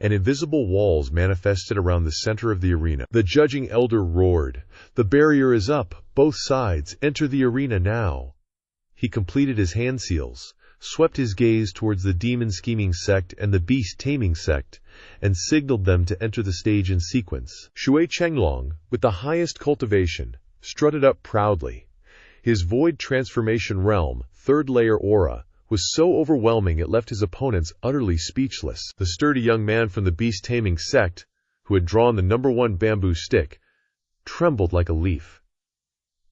and invisible walls manifested around the center of the arena. The judging elder roared, "The barrier is up! Both sides, enter the arena now!" He completed his hand seals, swept his gaze towards the demon-scheming sect and the beast-taming sect, and signaled them to enter the stage in sequence. Shui Chenglong, with the highest cultivation, strutted up proudly. His void transformation realm, third-layer aura, was so overwhelming it left his opponents utterly speechless. The sturdy young man from the beast-taming sect, who had drawn the #1 bamboo stick, trembled like a leaf.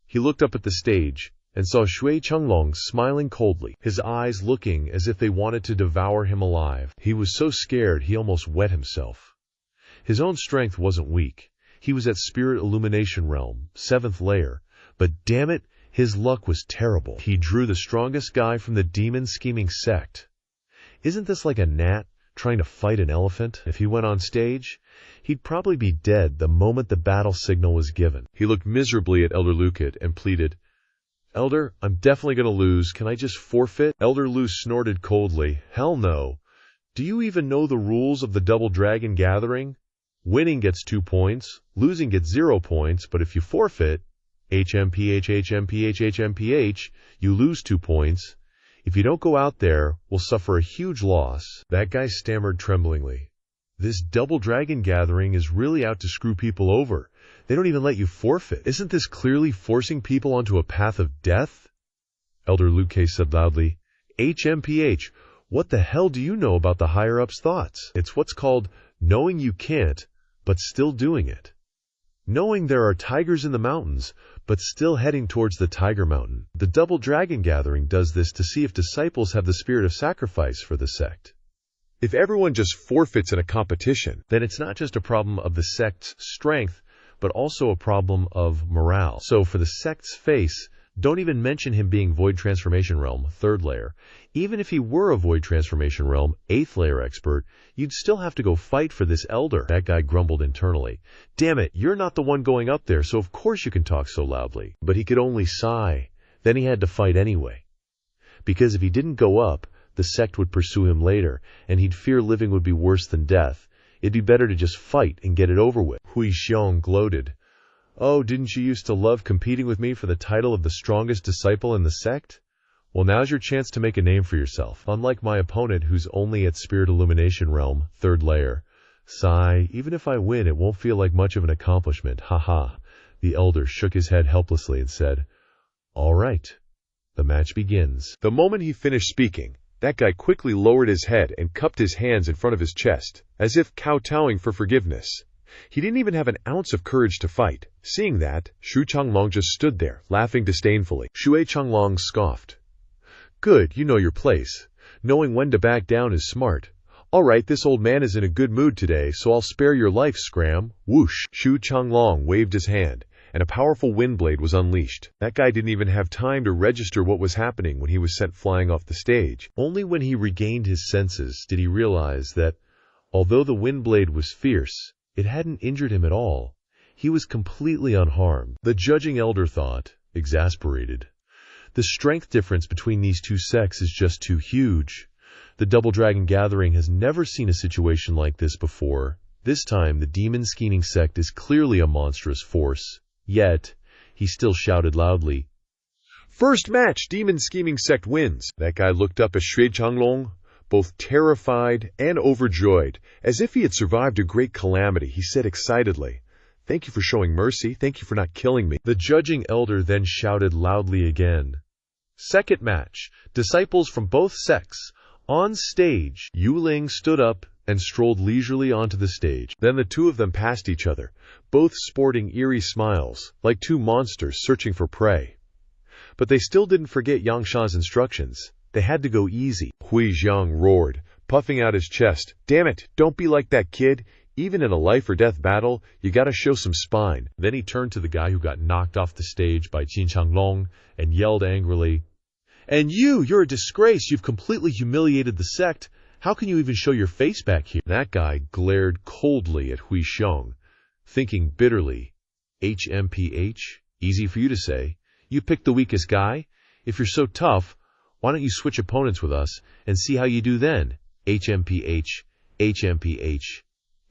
He looked up at the stage and saw Shui Chenglong smiling coldly, his eyes looking as if they wanted to devour him alive. He was so scared he almost wet himself. His own strength wasn't weak. He was at Spirit Illumination Realm, 7th layer, but damn it, his luck was terrible. He drew the strongest guy from the demon-scheming sect. Isn't this like a gnat trying to fight an elephant? If he went on stage, he'd probably be dead the moment the battle signal was given. He looked miserably at Elder Lucid and pleaded, "Elder, I'm definitely going to lose. Can I just forfeit?" Elder Lu snorted coldly, "Hell no. Do you even know the rules of the Double Dragon Gathering? Winning gets 2 points, losing gets 0 points, but if you forfeit, HMPH, you lose 2 points. If you don't go out there, we'll suffer a huge loss." That guy stammered tremblingly. "This Double Dragon Gathering is really out to screw people over. They don't even let you forfeit. Isn't this clearly forcing people onto a path of death?" Elder Luke said loudly, "HMPH, what the hell do you know about the higher-ups' thoughts? It's what's called knowing you can't, but still doing it. Knowing there are tigers in the mountains, but still heading towards the Tiger Mountain. The Double Dragon Gathering does this to see if disciples have the spirit of sacrifice for the sect. If everyone just forfeits in a competition, then it's not just a problem of the sect's strength, but also a problem of morale. So for the sect's face, don't even mention him being Void Transformation Realm, 3rd layer. Even if he were a Void Transformation Realm, 8th layer expert, you'd still have to go fight for this elder." That guy grumbled internally. "Damn it, you're not the one going up there, so of course you can talk so loudly." But he could only sigh. Then he had to fight anyway. Because if he didn't go up, the sect would pursue him later, and he'd fear living would be worse than death. It'd be better to just fight and get it over with. Hui Xiong gloated. "Oh, didn't you used to love competing with me for the title of the strongest disciple in the sect? Well, now's your chance to make a name for yourself. Unlike my opponent who's only at Spirit Illumination Realm, 3rd layer. Sigh, even if I win, it won't feel like much of an accomplishment. Haha." The elder shook his head helplessly and said, "All right, the match begins." The moment he finished speaking, that guy quickly lowered his head and cupped his hands in front of his chest, as if kowtowing for forgiveness. He didn't even have an ounce of courage to fight. Seeing that, Shu Chenglong just stood there, laughing disdainfully. Shui Chenglong scoffed. "Good, you know your place. Knowing when to back down is smart. All right, this old man is in a good mood today, so I'll spare your life, Scram." Whoosh! Shu Chenglong waved his hand, and a powerful wind blade was unleashed. That guy didn't even have time to register what was happening when he was sent flying off the stage. Only when he regained his senses did he realize that, although the wind blade was fierce, it hadn't injured him at all. He was completely unharmed. The judging elder thought, exasperated. The strength difference between these two sects is just too huge. The Double Dragon Gathering has never seen a situation like this before. This time, the demon-scheming sect is clearly a monstrous force. Yet, he still shouted loudly, "First match, demon-scheming sect wins." That guy looked up at Shui Chenglong, both terrified and overjoyed. As if he had survived a great calamity, he said excitedly, "Thank you for showing mercy. Thank you for not killing me." The judging elder then shouted loudly again, "Second match, disciples from both sects. On stage." Yu Ling stood up and strolled leisurely onto the stage. Then the two of them passed each other, both sporting eerie smiles, like two monsters searching for prey. But they still didn't forget Yangshan's instructions. They had to go easy. Hui Xiong roared, puffing out his chest. "Damn it, don't be like that, kid. Even in a life-or-death battle, you gotta show some spine." Then he turned to the guy who got knocked off the stage by Qin Chenglong and yelled angrily, "And you're a disgrace. You've completely humiliated the sect. How can you even show your face back here?" That guy glared coldly at Hui Xiong, thinking bitterly, HMPH? Easy for you to say. You picked the weakest guy? If you're so tough, why don't you switch opponents with us and see how you do then? HMPH. HMPH,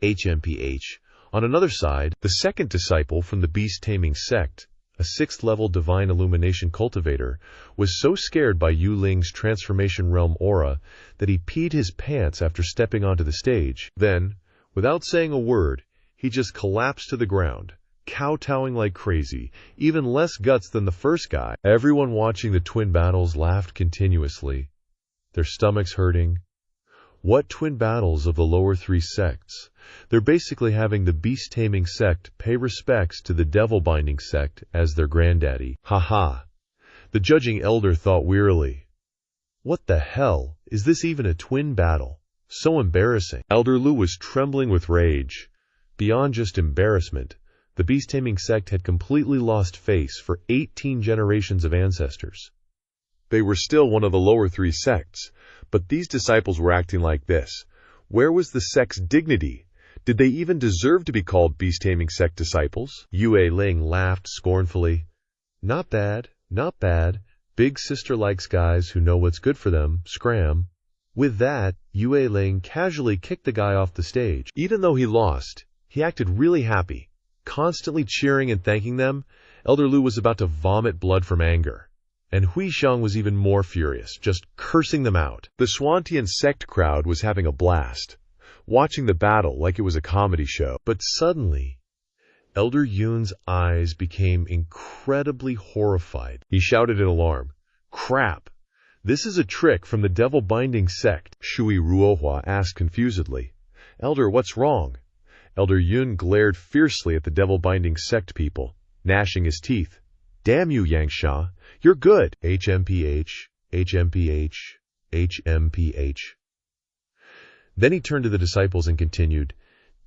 HMPH. On another side, the second disciple from the beast-taming sect, a 6th-level divine illumination cultivator, was so scared by Yu Ling's transformation realm aura that he peed his pants after stepping onto the stage. Then, without saying a word, he just collapsed to the ground, kowtowing like crazy, even less guts than the first guy. Everyone watching the twin battles laughed continuously, their stomachs hurting. What twin battles of the lower 3 sects? They're basically having the beast-taming sect pay respects to the devil-binding sect as their granddaddy. Ha. The judging elder thought wearily. What the hell? Is this even a twin battle? So embarrassing. Elder Lu was trembling with rage. Beyond just embarrassment, the beast-taming sect had completely lost face for 18 generations of ancestors. They were still one of the lower 3 sects, but these disciples were acting like this. Where was the sect's dignity? Did they even deserve to be called beast-taming sect disciples? Yue Ling laughed scornfully. Not bad, not bad. Big sister likes guys who know what's good for them, scram. With that, Yue Ling casually kicked the guy off the stage. Even though he lost, he acted really happy. Constantly cheering and thanking them, Elder Lu was about to vomit blood from anger. And Hui Xiang was even more furious, just cursing them out. The Xuantian sect crowd was having a blast, watching the battle like it was a comedy show. But suddenly, Elder Yun's eyes became incredibly horrified. He shouted in alarm, "Crap! This is a trick from the devil-binding sect." Shui Ruohua asked confusedly, "Elder, what's wrong?" Elder Yun glared fiercely at the devil-binding sect people, gnashing his teeth. "Damn you, Yangsha! You're good!" HMPH, HMPH, HMPH. Then he turned to the disciples and continued,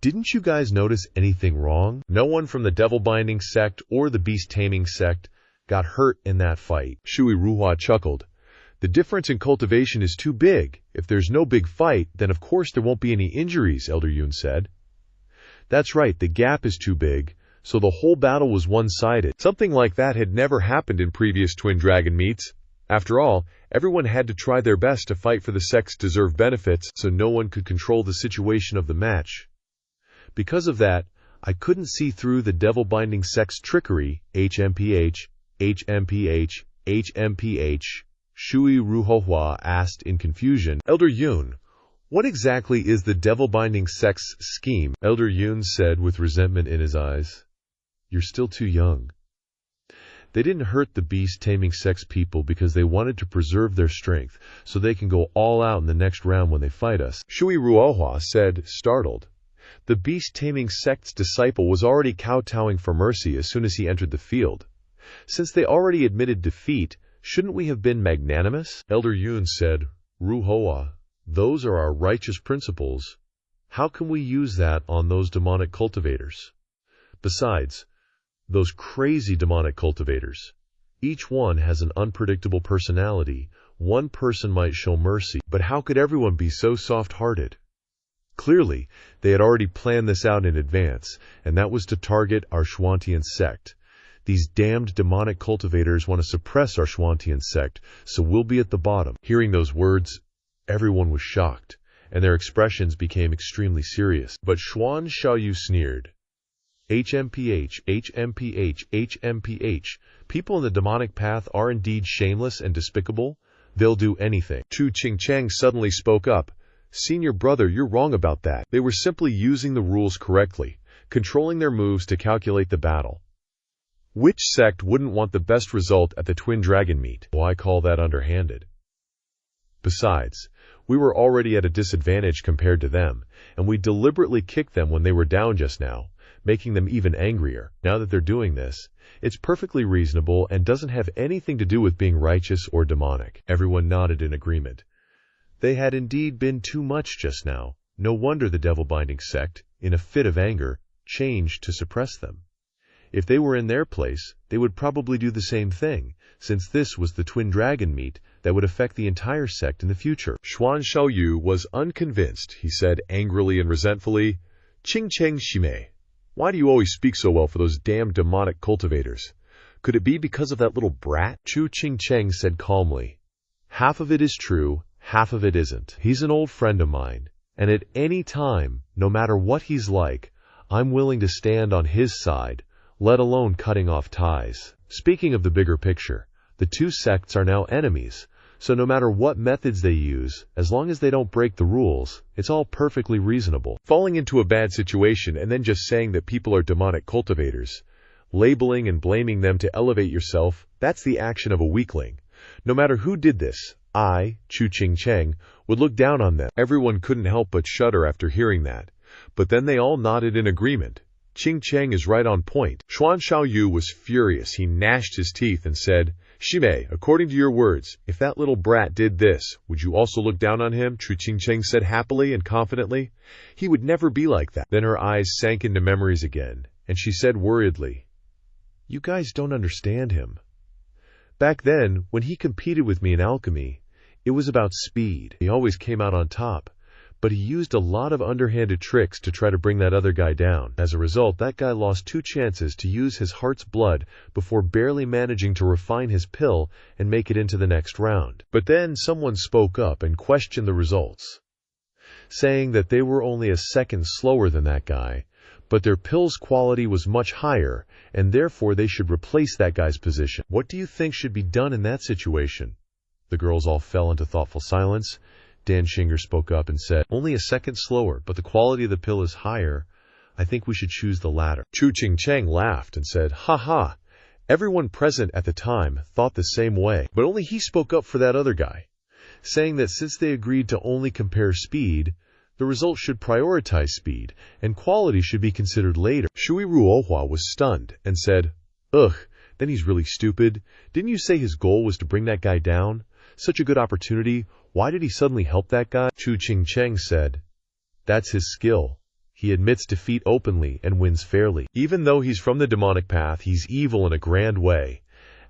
"Didn't you guys notice anything wrong? No one from the devil-binding sect or the beast-taming sect got hurt in that fight." Shui Ruhua chuckled. "The difference in cultivation is too big. If there's no big fight, then of course there won't be any injuries," Elder Yun said. "That's right, the gap is too big. So the whole battle was one-sided. Something like that had never happened in previous Twin Dragon meets. After all, everyone had to try their best to fight for the sect's deserved benefits, so no one could control the situation of the match. Because of that, I couldn't see through the devil-binding sect's trickery." HMPH, HMPH, HMPH, Shui Ruohua asked in confusion. "Elder Yun, what exactly is the devil-binding sect's scheme?" Elder Yun said with resentment in his eyes. "You're still too young. They didn't hurt the beast-taming sex people because they wanted to preserve their strength, so they can go all out in the next round when they fight us," Shui Ruohua said, startled. The beast-taming sect's disciple was already kowtowing for mercy as soon as he entered the field. Since they already admitted defeat, shouldn't we have been magnanimous? Elder Yun said, "Ruohua, those are our righteous principles. How can we use that on those demonic cultivators? Besides, those crazy demonic cultivators. Each one has an unpredictable personality. One person might show mercy, but how could everyone be so soft-hearted?" Clearly, they had already planned this out in advance, and that was to target our Xuantian sect. These damned demonic cultivators want to suppress our Xuantian sect, so we'll be at the bottom. Hearing those words, everyone was shocked, and their expressions became extremely serious. But Xuan Xiaoyu sneered. HMPH, HMPH, HMPH. People in the demonic path are indeed shameless and despicable. They'll do anything. Chu Qingcheng suddenly spoke up. "Senior brother, you're wrong about that. They were simply using the rules correctly, controlling their moves to calculate the battle. Which sect wouldn't want the best result at the Twin Dragon meet? Well, I call that underhanded. Besides, we were already at a disadvantage compared to them, and we deliberately kicked them when they were down just now, making them even angrier. Now that they're doing this, it's perfectly reasonable and doesn't have anything to do with being righteous or demonic." Everyone nodded in agreement. They had indeed been too much just now. No wonder the devil-binding sect, in a fit of anger, changed to suppress them. If they were in their place, they would probably do the same thing, since this was the Twin Dragon meet that would affect the entire sect in the future. Xuan Xiaoyu was unconvinced. He said angrily and resentfully, "Qingcheng Shimei, why do you always speak so well for those damn demonic cultivators? Could it be because of that little brat?" Chu Qingcheng said calmly, "Half of it is true, half of it isn't. He's an old friend of mine, and at any time, no matter what he's like, I'm willing to stand on his side, let alone cutting off ties. Speaking of the bigger picture, the two sects are now enemies, so no matter what methods they use, as long as they don't break the rules, it's all perfectly reasonable. Falling into a bad situation and then just saying that people are demonic cultivators, labeling and blaming them to elevate yourself, that's the action of a weakling. No matter who did this, I, Chu Cheng, would look down on them. Everyone couldn't help but shudder after hearing that. But then they all nodded in agreement. Cheng is right on point. Xuan Xiaoyu was furious. He gnashed his teeth and said, Shimei, according to your words, if that little brat did this, would you also look down on him? Chu Cheng said happily and confidently. He would never be like that. Then her eyes sank into memories again, and she said worriedly, You guys don't understand him. Back then, when he competed with me in alchemy, it was about speed. He always came out on top, but he used a lot of underhanded tricks to try to bring that other guy down. As a result, that guy lost 2 chances to use his heart's blood before barely managing to refine his pill and make it into the next round. But then someone spoke up and questioned the results, saying that they were only a second slower than that guy, but their pill's quality was much higher, and therefore they should replace that guy's position. What do you think should be done in that situation? The girls all fell into thoughtful silence. Dan Shinger spoke up and said, Only a second slower, but the quality of the pill is higher. I think we should choose the latter. Chu Cheng laughed and said, Ha ha. Everyone present at the time thought the same way, but only he spoke up for that other guy, saying that since they agreed to only compare speed, the result should prioritize speed, and quality should be considered later. Shui Ruohua was stunned and said, Ugh, then he's really stupid. Didn't you say his goal was to bring that guy down? Such a good opportunity. Why did he suddenly help that guy? Chu Cheng said, That's his skill. He admits defeat openly and wins fairly. Even though he's from the demonic path, he's evil in a grand way.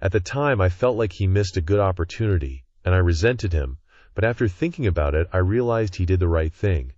At the time, I felt like he missed a good opportunity, and I resented him. But after thinking about it, I realized he did the right thing.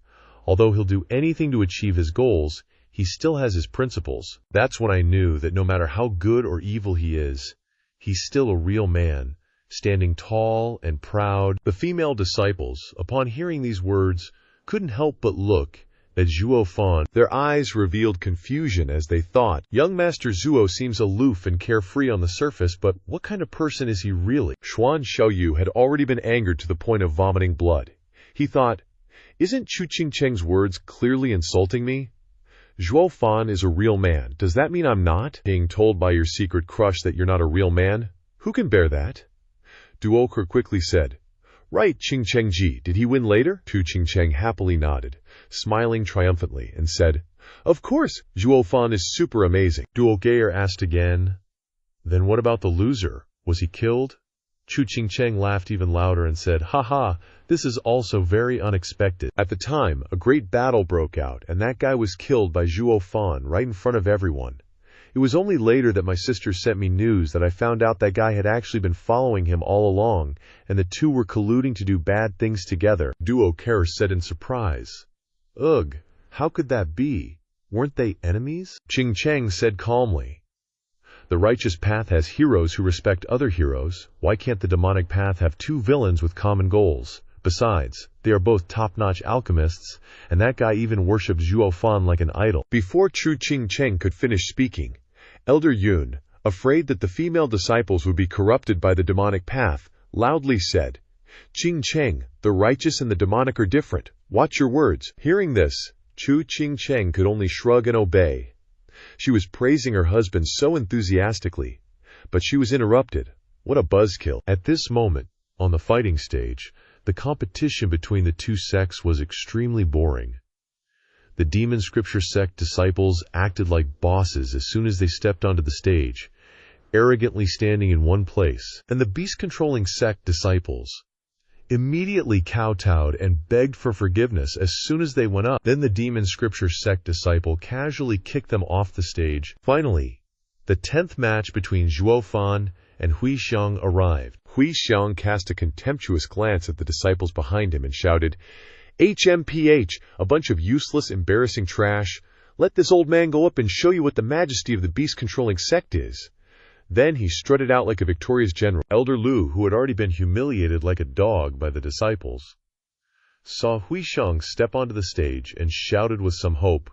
Although he'll do anything to achieve his goals, he still has his principles. That's when I knew that no matter how good or evil he is, he's still a real man, standing tall and proud. The female disciples, upon hearing these words, couldn't help but look at Zhuo Fan. Their eyes revealed confusion as they thought, Young Master Zhuo seems aloof and carefree on the surface, but what kind of person is he really? Xuan Xiaoyu had already been angered to the point of vomiting blood. He thought, Isn't Chu Cheng's words clearly insulting me? Zhuo Fan is a real man. Does that mean I'm not? Being told by your secret crush that you're not a real man? Who can bear that? Duoker quickly said, Right, Cheng-ji, did he win later? Chu Cheng happily nodded, smiling triumphantly, and said, Of course, Zhuo Fan is super amazing. Duoker asked again, Then what about the loser? Was he killed? Chu Cheng laughed even louder and said, Ha ha, this is also very unexpected. At the time, a great battle broke out, and that guy was killed by Zhuo Fan right in front of everyone. It was only later that my sister sent me news that I found out that guy had actually been following him all along, and the two were colluding to do bad things together. Duoker said in surprise, Ugh, how could that be? Weren't they enemies? Cheng said calmly, The righteous path has heroes who respect other heroes. Why can't the demonic path have 2 villains with common goals? Besides, they are both top-notch alchemists, and that guy even worshipped Zhuo Fan like an idol. Before Chu Cheng could finish speaking, Elder Yun, afraid that the female disciples would be corrupted by the demonic path, loudly said, Cheng, the righteous and the demonic are different. Watch your words. Hearing this, Chu Cheng could only shrug and obey. She was praising her husband so enthusiastically, but she was interrupted. What a buzzkill. At this moment, on the fighting stage, the competition between the two sects was extremely boring. The demon scripture sect disciples acted like bosses as soon as they stepped onto the stage, arrogantly standing in one place, and the beast-controlling sect disciples immediately kowtowed and begged for forgiveness as soon as they went up. Then the demon scripture sect disciple casually kicked them off the stage. Finally, the 10th match between Zhuo Fan and Hui Xiang arrived. Hui Xiang cast a contemptuous glance at the disciples behind him and shouted, HMPH, a bunch of useless, embarrassing trash. Let this old man go up and show you what the majesty of the beast-controlling sect is. Then he strutted out like a victorious general. Elder Lu, who had already been humiliated like a dog by the disciples, saw Huisheng step onto the stage and shouted with some hope.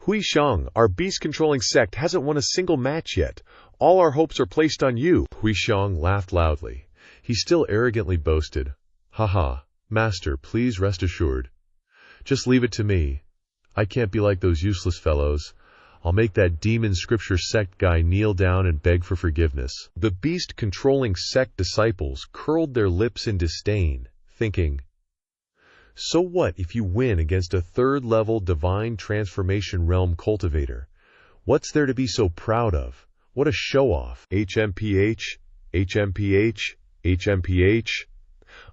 Huisheng, our beast-controlling sect hasn't won a single match yet. All our hopes are placed on you. Huisheng laughed loudly. He still arrogantly boasted, "Haha, master, please rest assured. Just leave it to me. I can't be like those useless fellows. I'll make that demon scripture sect guy kneel down and beg for forgiveness." The beast-controlling sect disciples curled their lips in disdain, thinking, so what if you win against a third-level divine transformation realm cultivator? What's there to be so proud of? What a show-off. HMPH, HMPH, HMPH.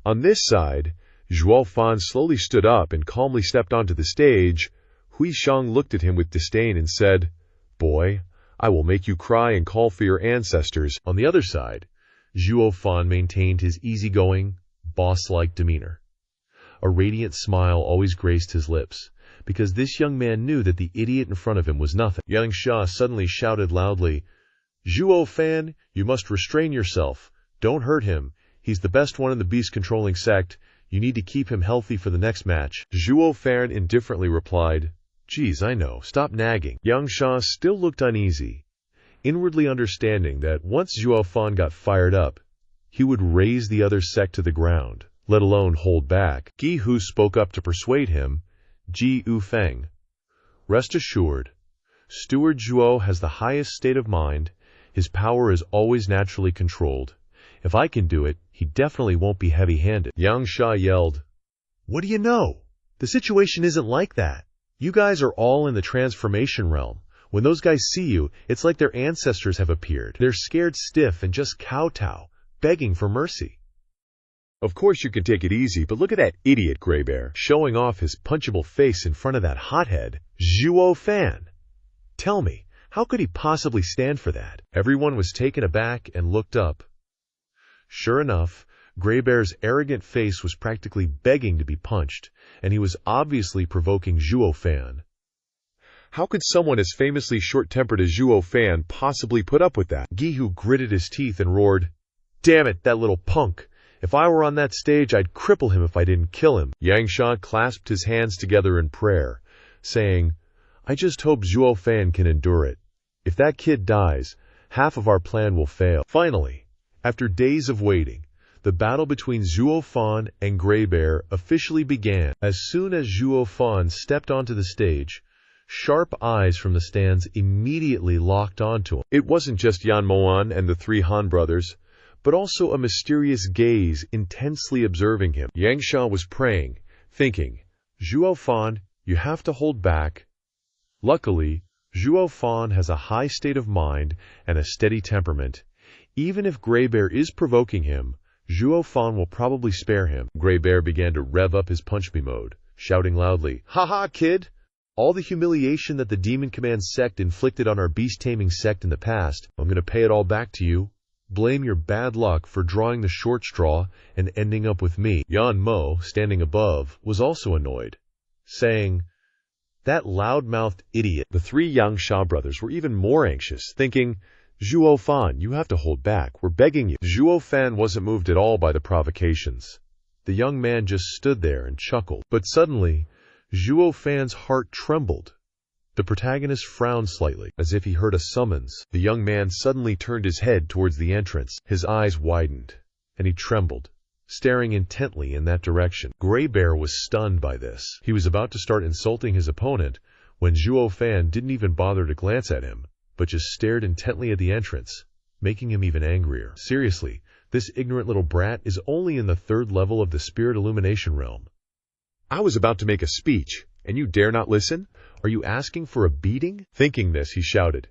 On this side, Zhuo Fan slowly stood up and calmly stepped onto the stage. Huisheng looked at him with disdain and said, "Boy, I will make you cry and call for your ancestors." On the other side, Zhuo Fan maintained his easygoing, boss-like demeanor. A radiant smile always graced his lips, because this young man knew that the idiot in front of him was nothing. Yang Sha suddenly shouted loudly, "Zhuo Fan, you must restrain yourself. Don't hurt him. He's the best one in the beast-controlling sect. You need to keep him healthy for the next match." Zhuo Fan indifferently replied, "Geez, I know. Stop nagging." Yang Sha still looked uneasy, inwardly understanding that once Zhuo Fan got fired up, he would raze the other sect to the ground, let alone hold back. Gi Hu spoke up to persuade him, "Ji U Feng, rest assured, Steward Zhuo has the highest state of mind. His power is always naturally controlled. If I can do it, he definitely won't be heavy-handed." Yang Sha yelled, "What do you know? The situation isn't like that. You guys are all in the transformation realm. When those guys see you, it's like their ancestors have appeared. They're scared stiff and just kowtow, begging for mercy." "Of course you can take it easy, but look at that idiot Gray Bear showing off his punchable face in front of that hothead, Zhuo Fan. Tell me, how could he possibly stand for that?" Everyone was taken aback and looked up. Sure enough, Gray Bear's arrogant face was practically begging to be punched, and he was obviously provoking Zhuo Fan. How could someone as famously short-tempered as Zhuo Fan possibly put up with that? Gi Hu gritted his teeth and roared, "Damn it, that little punk! If I were on that stage, I'd cripple him if I didn't kill him." Yang Sha clasped his hands together in prayer, saying, "I just hope Zhuo Fan can endure it. If that kid dies, half of our plan will fail." Finally, after days of waiting, the battle between Zhuo Fan and Gray Bear officially began. As soon as Zhuo Fan stepped onto the stage, sharp eyes from the stands immediately locked onto him. It wasn't just Yan Moan and the three Han brothers, but also a mysterious gaze intensely observing him. Yang Sha was praying, thinking, "Zhuo Fan, you have to hold back." Luckily, Zhuo Fan has a high state of mind and a steady temperament. Even if Gray Bear is provoking him, Zhuo Fan will probably spare him. Gray Bear began to rev up his punch-me mode, shouting loudly, "Ha-ha, kid! All the humiliation that the Demon Command sect inflicted on our beast-taming sect in the past, I'm going to pay it all back to you. Blame your bad luck for drawing the short straw and ending up with me." Yan Mo, standing above, was also annoyed, saying, "That loud-mouthed idiot." The three Yang Sha brothers were even more anxious, thinking, "Zhuo Fan, you have to hold back. We're begging you." Zhuo Fan wasn't moved at all by the provocations. The young man just stood there and chuckled. But suddenly, Zhuo Fan's heart trembled. The protagonist frowned slightly, as if he heard a summons. The young man suddenly turned his head towards the entrance. His eyes widened, and he trembled, staring intently in that direction. Gray Bear was stunned by this. He was about to start insulting his opponent when Zhuo Fan didn't even bother to glance at him, but just stared intently at the entrance, making him even angrier. Seriously, this ignorant little brat is only in the third level of the spirit illumination realm. I was about to make a speech, and you dare not listen? Are you asking for a beating? Thinking this, he shouted,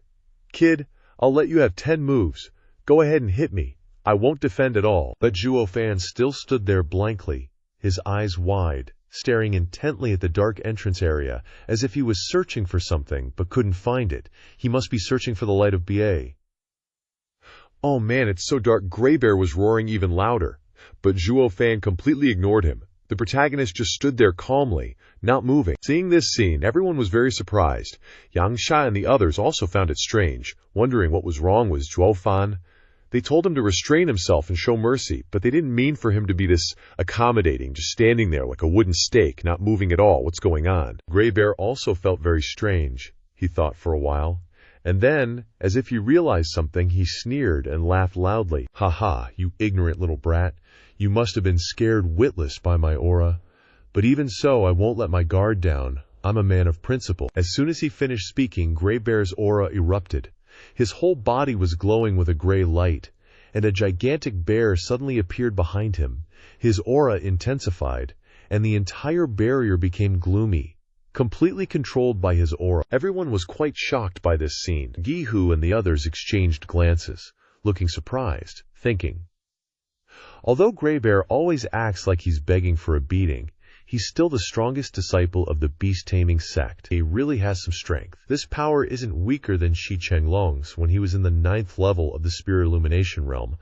"Kid, I'll let you have 10 moves. Go ahead and hit me. I won't defend at all." But Zhuo Fan still stood there blankly, his eyes wide, staring intently at the dark entrance area, as if he was searching for something but couldn't find it. He must be searching for the light of BA. "Oh man, it's so dark." Gray Bear was roaring even louder, but Zhuo Fan completely ignored him. The protagonist just stood there calmly, not moving. Seeing this scene, everyone was very surprised. Yang Sha and the others also found it strange, wondering what was wrong with Zhuo Fan. They told him to restrain himself and show mercy, but they didn't mean for him to be this accommodating, just standing there like a wooden stake, not moving at all. What's going on? Gray Bear also felt very strange, he thought for a while. And then, as if he realized something, he sneered and laughed loudly. "Ha ha, you ignorant little brat. You must have been scared witless by my aura. But even so, I won't let my guard down. I'm a man of principle." As soon as he finished speaking, Gray Bear's aura erupted. His whole body was glowing with a gray light, and a gigantic bear suddenly appeared behind him. His aura intensified, and the entire barrier became gloomy, completely controlled by his aura. Everyone was quite shocked by this scene. Gihu and the others exchanged glances, looking surprised, thinking, although Gray Bear always acts like he's begging for a beating, he's still the strongest disciple of the beast-taming sect. He really has some strength. This power isn't weaker than Shi Chenglong's when he was in the 9th level of the Spirit Illumination realm.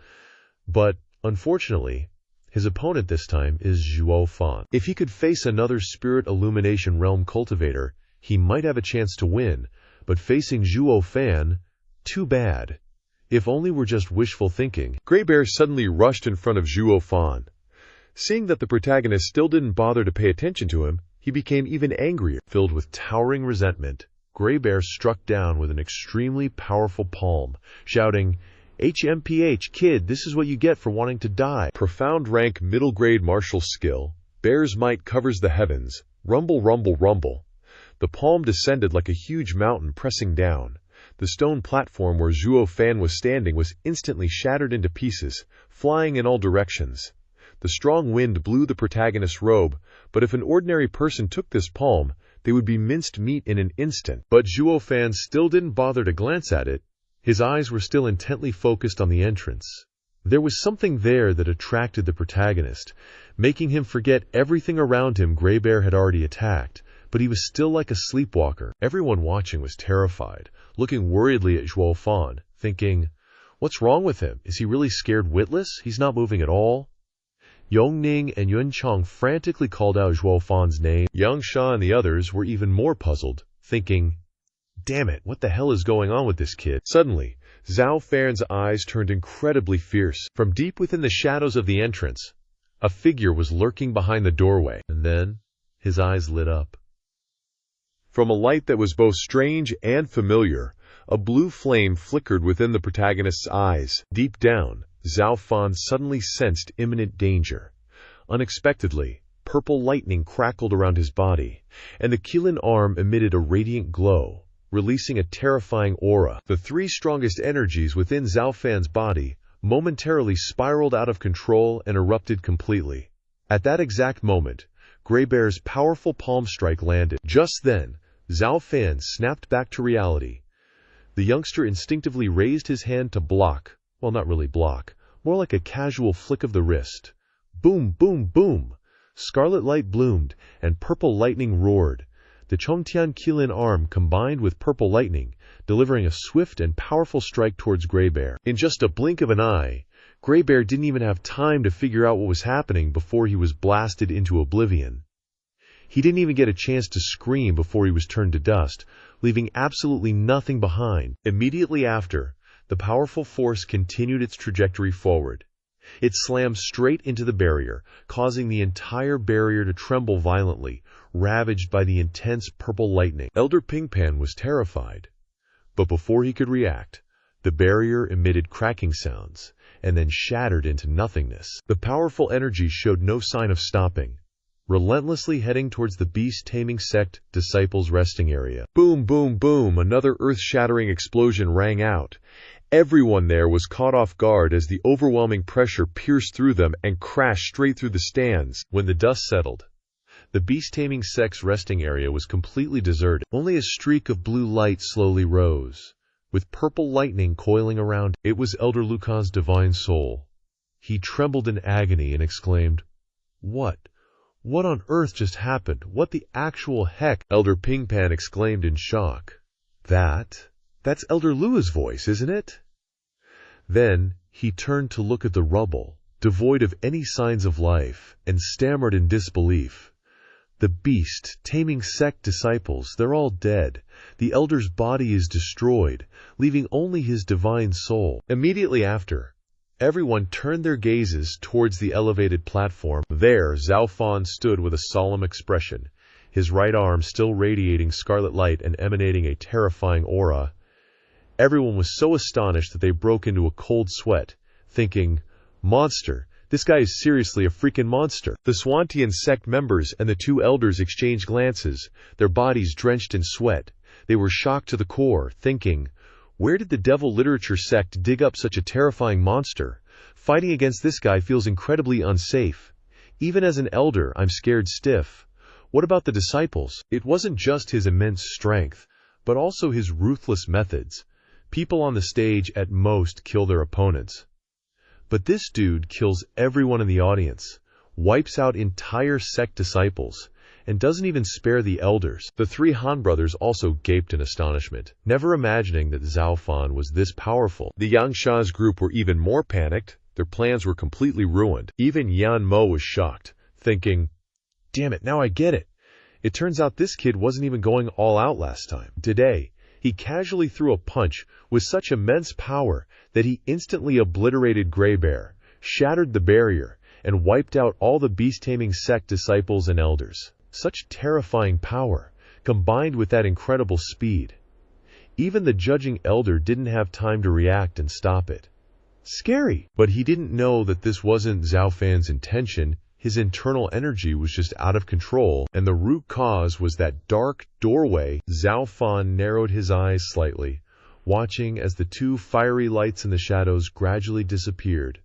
But, unfortunately, his opponent this time is Zhuo Fan. If he could face another Spirit Illumination realm cultivator, he might have a chance to win, but facing Zhuo Fan, too bad. If only we're just wishful thinking. Gray Bear suddenly rushed in front of Zhuo Fan. Seeing that the protagonist still didn't bother to pay attention to him, he became even angrier. Filled with towering resentment, Gray Bear struck down with an extremely powerful palm, shouting, "HMPH, kid, this is what you get for wanting to die." Profound rank middle grade martial skill. Bear's might covers the heavens. Rumble, rumble, rumble. The palm descended like a huge mountain pressing down. The stone platform where Zhuo Fan was standing was instantly shattered into pieces, flying in all directions. The strong wind blew the protagonist's robe, but if an ordinary person took this palm, they would be minced meat in an instant. But Zhuo Fan still didn't bother to glance at it. His eyes were still intently focused on the entrance. There was something there that attracted the protagonist, making him forget everything around him. Gray Bear had already attacked, but he was still like a sleepwalker. Everyone watching was terrified, looking worriedly at Zhuo Fan, thinking, what's wrong with him? Is he really scared witless? He's not moving at all. Yongning and Yunchang frantically called out Zhuo Fan's name. Yangsha and the others were even more puzzled, thinking, damn it, what the hell is going on with this kid? Suddenly, Zhao Fan's eyes turned incredibly fierce. From deep within the shadows of the entrance, a figure was lurking behind the doorway, and then his eyes lit up. From a light that was both strange and familiar, a blue flame flickered within the protagonist's eyes. Deep down, Zhao Fan suddenly sensed imminent danger. Unexpectedly, purple lightning crackled around his body, and the Qilin arm emitted a radiant glow, releasing a terrifying aura. The three strongest energies within Zhao Fan's body momentarily spiraled out of control and erupted completely. At that exact moment, Gray Bear's powerful palm strike landed. Just then, Zhao Fan snapped back to reality. The youngster instinctively raised his hand to block. Well, not really block, more like a casual flick of the wrist. Boom, boom, boom! Scarlet light bloomed, and purple lightning roared. The Chongtian Qilin arm combined with purple lightning, delivering a swift and powerful strike towards Gray Bear. In just a blink of an eye, Gray Bear didn't even have time to figure out what was happening before he was blasted into oblivion. He didn't even get a chance to scream before he was turned to dust, leaving absolutely nothing behind. Immediately after, the powerful force continued its trajectory forward. It slammed straight into the barrier, causing the entire barrier to tremble violently, ravaged by the intense purple lightning. Elder Pingpan was terrified. But before he could react, the barrier emitted cracking sounds, and then shattered into nothingness. The powerful energy showed no sign of stopping, relentlessly heading towards the beast-taming sect disciples' resting area. Boom, boom, boom! Another earth-shattering explosion rang out. Everyone there was caught off guard as the overwhelming pressure pierced through them and crashed straight through the stands. When the dust settled, the beast-taming sect's resting area was completely deserted. Only a streak of blue light slowly rose, with purple lightning coiling around. It was Elder Lucan's divine soul. He trembled in agony and exclaimed, What on earth just happened? What the actual heck? Elder Pingpan exclaimed in shock. That's Elder Lua's voice, isn't it? Then he turned to look at the rubble, devoid of any signs of life, and stammered in disbelief. The beast-taming sect disciples, they're all dead. The elder's body is destroyed, leaving only his divine soul. Immediately after, Everyone turned their gazes towards the elevated platform. There, Zhuo Fan stood with a solemn expression, his right arm still radiating scarlet light and emanating a terrifying aura. Everyone was so astonished that they broke into a cold sweat, thinking, "Monster! This guy is seriously a freaking monster." The Swantian sect members and the two elders exchanged glances, their bodies drenched in sweat. They were shocked to the core, thinking, where did the devil literature sect dig up such a terrifying monster? Fighting against this guy feels incredibly unsafe. Even as an elder, I'm scared stiff. What about the disciples? It wasn't just his immense strength, but also his ruthless methods. People on the stage at most kill their opponents. But this dude kills everyone in the audience, wipes out entire sect disciples, and doesn't even spare the elders. The three Han brothers also gaped in astonishment, never imagining that Zhuo Fan was this powerful. The Yangsha's group were even more panicked. Their plans were completely ruined. Even Yan Mo was shocked, thinking, damn it, now I get it. It turns out this kid wasn't even going all out last time. Today, he casually threw a punch with such immense power that he instantly obliterated Grey Bear, shattered the barrier, and wiped out all the beast-taming sect disciples and elders. Such terrifying power, combined with that incredible speed. Even the judging elder didn't have time to react and stop it. Scary! But he didn't know that this wasn't Zhuo Fan's intention. His internal energy was just out of control, and the root cause was that dark doorway. Zhuo Fan narrowed his eyes slightly, watching as the two fiery lights in the shadows gradually disappeared.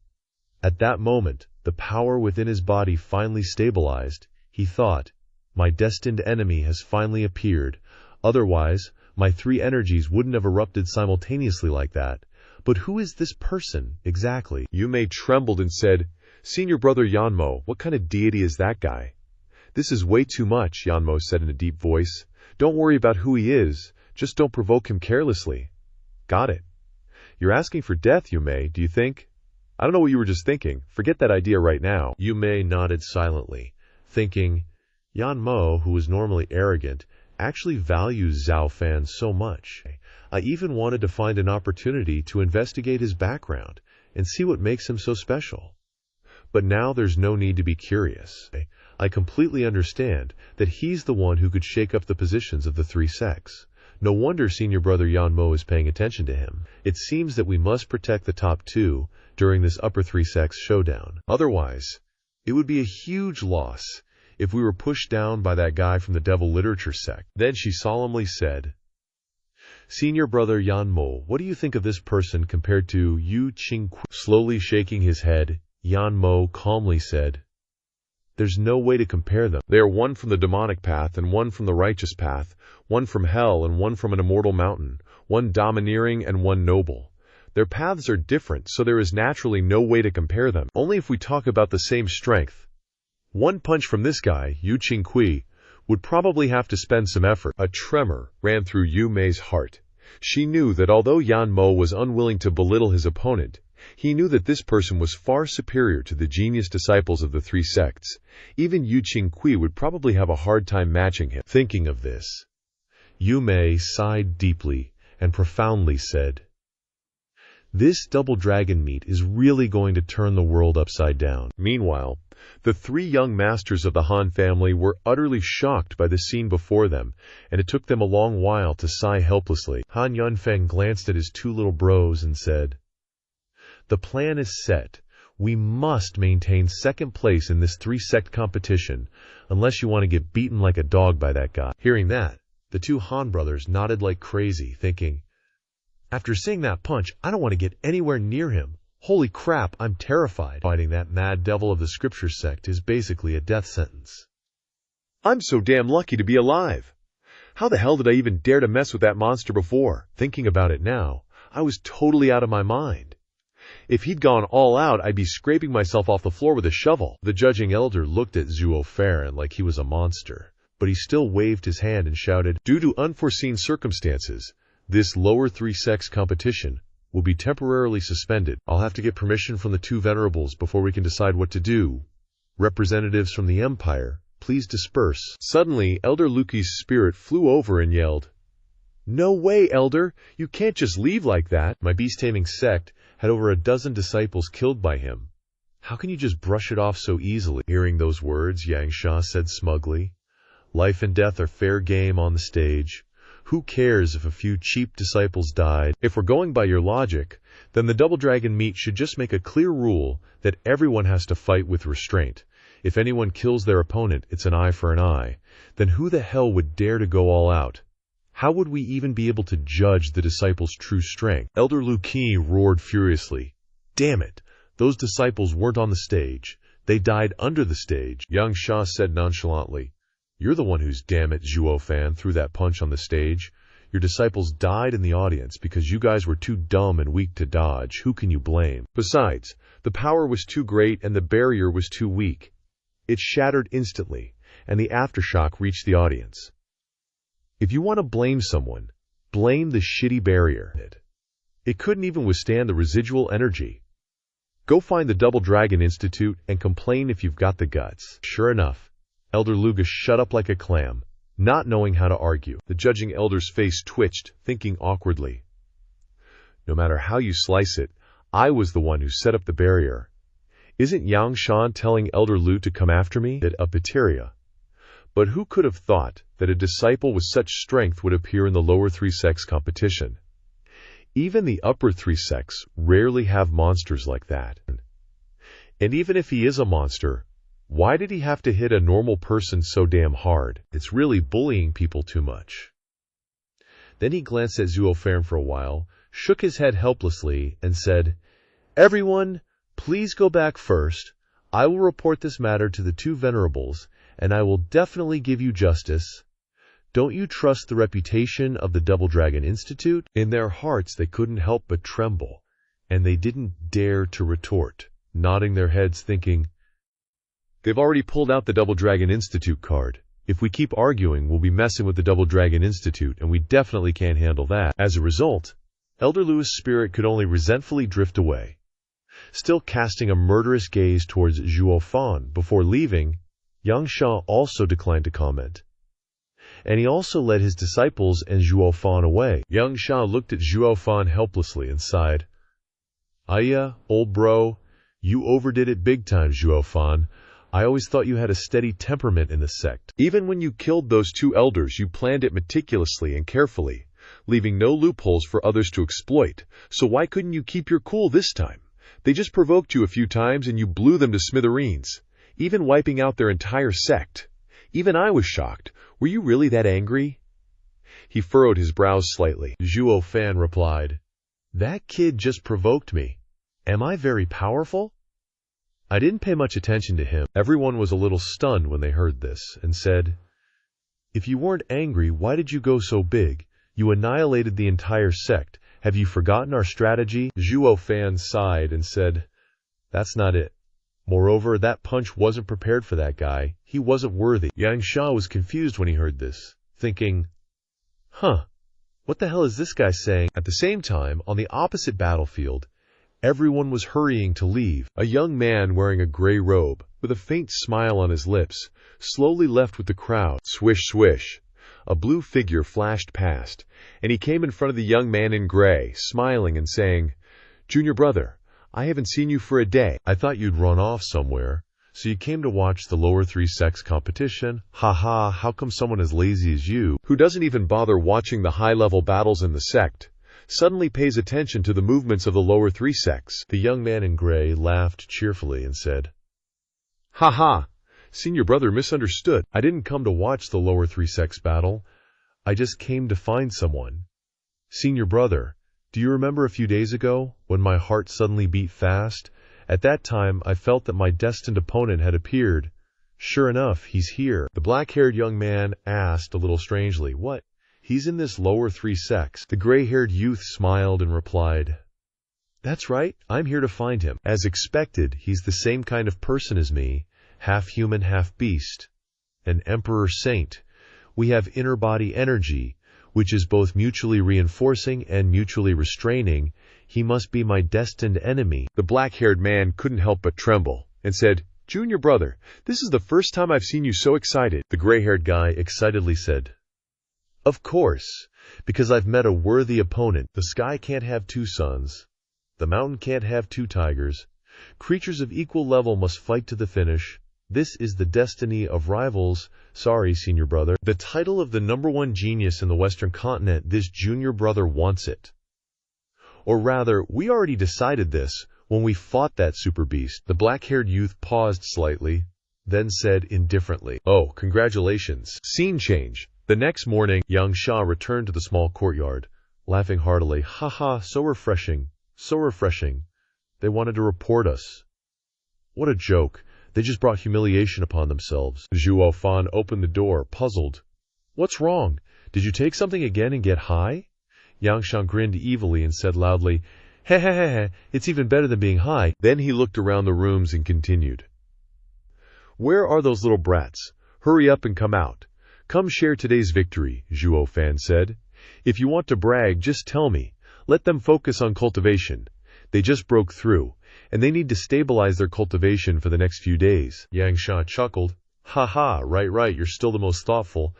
At that moment, the power within his body finally stabilized. He thought, my destined enemy has finally appeared. Otherwise, my three energies wouldn't have erupted simultaneously like that. But who is this person, exactly? Yumei trembled and said, Senior brother Yanmo, what kind of deity is that guy? This is way too much, Yanmo said in a deep voice. Don't worry about who he is. Just don't provoke him carelessly. Got it. You're asking for death, Yumei, do you think? I don't know what you were just thinking. Forget that idea right now. Yumei nodded silently, thinking, Yanmo, who was normally arrogant, actually values Zhuo Fan so much. I even wanted to find an opportunity to investigate his background and see what makes him so special. But now there's no need to be curious. I completely understand that he's the one who could shake up the positions of the three sects. No wonder senior brother Yanmo is paying attention to him. It seems that we must protect the top two during this upper three sects showdown. Otherwise, it would be a huge loss if we were pushed down by that guy from the devil literature sect. Then she solemnly said, Senior brother Yanmo, what do you think of this person compared to Yu Qingqi? Slowly shaking his head, Yanmo calmly said, There's no way to compare them. They are one from the demonic path and one from the righteous path, one from hell and one from an immortal mountain, one domineering and one noble. Their paths are different, so there is naturally no way to compare them. Only if we talk about the same strength. One punch from this guy, Yu Qingqi, would probably have to spend some effort. A tremor ran through Yu Mei's heart. She knew that although Yan Mo was unwilling to belittle his opponent, he knew that this person was far superior to the genius disciples of the three sects. Even Yu Qingqi would probably have a hard time matching him. Thinking of this, Yu Mei sighed deeply and profoundly said, This double dragon meat is really going to turn the world upside down. Meanwhile, the three young masters of the Han family were utterly shocked by the scene before them, and it took them a long while to sigh helplessly. Han Yunfeng glanced at his two little bros and said, The plan is set. We must maintain second place in this three-sect competition, unless you want to get beaten like a dog by that guy. Hearing that, the two Han brothers nodded like crazy, thinking, After seeing that punch, I don't want to get anywhere near him. Holy crap, I'm terrified. Fighting that mad devil of the scripture sect is basically a death sentence. I'm so damn lucky to be alive. How the hell did I even dare to mess with that monster before? Thinking about it now, I was totally out of my mind. If he'd gone all out, I'd be scraping myself off the floor with a shovel. The judging elder looked at Zhuo Fan like he was a monster, but he still waved his hand and shouted, Due to unforeseen circumstances, this lower three sects competition will be temporarily suspended. I'll have to get permission from the two venerables before we can decide what to do. Representatives from the Empire, please disperse. Suddenly, Elder Luki's spirit flew over and yelled, No way, Elder! You can't just leave like that. My beast-taming sect had over a dozen disciples killed by him. How can you just brush it off so easily? Hearing those words, Yangsha said smugly, life and death are fair game on the stage. Who cares if a few cheap disciples died? If we're going by your logic, then the Double Dragon meet should just make a clear rule that everyone has to fight with restraint. If anyone kills their opponent, it's an eye for an eye. Then who the hell would dare to go all out? How would we even be able to judge the disciples' true strength? Elder Lu Qi roared furiously. Damn it! Those disciples weren't on the stage. They died under the stage. Yangsha said nonchalantly. You're the one who's damn it, Zhuo Fan, threw that punch on the stage. Your disciples died in the audience because you guys were too dumb and weak to dodge. Who can you blame? Besides, the power was too great and the barrier was too weak. It shattered instantly, and the aftershock reached the audience. If you want to blame someone, blame the shitty barrier. It couldn't even withstand the residual energy. Go find the Double Dragon Institute and complain if you've got the guts. Sure enough, Elder Luga shut up like a clam, not knowing how to argue. The judging elder's face twitched, thinking awkwardly. No matter how you slice it, I was the one who set up the barrier. Isn't Yangshan telling Elder Lu to come after me? At Apateria. But who could have thought that a disciple with such strength would appear in the lower three sects competition? Even the upper three sects rarely have monsters like that. And even if he is a monster, why did he have to hit a normal person so damn hard? It's really bullying people too much. Then he glanced at Zhuo Fan for a while, shook his head helplessly, and said, Everyone, please go back first. I will report this matter to the two venerables, and I will definitely give you justice. Don't you trust the reputation of the Double Dragon Institute? In their hearts they couldn't help but tremble, and they didn't dare to retort, nodding their heads thinking, They've already pulled out the Double Dragon Institute card. If we keep arguing, we'll be messing with the Double Dragon Institute, and we definitely can't handle that. As a result, Elder Lu's spirit could only resentfully drift away, still casting a murderous gaze towards Zhuo Fan. Before leaving, Yangsha also declined to comment, and he also led his disciples and Zhuo Fan away. Yangsha looked at Zhuo Fan helplessly and sighed. Aya, old bro, you overdid it big time, Zhuo Fan. I always thought you had a steady temperament in the sect. Even when you killed those two elders, you planned it meticulously and carefully, leaving no loopholes for others to exploit. So why couldn't you keep your cool this time? They just provoked you a few times and you blew them to smithereens, even wiping out their entire sect. Even I was shocked. Were you really that angry? He furrowed his brows slightly. Zhuo Fan replied, That kid just provoked me. Am I very powerful? I didn't pay much attention to him. Everyone was a little stunned when they heard this, and said, If you weren't angry, why did you go so big? You annihilated the entire sect. Have you forgotten our strategy? Zhuo Fan sighed and said, That's not it. Moreover, that punch wasn't prepared for that guy. He wasn't worthy. Yangsha was confused when he heard this, thinking, what the hell is this guy saying? At the same time, on the opposite battlefield, everyone was hurrying to leave. A young man wearing a gray robe, with a faint smile on his lips, slowly left with the crowd. Swish, swish. A blue figure flashed past, and he came in front of the young man in gray, smiling and saying, Junior brother, I haven't seen you for a day. I thought you'd run off somewhere. So you came to watch the lower three sects competition? Haha, how come someone as lazy as you, who doesn't even bother watching the high-level battles in the sect, suddenly pays attention to the movements of the lower three sects? The young man in gray laughed cheerfully and said, Ha! Senior brother misunderstood. I didn't come to watch the lower three sects battle. I just came to find someone. Senior brother, do you remember a few days ago, when my heart suddenly beat fast? At that time, I felt that my destined opponent had appeared. Sure enough, he's here. The black-haired young man asked a little strangely, What? He's in this lower three sects. The gray-haired youth smiled and replied, That's right, I'm here to find him. As expected, he's the same kind of person as me, half human, half beast. An emperor saint. We have inner body energy, which is both mutually reinforcing and mutually restraining. He must be my destined enemy. The black-haired man couldn't help but tremble, and said, Junior brother, this is the first time I've seen you so excited. The gray-haired guy excitedly said, Of course, because I've met a worthy opponent. The sky can't have two suns. The mountain can't have two tigers. Creatures of equal level must fight to the finish. This is the destiny of rivals. Sorry, senior brother. The title of the #1 genius in the Western continent, this junior brother wants it. Or rather, we already decided this when we fought that super beast. The black-haired youth paused slightly, then said indifferently, "Oh, congratulations." Scene change. The next morning, Yang Sha returned to the small courtyard, laughing heartily. "Ha, so refreshing, so refreshing. They wanted to report us. What a joke. They just brought humiliation upon themselves." Zhuo Fan opened the door, puzzled. "What's wrong? Did you take something again and get high?" Yang Sha grinned evilly and said loudly, "Heh, it's even better than being high." Then he looked around the rooms and continued. "Where are those little brats? Hurry up and come out. Come share today's victory," Zhuo Fan said. "If you want to brag, just tell me. Let them focus on cultivation. They just broke through, and they need to stabilize their cultivation for the next few days." Yang Sha chuckled. "Ha, right, you're still the most thoughtful.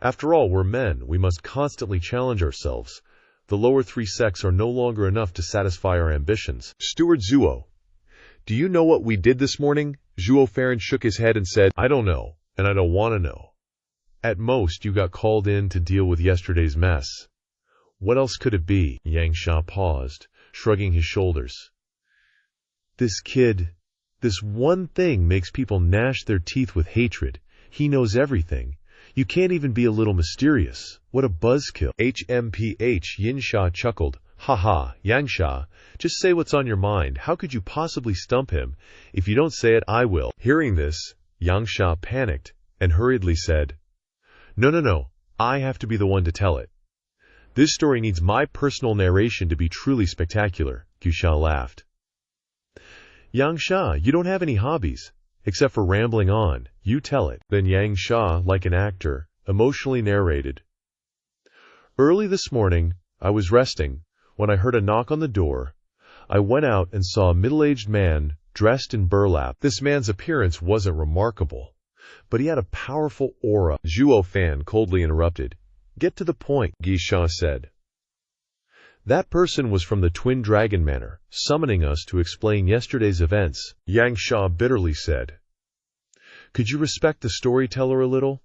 After all, we're men. We must constantly challenge ourselves. The lower three sects are no longer enough to satisfy our ambitions." "Steward Zhuo, do you know what we did this morning?" Zhuo Fan shook his head and said, "I don't know, and I don't want to know. At most, you got called in to deal with yesterday's mess. What else could it be?" Yang Sha paused, shrugging his shoulders. "This kid, this one thing makes people gnash their teeth with hatred. He knows everything. You can't even be a little mysterious. What a buzzkill." HMPH, Yin Sha chuckled. "Ha, Yang Sha, just say what's on your mind. How could you possibly stump him? If you don't say it, I will." Hearing this, Yang Sha panicked and hurriedly said, No, I have to be the one to tell it. This story needs my personal narration to be truly spectacular." Qiusha laughed. "Yang Sha, you don't have any hobbies, except for rambling on. You tell it." Then Yang Sha, like an actor, emotionally narrated. "Early this morning, I was resting, when I heard a knock on the door. I went out and saw a middle-aged man, dressed in burlap. This man's appearance wasn't remarkable, but he had a powerful aura." Zhuo Fan coldly interrupted. "Get to the point," Qiusha said. "That person was from the Twin Dragon Manor, summoning us to explain yesterday's events," Yang Sha bitterly said. "Could you respect the storyteller a little?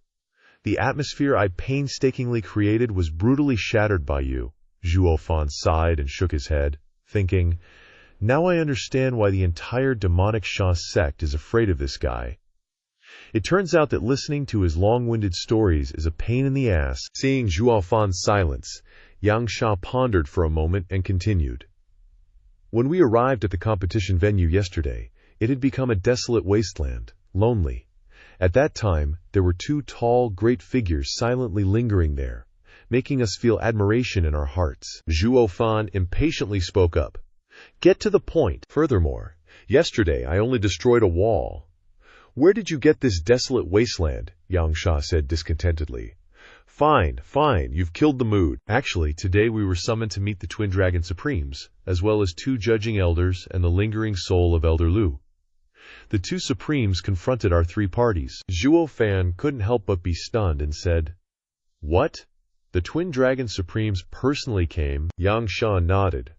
The atmosphere I painstakingly created was brutally shattered by you." Zhuo Fan sighed and shook his head, thinking, "Now I understand why the entire demonic Sha sect is afraid of this guy. It turns out that listening to his long-winded stories is a pain in the ass." Seeing Zhuo Fan's silence, Yang Sha pondered for a moment and continued. "When we arrived at the competition venue yesterday, it had become a desolate wasteland, lonely. At that time, there were two tall, great figures silently lingering there, making us feel admiration in our hearts." Zhuo Fan impatiently spoke up. "Get to the point. Furthermore, yesterday I only destroyed a wall." "Where did you get this desolate wasteland?" Yang Sha said discontentedly. Fine, you've killed the mood. Actually, today we were summoned to meet the Twin Dragon Supremes, as well as 2 judging elders and the lingering soul of Elder Lu. The 2 Supremes confronted our 3 parties." Zhuo Fan couldn't help but be stunned and said, "What? The Twin Dragon Supremes personally came?" Yang Sha nodded.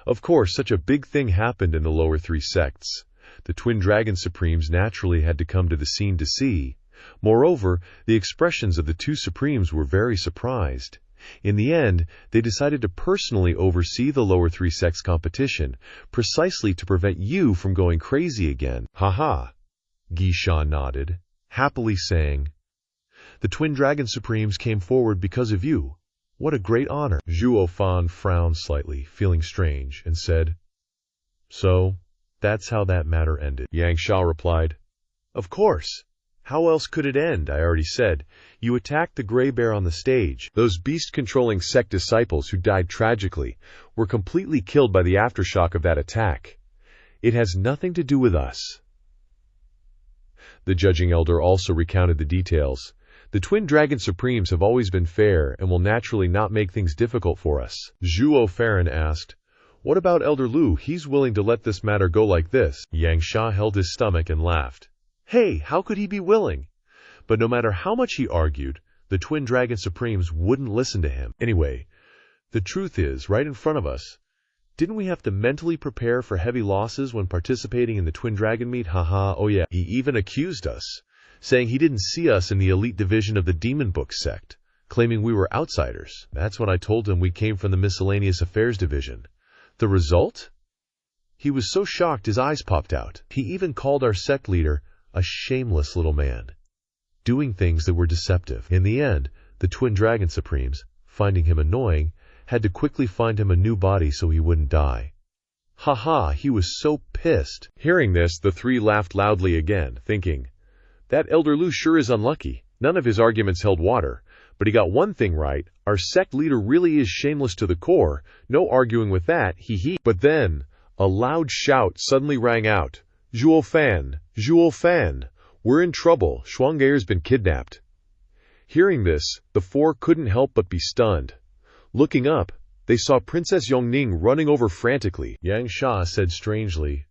"Of course, such a big thing happened in the lower 3 sects. The Twin Dragon Supremes naturally had to come to the scene to see. Moreover, the expressions of the 2 Supremes were very surprised. In the end, they decided to personally oversee the lower 3 sects competition, precisely to prevent you from going crazy again." "Ha," Qiusha nodded, happily saying, "The Twin Dragon Supremes came forward because of you. What a great honor." Zhuo Fan frowned slightly, feeling strange, and said, "So, that's how that matter ended." Yang Sha replied, "Of course. How else could it end? I already said. You attacked the Grey Bear on the stage. Those beast-controlling sect disciples who died tragically were completely killed by the aftershock of that attack. It has nothing to do with us." The judging elder also recounted the details. "The Twin Dragon Supremes have always been fair and will naturally not make things difficult for us." Zhuo Fan asked, "What about Elder Lu? He's willing to let this matter go like this." Yang Sha held his stomach and laughed. "Hey, how could he be willing?" But no matter how much he argued, the Twin Dragon Supremes wouldn't listen to him. Anyway, the truth is, right in front of us, Didn't we have to mentally prepare for heavy losses when participating in the Twin Dragon meet? Haha, oh yeah. He even accused us, saying he didn't see us in the elite division of the Demon Book sect, claiming we were outsiders. That's when I told him we came from the Miscellaneous Affairs division. The result? He was so shocked his eyes popped out. He even called our sect leader a shameless little man, doing things that were deceptive. In the end, the Twin Dragon Supremes, finding him annoying, had to quickly find him a new body so he wouldn't die. Haha, he was so pissed. Hearing this, the three laughed loudly again, thinking, that Elder Lu sure is unlucky. None of his arguments held water, but he got one thing right. Our sect leader really is shameless to the core. No arguing with that, hee. But then, a loud shout suddenly rang out. Zhuo Fan! Zhuo Fan! We're in trouble. Shuangge's been kidnapped. Hearing this, the four couldn't help but be stunned. Looking up, they saw Princess Yongning running over frantically. Yang Sha said strangely,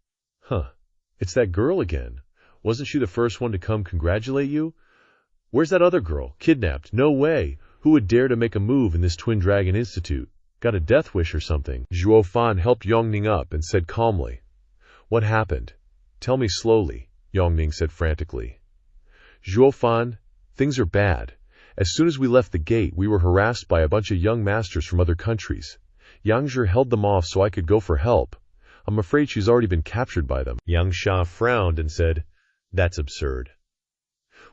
it's that girl again. Wasn't she the first one to come congratulate you? Where's that other girl? Kidnapped? No way. Who would dare to make a move in this Twin Dragon Institute? Got a death wish or something? Zhuo Fan helped Yongning up and said calmly, what happened? Tell me slowly, Yongning said frantically. Zhuo Fan, things are bad. As soon as we left the gate, we were harassed by a bunch of young masters from other countries. Yang Zhi held them off so I could go for help. I'm afraid she's already been captured by them. Yang Sha frowned and said, that's absurd.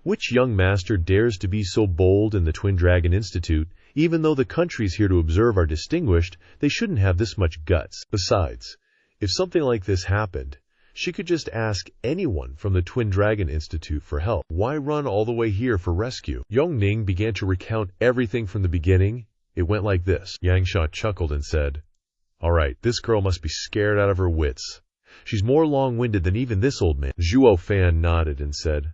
Which young master dares to be so bold in the Twin Dragon Institute? Even though the countries here to observe are distinguished, they shouldn't have this much guts. Besides, if something like this happened, she could just ask anyone from the Twin Dragon Institute for help. Why run all the way here for rescue? Yongning began to recount everything from the beginning. It went like this. Yang Sha chuckled and said, all right, this girl must be scared out of her wits. She's more long-winded than even this old man. Zhuo Fan nodded and said,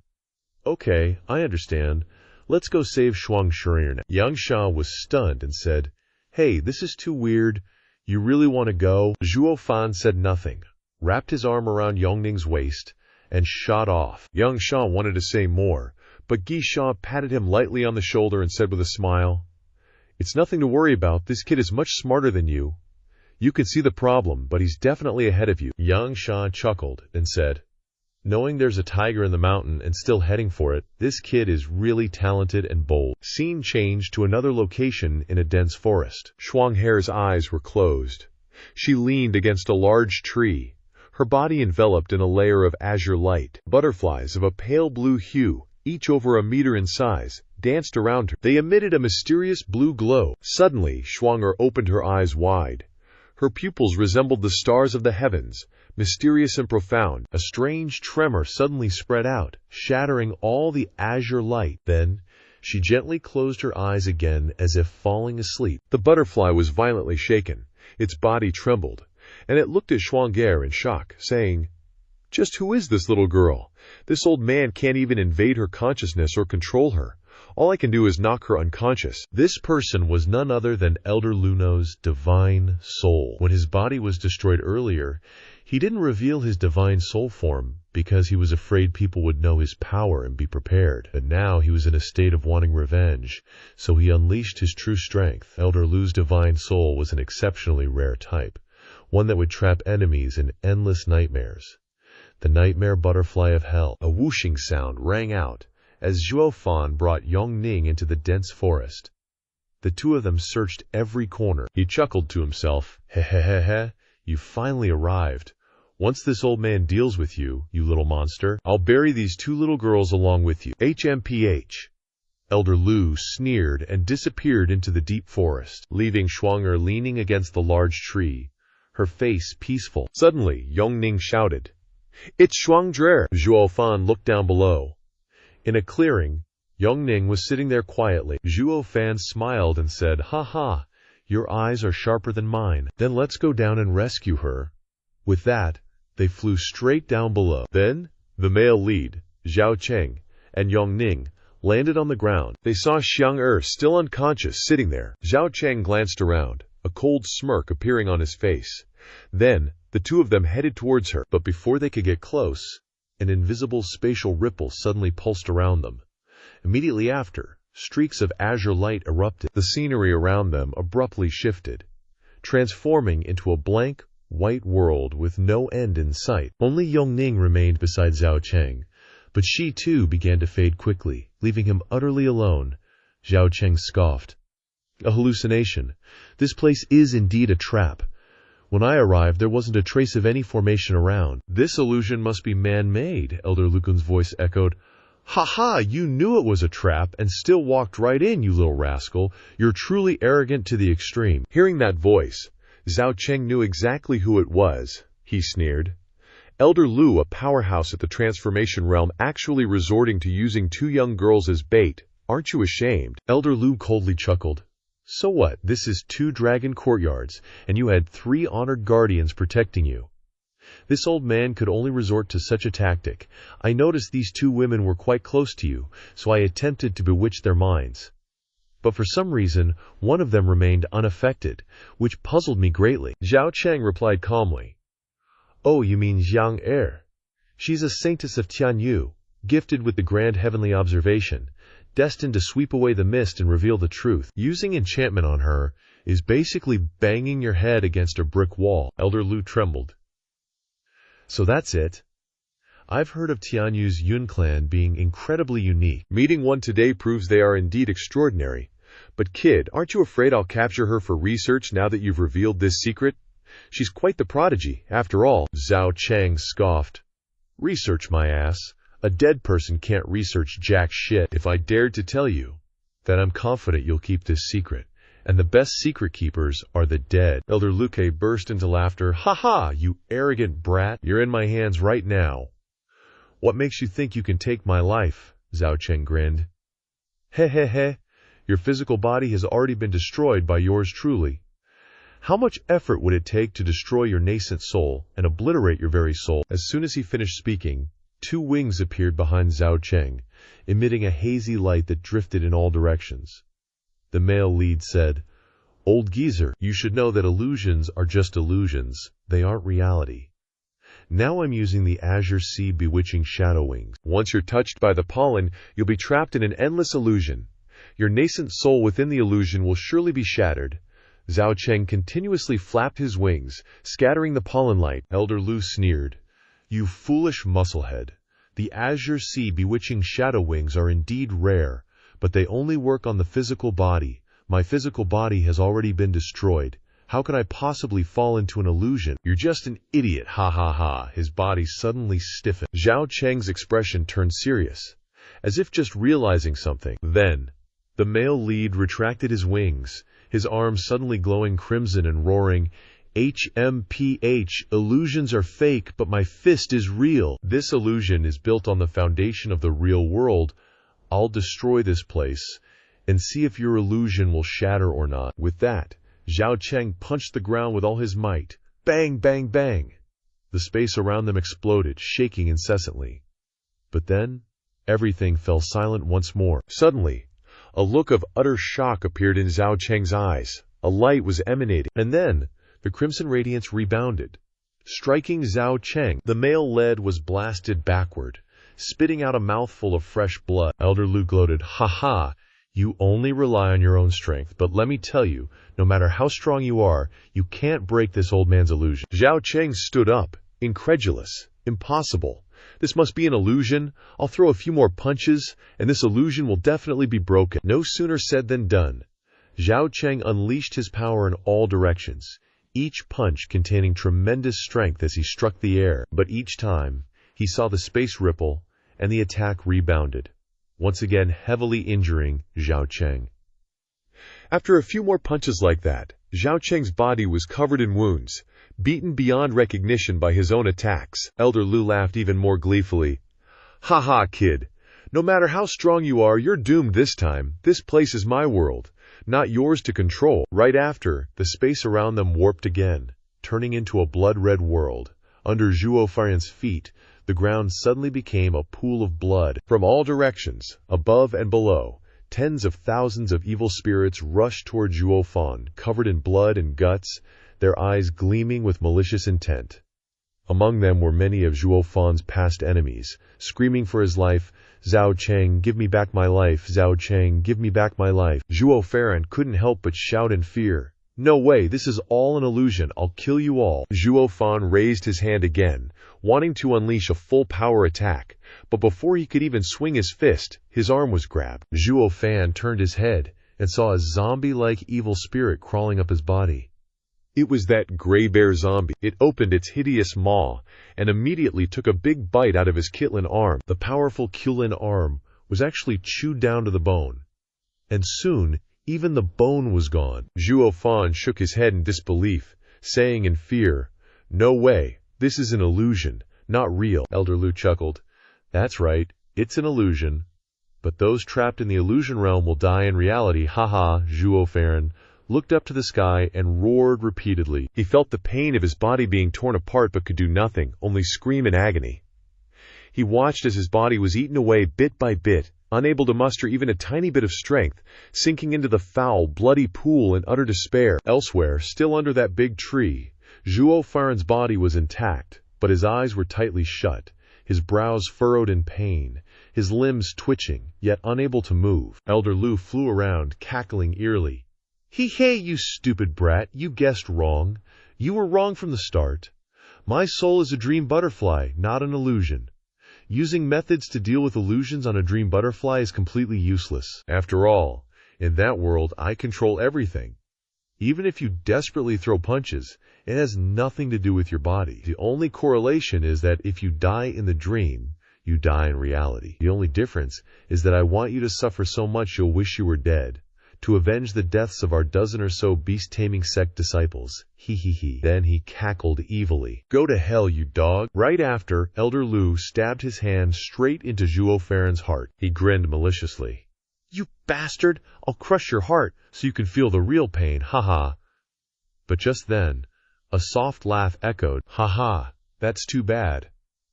okay, I understand. Let's go save Shuang Shiriner now. Yang Sha was stunned and said, hey, this is too weird. You really want to go? Zhuo Fan said nothing, wrapped his arm around Yongning's waist, and shot off. Yang Sha wanted to say more, but Gi Sha patted him lightly on the shoulder and said with a smile, it's nothing to worry about. This kid is much smarter than you. You can see the problem, but he's definitely ahead of you. Yang Sha chuckled and said, knowing there's a tiger in the mountain and still heading for it, this kid is really talented and bold. Scene changed to another location in a dense forest. Shuanghe's eyes were closed. She leaned against a large tree, her body enveloped in a layer of azure light. Butterflies of a pale blue hue, each over a meter in size, danced around her. They emitted a mysterious blue glow. Suddenly, Shuanghe opened her eyes wide. Her pupils resembled the stars of the heavens, mysterious and profound. A strange tremor suddenly spread out, shattering all the azure light. Then, she gently closed her eyes again as if falling asleep. The butterfly was violently shaken. Its body trembled, and it looked at Shuanghe in shock, saying, just who is this little girl? This old man can't even invade her consciousness or control her. All I can do is knock her unconscious. This person was none other than Elder Luno's divine soul. When his body was destroyed earlier, he didn't reveal his divine soul form because he was afraid people would know his power and be prepared. But now he was in a state of wanting revenge, so he unleashed his true strength. Elder Lu's divine soul was an exceptionally rare type, one that would trap enemies in endless nightmares. The nightmare butterfly of hell. A whooshing sound rang out as Zhuo Fan brought Yongning into the dense forest. The two of them searched every corner. He chuckled to himself, Hehehehe, you finally arrived. Once this old man deals with you, you little monster, I'll bury these two little girls along with you. HMPH. Elder Lu sneered and disappeared into the deep forest, leaving Shuanghe leaning against the large tree, her face peaceful. Suddenly, Yongning shouted, it's Shuangzhe. Zhuo Fan looked down below. In a clearing, Yongning was sitting there quietly. Zhuo Fan smiled and said, ha ha, your eyes are sharper than mine. Then let's go down and rescue her. With that, they flew straight down below. Then, the male lead, Zhao Cheng, and Yongning landed on the ground. They saw Xiang'er still unconscious sitting there. Zhao Cheng glanced around, a cold smirk appearing on his face. Then, the two of them headed towards her. But before they could get close, an invisible spatial ripple suddenly pulsed around them. Immediately after, streaks of azure light erupted. The scenery around them abruptly shifted, transforming into a blank, white world with no end in sight. Only Yongning remained beside Zhao Cheng, but she too began to fade quickly, leaving him utterly alone. Zhao Cheng scoffed. A hallucination. This place is indeed a trap. When I arrived, there wasn't a trace of any formation around. This illusion must be man-made, Elder Lukun's voice echoed. Ha ha, you knew it was a trap and still walked right in, you little rascal. You're truly arrogant to the extreme. Hearing that voice, Zhao Cheng knew exactly who it was. He sneered. Elder Lu, a powerhouse at the transformation realm, actually resorting to using two young girls as bait. Aren't you ashamed? Elder Lu coldly chuckled. So what? This is 2 dragon courtyards, and you had 3 honored guardians protecting you. This old man could only resort to such a tactic. I noticed these 2 women were quite close to you, so I attempted to bewitch their minds. But for some reason, one of them remained unaffected, which puzzled me greatly. Zhao Cheng replied calmly. Oh, you mean Jiang Er. She's a saintess of Tianyu, gifted with the grand heavenly observation, destined to sweep away the mist and reveal the truth. Using enchantment on her is basically banging your head against a brick wall. Elder Lu trembled. So that's it. I've heard of Tianyu's Yun clan being incredibly unique. Meeting one today proves they are indeed extraordinary. But kid, aren't you afraid I'll capture her for research now that you've revealed this secret? She's quite the prodigy, after all. Zhao Cheng scoffed. Research my ass. A dead person can't research jack shit. If I dared to tell you, then I'm confident you'll keep this secret. And the best secret keepers are the dead. Elder Luke burst into laughter. Ha ha, you arrogant brat. You're in my hands right now. What makes you think you can take my life? Zhao Cheng grinned. He he he. Your physical body has already been destroyed by yours truly. How much effort would it take to destroy your nascent soul and obliterate your very soul? As soon as he finished speaking, 2 wings appeared behind Zhao Cheng, emitting a hazy light that drifted in all directions. The male lead said, Old geezer, you should know that illusions are just illusions. They aren't reality. Now I'm using the azure sea bewitching shadow wings. Once you're touched by the pollen, you'll be trapped in an endless illusion. Your nascent soul within the illusion will surely be shattered. Zhao Cheng continuously flapped his wings, scattering the pollen light. Elder Lu sneered. You foolish musclehead. The azure sea bewitching shadow wings are indeed rare, but they only work on the physical body. My physical body has already been destroyed. How can I possibly fall into an illusion? You're just an idiot, ha ha ha. His body suddenly stiffened. Zhao Cheng's expression turned serious, as if just realizing something. Then, the male lead retracted his wings, his arms suddenly glowing crimson and roaring, HMPH, illusions are fake, but my fist is real. This illusion is built on the foundation of the real world. I'll destroy this place and see if your illusion will shatter or not. With that, Zhao Cheng punched the ground with all his might. Bang, bang, bang. The space around them exploded, shaking incessantly. But then, everything fell silent once more. Suddenly, a look of utter shock appeared in Zhao Cheng's eyes. A light was emanating. And then, the crimson radiance rebounded, striking Zhao Cheng. The male lead was blasted backward, spitting out a mouthful of fresh blood. Elder Lu gloated, Ha ha, you only rely on your own strength, but let me tell you, no matter how strong you are, you can't break this old man's illusion. Zhao Cheng stood up, incredulous. Impossible. This must be an illusion. I'll throw a few more punches, and this illusion will definitely be broken. No sooner said than done. Zhao Cheng unleashed his power in all directions, each punch containing tremendous strength as he struck the air. But each time, he saw the space ripple, and the attack rebounded, once again heavily injuring Zhao Cheng. After a few more punches like that, Zhao Cheng's body was covered in wounds, beaten beyond recognition by his own attacks. Elder Lu laughed even more gleefully. Ha ha, kid. No matter how strong you are, you're doomed this time. This place is my world, not yours to control. Right after, the space around them warped again, turning into a blood-red world. Under Zhuo Fan's feet, the ground suddenly became a pool of blood. From all directions, above and below, tens of thousands of evil spirits rushed toward Zhuo Fan, covered in blood and guts, their eyes gleaming with malicious intent. Among them were many of Zhuo Fan's past enemies, screaming for his life, Zhao Cheng, give me back my life, Zhao Cheng, give me back my life. Zhuo Fan couldn't help but shout in fear. No way, this is all an illusion. I'll kill you all. Zhuo Fan raised his hand again, wanting to unleash a full power attack, but before he could even swing his fist, his arm was grabbed. Zhuo Fan turned his head and saw a zombie-like evil spirit crawling up his body. It was that gray bear zombie. It opened its hideous maw and immediately took a big bite out of his Kitlin arm. The powerful Kulin arm was actually chewed down to the bone, and soon even the bone was gone. Zhuo Fan shook his head in disbelief, saying in fear, "No way, this is an illusion, not real." Elder Lu chuckled. "That's right, it's an illusion. But those trapped in the illusion realm will die in reality, haha." Zhuo Fan looked up to the sky and roared repeatedly. He felt the pain of his body being torn apart but could do nothing, only scream in agony. He watched as his body was eaten away bit by bit, unable to muster even a tiny bit of strength, sinking into the foul, bloody pool in utter despair. Elsewhere, still under that big tree, Zhuo Fan's body was intact, but his eyes were tightly shut, his brows furrowed in pain, his limbs twitching, yet unable to move. Elder Lu flew around, cackling eerily. "Hey, you stupid brat, you guessed wrong. You were wrong from the start. My soul is a dream butterfly, not an illusion. Using methods to deal with illusions on a dream butterfly is completely useless. After all, in that world, I control everything. Even if you desperately throw punches, it has nothing to do with your body. The only correlation is that if you die in the dream, you die in reality. The only difference is that I want you to suffer so much you'll wish you were dead, to avenge the deaths of our dozen or so beast-taming sect disciples. He. Then he cackled evilly. Go to hell, you dog. Right after, Elder Lu stabbed his hand straight into Zhuo Fan's heart. He grinned maliciously. You bastard! I'll crush your heart so you can feel the real pain, haha. But just then, a soft laugh echoed. Haha, that's too bad.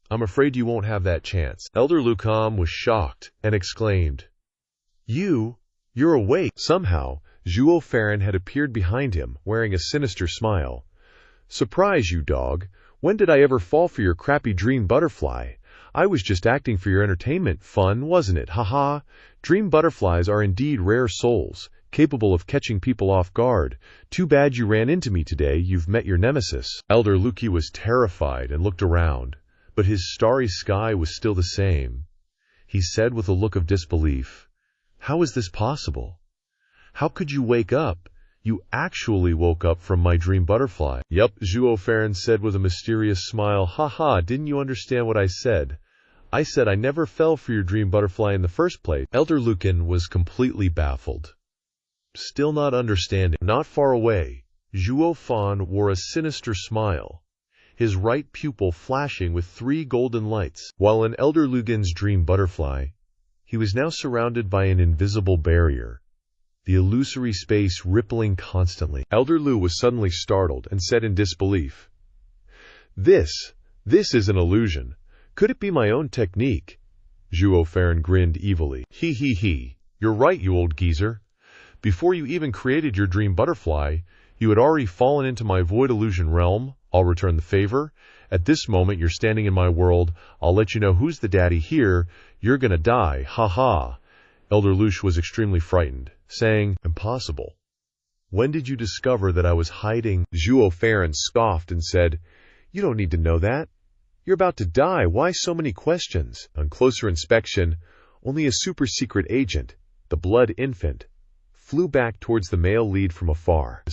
I'm afraid you won't have that chance. Elder Lucam was shocked and exclaimed, You're awake. Somehow, Zhuo Fan had appeared behind him, wearing a sinister smile. Surprise, you dog. When did I ever fall for your crappy dream butterfly? I was just acting for your entertainment. Fun, wasn't it? Haha. Dream butterflies are indeed rare souls, capable of catching people off guard. Too bad you ran into me today. You've met your nemesis. Elder Luki was terrified and looked around, but his starry sky was still the same. He said with a look of disbelief, How is this possible? How could you wake up? You actually woke up from my dream butterfly. Yup, Zhuo Fan said with a mysterious smile. Haha, didn't you understand what I said? I said I never fell for your dream butterfly in the first place. Elder Lucan was completely baffled. Still not understanding. Not far away, Zhuo Fan wore a sinister smile, his right pupil flashing with 3 golden lights. While in Elder Lugan's dream butterfly, he was now surrounded by an invisible barrier, the illusory space rippling constantly. Elder Lu was suddenly startled and said in disbelief, This is an illusion. Could it be my own technique? Zhuo Fan grinned evilly. He. You're right, you old geezer. Before you even created your dream butterfly, you had already fallen into my void illusion realm. I'll return the favor. At this moment, you're standing in my world. I'll let you know who's the daddy here. You're gonna die. Ha. Elder Lush was extremely frightened, saying, Impossible. When did you discover that I was hiding? Zhuo Fan scoffed and said, You don't need to know that. You're about to die. Why so many questions? On closer inspection, only a super-secret agent, the Blood Infant, flew back towards the male lead from afar.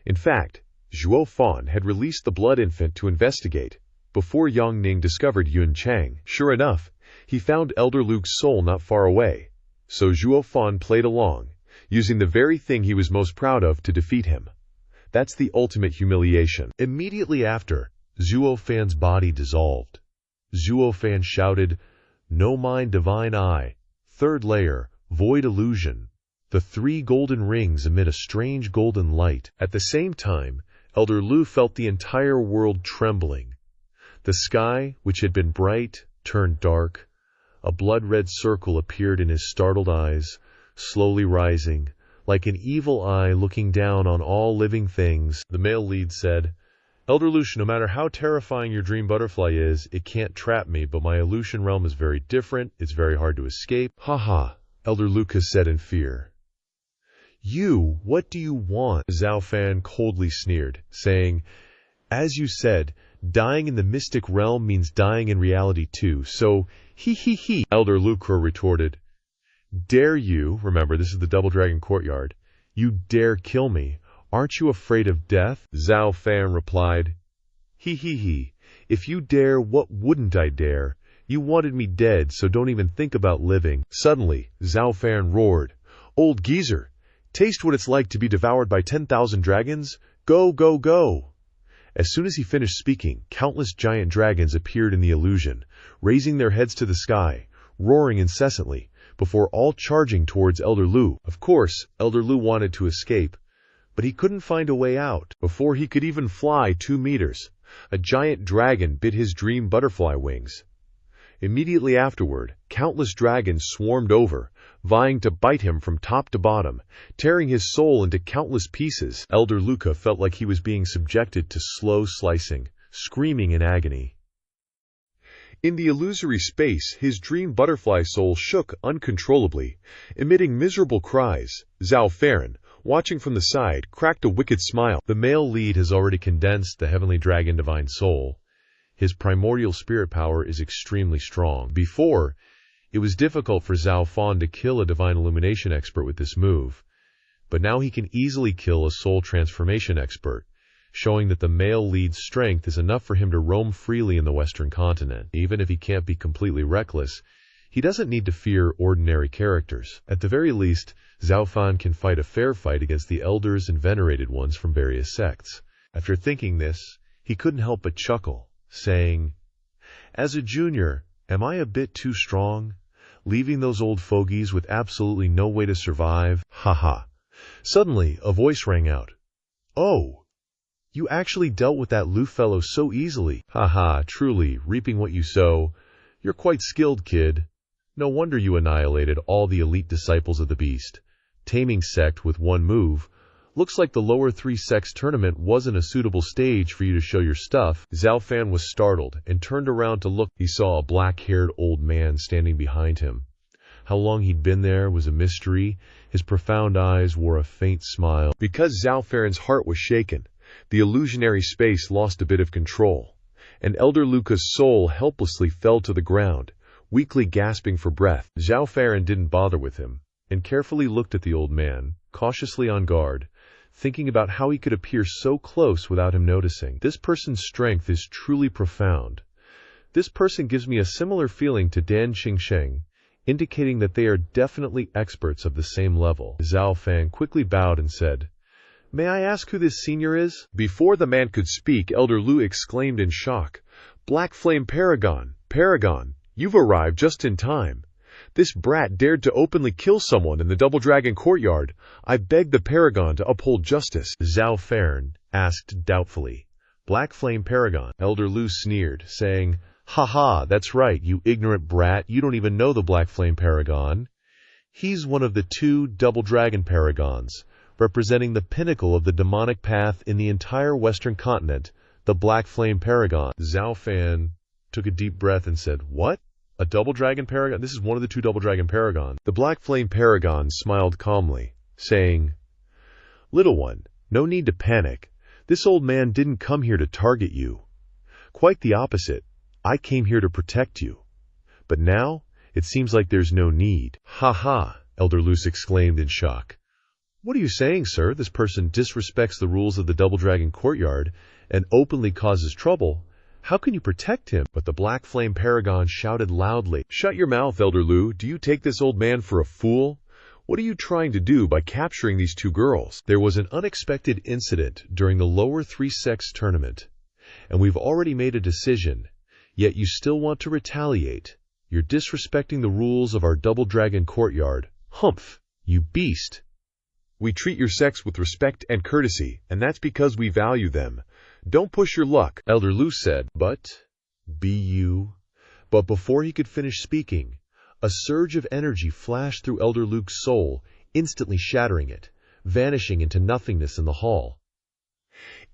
In fact, Zhuo Fan had released the Blood Infant to investigate, before Yang Ning discovered Yun Chang. Sure enough, he found Elder Luke's soul not far away, so Zhuo Fan played along, using the very thing he was most proud of to defeat him. That's the ultimate humiliation. Immediately after, Zhuo Fan's body dissolved. Zhuo Fan shouted, No mind divine eye, 3rd layer, void illusion. The 3 golden rings emit a strange golden light. At the same time, Elder Lu felt the entire world trembling. The sky, which had been bright, turned dark. A blood-red circle appeared in his startled eyes, slowly rising, like an evil eye looking down on all living things. The male lead said, Elder Lush, no matter how terrifying your dream butterfly is, it can't trap me, but my illusion realm is very different. It's very hard to escape. Haha, Elder Lucas said in fear. You, what do you want? Zhuo Fan coldly sneered, saying, as you said, dying in the mystic realm means dying in reality too, so he. Elder Lucro retorted, dare you, remember this is the Double Dragon Courtyard, you dare kill me, aren't you afraid of death? Zhuo Fan replied, he. If you dare, what wouldn't I dare? You wanted me dead, so don't even think about living. Suddenly, Zhuo Fan roared, old geezer, taste what it's like to be devoured by 10,000 dragons? Go, go, go! As soon as he finished speaking, countless giant dragons appeared in the illusion, raising their heads to the sky, roaring incessantly, before all charging towards Elder Lu. Of course, Elder Lu wanted to escape, but he couldn't find a way out. Before he could even fly 2 meters, a giant dragon bit his dream butterfly wings. Immediately afterward, countless dragons swarmed over, vying to bite him from top to bottom, tearing his soul into countless pieces. Elder Luca felt like he was being subjected to slow slicing, screaming in agony. In the illusory space, his dream butterfly soul shook uncontrollably, emitting miserable cries. Zhuo Fan, watching from the side, cracked a wicked smile. The male lead has already condensed the heavenly dragon divine soul. His primordial spirit power is extremely strong. Before, it was difficult for Zhuo Fan to kill a divine illumination expert with this move, but now he can easily kill a soul transformation expert, showing that the male lead's strength is enough for him to roam freely in the Western continent. Even if he can't be completely reckless, he doesn't need to fear ordinary characters. At the very least, Zhuo Fan can fight a fair fight against the elders and venerated ones from various sects. After thinking this, he couldn't help but chuckle, saying, as a junior, am I a bit too strong, leaving those old fogies with absolutely no way to survive? Haha. Suddenly, a voice rang out. Oh, you actually dealt with that Lu fellow so easily. Haha, truly, reaping what you sow. You're quite skilled, kid. No wonder you annihilated all the elite disciples of the beast. Taming sect with one move. Looks like the lower 3 sects tournament wasn't a suitable stage for you to show your stuff. Zhuo Fan was startled and turned around to look. He saw a black-haired old man standing behind him. How long he'd been there was a mystery. His profound eyes wore a faint smile. Because Zhuo Fan's heart was shaken, the illusionary space lost a bit of control, and Elder Luca's soul helplessly fell to the ground, weakly gasping for breath. Zhuo Fan didn't bother with him, and carefully looked at the old man, cautiously on guard, thinking about how he could appear so close without him noticing. This person's strength is truly profound. This person gives me a similar feeling to Dan Xingsheng, indicating that they are definitely experts of the same level. Zhuo Fan quickly bowed and said, may I ask who this senior is? Before the man could speak, Elder Lu exclaimed in shock, Black Flame Paragon, you've arrived just in time. This brat dared to openly kill someone in the Double Dragon Courtyard. I beg the Paragon to uphold justice. Zhuo Fan asked doubtfully, Black Flame Paragon? Elder Lu sneered, saying, haha, that's right, you ignorant brat, you don't even know the Black Flame Paragon. He's one of the 2 Double Dragon Paragons, representing the pinnacle of the demonic path in the entire Western continent, the Black Flame Paragon. Zhuo Fan took a deep breath and said, what? A Double Dragon Paragon? This is one of the 2 Double Dragon Paragons. The Black Flame Paragon smiled calmly, saying, little one, no need to panic. This old man didn't come here to target you. Quite the opposite. I came here to protect you. But now, it seems like there's no need. Ha ha, Elder Luce exclaimed in shock. What are you saying, sir? This person disrespects the rules of the Double Dragon Courtyard and openly causes trouble. How can you protect him? But the Black Flame Paragon shouted loudly, shut your mouth, Elder Lu. Do you take this old man for a fool? What are you trying to do by capturing these 2 girls? There was an unexpected incident during the lower 3 sects tournament, and we've already made a decision, yet you still want to retaliate. You're disrespecting the rules of our Double Dragon Courtyard. Humph, you beast. We treat your sex with respect and courtesy, and that's because we value them. Don't push your luck, Elder Lu said. But before he could finish speaking, a surge of energy flashed through Elder Luke's soul, instantly shattering it, vanishing into nothingness in the hall.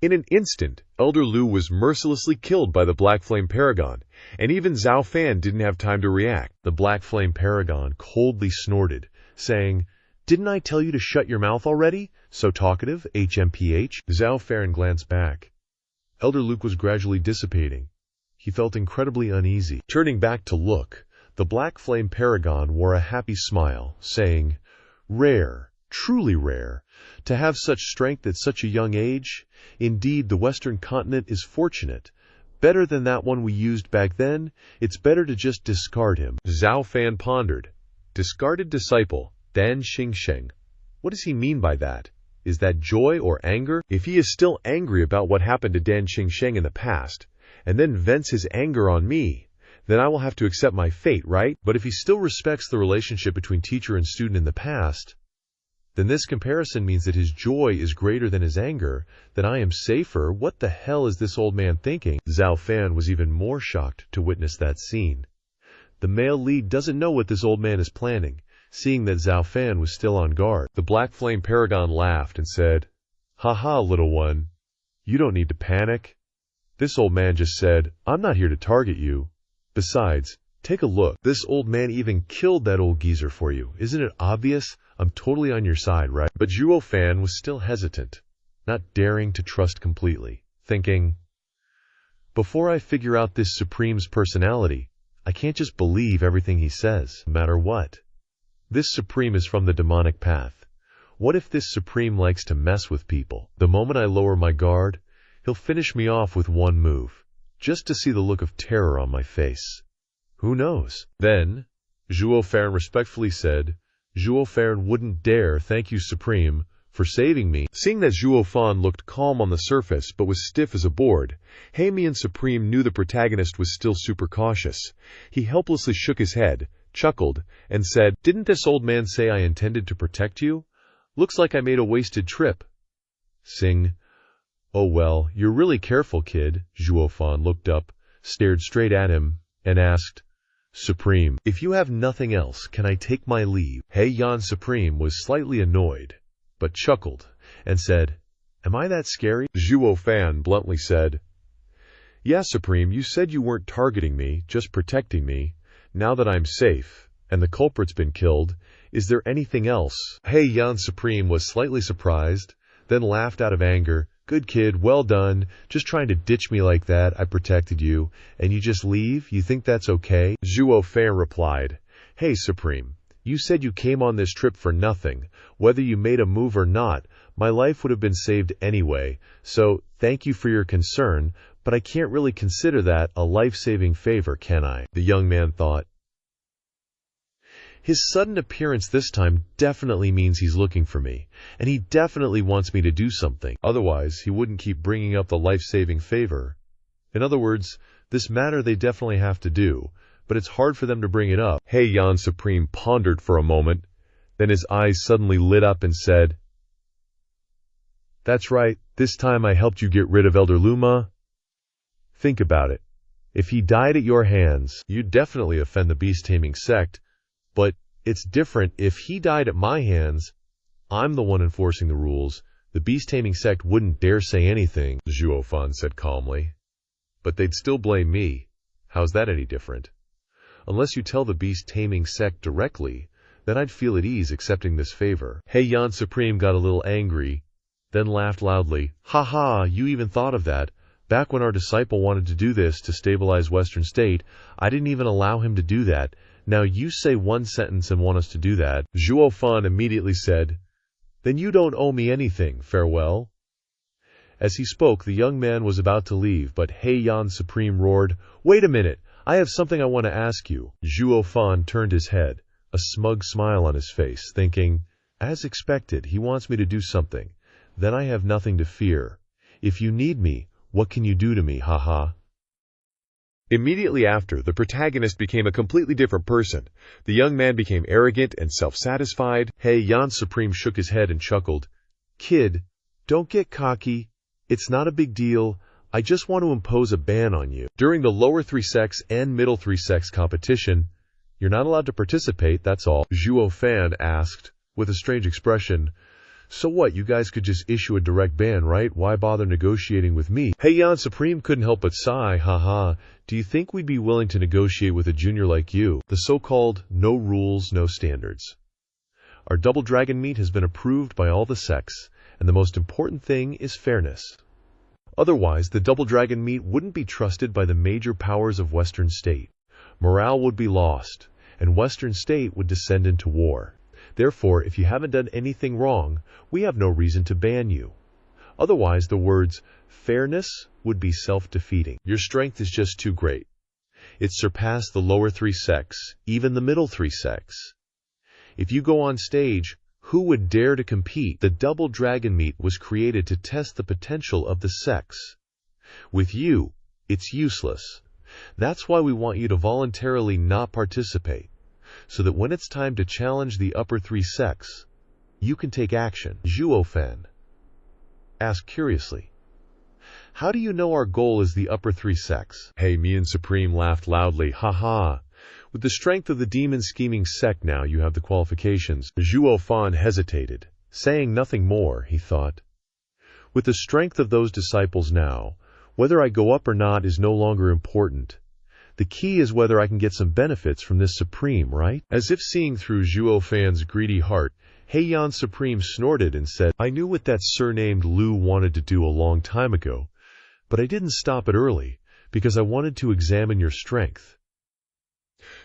In an instant, Elder Lu was mercilessly killed by the Black Flame Paragon, and even Zhuo Fan didn't have time to react. The Black Flame Paragon coldly snorted, saying, Didn't I tell you to shut your mouth already? So talkative, HMPH. Zhuo Fan glanced back. Elder Luke was gradually dissipating. He felt incredibly uneasy. Turning back to look, the Black Flame Paragon wore a happy smile, saying, "Rare, truly rare, to have such strength at such a young age. Indeed, the Western continent is fortunate. Better than that one we used back then. It's better to just discard him." Zhuo Fan pondered. Discarded disciple, Dan Xingsheng. What does he mean by that? Is that joy or anger? If he is still angry about what happened to Dan Xingsheng in the past, and then vents his anger on me, then I will have to accept my fate, right? But if he still respects the relationship between teacher and student in the past, then this comparison means that his joy is greater than his anger, that I am safer. What the hell is this old man thinking? Zhuo Fan was even more shocked to witness that scene. The male lead doesn't know what this old man is planning, seeing that Zhuo Fan was still on guard. The Black Flame Paragon laughed and said, "Ha, little one. You don't need to panic. This old man just said, I'm not here to target you. Besides, take a look. This old man even killed that old geezer for you. Isn't it obvious? I'm totally on your side, right?" But Zhuo Fan was still hesitant, not daring to trust completely, thinking, before I figure out this Supreme's personality, I can't just believe everything he says, no matter what. This Supreme is from the demonic path. What if this Supreme likes to mess with people? The moment I lower my guard, he'll finish me off with one move, just to see the look of terror on my face. Who knows? Then, Zhuo Fan respectfully said, "Zhuo Fan wouldn't dare thank you, Supreme, for saving me." Seeing that Zhuo Fan looked calm on the surface but was stiff as a board, Heimian Supreme knew the protagonist was still super cautious. He helplessly shook his head, chuckled, and said, "Didn't this old man say I intended to protect you? Looks like I made a wasted trip." Sing. "Oh well, you're really careful, kid." Zhuo Fan looked up, stared straight at him, and asked, "Supreme, if you have nothing else, can I take my leave?" Heimian Supreme was slightly annoyed, but chuckled, and said, "Am I that scary?" Zhuo Fan bluntly said, "Yeah, Supreme, you said you weren't targeting me, just protecting me. Now that I'm safe, and the culprit's been killed, is there anything else?" Heimian Supreme was slightly surprised, then laughed out of anger. "Good kid, well done. Just trying to ditch me like that. I protected you, and you just leave? You think that's okay?" Zhuo Fan replied, "Hey, Supreme, you said you came on this trip for nothing. Whether you made a move or not, my life would have been saved anyway. So, thank you for your concern, but I can't really consider that a life-saving favor, can I?" The young man thought. His sudden appearance this time definitely means he's looking for me, and he definitely wants me to do something. Otherwise, he wouldn't keep bringing up the life-saving favor. In other words, this matter they definitely have to do, but it's hard for them to bring it up. Heimian Supreme pondered for a moment, then his eyes suddenly lit up and said, "That's right, this time I helped you get rid of Elder Luma. Think about it. If he died at your hands, you'd definitely offend the beast-taming sect, but it's different if he died at my hands. I'm the one enforcing the rules. The beast-taming sect wouldn't dare say anything," Zhuo Fan said calmly. "But they'd still blame me. How's that any different? Unless you tell the beast-taming sect directly, then I'd feel at ease accepting this favor." Heimian Supreme got a little angry, then laughed loudly. "Ha, you even thought of that. Back when our disciple wanted to do this to stabilize Western State, I didn't even allow him to do that. Now you say one sentence and want us to do that." Zhuo Fan immediately said, "Then you don't owe me anything. Farewell." As he spoke, the young man was about to leave, but Heimian Supreme roared, "Wait a minute! I have something I want to ask you." Zhuo Fan turned his head, a smug smile on his face, thinking, as expected, he wants me to do something. Then I have nothing to fear. If you need me, what can you do to me, haha? Immediately after, the protagonist became a completely different person. The young man became arrogant and self-satisfied. Heimian Supreme shook his head and chuckled. "Kid, don't get cocky. It's not a big deal. I just want to impose a ban on you. During the lower 3 sects and middle 3 sects competition, you're not allowed to participate, that's all." Zhuo Fan asked, with a strange expression, "So what, you guys could just issue a direct ban, right? Why bother negotiating with me?" Heimian Supreme couldn't help but sigh, haha. "Do you think we'd be willing to negotiate with a junior like you? The so-called no rules, no standards. Our double dragon meat has been approved by all the sects, and the most important thing is fairness. Otherwise, the double dragon meat wouldn't be trusted by the major powers of Western state. Morale would be lost, and Western state would descend into war. Therefore, if you haven't done anything wrong, we have no reason to ban you. Otherwise, the words fairness would be self-defeating. Your strength is just too great. It surpassed the lower 3 sects, even the middle 3 sects. If you go on stage, who would dare to compete? The double dragon meat was created to test the potential of the sects. With you, it's useless. That's why we want you to voluntarily not participate, so that when it's time to challenge the upper 3 sects, you can take action. Zhuo Fan asked curiously, "How do you know our goal is the upper 3 sects?" Hey, me and Supreme laughed loudly. Ha ha. With the strength of the demon scheming sect now, you have the qualifications. Zhuo Fan hesitated, saying nothing more, he thought. With the strength of those disciples now, whether I go up or not is no longer important. The key is whether I can get some benefits from this Supreme, right? As if seeing through Zhuo Fan's greedy heart, Heian Supreme snorted and said, "I knew what that surnamed Lu wanted to do a long time ago, but I didn't stop it early, because I wanted to examine your strength."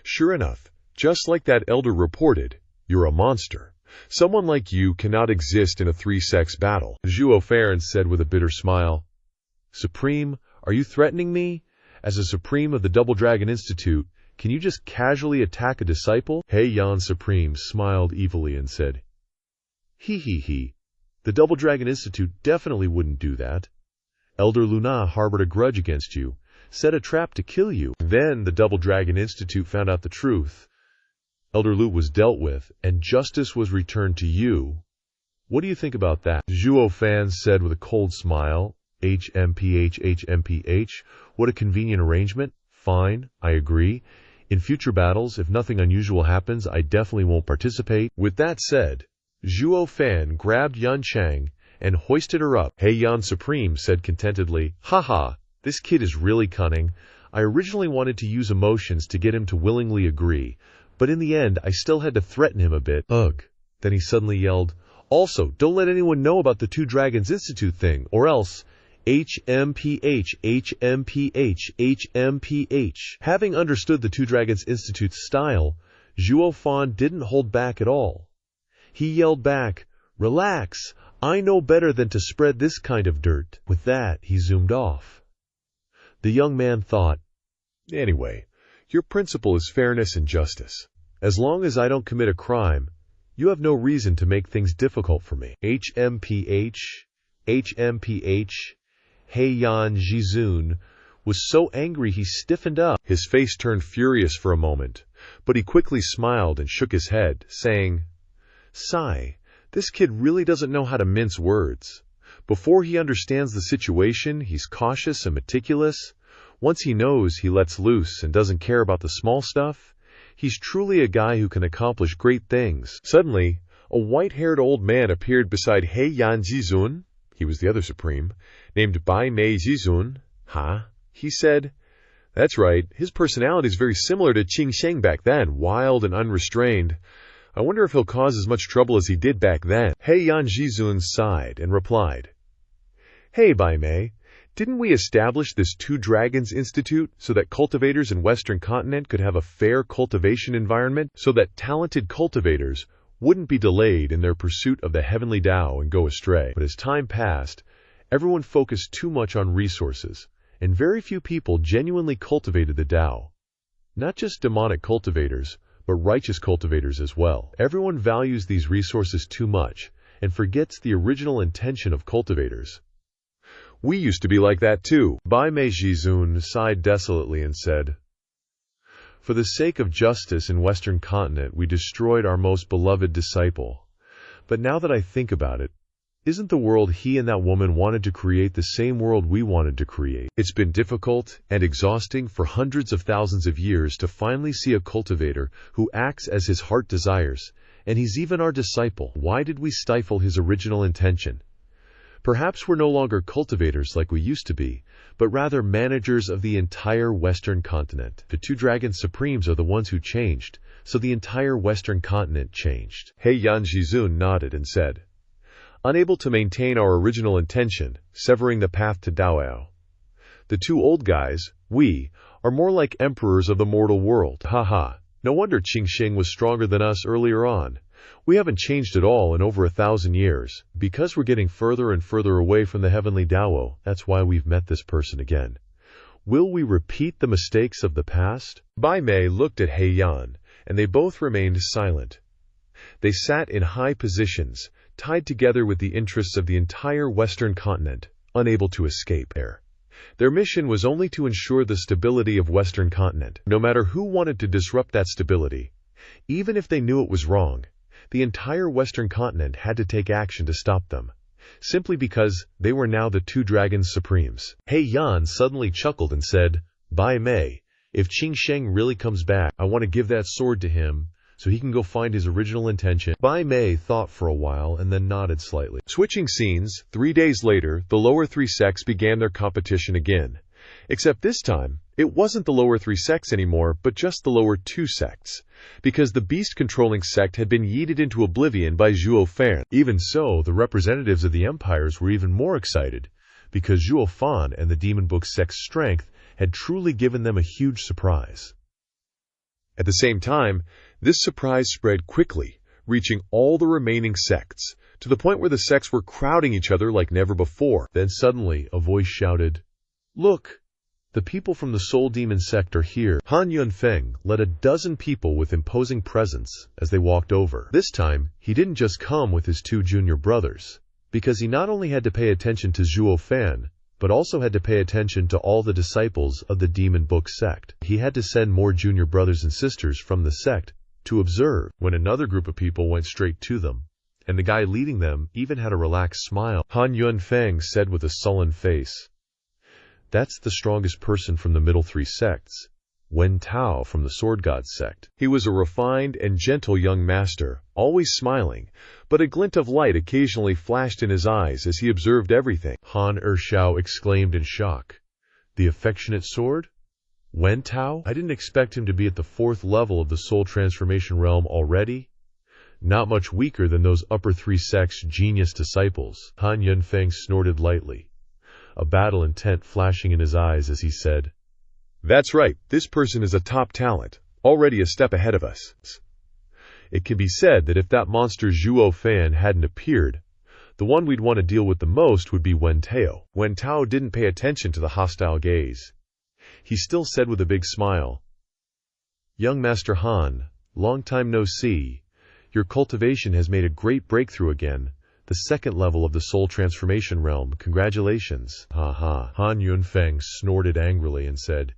Sure enough, just like that elder reported, you're a monster. Someone like you cannot exist in a 3-sects battle, Zhuo Fan said with a bitter smile. "Supreme, are you threatening me? As a Supreme of the Double Dragon Institute, can you just casually attack a disciple?" Heian Supreme smiled evilly and said, "He. The Double Dragon Institute definitely wouldn't do that. Elder Luna harbored a grudge against you, set a trap to kill you. Then the Double Dragon Institute found out the truth. Elder Lu was dealt with, and justice was returned to you. What do you think about that?" Zhuo Fan said with a cold smile, HMPH. What a convenient arrangement. Fine, I agree. In future battles, if nothing unusual happens, I definitely won't participate. With that said, Zhuo Fan grabbed Yan Chang and hoisted her up. Heian Supreme said contentedly, "Haha, this kid is really cunning. I originally wanted to use emotions to get him to willingly agree, but in the end I still had to threaten him a bit. Ugh." Then he suddenly yelled, "Also, don't let anyone know about the Two Dragons Institute thing, or else HMPH. Having understood the Two Dragons Institute's style, Zhuo Fan didn't hold back at all. He yelled back, "Relax, I know better than to spread this kind of dirt." With that, he zoomed off. The young man thought, Anyway, your principle is fairness and justice. "As long as I don't commit a crime, you have no reason to make things difficult for me." HMPH. Heian Jizun was so angry he stiffened up. His face turned furious for a moment, but he quickly smiled and shook his head, saying, "Sigh, this kid really doesn't know how to mince words. Before he understands the situation, he's cautious and meticulous. Once he knows, he lets loose and doesn't care about the small stuff. He's truly a guy who can accomplish great things." Suddenly, a white-haired old man appeared beside Heian Jizun. He was the other Supreme, named Bai Mei Jizun. "Huh?" he said. "That's right. His personality is very similar to Qing Sheng back then, wild and unrestrained. I wonder if he'll cause as much trouble as he did back then." Heian Jizun sighed and replied, "Hey, Bai Mei, didn't we establish this Two Dragons Institute so that cultivators in Western continent could have a fair cultivation environment, so that talented cultivators wouldn't be delayed in their pursuit of the heavenly Tao and go astray? But as time passed, everyone focused too much on resources, and very few people genuinely cultivated the Tao. Not just demonic cultivators, but righteous cultivators as well. Everyone values these resources too much and forgets the original intention of cultivators." "We used to be like that too." Bai Mei Jizun sighed desolately and said, "For the sake of justice in Western continent, we destroyed our most beloved disciple. But now that I think about it, isn't the world he and that woman wanted to create the same world we wanted to create? It's been difficult and exhausting for hundreds of thousands of years to finally see a cultivator who acts as his heart desires, and he's even our disciple. Why did we stifle his original intention? Perhaps we're no longer cultivators like we used to be, but rather managers of the entire Western continent. The two Dragon Supremes are the ones who changed, so the entire Western continent changed. Heian Jizun nodded and said, "Unable to maintain our original intention, severing the path to Dao. The two old guys, we, are more like emperors of the mortal world. Haha. No wonder Qingxing was stronger than us earlier on. We haven't changed at all in over 1,000 years. Because we're getting further and further away from the heavenly Dao, that's why we've met this person again. Will we repeat the mistakes of the past?" Bai Mei looked at Heian, and they both remained silent. They sat in high positions, tied together with the interests of the entire Western continent, unable to escape there. Their mission was only to ensure the stability of Western continent, no matter who wanted to disrupt that stability. Even if they knew it was wrong, the entire Western continent had to take action to stop them, simply because they were now the two Dragon Supremes. Heian suddenly chuckled and said, "Bai Mei, if Qingsheng really comes back, I want to give that sword to him, so he can go find his original intention." Bai Mei thought for a while and then nodded slightly. Switching scenes, 3 days later, the lower 3 sects began their competition again. Except this time, it wasn't the lower 3 sects anymore, but just the lower 2 sects, because the beast-controlling sect had been yeeted into oblivion by Zhuo Fan. Even so, the representatives of the empires were even more excited, because Zhuo Fan and the Demon Book sect's strength had truly given them a huge surprise. At the same time, this surprise spread quickly, reaching all the remaining sects, to the point where the sects were crowding each other like never before. Then suddenly, a voice shouted, "Look! The people from the Soul Demon sect are here." Han Yunfeng led a dozen people with imposing presence as they walked over. This time, he didn't just come with his 2 junior brothers, because he not only had to pay attention to Zhuo Fan, but also had to pay attention to all the disciples of the Demon Book sect. He had to send more junior brothers and sisters from the sect to observe, when another group of people went straight to them, and the guy leading them even had a relaxed smile. Han Yunfeng said with a sullen face, "That's the strongest person from the middle 3 sects, Wen Tao from the Sword God sect." He was a refined and gentle young master, always smiling, but a glint of light occasionally flashed in his eyes as he observed everything. Han Ershao exclaimed in shock. "The affectionate sword? Wen Tao? I didn't expect him to be at the 4th level of the soul transformation realm already. Not much weaker than those upper 3 sects' genius disciples." Han Yunfeng snorted lightly, a battle intent flashing in his eyes as he said, "That's right, this person is a top talent, already a step ahead of us. It can be said that if that monster Zhuo Fan hadn't appeared, the one we'd want to deal with the most would be Wen Tao." Wen Tao didn't pay attention to the hostile gaze. He still said with a big smile, "Young Master Han, long time no see. Your cultivation has made a great breakthrough again. The 2nd level of the soul transformation realm. Congratulations." Ha ha. Han Yunfeng snorted angrily and said,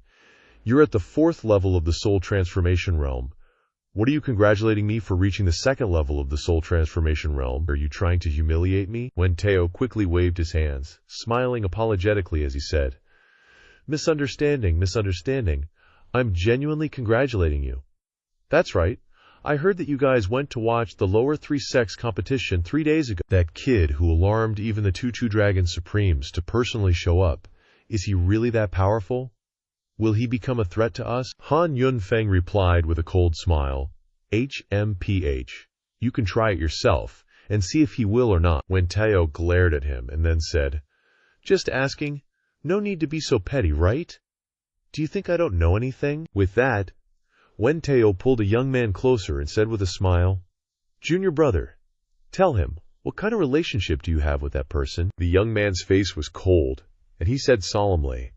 "You're at the 4th level of the soul transformation realm. What are you congratulating me for reaching the 2nd level of the soul transformation realm? Are you trying to humiliate me?" Wen Tao quickly waved his hands, smiling apologetically as he said, Misunderstanding. I'm genuinely congratulating you. That's right. I heard that you guys went to watch the lower 3 sects competition 3 days ago. That kid who alarmed even the two Dragon Supremes to personally show up, is he really that powerful? Will he become a threat to us?" Han Yunfeng replied with a cold smile, "HMPH. You can try it yourself, and see if he will or not." Wen Tao glared at him and then said, "Just asking. No need to be so petty, right? Do you think I don't know anything?" With that, Wen Tao pulled a young man closer and said with a smile, "Junior brother, tell him, what kind of relationship do you have with that person?" The young man's face was cold, and he said solemnly,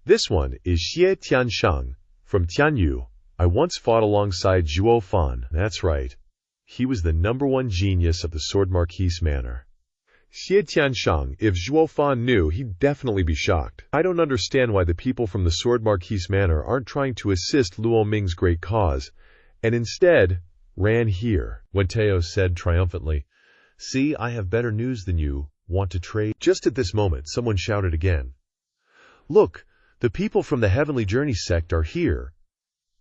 "This one is Xie Tianshang from Tianyu. I once fought alongside Zhuo Fan." That's right. He was the #1 genius of the Sword Marquise Manor. Xie Tianshang, if Zhuo Fan knew, he'd definitely be shocked. I don't understand why the people from the Sword Marquise Manor aren't trying to assist Luo Ming's great cause, and instead ran here," Wen Tao said triumphantly. "See, I have better news than you. Want to trade?" Just at this moment, someone shouted again, "Look, the people from the Heavenly Journey sect are here."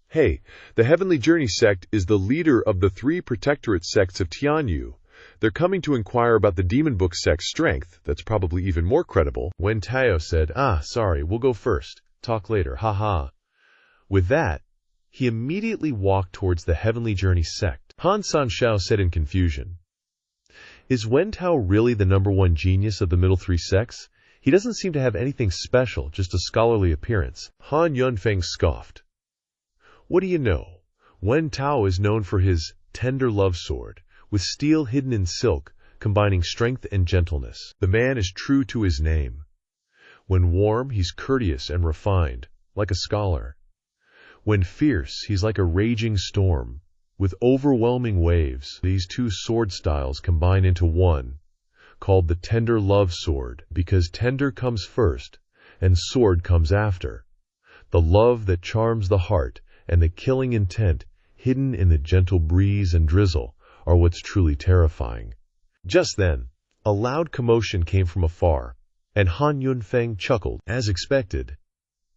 Hey, the Heavenly Journey sect is the leader of the 3 protectorate sects of Tianyu. They're coming to inquire about the demon book sect's strength. That's probably even more credible. Wen Tao said, sorry, we'll go first. Talk later, haha. With that, he immediately walked towards the Heavenly Journey sect. Han Sanshao said in confusion, Is Wen Tao really the #1 genius of the middle three sects? He doesn't seem to have anything special, just a scholarly appearance. Han Yunfeng scoffed. What do you know? Wen Tao is known for his tender love sword, with steel hidden in silk, combining strength and gentleness. The man is true to his name. When warm, he's courteous and refined, like a scholar. When fierce, he's like a raging storm, with overwhelming waves. These two sword styles combine into one, called the tender love sword, because tender comes first, and sword comes after. The love that charms the heart and the killing intent hidden in the gentle breeze and drizzle are what's truly terrifying. Just then, a loud commotion came from afar, and Han Yunfeng chuckled. As expected,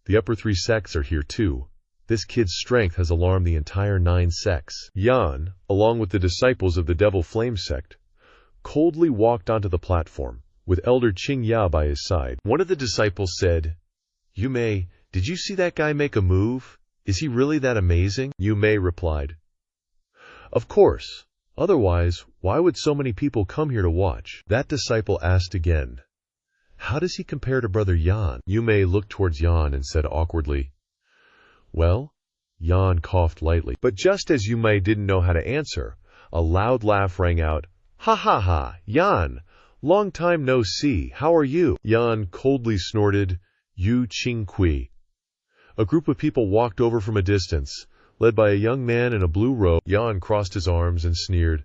the upper three sects are here too. This kid's strength has alarmed the entire 9 sects. Yan, along with the disciples of the Devil Flame sect, coldly walked onto the platform, with Elder Qing Ya by his side. One of the disciples said, Yu Mei, did you see that guy make a move? Is he really that amazing? Yu Mei replied, Of course. Otherwise, why would so many people come here to watch? That disciple asked again, How does he compare to Brother Yan? Yu Mei looked towards Yan and said awkwardly, Well, Yan coughed lightly. But just as Yu Mei didn't know how to answer, a loud laugh rang out. Ha ha ha, Yan! Long time no see, how are you? Yan coldly snorted, Yu Qing Kui. A group of people walked over from a distance, led by a young man in a blue robe. Yan crossed his arms and sneered.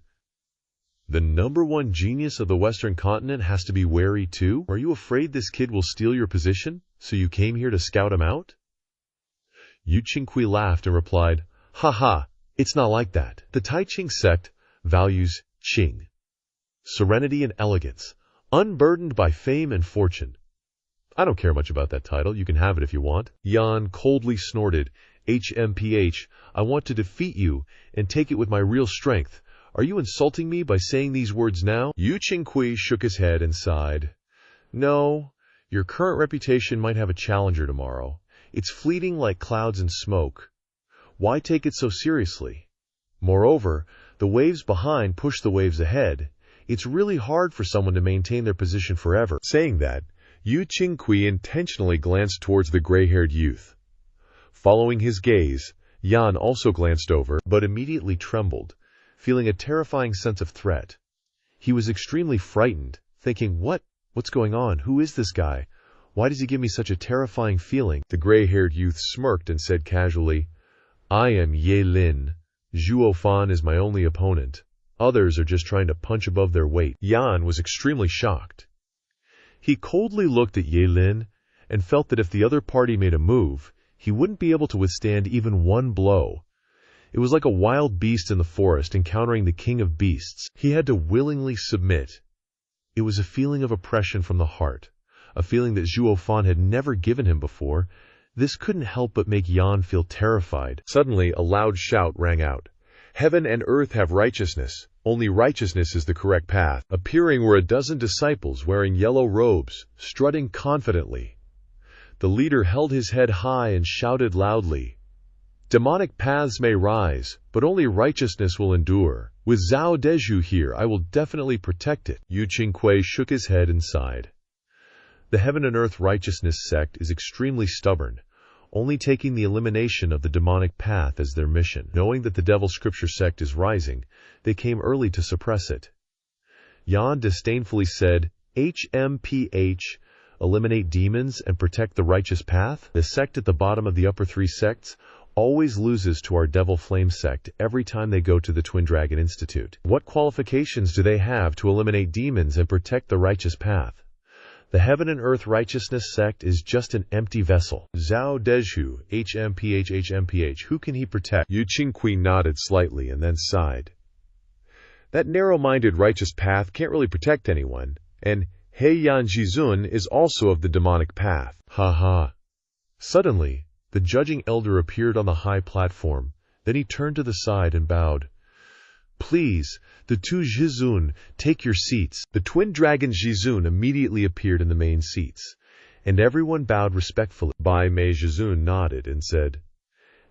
The #1 genius of the Western continent has to be wary too? Are you afraid this kid will steal your position, so you came here to scout him out? Yu Qingqi laughed and replied, Ha ha, it's not like that. The Tai Ching sect values Qing, serenity and elegance, unburdened by fame and fortune. I don't care much about that title, you can have it if you want. Yan coldly snorted, HMPH, I want to defeat you and take it with my real strength. Are you insulting me by saying these words now? Yu Qingqi shook his head and sighed. No, your current reputation might have a challenger tomorrow. It's fleeting like clouds and smoke. Why take it so seriously? Moreover, the waves behind push the waves ahead. It's really hard for someone to maintain their position forever. Saying that, Yu Qingqi intentionally glanced towards the gray-haired youth. Following his gaze, Yan also glanced over, but immediately trembled, feeling a terrifying sense of threat. He was extremely frightened, thinking, What's going on? Who is this guy? Why does he give me such a terrifying feeling? The gray-haired youth smirked and said casually, I am Ye Lin. Zhuo Fan is my only opponent. Others are just trying to punch above their weight. Yan was extremely shocked. He coldly looked at Ye Lin and felt that if the other party made a move, he wouldn't be able to withstand even one blow. It was like a wild beast in the forest encountering the king of beasts. He had to willingly submit. It was a feeling of oppression from the heart, a feeling that Zhuo Fan had never given him before. This couldn't help but make Yan feel terrified. Suddenly, a loud shout rang out. Heaven and earth have righteousness. Only righteousness is the correct path. Appearing were a dozen disciples wearing yellow robes, strutting confidently. The leader held his head high and shouted loudly, Demonic paths may rise, but only righteousness will endure. With Zhao Dezhu here, I will definitely protect it. Yu Qingqi shook his head and sighed. The Heaven and Earth Righteousness sect is extremely stubborn, only taking the elimination of the demonic path as their mission. Knowing that the Devil Scripture sect is rising, they came early to suppress it. Yan disdainfully said, HMPH, eliminate demons and protect the righteous path? The sect at the bottom of the upper three sects always loses to our Devil Flame sect every time they go to the Twin Dragon Institute. What qualifications do they have to eliminate demons and protect the righteous path? The Heaven and Earth Righteousness sect is just an empty vessel. Zhao Dezhu, HMPH, who can he protect? Yu Qingqi nodded slightly and then sighed. That narrow-minded righteous path can't really protect anyone, and Heiyan Jizun is also of the demonic path. Ha ha. Suddenly, the judging elder appeared on the high platform. Then he turned to the side and bowed. Please, the two Zhizun, take your seats. The twin dragon Zhizun immediately appeared in the main seats, and everyone bowed respectfully. Bai Mei Zhizun nodded and said,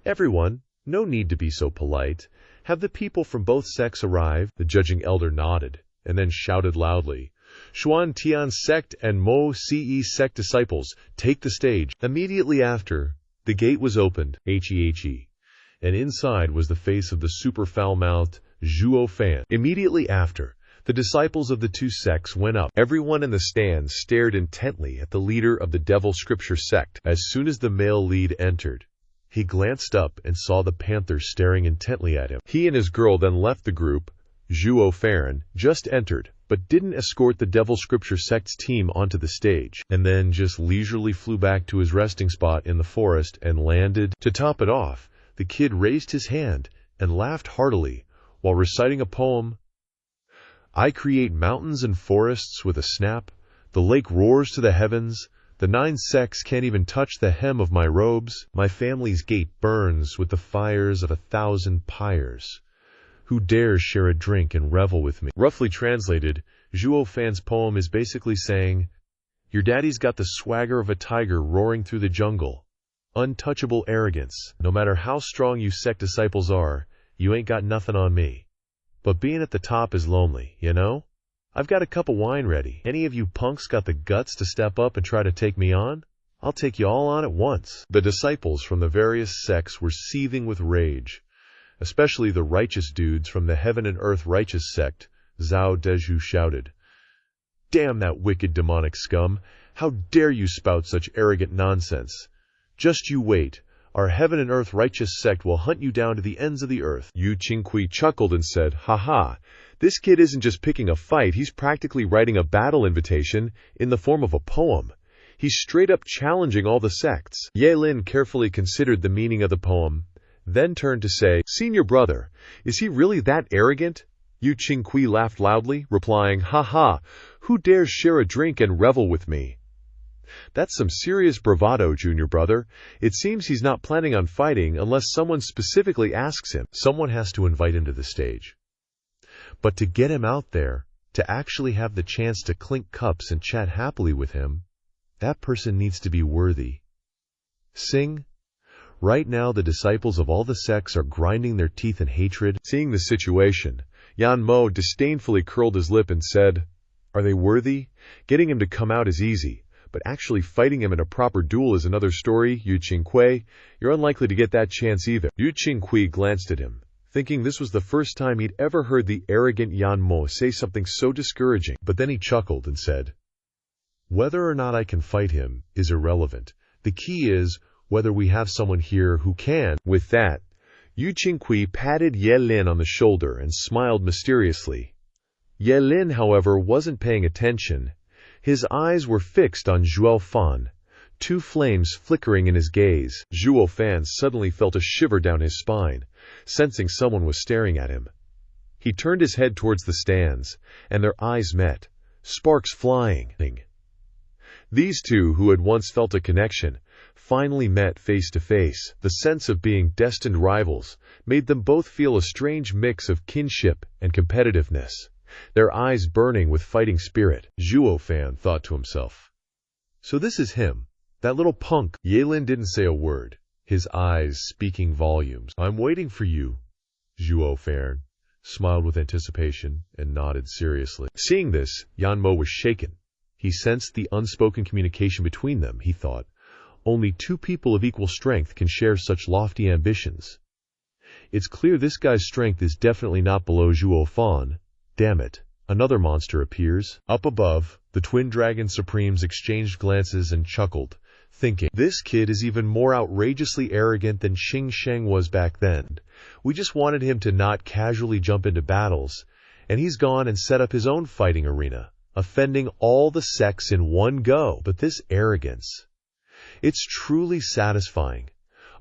"Everyone, no need to be so polite. Have the people from both sects arrived?" The judging elder nodded, and then shouted loudly, "Xuan Tian sect and Mo Ce sect disciples, take the stage." Immediately after, the gate was opened, and inside was the face of the super foul-mouthed Zhuo Fan. Immediately after, the disciples of the two sects went up. Everyone in the stands stared intently at the leader of the Devil Scripture sect. As soon as the male lead entered, he glanced up and saw the panther staring intently at him. He and his girl then left the group. Zhuo Fan just entered, but didn't escort the Devil Scripture sect's team onto the stage, and then just leisurely flew back to his resting spot in the forest and landed. To top it off, the kid raised his hand and laughed heartily while reciting a poem. "I create mountains and forests with a snap. The lake roars to the heavens. The 9 sects can't even touch the hem of my robes. My family's gate burns with the fires of 1,000 pyres. Who dares share a drink and revel with me?" Roughly translated, Zhuo Fan's poem is basically saying, your daddy's got the swagger of a tiger roaring through the jungle. Untouchable arrogance. No matter how strong you sect disciples are, you ain't got nothing on me. But being at the top is lonely, you know? I've got a cup of wine ready. Any of you punks got the guts to step up and try to take me on? I'll take you all on at once. The disciples from the various sects were seething with rage, especially the righteous dudes from the Heaven and Earth Righteous sect. Zhao Dezhu shouted, "Damn that wicked demonic scum! How dare you spout such arrogant nonsense? Just you wait. Our Heaven and Earth Righteous sect will hunt you down to the ends of the earth." Yu Qingqi chuckled and said, "Haha, this kid isn't just picking a fight, he's practically writing a battle invitation in the form of a poem. He's straight up challenging all the sects." Ye Lin carefully considered the meaning of the poem, then turned to say, "Senior brother, is he really that arrogant?" Yu Qingqi laughed loudly, replying, "Haha, who dares share a drink and revel with me? That's some serious bravado, junior brother. It seems he's not planning on fighting unless someone specifically asks him." Someone has to invite him to the stage. But to get him out there, to actually have the chance to clink cups and chat happily with him, that person needs to be worthy. Sing. Right now the disciples of all the sects are grinding their teeth in hatred. Seeing the situation, Yan Mo disdainfully curled his lip and said, "Are they worthy? Getting him to come out is easy, but actually fighting him in a proper duel is another story. Yu Qingqi, you're unlikely to get that chance either." Yu Qingqi glanced at him, thinking this was the first time he'd ever heard the arrogant Yan Mo say something so discouraging. But then he chuckled and said, "Whether or not I can fight him is irrelevant. The key is whether we have someone here who can." With that, Yu Qingqi patted Ye Lin on the shoulder and smiled mysteriously. Ye Lin, however, wasn't paying attention. His eyes were fixed on Zhuo Fan, 2 flames flickering in his gaze. Zhuo Fan suddenly felt a shiver down his spine, sensing someone was staring at him. He turned his head towards the stands, and their eyes met, sparks flying. These two, who had once felt a connection, finally met face to face. The sense of being destined rivals made them both feel a strange mix of kinship and competitiveness, their eyes burning with fighting spirit. Zhuo Fan thought to himself, "So this is him, that little punk." Ye Lin didn't say a word, his eyes speaking volumes. "I'm waiting for you." Zhuo Fan smiled with anticipation and nodded seriously. Seeing this, Yan Mo was shaken. He sensed the unspoken communication between them. He thought, only 2 people of equal strength can share such lofty ambitions. It's clear this guy's strength is definitely not below Zhuo Fan. Damn it. Another monster appears. Up above, the twin dragon supremes exchanged glances and chuckled, thinking, this kid is even more outrageously arrogant than Xing Sheng was back then. We just wanted him to not casually jump into battles, and he's gone and set up his own fighting arena, offending all the sects in one go. But this arrogance, it's truly satisfying.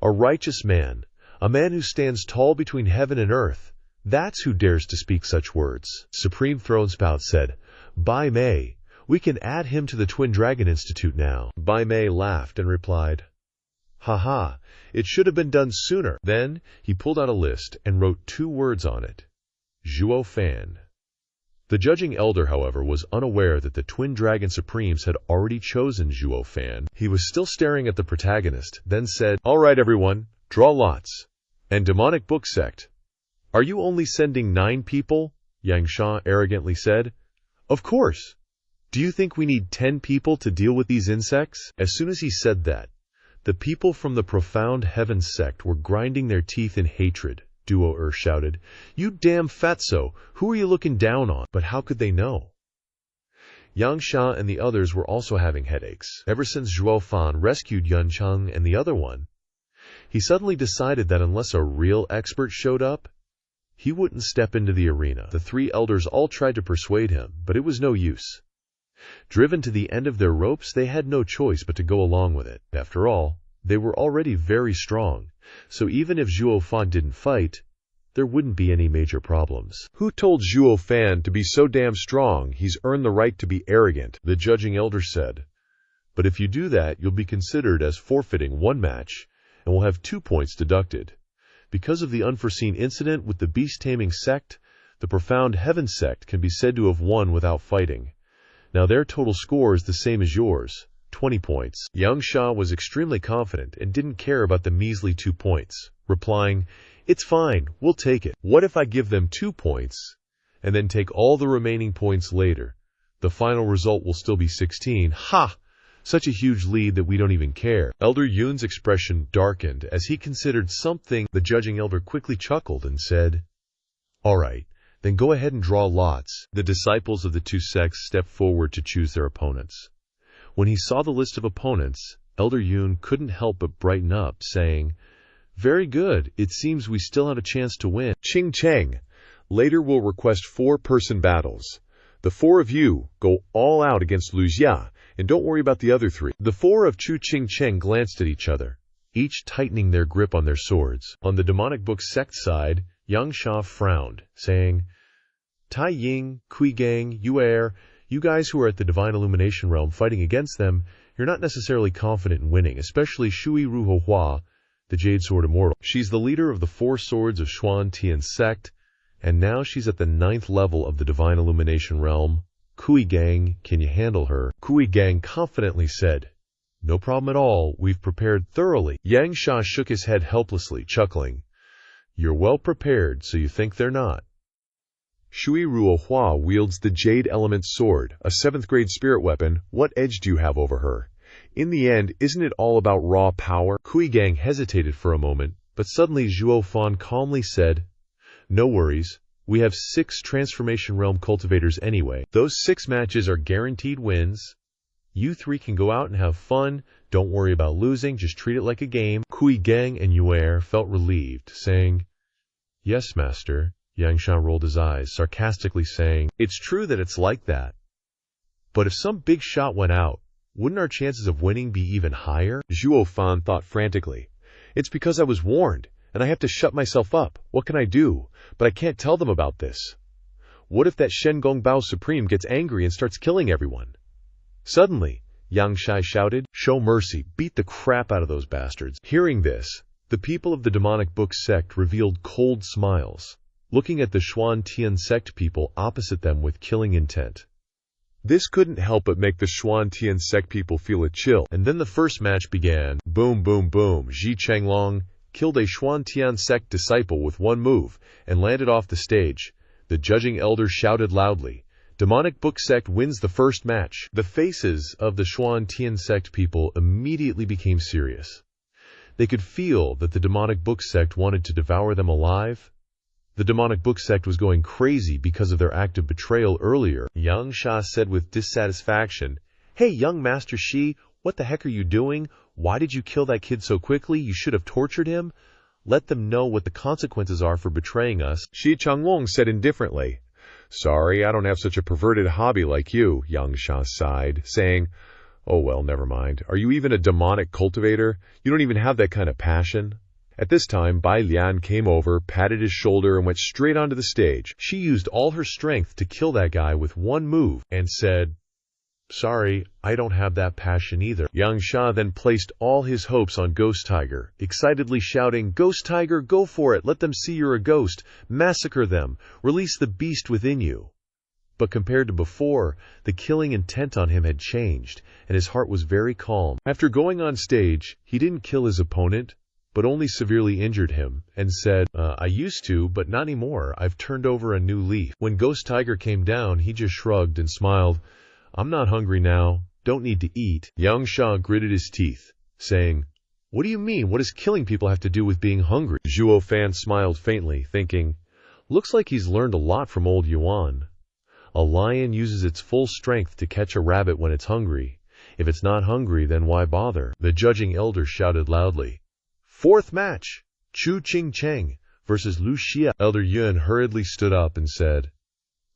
A righteous man, a man who stands tall between heaven and earth, that's who dares to speak such words. Supreme Thronespout said, Bai Mei, we can add him to the Twin Dragon Institute now. Bai Mei laughed and replied, Haha, it should have been done sooner. Then he pulled out a list and wrote 2 words on it. Zhuo Fan. The judging elder, however, was unaware that the twin dragon supremes had already chosen Zhuo Fan. He was still staring at the protagonist, then said, "All right, everyone, draw lots. And demonic book sect. Are you only sending 9 people?" Yangsha arrogantly said. "Of course. Do you think we need 10 people to deal with these insects?" As soon as he said that, the people from the profound heaven sect were grinding their teeth in hatred. Duo shouted, "You damn fatso, who are you looking down on?" But how could they know? Yangsha and the others were also having headaches. Ever since Zhuo Fan rescued Yuncheng and the other one, he suddenly decided that unless a real expert showed up, he wouldn't step into the arena. The 3 elders all tried to persuade him, but it was no use. Driven to the end of their ropes, they had no choice but to go along with it. After all, they were already very strong, so even if Zhuo Fan didn't fight, there wouldn't be any major problems. Who told Zhuo Fan to be so damn strong he's earned the right to be arrogant? The judging elder said. But if you do that, you'll be considered as forfeiting 1 match, and will have 2 points deducted. Because of the unforeseen incident with the beast-taming sect, the profound heaven sect can be said to have won without fighting. Now their total score is the same as yours, 20 points. Yangsha was extremely confident and didn't care about the measly 2 points, replying, "It's fine, we'll take it. What if I give them 2 points, and then take all the remaining points later? The final result will still be 16. Ha! Such a huge lead that we don't even care." Elder Yun's expression darkened as he considered something. The judging elder quickly chuckled and said, "All right, then go ahead and draw lots." The disciples of the 2 sects stepped forward to choose their opponents. When he saw the list of opponents, Elder Yun couldn't help but brighten up, saying, "Very good. It seems we still have a chance to win." Ching Cheng. Later we'll request 4-person battles. The 4 of you go all out against Lu Xia, and don't worry about the other 3. The 4 of Chu Ching Cheng glanced at each other, each tightening their grip on their swords. On the demonic book sect side, Yangsha frowned, saying, "Tai Ying, Kui Gang, Yuer, you guys who are at the Divine Illumination realm fighting against them, you're not necessarily confident in winning, especially Shui Ruohua, the Jade Sword Immortal. She's the leader of the 4 swords of Xuan Tian sect, and now she's at the 9th level of the Divine Illumination realm. Kui Gang, can you handle her?" Kui Gang confidently said, "No problem at all, we've prepared thoroughly." Yangsha shook his head helplessly, chuckling, "You're well prepared, so you think they're not." Shui Ruohua wields the Jade Element Sword, a 7th grade spirit weapon. What edge do you have over her? In the end, isn't it all about raw power? Kui Gang hesitated for a moment, but suddenly Zhuo Fan calmly said, "No worries. We have 6 Transformation Realm cultivators anyway. Those 6 matches are guaranteed wins. You 3 can go out and have fun. Don't worry about losing. Just treat it like a game." Kui Gang and Yuer felt relieved, saying, "Yes, master." Yangsha rolled his eyes, sarcastically saying, "It's true that it's like that. But if some big shot went out, wouldn't our chances of winning be even higher?" Zhuo Fan thought frantically. "It's because I was warned, and I have to shut myself up. What can I do? But I can't tell them about this. What if that Shen Gongbao Supreme gets angry and starts killing everyone?" Suddenly, Yangsha shouted, "Show mercy, beat the crap out of those bastards." Hearing this, the people of the demonic book sect revealed cold smiles, looking at the Xuan Tian sect people opposite them with killing intent. This couldn't help but make the Xuan Tian sect people feel a chill. And then the first match began. Boom, boom, boom. Ji Changlong killed a Xuan Tian sect disciple with 1 move and landed off the stage. The judging elder shouted loudly, "Demonic book sect wins the first match." The faces of the Xuan Tian sect people immediately became serious. They could feel that the demonic book sect wanted to devour them alive. The demonic book sect was going crazy because of their act of betrayal earlier. Yangsha said with dissatisfaction, "Hey, young Master Shi, what the heck are you doing? Why did you kill that kid so quickly? You should have tortured him. Let them know what the consequences are for betraying us." Shi Changlong said indifferently, "Sorry, I don't have such a perverted hobby like you." Yangsha sighed, saying, "Oh well, never mind. Are you even a demonic cultivator? You don't even have that kind of passion." At this time, Bai Lian came over, patted his shoulder, and went straight onto the stage. She used all her strength to kill that guy with 1 move, and said, Sorry, I don't have that passion either. Yang Sha then placed all his hopes on Ghost Tiger, excitedly shouting, "Ghost Tiger, go for it! Let them see you're a ghost! Massacre them! Release the beast within you!" But compared to before, the killing intent on him had changed, and his heart was very calm. After going on stage, he didn't kill his opponent, but only severely injured him, and said, I used to, but not anymore. I've turned over a new leaf. When Ghost Tiger came down, he just shrugged and smiled. I'm not hungry now. Don't need to eat. Yang Sha gritted his teeth, saying, What do you mean? What does killing people have to do with being hungry? Zhuo Fan smiled faintly, thinking, Looks like he's learned a lot from old Yuan. A lion uses its full strength to catch a rabbit when it's hungry. If it's not hungry, then why bother? The judging elder shouted loudly. Fourth match, Chu Ching Cheng versus Lu Xia. Elder Yun hurriedly stood up and said,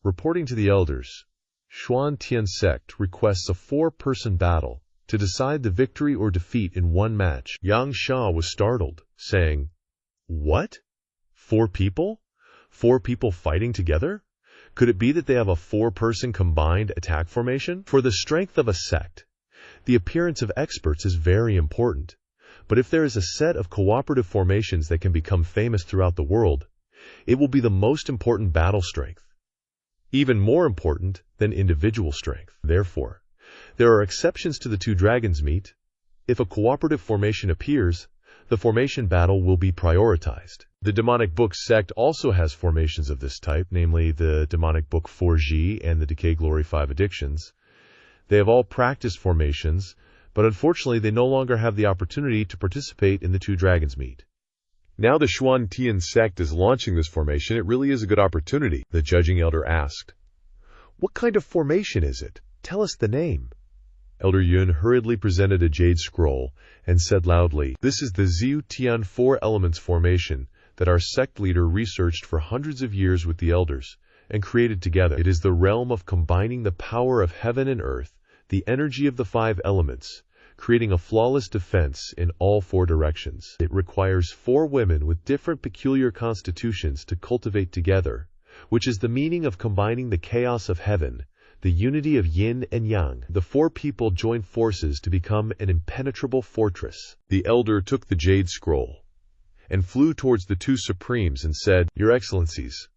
Reporting to the elders, Xuan Tian sect requests a 4-person battle to decide the victory or defeat in one match. Yang Sha was startled, saying, What? 4 people? 4 people fighting together? Could it be that they have a 4-person combined attack formation? For the strength of a sect, the appearance of experts is very important. But if there is a set of cooperative formations that can become famous throughout the world, it will be the most important battle strength. Even more important than individual strength. Therefore, there are exceptions to the 2 dragons meet. If a cooperative formation appears, the formation battle will be prioritized. The demonic book sect also has formations of this type, namely the demonic book 4G and the Decay Glory 5 Addictions. They have all practiced formations, but unfortunately they no longer have the opportunity to participate in the 2 dragons meet. Now the Xuan Tian sect is launching this formation. It really is a good opportunity, the judging elder asked. What kind of formation is it? Tell us the name. Elder Yun hurriedly presented a jade scroll and said loudly, This is the Zhu Tian 4 Elements formation that our sect leader researched for hundreds of years with the elders and created together. It is the realm of combining the power of heaven and earth, the energy of the 5 elements, creating a flawless defense in all 4 directions. It requires 4 women with different peculiar constitutions to cultivate together, which is the meaning of combining the chaos of heaven, the unity of yin and yang. The 4 people join forces to become an impenetrable fortress. The elder took the jade scroll and flew towards the 2 supremes and said, Your Excellencies,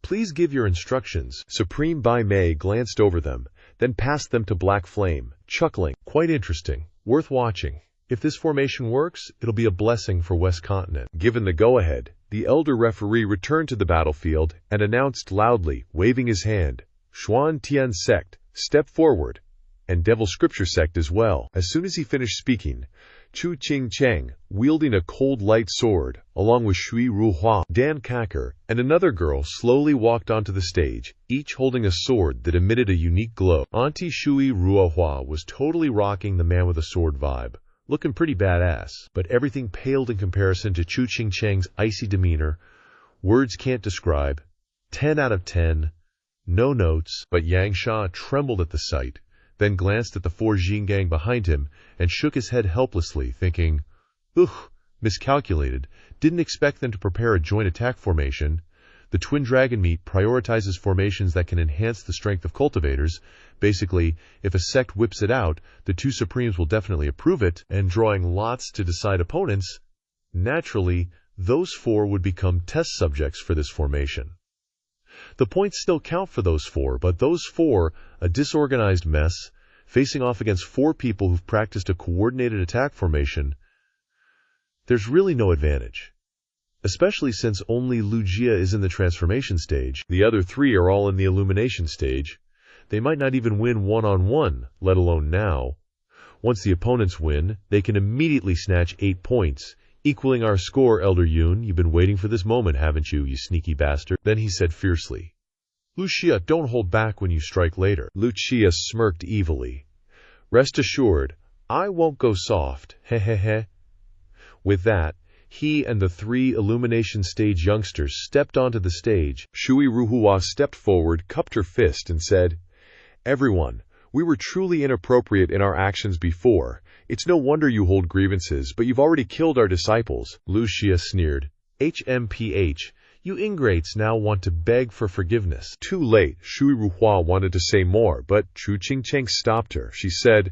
please give your instructions. Supreme Bai Mei glanced over them, then passed them to Black Flame, chuckling. Quite interesting. Worth watching. If this formation works, it'll be a blessing for West Continent. Given the go-ahead, the elder referee returned to the battlefield and announced loudly, waving his hand, Xuan Tian sect, step forward, and Devil Scripture sect as well. As soon as he finished speaking, Chu Ching Cheng, wielding a cold light sword, along with Shui Ruhua, Dan Kacker, and another girl slowly walked onto the stage, each holding a sword that emitted a unique glow. Auntie Shui Ruhua was totally rocking the man with a sword vibe, looking pretty badass, but everything paled in comparison to Chu Ching Cheng's icy demeanor. Words can't describe. 10 out of 10. No notes. But Yang Sha trembled at the sight, then glanced at the 4 Jin gang behind him and shook his head helplessly, thinking, Ugh, miscalculated. Didn't expect them to prepare a joint attack formation. The Twin Dragon meet prioritizes formations that can enhance the strength of cultivators. Basically, if a sect whips it out, the 2 supremes will definitely approve it, and drawing lots to decide opponents, naturally, those 4 would become test subjects for this formation. The points still count for those 4, but those 4, a disorganized mess, facing off against 4 people who've practiced a coordinated attack formation, there's really no advantage. Especially since only Lu Jia is in the transformation stage. The other 3 are all in the illumination stage. They might not even win one-on-one, let alone now. Once the opponents win, they can immediately snatch 8 points, equaling our score. Elder Yun, you've been waiting for this moment, haven't you, you sneaky bastard? Then he said fiercely, Lu Xia, don't hold back when you strike later. Lu Xia smirked evilly. Rest assured, I won't go soft, heh. With that, he and the 3 illumination stage youngsters stepped onto the stage. Shui Ruhua stepped forward, cupped her fist, and said, Everyone, we were truly inappropriate in our actions before. It's no wonder you hold grievances, but you've already killed our disciples. Lu Xia sneered. HMPH, You ingrates now want to beg for forgiveness. Too late. Shui Ruhua wanted to say more, but Chu Qingcheng stopped her. She said,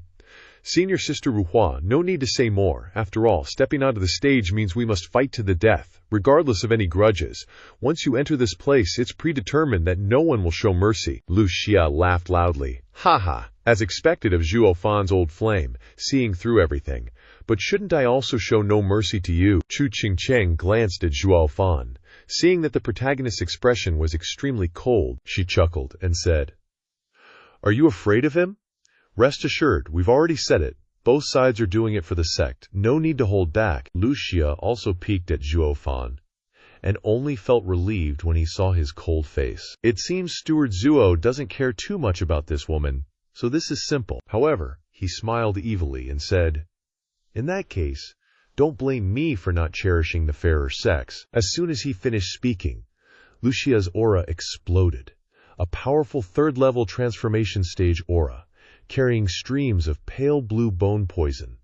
Senior Sister Ruhua, no need to say more. After all, stepping onto the stage means we must fight to the death, regardless of any grudges. Once you enter this place, it's predetermined that no one will show mercy. Lu Xia laughed loudly. Ha ha, as expected of Zhuo Fan's old flame, seeing through everything. But shouldn't I also show no mercy to you? Chu Qingcheng glanced at Zhuo Fan. Seeing that the protagonist's expression was extremely cold, she chuckled and said, Are you afraid of him? Rest assured, we've already said it. Both sides are doing it for the sect. No need to hold back. Lu Xia also peeked at Zhuo Fan, and only felt relieved when he saw his cold face. It seems Steward Zhuo doesn't care too much about this woman, so this is simple. However, he smiled evilly and said, In that case, don't blame me for not cherishing the fairer sex. As soon as he finished speaking, Lu Xia's aura exploded. A powerful third-level transformation stage aura, carrying streams of pale blue bone poison,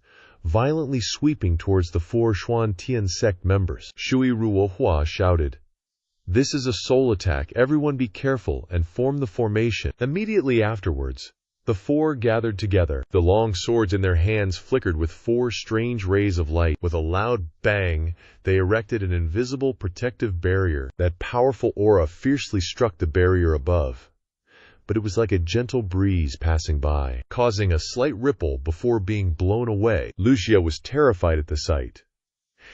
violently sweeping towards the 4 Xuan Tian sect members. Shui Ruohua shouted, This is a soul attack. Everyone be careful and form the formation. Immediately afterwards, the 4 gathered together. The long swords in their hands flickered with 4 strange rays of light. With a loud bang, they erected an invisible protective barrier. That powerful aura fiercely struck the barrier above, but it was like a gentle breeze passing by, causing a slight ripple before being blown away. Lu Xia was terrified at the sight.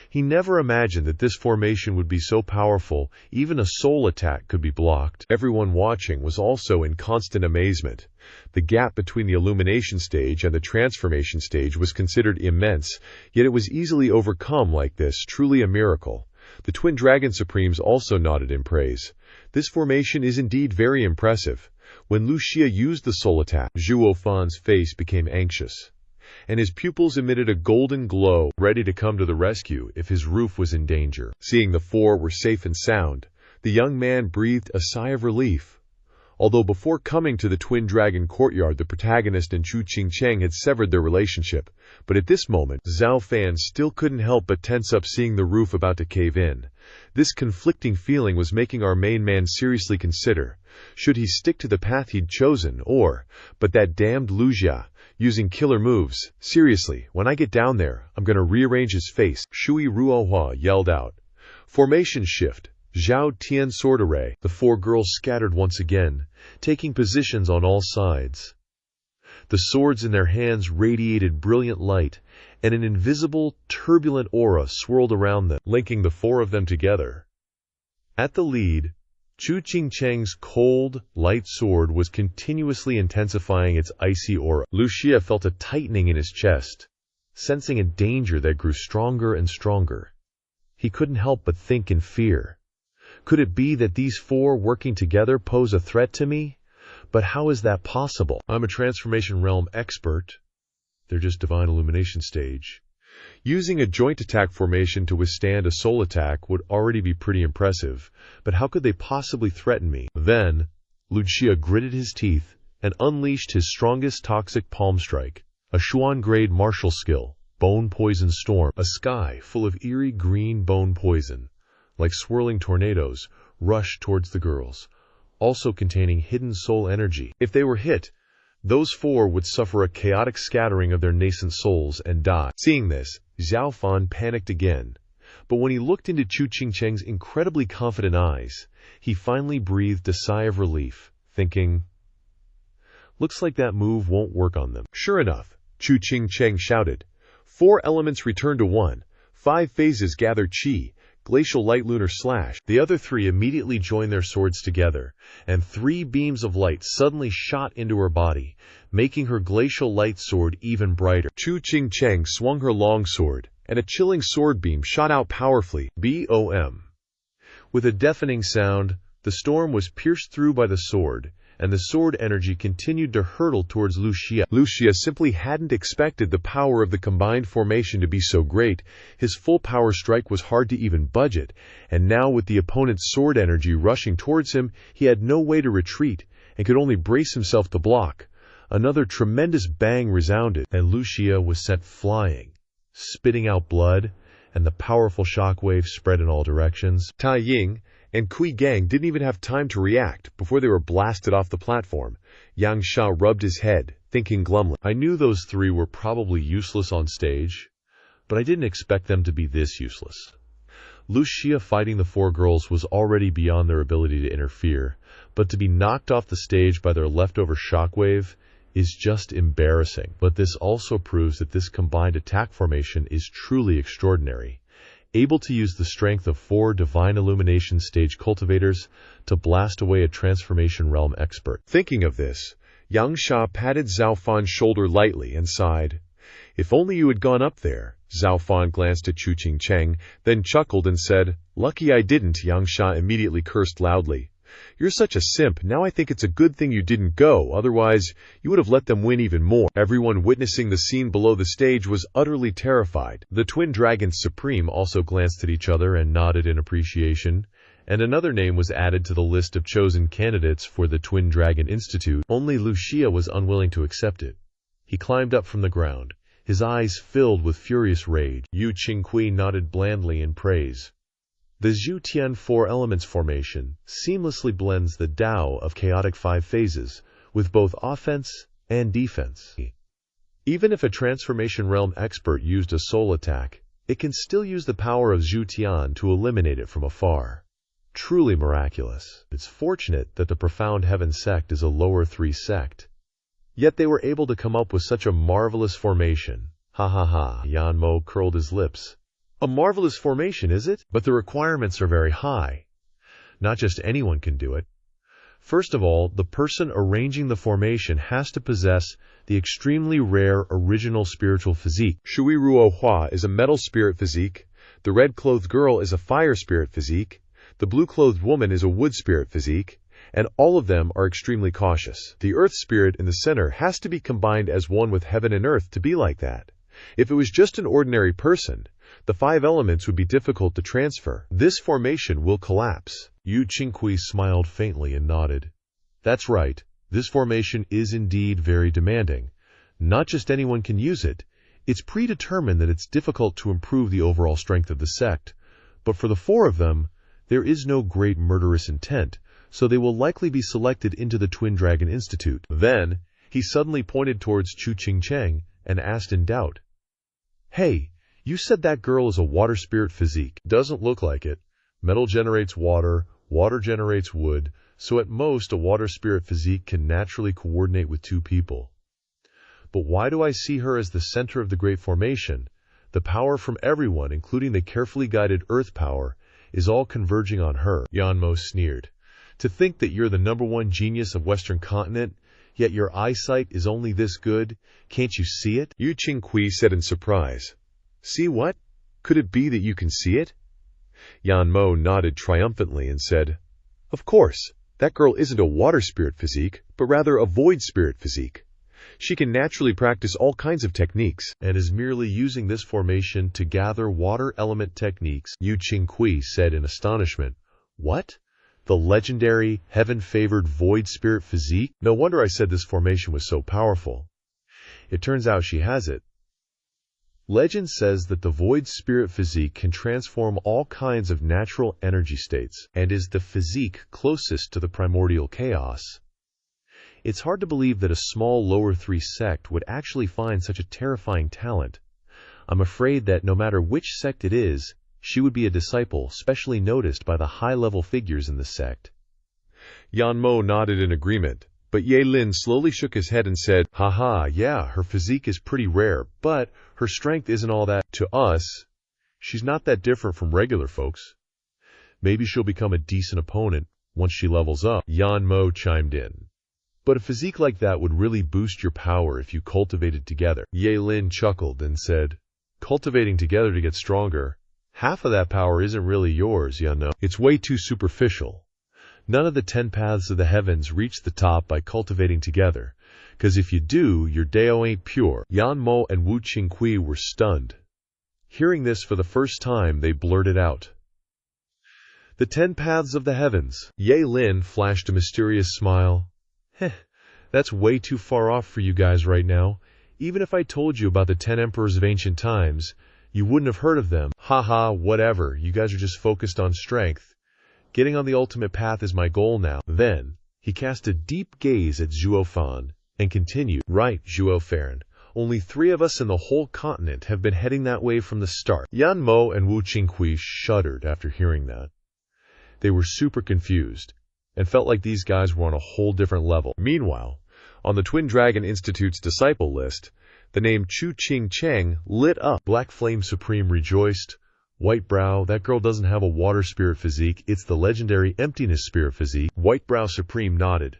He never imagined that this formation would be so powerful, even a soul attack could be blocked. Everyone watching was also in constant amazement. The gap between the illumination stage and the transformation stage was considered immense, yet it was easily overcome like this, truly a miracle. The Twin Dragon Supremes also nodded in praise. This formation is indeed very impressive. When Lu Xia used the soul attack, Zhuo Fan's face became anxious, and his pupils emitted a golden glow, ready to come to the rescue if his roof was in danger. Seeing the 4 were safe and sound, the young man breathed a sigh of relief. Although before coming to the Twin Dragon courtyard, the protagonist and Chu Qingcheng had severed their relationship, but at this moment, Zhao Fan still couldn't help but tense up seeing the roof about to cave in. This conflicting feeling was making our main man seriously consider, should he stick to the path he'd chosen, but that damned Lu Xia, using killer moves. Seriously, when I get down there, I'm gonna rearrange his face. Shui Ruohua yelled out. Formation shift. Zhao Tian sword array. The 4 girls scattered once again, taking positions on all sides. The swords in their hands radiated brilliant light, and an invisible, turbulent aura swirled around them, linking the 4 of them together. At the lead, Chu Qingcheng's cold, light sword was continuously intensifying its icy aura. Lu Xia felt a tightening in his chest, sensing a danger that grew stronger and stronger. He couldn't help but think in fear. Could it be that these 4 working together pose a threat to me? But how is that possible? I'm a transformation realm expert. They're just divine illumination stage. Using a joint attack formation to withstand a soul attack would already be pretty impressive, but how could they possibly threaten me? Then, Lu Xia gritted his teeth and unleashed his strongest toxic palm strike, a Xuan-grade martial skill, Bone Poison Storm, a sky full of eerie green bone poison, like swirling tornadoes, rushed towards the girls, also containing hidden soul energy. If they were hit, those 4 would suffer a chaotic scattering of their nascent souls and die. Seeing this, Zhao Fan panicked again, but when he looked into Chu Qingcheng's incredibly confident eyes, he finally breathed a sigh of relief, thinking, looks like that move won't work on them. Sure enough, Chu Qingcheng shouted, 4 elements return to 1, 5 phases gather chi, glacial light lunar slash. The other 3 immediately joined their swords together, and 3 beams of light suddenly shot into her body, making her glacial light sword even brighter. Chu Qingcheng swung her long sword, and a chilling sword beam shot out powerfully. BOM. With a deafening sound, the storm was pierced through by the sword, and the sword energy continued to hurtle towards Lu Xia. Lu Xia simply hadn't expected the power of the combined formation to be so great. His full power strike was hard to even budget, and now with the opponent's sword energy rushing towards him, he had no way to retreat, and could only brace himself to block. Another tremendous bang resounded, and Lu Xia was sent flying, spitting out blood, and the powerful shockwave spread in all directions. Tai Ying, and Kui Gang didn't even have time to react before they were blasted off the platform. Yang Sha rubbed his head, thinking glumly. I knew those three were probably useless on stage, but I didn't expect them to be this useless. Lucia fighting the four girls was already beyond their ability to interfere, but to be knocked off the stage by their leftover shockwave is just embarrassing. But this also proves that this combined attack formation is truly extraordinary, able to use the strength of 4 Divine Illumination stage cultivators to blast away a Transformation Realm expert. Thinking of this, Yang Sha patted Zhuo Fan's shoulder lightly and sighed. If only you had gone up there. Zhuo Fan glanced at Chu Qingcheng, then chuckled and said, "Lucky I didn't." Yang Sha immediately cursed loudly. "You're such a simp. Now I think it's a good thing you didn't go, otherwise you would have let them win even more." Everyone witnessing the scene below the stage was utterly terrified. The Twin Dragons Supreme also glanced at each other and nodded in appreciation, and another name was added to the list of chosen candidates for the Twin Dragon Institute. Only Lucia was unwilling to accept it. He climbed up from the ground, his eyes filled with furious rage. Yu Qingqi nodded blandly in praise. The Zhu Tian 4 Elements formation seamlessly blends the Tao of chaotic 5 phases with both offense and defense. Even if a Transformation Realm expert used a soul attack, it can still use the power of Zhu Tian to eliminate it from afar. Truly miraculous. It's fortunate that the Profound Heaven sect is a lower 3 sect. Yet they were able to come up with such a marvelous formation. Ha ha ha. Yan Mo curled his lips. A marvelous formation, is it? But the requirements are very high. Not just anyone can do it. First of all, the person arranging the formation has to possess the extremely rare original spiritual physique. Shui Ruo Hua is a metal spirit physique. The red-clothed girl is a fire spirit physique. The blue-clothed woman is a wood spirit physique. And all of them are extremely cautious. The earth spirit in the center has to be combined as one with heaven and earth to be like that. If it was just an ordinary person, the 5 elements would be difficult to transfer. This formation will collapse. Yu Qingqi smiled faintly and nodded. That's right. This formation is indeed very demanding. Not just anyone can use it. It's predetermined that it's difficult to improve the overall strength of the sect. But for the 4 of them, there is no great murderous intent, so they will likely be selected into the Twin Dragon Institute. Then, he suddenly pointed towards Chu Qingcheng and asked in doubt, "Hey, you said that girl is a water spirit physique." "Doesn't look like it. Metal generates water, water generates wood, so at most a water spirit physique can naturally coordinate with 2 people. But why do I see her as the center of the Great Formation? The power from everyone, including the carefully guided earth power, is all converging on her." Yan Mo sneered. "To think that you're the #1 genius of Western continent, yet your eyesight is only this good. Can't you see it?" Yu Qingqi said in surprise. "See what? Could it be that you can see it?" Yan Mo nodded triumphantly and said, "Of course, that girl isn't a water spirit physique, but rather a void spirit physique. She can naturally practice all kinds of techniques, and is merely using this formation to gather water element techniques," Yu Qingqi said in astonishment. "What? The legendary, heaven-favored void spirit physique? No wonder I said this formation was so powerful. It turns out she has it. Legend says that the void spirit physique can transform all kinds of natural energy states, and is the physique closest to the primordial chaos. It's hard to believe that a small lower 3 sect would actually find such a terrifying talent. I'm afraid that no matter which sect it is, she would be a disciple specially noticed by the high-level figures in the sect." Yan Mo nodded in agreement, but Ye Lin slowly shook his head and said, "Haha, yeah, her physique is pretty rare, but her strength isn't all that. To us, she's not that different from regular folks. Maybe she'll become a decent opponent once she levels up." Yan Mo chimed in. "But a physique like that would really boost your power if you cultivated together." Ye Lin chuckled and said, "Cultivating together to get stronger? Half of that power isn't really yours, you know. It's way too superficial. None of the 10 paths of the heavens reach the top by cultivating together, because if you do, your Dao ain't pure." Yan Mo and Wu Qingqi were stunned. Hearing this for the first time, they blurted out, "The 10 paths of the heavens." Ye Lin flashed a mysterious smile. That's way too far off for you guys right now. Even if I told you about the 10 emperors of ancient times, you wouldn't have heard of them. Haha, whatever, you guys are just focused on strength. Getting on the ultimate path is my goal now. Then, he cast a deep gaze at Zhuo Fan and continued, Right, Zhuo Fan. Only 3 of us in the whole continent have been heading that way from the start. Yan Mo and Wu Qinghui shuddered after hearing that. They were super confused and felt like these guys were on a whole different level. Meanwhile, on the Twin Dragon Institute's disciple list, the name Chu Qing Cheng lit up. Black Flame Supreme rejoiced. White Brow, that girl doesn't have a water spirit physique, it's the legendary emptiness spirit physique. White Brow Supreme nodded.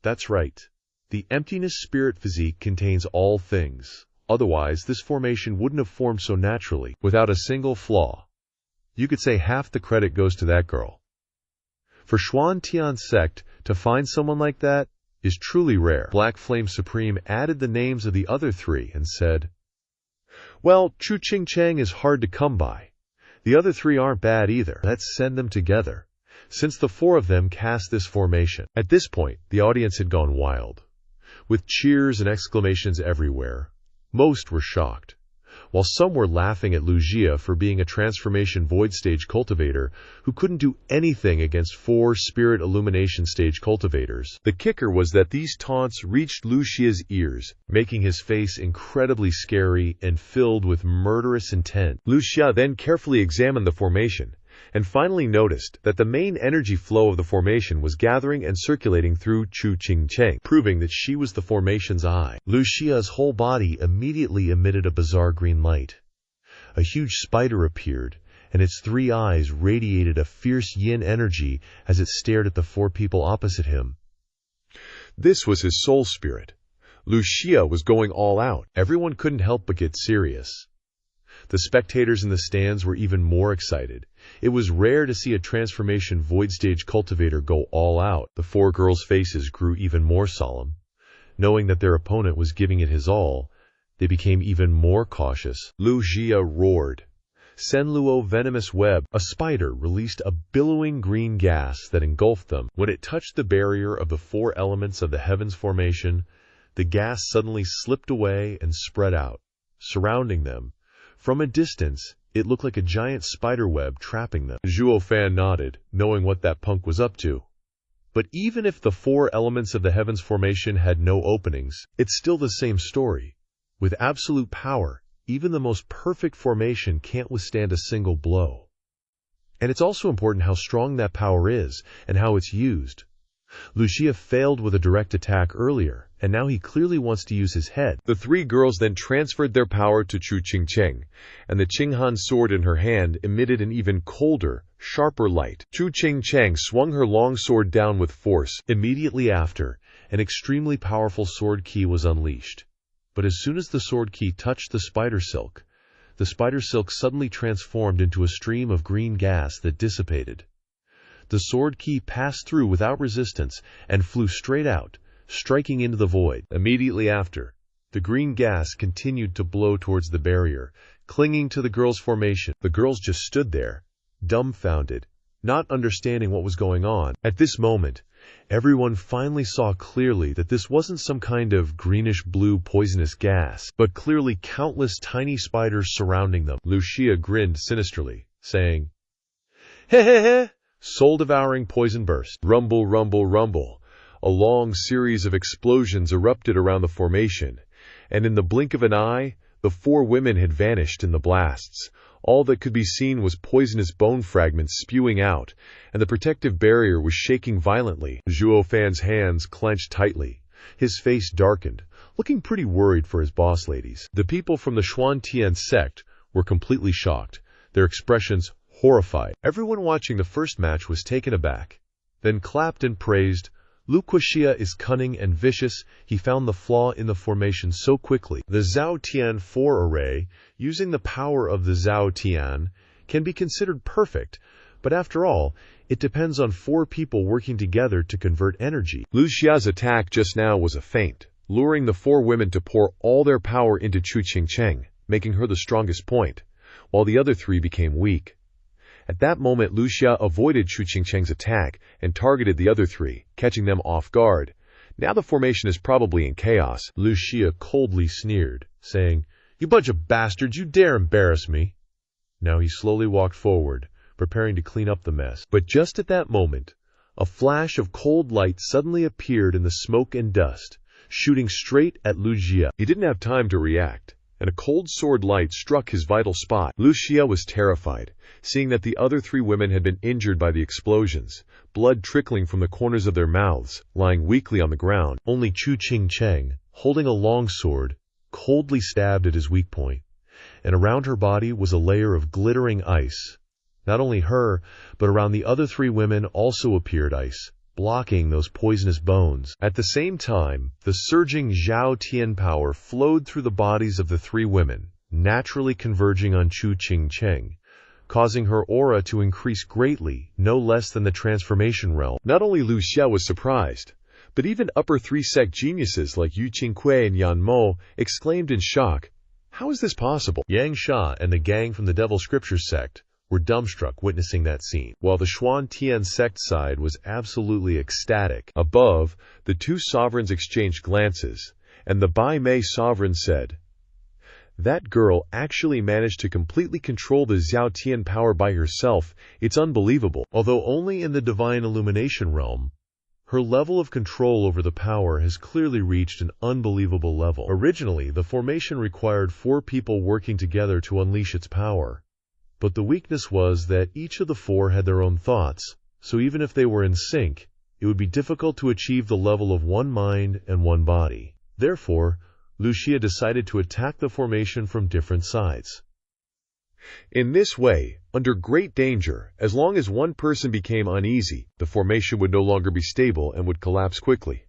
That's right. The emptiness spirit physique contains all things. Otherwise, this formation wouldn't have formed so naturally, without a single flaw. You could say half the credit goes to that girl. For Xuan Tian's sect to find someone like that is truly rare. Black Flame Supreme added the names of the other 3 and said, Well, Chu Qing Cheng is hard to come by. The other 3 aren't bad either. Let's send them together, since the 4 of them cast this formation. At this point, the audience had gone wild, with cheers and exclamations everywhere. Most were shocked, while some were laughing at Lu Jia for being a transformation void stage cultivator who couldn't do anything against 4 spirit illumination stage cultivators. The kicker was that these taunts reached Lu Jia's ears, making his face incredibly scary and filled with murderous intent. Lu Jia then carefully examined the formation, and finally noticed that the main energy flow of the formation was gathering and circulating through Chu Qing Cheng, proving that she was the formation's eye. Lu Xia's whole body immediately emitted a bizarre green light. A huge spider appeared, and its 3 eyes radiated a fierce yin energy as it stared at the 4 people opposite him. This was his soul spirit. Lu Xia was going all out. Everyone couldn't help but get serious. The spectators in the stands were even more excited. It was rare to see a transformation void stage cultivator go all out. The 4 girls' faces grew even more solemn. Knowing that their opponent was giving it his all, they became even more cautious. Lu Jia roared. Senluo Venomous Web, a spider, released a billowing green gas that engulfed them. When it touched the barrier of the 4 elements of the heavens formation, the gas suddenly slipped away and spread out, surrounding them. From a distance, it looked like a giant spider web trapping them. Zhuo Fan nodded, knowing what that punk was up to. But even if the 4 elements of the heavens formation had no openings, it's still the same story. With absolute power, even the most perfect formation can't withstand a single blow. And it's also important how strong that power is and how it's used. Lu Xia failed with a direct attack earlier, and now he clearly wants to use his head. The 3 girls then transferred their power to Chu Qing Cheng, and the Qinghan sword in her hand emitted an even colder, sharper light. Chu Qing Cheng swung her long sword down with force. Immediately after, an extremely powerful sword key was unleashed. But as soon as the sword key touched the spider silk suddenly transformed into a stream of green gas that dissipated. The sword key passed through without resistance and flew straight out, striking into the void. Immediately after, the green gas continued to blow towards the barrier, clinging to the girls' formation. The girls just stood there, dumbfounded, not understanding what was going on. At this moment, everyone finally saw clearly that this wasn't some kind of greenish-blue poisonous gas, but clearly countless tiny spiders surrounding them. Lu Xia grinned sinisterly, saying, "Heh heh heh!" Soul-devouring poison burst. Rumble, rumble, rumble. A long series of explosions erupted around the formation, and in the blink of an eye, the 4 women had vanished in the blasts. All that could be seen was poisonous bone fragments spewing out, and the protective barrier was shaking violently. Zhuo Fan's hands clenched tightly. His face darkened, looking pretty worried for his boss ladies. The people from the Xuan Tian sect were completely shocked, their expressions horrified. Everyone watching the first match was taken aback, then clapped and praised. Lu Quixia is cunning and vicious. He found the flaw in the formation so quickly. The Zhao Tian 4 array, using the power of the Zhao Tian, can be considered perfect, but after all, it depends on 4 people working together to convert energy. Lu Xia's attack just now was a feint, luring the 4 women to pour all their power into Chu Qing Cheng, making her the strongest point, while the other 3 became weak. At that moment, Lu Xia avoided Chu Qing Cheng's attack and targeted the other 3, catching them off guard. Now the formation is probably in chaos. Lu Xia coldly sneered, saying, "You bunch of bastards, you dare embarrass me." Now he slowly walked forward, preparing to clean up the mess. But just at that moment, a flash of cold light suddenly appeared in the smoke and dust, shooting straight at Lu Xia. He didn't have time to react, and a cold sword light struck his vital spot. Lu Xia was terrified, seeing that the other 3 women had been injured by the explosions, blood trickling from the corners of their mouths, lying weakly on the ground. Only Chu Qingcheng, holding a long sword, coldly stabbed at his weak point, and around her body was a layer of glittering ice. Not only her, but around the other 3 women also appeared ice, blocking those poisonous bones. At the same time, the surging Zhao Tian power flowed through the bodies of the 3 women, naturally converging on Chu Qingcheng, causing her aura to increase greatly, no less than the transformation realm. Not only Lu Xia was surprised, but even upper 3 sect geniuses like Yu Qingkui and Yan Mo exclaimed in shock, "How is this possible?" Yang Sha and the gang from the Devil Scripture sect were dumbstruck witnessing that scene, while the Xuan Tian sect side was absolutely ecstatic. Above, the 2 sovereigns exchanged glances, and the Bai Mei sovereign said, "That girl actually managed to completely control the Zhao Tian power by herself. It's unbelievable." Although only in the divine illumination realm, her level of control over the power has clearly reached an unbelievable level. Originally, the formation required 4 people working together to unleash its power. But the weakness was that each of the 4 had their own thoughts, so even if they were in sync, it would be difficult to achieve the level of one mind and one body. Therefore, Lu Xia decided to attack the formation from different sides. In this way, under great danger, as long as one person became uneasy, the formation would no longer be stable and would collapse quickly.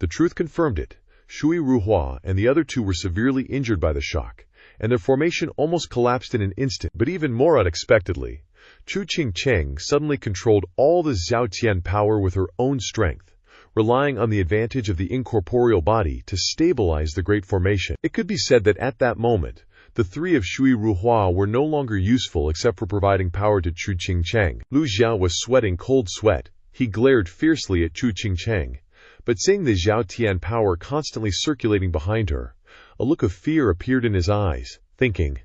The truth confirmed it. Shui Ruhua and the other 2 were severely injured by the shock, and their formation almost collapsed in an instant. But even more unexpectedly, Chu Qingcheng suddenly controlled all the Zhao Tian power with her own strength, relying on the advantage of the incorporeal body to stabilize the great formation. It could be said that at that moment, the 3 of Shui Ruhua were no longer useful except for providing power to Chu Qingcheng. Lu Xia was sweating cold sweat. He glared fiercely at Chu Qingcheng, but seeing the Zhao Tian power constantly circulating behind her, a look of fear appeared in his eyes, thinking,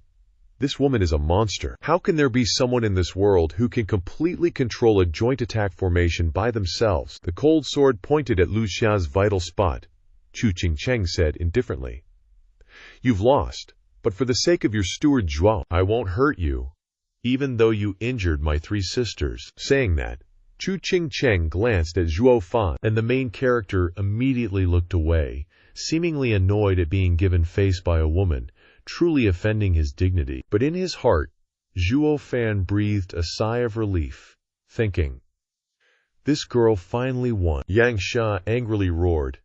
"This woman is a monster. How can there be someone in this world who can completely control a joint attack formation by themselves?" The cold sword pointed at Lu Xia's vital spot. Chu Qingcheng said indifferently, "You've lost, but for the sake of your steward Zhuo, I won't hurt you, even though you injured my 3 sisters." Saying that, Chu Qingcheng glanced at Zhuo Fan, and the main character immediately looked away, seemingly annoyed at being given face by a woman, truly offending his dignity. But in his heart, Zhuo Fan breathed a sigh of relief, thinking, "This girl finally won." Yang Sha angrily roared,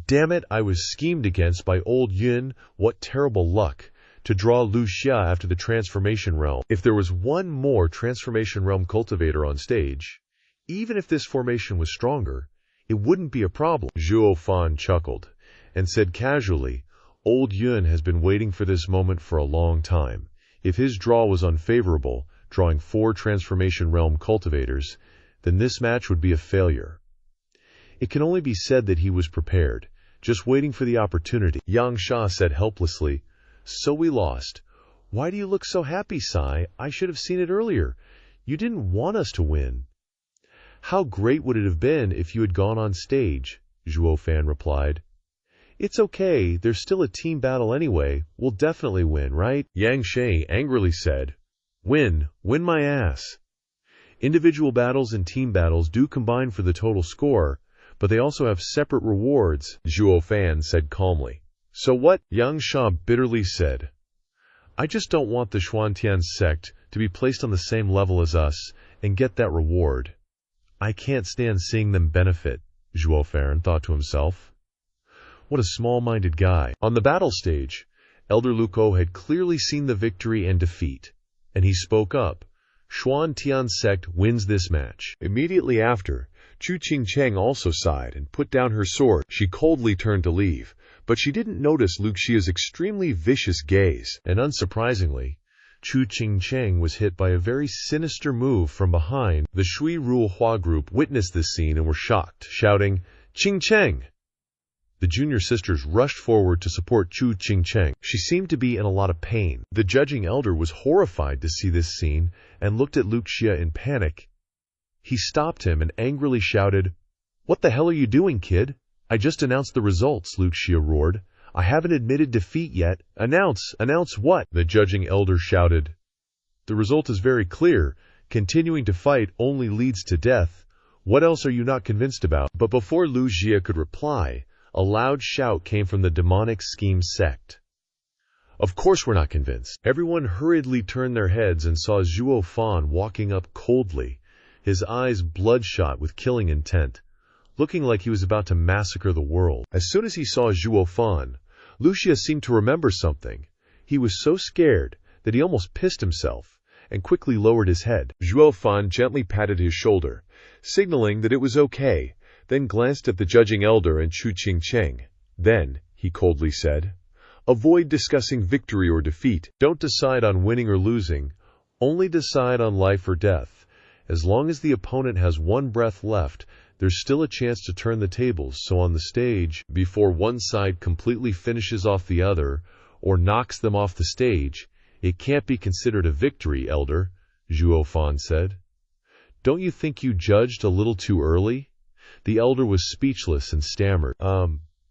"Damn it, I was schemed against by old Yun. What terrible luck to draw Lu Xia after the Transformation Realm. If there was one more Transformation Realm cultivator on stage, even if this formation was stronger, it wouldn't be a problem." Zhuo Fan chuckled and said casually, "Old Yun has been waiting for this moment for a long time. If his draw was unfavorable, drawing 4 Transformation Realm cultivators, then this match would be a failure. It can only be said that he was prepared, just waiting for the opportunity." Yang Sha said helplessly, "So we lost. Why do you look so happy, Sai? I should have seen it earlier. You didn't want us to win." "How great would it have been if you had gone on stage?" Zhuo Fan replied. "It's okay, there's still a team battle anyway. We'll definitely win, right?" Yang Shay angrily said, "Win my ass." Individual battles and team battles do combine for the total score, but they also have separate rewards, Zhuo Fan said calmly. "So what?" Yang Sha bitterly said. "I just don't want the Xuantian sect to be placed on the same level as us and get that reward. I can't stand seeing them benefit," Zhuo Fan thought to himself. What a small-minded guy. On the battle stage, Elder Luko had clearly seen the victory and defeat, and he spoke up. "Xuantian sect wins this match." Immediately after, Chu Qingcheng also sighed and put down her sword. She coldly turned to leave, but she didn't notice Lu Xia's extremely vicious gaze. And unsurprisingly, Chu Qingcheng was hit by a very sinister move from behind. The Shui Ruhua group witnessed this scene and were shocked, shouting, "Qingcheng!" The junior sisters rushed forward to support Chu Qingcheng. She seemed to be in a lot of pain. The judging elder was horrified to see this scene and looked at Luke Xia in panic. He stopped him and angrily shouted, "What the hell are you doing, kid? I just announced the results," Luke Xia roared. "I haven't admitted defeat yet. Announce what?" The judging elder shouted. "The result is very clear. Continuing to fight only leads to death. What else are you not convinced about?" But before Lu Xia could reply, a loud shout came from the demonic scheme sect. "Of course we're not convinced." Everyone hurriedly turned their heads and saw Zhuo Fan walking up coldly, his eyes bloodshot with killing intent, looking like he was about to massacre the world. As soon as he saw Zhuo Fan, Lu Xia seemed to remember something. He was so scared that he almost pissed himself, and quickly lowered his head. Zhuo Fan gently patted his shoulder, signaling that it was okay, then glanced at the judging elder and Chu Qingcheng. Then, he coldly said, "Avoid discussing victory or defeat. Don't decide on winning or losing. Only decide on life or death. As long as the opponent has one breath left, there's still a chance to turn the tables, so on the stage, before one side completely finishes off the other, or knocks them off the stage, it can't be considered a victory, elder," Zhuo Fan said. "Don't you think you judged a little too early?" The elder was speechless and stammered.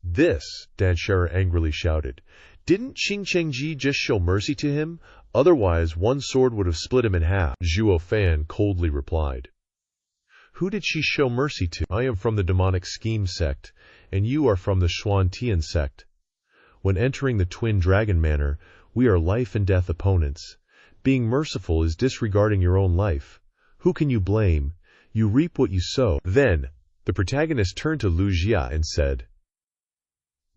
This, Dan Scherer angrily shouted. "Didn't Qingcheng just show mercy to him? Otherwise, one sword would have split him in half." Zhuo Fan coldly replied. "Who did she show mercy to? I am from the demonic scheme sect, and you are from the Xuantian sect. When entering the Twin Dragon Manor, we are life and death opponents. Being merciful is disregarding your own life. Who can you blame? You reap what you sow." Then, the protagonist turned to Lu Xia and said,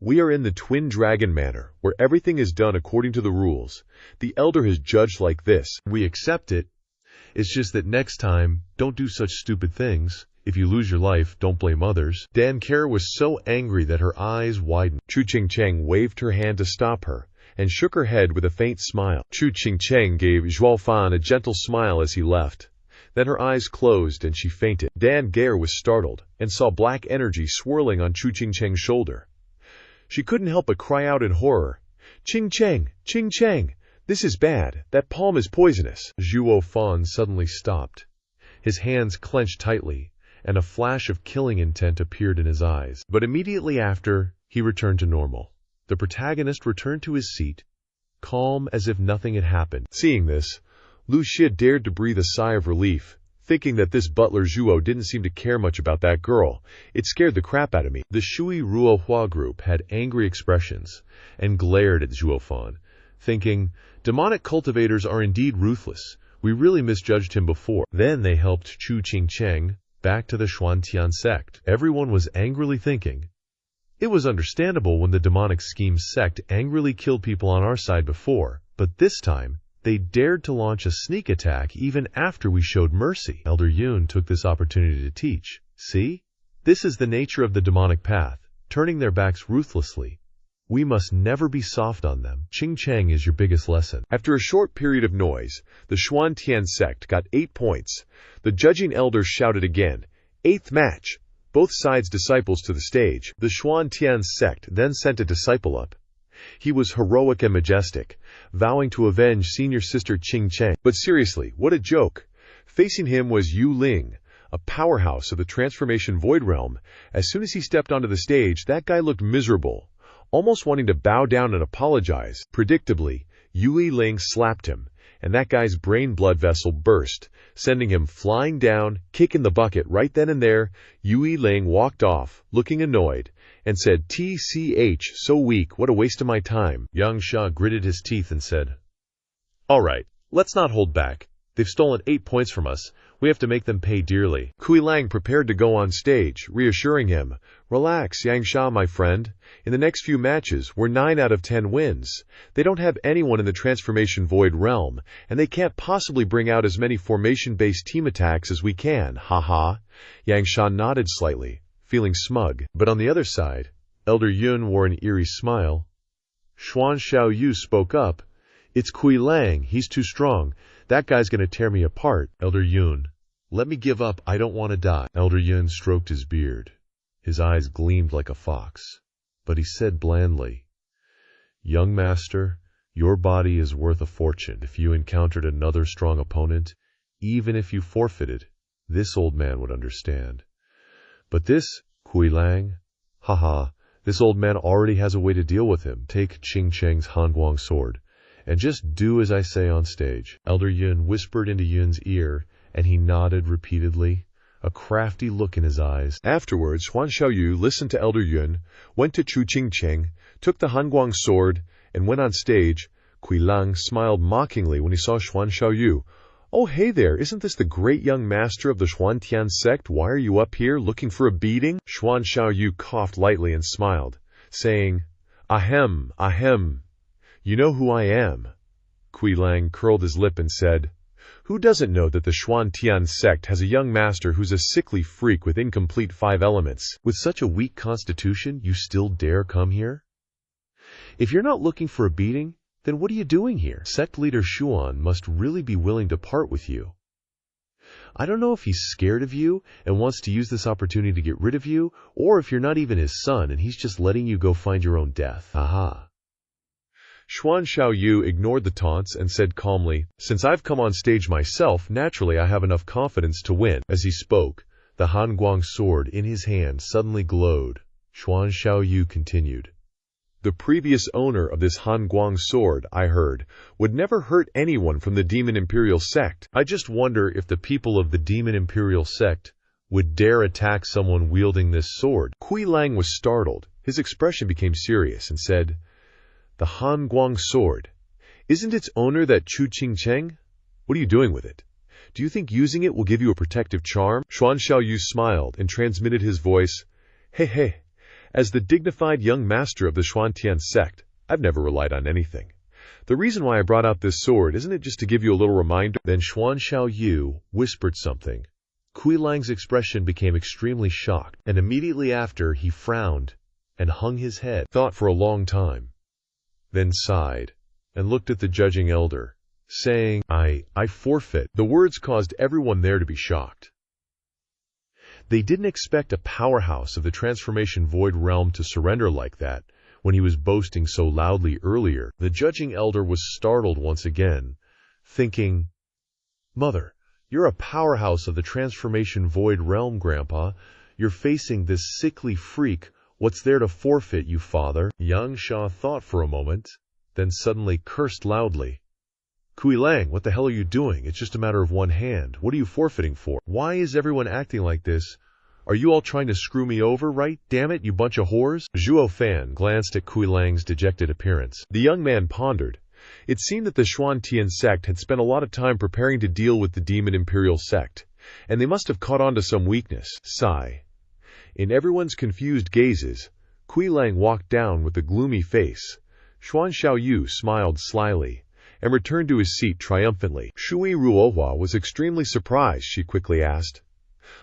"We are in the Twin Dragon Manor, where everything is done according to the rules. The elder has judged like this. We accept it. It's just that next time, don't do such stupid things. If you lose your life, don't blame others." Dan Kerr was so angry that her eyes widened. Chu Qingcheng waved her hand to stop her, and shook her head with a faint smile. Chu Qingcheng gave Zhuo Fan a gentle smile as he left. Then her eyes closed and she fainted. Dan Gare was startled and saw black energy swirling on Chu Qingcheng's shoulder. She couldn't help but cry out in horror, "Qingcheng! Qingcheng! This is bad. That palm is poisonous." Zhuo Fan suddenly stopped. His hands clenched tightly, and a flash of killing intent appeared in his eyes. But immediately after, he returned to normal. The protagonist returned to his seat, calm as if nothing had happened. Seeing this, Lu Xia dared to breathe a sigh of relief, thinking that this butler Zhuo didn't seem to care much about that girl. It scared the crap out of me. The Shui Ruohua group had angry expressions and glared at Zhuo Fan, thinking, "Demonic cultivators are indeed ruthless. We really misjudged him before." Then they helped Chu Qingcheng back to the Xuantian sect. Everyone was angrily thinking, "It was understandable when the demonic scheme sect angrily killed people on our side before, but this time, they dared to launch a sneak attack even after we showed mercy." Elder Yun took this opportunity to teach. "See? This is the nature of the demonic path, turning their backs ruthlessly. We must never be soft on them. Qingcheng is your biggest lesson." After a short period of noise, the Xuantian sect got 8 points. The judging elders shouted again, "Eighth match! Both sides' disciples to the stage." The Xuantian sect then sent a disciple up. He was heroic and majestic, vowing to avenge senior sister Qingcheng. But seriously, what a joke! Facing him was Yu Ling, a powerhouse of the Transformation Void Realm. As soon as he stepped onto the stage, that guy looked miserable, almost wanting to bow down and apologize. Predictably, Yu Ling slapped him, and that guy's brain blood vessel burst, sending him flying down, kick in the bucket. Right then and there, Yu Ling walked off, looking annoyed, and said, "TCH, so weak, what a waste of my time." Yang Sha gritted his teeth and said, "All right, let's not hold back. They've stolen 8 points from us. We have to make them pay dearly." Kui Lang prepared to go on stage, reassuring him, "Relax, Yang Sha, my friend. In the next few matches, we're 9 out of 10 wins. They don't have anyone in the Transformation Void Realm, and they can't possibly bring out as many formation-based team attacks as we can, haha." Yang Sha nodded slightly, feeling smug. But on the other side, Elder Yun wore an eerie smile. Xuan Xiaoyu spoke up, "It's Kui Lang, he's too strong. That guy's gonna tear me apart." Elder Yun, "Let me give up, I don't want to die." Elder Yun stroked his beard. His eyes gleamed like a fox. but he said blandly, "Young master, your body is worth a fortune. If you encountered another strong opponent, even if you forfeited, this old man would understand. But this, Kui Lang, haha, this old man already has a way to deal with him. Take Ching Cheng's Hanguang sword, and just do as I say on stage." Elder Yun whispered into Yun's ear, and he nodded repeatedly, a crafty look in his eyes. Afterwards, Xuan Xiaoyu listened to Elder Yun, went to Chu Ching Cheng, took the Hanguang sword, and went on stage. Kui Lang smiled mockingly when he saw Xuan Xiaoyu. "Oh, hey there, isn't this the great young master of the Xuantian sect? Why are you up here, looking for a beating?" Xuan Xiaoyu coughed lightly and smiled, saying, "Ahem, ahem. You know who I am." Kui Lang curled his lip and said, "Who doesn't know that the Xuantian sect has a young master who's a sickly freak with incomplete 5 elements? With such a weak constitution, you still dare come here? If you're not looking for a beating, then what are you doing here? Sect leader Xuan must really be willing to part with you. I don't know if he's scared of you and wants to use this opportunity to get rid of you, or if you're not even his son and he's just letting you go find your own death. Aha." Xuan Xiaoyu ignored the taunts and said calmly, "Since I've come on stage myself, naturally I have enough confidence to win." As he spoke, the Hanguang sword in his hand suddenly glowed. Xuan Xiaoyu continued, "The previous owner of this Hanguang sword, I heard, would never hurt anyone from the Demon Imperial sect. I just wonder if the people of the Demon Imperial sect would dare attack someone wielding this sword." Kui Lang was startled. His expression became serious and said, "The Hanguang sword. Isn't its owner that Chu Ching Cheng? What are you doing with it? Do you think using it will give you a protective charm?" Xuan Xiaoyu smiled and transmitted his voice, "Hey, hey. As the dignified young master of the Xuantian sect, I've never relied on anything. The reason why I brought out this sword, isn't it just to give you a little reminder?" Then Xuan Xiaoyu whispered something. Kui Lang's expression became extremely shocked, and immediately after he frowned and hung his head, thought for a long time, then sighed, and looked at the judging elder, saying, I forfeit." The words caused everyone there to be shocked. They didn't expect a powerhouse of the transformation void realm to surrender like that when he was boasting so loudly earlier. The judging elder was startled once again, thinking, "Mother, you're a powerhouse of the transformation void realm, Grandpa. You're facing this sickly freak. What's there to forfeit, you father?" Yang Sha thought for a moment, then suddenly cursed loudly. "Kui Lang, what the hell are you doing? It's just a matter of one hand. What are you forfeiting for? Why is everyone acting like this? Are you all trying to screw me over, right? Damn it, you bunch of whores." Zhuo Fan glanced at Kui Lang's dejected appearance. The young man pondered. It seemed that the Xuantian sect had spent a lot of time preparing to deal with the Demon Imperial sect, and they must have caught on to some weakness. Sigh. In everyone's confused gazes, Kui Lang walked down with a gloomy face. Xuan Xiaoyu smiled slyly and returned to his seat triumphantly. Shui Ruohua was extremely surprised. She quickly asked,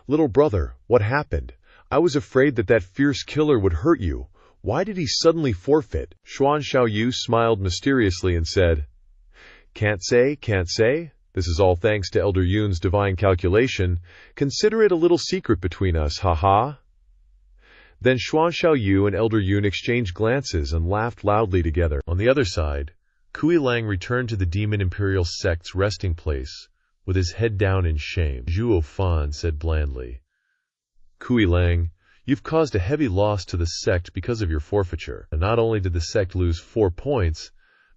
"Little brother, what happened? I was afraid that that fierce killer would hurt you. Why did he suddenly forfeit?" Xuan Xiaoyu smiled mysteriously and said, Can't say. This is all thanks to Elder Yun's divine calculation. Consider it a little secret between us, haha." Then Xuan Xiaoyu and Elder Yun exchanged glances and laughed loudly together. On the other side, Kui Lang returned to the Demon Imperial sect's resting place with his head down in shame. Zhuo Fan said blandly, "Kui Lang, you've caused a heavy loss to the sect because of your forfeiture. And not only did the sect lose 4 points,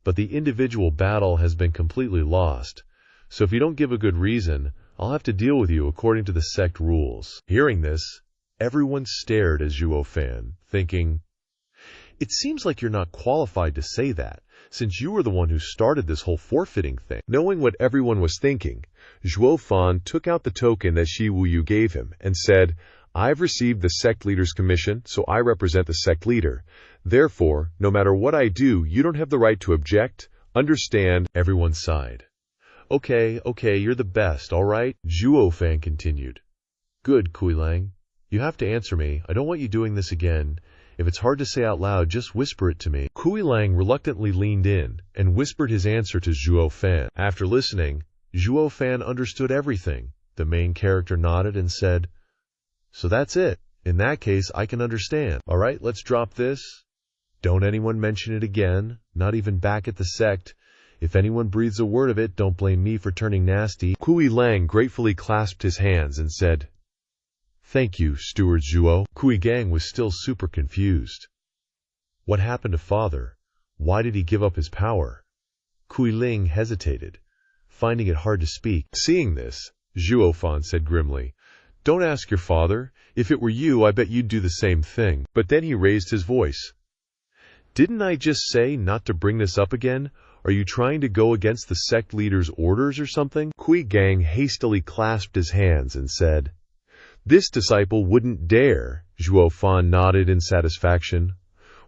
but the individual battle has been completely lost. So if you don't give a good reason, I'll have to deal with you according to the sect rules." Hearing this, everyone stared at Zhuo Fan, thinking, "It seems like you're not qualified to say that, since you were the one who started this whole forfeiting thing." Knowing what everyone was thinking, Zhuo Fan took out the token that Shi Wuyu gave him and said, "I've received the sect leader's commission, so I represent the sect leader. Therefore, no matter what I do, you don't have the right to object. Understand?" Everyone sighed. Okay, you're the best, all right?" Zhuo Fan continued. "Good, Kui Lang. You have to answer me. I don't want you doing this again. If it's hard to say out loud, just whisper it to me." Kui Lang reluctantly leaned in and whispered his answer to Zhuo Fan. After listening, Zhuo Fan understood everything. The main character nodded and said, "So that's it. In that case, I can understand. All right, let's drop this. Don't anyone mention it again, not even back at the sect. If anyone breathes a word of it, don't blame me for turning nasty. Kui Lang gratefully clasped his hands and said, Thank you, Steward Zhuo. Kui Gang was still super confused. What happened to father? Why did he give up his power? Kui Ling hesitated, finding it hard to speak. Seeing this, Zhuo Fan said grimly, Don't ask your father. If it were you, I bet you'd do the same thing. But then he raised his voice. Didn't I just say not to bring this up again? Are you trying to go against the sect leader's orders or something? Kui Gang hastily clasped his hands and said, This disciple wouldn't dare. Zhuo Fan nodded in satisfaction,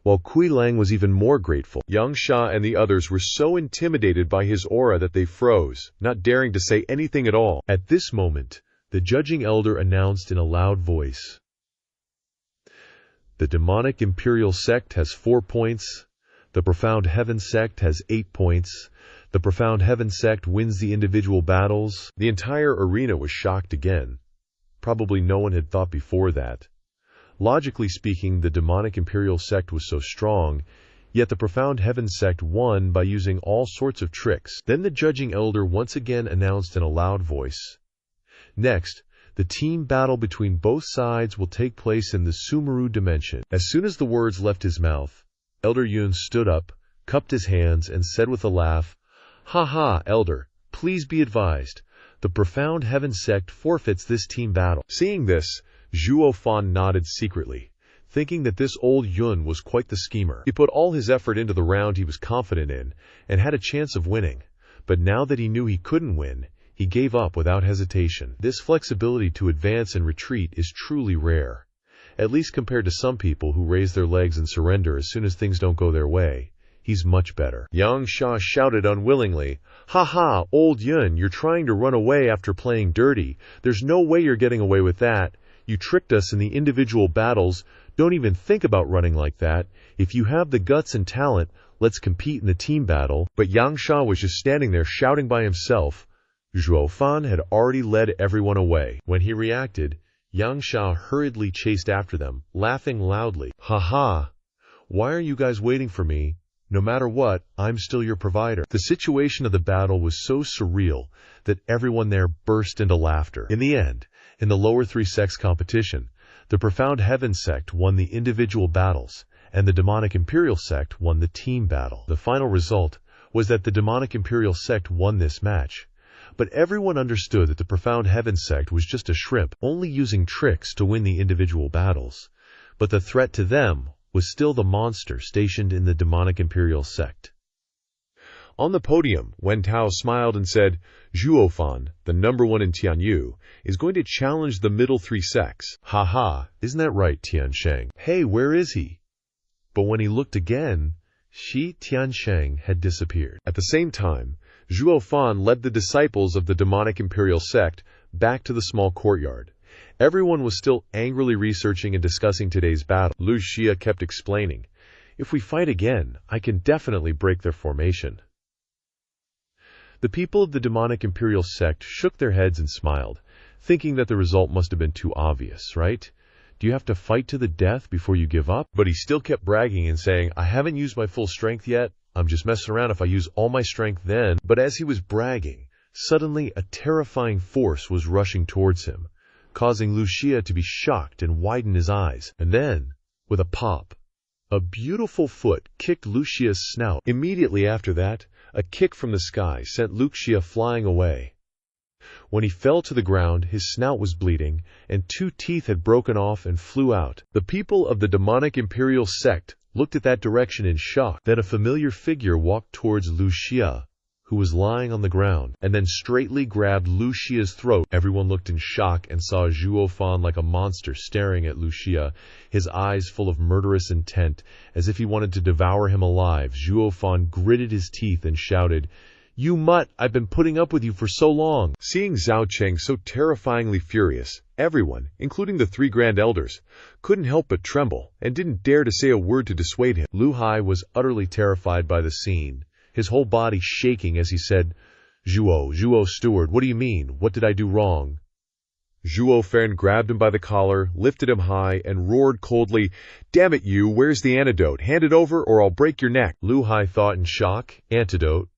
while Kui Lang was even more grateful. Yang Sha and the others were so intimidated by his aura that they froze, not daring to say anything at all. At this moment, the judging elder announced in a loud voice, The demonic imperial sect has 4 points. The profound heaven sect has 8 points. The profound heaven sect wins the individual battles. The entire arena was shocked again. Probably no one had thought before that. Logically speaking, the demonic imperial sect was so strong, yet the profound heaven sect won by using all sorts of tricks. Then the judging elder once again announced in a loud voice, Next, the team battle between both sides will take place in the Sumeru dimension. As soon as the words left his mouth, Elder Yun stood up, cupped his hands, and said with a laugh, Ha ha, Elder, please be advised. The profound heaven sect forfeits this team battle. Seeing this, Zhuo Fan nodded secretly, thinking that this old Yun was quite the schemer. He put all his effort into the round he was confident in, and had a chance of winning. But now that he knew he couldn't win, he gave up without hesitation. This flexibility to advance and retreat is truly rare, at least compared to some people who raise their legs and surrender as soon as things don't go their way. He's much better. Yang Sha shouted unwillingly, Ha ha, old Yun, you're trying to run away after playing dirty. There's no way you're getting away with that. You tricked us in the individual battles. Don't even think about running like that. If you have the guts and talent, let's compete in the team battle. But Yang Sha was just standing there shouting by himself. Zhuo Fan had already led everyone away. When he reacted, Yang Sha hurriedly chased after them, laughing loudly. Ha ha! Why are you guys waiting for me? No matter what, I'm still your provider. The situation of the battle was so surreal that everyone there burst into laughter. In the end, in the lower 3 sects competition, the profound heaven sect won the individual battles, and the demonic imperial sect won the team battle. The final result was that the demonic imperial sect won this match. But everyone understood that the profound heaven sect was just a shrimp, only using tricks to win the individual battles. But the threat to them was still the monster stationed in the demonic imperial sect. On the podium, Wen Tao smiled and said, Zhuo Fan, the #1 in Tianyu, is going to challenge the middle 3 sects. Ha ha, isn't that right, Tiansheng? Hey, where is he? But when he looked again, Tiansheng had disappeared. At the same time, Zhuo Fan led the disciples of the demonic imperial sect back to the small courtyard. Everyone was still angrily researching and discussing today's battle. Lu Xia kept explaining, If we fight again, I can definitely break their formation. The people of the demonic imperial sect shook their heads and smiled, thinking that the result must have been too obvious, right? Do you have to fight to the death before you give up? But he still kept bragging and saying, I haven't used my full strength yet. I'm just messing around if I use all my strength then. But as he was bragging, suddenly a terrifying force was rushing towards him, causing Lu Xia to be shocked and widen his eyes. And then, with a pop, a beautiful foot kicked Lu Xia's snout. Immediately after that, a kick from the sky sent Lu Xia flying away. When he fell to the ground, his snout was bleeding, and 2 teeth had broken off and flew out. The people of the demonic imperial sect looked at that direction in shock. Then a familiar figure walked towards Lu Xia, who was lying on the ground, and then straightly grabbed Lu Xia's throat. Everyone looked in shock and saw Zhuo Fan like a monster staring at Lu Xia, his eyes full of murderous intent, as if he wanted to devour him alive. Zhuo Fan gritted his teeth and shouted, You mutt, I've been putting up with you for so long. Seeing Zhao Cheng so terrifyingly furious, everyone, including the 3 grand elders, couldn't help but tremble and didn't dare to say a word to dissuade him. Lu Hai was utterly terrified by the scene, his whole body shaking as he said, Zhuo, Steward, what do you mean? What did I do wrong? Zhuo Fan grabbed him by the collar, lifted him high, and roared coldly, "Damn it, you, where's the antidote? Hand it over or I'll break your neck." Lu Hai thought in shock. Antidote?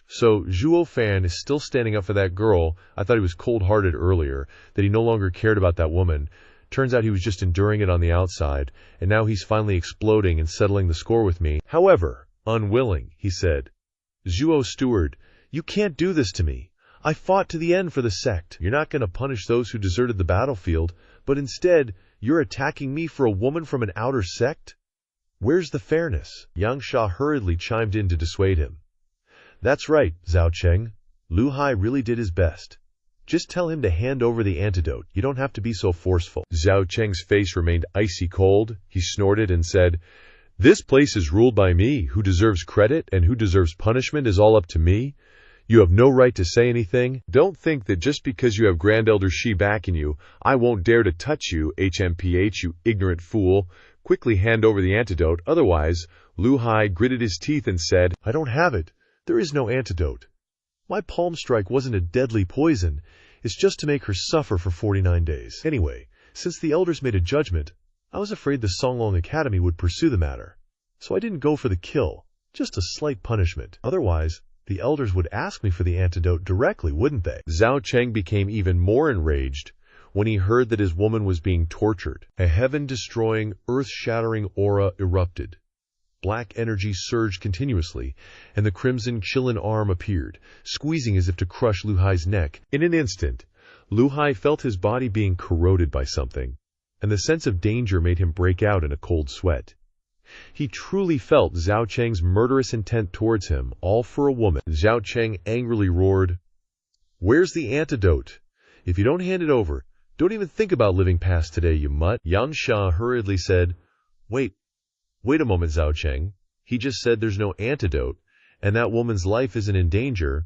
So Zhuo Fan is still standing up for that girl. I thought he was cold-hearted earlier, that he no longer cared about that woman. Turns out he was just enduring it on the outside, and now he's finally exploding and settling the score with me. However, unwilling, he said, "Zhuo Steward, you can't do this to me. I fought to the end for the sect. You're not going to punish those who deserted the battlefield, but instead, you're attacking me for a woman from an outer sect? Where's the fairness?" Yang Sha hurriedly chimed in to dissuade him. "That's right, Zhao Cheng. Lu Hai really did his best. Just tell him to hand over the antidote. You don't have to be so forceful." Zhao Cheng's face remained icy cold. He snorted and said, "This place is ruled by me. Who deserves credit and who deserves punishment is all up to me. You have no right to say anything. Don't think that just because you have Grand Elder Shi backing you, I won't dare to touch you, HMPH, you ignorant fool. Quickly hand over the antidote, otherwise." Lu Hai gritted his teeth and said, "I don't have it. There is no antidote. My palm strike wasn't a deadly poison. It's just to make her suffer for 49 days. Anyway, since the elders made a judgment, I was afraid the Songlong Academy would pursue the matter. So I didn't go for the kill, just a slight punishment. Otherwise, the elders would ask me for the antidote directly, wouldn't they?" Zhao Cheng became even more enraged when he heard that his woman was being tortured. A heaven-destroying, earth-shattering aura erupted. Black energy surged continuously, and the crimson Qilin arm appeared, squeezing as if to crush Lu Hai's neck. In an instant, Lu Hai felt his body being corroded by something, and the sense of danger made him break out in a cold sweat. He truly felt Zhao Cheng's murderous intent towards him, all for a woman. Zhao Cheng angrily roared, "Where's the antidote? If you don't hand it over, don't even think about living past today, you mutt." Yang Sha hurriedly said, Wait a moment, Zhao Cheng. He just said there's no antidote, and that woman's life isn't in danger.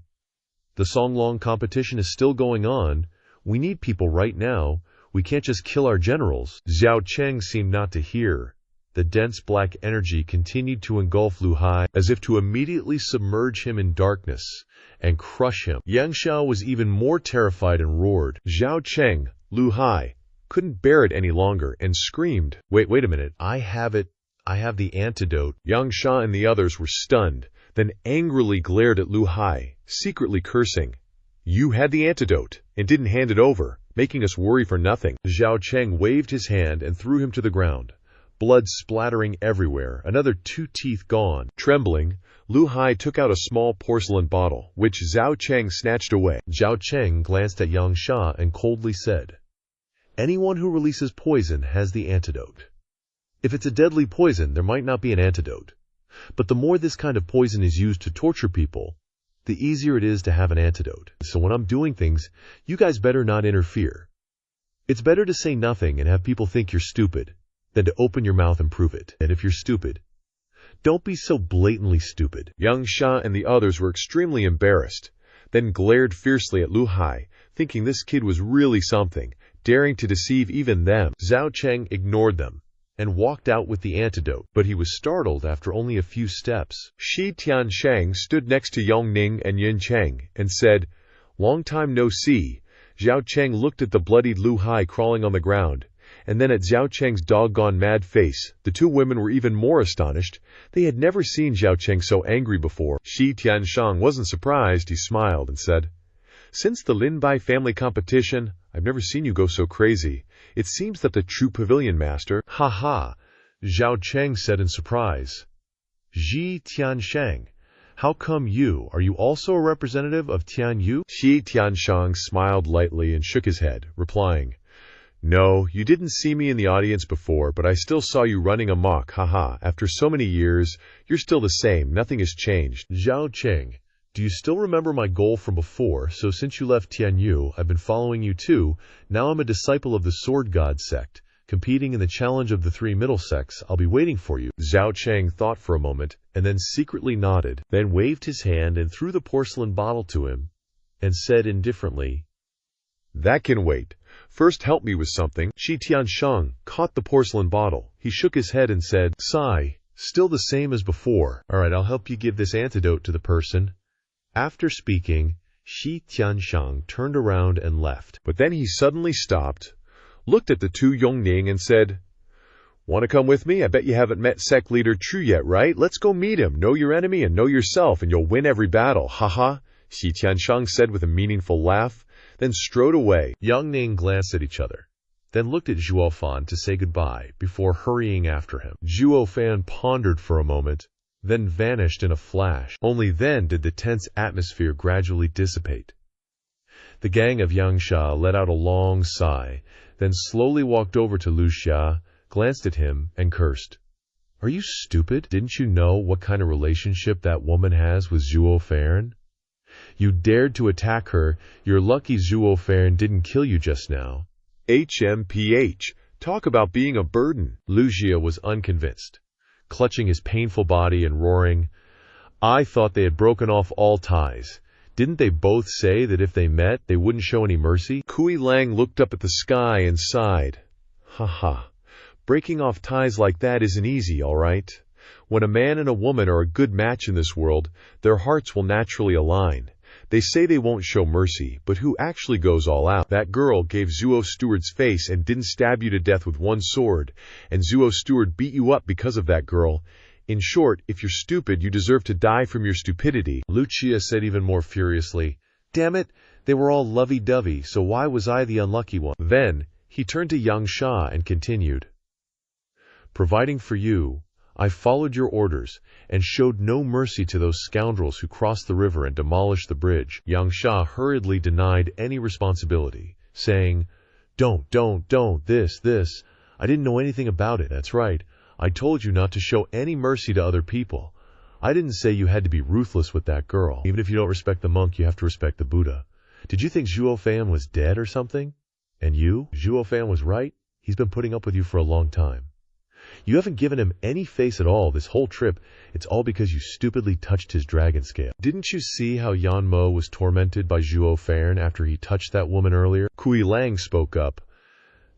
The Songlong competition is still going on. We need people right now. We can't just kill our generals." Zhao Cheng seemed not to hear. The dense black energy continued to engulf Lu Hai, as if to immediately submerge him in darkness and crush him. Yang Xiao was even more terrified and roared. Zhao Cheng, Lu Hai, couldn't bear it any longer and screamed, Wait a minute. I have it. I have the antidote." Yang Sha and the others were stunned, then angrily glared at Lu Hai, secretly cursing. "You had the antidote and didn't hand it over, making us worry for nothing." Zhao Cheng waved his hand and threw him to the ground. Blood splattering everywhere, another 2 teeth gone. Trembling, Lu Hai took out a small porcelain bottle, which Zhao Cheng snatched away. Zhao Cheng glanced at Yang Sha and coldly said, "Anyone who releases poison has the antidote. If it's a deadly poison, there might not be an antidote. But the more this kind of poison is used to torture people, the easier it is to have an antidote. So when I'm doing things, you guys better not interfere. It's better to say nothing and have people think you're stupid than to open your mouth and prove it. And if you're stupid, don't be so blatantly stupid." Yang Sha and the others were extremely embarrassed, then glared fiercely at Lu Hai, thinking this kid was really something, daring to deceive even them. Zhao Cheng ignored them and walked out with the antidote, but he was startled after only a few steps. Shi Tiansheng stood next to Yong Ning and Yin Cheng and said, "Long time no see." Zhao Cheng looked at the bloodied Lu Hai crawling on the ground, and then at Zhao Cheng's doggone mad face. The 2 women were even more astonished. They had never seen Zhao Cheng so angry before. Shi Tiansheng wasn't surprised. He smiled and said, "Since the Lin Bai family competition, I've never seen you go so crazy. It seems that the true pavilion master—" "Ha ha," Zhao Cheng said in surprise. "Shi Tiansheng, how come you? Are you also a representative of Tianyu?" Shi Tiansheng smiled lightly and shook his head, replying, "No, you didn't see me in the audience before, but I still saw you running amok, haha. After so many years, you're still the same, nothing has changed." "Zhao Cheng, do you still remember my goal from before? So since you left Tianyu, I've been following you too. Now I'm a disciple of the Sword God sect, competing in the challenge of the 3 middle sects. I'll be waiting for you." Zhao Cheng thought for a moment, and then secretly nodded, then waved his hand and threw the porcelain bottle to him, and said indifferently, "That can wait. First help me with something." Shi Tiansheng caught the porcelain bottle. He shook his head and said, "Sigh, still the same as before. All right, I'll help you give this antidote to the person." After speaking, Shi Tianshang turned around and left. But then he suddenly stopped, looked at the two Yongning and said, "Want to come with me? I bet you haven't met sect leader Chu yet, right? Let's go meet him. Know your enemy and know yourself, and you'll win every battle. Haha," Shi Tianshang said with a meaningful laugh, then strode away. Yongning glanced at each other, then looked at Zhuo Fan to say goodbye before hurrying after him. Zhuo Fan pondered for a moment, then vanished in a flash. Only then did the tense atmosphere gradually dissipate. The gang of Yangsha let out a long sigh, then slowly walked over to Lu Xia, glanced at him, and cursed. "Are you stupid? Didn't you know what kind of relationship that woman has with Zhuo Fan? You dared to attack her. You're lucky Zhuo Fan didn't kill you just now." HMPH. Talk about being a burden. Lu Xia was unconvinced, clutching his painful body and roaring, "I thought they had broken off all ties. Didn't they both say that if they met, they wouldn't show any mercy?" Kui Lang looked up at the sky and sighed. "Haha. Breaking off ties like that isn't easy, all right? When a man and a woman are a good match in this world, their hearts will naturally align. They say they won't show mercy, but who actually goes all out? That girl gave Zhuo Steward's face and didn't stab you to death with one sword, and Zhuo Steward beat you up because of that girl. In short, if you're stupid, you deserve to die from your stupidity." Lu Xia said even more furiously, "Damn it, they were all lovey-dovey, so why was I the unlucky one?" Then he turned to Yang Sha and continued, "Providing for you, I followed your orders and showed no mercy to those scoundrels who crossed the river and demolished the bridge." Yang Sha hurriedly denied any responsibility, saying, Don't, this. I didn't know anything about it, that's right. I told you not to show any mercy to other people. I didn't say you had to be ruthless with that girl. Even if you don't respect the monk, you have to respect the Buddha. Did you think Zhuo Fan was dead or something? And you? Zhuo Fan was right. He's been putting up with you for a long time. You haven't given him any face at all this whole trip. It's all because you stupidly touched his dragon scale. Didn't you see how Yan Mo was tormented by Zhuo Fan after he touched that woman earlier? Kui Lang spoke up.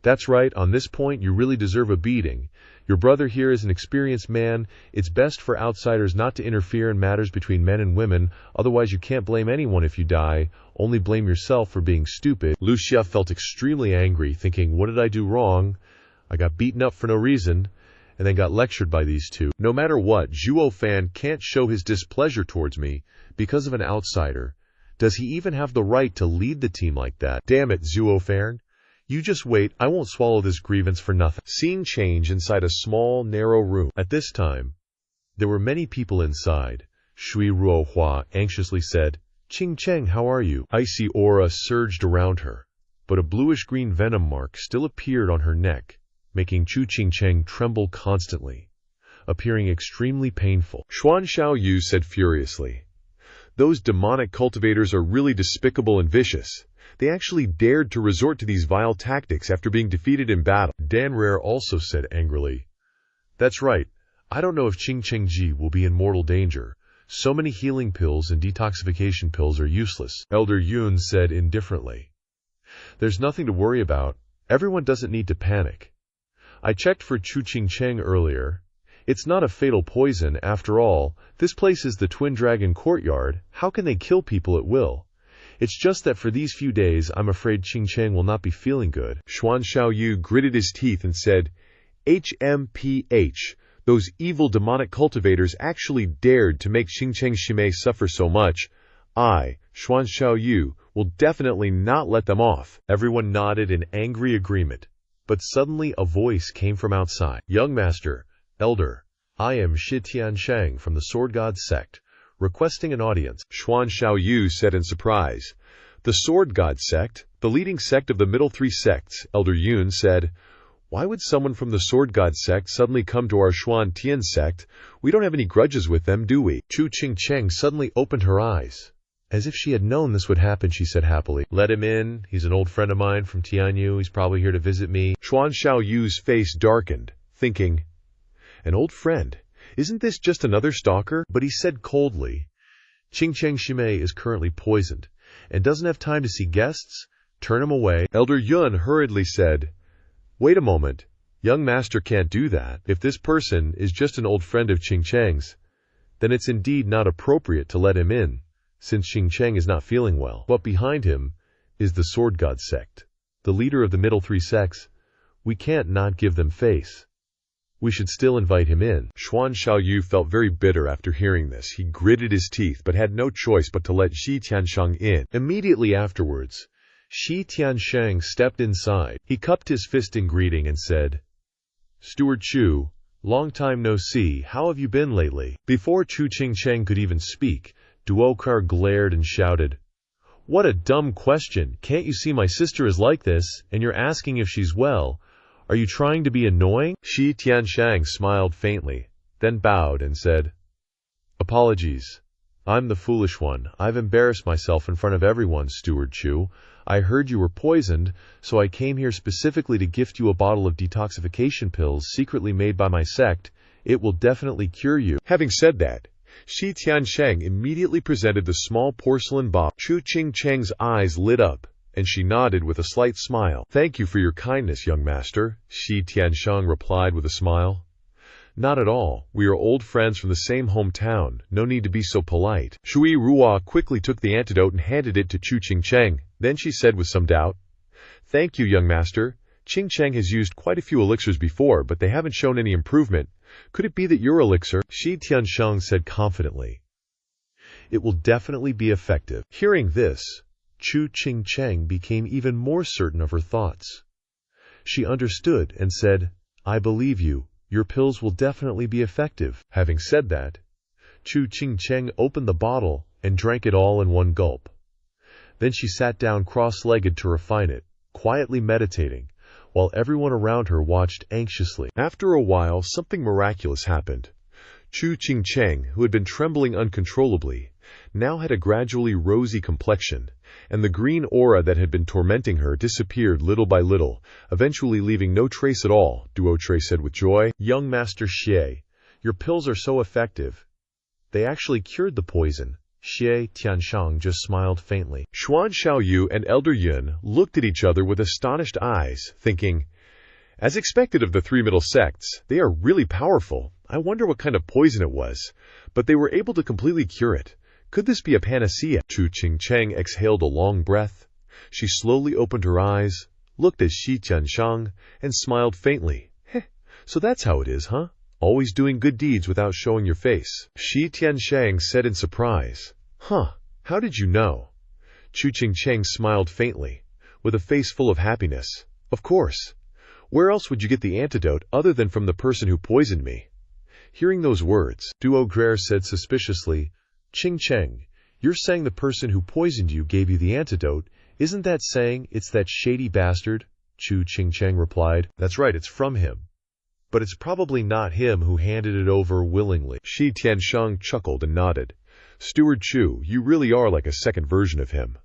That's right, on this point you really deserve a beating. Your brother here is an experienced man. It's best for outsiders not to interfere in matters between men and women, otherwise you can't blame anyone if you die, only blame yourself for being stupid. Lu Xia felt extremely angry, thinking, what did I do wrong? I got beaten up for no reason, and then got lectured by these two. No matter what, Zhuo Fan can't show his displeasure towards me because of an outsider. Does he even have the right to lead the team like that? Damn it, Zhuo Fan. You just wait, I won't swallow this grievance for nothing. Scene change inside a small, narrow room. At this time, there were many people inside. Shui Ruohua anxiously said, Qing Cheng, how are you? Icy aura surged around her, but a bluish-green venom mark still appeared on her neck, making Chu Qingcheng tremble constantly, appearing extremely painful. Xuan Xiaoyu said furiously, "Those demonic cultivators are really despicable and vicious. They actually dared to resort to these vile tactics after being defeated in battle." Dan Rare also said angrily, "That's right. I don't know if Qingcheng Ji will be in mortal danger. So many healing pills and detoxification pills are useless." Elder Yun said indifferently, "There's nothing to worry about. Everyone doesn't need to panic. I checked for Chu Qingcheng earlier. It's not a fatal poison, after all. This place is the Twin Dragon Courtyard. How can they kill people at will? It's just that for these few days, I'm afraid Qingcheng will not be feeling good." Xuan Xiaoyu gritted his teeth and said, HMPH. Those evil demonic cultivators actually dared to make Qingcheng Shimei suffer so much. I, Xuan Xiaoyu, will definitely not let them off. Everyone nodded in angry agreement. But suddenly a voice came from outside. "Young master, elder, I am Shi Tianshang from the Sword God sect, requesting an audience." Xuan Xiaoyu said in surprise. "The Sword God sect, the leading sect of the middle three sects," Elder Yun said. "Why would someone from the Sword God sect suddenly come to our Xuan Tian sect? We don't have any grudges with them, do we?" Chu Qingcheng suddenly opened her eyes. As if she had known this would happen, she said happily, "Let him in. He's an old friend of mine from Tianyu. He's probably here to visit me." Xuan Xiaoyu's face darkened, thinking, an old friend? Isn't this just another stalker? But he said coldly, "Qingcheng Shimei is currently poisoned and doesn't have time to see guests. Turn him away." Elder Yun hurriedly said, "Wait a moment. Young master can't do that. If this person is just an old friend of Qingcheng's, then it's indeed not appropriate to let him in. since Xing Cheng is not feeling well. But behind him is the Sword God sect, the leader of the middle three sects. We can't not give them face. We should still invite him in. Xuan Xiaoyu felt very bitter after hearing this. He gritted his teeth but had no choice but to let Shi Tiansheng in. Immediately afterwards, Shi Tiansheng stepped inside. He cupped his fist in greeting and said, "Steward Chu, long time no see, how have you been lately?" Before Chu Qingcheng could even speak, Duokar glared and shouted, "What a dumb question! Can't you see my sister is like this, and you're asking if she's well? Are you trying to be annoying?" Shi Tiansheng smiled faintly, then bowed and said, "Apologies. I'm the foolish one. I've embarrassed myself in front of everyone, Steward Chu. I heard you were poisoned, so I came here specifically to gift you a bottle of detoxification pills secretly made by my sect. It will definitely cure you." Having said that, Shi Tiansheng immediately presented the small porcelain bottle. Chu Qingcheng's eyes lit up, and she nodded with a slight smile. "Thank you for your kindness, young master," Shi Tiansheng replied with a smile. "Not at all. We are old friends from the same hometown. No need to be so polite." Shui Ruo quickly took the antidote and handed it to Chu Qingcheng. Then she said with some doubt, "Thank you, young master. Qingcheng has used quite a few elixirs before, but they haven't shown any improvement. Could it be that your elixir?" Shi Tiansheng said confidently, "It will definitely be effective." Hearing this, Chu Qingcheng became even more certain of her thoughts. She understood and said, "I believe you. Your pills will definitely be effective." Having said that, Chu Qingcheng opened the bottle and drank it all in one gulp. Then she sat down cross-legged to refine it, quietly meditating, while everyone around her watched anxiously. After a while, something miraculous happened. Chu Qingcheng, who had been trembling uncontrollably, now had a gradually rosy complexion, and the green aura that had been tormenting her disappeared little by little, eventually leaving no trace at all. Duo Tre said with joy, "Young Master Xie, your pills are so effective. They actually cured the poison." Xie Tiansheng just smiled faintly. Xuan Xiaoyu and Elder Yun looked at each other with astonished eyes, thinking, as expected of the three middle sects, they are really powerful. I wonder what kind of poison it was, but they were able to completely cure it. Could this be a panacea? Chu Qingcheng exhaled a long breath. She slowly opened her eyes, looked at Shi Tiansheng, and smiled faintly. So that's how it is, huh? Always doing good deeds without showing your face." Shi Tiansheng said in surprise. "Huh, how did you know?" Chu Qingcheng smiled faintly, with a face full of happiness. "Of course. Where else would you get the antidote other than from the person who poisoned me?" Hearing those words, Duo Grer said suspiciously, "Qingcheng, you're saying the person who poisoned you gave you the antidote. Isn't that saying it's that shady bastard?" Chu Qingcheng replied, "That's right, it's from him. But it's probably not him who handed it over willingly." Shi Tiansheng chuckled and nodded. "Steward Chu, you really are like a second version of him."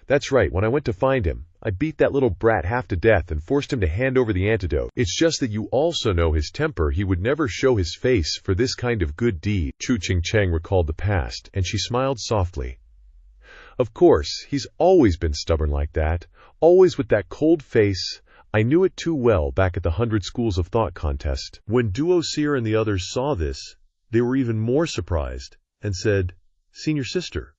"That's right, when I went to find him, I beat that little brat half to death and forced him to hand over the antidote. It's just that you also know his temper. He would never show his face for this kind of good deed." Chu Qingcheng recalled the past, and she smiled softly. "Of course, he's always been stubborn like that, always with that cold face. I knew it too well back at the 100 Schools of Thought contest." When Duo Seer and the others saw this, they were even more surprised and said, "Senior sister,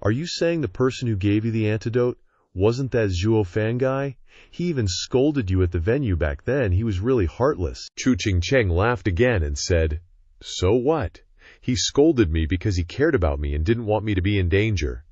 are you saying the person who gave you the antidote wasn't that Zhuo Fan guy? He even scolded you at the venue back then. He was really heartless." Chu Qingcheng laughed again and said, "So what? He scolded me because he cared about me and didn't want me to be in danger.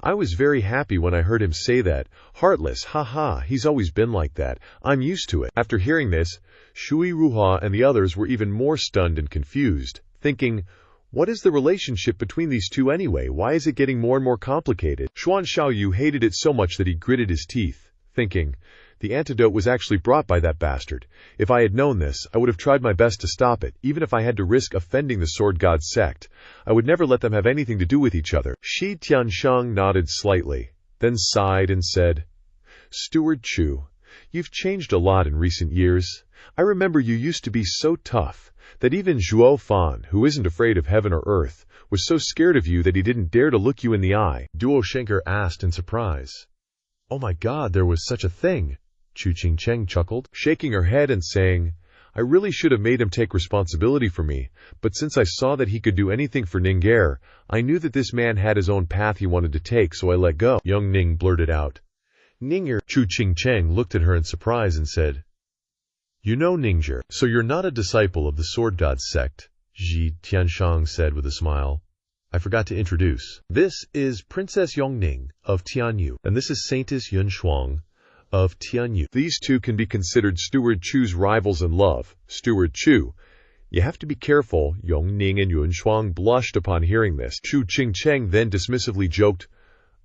I was very happy when I heard him say that. Heartless, haha, he's always been like that. I'm used to it." After hearing this, Shui Ruha and the others were even more stunned and confused, thinking, what is the relationship between these two anyway? Why is it getting more and more complicated? Xuan Xiaoyu hated it so much that he gritted his teeth, thinking, the antidote was actually brought by that bastard. If I had known this, I would have tried my best to stop it, even if I had to risk offending the Sword God sect. I would never let them have anything to do with each other. Shi Tiansheng nodded slightly, then sighed and said, "Steward Chu, you've changed a lot in recent years. I remember you used to be so tough that even Zhuo Fan, who isn't afraid of heaven or earth, was so scared of you that he didn't dare to look you in the eye." Duo Shenker asked in surprise, "Oh my God, there was such a thing?" Chu Qingcheng chuckled, shaking her head and saying, I really should have made him take responsibility for me, but since I saw that he could do anything for Ningguer, I knew that this man had his own path he wanted to take, so I let go." Young Ning blurted out. Ningguer. Chu Qingcheng looked at her in surprise and said, "You know Ningguer, so you're not a disciple of the Sword God sect," Ji Tianshang said with a smile. "I forgot to introduce. This is Princess Yongning of Tianyu, and this is Saintess Yunshuang of Tianyu." These two can be considered Steward Chu's rivals in love. Steward Chu. You have to be careful. Yongning and Yunshuang blushed upon hearing this. Chu Qingcheng then dismissively joked,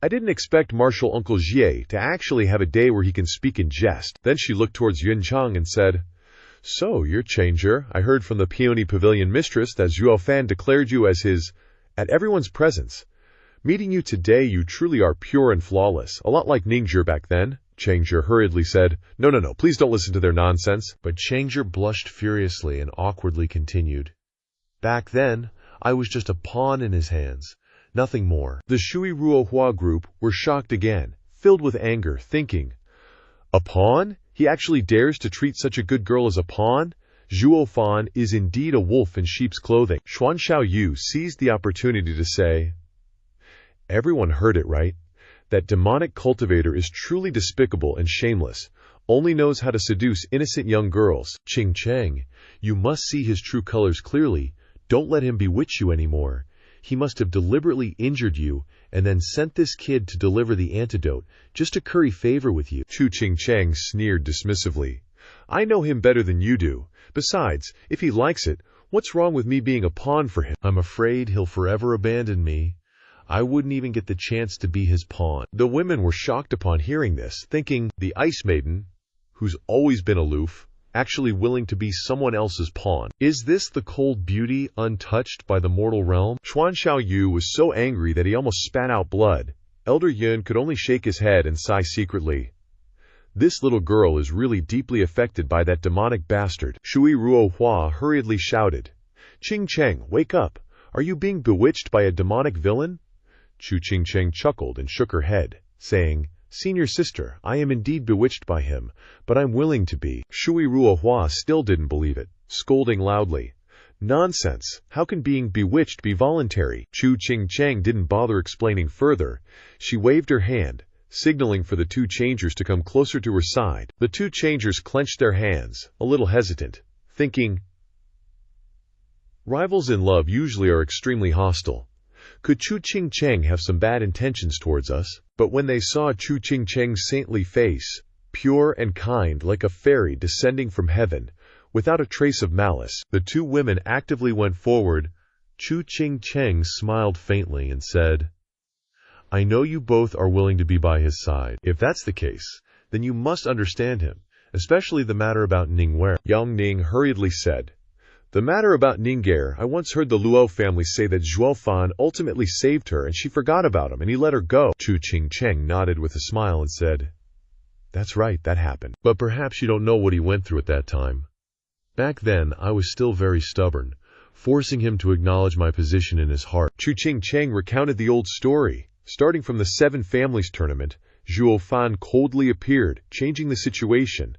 "I didn't expect Martial Uncle Jie to actually have a day where he can speak in jest." Then she looked towards Yunchang and said, "So, you're Changer. I heard from the Peony Pavilion mistress that Zhuo Fan declared you as his, at everyone's presence. Meeting you today, you truly are pure and flawless, a lot like Ningguer back then." Changer hurriedly said, No, please don't listen to their nonsense." But Changer blushed furiously and awkwardly continued, "Back then, I was just a pawn in his hands, nothing more." The Shui Ruohua group were shocked again, filled with anger, thinking, "A pawn? He actually dares to treat such a good girl as a pawn? Zhuo Fan is indeed a wolf in sheep's clothing." Xuan Xiaoyu seized the opportunity to say, "Everyone heard it, right? That demonic cultivator is truly despicable and shameless, only knows how to seduce innocent young girls." Qingcheng, you must see his true colors clearly. Don't let him bewitch you anymore. He must have deliberately injured you and then sent this kid to deliver the antidote just to curry favor with you. Chu Qingcheng sneered dismissively. "I know him better than you do. Besides, if he likes it, what's wrong with me being a pawn for him?" "I'm afraid he'll forever abandon me. I wouldn't even get the chance to be his pawn." The women were shocked upon hearing this, thinking the Ice Maiden, who's always been aloof, actually willing to be someone else's pawn. Is this the cold beauty untouched by the mortal realm? Xuan Xiaoyu was so angry that he almost spat out blood. Elder Yun could only shake his head and sigh secretly. This little girl is really deeply affected by that demonic bastard. Shui Ruohua hurriedly shouted, "Qingcheng, wake up! Are you being bewitched by a demonic villain?" Chu Qingcheng chuckled and shook her head, saying, "Senior sister, I am indeed bewitched by him, but I'm willing to be." Shui Ruohua still didn't believe it, scolding loudly, "Nonsense! How can being bewitched be voluntary?" Chu Qingcheng didn't bother explaining further. She waved her hand, signaling for the two changers to come closer to her side. The two changers clenched their hands, a little hesitant, thinking, rivals in love usually are extremely hostile. Could Chu Qingcheng have some bad intentions towards us? But when they saw Chu Qingcheng's saintly face, pure and kind like a fairy descending from heaven, without a trace of malice, the two women actively went forward. Chu Qingcheng smiled faintly and said, "I know you both are willing to be by his side. If that's the case, then you must understand him, especially the matter about Ningguer." Yang Ning hurriedly said, "The matter about Ningguer, I once heard the Luo family say that Zhuo Fan ultimately saved her and she forgot about him and he let her go." Chu Qingcheng nodded with a smile and said, "That's right, that happened. But perhaps you don't know what he went through at that time. Back then, I was still very stubborn, forcing him to acknowledge my position in his heart." Chu Qingcheng recounted the old story. Starting from the Seven Families tournament, Zhuo Fan coldly appeared, changing the situation.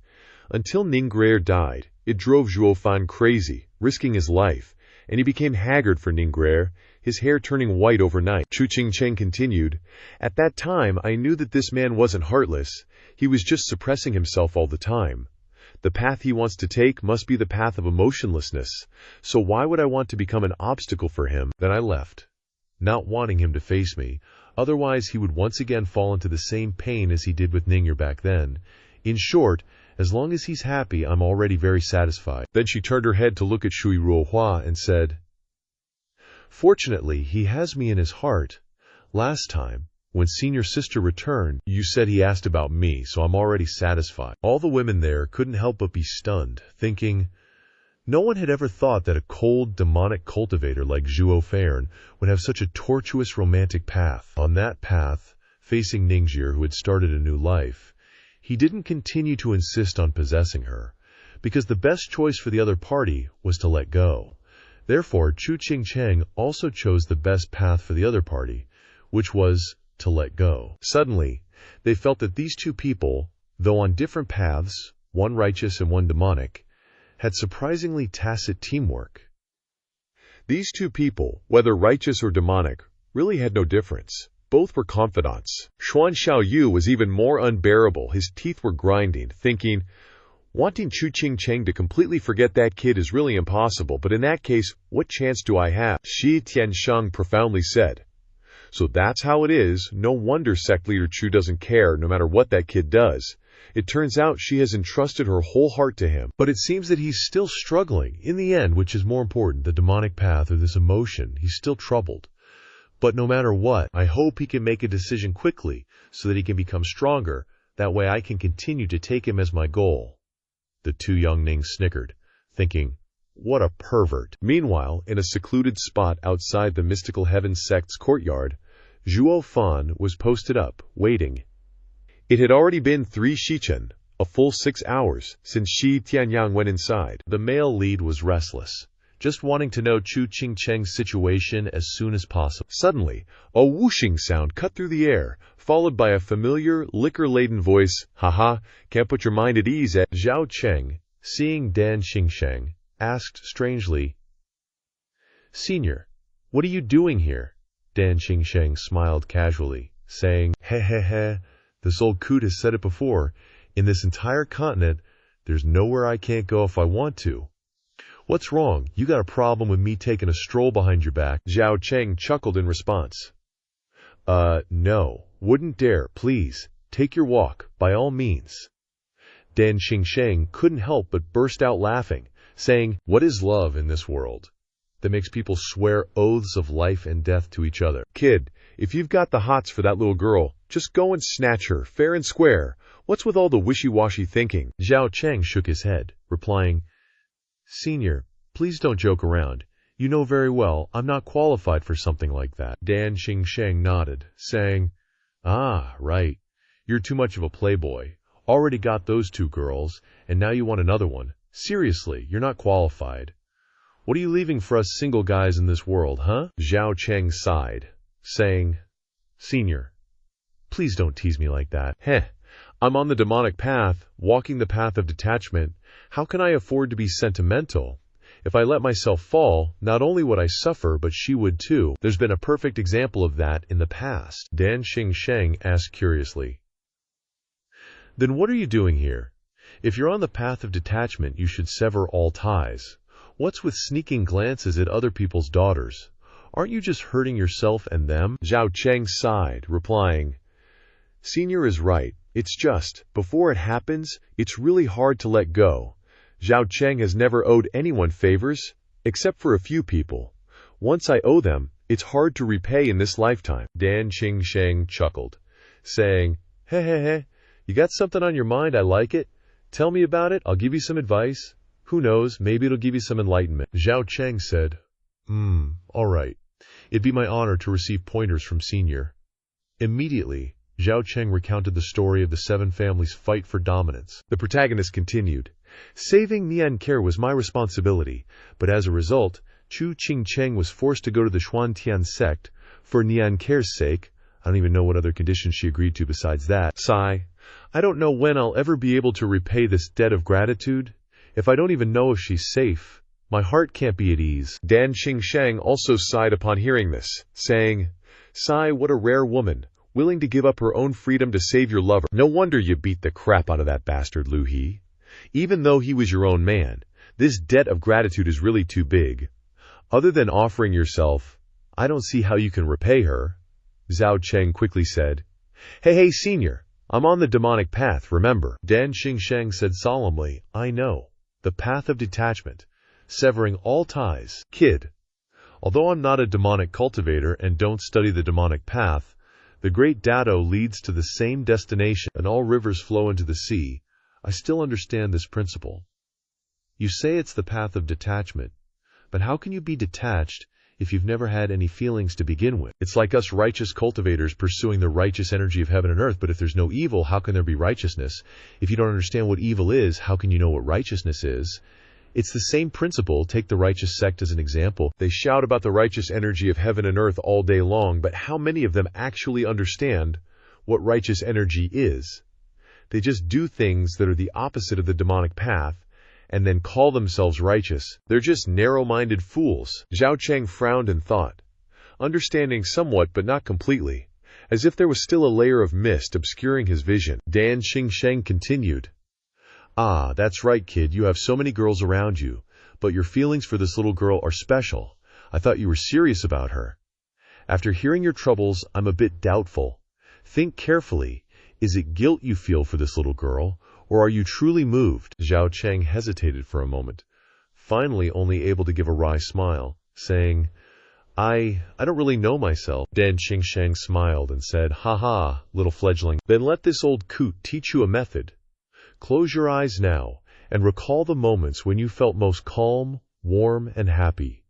Until Ningguer died, it drove Zhuo Fan crazy, risking his life, and he became haggard for Ningguer, his hair turning white overnight. Chu Qingcheng continued, "At that time, I knew that this man wasn't heartless. He was just suppressing himself all the time. The path he wants to take must be the path of emotionlessness, so why would I want to become an obstacle for him?" Then I left, not wanting him to face me, otherwise he would once again fall into the same pain as he did with Ningguer back then. In short, as long as he's happy, I'm already very satisfied. Then she turned her head to look at Shui Ruohua and said, "Fortunately, he has me in his heart. Last time, when senior sister returned, you said he asked about me, so I'm already satisfied." All the women there couldn't help but be stunned, thinking, no one had ever thought that a cold, demonic cultivator like Zhuo Fan would have such a tortuous romantic path. On that path, facing Ningguer, who had started a new life, he didn't continue to insist on possessing her, because the best choice for the other party was to let go. Therefore, Chu Qingcheng also chose the best path for the other party, which was to let go. Suddenly, they felt that these two people, though on different paths, one righteous and one demonic, had surprisingly tacit teamwork. These two people, whether righteous or demonic, really had no difference. Both were confidants. Xuan Xiaoyu was even more unbearable. His teeth were grinding, thinking, wanting Chu Qingcheng to completely forget that kid is really impossible, but in that case, what chance do I have? Shi Tiansheng profoundly said. So that's how it is. No wonder sect leader Chu doesn't care, no matter what that kid does. It turns out she has entrusted her whole heart to him. But it seems that he's still struggling. In the end, which is more important, the demonic path or this emotion, he's still troubled. But no matter what, I hope he can make a decision quickly so that he can become stronger. That way I can continue to take him as my goal. The two young Nings snickered, thinking, what a pervert. Meanwhile, in a secluded spot outside the Mystical Heaven sect's courtyard, Zhuo Fan was posted up, waiting. It had already been 3 shichen, a full 6 hours, since Shi Tianyang went inside. The male lead was restless, just wanting to know Chu Qingcheng's situation as soon as possible. Suddenly, a whooshing sound cut through the air, followed by a familiar, liquor-laden voice. Haha, can't put your mind at ease at. Zhao Cheng, seeing Dan Xingsheng, asked strangely, Senior, what are you doing here? Dan Xingsheng smiled casually, saying, Heh, this old coot has said it before. In this entire continent, there's nowhere I can't go if I want to. What's wrong? You got a problem with me taking a stroll behind your back? Zhao Cheng chuckled in response. No, wouldn't dare. Please, take your walk, by all means. Dan Xingsheng couldn't help but burst out laughing, saying, what is love in this world that makes people swear oaths of life and death to each other? Kid, if you've got the hots for that little girl, just go and snatch her, fair and square. What's with all the wishy-washy thinking? Zhao Cheng shook his head, replying, Senior, please don't joke around. You know very well I'm not qualified for something like that. Dan Xingsheng nodded, saying, Ah, right. You're too much of a playboy. Already got those 2 girls, and now you want another one. Seriously, you're not qualified. What are you leaving for us single guys in this world, huh? Zhao Cheng sighed, saying, Senior, please don't tease me like that. I'm on the demonic path, walking the path of detachment. How can I afford to be sentimental? If I let myself fall, not only would I suffer, but she would too. There's been a perfect example of that in the past. Dan Xingsheng asked curiously. Then what are you doing here? If you're on the path of detachment, you should sever all ties. What's with sneaking glances at other people's daughters? Aren't you just hurting yourself and them? Zhao Cheng sighed, replying, Senior is right. It's just, before it happens, it's really hard to let go. Zhao Cheng has never owed anyone favors, except for a few people. Once I owe them, it's hard to repay in this lifetime. Dan Xingsheng chuckled, saying, Hey, you got something on your mind? I like it. Tell me about it. I'll give you some advice. Who knows, maybe it'll give you some enlightenment. Zhao Cheng said, all right. It'd be my honor to receive pointers from Senior. Immediately, Zhao Cheng recounted the story of the 7 families' fight for dominance. The protagonist continued, Saving Nianker was my responsibility, but as a result, Chu Qingcheng was forced to go to the Xuantian sect for Nianker's sake. I don't even know what other conditions she agreed to besides that. Sigh. I don't know when I'll ever be able to repay this debt of gratitude. If I don't even know if she's safe, my heart can't be at ease. Dan Xingsheng also sighed upon hearing this, saying, Sigh, what a rare woman, willing to give up her own freedom to save your lover. No wonder you beat the crap out of that bastard Lu He. Even though he was your own man, this debt of gratitude is really too big. Other than offering yourself, I don't see how you can repay her. Zhao Cheng quickly said, Hey, Senior, I'm on the demonic path, remember? Dan Xingsheng said solemnly, I know. The path of detachment, severing all ties. Kid, although I'm not a demonic cultivator and don't study the demonic path, the great Dado leads to the same destination and all rivers flow into the sea. I still understand this principle. You say it's the path of detachment, but how can you be detached if you've never had any feelings to begin with? It's like us righteous cultivators pursuing the righteous energy of heaven and earth, but if there's no evil, how can there be righteousness? If you don't understand what evil is, how can you know what righteousness is? It's the same principle. Take the righteous sect as an example. They shout about the righteous energy of heaven and earth all day long, but how many of them actually understand what righteous energy is? They just do things that are the opposite of the demonic path, and then call themselves righteous. They're just narrow-minded fools. Zhao Cheng frowned and thought, understanding somewhat but not completely, as if there was still a layer of mist obscuring his vision. Dan Xingsheng continued, "Ah, that's right, kid, you have so many girls around you, but your feelings for this little girl are special. I thought you were serious about her. After hearing your troubles, I'm a bit doubtful. Think carefully. Is it guilt you feel for this little girl, or are you truly moved?" Zhao Cheng hesitated for a moment, finally only able to give a wry smile, saying, I don't really know myself." Dan Xingsheng smiled and said, "Ha ha, little fledgling. Then let this old coot teach you a method. Close your eyes now, and recall the moments when you felt most calm, warm, and happy.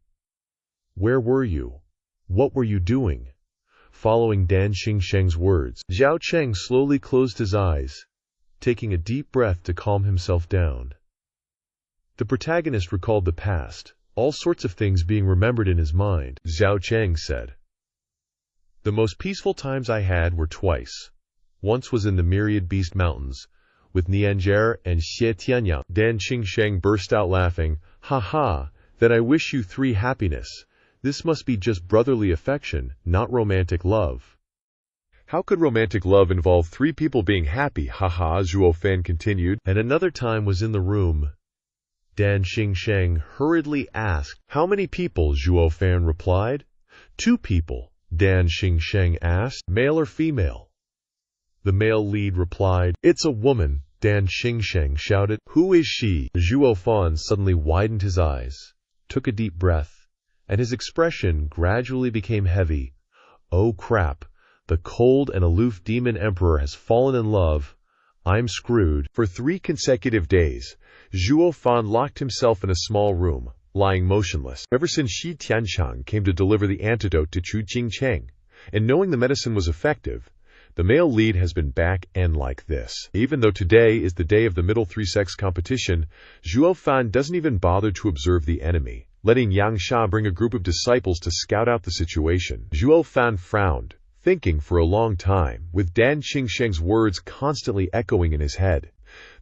Where were you? What were you doing?" Following Dan Xingsheng's words, Zhao Cheng slowly closed his eyes, taking a deep breath to calm himself down. The protagonist recalled the past, all sorts of things being remembered in his mind. Zhao Cheng said, "The most peaceful times I had were twice. Once was in the Myriad Beast Mountains, with Nianjie and Xie Tianyang." Dan Xingsheng burst out laughing. "Ha ha, then I wish you 3 happiness. This must be just brotherly affection, not romantic love." "How could romantic love involve 3 people being happy? Ha ha," Zhuo Fan continued. "And another time was in the room." Dan Xingsheng hurriedly asked. "How many people?" Zhuo Fan replied. 2 people, Dan Xingsheng asked. "Male or female?" The male lead replied. "It's a woman," Dan Xingsheng shouted. "Who is she?" Zhuo Fan suddenly widened his eyes, took a deep breath, and his expression gradually became heavy. "Oh crap, the cold and aloof demon emperor has fallen in love. I'm screwed." For 3 consecutive days, Zhuo Fan locked himself in a small room, lying motionless. Ever since Shi Tianchang came to deliver the antidote to Chu Jingcheng, and knowing the medicine was effective, the male lead has been back and like this. Even though today is the day of the middle 3-sex competition, Zhuo Fan doesn't even bother to observe the enemy, letting Yang Sha bring a group of disciples to scout out the situation. Zhuo Fan frowned, thinking for a long time, with Dan Xingsheng's words constantly echoing in his head.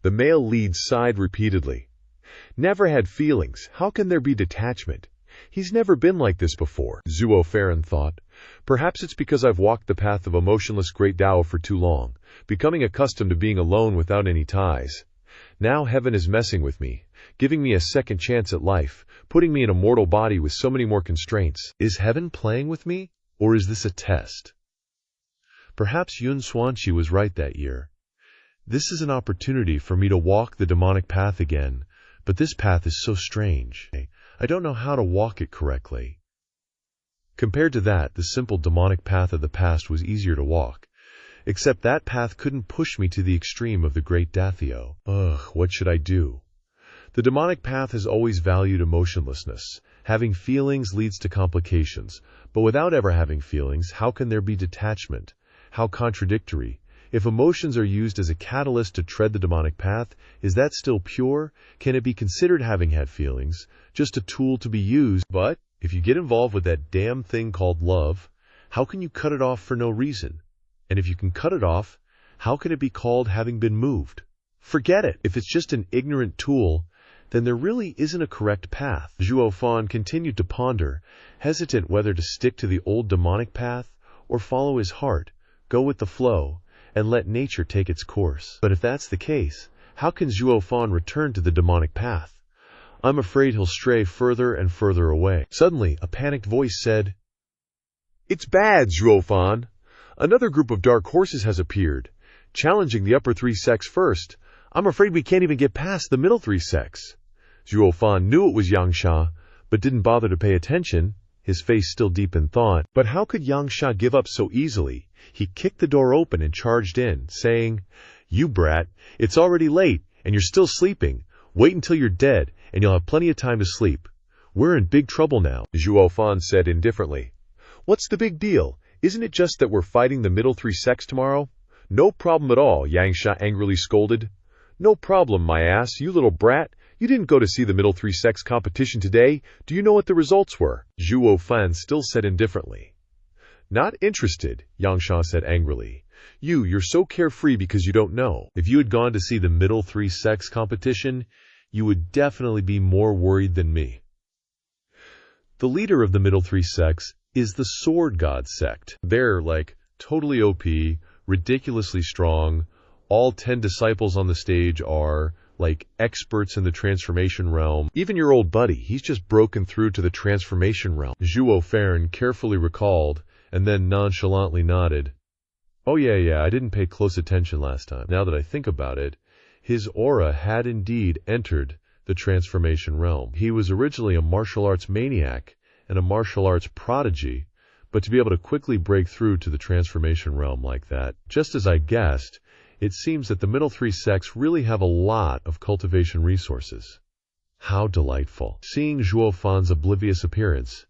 The male lead sighed repeatedly. "Never had feelings. How can there be detachment? He's never been like this before." Zhuo Fan thought, "Perhaps it's because I've walked the path of emotionless great Tao for too long, becoming accustomed to being alone without any ties. Now heaven is messing with me, giving me a second chance at life, putting me in a mortal body with so many more constraints. Is heaven playing with me, or is this a test?" Perhaps Yun Xuanqi was right that year. This is an opportunity for me to walk the demonic path again, but this path is so strange. I don't know how to walk it correctly. Compared to that, the simple demonic path of the past was easier to walk, except that path couldn't push me to the extreme of the great Dathio. Ugh, what should I do? The demonic path has always valued emotionlessness. Having feelings leads to complications, but without ever having feelings, how can there be detachment? How contradictory. If emotions are used as a catalyst to tread the demonic path, is that still pure? Can it be considered having had feelings, just a tool to be used? But if you get involved with that damn thing called love, how can you cut it off for no reason? And if you can cut it off, how can it be called having been moved? Forget it. If it's just an ignorant tool, then there really isn't a correct path. Zhuo Fan continued to ponder, hesitant whether to stick to the old demonic path or follow his heart, go with the flow, and let nature take its course. But if that's the case, how can Zhuo Fan return to the demonic path? I'm afraid he'll stray further and further away. Suddenly, a panicked voice said, "It's bad, Zhuo Fan. Another group of dark horses has appeared, challenging the upper 3-sex first. I'm afraid we can't even get past the middle 3-sex. Zhuo Fan knew it was Yang Sha, but didn't bother to pay attention, his face still deep in thought. But how could Yang Sha give up so easily? He kicked the door open and charged in, saying, "You brat, it's already late, and you're still sleeping. Wait until you're dead, and you'll have plenty of time to sleep. We're in big trouble now." Zhuo Fan said indifferently, "What's the big deal? Isn't it just that we're fighting the middle 3-sex tomorrow?" "No problem at all," Yang Sha angrily scolded. "No problem, my ass, you little brat. You didn't go to see the middle 3-sex competition today. Do you know what the results were?" Zhuo Fan still said indifferently. "Not interested," Yang Sha said angrily. You're so carefree because you don't know. If you had gone to see the middle 3-sex competition, you would definitely be more worried than me. The leader of the middle three sects is the Sword God sect. They're like totally OP, ridiculously strong. All 10 disciples on the stage are like experts in the transformation realm. Even your old buddy, he's just broken through to the transformation realm. Zhuo Fan carefully recalled and then nonchalantly nodded. Oh yeah, I didn't pay close attention last time. Now that I think about it, his aura had indeed entered the transformation realm. He was originally a martial arts maniac and a martial arts prodigy, but to be able to quickly break through to the transformation realm like that, just as I guessed, it seems that the middle three sects really have a lot of cultivation resources. How delightful. Seeing Zhuo Fan's oblivious appearance,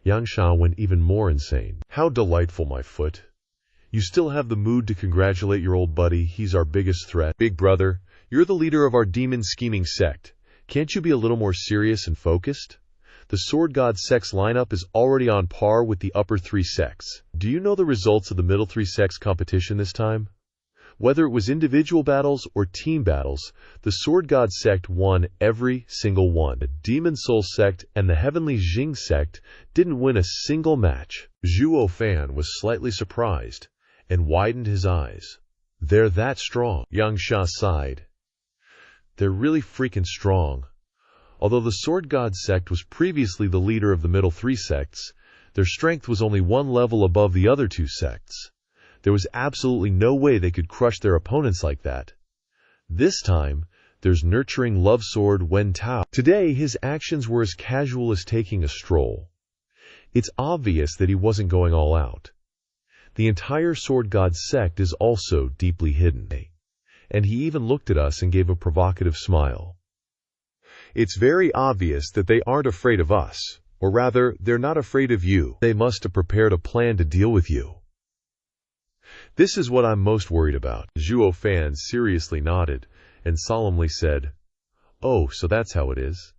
Yangsha went even more insane. How delightful, my foot. You still have the mood to congratulate your old buddy. He's our biggest threat. Big brother, you're the leader of our demon-scheming sect. Can't you be a little more serious and focused? The Sword God sect's lineup is already on par with the upper three sects. Do you know the results of the middle three sects competition this time? Whether it was individual battles or team battles, the Sword God sect won every single one. The Demon Soul sect and the Heavenly Jing sect didn't win a single match. Zhuo Fan was slightly surprised and widened his eyes. They're that strong. Yangsha sighed. They're really freaking strong. Although the Sword God sect was previously the leader of the middle three sects, their strength was only one level above the other two sects. There was absolutely no way they could crush their opponents like that. This time, there's nurturing love sword Wen Tao. Today, his actions were as casual as taking a stroll. It's obvious that he wasn't going all out. The entire Sword God sect is also deeply hidden. And he even looked at us and gave a provocative smile. It's very obvious that they aren't afraid of us, or rather, they're not afraid of you. They must have prepared a plan to deal with you. This is what I'm most worried about. Zhuo Fan seriously nodded and solemnly said, Oh, so that's how it is.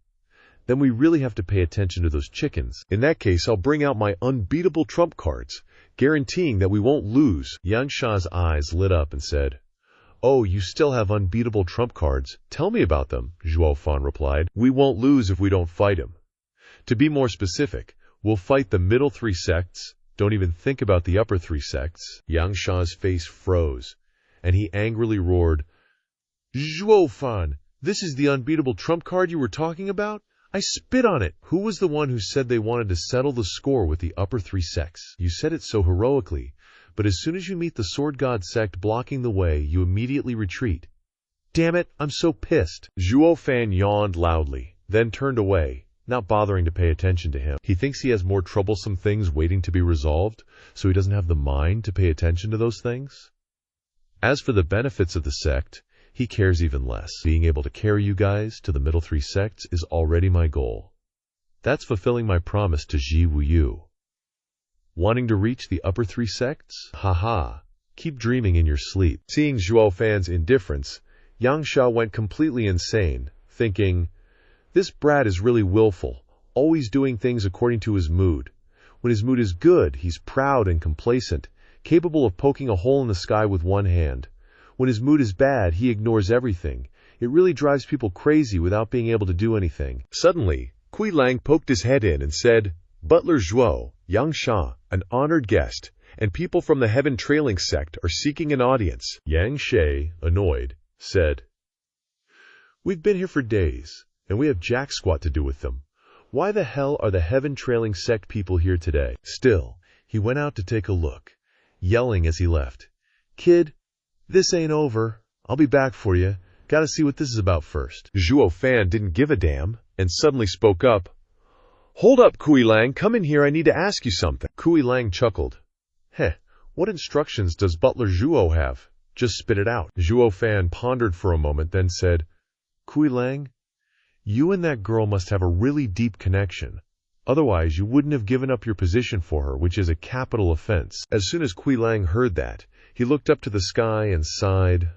Then we really have to pay attention to those chickens. In that case, I'll bring out my unbeatable trump cards, guaranteeing that we won't lose. Yangsha's eyes lit up and said, Oh, you still have unbeatable trump cards. Tell me about them, Zhuo Fan replied. We won't lose if we don't fight him. To be more specific, we'll fight the middle three sects. Don't even think about the upper three sects. Yangsha's face froze, and he angrily roared, Zhuo Fan, this is the unbeatable trump card you were talking about? I spit on it. Who was the one who said they wanted to settle the score with the upper three sects? You said it so heroically, but as soon as you meet the Sword God sect blocking the way, you immediately retreat. Damn it, I'm so pissed. Zhuo Fan yawned loudly, then turned away, not bothering to pay attention to him. He thinks he has more troublesome things waiting to be resolved, so he doesn't have the mind to pay attention to those things. As for the benefits of the sect, he cares even less. Being able to carry you guys to the middle three sects is already my goal. That's fulfilling my promise to Ji Wuyu. Wanting to reach the upper three sects? Haha, keep dreaming in your sleep. Seeing Zhuo Fan's indifference, Yangsha went completely insane, thinking, This brat is really willful, always doing things according to his mood. When his mood is good, he's proud and complacent, capable of poking a hole in the sky with one hand. When his mood is bad, he ignores everything. It really drives people crazy without being able to do anything. Suddenly, Kui Lang poked his head in and said, Butler Zhuo, Yangsha, an honored guest, and people from the Heaven Trailing sect are seeking an audience. Yang She, annoyed, said, We've been here for days, and we have jack squat to do with them. Why the hell are the Heaven Trailing sect people here today? Still, he went out to take a look, yelling as he left, Kid, this ain't over. I'll be back for you. Gotta see what this is about first. Zhuo Fan didn't give a damn, and suddenly spoke up. Hold up, Kui Lang, come in here, I need to ask you something. Kui Lang chuckled. Heh, what instructions does Butler Zhuo have? Just spit it out. Zhuo Fan pondered for a moment, then said, Kui Lang, you and that girl must have a really deep connection. Otherwise, you wouldn't have given up your position for her, which is a capital offense. As soon as Kui Lang heard that, he looked up to the sky and sighed.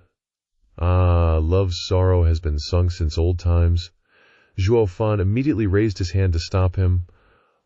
Ah, love's sorrow has been sung since old times. Zhuo Fan immediately raised his hand to stop him.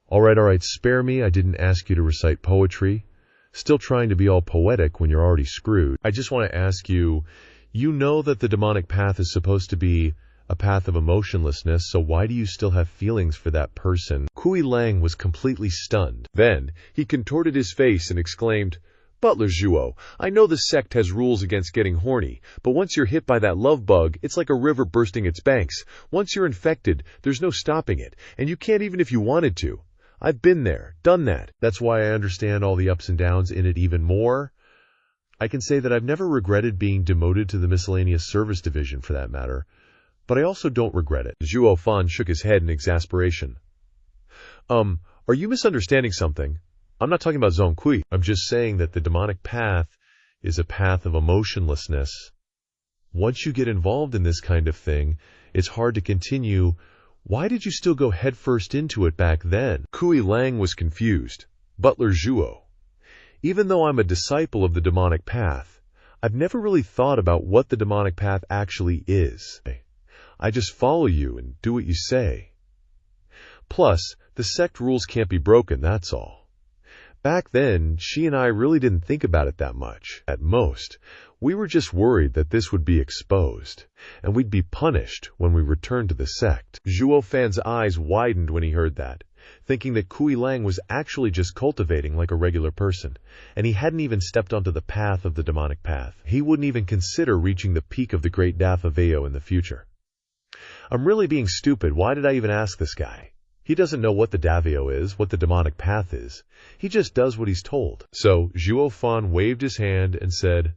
All right, spare me, I didn't ask you to recite poetry. Still trying to be all poetic when you're already screwed. I just want to ask you, you know that the demonic path is supposed to be a path of emotionlessness, so why do you still have feelings for that person? Kui Lang was completely stunned. Then, he contorted his face and exclaimed, Butler Zhuo, I know the sect has rules against getting horny, but once you're hit by that love bug, it's like a river bursting its banks. Once you're infected, there's no stopping it, and you can't even if you wanted to. I've been there, done that. That's why I understand all the ups and downs in it even more. I can say that I've never regretted being demoted to the miscellaneous service division for that matter, but I also don't regret it. Zhuo Fan shook his head in exasperation. Are you misunderstanding something? I'm not talking about Zhong Kui. I'm just saying that the demonic path is a path of emotionlessness. Once you get involved in this kind of thing, it's hard to continue. Why did you still go headfirst into it back then? Kui Lang was confused. Butler Zhuo, even though I'm a disciple of the demonic path, I've never really thought about what the demonic path actually is. I just follow you and do what you say. Plus, the sect rules can't be broken, that's all. Back then, she and I really didn't think about it that much. At most, we were just worried that this would be exposed, and we'd be punished when we returned to the sect. Zhuo Fan's eyes widened when he heard that, thinking that Kui Lang was actually just cultivating like a regular person, and he hadn't even stepped onto the path of the demonic path. He wouldn't even consider reaching the peak of the great Dafa Veo in the future. I'm really being stupid. Why did I even ask this guy? He doesn't know what the Davio is, what the demonic path is. He just does what he's told. So, Zhuo Fan waved his hand and said,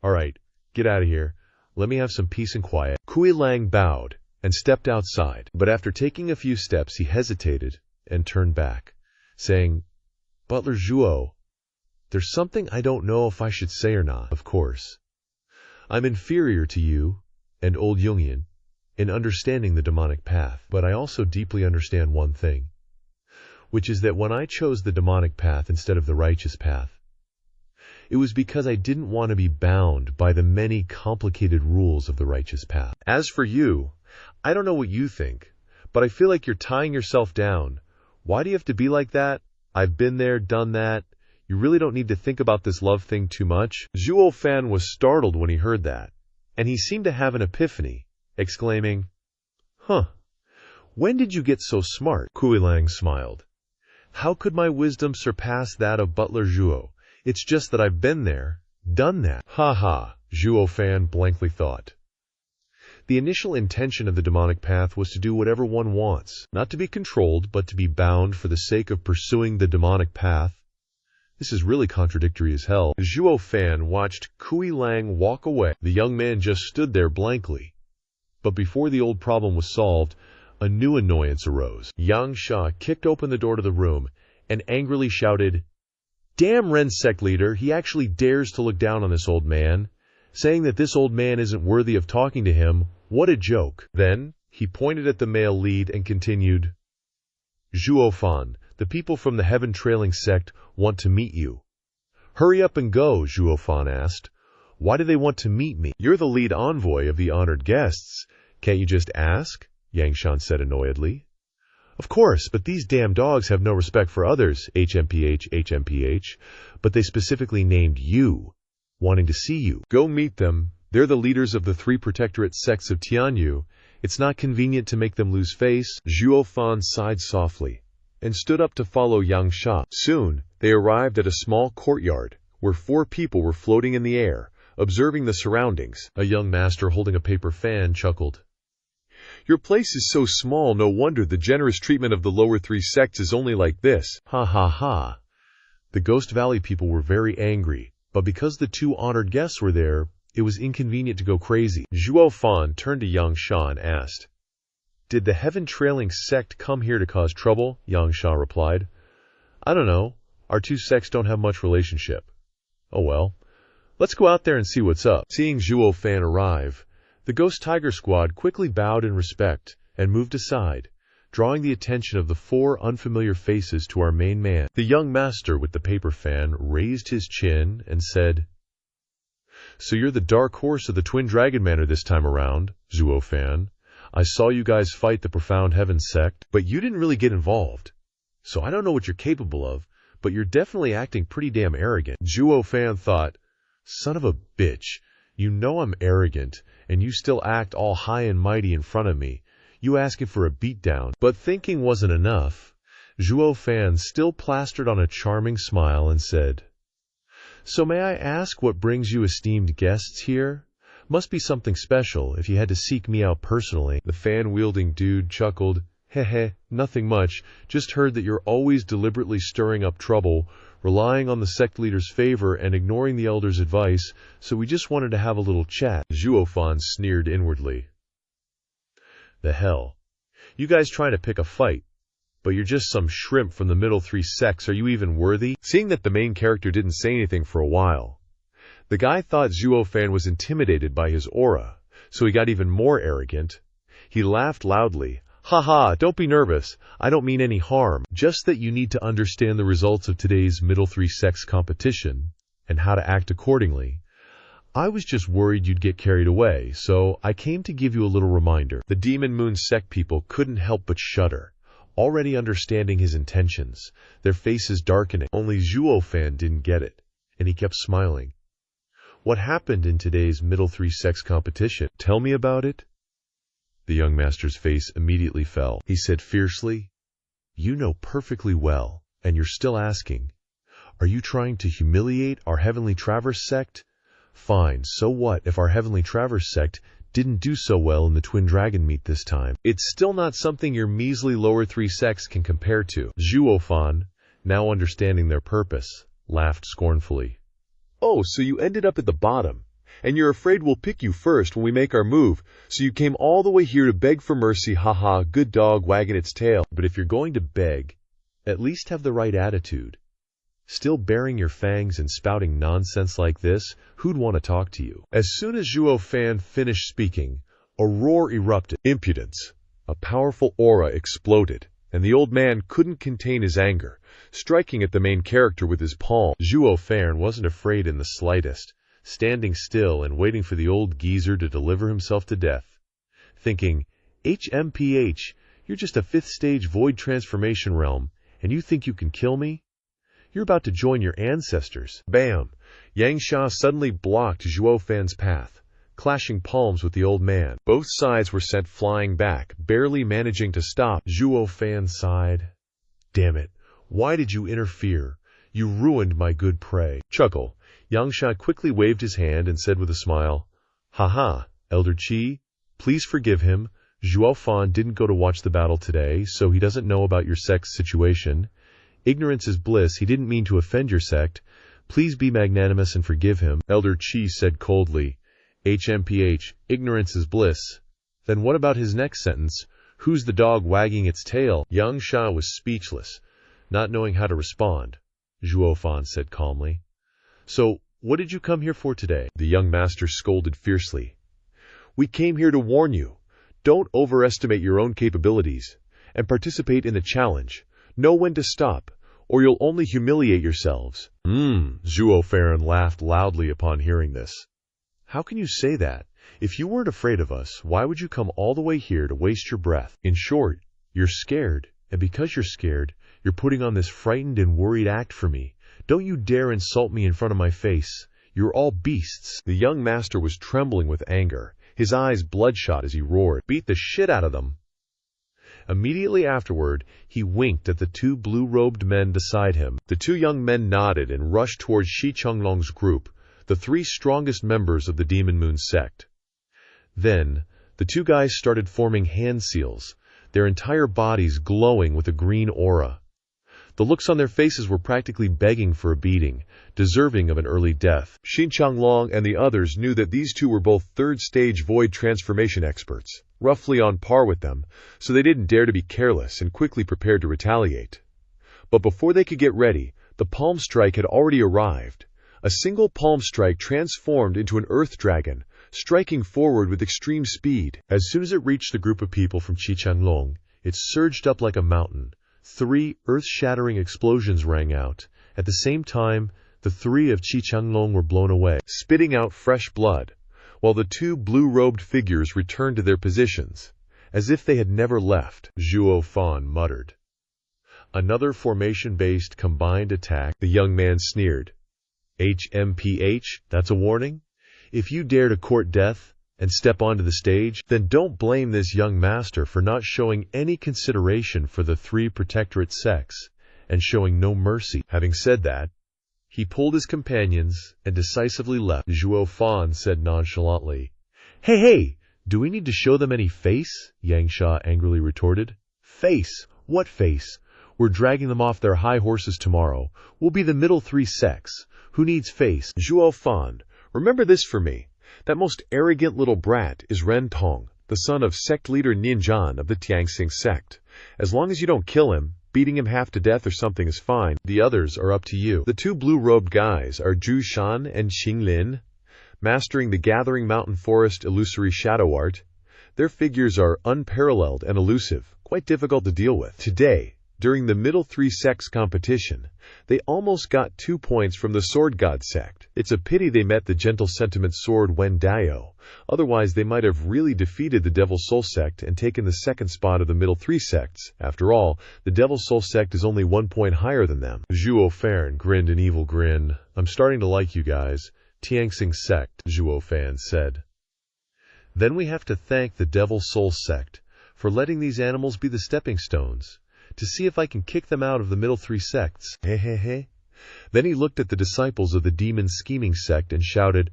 All right, get out of here. Let me have some peace and quiet. Kui Lang bowed and stepped outside, but after taking a few steps, he hesitated and turned back, saying, Butler Zhuo, there's something I don't know if I should say or not. Of course, I'm inferior to you and old Jungian in understanding the demonic path, but I also deeply understand one thing, which is that when I chose the demonic path instead of the righteous path, it was because I didn't want to be bound by the many complicated rules of the righteous path. As for you, I don't know what you think, but I feel like you're tying yourself down. Why do you have to be like that? I've been there, done that. You really don't need to think about this love thing too much. Zhuo Fan was startled when he heard that, and he seemed to have an epiphany, exclaiming, When did you get so smart? Kui Lang smiled. How could my wisdom surpass that of Butler Zhuo? It's just that I've been there, done that. Ha ha, Zhuo Fan blankly thought. The initial intention of the demonic path was to do whatever one wants, not to be controlled, but to be bound for the sake of pursuing the demonic path. This is really contradictory as hell. Zhuo Fan watched Kui Lang walk away. The young man just stood there blankly. But before the old problem was solved, a new annoyance arose. Yang Sha kicked open the door to the room and angrily shouted, Damn Ren sect leader, he actually dares to look down on this old man, saying that this old man isn't worthy of talking to him. What a joke. Then, he pointed at the male lead and continued, Zhuo Fan, the people from the Heaven Trailing sect want to meet you. Hurry up and go, Zhuo Fan asked. Why do they want to meet me? You're the lead envoy of the honored guests. Can't you just ask? Yang Shan said annoyedly. Of course, but these damn dogs have no respect for others, HMPH, but they specifically named you, wanting to see you. Go meet them. They're the leaders of the 3 protectorate sects of Tianyu. It's not convenient to make them lose face. Zhuo Fan sighed softly and stood up to follow Yang Sha. Soon, they arrived at a small courtyard where 4 people were floating in the air, observing the surroundings. A young master holding a paper fan chuckled. Your place is so small, no wonder the generous treatment of the lower 3 sects is only like this. Ha ha ha. The Ghost Valley people were very angry, but because the 2 honored guests were there, it was inconvenient to go crazy. Zhuo Fan turned to Yang Sha and asked, Did the Heaven Trailing sect come here to cause trouble? Yang Sha replied, I don't know. Our 2 sects don't have much relationship. Oh well. Let's go out there and see what's up. Seeing Zhuo Fan arrive, the Ghost Tiger Squad quickly bowed in respect and moved aside, drawing the attention of the 4 unfamiliar faces to our main man. The young master with the paper fan raised his chin and said, So you're the dark horse of the Twin Dragon Manor this time around, Zhuo Fan. I saw you guys fight the Profound Heaven sect, but you didn't really get involved. So I don't know what you're capable of, but you're definitely acting pretty damn arrogant. Zhuo Fan thought, Son of a bitch. You know I'm arrogant, and you still act all high and mighty in front of me. You asking for a beatdown. But thinking wasn't enough. Zhuo Fan still plastered on a charming smile and said, "So may I ask what brings you esteemed guests here? Must be something special if you had to seek me out personally." The fan-wielding dude chuckled. "Heh, nothing much. Just heard that you're always deliberately stirring up trouble, relying on the sect leader's favor and ignoring the elder's advice, so we just wanted to have a little chat." Zhuo Fan sneered inwardly. The hell? You guys trying to pick a fight, but you're just some shrimp from the middle three sects. Are you even worthy? Seeing that the main character didn't say anything for a while, the guy thought Zhuo Fan was intimidated by his aura, so he got even more arrogant. He laughed loudly. "Haha, don't be nervous. I don't mean any harm. Just that you need to understand the results of today's middle three sects competition and how to act accordingly. I was just worried you'd get carried away, so I came to give you a little reminder." The Demon Moon sect people couldn't help but shudder, already understanding his intentions, their faces darkening. Only Zhuo Fan didn't get it, and he kept smiling. "What happened in today's middle three sects competition? Tell me about it." The young master's face immediately fell. He said fiercely, "You know perfectly well, and you're still asking. Are you trying to humiliate our Heavenly Traverse sect? Fine, so what if our Heavenly Traverse sect didn't do so well in the Twin Dragon meet this time? It's still not something your measly lower three sects can compare to." Zhuo Fan, now understanding their purpose, laughed scornfully. "Oh, so you ended up at the bottom, and you're afraid we'll pick you first when we make our move, so you came all the way here to beg for mercy. Haha, good dog wagging its tail. But if you're going to beg, at least have the right attitude. Still baring your fangs and spouting nonsense like this, who'd want to talk to you?" As soon as Zhuo Fan finished speaking, a roar erupted. Impudence. A powerful aura exploded, and the old man couldn't contain his anger, striking at the main character with his palm. Zhuo Fan wasn't afraid in the slightest, standing still and waiting for the old geezer to deliver himself to death, thinking, "HMPH, you're just a fifth-stage void transformation realm, and you think you can kill me? You're about to join your ancestors." Bam! Yangsha suddenly blocked Zhuo Fan's path, clashing palms with the old man. Both sides were sent flying back, barely managing to stop. Zhuo Fan sighed. "Damn it, why did you interfere? You ruined my good prey." Chuckle. Yangsha quickly waved his hand and said with a smile, "Haha, Elder Qi, please forgive him. Zhuo Fan didn't go to watch the battle today, so he doesn't know about your sect's situation. Ignorance is bliss. He didn't mean to offend your sect. Please be magnanimous and forgive him." Elder Qi said coldly, "HMPH, ignorance is bliss. Then what about his next sentence? Who's the dog wagging its tail?" Yangsha was speechless, not knowing how to respond. Zhuo Fan said calmly, "So, what did you come here for today?" The young master scolded fiercely. "We came here to warn you. Don't overestimate your own capabilities, and participate in the challenge. Know when to stop, or you'll only humiliate yourselves." Zhuo Fan laughed loudly upon hearing this. "How can you say that? If you weren't afraid of us, why would you come all the way here to waste your breath? In short, you're scared, and because you're scared, you're putting on this frightened and worried act for me. Don't you dare insult me in front of my face. You're all beasts." The young master was trembling with anger, his eyes bloodshot as he roared, "Beat the shit out of them." Immediately afterward, he winked at the two blue-robed men beside him. The two young men nodded and rushed towards Shi Chenglong's group, the three strongest members of the Demon Moon sect. Then, the two guys started forming hand seals, their entire bodies glowing with a green aura. The looks on their faces were practically begging for a beating, deserving of an early death. Shi Chenglong and the others knew that these two were both third-stage void transformation experts, roughly on par with them, so they didn't dare to be careless and quickly prepared to retaliate. But before they could get ready, the palm strike had already arrived. A single palm strike transformed into an earth dragon, striking forward with extreme speed. As soon as it reached the group of people from Shi Chenglong, it surged up like a mountain. 3 earth-shattering explosions rang out. At the same time, the 3 of Shi Chenglong were blown away, spitting out fresh blood, while the 2 blue-robed figures returned to their positions, as if they had never left. Zhuo Fan muttered. "Another formation-based combined attack?" The young man sneered. "HMPH, that's a warning? If you dare to court death and step onto the stage, then don't blame this young master for not showing any consideration for the three protectorate sects and showing no mercy. Having said that, he pulled his companions and decisively left. Zhuo Fan said nonchalantly, Hey, do we need to show them any face? Yangsha angrily retorted. Face? What face? We're dragging them off their high horses tomorrow. We'll be the middle three sects. Who needs face? Zhuo Fan, remember this for me. That most arrogant little brat is Ren Tong, the son of sect leader Ninjan of the Tianxing sect. As long as you don't kill him, beating him half to death or something is fine. The others are up to you. The two blue-robed guys are Zhu Shan and Qinglin, mastering the Gathering Mountain Forest illusory shadow art. Their figures are unparalleled and elusive, quite difficult to deal with. Today, during the middle three sects competition, they almost got 2 points from the Sword God sect. It's a pity they met the gentle sentiment sword Wen Dao, otherwise they might have really defeated the Devil Soul sect and taken the second spot of the middle three sects. After all, the Devil Soul sect is only 1 point higher than them. Zhuo Fan grinned an evil grin. I'm starting to like you guys. Tianxing sect, Zhuo Fan said. Then we have to thank the Devil Soul sect for letting these animals be the stepping stones to see if I can kick them out of the middle three sects. Hey. Then he looked at the disciples of the demon scheming sect and shouted,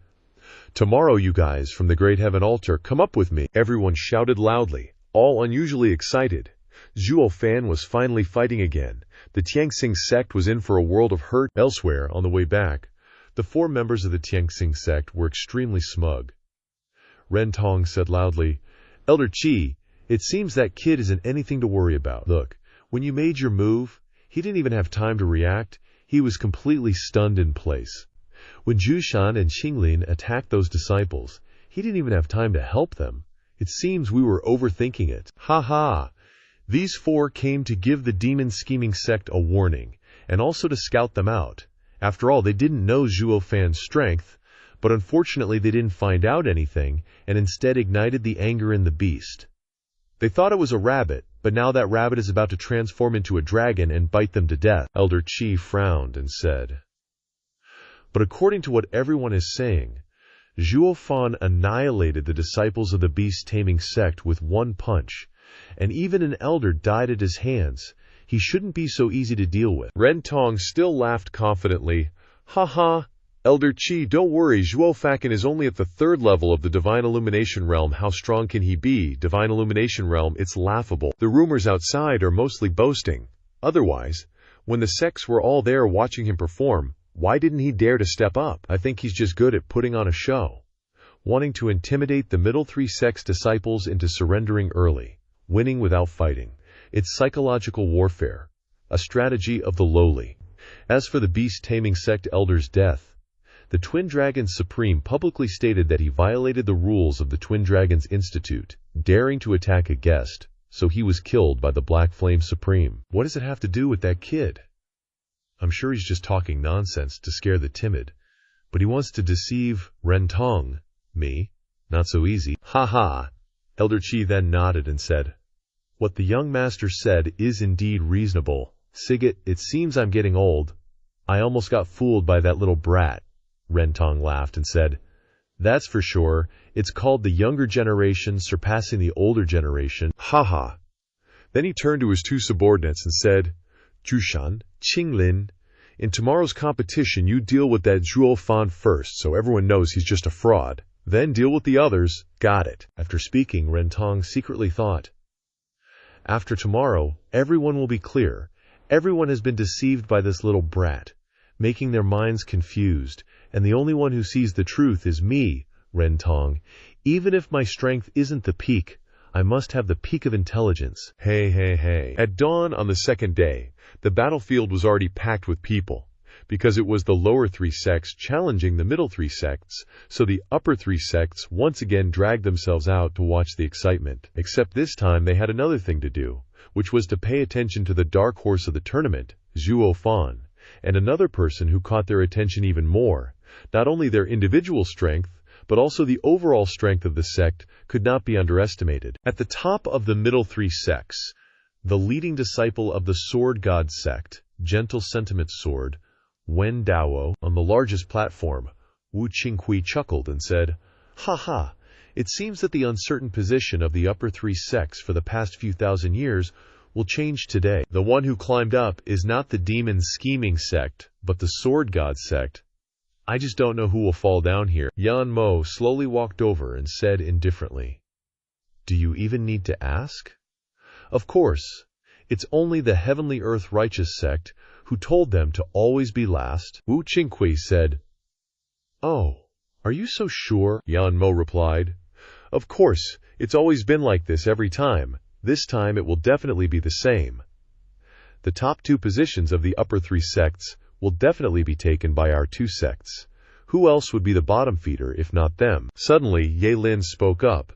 Tomorrow, you guys from the Great Heaven Altar, come up with me. Everyone shouted loudly, all unusually excited. Zhuo Fan was finally fighting again. The Tianxing sect was in for a world of hurt. Elsewhere, on the way back, the 4 members of the Tianxing sect were extremely smug. Ren Tong said loudly, Elder Qi, it seems that kid isn't anything to worry about. Look, when you made your move, he didn't even have time to react. He was completely stunned in place. When Zhu Shan and Qinglin attacked those disciples, he didn't even have time to help them. It seems we were overthinking it. Ha! These 4 came to give the demon scheming sect a warning, and also to scout them out. After all, they didn't know Zhuo Fan's strength, but unfortunately they didn't find out anything, and instead ignited the anger in the beast. They thought it was a rabbit, but now that rabbit is about to transform into a dragon and bite them to death. Elder Qi frowned and said, But according to what everyone is saying, Zhuo Fan annihilated the disciples of the beast-taming sect with 1 punch, and even an elder died at his hands. He shouldn't be so easy to deal with. Ren Tong still laughed confidently. Ha! Elder Qi, don't worry, Zhuo Fan is only at the 3rd level of the Divine Illumination Realm. How strong can he be? Divine Illumination Realm, it's laughable. The rumors outside are mostly boasting. Otherwise, when the sects were all there watching him perform, why didn't he dare to step up? I think he's just good at putting on a show, wanting to intimidate the middle 3 sects' disciples into surrendering early, winning without fighting. It's psychological warfare, a strategy of the lowly. As for the beast-taming sect elder's death, the Twin Dragons Supreme publicly stated that he violated the rules of the Twin Dragons Institute, daring to attack a guest, so he was killed by the Black Flame Supreme. What does it have to do with that kid? I'm sure he's just talking nonsense to scare the timid, but he wants to deceive Ren Tong. Me? Not so easy. Ha! Elder Qi then nodded and said, What the young master said is indeed reasonable. Siget, it seems I'm getting old. I almost got fooled by that little brat. Ren Tong laughed and said, That's for sure. It's called the younger generation surpassing the older generation. Ha! Then he turned to his 2 subordinates and said, Zhu Shan, Qinglin, in tomorrow's competition you deal with that Zhuo Fan first so everyone knows he's just a fraud. Then deal with the others. Got it. After speaking, Ren Tong secretly thought, After tomorrow, everyone will be clear. Everyone has been deceived by this little brat, making their minds confused, and the only one who sees the truth is me, Ren Tong. Even if my strength isn't the peak, I must have the peak of intelligence. Hey. At dawn on the 2nd day, the battlefield was already packed with people, because it was the lower 3 sects challenging the middle 3 sects, so the upper 3 sects once again dragged themselves out to watch the excitement. Except this time they had another thing to do, which was to pay attention to the dark horse of the tournament, Zhuo Fan, and another person who caught their attention even more. Not only their individual strength, but also the overall strength of the sect could not be underestimated. At the top of the middle 3 sects, the leading disciple of the Sword God sect, Gentle Sentiment Sword, Wen Dao, on the largest platform, Wu Qinghui chuckled and said, "Ha ha, it seems that the uncertain position of the upper three sects for the past few thousand years will change today. The one who climbed up is not the demon scheming sect, but the sword god sect. I just don't know who will fall down here." Yan Mo slowly walked over and said indifferently, "Do you even need to ask? Of course, it's only the heavenly earth righteous sect who told them to always be last." Wu Qinghui said, "Oh, are you so sure?" Yan Mo replied, "Of course, it's always been like this every time. This time it will definitely be the same. The top two positions of the upper three sects will definitely be taken by our two sects. Who else would be the bottom feeder if not them?" Suddenly, Ye Lin spoke up.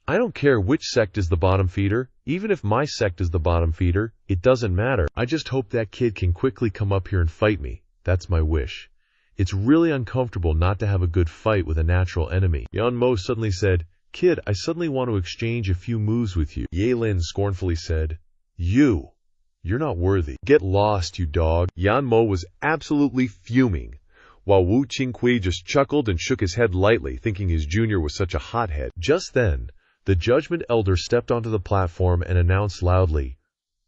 "I don't care which sect is the bottom feeder. Even if my sect is the bottom feeder, it doesn't matter. I just hope that kid can quickly come up here and fight me. That's my wish. It's really uncomfortable not to have a good fight with a natural enemy." Yan Mo suddenly said, "Kid, I suddenly want to exchange a few moves with you." Ye Lin scornfully said, You're not worthy. Get lost, you dog." Yan Mo was absolutely fuming, while Wu Qinghui just chuckled and shook his head lightly, thinking his junior was such a hothead. Just then, the Judgment Elder stepped onto the platform and announced loudly,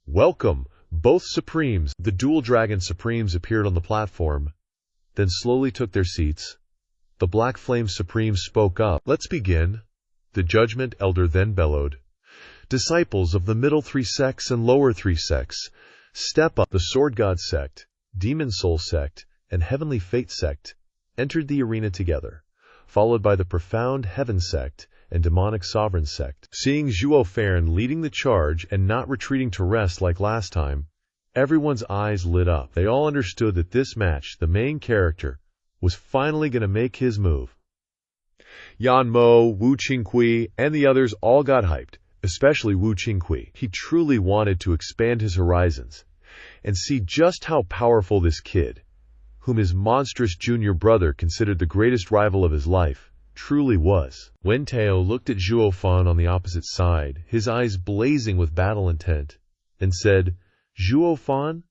"Welcome, both Supremes." The Dual Dragon Supremes appeared on the platform, then slowly took their seats. The Black Flame Supreme spoke up. "Let's begin." The Judgment Elder then bellowed, "Disciples of the middle three sects and lower three sects, step up." The Sword God sect, Demon Soul sect, and Heavenly Fate sect entered the arena together, followed by the Profound Heaven sect and Demonic Sovereign sect. Seeing Zhuo Fan leading the charge and not retreating to rest like last time, everyone's eyes lit up. They all understood that this match, the main character, was finally going to make his move. Yan Mo, Wu Qinghui, and the others all got hyped, especially Wu Qinghui. He truly wanted to expand his horizons and see just how powerful this kid, whom his monstrous junior brother considered the greatest rival of his life, truly was. Wen Tao looked at Zhuo Fan on the opposite side, his eyes blazing with battle intent, and said, "Zhuo Fan,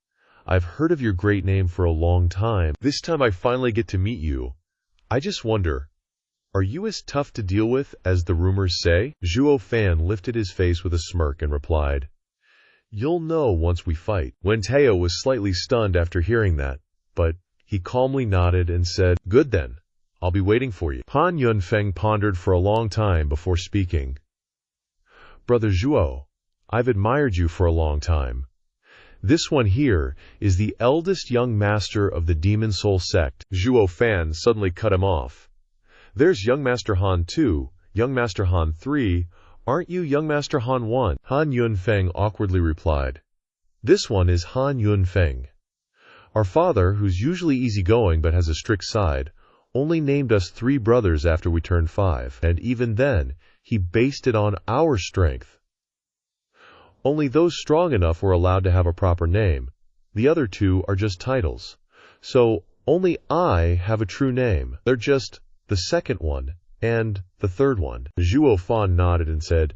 I've heard of your great name for a long time. This time I finally get to meet you. I just wonder, are you as tough to deal with as the rumors say?" Zhuo Fan lifted his face with a smirk and replied, "You'll know once we fight." Wen Tao was slightly stunned after hearing that, but he calmly nodded and said, "Good then. I'll be waiting for you." Han Yunfeng pondered for a long time before speaking. "Brother Zhuo, I've admired you for a long time. This one here is the eldest young master of the Demon Soul sect." Zhuo Fan suddenly cut him off. "There's Young Master Han 2, Young Master Han 3, aren't you Young Master Han 1? Han Yunfeng awkwardly replied, "This one is Han Yunfeng. Our father, who's usually easygoing but has a strict side, only named us 3 brothers after we turned 5, and even then, he based it on our strength. Only those strong enough were allowed to have a proper name. The other 2 are just titles. So, only I have a true name. They're just the second one and the third one." Zhuo Fan nodded and said,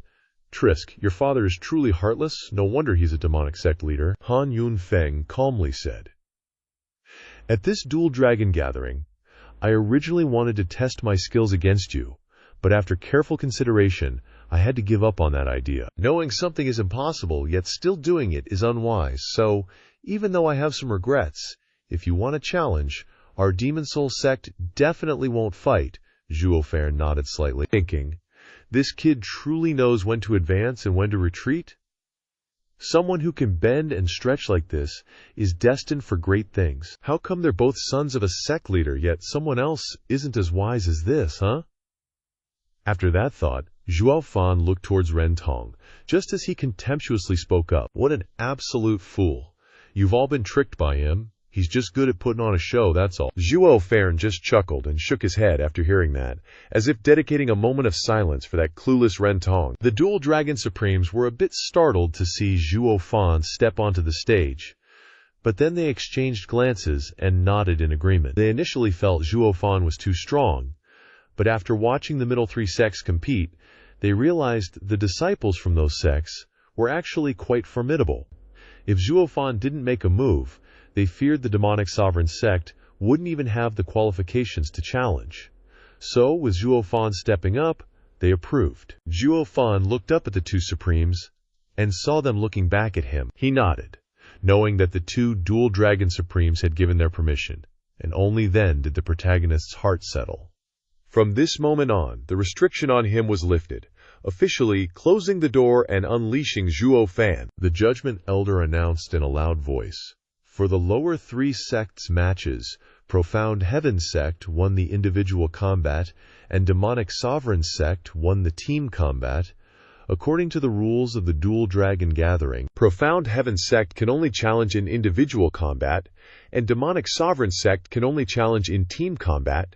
"Trisk, your father is truly heartless. No wonder he's a demonic sect leader." Han Yunfeng calmly said, "At this dual dragon gathering, I originally wanted to test my skills against you, but after careful consideration, I had to give up on that idea. Knowing something is impossible, yet still doing it is unwise, so, even though I have some regrets, if you want a challenge, our Demon Soul sect definitely won't fight." Zhuo Fan nodded slightly, thinking, this kid truly knows when to advance and when to retreat. Someone who can bend and stretch like this is destined for great things. How come they're both sons of a sect leader, yet someone else isn't as wise as this, huh? After that thought, Zhuo Fan looked towards Ren Tong, just as he contemptuously spoke up. "What an absolute fool. You've all been tricked by him. He's just good at putting on a show, that's all." Zhuo Fan just chuckled and shook his head after hearing that, as if dedicating a moment of silence for that clueless Ren Tong. The Dual Dragon Supremes were a bit startled to see Zhuo Fan step onto the stage, but then they exchanged glances and nodded in agreement. They initially felt Zhuo Fan was too strong, but after watching the middle 3 sects compete, they realized the disciples from those sects were actually quite formidable. If Zhuo Fan didn't make a move, they feared the demonic sovereign sect wouldn't even have the qualifications to challenge. So, with Zhuo Fan stepping up, they approved. Zhuo Fan looked up at the two Supremes and saw them looking back at him. He nodded, knowing that the two Dual Dragon Supremes had given their permission, and only then did the protagonist's heart settle. From this moment on, the restriction on him was lifted, officially closing the door and unleashing Zhuo Fan. The Judgment Elder announced in a loud voice, "For the lower three sects matches, Profound Heaven Sect won the individual combat, and Demonic Sovereign Sect won the team combat. According to the rules of the Dual Dragon Gathering, Profound Heaven Sect can only challenge in individual combat, and Demonic Sovereign Sect can only challenge in team combat.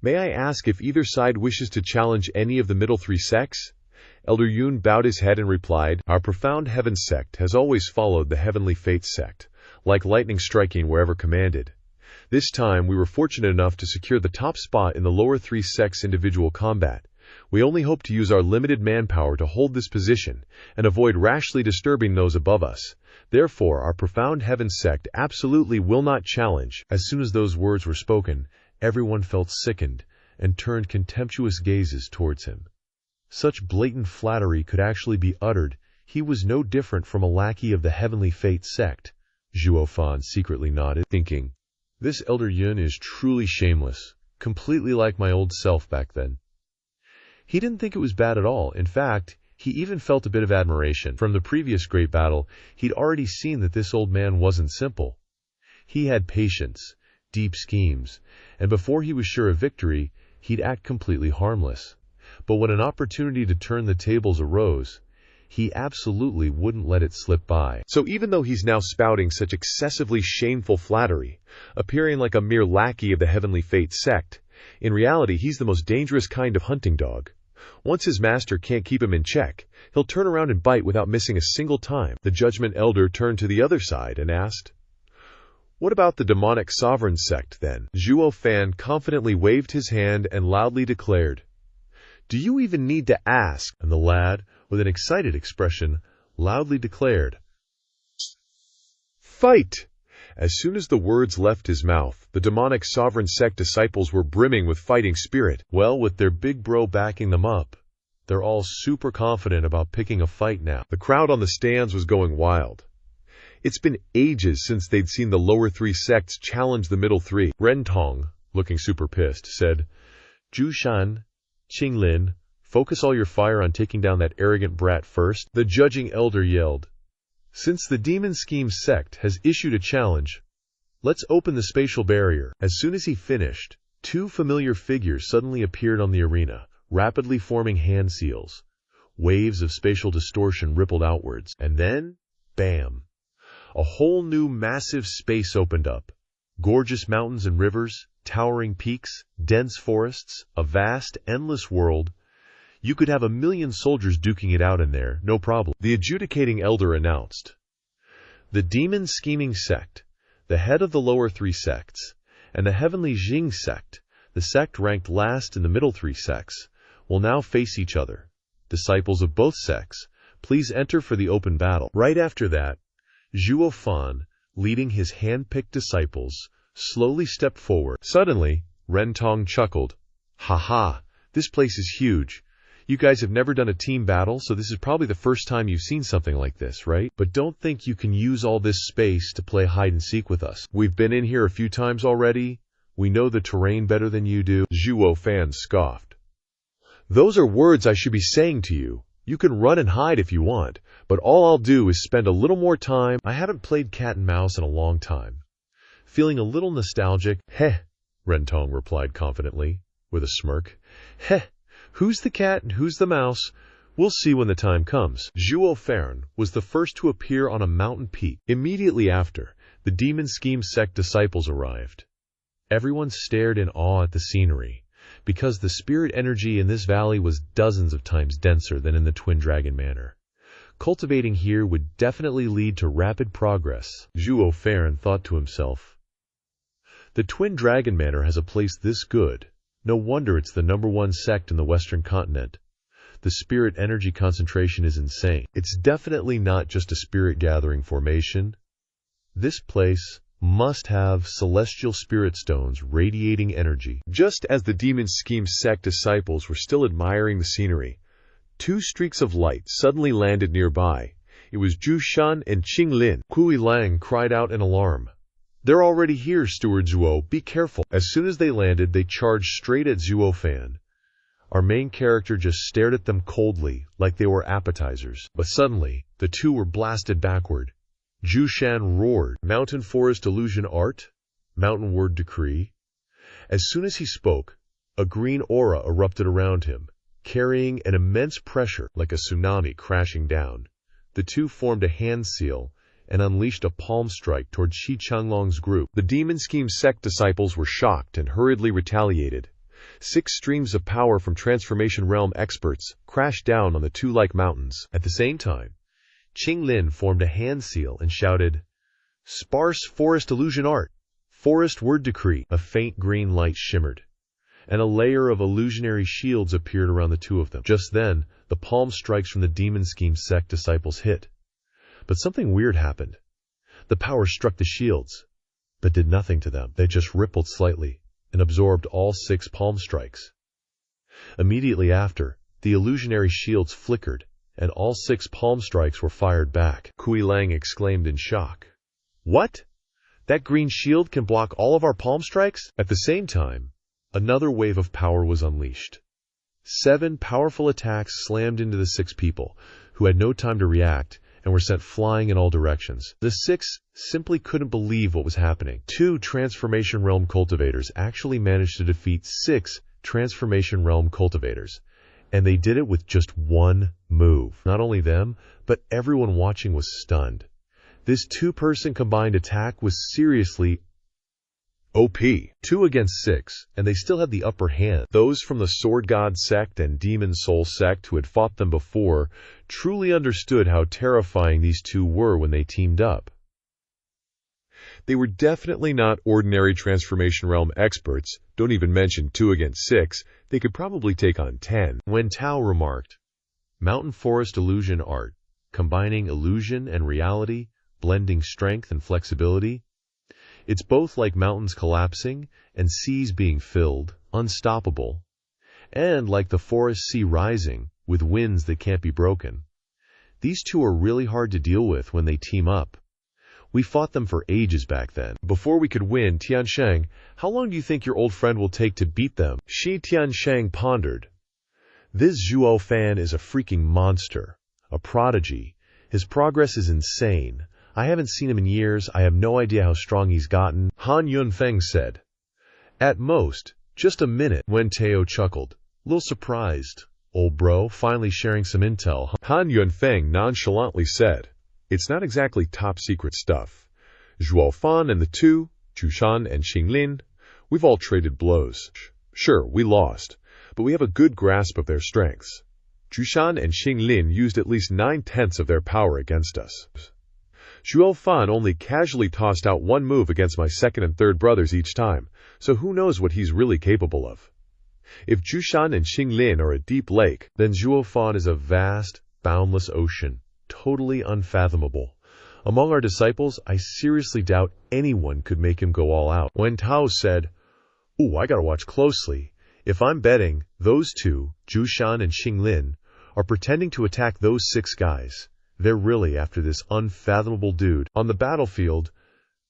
May I ask if either side wishes to challenge any of the middle three sects?" Elder Yun bowed his head and replied, "Our Profound Heaven Sect has always followed the Heavenly Faith Sect, like lightning striking wherever commanded. This time we were fortunate enough to secure the top spot in the lower three sects' individual combat. We only hope to use our limited manpower to hold this position and avoid rashly disturbing those above us. Therefore, our Profound Heaven Sect absolutely will not challenge." As soon as those words were spoken, everyone felt sickened and turned contemptuous gazes towards him. Such blatant flattery could actually be uttered. He was no different from a lackey of the Heavenly Fate Sect. Zhuo Fan secretly nodded, thinking, "This Elder Yun is truly shameless, completely like my old self back then." He didn't think it was bad at all. In fact, he even felt a bit of admiration. From the previous great battle, he'd already seen that this old man wasn't simple. He had patience, deep schemes, and before he was sure of victory, he'd act completely harmless. But when an opportunity to turn the tables arose, he absolutely wouldn't let it slip by. So even though he's now spouting such excessively shameful flattery, appearing like a mere lackey of the Heavenly Fate Sect, in reality he's the most dangerous kind of hunting dog. Once his master can't keep him in check, he'll turn around and bite without missing a single time. The Judgment Elder turned to the other side and asked, "What about the Demonic Sovereign Sect, then?" Zhuo Fan confidently waved his hand and loudly declared, "Do you even need to ask?" And the lad, with an excited expression, loudly declared, "Fight!" As soon as the words left his mouth, the Demonic Sovereign Sect disciples were brimming with fighting spirit. Well, with their big bro backing them up, they're all super confident about picking a fight now. The crowd on the stands was going wild. It's been ages since they'd seen the lower three sects challenge the middle three. Ren Tong, looking super pissed, said, "Zhu Shan, Qinglin, focus all your fire on taking down that arrogant brat first." The Judging Elder yelled, "Since the Demon Scheme Sect has issued a challenge, let's open the spatial barrier." As soon as he finished, two familiar figures suddenly appeared on the arena, rapidly forming hand seals. Waves of spatial distortion rippled outwards, and then, bam! A whole new massive space opened up. Gorgeous mountains and rivers, towering peaks, dense forests, a vast, endless world. You could have 1,000,000 soldiers duking it out in there, no problem. The Adjudicating Elder announced, "The Demon Scheming Sect, the head of the lower three sects, and the Heavenly Jing Sect, the sect ranked last in the middle three sects, will now face each other. Disciples of both sects, please enter for the open battle." Right after that, Zhuo Fan, leading his hand-picked disciples, slowly stepped forward. Suddenly, Ren Tong chuckled, "Ha ha, this place is huge. You guys have never done a team battle, so this is probably the first time you've seen something like this, right? But don't think you can use all this space to play hide-and-seek with us. We've been in here a few times already. We know the terrain better than you do." Zhuo Fan scoffed. "Those are words I should be saying to you. You can run and hide if you want, but all I'll do is spend a little more time." "I haven't played cat and mouse in a long time. Feeling a little nostalgic." "Heh," Ren Tong replied confidently, with a smirk. "Heh. Who's the cat and who's the mouse? We'll see when the time comes." Zhuo Fan was the first to appear on a mountain peak. Immediately after, the Demon Scheme Sect disciples arrived. Everyone stared in awe at the scenery, because the spirit energy in this valley was dozens of times denser than in the Twin Dragon Manor. Cultivating here would definitely lead to rapid progress, Zhuo Fan thought to himself. The Twin Dragon Manor has a place this good. No wonder it's the #1 sect in the Western continent. The spirit energy concentration is insane. It's definitely not just a spirit gathering formation. This place must have celestial spirit stones radiating energy. Just as the demon scheme sect disciples were still admiring the scenery, two streaks of light suddenly landed nearby. It was Zhu Shan and Qing Lin. Kui Lang cried out in alarm. "They're already here, Steward Zhuo, be careful." As soon as they landed, they charged straight at Zhuo Fan. Our main character just stared at them coldly, like they were appetizers. But suddenly, the two were blasted backward. Zhu Shan roared, "Mountain Forest Illusion Art? Mountain Word Decree?" As soon as he spoke, a green aura erupted around him, carrying an immense pressure like a tsunami crashing down. The two formed a hand seal and unleashed a palm strike toward Shi Changlong's group. The demon scheme sect disciples were shocked and hurriedly retaliated. 6 streams of power from Transformation Realm experts crashed down on the two like mountains. At the same time, Qing Lin formed a hand seal and shouted, "Sparse Forest Illusion Art! Forest Word Decree!" A faint green light shimmered, and a layer of illusionary shields appeared around the two of them. Just then, the palm strikes from the demon scheme sect disciples hit. But something weird happened. The power struck the shields, but did nothing to them. They just rippled slightly and absorbed all 6 palm strikes. Immediately after, the illusionary shields flickered, and all 6 palm strikes were fired back. Kui Lang exclaimed in shock. "What? That green shield can block all of our palm strikes?" At the same time, another wave of power was unleashed. 7 powerful attacks slammed into the 6 people, who had no time to react, and were sent flying in all directions. The 6 simply couldn't believe what was happening. 2 Transformation Realm cultivators actually managed to defeat 6 Transformation Realm cultivators, and they did it with just one move. Not only them, but everyone watching was stunned. This 2-person combined attack was seriously OP. 2 against 6, and they still had the upper hand. Those from the Sword God sect and Demon Soul sect who had fought them before truly understood how terrifying these two were when they teamed up. They were definitely not ordinary Transformation Realm experts. Don't even mention 2 against 6. They could probably take on 10. Wen Tao remarked, "Mountain Forest Illusion Art, combining illusion and reality, blending strength and flexibility. It's both like mountains collapsing and seas being filled, unstoppable, and like the forest sea rising, with winds that can't be broken. These two are really hard to deal with when they team up. We fought them for ages back then. Before we could win, Tiansheng, how long do you think your old friend will take to beat them?" Shi Tiansheng pondered. "This Zhuo Fan is a freaking monster, a prodigy. His progress is insane. I haven't seen him in years. I have no idea how strong he's gotten." Han Yunfeng said. "At most, just a minute." Wen Tao chuckled, "Little surprised, old bro, finally sharing some intel." Han Yunfeng nonchalantly said, "It's not exactly top-secret stuff. Zhuo Fan and the two, Zhu Shan and Qing Lin, we've all traded blows. Sure, we lost, but we have a good grasp of their strengths. Zhu Shan and Qing Lin used at least 9/10 of their power against us. Zhuo Fan only casually tossed out one move against my second and third brothers each time, so who knows what he's really capable of. If Zhu Shan and Qing Lin are a deep lake, then Zhuo Fan is a vast, boundless ocean, totally unfathomable. Among our disciples, I seriously doubt anyone could make him go all out." Wen Tao said, "Ooh, I gotta watch closely. If I'm betting, those two, Zhu Shan and Qing Lin, are pretending to attack those 6 guys. They're really after this unfathomable dude." On the battlefield,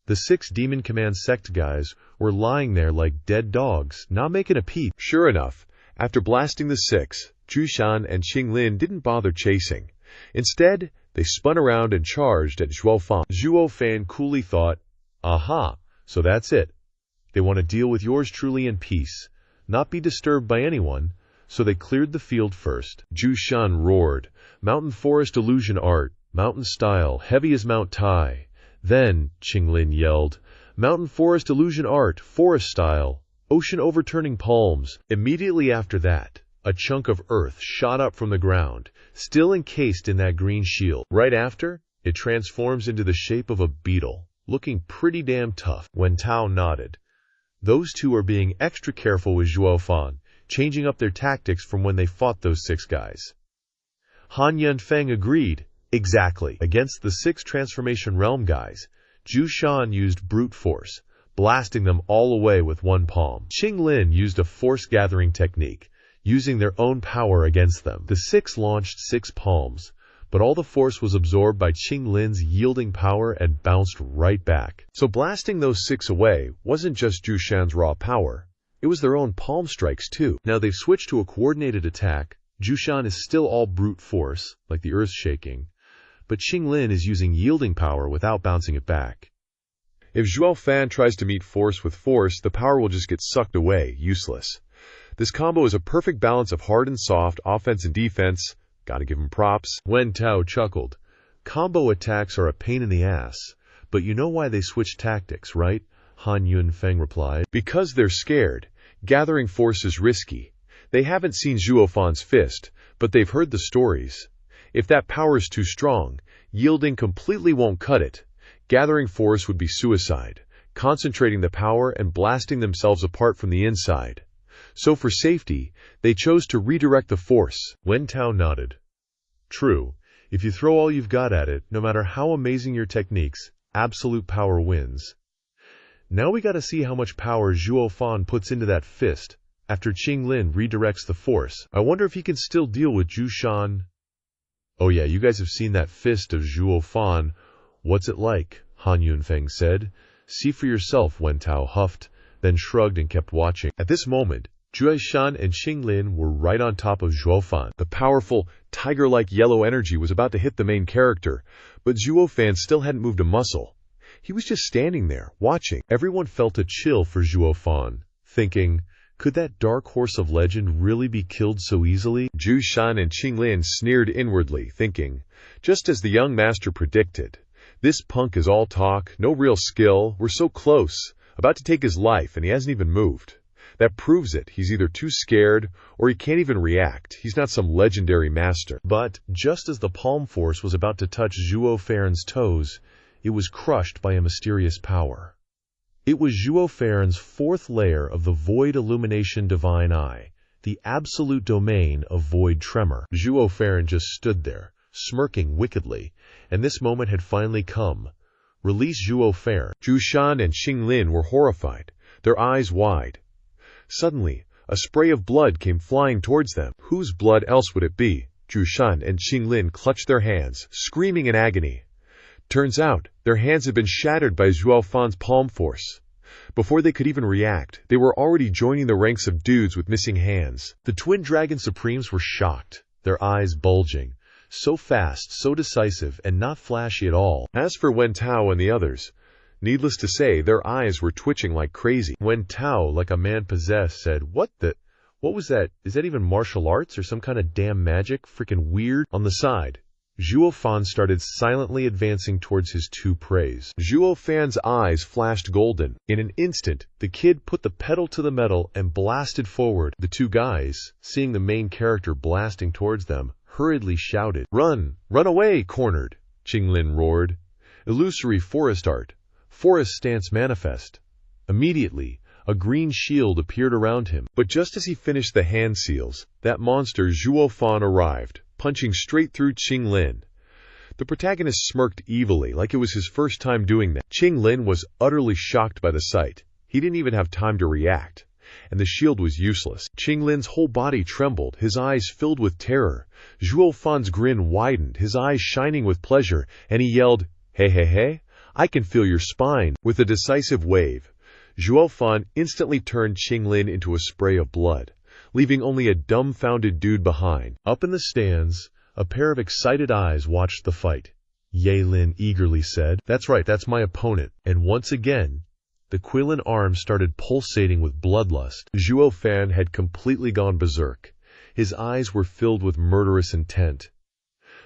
the 6 Demon Command sect guys were lying there like dead dogs, not making a peep. Sure enough, after blasting the 6, Zhu Shan and Qing Lin didn't bother chasing. Instead, they spun around and charged at Zhuo Fan. Zhuo Fan coolly thought, "Aha, so that's it. They want to deal with yours truly in peace, not be disturbed by anyone, so they cleared the field first." Zhu Shan roared, "Mountain Forest Illusion Art, mountain style, heavy as Mount Tai." Then, Qing Lin yelled, "Mountain Forest Illusion Art, forest style, ocean overturning palms." Immediately after that, a chunk of earth shot up from the ground, still encased in that green shield. Right after, it transforms into the shape of a beetle, looking pretty damn tough. Wen Tao nodded. Those two are being extra careful with Zhuo Fan, changing up their tactics from when they fought those 6 guys. Han Yunfeng agreed. Exactly. Against the 6 Transformation Realm guys, Zhu Shan used brute force, blasting them all away with one palm. Qing Lin used a force-gathering technique, using their own power against them. The six launched 6 palms, but all the force was absorbed by Qing Lin's yielding power and bounced right back. So blasting those 6 away wasn't just Zhu Shan's raw power, it was their own palm strikes too. Now they've switched to a coordinated attack. Zhu Shan is still all brute force, like the earth shaking, but Qing Lin is using yielding power without bouncing it back. If Zhuo Fan tries to meet force with force, the power will just get sucked away, useless. This combo is a perfect balance of hard and soft, offense and defense. Gotta give him props. Wen Tao chuckled. Combo attacks are a pain in the ass, but you know why they switched tactics, right? Han Yunfeng replied. Because they're scared. Gathering force is risky. They haven't seen Zhuo Fan's fist, but they've heard the stories. If that power is too strong, yielding completely won't cut it. Gathering force would be suicide, concentrating the power and blasting themselves apart from the inside. So for safety, they chose to redirect the force. Wen Tao nodded. True, if you throw all you've got at it, no matter how amazing your techniques, absolute power wins. Now we gotta see how much power Zhuo Fan puts into that fist after Qing Lin redirects the force. I wonder if he can still deal with Zhu Shan. Oh yeah, you guys have seen that fist of Zhuo Fan. What's it like? Han Yunfeng said. See for yourself, Wen Tao huffed, then shrugged and kept watching. At this moment, Zhuo Shan and Qing Lin were right on top of Zhuo Fan. The powerful, tiger-like yellow energy was about to hit the main character, but Zhuo Fan still hadn't moved a muscle. He was just standing there, watching. Everyone felt a chill for Zhuo Fan, thinking, could that dark horse of legend really be killed so easily? Zhu Shan and Qing Lin sneered inwardly, thinking, just as the young master predicted, this punk is all talk, no real skill, we're so close, about to take his life and he hasn't even moved. That proves it. He's either too scared or he can't even react. He's not some legendary master. But just as the palm force was about to touch Zhuo Fan's toes, it was crushed by a mysterious power. It was Zhuo Fan's 4th layer of the Void Illumination Divine Eye, the absolute domain of Void Tremor. Zhuo Fan just stood there, smirking wickedly, and this moment had finally come. Release Zhuo Fan. Zhu Shan and Qing Lin were horrified, their eyes wide. Suddenly, a spray of blood came flying towards them. Whose blood else would it be? Zhu Shan and Qing Lin clutched their hands, screaming in agony. Turns out, their hands had been shattered by Zhuo Fan's palm force. Before they could even react, they were already joining the ranks of dudes with missing hands. The Twin Dragon Supremes were shocked, their eyes bulging. So fast, so decisive, and not flashy at all. As for Wen Tao and the others, needless to say, their eyes were twitching like crazy. Wen Tao, like a man possessed, said, What was that? Is that even martial arts or some kind of damn magic? Freaking weird. On the side, Zhuo Fan started silently advancing towards his 2 preys. Zhuo Fan's eyes flashed golden. In an instant, the kid put the pedal to the metal and blasted forward. The 2 guys, seeing the main character blasting towards them, hurriedly shouted, Run! Run away! Cornered! Qing Lin roared. Illusory forest art. Forest stance manifest. Immediately, a green shield appeared around him. But just as he finished the hand seals, that monster Zhuo Fan arrived, punching straight through Qing Lin. The protagonist smirked evilly, like it was his first time doing that. Qing Lin was utterly shocked by the sight. He didn't even have time to react. And the shield was useless. Qing Lin's whole body trembled, his eyes filled with terror. Zhuo Fan's grin widened, his eyes shining with pleasure, and he yelled, Hey, hey, hey, I can feel your spine. With a decisive wave, Zhuo Fan instantly turned Qing Lin into a spray of blood, leaving only a dumbfounded dude behind. Up in the stands, a pair of excited eyes watched the fight. Ye Lin eagerly said, That's right, that's my opponent. And once again, the Quilin arm started pulsating with bloodlust. Zhuo Fan had completely gone berserk. His eyes were filled with murderous intent.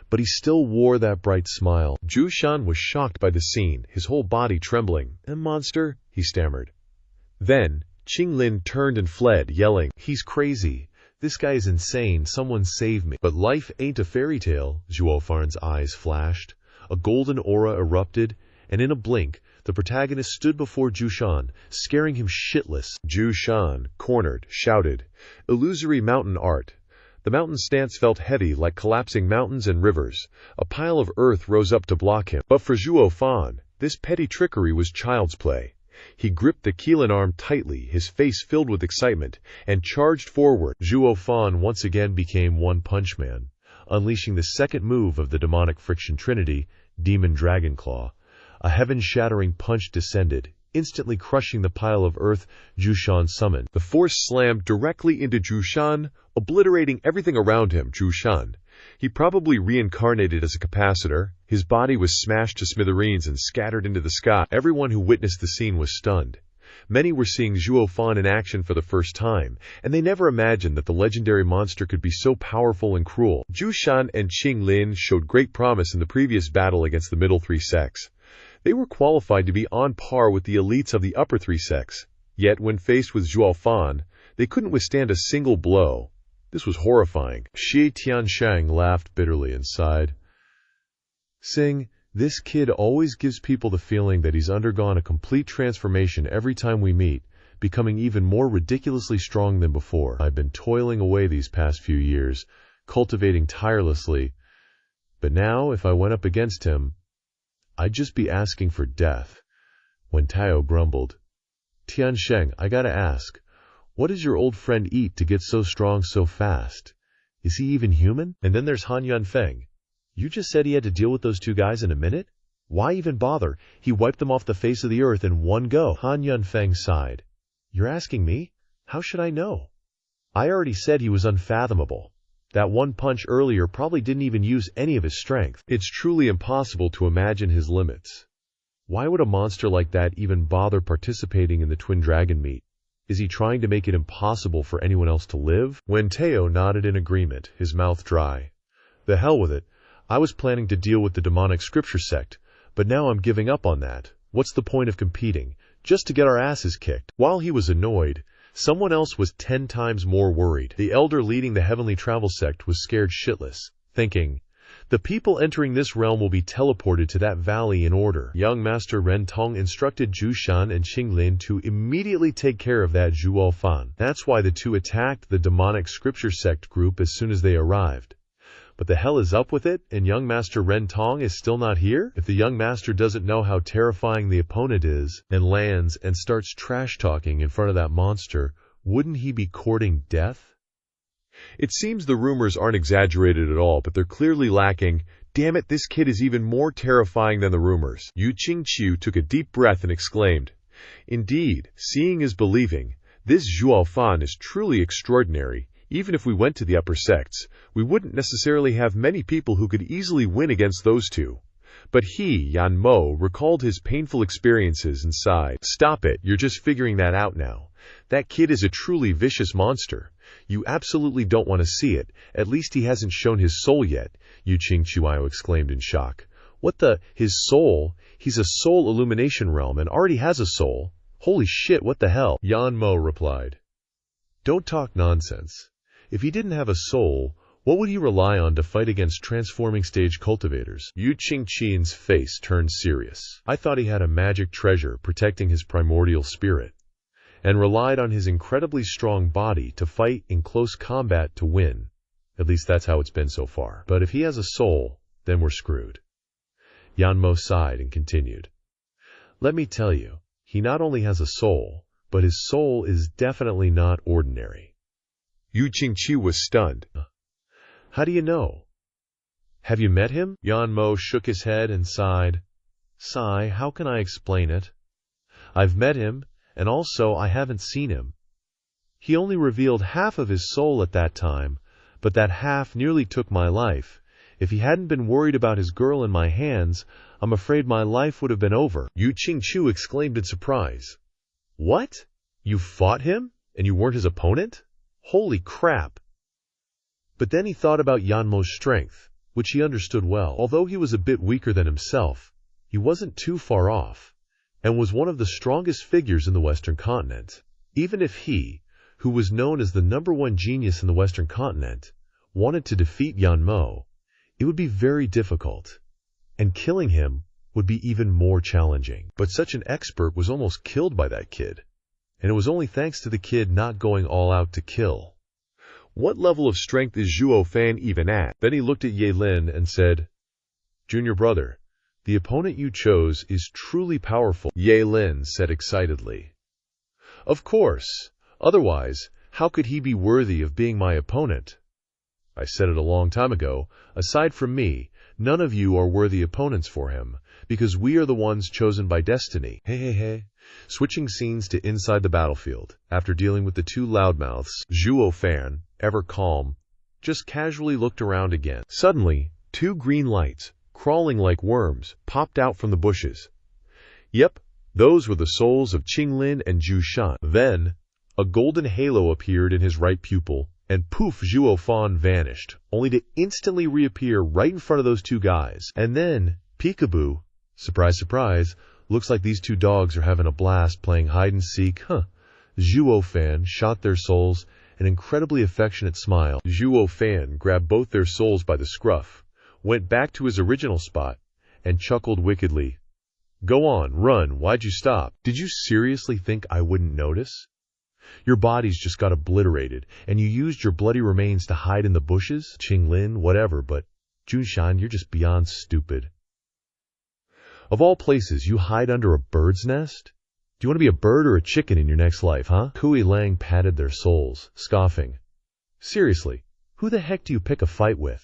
But he still wore that bright smile. Zhu Shan was shocked by the scene, his whole body trembling. Monster, he stammered. Then, Qing Lin turned and fled, yelling, He's crazy. This guy is insane. Someone save me. But life ain't a fairy tale. Zhuo Fan's eyes flashed. A golden aura erupted, and in a blink, the protagonist stood before Zhu Shan, scaring him shitless. Zhu Shan, cornered, shouted, Illusory mountain art. The mountain stance felt heavy like collapsing mountains and rivers. A pile of earth rose up to block him. But for Zhuo Fan, This petty trickery was child's play. He gripped the Keelan arm tightly, his face filled with excitement, and charged forward. Zhuo Fan once again became One Punch Man, unleashing the second move of the demonic friction trinity, Demon Dragon Claw. A heaven-shattering punch descended, instantly crushing the pile of earth Zhu summoned. The force slammed directly into Zhu, obliterating everything around him. Zhu. He probably reincarnated as a capacitor. His body was smashed to smithereens and scattered into the sky. Everyone who witnessed the scene was stunned. Many were seeing Zhuo Fan in action for the first time, and they never imagined that the legendary monster could be so powerful and cruel. Zhu and Qing Lin showed great promise in the previous battle against the middle three sects. They were qualified to be on par with the elites of the upper three sects. Yet, when faced with Zhuo Fan, they couldn't withstand a single blow. This was horrifying. Xie Tianshang laughed bitterly and sighed. Sing, this kid always gives people the feeling that he's undergone a complete transformation every time we meet, becoming even more ridiculously strong than before. I've been toiling away these past few years, cultivating tirelessly, but now, if I went up against him, I'd just be asking for death. When Tao grumbled, Tiansheng, I gotta ask, what does your old friend eat to get so strong so fast? Is he even human? And then there's Han Yunfeng. You just said he had to deal with those two guys in a minute? Why even bother? He wiped them off the face of the earth in one go. Han Yunfeng sighed. You're asking me? How should I know? I already said he was unfathomable. That one punch earlier probably didn't even use any of his strength. It's truly impossible to imagine his limits. Why would a monster like that even bother participating in the twin dragon meet? Is he trying to make it impossible for anyone else to live? When Teo nodded in agreement, his mouth dry. The hell with it. I was planning to deal with the demonic scripture sect, but now I'm giving up on that. What's the point of competing? Just to get our asses kicked. While he was annoyed, someone else was 10 times more worried. The elder leading the heavenly travel sect was scared shitless, thinking, the people entering this realm will be teleported to that valley in order. Young Master Ren Tong instructed Zhu Shan and Qing Lin to immediately take care of that Zhuo Fan. That's why the two attacked the demonic scripture sect group as soon as they arrived. But the hell is up with it, and young Master Ren Tong is still not here? If the young master doesn't know how terrifying the opponent is, and lands and starts trash-talking in front of that monster, wouldn't he be courting death? It seems the rumors aren't exaggerated at all, but they're clearly lacking. Damn it, this kid is even more terrifying than the rumors. Yu Qingqiu took a deep breath and exclaimed, Indeed, seeing is believing. This Zhuo Fan is truly extraordinary. Even if we went to the upper sects, we wouldn't necessarily have many people who could easily win against those two. But he, Yan Mo, recalled his painful experiences and sighed. Stop it, you're just figuring that out now. That kid is a truly vicious monster. You absolutely don't want to see it. At least he hasn't shown his soul yet, Yu Qingqiu exclaimed in shock. What the? His soul? He's a soul illumination realm and already has a soul. Holy shit, what the hell? Yan Mo replied. Don't talk nonsense. If he didn't have a soul, what would he rely on to fight against transforming stage cultivators? Yu Qingqian's face turned serious. I thought he had a magic treasure protecting his primordial spirit, and relied on his incredibly strong body to fight in close combat to win. At least that's how it's been so far. But if he has a soul, then we're screwed. Yan Mo sighed and continued. Let me tell you, he not only has a soul, but his soul is definitely not ordinary. Yu Qingqiu was stunned. How do you know? Have you met him? Yan Mo shook his head and sighed. Sigh, how can I explain it? I've met him, and also I haven't seen him. He only revealed half of his soul at that time, but that half nearly took my life. If he hadn't been worried about his girl in my hands, I'm afraid my life would have been over. Yu Qingqiu exclaimed in surprise. What? You fought him, and you weren't his opponent? Holy crap! But then he thought about Yan Mo's strength, which he understood well. Although he was a bit weaker than himself, he wasn't too far off, and was one of the strongest figures in the Western continent. Even if he, who was known as the #1 genius in the Western continent, wanted to defeat Yan Mo, it would be very difficult, and killing him would be even more challenging. But such an expert was almost killed by that kid, and it was only thanks to the kid not going all out to kill. What level of strength is Zhuo Fan even at? Then he looked at Ye Lin and said, Junior brother, The opponent you chose is truly powerful, Ye Lin said excitedly. Of course. Otherwise, how could he be worthy of being my opponent? I said it a long time ago. Aside from me, none of you are worthy opponents for him, because we are the ones chosen by destiny. Hey. Switching scenes to inside the battlefield, after dealing with the two loudmouths, Zhuo Fan, ever calm, just casually looked around again. Suddenly, two green lights, crawling like worms, popped out from the bushes. Yep, those were the souls of Qinglin and Zhu Shan. Then, a golden halo appeared in his right pupil, and poof, Zhuo Fan vanished, only to instantly reappear right in front of those two guys. And then, peekaboo, surprise, surprise, looks like these two dogs are having a blast playing hide-and-seek, Zhuo Fan shot their souls, an incredibly affectionate smile. Zhuo Fan grabbed both their souls by the scruff, went back to his original spot, and chuckled wickedly. Go on, run, why'd you stop? Did you seriously think I wouldn't notice? Your bodies just got obliterated, and you used your bloody remains to hide in the bushes? Qinglin, whatever, but Junshan, you're just beyond stupid. Of all places, you hide under a bird's nest? Do you want to be a bird or a chicken in your next life, huh? Kui Lang patted their souls, scoffing. Seriously, who the heck do you pick a fight with?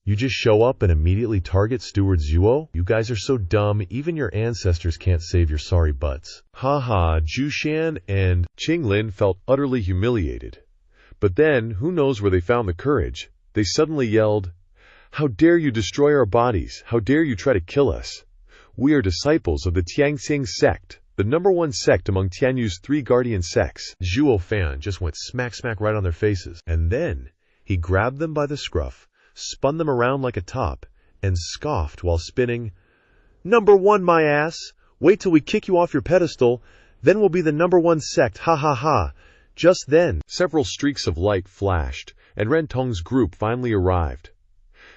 You just show up and immediately target Steward Zhuo? You guys are so dumb, even your ancestors can't save your sorry butts. Jushan and Qinglin felt utterly humiliated. But then, who knows where they found the courage? They suddenly yelled, How dare you destroy our bodies? How dare you try to kill us? We are disciples of the Tianxing sect, the #1 sect among Tianyu's 3 guardian sects. Zhuo Fan just went smack right on their faces. And then, he grabbed them by the scruff, spun them around like a top, and scoffed while spinning, #1, my ass! Wait till we kick you off your pedestal, then we'll be the #1 sect, ha. Just then, several streaks of light flashed, and Ren Tong's group finally arrived.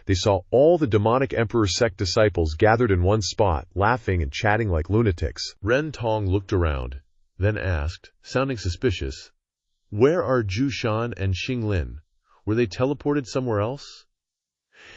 They saw all the demonic Emperor sect disciples gathered in one spot, laughing and chatting like lunatics. Ren Tong looked around, then asked, sounding suspicious, Where are Zhu Shan and Qinglin? Were they teleported somewhere else?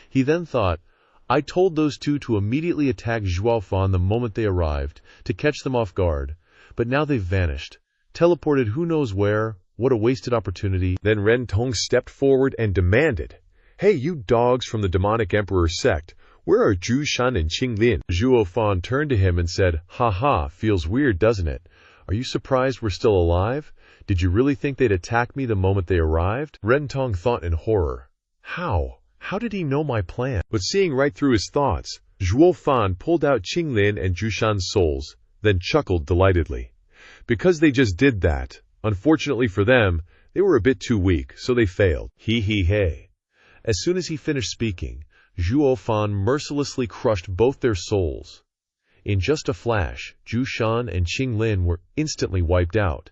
He then thought, I told those two to immediately attack Zhuo Fan the moment they arrived, to catch them off guard, but now they've vanished. Teleported who knows where, what a wasted opportunity. Then Ren Tong stepped forward and demanded, Hey, you dogs from the demonic Emperor sect, where are Zhu Shan and Qinglin? Zhuo Fan turned to him and said, feels weird, doesn't it? Are you surprised we're still alive? Did you really think they'd attack me the moment they arrived? Ren Tong thought in horror. How? How did he know my plan? But seeing right through his thoughts, Zhuo Fan pulled out Qinglin and Zhu Shan's souls, then chuckled delightedly. Because they just did that, unfortunately for them, they were a bit too weak, so they failed. Hey. As soon as he finished speaking, Zhuo Fan mercilessly crushed both their souls. In just a flash, Zhu Shan and Qinglin were instantly wiped out.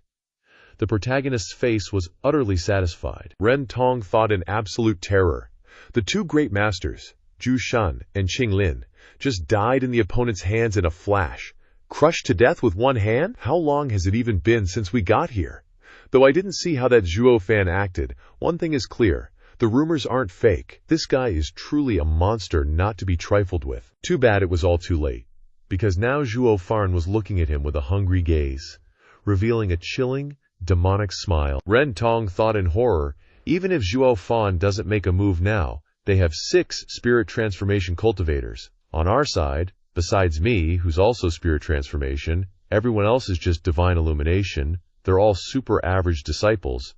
The protagonist's face was utterly satisfied. Ren Tong thought in absolute terror. The two great masters, Zhu Shan and Qinglin, just died in the opponent's hands in a flash. Crushed to death with one hand? How long has it even been since we got here? Though I didn't see how that Zhuo Fan acted, one thing is clear. The rumors aren't fake. This guy is truly a monster not to be trifled with. Too bad it was all too late, because now Zhuo Fan was looking at him with a hungry gaze, revealing a chilling, demonic smile. Ren Tong thought in horror, even if Zhuo Fan doesn't make a move now, they have 6 spirit transformation cultivators. On our side, besides me, who's also spirit transformation, everyone else is just divine illumination. They're all super average disciples.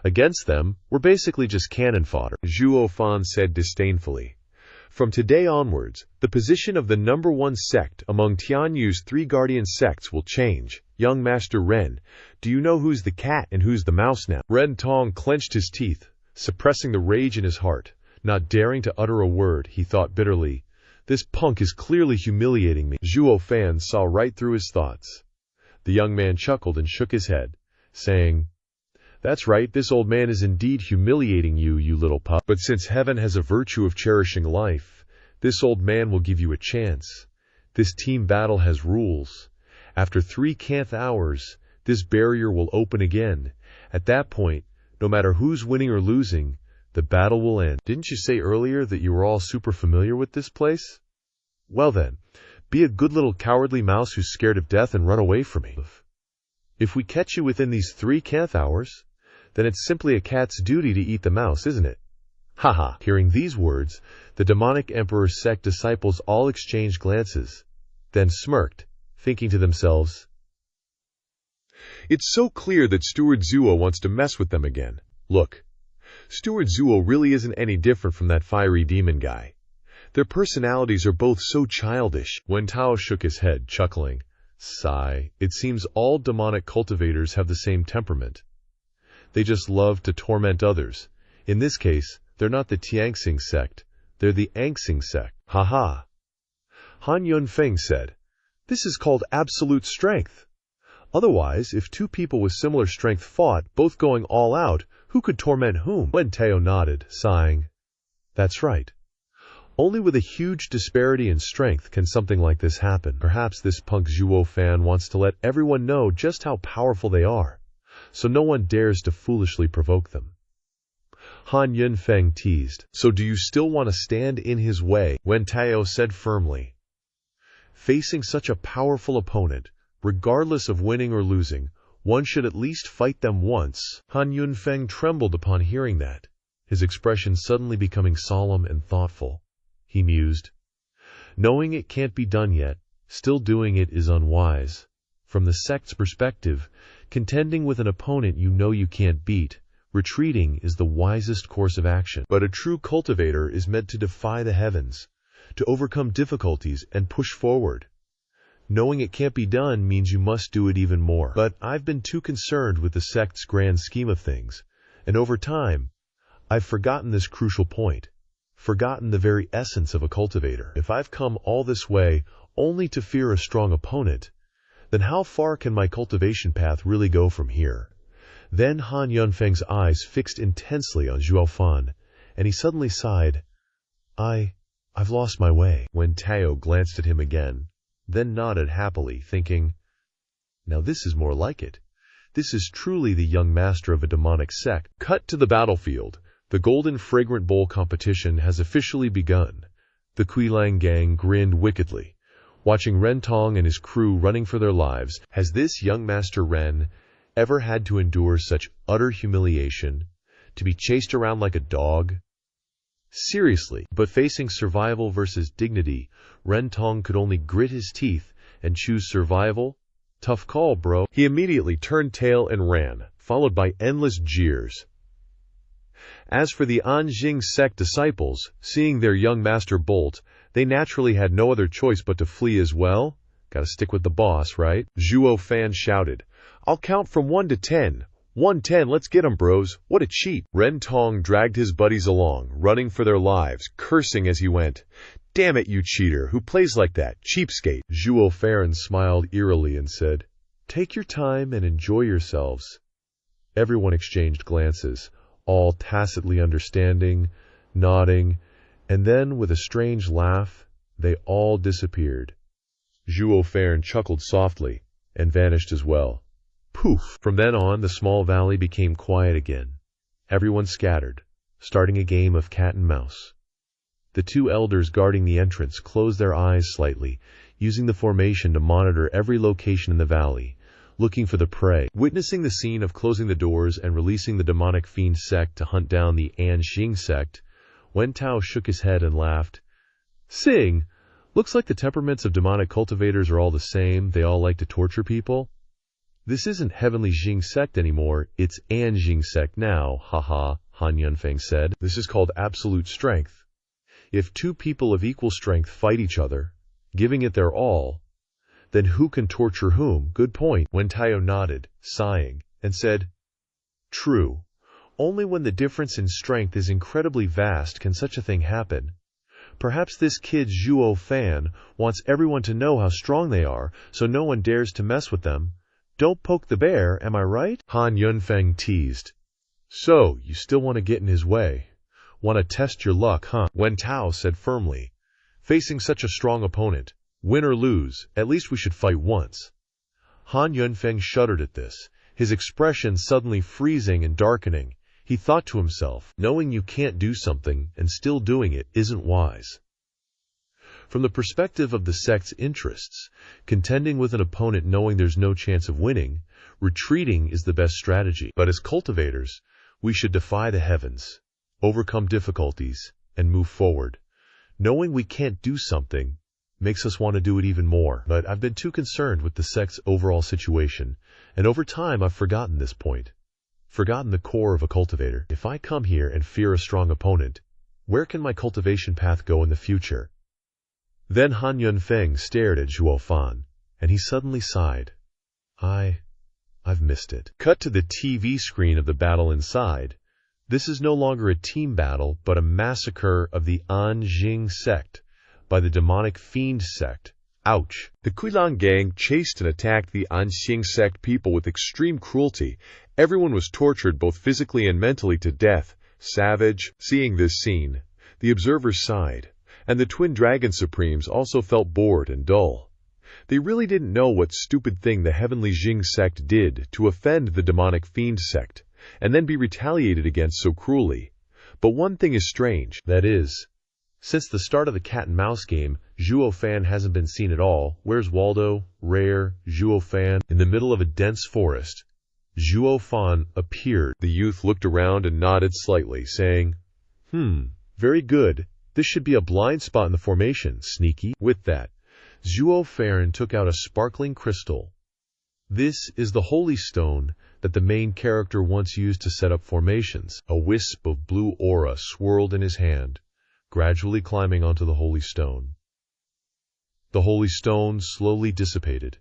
Against them, we're basically just cannon fodder. Zhuo Fan said disdainfully. From today onwards, the position of the #1 sect among Tianyu's 3 guardian sects will change. Young Master Ren, do you know who's the cat and who's the mouse now? Ren Tong clenched his teeth, suppressing the rage in his heart. Not daring to utter a word, he thought bitterly, This punk is clearly humiliating me. Zhuo Fan saw right through his thoughts. The young man chuckled and shook his head, saying, That's right, this old man is indeed humiliating you, you little pup. But since heaven has a virtue of cherishing life, this old man will give you a chance. This team battle has rules. After 3 canth hours, this barrier will open again. At that point, no matter who's winning or losing, the battle will end. Didn't you say earlier that you were all super familiar with this place? Well then, Be a good little cowardly mouse who's scared of death and run away from me. If we catch you within these 3 cat hours, then it's simply a cat's duty to eat the mouse, isn't it? Haha. Hearing these words, the demonic emperor's sect disciples all exchanged glances, then smirked, thinking to themselves, It's so clear that Steward Zhuo wants to mess with them again. Look, Steward Zhuo really isn't any different from that fiery demon guy. Their personalities are both so childish. Wen Tao shook his head, chuckling. Sigh, it seems all demonic cultivators have the same temperament. They just love to torment others. In this case, they're not the Tianxing sect, they're the Anxing sect. Ha. Han Yunfeng said, This is called absolute strength. Otherwise, if 2 people with similar strength fought, both going all out, who could torment whom? Wen Tao nodded, sighing. That's right. Only with a huge disparity in strength can something like this happen. Perhaps this punk Zhuo Fan wants to let everyone know just how powerful they are, so no one dares to foolishly provoke them. Han Yunfeng teased. So do you still want to stand in his way? Wen Tao said firmly. Facing such a powerful opponent, regardless of winning or losing, one should at least fight them once. Han Yunfeng trembled upon hearing that, his expression suddenly becoming solemn and thoughtful. He mused. Knowing it can't be done yet, still doing it is unwise. From the sect's perspective, contending with an opponent you know you can't beat, retreating is the wisest course of action. But a true cultivator is meant to defy the heavens, to overcome difficulties and push forward. Knowing it can't be done means you must do it even more. But I've been too concerned with the sect's grand scheme of things, and over time, I've forgotten this crucial point. Forgotten the very essence of a cultivator. If I've come all this way only to fear a strong opponent, then how far can my cultivation path really go from here? Then Han Yunfeng's eyes fixed intensely on Zhuo Fan, and he suddenly sighed. I've lost my way. Wen Tao glanced at him again, then nodded happily, thinking, Now this is more like it. This is truly the young master of a demonic sect. Cut to the battlefield. The Golden Fragrant Bowl competition has officially begun. The Quilang gang grinned wickedly, watching Ren Tong and his crew running for their lives. Has this young master Ren ever had to endure such utter humiliation, to be chased around like a dog? Seriously, but facing survival versus dignity, Ren Tong could only grit his teeth and choose survival. Tough call, bro. He immediately turned tail and ran, followed by endless jeers. As for the Anjing sect disciples, seeing their young master bolt, they naturally had no other choice but to flee as well. Gotta stick with the boss, right? Zhuo Fan shouted, I'll count from 1 to 10. 110, let's get 'em, bros. What a cheat. Ren Tong dragged his buddies along, running for their lives, cursing as he went. Damn it, you cheater, who plays like that? Cheapskate. Zhuo Fan smiled eerily and said, Take your time and enjoy yourselves. Everyone exchanged glances, all tacitly understanding, nodding, and then, with a strange laugh, they all disappeared. Zhuo Fan chuckled softly, and vanished as well. Poof! From then on, the small valley became quiet again. Everyone scattered, starting a game of cat and mouse. The 2 elders guarding the entrance closed their eyes slightly, using the formation to monitor every location in the valley, looking for the prey. Witnessing the scene of closing the doors and releasing the demonic fiend sect to hunt down the Anjing sect, Wen Tao shook his head and laughed. Sing! Looks like the temperaments of demonic cultivators are all the same. They all like to torture people. This isn't Heavenly Jing sect anymore, it's Anjing sect now, haha, Han Yunfeng said. This is called absolute strength. If 2 people of equal strength fight each other, giving it their all, then who can torture whom? Good point. Wen Tao nodded, sighing, and said, True. Only when the difference in strength is incredibly vast can such a thing happen. Perhaps this kid Zhuo Fan wants everyone to know how strong they are, so no one dares to mess with them. Don't poke the bear, am I right? Han Yunfeng teased. So, you still want to get in his way? Want to test your luck, huh? Wen Tao said firmly. Facing such a strong opponent, win or lose, at least we should fight once. Han Yunfeng shuddered at this, his expression suddenly freezing and darkening. He thought to himself, knowing you can't do something and still doing it isn't wise. From the perspective of the sect's interests, contending with an opponent knowing there's no chance of winning, retreating is the best strategy. But as cultivators, we should defy the heavens, overcome difficulties, and move forward. Knowing we can't do something makes us want to do it even more. But I've been too concerned with the sect's overall situation, and over time I've forgotten this point. Forgotten the core of a cultivator. If I come here and fear a strong opponent, where can my cultivation path go in the future? Then Han Yunfeng stared at Zhuo Fan, and he suddenly sighed. I've missed it. Cut to the TV screen of the battle inside. This is no longer a team battle, but a massacre of the Anjing sect by the demonic fiend sect. Ouch. The Kuilan gang chased and attacked the Anxing sect people with extreme cruelty. Everyone was tortured both physically and mentally to death. Savage. Seeing this scene, the observers sighed, and the Twin Dragon Supremes also felt bored and dull. They really didn't know what stupid thing the Heavenly Jing sect did to offend the demonic fiend sect, and then be retaliated against so cruelly. But one thing is strange. That is, since the start of the cat-and-mouse game, Zhuo Fan hasn't been seen at all. Where's Waldo? Rare, Zhuo Fan? In the middle of a dense forest, Zhuo Fan appeared. The youth looked around and nodded slightly, saying, Very good. This should be a blind spot in the formation, sneaky. With that, Zhuo Fan took out a sparkling crystal. This is the holy stone that the main character once used to set up formations. A wisp of blue aura swirled in his hand, gradually climbing onto the holy stone. The holy stone slowly dissipated,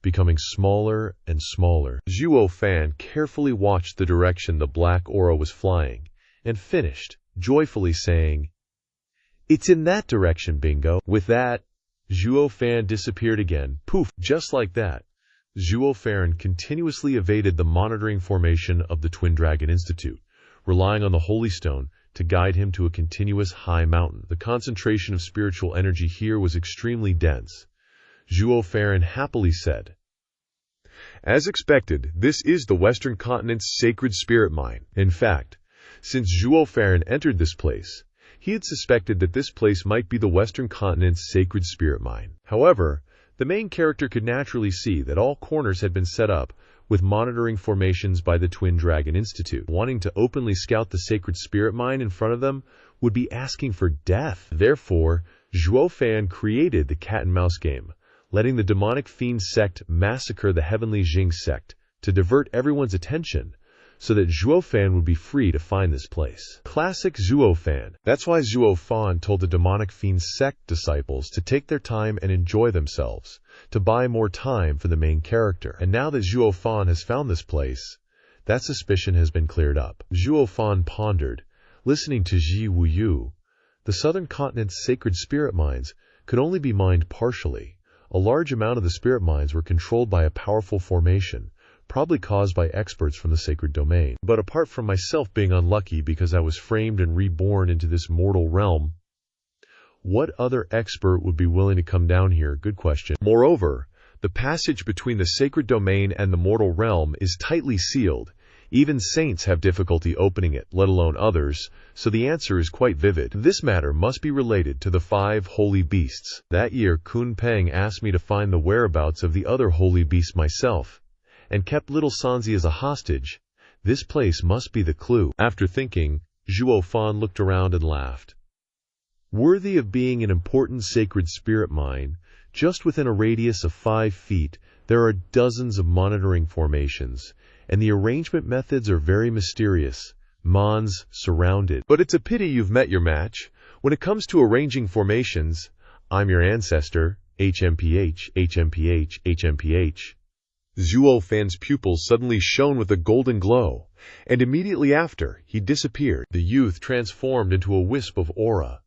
becoming smaller and smaller. Zhuo Fan carefully watched the direction the black aura was flying, and finished, joyfully saying, "It's in that direction, bingo." With that, Zhuo Fan disappeared again. Poof! Just like that, Zhuo Fan continuously evaded the monitoring formation of the Twin Dragon Institute, relying on the holy stone to guide him to a continuous high mountain. The concentration of spiritual energy here was extremely dense. Zhuo Fan happily said, "As expected, this is the Western Continent's sacred spirit mine." In fact, since Zhuo Fan entered this place, he had suspected that this place might be the Western Continent's sacred spirit mine. However, the main character could naturally see that all corners had been set up with monitoring formations by the Twin Dragon Institute. Wanting to openly scout the sacred spirit mine in front of them would be asking for death. Therefore, Zhuo Fan created the cat-and-mouse game, letting the demonic fiend sect massacre the Heavenly Jing sect to divert everyone's attention, so that Zhuo Fan would be free to find this place. Classic Zhuo Fan. That's why Zhuo Fan told the demonic fiend sect disciples to take their time and enjoy themselves, to buy more time for the main character. And now that Zhuo Fan has found this place, that suspicion has been cleared up. Zhuo Fan pondered, listening to Ji Wuyu. The southern continent's sacred spirit mines could only be mined partially. A large amount of the spirit mines were controlled by a powerful formation, probably caused by experts from the sacred domain. But apart from myself being unlucky because I was framed and reborn into this mortal realm, what other expert would be willing to come down here? Good question. Moreover, the passage between the sacred domain and the mortal realm is tightly sealed. Even saints have difficulty opening it, let alone others, so the answer is quite vivid. This matter must be related to the 5 holy beasts. That year, Kun Peng asked me to find the whereabouts of the other holy beast myself, and kept little Sanzi as a hostage. This place must be the clue. After thinking, Zhuo Fan looked around and laughed. Worthy of being an important sacred spirit mine, just within a radius of 5 feet, there are dozens of monitoring formations, and the arrangement methods are very mysterious. Mons surrounded. But it's a pity you've met your match. When it comes to arranging formations, I'm your ancestor. HMPH, HMPH, HMPH. Zhuo Fan's pupils suddenly shone with a golden glow, and immediately after, he disappeared. The youth transformed into a wisp of aura,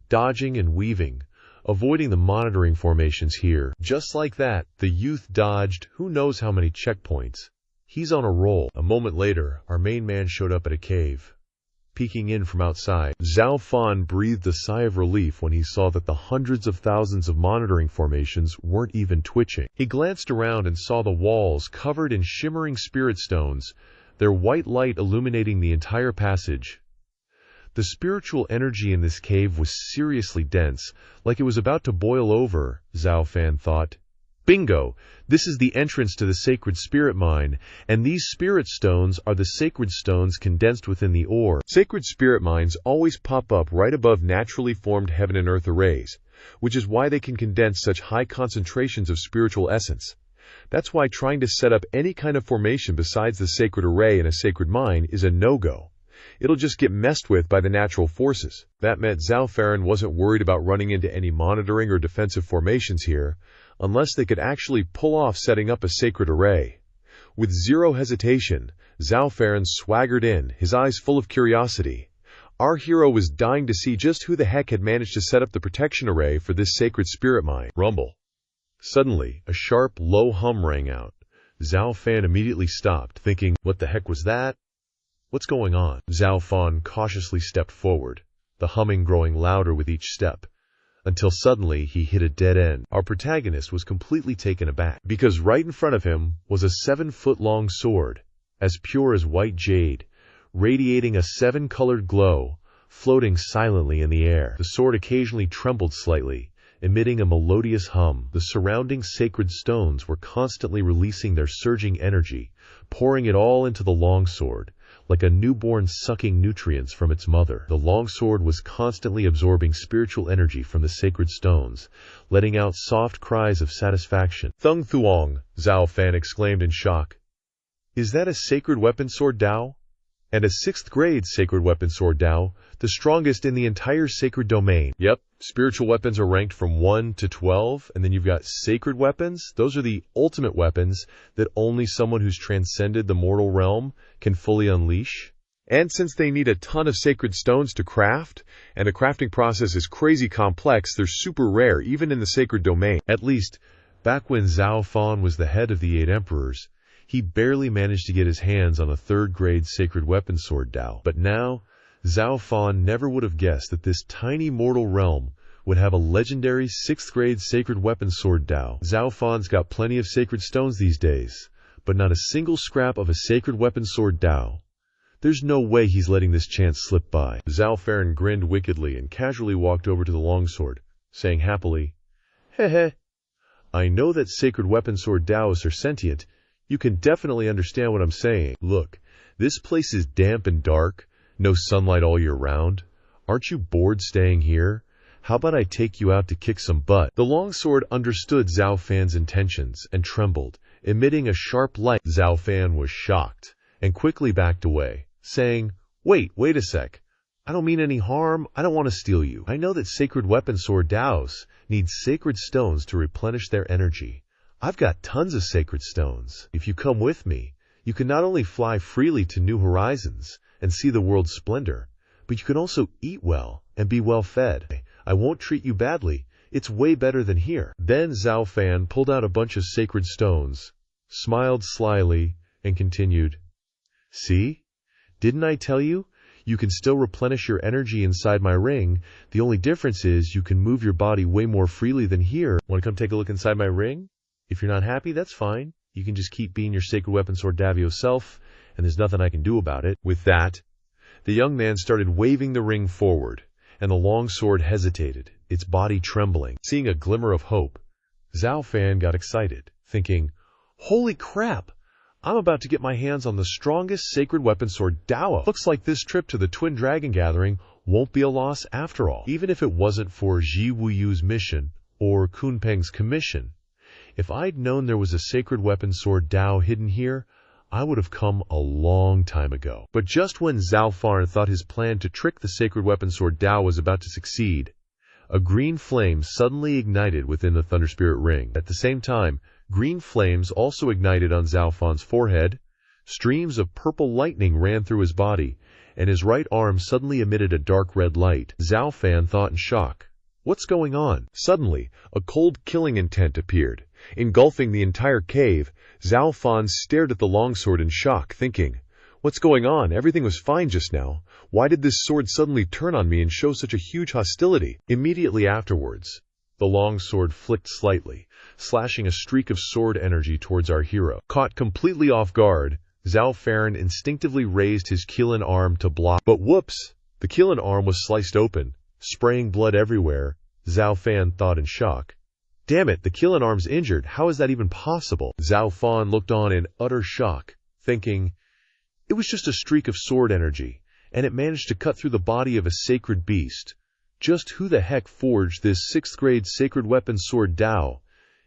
dodging and weaving, avoiding the monitoring formations here. Just like that, the youth dodged who knows how many checkpoints. He's on a roll. A moment later, our main man showed up at a cave. Peeking in from outside, Zhao Fan breathed a sigh of relief when he saw that the hundreds of thousands of monitoring formations weren't even twitching. He glanced around and saw the walls covered in shimmering spirit stones, their white light illuminating the entire passage. The spiritual energy in this cave was seriously dense, like it was about to boil over, Zhuo Fan thought. Bingo! This is the entrance to the sacred spirit mine, and these spirit stones are the sacred stones condensed within the ore. Sacred spirit mines always pop up right above naturally formed heaven and earth arrays, which is why they can condense such high concentrations of spiritual essence. That's why trying to set up any kind of formation besides the sacred array in a sacred mine is a no-go. It'll just get messed with by the natural forces. That meant Zhuo Fan wasn't worried about running into any monitoring or defensive formations here, unless they could actually pull off setting up a sacred array. With zero hesitation, Zhuo Fan swaggered in, his eyes full of curiosity. Our hero was dying to see just who the heck had managed to set up the protection array for this sacred spirit mine. Rumble. Suddenly, a sharp, low hum rang out. Zhuo Fan immediately stopped, thinking, what the heck was that? What's going on? Zhuo Fan cautiously stepped forward, the humming growing louder with each step, until suddenly he hit a dead end. Our protagonist was completely taken aback, because right in front of him was a 7-foot-long sword, as pure as white jade, radiating a 7-colored glow, floating silently in the air. The sword occasionally trembled slightly, emitting a melodious hum. The surrounding sacred stones were constantly releasing their surging energy, pouring it all into the longsword, like a newborn sucking nutrients from its mother. The longsword was constantly absorbing spiritual energy from the sacred stones, letting out soft cries of satisfaction. Thung Thuong, Zhuo Fan exclaimed in shock. Is that a sacred weapon sword Dao? And a 6th grade sacred weapon sword Dao, the strongest in the entire sacred domain. Yep, spiritual weapons are ranked from 1 to 12, and then you've got sacred weapons. Those are the ultimate weapons that only someone who's transcended the mortal realm can fully unleash. And since they need a ton of sacred stones to craft, and the crafting process is crazy complex, they're super rare even in the sacred domain. At least, back when Zhuo Fan was the head of the 8 emperors, he barely managed to get his hands on a 3rd grade sacred weapon sword Dao. But now, Zhuo Fan never would have guessed that this tiny mortal realm would have a legendary 6th grade sacred weapon sword Dao. Zhuo Fan's got plenty of sacred stones these days, but not a single scrap of a sacred weapon sword Dao. There's no way he's letting this chance slip by. Zhuo Fan grinned wickedly and casually walked over to the longsword, saying happily, "Heh. I know that sacred weapon sword Daos are sentient. You can definitely understand what I'm saying. Look, this place is damp and dark, no sunlight all year round. Aren't you bored staying here? How about I take you out to kick some butt?" The longsword understood Zhuo Fan's intentions and trembled, emitting a sharp light. Zhuo Fan was shocked and quickly backed away, saying, Wait a sec. I don't mean any harm. I don't want to steal you. I know that sacred weapon sword Daos need sacred stones to replenish their energy. I've got tons of sacred stones. If you come with me, you can not only fly freely to new horizons and see the world's splendor, but you can also eat well and be well fed. I won't treat you badly. It's way better than here. Then Zhuo Fan pulled out a bunch of sacred stones, smiled slyly, and continued, See? Didn't I tell you? You can still replenish your energy inside my ring. The only difference is you can move your body way more freely than here. Want to come take a look inside my ring? If you're not happy, that's fine. You can just keep being your sacred weapon sword Davio self, and there's nothing I can do about it. With that, the young man started waving the ring forward, and the long sword hesitated, its body trembling. Seeing a glimmer of hope, Zhuo Fan got excited, thinking, Holy crap! I'm about to get my hands on the strongest sacred weapon sword Dao. Looks like this trip to the Twin Dragon Gathering won't be a loss after all. Even if it wasn't for Ji Wuyu's mission or Kunpeng's commission, if I'd known there was a sacred weapon sword Dao hidden here, I would have come a long time ago. But just when Zhuo Fan thought his plan to trick the sacred weapon sword Dao was about to succeed, a green flame suddenly ignited within the Thunder Spirit ring. At the same time, green flames also ignited on Zhuo Fan's forehead. Streams of purple lightning ran through his body, and his right arm suddenly emitted a dark red light. Zhuo Fan thought in shock, What's going on? Suddenly, a cold killing intent appeared. Engulfing the entire cave, Zhuo Fan stared at the longsword in shock, thinking, What's going on? Everything was fine just now. Why did this sword suddenly turn on me and show such a huge hostility? Immediately afterwards, the longsword flicked slightly, slashing a streak of sword energy towards our hero. Caught completely off guard, Zhuo Fan instinctively raised his Qilin arm to block. But whoops! The killing arm was sliced open, spraying blood everywhere. Zhuo Fan thought in shock. Damn it, the killing arm's injured. How is that even possible? Zhuo Fan looked on in utter shock, thinking, it was just a streak of sword energy, and it managed to cut through the body of a sacred beast. Just who the heck forged this 6th grade sacred weapon sword Dao?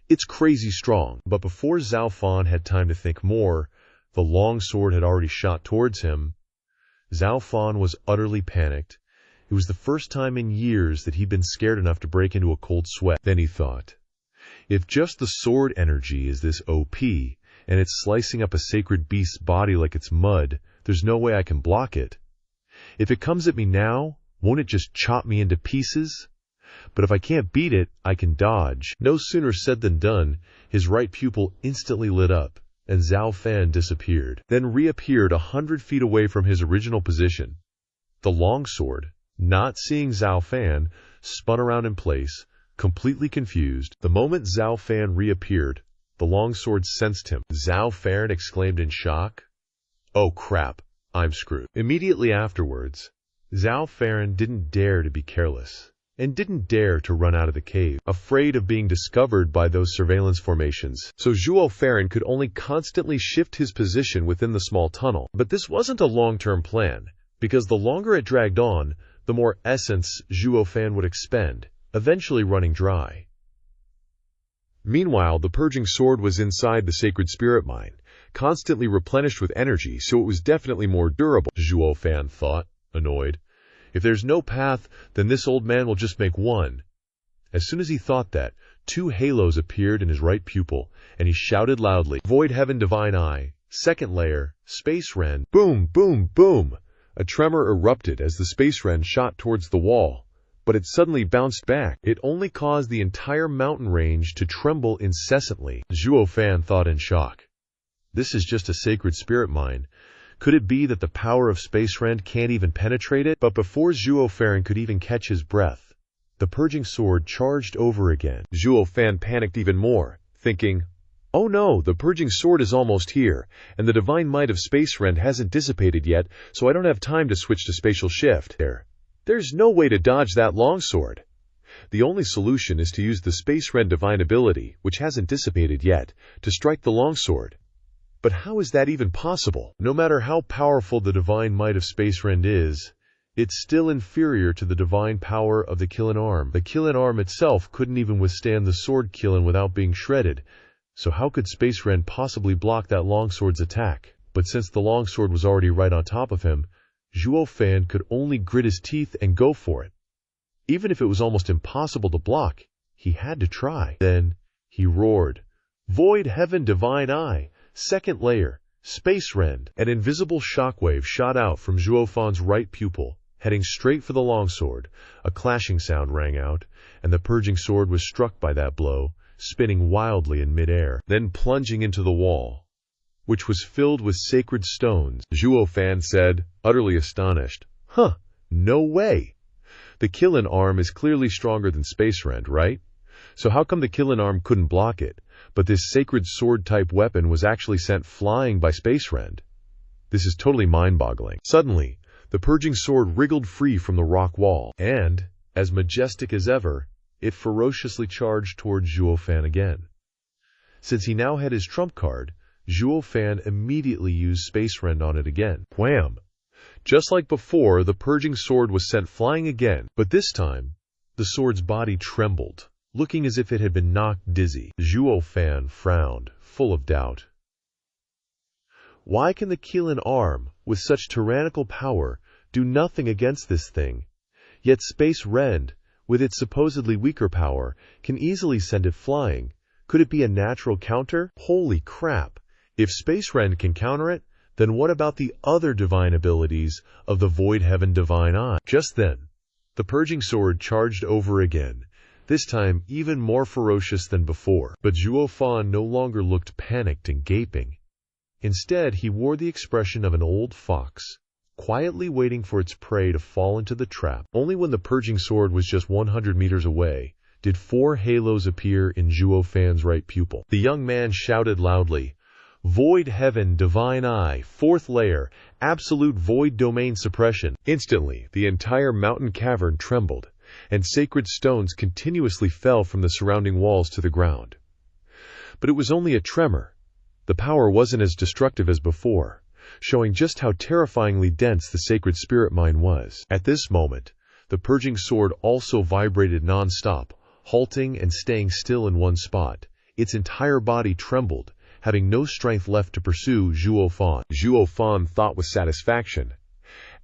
It's crazy strong. But before Zhuo Fan had time to think more, the long sword had already shot towards him. Zhuo Fan was utterly panicked. It was the first time in years that he'd been scared enough to break into a cold sweat. Then he thought, if just the sword energy is this OP, and it's slicing up a sacred beast's body like it's mud, there's no way I can block it. If it comes at me now, won't it just chop me into pieces? But if I can't beat it, I can dodge. No sooner said than done. His right pupil instantly lit up, and Zhuo Fan disappeared, then reappeared 100 feet away from his original position. The longsword, not seeing Zhuo Fan, spun around in place, completely confused. The moment Zhuo Fan reappeared, the longsword sensed him. Zhuo Fan exclaimed in shock, "Oh crap, I'm screwed." Immediately afterwards, Zhuo Fan didn't dare to be careless, and didn't dare to run out of the cave, afraid of being discovered by those surveillance formations. So Zhuo Fan could only constantly shift his position within the small tunnel. But this wasn't a long-term plan, because the longer it dragged on, the more essence Zhuo Fan would expend, eventually running dry. Meanwhile, the purging sword was inside the sacred spirit mine, constantly replenished with energy, so it was definitely more durable. Zhuo Fan thought, annoyed. If there's no path, then this old man will just make one. As soon as he thought that, 2 halos appeared in his right pupil, and he shouted loudly, "Void Heaven Divine Eye, 2nd layer, Space Ren." Boom, boom, boom! A tremor erupted as the Space Ren shot towards the wall, but it suddenly bounced back. It only caused the entire mountain range to tremble incessantly. Zhuo Fan thought in shock. This is just a sacred spirit mine. Could it be that the power of Space Ren can't even penetrate it? But before Zhuo Fan could even catch his breath, the purging sword charged over again. Zhuo Fan panicked even more, thinking, oh no, the purging sword is almost here, and the divine might of Space Ren hasn't dissipated yet, so I don't have time to switch to spatial shift. There's no way to dodge that longsword. The only solution is to use the Space Ren divine ability, which hasn't dissipated yet, to strike the longsword. But how is that even possible? No matter how powerful the divine might of Space Ren is, it's still inferior to the divine power of the killing arm. The killing arm itself couldn't even withstand the sword killing without being shredded, so how could Space Ren possibly block that longsword's attack? But since the longsword was already right on top of him, Zhuo Fan could only grit his teeth and go for it. Even if it was almost impossible to block, he had to try. Then he roared, "Void Heaven Divine Eye, 2nd layer, Space Ren." An invisible shockwave shot out from Zhuo Fan's right pupil, heading straight for the longsword. A clashing sound rang out, and the purging sword was struck by that blow, spinning wildly in midair, then plunging into the wall, which was filled with sacred stones. Zhuo Fan said, utterly astonished, "Huh, no way. The killing arm is clearly stronger than Space Ren, right? So how come the killing arm couldn't block it, but this sacred sword-type weapon was actually sent flying by Space Ren? This is totally mind-boggling." Suddenly, the purging sword wriggled free from the rock wall, and, as majestic as ever, it ferociously charged towards Zhuo Fan again. Since he now had his trump card, Zhuo Fan immediately used Space Ren on it again. Wham! Just like before, the purging sword was sent flying again, but this time, the sword's body trembled, looking as if it had been knocked dizzy. Zhuo Fan frowned, full of doubt. Why can the killing arm, with such tyrannical power, do nothing against this thing? Yet Space Ren, with its supposedly weaker power, can easily send it flying. Could it be a natural counter? Holy crap! If Space Ren can counter it, then what about the other divine abilities of the Void Heaven Divine Eye? Just then, the purging sword charged over again, this time even more ferocious than before. But Zhuo Fan no longer looked panicked and gaping. Instead, he wore the expression of an old fox, quietly waiting for its prey to fall into the trap. Only when the purging sword was just 100 meters away did 4 halos appear in Zhuo Fan's right pupil. The young man shouted loudly, Void Heaven Divine Eye, 4th layer, absolute void domain suppression. Instantly, the entire mountain cavern trembled, and sacred stones continuously fell from the surrounding walls to the ground. But it was only a tremor. The power wasn't as destructive as before, showing just how terrifyingly dense the sacred spirit mine was. At this moment, the purging sword also vibrated non-stop, halting and staying still in one spot. Its entire body trembled, having no strength left to pursue Zhuo Fan. Zhuo Fan thought with satisfaction.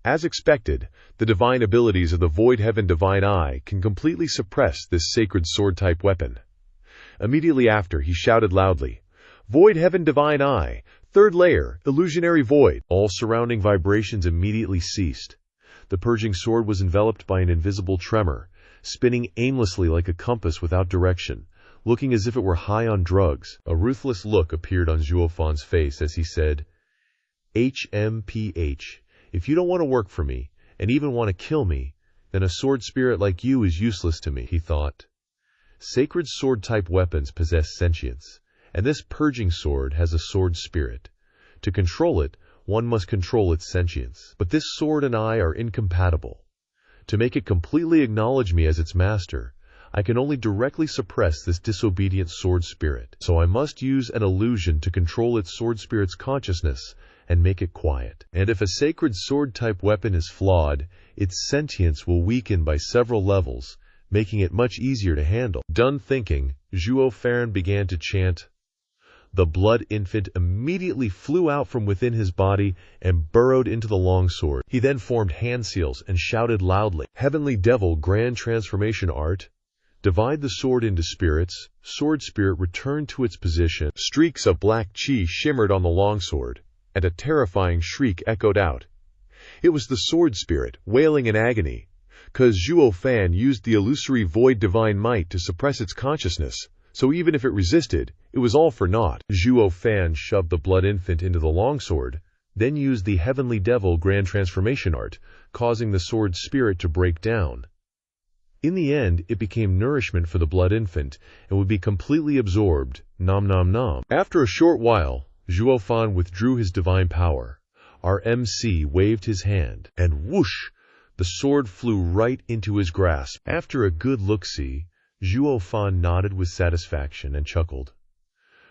As expected, the divine abilities of the Void Heaven Divine Eye can completely suppress this sacred sword-type weapon. Immediately after, he shouted loudly, "Void Heaven Divine Eye, 3rd layer, illusionary void." All surrounding vibrations immediately ceased. The purging sword was enveloped by an invisible tremor, spinning aimlessly like a compass without direction, looking as if it were high on drugs. A ruthless look appeared on Zhuo Fan's face as he said, "HMPH, if you don't want to work for me, and even want to kill me, then a sword spirit like you is useless to me," he thought. Sacred sword-type weapons possess sentience, and this purging sword has a sword spirit. To control it, one must control its sentience. But this sword and I are incompatible. To make it completely acknowledge me as its master, I can only directly suppress this disobedient sword spirit. So I must use an illusion to control its sword spirit's consciousness and make it quiet. And if a sacred sword-type weapon is flawed, its sentience will weaken by several levels, making it much easier to handle. Done thinking, Zhuo Fan began to chant. The blood infant immediately flew out from within his body and burrowed into the longsword. He then formed hand seals and shouted loudly, "Heavenly Devil Grand Transformation Art. Divide the sword into spirits. Sword spirit returned to its position." Streaks of black chi shimmered on the longsword, and a terrifying shriek echoed out. It was the sword spirit, wailing in agony, 'cause Zhuo Fan used the illusory void divine might to suppress its consciousness, so even if it resisted, it was all for naught. Zhuo Fan shoved the blood infant into the longsword, then used the Heavenly Devil Grand Transformation Art, causing the sword spirit to break down. In the end, it became nourishment for the blood infant and would be completely absorbed. Nom nom nom. After a short while, Zhuo Fan withdrew his divine power. Our MC waved his hand, and whoosh! The sword flew right into his grasp. After a good look-see, Zhuo Fan nodded with satisfaction and chuckled.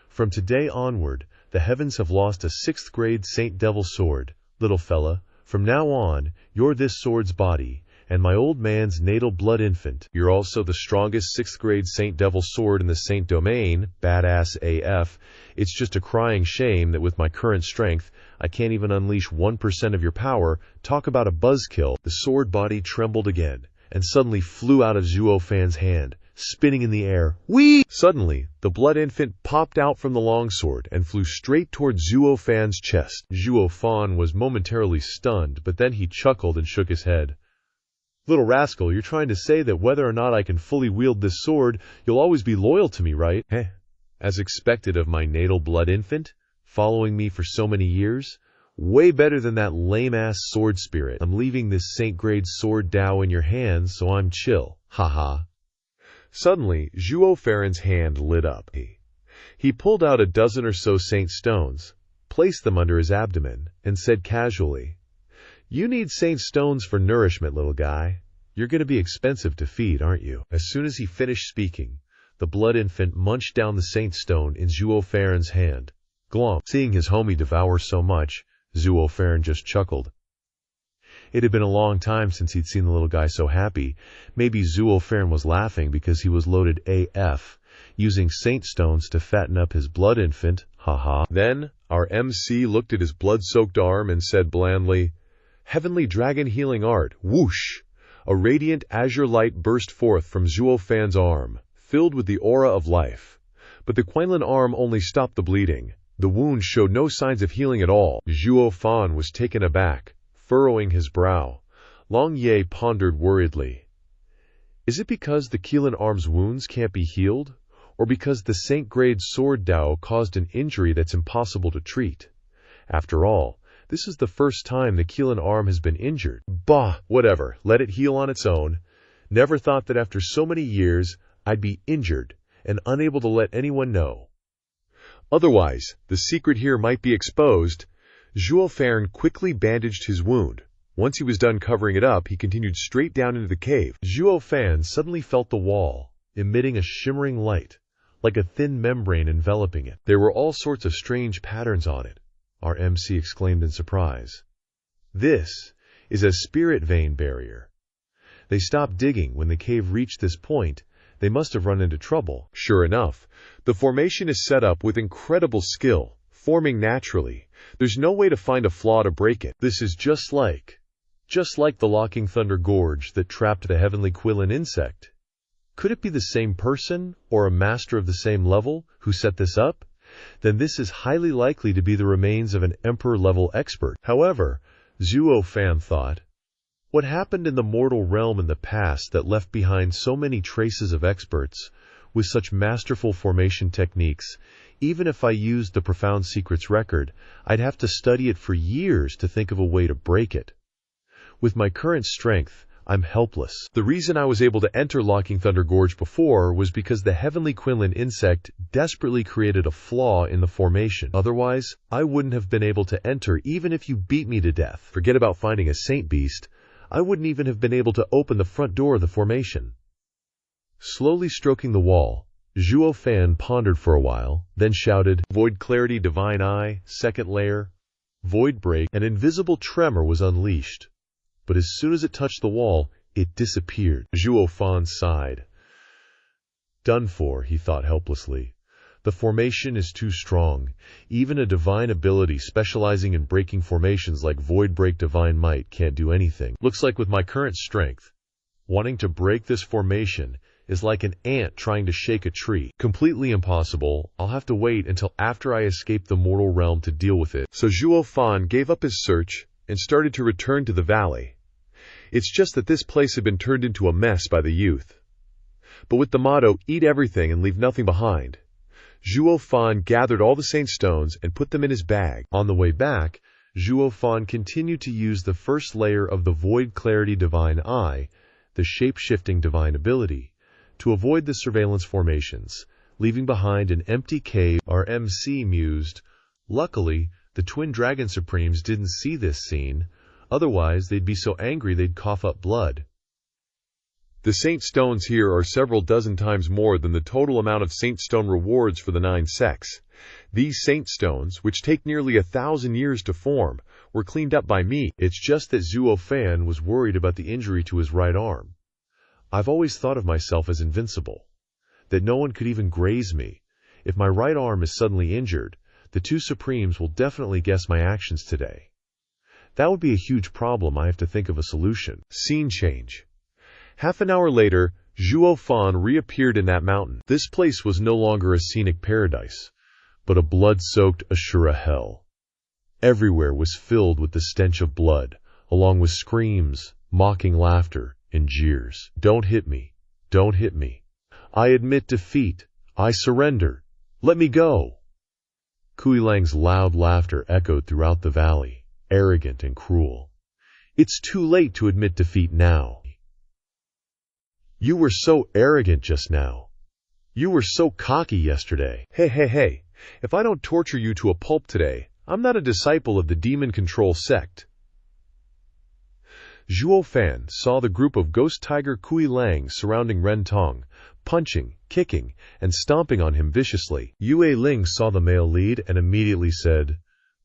From today onward, the heavens have lost a 6th grade Saint Devil sword. Little fella, from now on, you're this sword's body, and my old man's natal blood infant. You're also the strongest 6th grade Saint Devil sword in the Saint domain, badass AF. It's just a crying shame that with my current strength, I can't even unleash 1% of your power. Talk about a buzzkill. The sword body trembled again, and suddenly flew out of Zhuo Fan's hand, spinning in the air. Whee! Suddenly, the blood infant popped out from the longsword and flew straight toward Zhuo Fan's chest. Zhuo Fan was momentarily stunned, but then he chuckled and shook his head. Little rascal, you're trying to say that whether or not I can fully wield this sword, you'll always be loyal to me, right? Heh. As expected of my natal blood infant, following me for so many years. Way better than that lame-ass sword spirit. I'm leaving this Saint-grade sword Dao in your hands, so I'm chill. Haha. Suddenly, Zhuo Fan's hand lit up. He pulled out a dozen or so saint stones, placed them under his abdomen, and said casually, "You need saint stones for nourishment, little guy. You're going to be expensive to feed, aren't you?" As soon as he finished speaking, the blood infant munched down the saint stone in Zhuo Fan's hand. Glomp. Seeing his homie devour so much, Zhuo Fan just chuckled. It had been a long time since he'd seen the little guy so happy. Maybe Zhuo Fan was laughing because he was loaded AF, using saint stones to fatten up his blood infant. Haha. Then, our MC looked at his blood-soaked arm and said blandly, "Heavenly Dragon Healing Art, whoosh!" A radiant azure light burst forth from Zhuo Fan's arm, filled with the aura of life. But the Quinlan arm only stopped the bleeding. The wound showed no signs of healing at all. Zhuo Fan was taken aback, furrowing his brow. Long Ye pondered worriedly. Is it because the Keelan arm's wounds can't be healed? Or because the Saint-grade sword Dao caused an injury that's impossible to treat? After all, this is the first time the Keelan arm has been injured. Bah, whatever, let it heal on its own. Never thought that after so many years, I'd be injured and unable to let anyone know. Otherwise, the secret here might be exposed. Zhuo Fan quickly bandaged his wound. Once he was done covering it up, he continued straight down into the cave. Zhuo Fan suddenly felt the wall, emitting a shimmering light, like a thin membrane enveloping it. There were all sorts of strange patterns on it, our MC exclaimed in surprise. This is a spirit vein barrier. They stopped digging when the cave reached this point. They must have run into trouble. Sure enough, the formation is set up with incredible skill, forming naturally. There's no way to find a flaw to break it. This is just like the Locking Thunder Gorge that trapped the heavenly Quillen insect. Could it be the same person, or a master of the same level, who set this up? Then this is highly likely to be the remains of an emperor-level expert. However, Zhuo Fan thought, what happened in the mortal realm in the past that left behind so many traces of experts with such masterful formation techniques? Even if I used the Profound Secrets record, I'd have to study it for years to think of a way to break it. With my current strength, I'm helpless. The reason I was able to enter Locking Thunder Gorge before was because the Heavenly Quinlan insect desperately created a flaw in the formation. Otherwise, I wouldn't have been able to enter even if you beat me to death. Forget about finding a saint beast. I wouldn't even have been able to open the front door of the formation. Slowly stroking the wall, Zhuo Fan pondered for a while, then shouted, Void Clarity Divine Eye, second layer, Void Break. An invisible tremor was unleashed, but as soon as it touched the wall, it disappeared. Zhuo Fan sighed. Done for, he thought helplessly. The formation is too strong. Even a divine ability specializing in breaking formations like Void Break Divine Might can't do anything. Looks like with my current strength, wanting to break this formation is like an ant trying to shake a tree. Completely impossible. I'll have to wait until after I escape the mortal realm to deal with it. So Zhuo Fan gave up his search and started to return to the valley. It's just that this place had been turned into a mess by the youth. But with the motto, eat everything and leave nothing behind, Zhuo Fan gathered all the saint stones and put them in his bag. On the way back, Zhuo Fan continued to use the first layer of the Void Clarity Divine Eye, the shape-shifting divine ability, to avoid the surveillance formations, leaving behind an empty cave. Our MC mused. Luckily, the Twin Dragon Supremes didn't see this scene, otherwise they'd be so angry they'd cough up blood. The saint stones here are several dozen times more than the total amount of saint stone rewards for the 9 sects. These saint stones, which take nearly 1,000 years to form, were cleaned up by me. It's just that Zhuo Fan was worried about the injury to his right arm. I've always thought of myself as invincible, that no one could even graze me. If my right arm is suddenly injured, the 2 Supremes will definitely guess my actions today. That would be a huge problem. I have to think of a solution. Scene change. Half an hour later, Zhuo Fan reappeared in that mountain. This place was no longer a scenic paradise, but a blood-soaked Ashura hell. Everywhere was filled with the stench of blood, along with screams, mocking laughter, and jeers. Don't hit me. Don't hit me. I admit defeat. I surrender. Let me go. Kui Lang's loud laughter echoed throughout the valley, arrogant and cruel. It's too late to admit defeat now. You were so arrogant just now. You were so cocky yesterday. Hey. If I don't torture you to a pulp today, I'm not a disciple of the Demon Control sect. Zhuo Fan saw the group of Ghost Tiger Kui Lang surrounding Ren Tong, punching, kicking, and stomping on him viciously. Yue Ling saw the male lead and immediately said,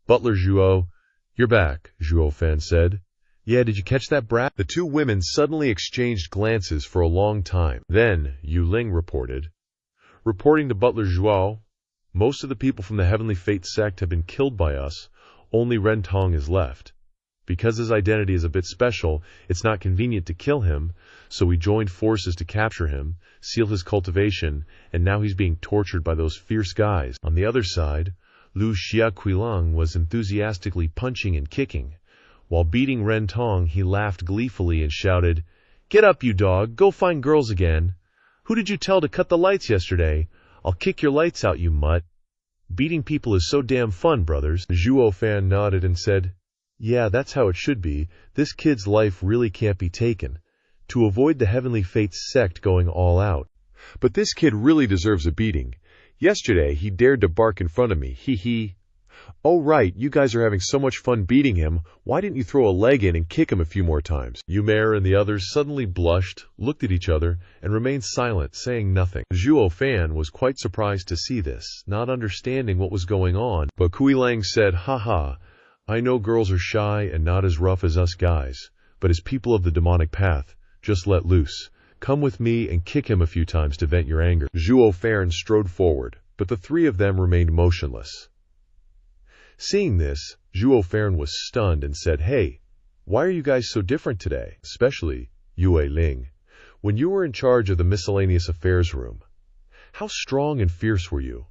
Butler Zhuo, you're back, Zhuo Fan said. Yeah, did you catch that brat? The 2 women suddenly exchanged glances for a long time. Then, Yu Ling reported. Reporting to Butler Zhuo, most of the people from the Heavenly Fate sect have been killed by us. Only Ren Tong is left. Because his identity is a bit special, it's not convenient to kill him, so we joined forces to capture him, seal his cultivation, and now he's being tortured by those fierce guys. On the other side, Lu Xia Qilang was enthusiastically punching and kicking. While beating Ren Tong, he laughed gleefully and shouted, Get up, you dog, go find girls again. Who did you tell to cut the lights yesterday? I'll kick your lights out, you mutt. Beating people is so damn fun, brothers. Zhuo Fan nodded and said, Yeah, that's how it should be. This kid's life really can't be taken. To avoid the Heavenly Fates sect going all out. But this kid really deserves a beating. Yesterday, he dared to bark in front of me, hee hee. Oh right, you guys are having so much fun beating him, why didn't you throw a leg in and kick him a few more times? Ymer and the others suddenly blushed, looked at each other, and remained silent, saying nothing. Zhuo Fan was quite surprised to see this, not understanding what was going on, but Kuilang said, haha, I know girls are shy and not as rough as us guys, but as people of the demonic path, just let loose. Come with me and kick him a few times to vent your anger. Zhuo Fan strode forward, but the three of them remained motionless. Seeing this, Zhuo Fan was stunned and said, Hey, why are you guys so different today? Especially Yue Ling. When you were in charge of the miscellaneous affairs room, how strong and fierce were you?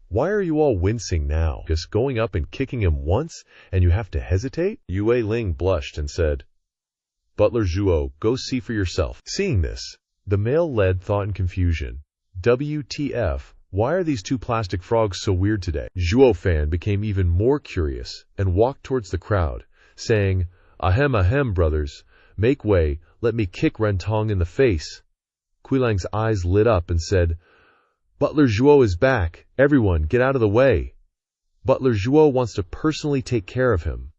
Why are you all wincing now? Just going up and kicking him once and you have to hesitate? Yue Ling blushed and said, Butler Zhuo, go see for yourself. Seeing this, the male led thought in confusion. WTF? Why are these two plastic frogs so weird today? Zhuo Fan became even more curious and walked towards the crowd, saying, Ahem ahem, brothers, make way, let me kick Rentong in the face. Kuilang's eyes lit up and said, Butler Zhuo is back, everyone get out of the way. Butler Zhuo wants to personally take care of him.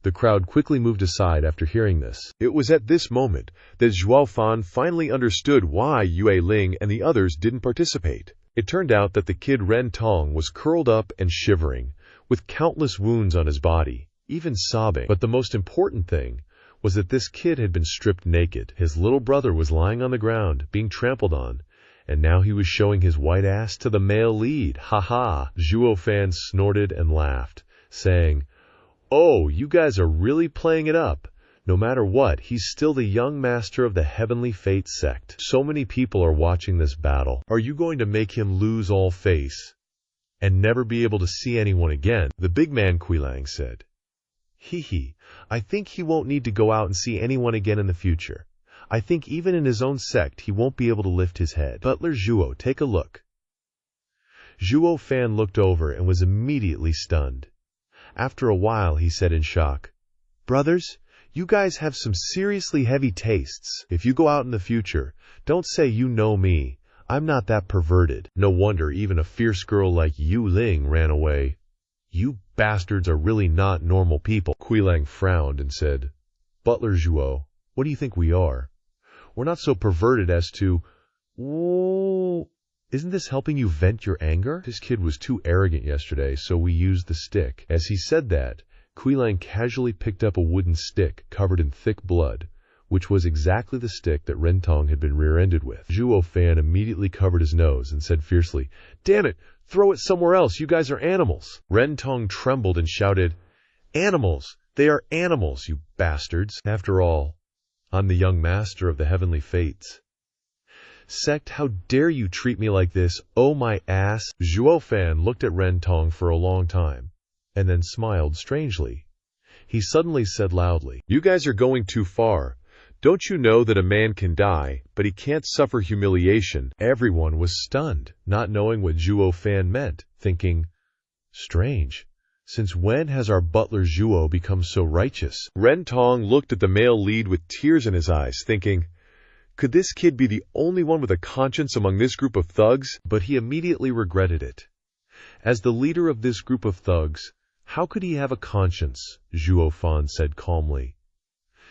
The crowd quickly moved aside after hearing this. It was at this moment that Zhuo Fan finally understood why Yue Ling and the others didn't participate. It turned out that the kid Ren Tong was curled up and shivering, with countless wounds on his body, even sobbing. But the most important thing was that this kid had been stripped naked. His little brother was lying on the ground, being trampled on, and now he was showing his white ass to the male lead. Ha ha! Zhuo Fan snorted and laughed, saying, Oh, you guys are really playing it up. No matter what, he's still the young master of the Heavenly Fate sect. So many people are watching this battle. Are you going to make him lose all face and never be able to see anyone again? The big man Kuilang said. Hee, I think he won't need to go out and see anyone again in the future. I think even in his own sect he won't be able to lift his head. Butler Zhuo, take a look. Zhuo Fan looked over and was immediately stunned. After a while he said in shock, Brothers, you guys have some seriously heavy tastes. If you go out in the future, don't say you know me. I'm not that perverted. No wonder even a fierce girl like Yu Ling ran away. You bastards are really not normal people. Kuilang frowned and said, Butler Zhuo, what do you think we are? We're not so perverted as to... Whoa, isn't this helping you vent your anger? This kid was too arrogant yesterday, so we used the stick. As he said that, Kuilang casually picked up a wooden stick covered in thick blood, which was exactly the stick that Rentong had been rear-ended with. Zhuo Fan immediately covered his nose and said fiercely, Damn it! Throw it somewhere else! You guys are animals! Rentong trembled and shouted, Animals! They are animals, you bastards! After all, I'm the young master of the Heavenly Fates. Sect, how dare you treat me like this? Oh my ass! Zhuo Fan looked at Rentong for a long time, and then smiled strangely. He suddenly said loudly, You guys are going too far. Don't you know that a man can die, but he can't suffer humiliation? Everyone was stunned, not knowing what Zhuo Fan meant, thinking, Strange. Since when has our butler Zhuo become so righteous? Rentong looked at the male lead with tears in his eyes, thinking, Could this kid be the only one with a conscience among this group of thugs? But he immediately regretted it. As the leader of this group of thugs, how could he have a conscience? Zhuo Fan said calmly.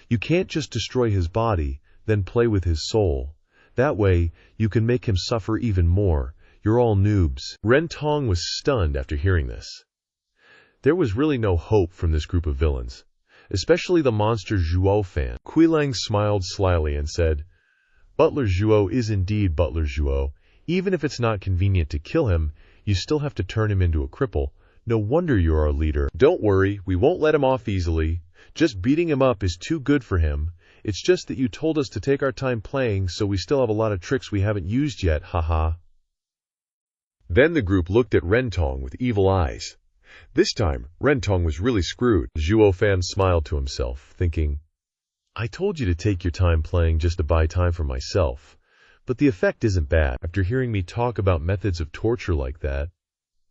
You can't just destroy his body, then play with his soul. That way, you can make him suffer even more. You're all noobs. Rentong was stunned after hearing this. There was really no hope from this group of villains, especially the monster Zhuo Fan. Kuilang smiled slyly and said, Butler Zhuo is indeed Butler Zhuo. Even if it's not convenient to kill him, you still have to turn him into a cripple. No wonder you're our leader. Don't worry, we won't let him off easily. Just beating him up is too good for him. It's just that you told us to take our time playing, so we still have a lot of tricks we haven't used yet, haha. Then the group looked at Rentong with evil eyes. This time, Rentong was really screwed. Zhuo Fan smiled to himself, thinking, I told you to take your time playing just to buy time for myself. But the effect isn't bad. After hearing me talk about methods of torture like that,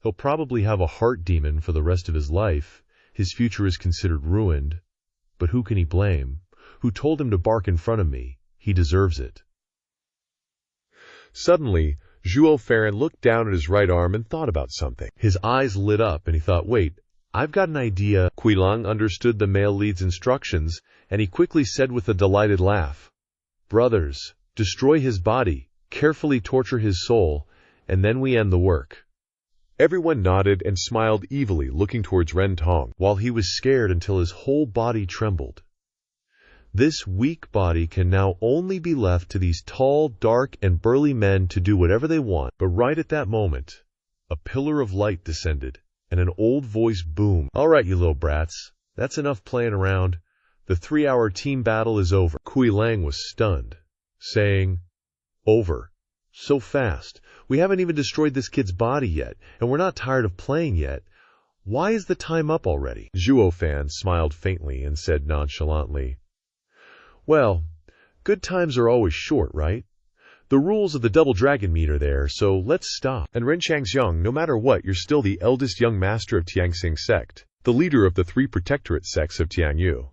he'll probably have a heart demon for the rest of his life. His future is considered ruined. But who can he blame? Who told him to bark in front of me? He deserves it. Suddenly, Zhuo Fan looked down at his right arm and thought about something. His eyes lit up and he thought, wait, I've got an idea. Qilang understood the male lead's instructions, and he quickly said with a delighted laugh, Brothers, destroy his body, carefully torture his soul, and then we end the work. Everyone nodded and smiled evilly, looking towards Ren Tong, while he was scared until his whole body trembled. This weak body can now only be left to these tall, dark, and burly men to do whatever they want. But right at that moment, a pillar of light descended, and an old voice boomed. All right, you little brats, that's enough playing around. The 3-hour team battle is over. Qilang was stunned, saying, Over? So fast? We haven't even destroyed this kid's body yet, and we're not tired of playing yet. Why is the time up already? Zhuo Fan smiled faintly and said nonchalantly, Well, good times are always short, right? The rules of the double dragon meet are there, so let's stop. And Ren Changxiang, no matter what, you're still the eldest young master of Tianxing sect, the leader of the 3 protectorate sects of Tianyu.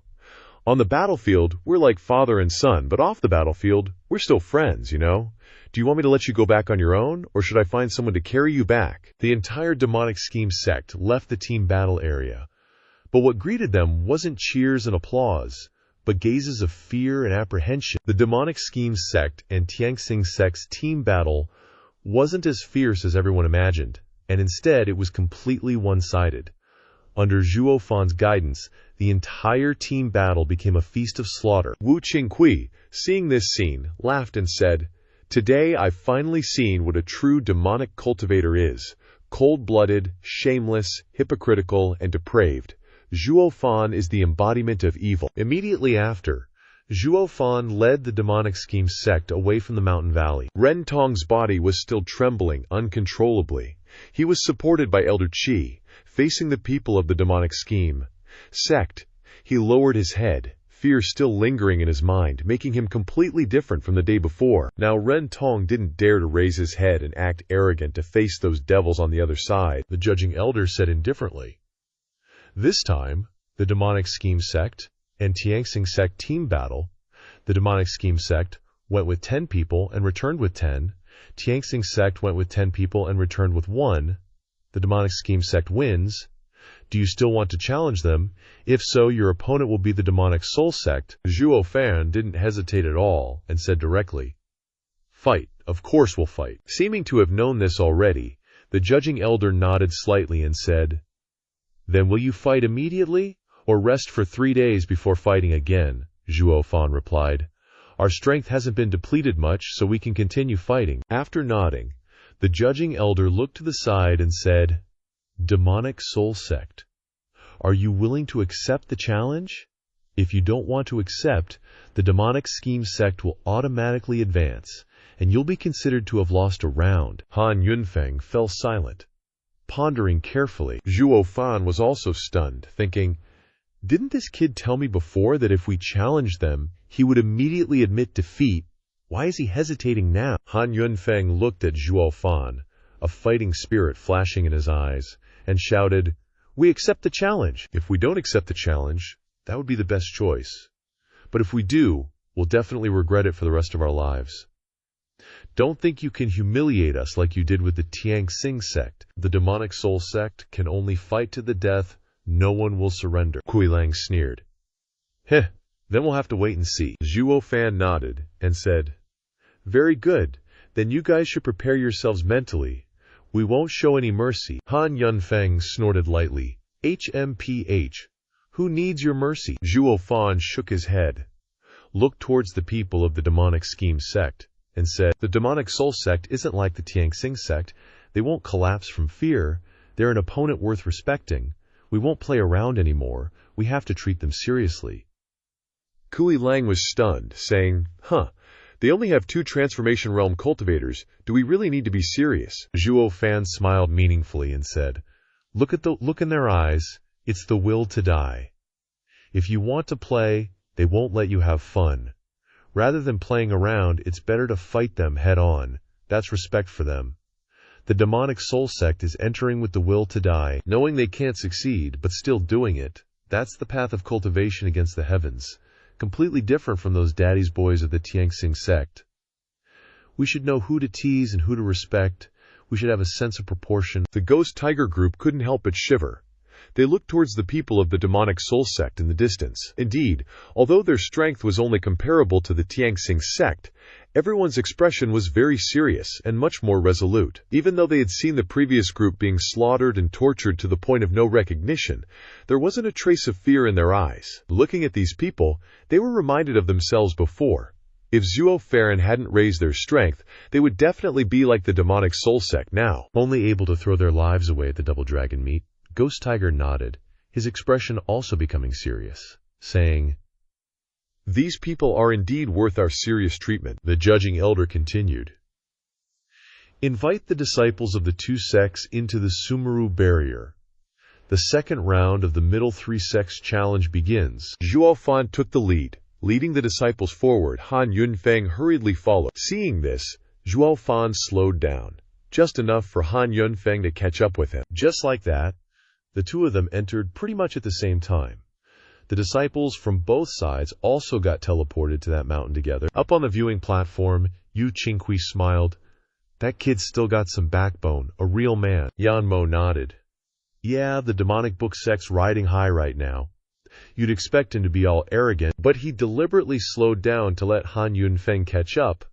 On the battlefield, we're like father and son, but off the battlefield, we're still friends, you know? Do you want me to let you go back on your own, or should I find someone to carry you back? The entire demonic scheme sect left the team battle area, but what greeted them wasn't cheers and applause, but gazes of fear and apprehension. The demonic scheme sect and Tianxing sect's team battle wasn't as fierce as everyone imagined, and instead it was completely one-sided. Under Zhuo Fan's guidance, the entire team battle became a feast of slaughter. Wu Qingqi, seeing this scene, laughed and said, Today I've finally seen what a true demonic cultivator is. Cold-blooded, shameless, hypocritical, and depraved. Zhuo Fan is the embodiment of evil. Immediately after, Zhuo Fan led the demonic scheme sect away from the mountain valley. Ren Tong's body was still trembling uncontrollably. He was supported by Elder Qi, facing the people of the demonic scheme sect. He lowered his head, fear still lingering in his mind, making him completely different from the day before. Now Ren Tong didn't dare to raise his head and act arrogant to face those devils on the other side. The judging elder said indifferently, This time, the demonic scheme sect and Tianxing sect team battle. The demonic scheme sect went with 10 people and returned with 10. Tianxing sect went with 10 people and returned with 1. The demonic scheme sect wins. Do you still want to challenge them? If so, your opponent will be the demonic soul sect. Zhuo Fan didn't hesitate at all and said directly, Fight. Of course we'll fight. Seeming to have known this already, the judging elder nodded slightly and said, Then will you fight immediately, or rest for 3 days before fighting again? Zhuo Fan replied. Our strength hasn't been depleted much, so we can continue fighting. After nodding, the judging elder looked to the side and said, Demonic soul sect, are you willing to accept the challenge? If you don't want to accept, the demonic scheme sect will automatically advance, and you'll be considered to have lost a round. Han Yunfeng fell silent, pondering carefully. Zhuo Fan was also stunned, thinking, Didn't this kid tell me before that if we challenged them, he would immediately admit defeat? Why is he hesitating now? Han Yunfeng looked at Zhuo Fan, a fighting spirit flashing in his eyes, and shouted, We accept the challenge. If we don't accept the challenge, that would be the best choice. But if we do, we'll definitely regret it for the rest of our lives. Don't think you can humiliate us like you did with the Tianxing sect. The demonic soul sect can only fight to the death. No one will surrender. Qilang sneered. Heh, then we'll have to wait and see. Zhuo Fan nodded and said, Very good. Then you guys should prepare yourselves mentally. We won't show any mercy. Han Yunfeng snorted lightly. HMPH. Who needs your mercy? Zhuo Fan shook his head, looked towards the people of the demonic scheme sect, and said, The demonic soul sect isn't like the Tianxing sect. They won't collapse from fear. They're an opponent worth respecting. We won't play around anymore. We have to treat them seriously. Qilang was stunned, saying, They only have 2 transformation realm cultivators. Do we really need to be serious? Zhuo Fan smiled meaningfully and said, Look at the look in their eyes. It's the will to die. If you want to play, they won't let you have fun. Rather than playing around, it's better to fight them head on. That's respect for them. The demonic soul sect is entering with the will to die, knowing they can't succeed, but still doing it. That's the path of cultivation against the heavens. Completely different from those daddy's boys of the Tianxing sect. We should know who to tease and who to respect. We should have a sense of proportion. The Ghost Tiger group couldn't help but shiver. They looked towards the people of the demonic soul sect in the distance. Indeed, although their strength was only comparable to the Tianxing sect, everyone's expression was very serious and much more resolute. Even though they had seen the previous group being slaughtered and tortured to the point of no recognition, there wasn't a trace of fear in their eyes. Looking at these people, they were reminded of themselves before. If Zhuo Fan hadn't raised their strength, they would definitely be like the demonic soul sect now. Only able to throw their lives away at the double dragon meat. Ghost Tiger nodded, his expression also becoming serious, saying, "These people are indeed worth our serious treatment." The judging elder continued. Invite the disciples of the two sects into the Sumeru barrier. The second round of the middle three sects challenge begins. Zhuo Fan took the lead, leading the disciples forward. Han Yunfeng hurriedly followed. Seeing this, Zhuo Fan slowed down, just enough for Han Yunfeng to catch up with him. Just like that, the two of them entered pretty much at the same time. The disciples from both sides also got teleported to that mountain together. Up on the viewing platform, Yu Qingqi smiled. That kid's still got some backbone, a real man. Yan Mo nodded. Yeah, the demonic book sect's riding high right now. You'd expect him to be all arrogant, but he deliberately slowed down to let Han Yunfeng catch up.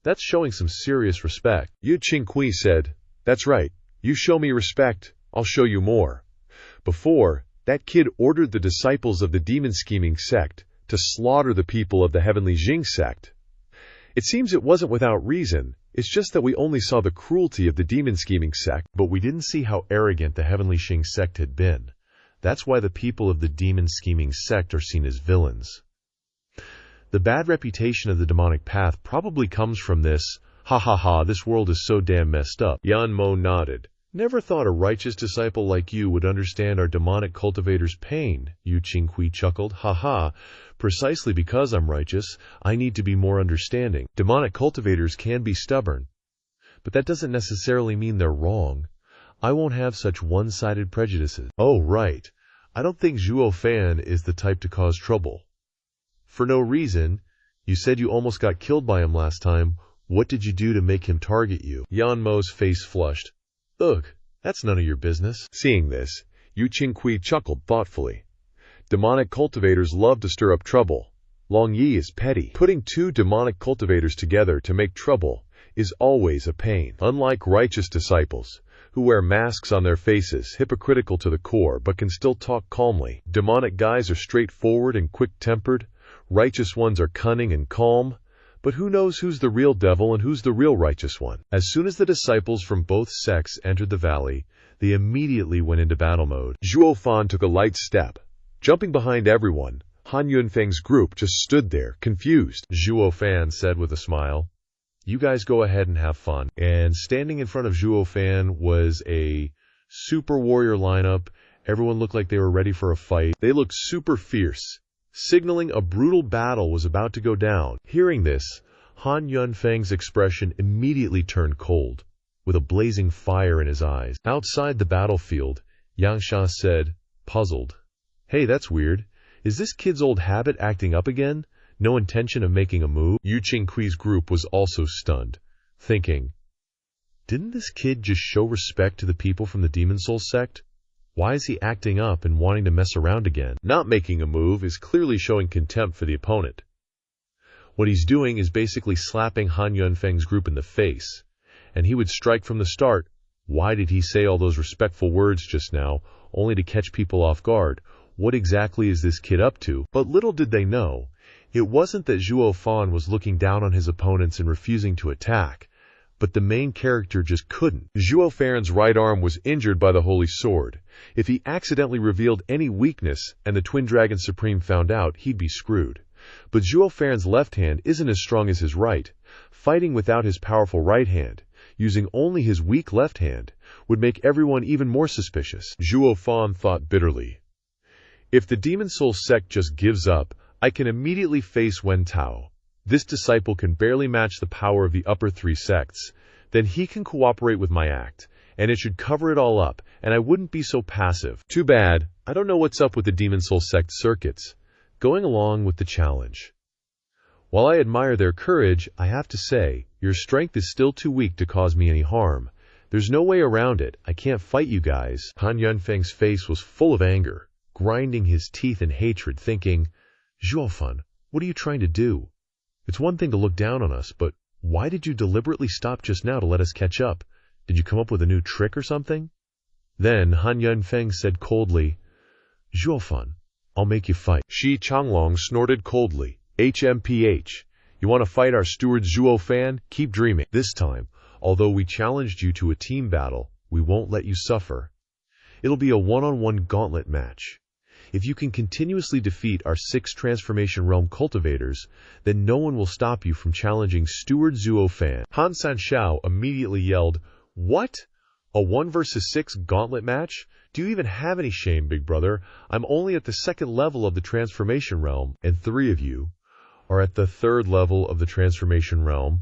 That's showing some serious respect. Yu Qingqi said, "That's right. You show me respect, I'll show you more." Before, that kid ordered the disciples of the demon-scheming sect to slaughter the people of the heavenly Jing sect. It seems it wasn't without reason, it's just that we only saw the cruelty of the demon-scheming sect. But we didn't see how arrogant the heavenly Jing sect had been. That's why the people of the demon-scheming sect are seen as villains. The bad reputation of the demonic path probably comes from this, ha ha ha, this world is so damn messed up. Yan Mo nodded. Never thought a righteous disciple like you would understand our demonic cultivator's pain, Yu Qingqi chuckled. Ha ha, precisely because I'm righteous, I need to be more understanding. Demonic cultivators can be stubborn, but that doesn't necessarily mean they're wrong. I won't have such one-sided prejudices. Oh, right. I don't think Zhuo Fan is the type to cause trouble. For no reason. You said you almost got killed by him last time. What did you do to make him target you? Yan Mo's face flushed. Ugh, that's none of your business. Seeing this, Yu Qingqi chuckled thoughtfully. Demonic cultivators love to stir up trouble. Long Yi is petty. Putting two demonic cultivators together to make trouble is always a pain. Unlike righteous disciples, who wear masks on their faces, hypocritical to the core, but can still talk calmly. Demonic guys are straightforward and quick-tempered. Righteous ones are cunning and calm. But who knows who's the real devil and who's the real righteous one? As soon as the disciples from both sects entered the valley, they immediately went into battle mode. Zhuo Fan took a light step. Jumping behind everyone, Han Yunfeng's group just stood there, confused. Zhuo Fan said with a smile, "You guys go ahead and have fun." And standing in front of Zhuo Fan was a super warrior lineup. Everyone looked like they were ready for a fight. They looked super fierce, signaling a brutal battle was about to go down. Hearing this, Han Yunfeng's expression immediately turned cold, with a blazing fire in his eyes. Outside the battlefield, Yangsha said, puzzled, "Hey, that's weird. Is this kid's old habit acting up again? No intention of making a move?" Yu Qingqi's group was also stunned, thinking, didn't this kid just show respect to the people from the Demon Soul sect? Why is he acting up and wanting to mess around again? Not making a move is clearly showing contempt for the opponent. What he's doing is basically slapping Han Yunfeng's group in the face, and he would strike from the start. Why did he say all those respectful words just now, only to catch people off guard? What exactly is this kid up to? But little did they know, it wasn't that Zhuo Fan was looking down on his opponents and refusing to attack, but the main character just couldn't. Zhuo Fan's right arm was injured by the Holy Sword. If he accidentally revealed any weakness and the Twin Dragon Supreme found out, he'd be screwed. But Zhuo Fan's left hand isn't as strong as his right. Fighting without his powerful right hand, using only his weak left hand, would make everyone even more suspicious. Zhuo Fan thought bitterly. If the Demon Soul sect just gives up, I can immediately face Wen Tao. This disciple can barely match the power of the upper three sects. Then he can cooperate with my act, and it should cover it all up, and I wouldn't be so passive. Too bad, I don't know what's up with the Demon Soul sect circuits. Going along with the challenge. While I admire their courage, I have to say, your strength is still too weak to cause me any harm. There's no way around it. I can't fight you guys." Han Yunfeng's face was full of anger, grinding his teeth in hatred, thinking, "Zhuo Fan, what are you trying to do? It's one thing to look down on us, but why did you deliberately stop just now to let us catch up? Did you come up with a new trick or something?" Then Han Yunfeng said coldly, "Zhuo Fan, I'll make you fight." Shi Changlong snorted coldly. HMPH. You want to fight our steward Zhuo Fan? Keep dreaming. This time, although we challenged you to a team battle, we won't let you suffer. It'll be a one-on-one gauntlet match. If you can continuously defeat our 6 Transformation Realm cultivators, then no one will stop you from challenging Steward Zhuo Fan. Han Sanshao immediately yelled, "What? A 1 versus 6 gauntlet match? Do you even have any shame, big brother? I'm only at the 2nd level of the Transformation Realm, and 3 of you are at the 3rd level of the Transformation Realm.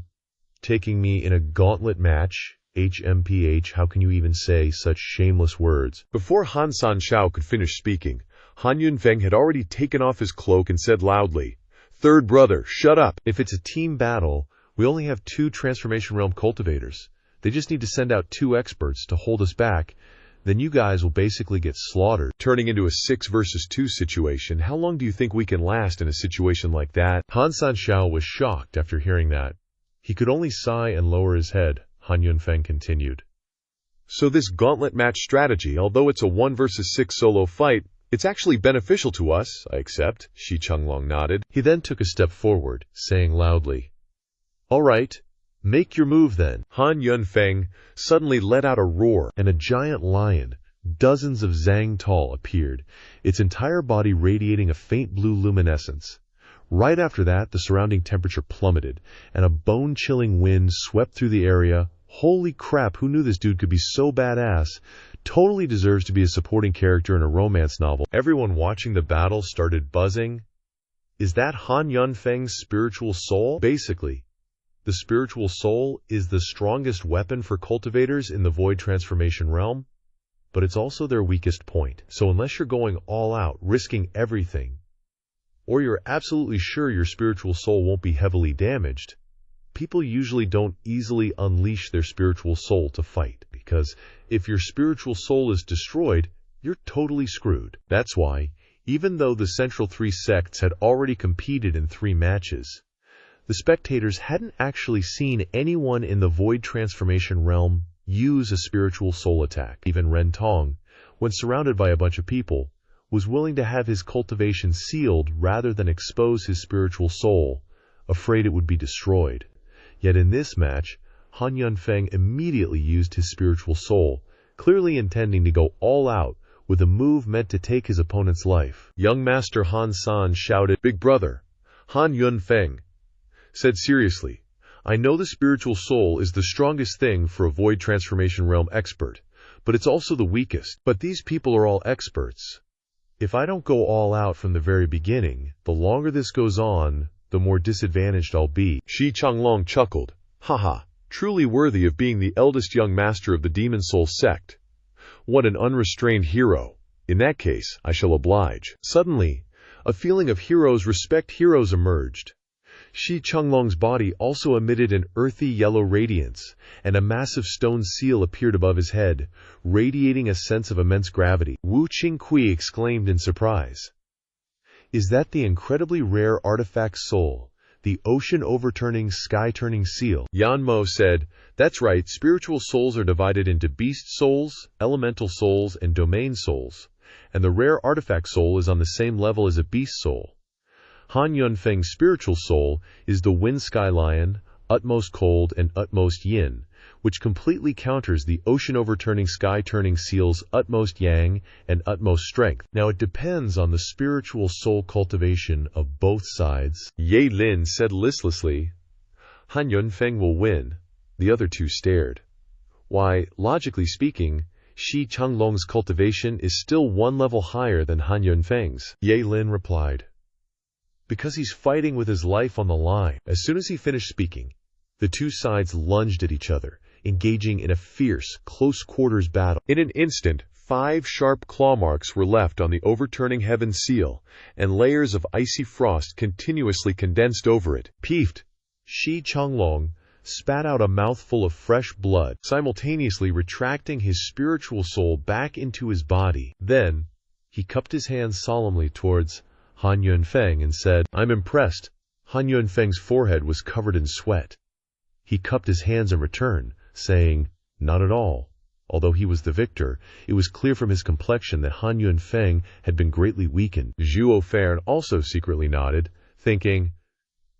Taking me in a gauntlet match? HMPH, how can you even say such shameless words?" Before Han Sanshao could finish speaking, Han Yunfeng had already taken off his cloak and said loudly, "Third brother, shut up." If it's a team battle, we only have 2 Transformation Realm cultivators. They just need to send out 2 experts to hold us back. Then you guys will basically get slaughtered. Turning into a 6 versus 2 situation, how long do you think we can last in a situation like that? Han Sanshao was shocked after hearing that. He could only sigh and lower his head. Han Yunfeng continued. So this gauntlet match strategy, although it's a 1 versus 6 solo fight, it's actually beneficial to us, I accept. Shi Changlong nodded. He then took a step forward, saying loudly, "All right, make your move then." Han Yunfeng suddenly let out a roar, and a giant lion, dozens of zang tall, appeared, its entire body radiating a faint blue luminescence. Right after that, the surrounding temperature plummeted, and a bone-chilling wind swept through the area. Holy crap, who knew this dude could be so badass? Totally deserves to be a supporting character in a romance novel. Everyone watching the battle started buzzing. Is that Han Yunfeng's spiritual soul? Basically, the spiritual soul is the strongest weapon for cultivators in the Void Transformation Realm, but it's also their weakest point. So unless you're going all out, risking everything, or you're absolutely sure your spiritual soul won't be heavily damaged, people usually don't easily unleash their spiritual soul to fight, because if your spiritual soul is destroyed, you're totally screwed. That's why, even though the Central 3 sects had already competed in 3 matches, the spectators hadn't actually seen anyone in the Void Transformation Realm use a spiritual soul attack. Even Ren Tong, when surrounded by a bunch of people, was willing to have his cultivation sealed rather than expose his spiritual soul, afraid it would be destroyed. Yet in this match, Han Yunfeng immediately used his spiritual soul, clearly intending to go all out with a move meant to take his opponent's life. Young Master Han San shouted, "Big brother!" Han Yunfeng said seriously, "I know the spiritual soul is the strongest thing for a Void Transformation Realm expert, but it's also the weakest. But these people are all experts. If I don't go all out from the very beginning, the longer this goes on, the more disadvantaged I'll be." Shi Changlong chuckled. "Haha, truly worthy of being the eldest young master of the Demon Soul sect. What an unrestrained hero. In that case, I shall oblige." Suddenly, a feeling of heroes respect heroes emerged. Shi Changlong's body also emitted an earthy yellow radiance, and a massive stone seal appeared above his head, radiating a sense of immense gravity. Wu Qingqi exclaimed in surprise. "Is that the incredibly rare artifact soul, the ocean-overturning, sky-turning seal?" Yan Mo said, "That's right, spiritual souls are divided into beast souls, elemental souls, and domain souls, and the rare artifact soul is on the same level as a beast soul. Han Yunfeng's spiritual soul is the Wind Sky Lion, Utmost Cold, and Utmost Yin, which completely counters the ocean-overturning, sky-turning seal's Utmost Yang and Utmost Strength. Now it depends on the spiritual soul cultivation of both sides." Ye Lin said listlessly, "Han Yunfeng will win." The other 2 stared. Why, logically speaking, Shi Changlong's cultivation is still 1 level higher than Han Yunfeng's. Ye Lin replied, "Because he's fighting with his life on the line." As soon as he finished speaking, the 2 sides lunged at each other, engaging in a fierce, close-quarters battle. In an instant, 5 sharp claw marks were left on the overturning heaven seal, and layers of icy frost continuously condensed over it. Peeved, Shi Changlong spat out a mouthful of fresh blood, simultaneously retracting his spiritual soul back into his body. Then, he cupped his hands solemnly towards Han Yunfeng and said, "I'm impressed." Han Yunfeng's forehead was covered in sweat. He cupped his hands in return, saying, "Not at all." Although he was the victor, it was clear from his complexion that Han Yunfeng had been greatly weakened. Zhuo Fan also secretly nodded, thinking,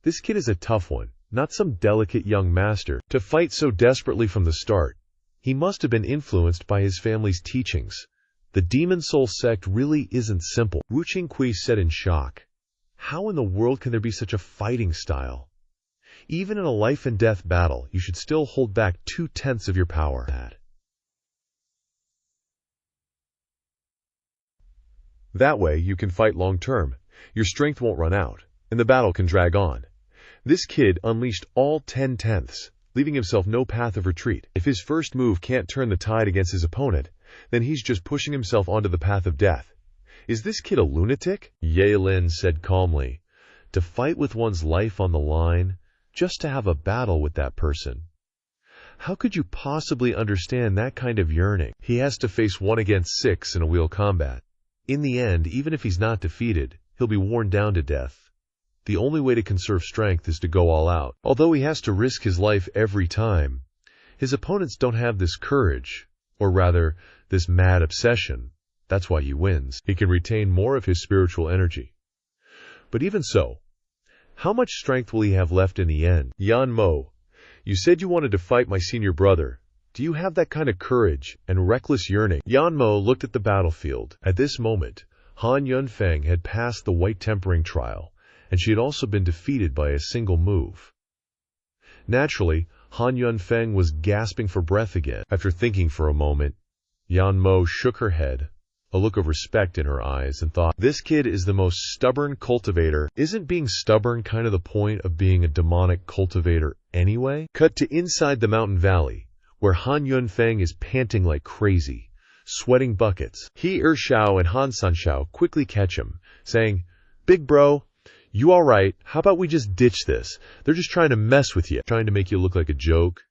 "This kid is a tough one, not some delicate young master. To fight so desperately from the start, he must have been influenced by his family's teachings. The Demon Soul sect really isn't simple." Wu Qingqi said in shock, "How in the world can there be such a fighting style? Even in a life-and-death battle, you should still hold back 2/10 of your power." That way, you can fight long-term, your strength won't run out, and the battle can drag on. This kid unleashed all 10/10, leaving himself no path of retreat. If his first move can't turn the tide against his opponent, then he's just pushing himself onto the path of death. Is this kid a lunatic? Ye Lin said calmly, "To fight with one's life on the line, just to have a battle with that person. How could you possibly understand that kind of yearning? He has to face 1 against 6 in a wheel combat. In the end, even if he's not defeated, he'll be worn down to death. The only way to conserve strength is to go all out. Although he has to risk his life every time, his opponents don't have this courage, or rather, this mad obsession. That's why he wins. He can retain more of his spiritual energy. But even so, how much strength will he have left in the end?" "Yan Mo, you said you wanted to fight my senior brother. Do you have that kind of courage and reckless yearning?" Yan Mo looked at the battlefield. At this moment, Han Yunfeng had passed the white tempering trial, and she had also been defeated by a single move. Naturally, Han Yunfeng was gasping for breath again. After thinking for a moment, Yan Mo shook her head, a look of respect in her eyes, and thought, "This kid is the most stubborn cultivator. Isn't being stubborn kind of the point of being a demonic cultivator anyway?" Cut to inside the mountain valley, where Han Yunfeng is panting like crazy, sweating buckets. He Shao and Han Sanshao quickly catch him, saying, "Big bro, you alright? How about we just ditch this? They're just trying to mess with you, trying to make you look like a joke.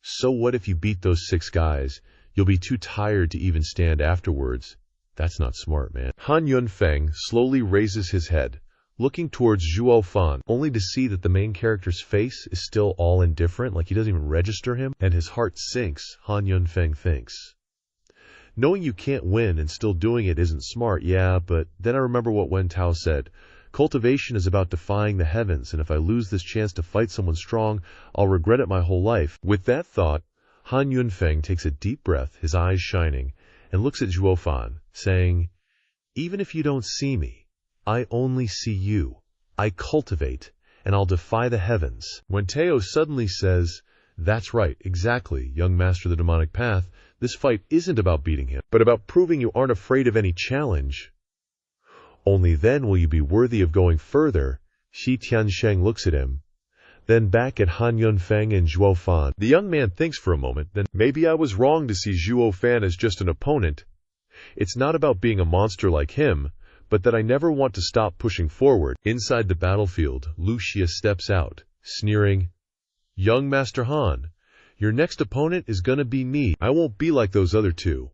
So what if you beat those 6 guys? You'll be too tired to even stand afterwards. That's not smart, man." Han Yunfeng slowly raises his head, looking towards Zhuo Fan, only to see that the main character's face is still all indifferent, like he doesn't even register him, and his heart sinks. Han Yunfeng thinks, "Knowing you can't win and still doing it isn't smart, yeah, but then I remember what Wen Tao said. Cultivation is about defying the heavens, and if I lose this chance to fight someone strong, I'll regret it my whole life." With that thought, Han Yunfeng takes a deep breath, his eyes shining, and looks at Zhuo Fan, saying, "Even if you don't see me, I only see you. I cultivate, and I'll defy the heavens." When Teo suddenly says, "That's right, exactly, young master of the demonic path, this fight isn't about beating him, but about proving you aren't afraid of any challenge. Only then will you be worthy of going further." Shi Tiansheng looks at him, then back at Han Yunfeng and Zhuo Fan. The young man thinks for a moment, then, "Maybe I was wrong to see Zhuo Fan as just an opponent. It's not about being a monster like him, but that I never want to stop pushing forward." Inside the battlefield, Lucia steps out, sneering, "Young Master Han, your next opponent is gonna be me. I won't be like those other 2.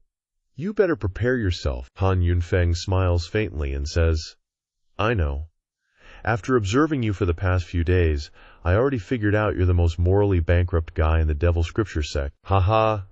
You better prepare yourself." Han Yunfeng smiles faintly and says, "I know. After observing you for the past few days, I already figured out you're the most morally bankrupt guy in the Devil Scripture sect." "Haha."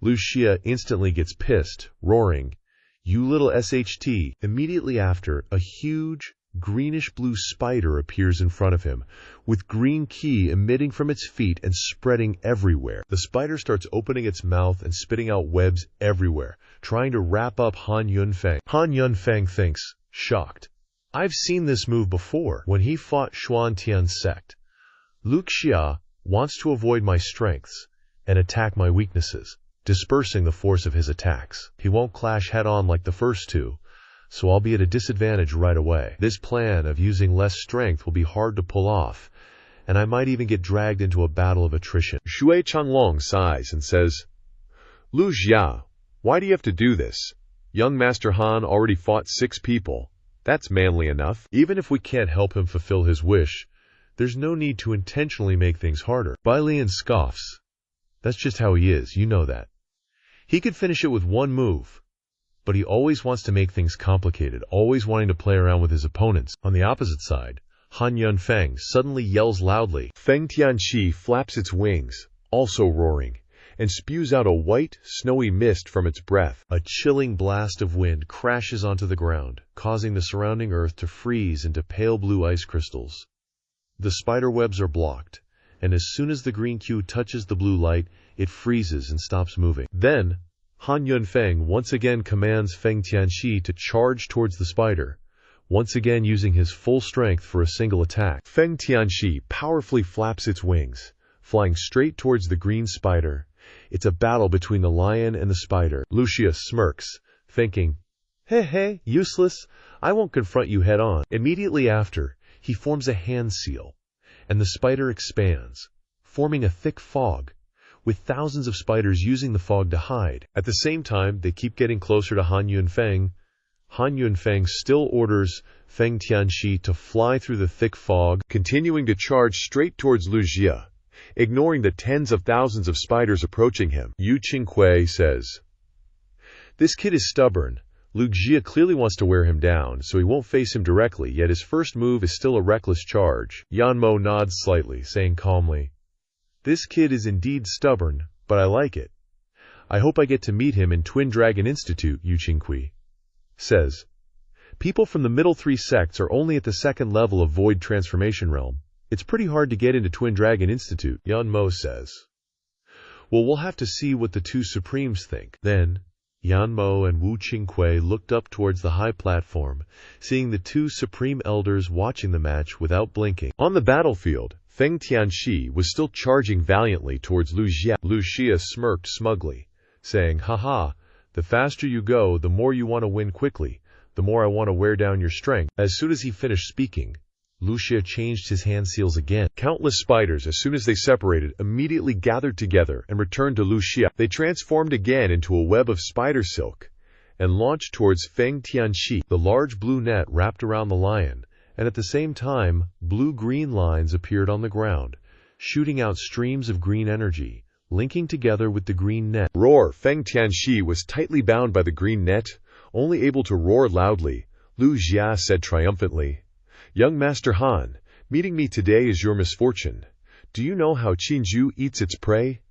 Lucia instantly gets pissed, roaring, "You little SHT." Immediately after, a huge, greenish-blue spider appears in front of him, with green qi emitting from its feet and spreading everywhere. The spider starts opening its mouth and spitting out webs everywhere, trying to wrap up Han Yunfeng. Han Yunfeng thinks, shocked, "I've seen this move before, when he fought Xuan Tian's sect. Luke Xia wants to avoid my strengths and attack my weaknesses, dispersing the force of his attacks. He won't clash head-on like the first 2, so I'll be at a disadvantage right away. This plan of using less strength will be hard to pull off, and I might even get dragged into a battle of attrition." Shui Changlong sighs and says, "Lu Jia, Why do you have to do this? Young Master Han already fought 6 people. That's manly enough. Even if we can't help him fulfill his wish, there's no need to intentionally make things harder. Bai Lian scoffs. That's just how he is, you know that. He could finish it with one move, but he always wants to make things complicated, always wanting to play around with his opponents. On the opposite side, Han Yunfeng suddenly yells loudly. Feng Tianqi flaps its wings, also roaring, and spews out a white, snowy mist from its breath. A chilling blast of wind crashes onto the ground, causing the surrounding earth to freeze into pale blue ice crystals. The spider webs are blocked, and as soon as the green cue touches the blue light, it freezes and stops moving. Then, Han Yunfeng once again commands Feng Tianqi to charge towards the spider, once again using his full strength for a single attack. Feng Tianqi powerfully flaps its wings, flying straight towards the green spider. It's a battle between the lion and the spider. Lucia smirks, thinking, Hey, useless, I won't confront you head on. Immediately after, he forms a hand seal, and the spider expands, forming a thick fog, with thousands of spiders using the fog to hide. At the same time, they keep getting closer to Han Yunfeng. Han Yunfeng still orders Feng Tianqi to fly through the thick fog, continuing to charge straight towards Lu Jia, ignoring the tens of thousands of spiders approaching him. Yu Qinghui says, This kid is stubborn. Lu Jia clearly wants to wear him down, so he won't face him directly, yet his first move is still a reckless charge. Yan Mo nods slightly, saying calmly, This kid is indeed stubborn, but I like it. I hope I get to meet him in Twin Dragon Institute, Yu Qinghui says. People from the middle 3 sects are only at the 2nd level of Void Transformation Realm. It's pretty hard to get into Twin Dragon Institute, Yan Mo says. Well, we'll have to see what the 2 Supremes think. Then, Yan Mo and Wu Qinghui looked up towards the high platform, seeing the 2 Supreme Elders watching the match without blinking. On the battlefield, Feng Tianqi was still charging valiantly towards Lu Jia. Lu Jia smirked smugly, saying, Haha, the faster you go, the more you want to win quickly, the more I want to wear down your strength. As soon as he finished speaking, Lu Jia changed his hand seals again. Countless spiders, as soon as they separated, immediately gathered together and returned to Lu Jia. They transformed again into a web of spider silk and launched towards Feng Tianqi. The large blue net wrapped around the lion, and at the same time, blue-green lines appeared on the ground, shooting out streams of green energy, linking together with the green net. Roar! Feng Tianqi was tightly bound by the green net, only able to roar loudly. Lu Jia said triumphantly, Young Master Han, meeting me today is your misfortune. Do you know how Qinju eats its prey?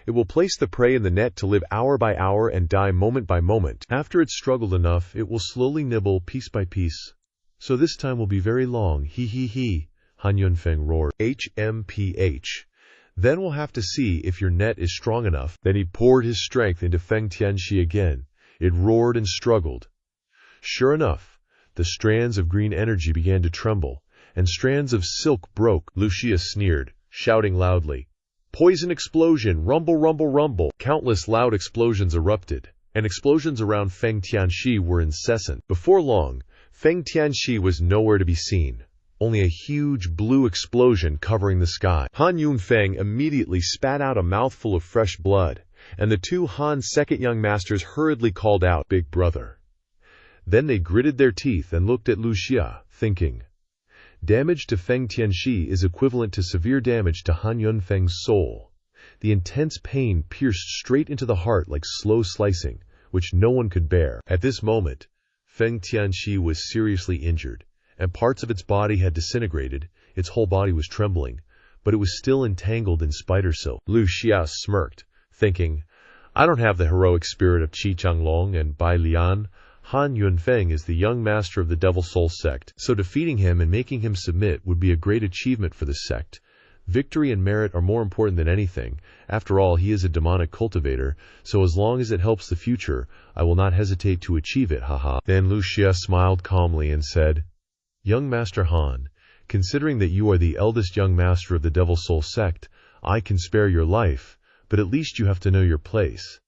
It will place the prey in the net to live hour by hour and die moment by moment. After it's struggled enough, it will slowly nibble piece by piece. So this time will be very long, he, Han Yunfeng roared. HMPH. Then we'll have to see if your net is strong enough. Then he poured his strength into Feng Tianqi again. It roared and struggled. Sure enough, the strands of green energy began to tremble, and strands of silk broke. Lu Jia sneered, shouting loudly, Poison explosion! Rumble, rumble, rumble! Countless loud explosions erupted, and explosions around Feng Tianqi were incessant. Before long, Feng Tianqi was nowhere to be seen, only a huge blue explosion covering the sky. Han Yunfeng immediately spat out a mouthful of fresh blood, and the 2 Han second young masters hurriedly called out, Big brother. Then they gritted their teeth and looked at Lu Jia, thinking, Damage to Feng Tianqi is equivalent to severe damage to Han Yunfeng's soul. The intense pain pierced straight into the heart like slow slicing, which no one could bear. At this moment, Feng Tianqi was seriously injured, and parts of its body had disintegrated. Its whole body was trembling, but it was still entangled in spider silk. Lu Jia smirked, thinking, I don't have the heroic spirit of Qi Changlong and Bai Lian. Han Yunfeng is the young master of the Devil Soul sect, so defeating him and making him submit would be a great achievement for the sect. Victory and merit are more important than anything. After all, he is a demonic cultivator, so as long as it helps the future, I will not hesitate to achieve it, haha. Then Lu Jia smiled calmly and said, Young Master Han, considering that you are the eldest young master of the Devil Soul sect, I can spare your life, but at least you have to know your place.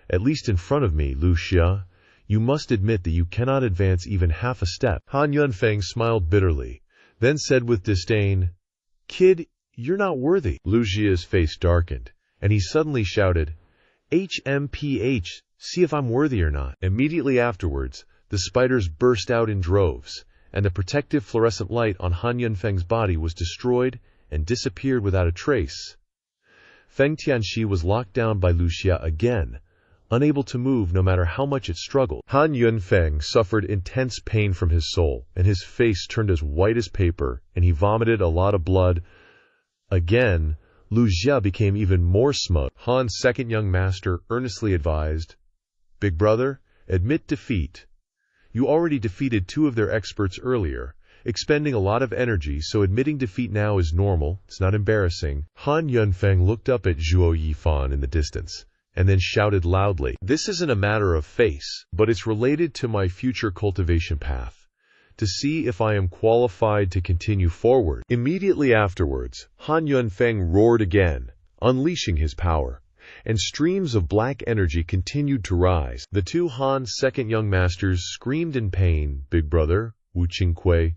At least in front of me, Lu Jia. You must admit that you cannot advance even half a step. Han Yunfeng smiled bitterly, then said with disdain, Kid, you're not worthy. Lu Jia's face darkened, and he suddenly shouted, HMPH, see if I'm worthy or not. Immediately afterwards, the spiders burst out in droves, and the protective fluorescent light on Han Yunfeng's body was destroyed and disappeared without a trace. Feng Tianxi was locked down by Lu Xia again, unable to move no matter how much it struggled. Han Yunfeng suffered intense pain from his soul, and his face turned as white as paper, and he vomited a lot of blood. Again, Lu Xia became even more smug. Han's second young master earnestly advised, "Big brother, admit defeat. You already defeated 2 of their experts earlier, expending a lot of energy, so admitting defeat now is normal, it's not embarrassing." Han Yunfeng looked up at Zhuo Yifan in the distance, and then shouted loudly, "This isn't a matter of face, but it's related to my future cultivation path, to see if I am qualified to continue forward." Immediately afterwards, Han Yunfeng roared again, unleashing his power, and streams of black energy continued to rise. The 2 Han's second young masters screamed in pain. "Big brother," Wu Qingkui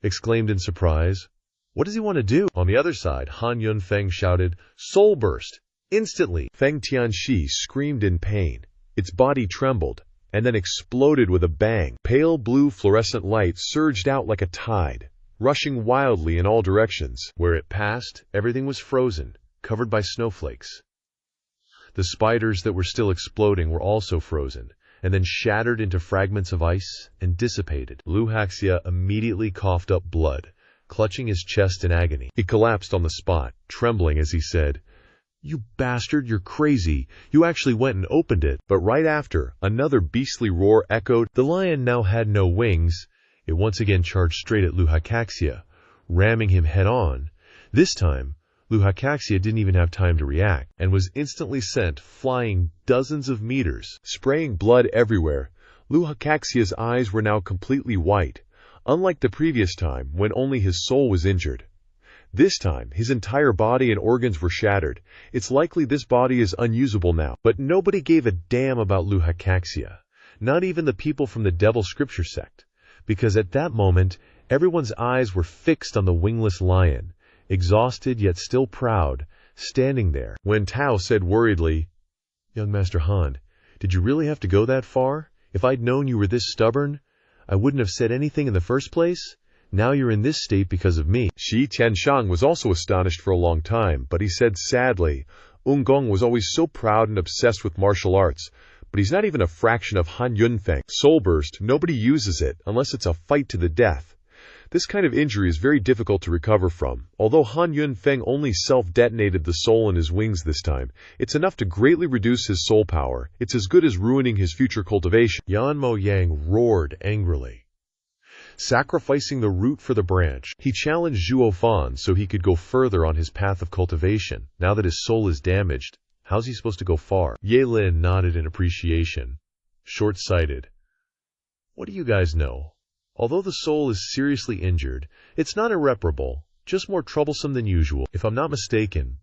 exclaimed in surprise. "What does he want to do?" On the other side, Han Yunfeng shouted, "Soul burst! Instantly!" Feng Tianxi screamed in pain. Its body trembled, and then exploded with a bang. Pale blue fluorescent light surged out like a tide, rushing wildly in all directions. Where it passed, everything was frozen, covered by snowflakes. The spiders that were still exploding were also frozen, and then shattered into fragments of ice and dissipated. Lu Haxia immediately coughed up blood, clutching his chest in agony. He collapsed on the spot, trembling as he said, "You bastard, you're crazy. You actually went and opened it." But right after, another beastly roar echoed. The lion now had no wings. It once again charged straight at Lu Haxia, ramming him head-on. This time, Lu Haxia didn't even have time to react, and was instantly sent flying dozens of meters. Spraying blood everywhere, Lu Haxia's eyes were now completely white, unlike the previous time when only his soul was injured. This time, his entire body and organs were shattered. It's likely this body is unusable now. But nobody gave a damn about Lu Haxia, not even the people from the Devil Scripture sect, because at that moment, everyone's eyes were fixed on the wingless lion, exhausted yet still proud, standing there. When Tao said worriedly, "Young Master Han, did you really have to go that far? If I'd known you were this stubborn, I wouldn't have said anything in the first place. Now you're in this state because of me." Shi Tianshang was also astonished for a long time, but he said sadly, "Ungong was always so proud and obsessed with martial arts, but he's not even a fraction of Han Yunfeng. Soul burst, nobody uses it unless it's a fight to the death. This kind of injury is very difficult to recover from. Although Han Yunfeng only self-detonated the soul in his wings this time, it's enough to greatly reduce his soul power. It's as good as ruining his future cultivation." Yan Mo Yang roared angrily. Sacrificing the root for the branch, he challenged Zhuo Fan so he could go further on his path of cultivation. Now that his soul is damaged, how's he supposed to go far? Ye Lin nodded in appreciation. Short-sighted. "What do you guys know? Although the soul is seriously injured, it's not irreparable, just more troublesome than usual. If I'm not mistaken,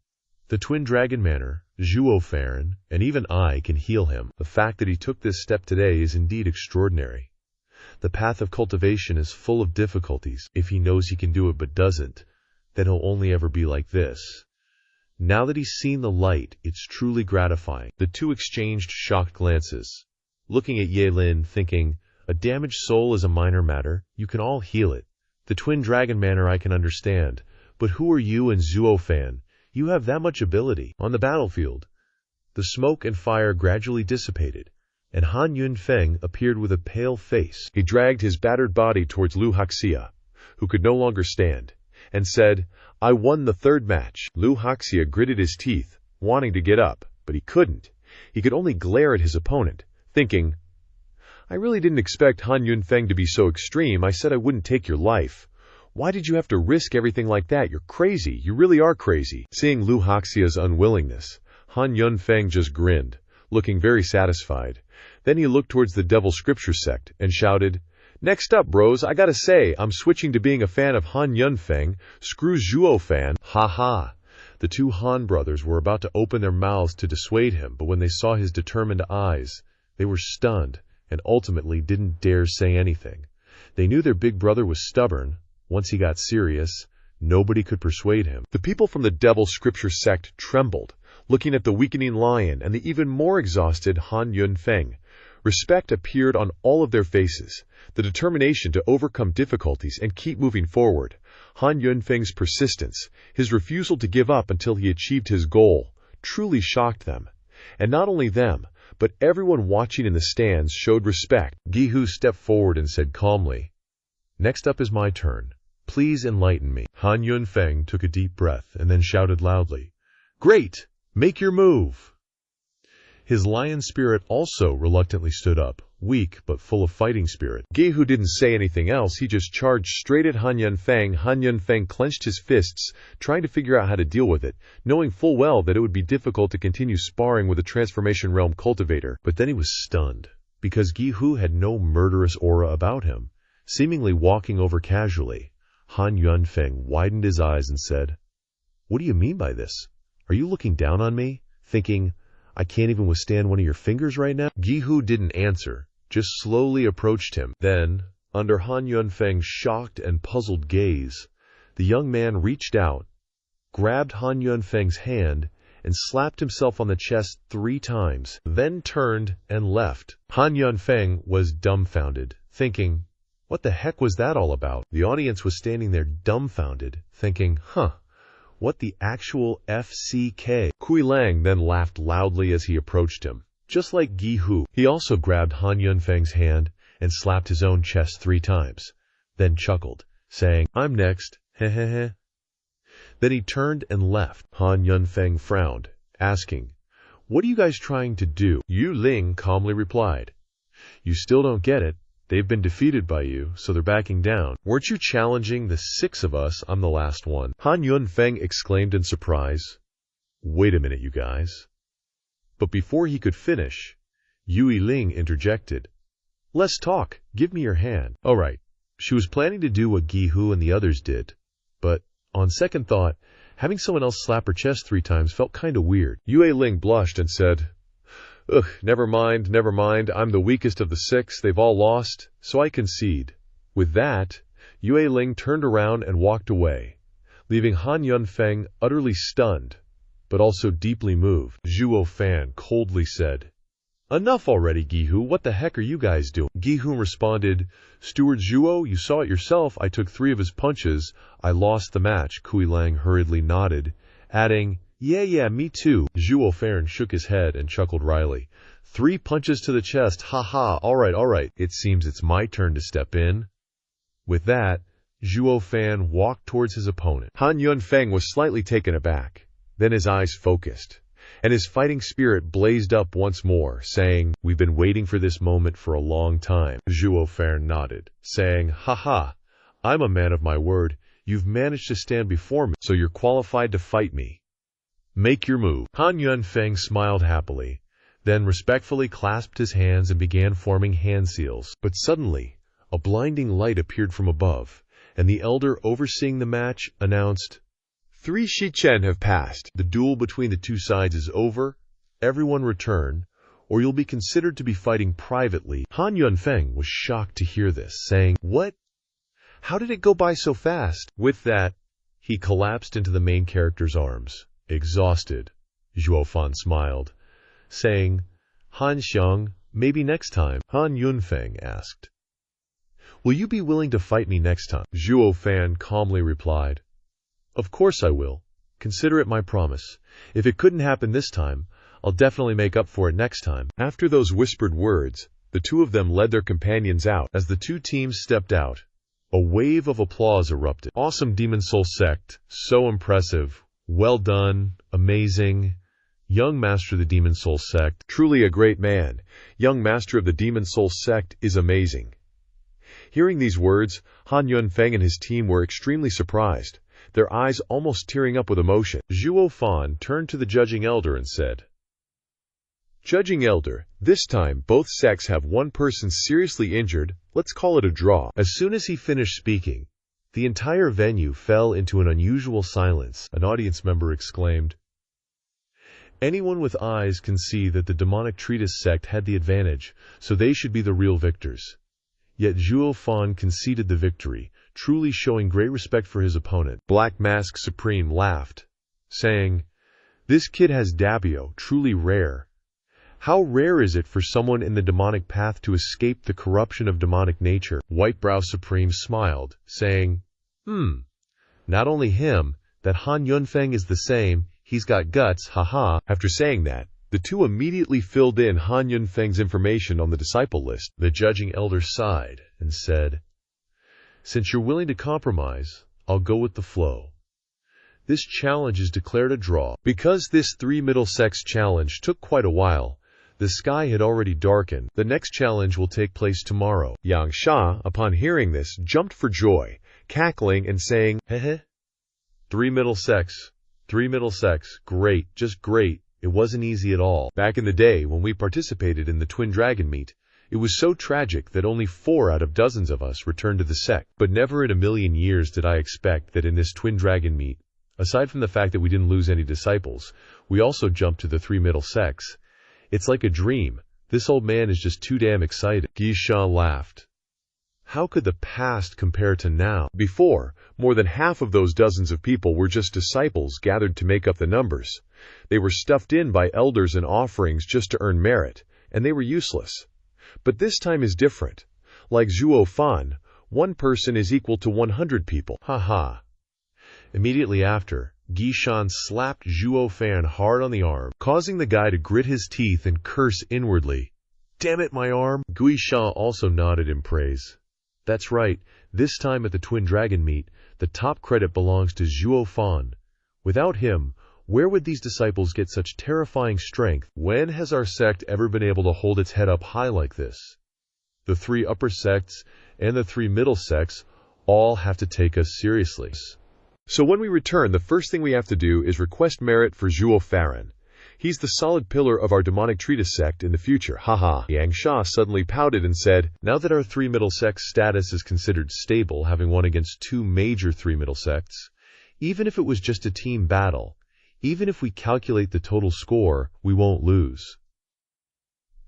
the Twin Dragon Manor, Zhuo Fan, and even I can heal him. The fact that he took this step today is indeed extraordinary. The path of cultivation is full of difficulties. If he knows he can do it but doesn't, then he'll only ever be like this. Now that he's seen the light, it's truly gratifying." The 2 exchanged shocked glances, looking at Ye Lin, thinking, a damaged soul is a minor matter. You can all heal it. The Twin Dragon Manor I can understand, but who are you and Zhuo Fan? You have that much ability. On the battlefield, the smoke and fire gradually dissipated, and Han Yunfeng appeared with a pale face. He dragged his battered body towards Lu Haxia, who could no longer stand, and said, "I won the 3rd match." Lu Haxia gritted his teeth, wanting to get up, but he couldn't. He could only glare at his opponent, thinking, "I really didn't expect Han Yunfeng to be so extreme. I said I wouldn't take your life. Why did you have to risk everything like that? You're crazy. You really are crazy." Seeing Lu Haxia's unwillingness, Han Yunfeng just grinned, looking very satisfied. Then he looked towards the Devil Scripture sect and shouted, "Next up, bros, I gotta say, I'm switching to being a fan of Han Yunfeng. Screw Zhuo Fan." Ha ha. The 2 Han brothers were about to open their mouths to dissuade him, but when they saw his determined eyes, they were stunned and ultimately didn't dare say anything. They knew their big brother was stubborn. Once he got serious, nobody could persuade him. The people from the Devil Scripture sect trembled, looking at the weakening lion and the even more exhausted Han Yunfeng. Respect appeared on all of their faces, the determination to overcome difficulties and keep moving forward. Han Yunfeng's persistence, his refusal to give up until he achieved his goal, truly shocked them. And not only them, but everyone watching in the stands showed respect. Gihu stepped forward and said calmly, "Next up is my turn. Please enlighten me." Han Yunfeng took a deep breath and then shouted loudly, "Great! Make your move!" His lion spirit also reluctantly stood up, weak but full of fighting spirit. Gihu didn't say anything else, he just charged straight at Han Yunfeng. Han Yunfeng clenched his fists, trying to figure out how to deal with it, knowing full well that it would be difficult to continue sparring with a Transformation Realm cultivator. But then he was stunned, because Gihu had no murderous aura about him. Seemingly walking over casually, Han Yunfeng widened his eyes and said, "What do you mean by this? Are you looking down on me, thinking I can't even withstand one of your fingers right now?" Gihu didn't answer, just slowly approached him. Then, under Han Yunfeng's shocked and puzzled gaze, the young man reached out, grabbed Han Yunfeng's hand, and slapped himself on the chest 3 times, then turned and left. Han Yunfeng was dumbfounded, thinking, what the heck was that all about? The audience was standing there dumbfounded, thinking, what the actual FCK? Kui Lang then laughed loudly as he approached him. Just like Gihu, he also grabbed Han Yunfeng's hand and slapped his own chest 3 times, then chuckled, saying, "I'm next, hehehe." Then he turned and left. Han Yunfeng frowned, asking, "What are you guys trying to do?" Yu Ling calmly replied, "You still don't get it. They've been defeated by you, so they're backing down. Weren't you challenging the 6 of us? I'm the last one." Han Yunfeng exclaimed in surprise, "Wait a minute, you guys." But before he could finish, Yu Ling interjected, "Let's talk. Give me your hand." All right, she was planning to do what Gihu and the others did, but on second thought, having someone else slap her chest 3 times felt kinda weird. Yu Ling blushed and said, "Ugh, never mind. I'm the weakest of the 6. They've all lost, so I concede." With that, Yu Ling turned around and walked away, leaving Han Yunfeng utterly stunned, but also deeply moved. Zhuo Fan coldly said, "Enough already, Gihu. What the heck are you guys doing?" Gihu responded, "Steward Zhuo, you saw it yourself. I took 3 of his punches. I lost the match." Kui Lang hurriedly nodded, adding, Yeah, me too." Zhuo Fan shook his head and chuckled wryly. 3 punches to the chest, haha, all right. It seems it's my turn to step in. With that, Zhuo Fan walked towards his opponent. Han Yunfeng was slightly taken aback. Then his eyes focused, and his fighting spirit blazed up once more, saying, "We've been waiting for this moment for a long time." Zhuo Fan nodded, saying, "Haha, I'm a man of my word. You've managed to stand before me, so you're qualified to fight me. Make your move." Han Yunfeng smiled happily, then respectfully clasped his hands and began forming hand seals. But suddenly, a blinding light appeared from above, and the elder overseeing the match announced, 3 Shichen have passed. The duel between the 2 sides is over. Everyone return, or you'll be considered to be fighting privately. Han Yunfeng was shocked to hear this, saying, "What? How did it go by so fast?" With that, he collapsed into the main character's arms, exhausted. Zhuo Fan smiled, saying, "Han Xiang, maybe next time." Han Yunfeng asked, "Will you be willing to fight me next time?" Zhuo Fan calmly replied, "Of course I will. Consider it my promise. If it couldn't happen this time, I'll definitely make up for it next time." After those whispered words, the 2 of them led their companions out. As the 2 teams stepped out, a wave of applause erupted. "Awesome Demon Soul Sect. So impressive. Well done. Amazing. Young Master of the Demon Soul Sect. Truly a great man. Young Master of the Demon Soul Sect is amazing." Hearing these words, Han Yunfeng and his team were extremely surprised, their eyes almost tearing up with emotion. Zhuo Fan turned to the judging elder and said, "Judging elder, this time both sects have 1 person seriously injured. Let's call it a draw." As soon as he finished speaking, the entire venue fell into an unusual silence. An audience member exclaimed, "Anyone with eyes can see that the demonic treatise sect had the advantage, so they should be the real victors." Yet Zhuo Fan conceded the victory, truly showing great respect for his opponent. Black Mask Supreme laughed, saying, This kid has Dabio, truly rare. How rare is it for someone in the demonic path to escape the corruption of demonic nature? Whitebrow Supreme smiled, saying, not only him, that Han Yunfeng is the same, he's got guts, haha. After saying that, the two immediately filled in Han Yunfeng's information on the disciple list. The judging elder sighed and said, since you're willing to compromise, I'll go with the flow. This challenge is declared a draw. Because this 3 Middlesex challenge took quite a while, the sky had already darkened. The next challenge will take place tomorrow. Yang Sha, upon hearing this, jumped for joy, cackling and saying, Heh. 3 Middlesex. 3 Middlesex. Great, just great. It wasn't easy at all. Back in the day when we participated in the Twin Dragon meet, it was so tragic that only 4 out of dozens of us returned to the sect. But never in a million years did I expect that in this Twin Dragon meet, aside from the fact that we didn't lose any disciples, we also jumped to the 3 Middlesex. It's like a dream. This old man is just too damn excited. Guishan laughed. How could the past compare to now? Before, more than half of those dozens of people were just disciples gathered to make up the numbers. They were stuffed in by elders and offerings just to earn merit, and they were useless. But this time is different. Like Zhuo Fan, one person is equal to 100 people. Ha. Immediately after, Guishan slapped Zhuo Fan hard on the arm, causing the guy to grit his teeth and curse inwardly. Damn it, my arm! Guishan also nodded in praise. That's right, this time at the Twin Dragon meet, the top credit belongs to Zhuo Fan. Without him, where would these disciples get such terrifying strength? When has our sect ever been able to hold its head up high like this? The 3 upper sects and the 3 middle sects all have to take us seriously. So when we return, the first thing we have to do is request merit for Zhuo Fan. He's the solid pillar of our demonic treatise sect in the future, haha. Yang Sha suddenly pouted and said, now that our 3 middle sects status is considered stable, having won against 2 major 3 middle sects, even if it was just a team battle, even if we calculate the total score, we won't lose.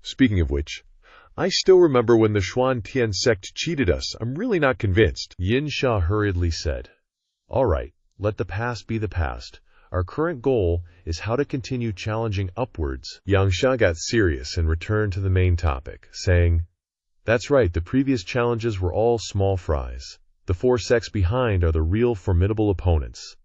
Speaking of which, I still remember when the Xuan Tian sect cheated us. I'm really not convinced. Yin Sha hurriedly said, all right, let the past be the past. Our current goal is how to continue challenging upwards. Yang Sha got serious and returned to the main topic, saying, that's right, the previous challenges were all small fries. The 4 sects behind are the real formidable opponents.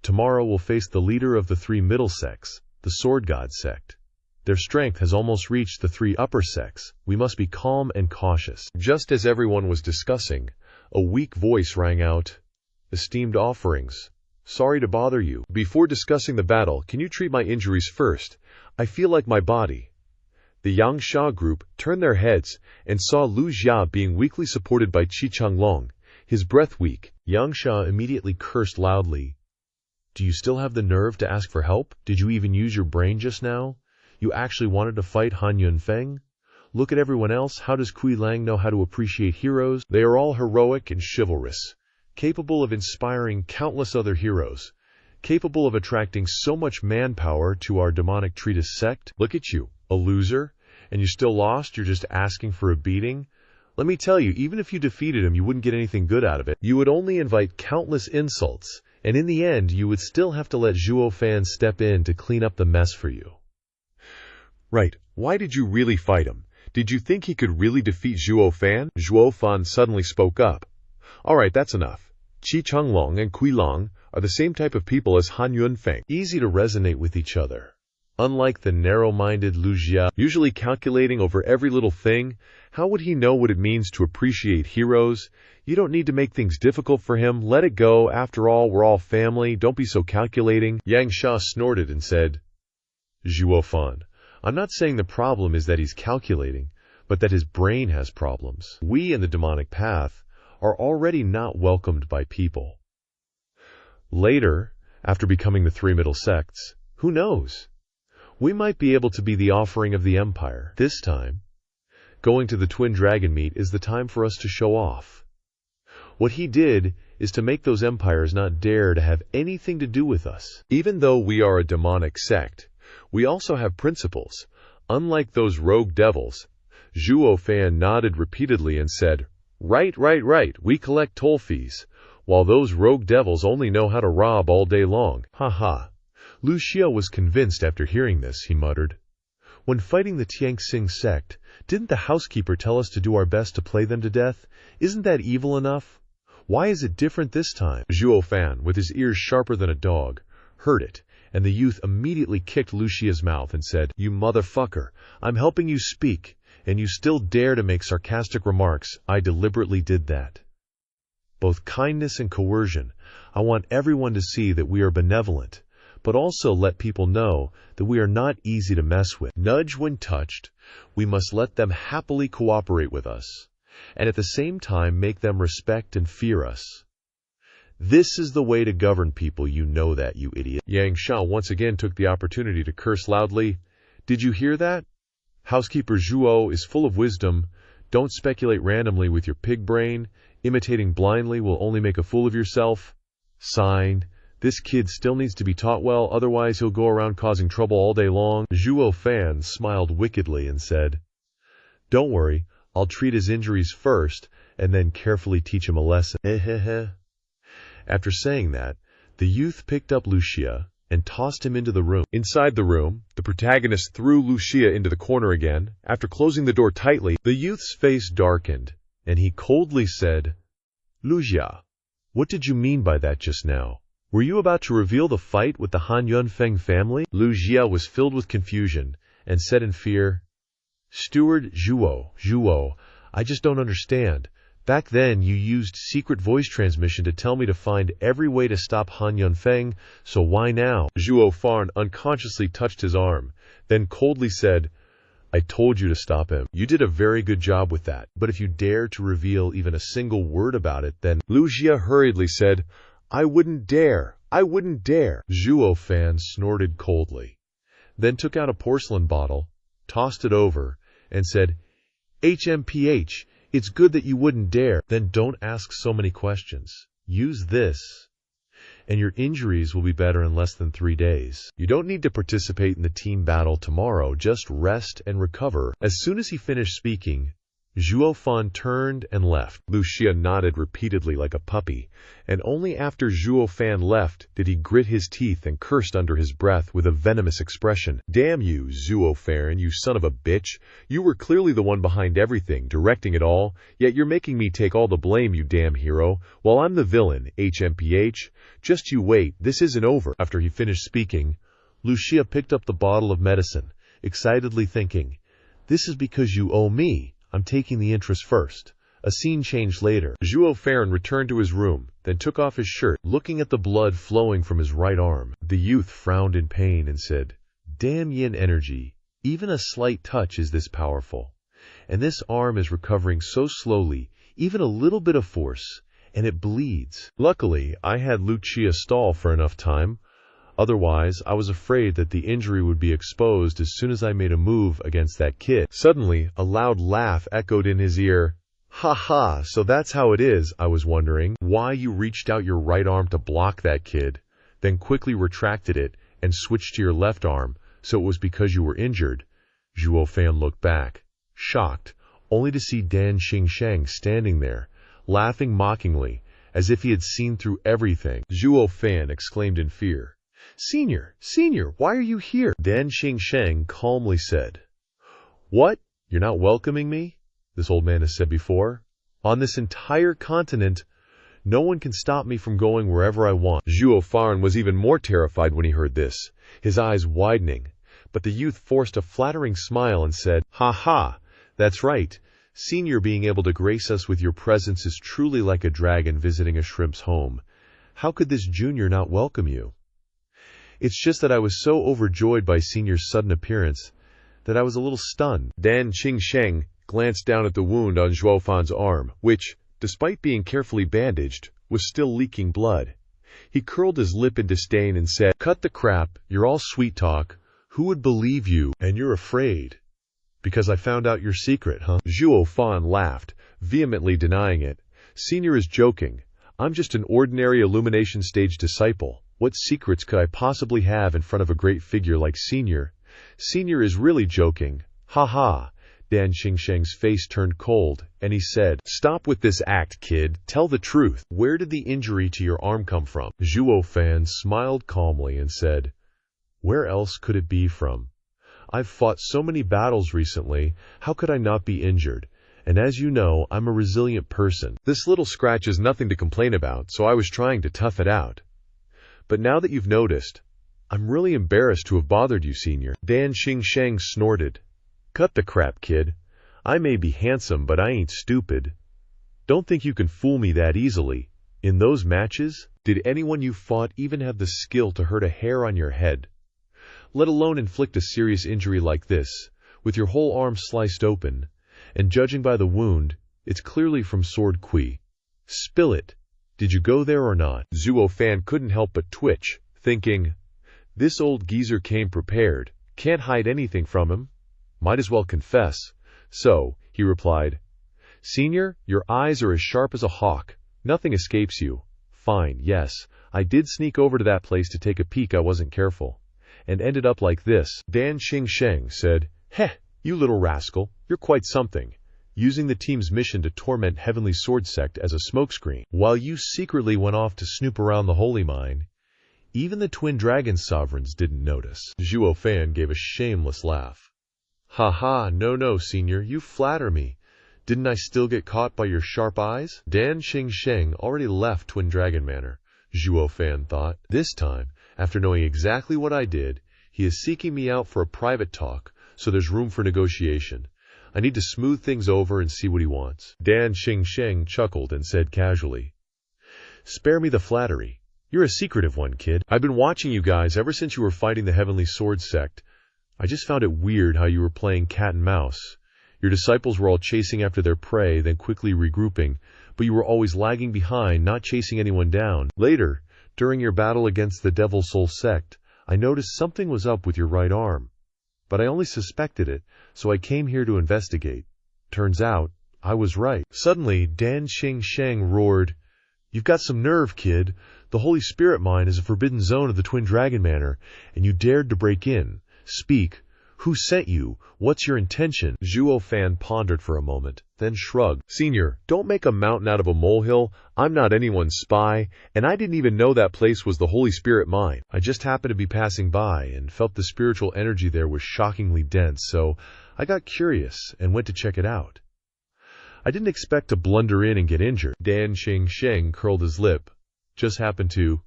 Tomorrow we'll face the leader of the 3 middle sects, the Sword God sect. Their strength has almost reached the 3 upper sects. We must be calm and cautious. Just as everyone was discussing, a weak voice rang out, esteemed offerings, sorry to bother you. Before discussing the battle, can you treat my injuries first? I feel like my body. The Yang Sha group turned their heads and saw Lu Jia being weakly supported by Qi Changlong, his breath weak. Yang Sha immediately cursed loudly. Do you still have the nerve to ask for help? Did you even use your brain just now? You actually wanted to fight Han Yunfeng? Look at everyone else. How does Kui Lang know how to appreciate heroes? They are all heroic and chivalrous, capable of inspiring countless other heroes, capable of attracting so much manpower to our demonic treatise sect. Look at you, a loser, and you still lost? You're just asking for a beating? Let me tell you, even if you defeated him, you wouldn't get anything good out of it. You would only invite countless insults, and in the end, you would still have to let Zhuo Fan step in to clean up the mess for you. Right. Why did you really fight him? Did you think he could really defeat Zhuo Fan? Zhuo Fan suddenly spoke up. All right, that's enough. Qi Changlong and Kui Lang are the same type of people as Han Yunfeng. Easy to resonate with each other. Unlike the narrow-minded Lu Jia, usually calculating over every little thing, how would he know what it means to appreciate heroes? You don't need to make things difficult for him. Let it go. After all, we're all family. Don't be so calculating. Yang Sha snorted and said, Zhuo Fan, I'm not saying the problem is that he's calculating, but that his brain has problems. We in the demonic path are already not welcomed by people. Later, after becoming the 3 middle sects, who knows? We might be able to be the offering of the Empire. This time, going to the Twin Dragon meet is the time for us to show off. What he did is to make those empires not dare to have anything to do with us. Even though we are a demonic sect, we also have principles. Unlike those rogue devils, Zhuo Fan nodded repeatedly and said, Right, we collect toll fees, while those rogue devils only know how to rob all day long. Ha. Lu Xia was convinced after hearing this, he muttered. When fighting the Tianxing sect, didn't the housekeeper tell us to do our best to play them to death? Isn't that evil enough? Why is it different this time? Zhuo Fan, with his ears sharper than a dog, heard it, and the youth immediately kicked Lu Xia's mouth and said, "You motherfucker, I'm helping you speak, and you still dare to make sarcastic remarks. I deliberately did that. Both kindness and coercion. I want everyone to see that we are benevolent, but also let people know that we are not easy to mess with. Nudge when touched. We must let them happily cooperate with us, and at the same time make them respect and fear us. This is the way to govern people, you know that, you idiot." Yang Shao once again took the opportunity to curse loudly. "Did you hear that? Housekeeper Zhuo is full of wisdom. Don't speculate randomly with your pig brain. Imitating blindly will only make a fool of yourself. Signed, this kid still needs to be taught well, otherwise he'll go around causing trouble all day long." Zhuo Fan smiled wickedly and said, "Don't worry, I'll treat his injuries first and then carefully teach him a lesson." After saying that, the youth picked up Lu Xia and tossed him into the room. Inside the room, the protagonist threw Lu Xia into the corner again. After closing the door tightly, the youth's face darkened, and he coldly said, "Lu Xia, what did you mean by that just now? Were you about to reveal the fight with the Han Yunfeng family?" Lu Xia was filled with confusion and said in fear, "Steward Zhuo, I just don't understand. Back then, you used secret voice transmission to tell me to find every way to stop Han Yunfeng, so why now?" Zhuo Fan unconsciously touched his arm, then coldly said, "I told you to stop him. You did a very good job with that, but if you dare to reveal even a single word about it, then—" Lu Xia hurriedly said, I wouldn't dare. Zhuo Fan snorted coldly, then took out a porcelain bottle, tossed it over, and said, "HMPH, it's good that you wouldn't dare. Then don't ask so many questions. Use this, and your injuries will be better in less than 3 days. You don't need to participate in the team battle tomorrow, just rest and recover." As soon as he finished speaking, Zhuo Fan turned and left. Lu Xia nodded repeatedly like a puppy, and only after Zhuo Fan left did he grit his teeth and cursed under his breath with a venomous expression. "Damn you, Zhuo Fan, you son of a bitch. You were clearly the one behind everything, directing it all, yet you're making me take all the blame, you damn hero, while I'm the villain, HMPH. Just you wait, this isn't over." After he finished speaking, Lu Xia picked up the bottle of medicine, excitedly thinking, "This is because you owe me. I'm taking the interest first." A scene changed later. Zhuo Fan returned to his room, then took off his shirt, looking at the blood flowing from his right arm. The youth frowned in pain and said, "Damn yin energy. Even a slight touch is this powerful. And this arm is recovering so slowly, even a little bit of force, and it bleeds." Luckily, I had Lu Xia stall for enough time. Otherwise, I was afraid that the injury would be exposed as soon as I made a move against that kid. Suddenly, a loud laugh echoed in his ear. "Ha ha, so that's how it is. I was wondering why you reached out your right arm to block that kid, then quickly retracted it and switched to your left arm, so it was because you were injured." Zhuo Fan looked back, shocked, only to see Dan Xingsheng standing there, laughing mockingly, as if he had seen through everything. Zhuo Fan exclaimed in fear, Senior, why are you here?" Dan Xingsheng calmly said, "What? You're not welcoming me?" This old man has said before. "On this entire continent, no one can stop me from going wherever I want." Zhuo Fan was even more terrified when he heard this, his eyes widening, but the youth forced a flattering smile and said, "Ha ha, that's right. Senior being able to grace us with your presence is truly like a dragon visiting a shrimp's home. How could this junior not welcome you? It's just that I was so overjoyed by Senior's sudden appearance that I was a little stunned." Dan Xingsheng glanced down at the wound on Zhuo Fan's arm, which, despite being carefully bandaged, was still leaking blood. He curled his lip in disdain and said, "Cut the crap, you're all sweet talk. Who would believe you? And you're afraid because I found out your secret, huh?" Zhuo Fan laughed, vehemently denying it. "Senior is joking. I'm just an ordinary illumination stage disciple. What secrets could I possibly have in front of a great figure like Senior? Senior is really joking. Ha ha." Dan Xingsheng's face turned cold, and he said, "Stop with this act, kid. Tell the truth. Where did the injury to your arm come from?" Zhuo Fan smiled calmly and said, Where else could it be from? I've fought so many battles recently, how could I not be injured? And as you know, I'm a resilient person. This little scratch is nothing to complain about, so I was trying to tough it out. But now that you've noticed, I'm really embarrassed to have bothered you, senior. Dan Xingsheng snorted. Cut the crap, kid. I may be handsome, but I ain't stupid. Don't think you can fool me that easily. In those matches, did anyone you fought even have the skill to hurt a hair on your head? Let alone inflict a serious injury like this, with your whole arm sliced open, and judging by the wound, it's clearly from sword Kui. Spill it. Did you go there or not? Zhuo Fan couldn't help but twitch, thinking, this old geezer came prepared, can't hide anything from him. Might as well confess. So, he replied, Senior, your eyes are as sharp as a hawk. Nothing escapes you. Fine, yes, I did sneak over to that place to take a peek. I wasn't careful. And ended up like this. Dan Xingsheng said, Heh, you little rascal, you're quite something. Using the team's mission to torment Heavenly Sword Sect as a smokescreen, while you secretly went off to snoop around the holy mine. Even the Twin Dragon Sovereigns didn't notice. Zhuo Fan gave a shameless laugh. Ha ha, no, senior, you flatter me. Didn't I still get caught by your sharp eyes? Dan Xingsheng already left Twin Dragon Manor, Zhuo Fan thought. This time, after knowing exactly what I did, he is seeking me out for a private talk, so there's room for negotiation. I need to smooth things over and see what he wants. Dan Xingsheng chuckled and said casually, Spare me the flattery. You're a secretive one, kid. I've been watching you guys ever since you were fighting the Heavenly Sword Sect. I just found it weird how you were playing cat and mouse. Your disciples were all chasing after their prey, then quickly regrouping, but you were always lagging behind, not chasing anyone down. Later, during your battle against the Devil Soul Sect, I noticed something was up with your right arm. But I only suspected it, so I came here to investigate. Turns out, I was right. Suddenly, Dan Xingsheng roared, You've got some nerve, kid. The Holy Spirit Mine is a forbidden zone of the Twin Dragon Manor, and you dared to break in. Speak. Who sent you? What's your intention? Zhuo Fan pondered for a moment, then shrugged. Senior, don't make a mountain out of a molehill. I'm not anyone's spy, and I didn't even know that place was the Holy Spirit Mine. I just happened to be passing by and felt the spiritual energy there was shockingly dense, so I got curious and went to check it out. I didn't expect to blunder in and get injured. Dan Xingsheng curled his lip. Just happened to.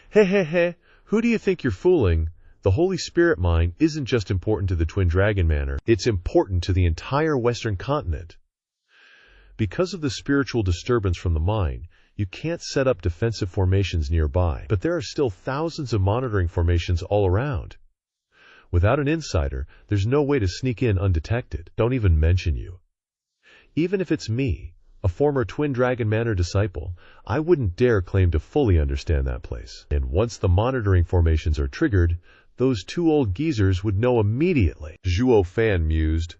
Heh, who do you think you're fooling? The Holy Spirit Mine isn't just important to the Twin Dragon Manor, it's important to the entire Western continent. Because of the spiritual disturbance from the mine, you can't set up defensive formations nearby, but there are still thousands of monitoring formations all around. Without an insider, there's no way to sneak in undetected. Don't even mention you. Even if it's me, a former Twin Dragon Manor disciple, I wouldn't dare claim to fully understand that place. And once the monitoring formations are triggered, those two old geezers would know immediately. Zhuo Fan mused.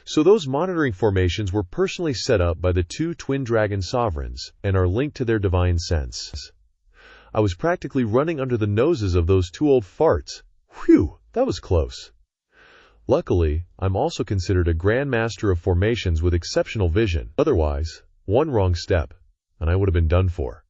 So those monitoring formations were personally set up by the two Twin Dragon Sovereigns and are linked to their divine sense. I was practically running under the noses of those two old farts. Whew, that was close. Luckily, I'm also considered a Grand Master of formations with exceptional vision. Otherwise, one wrong step, and I would have been done for.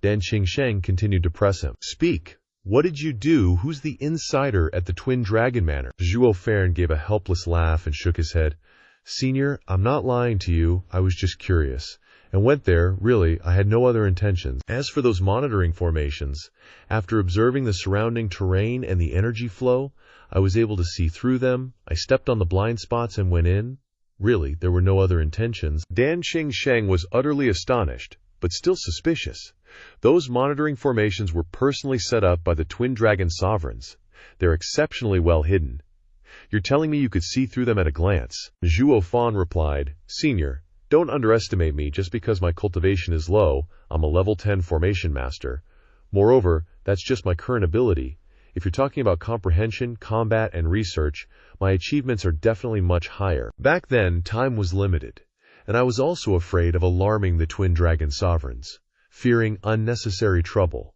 Dan Xingsheng continued to press him. Speak. What did you do? Who's the insider at the Twin Dragon Manor? Zhuo Fan gave a helpless laugh and shook his head. Senior, I'm not lying to you. I was just curious. And went there, really, I had no other intentions. As for those monitoring formations, after observing the surrounding terrain and the energy flow, I was able to see through them. I stepped on the blind spots and went in. Really, there were no other intentions. Dan Xingsheng was utterly astonished, but still suspicious. Those monitoring formations were personally set up by the Twin Dragon Sovereigns. They're exceptionally well hidden. You're telling me you could see through them at a glance? Zhuo Fan replied, Senior, don't underestimate me just because my cultivation is low. I'm a level 10 formation master. Moreover, that's just my current ability. If you're talking about comprehension, combat, and research, my achievements are definitely much higher. Back then, time was limited, and I was also afraid of alarming the Twin Dragon Sovereigns, fearing unnecessary trouble.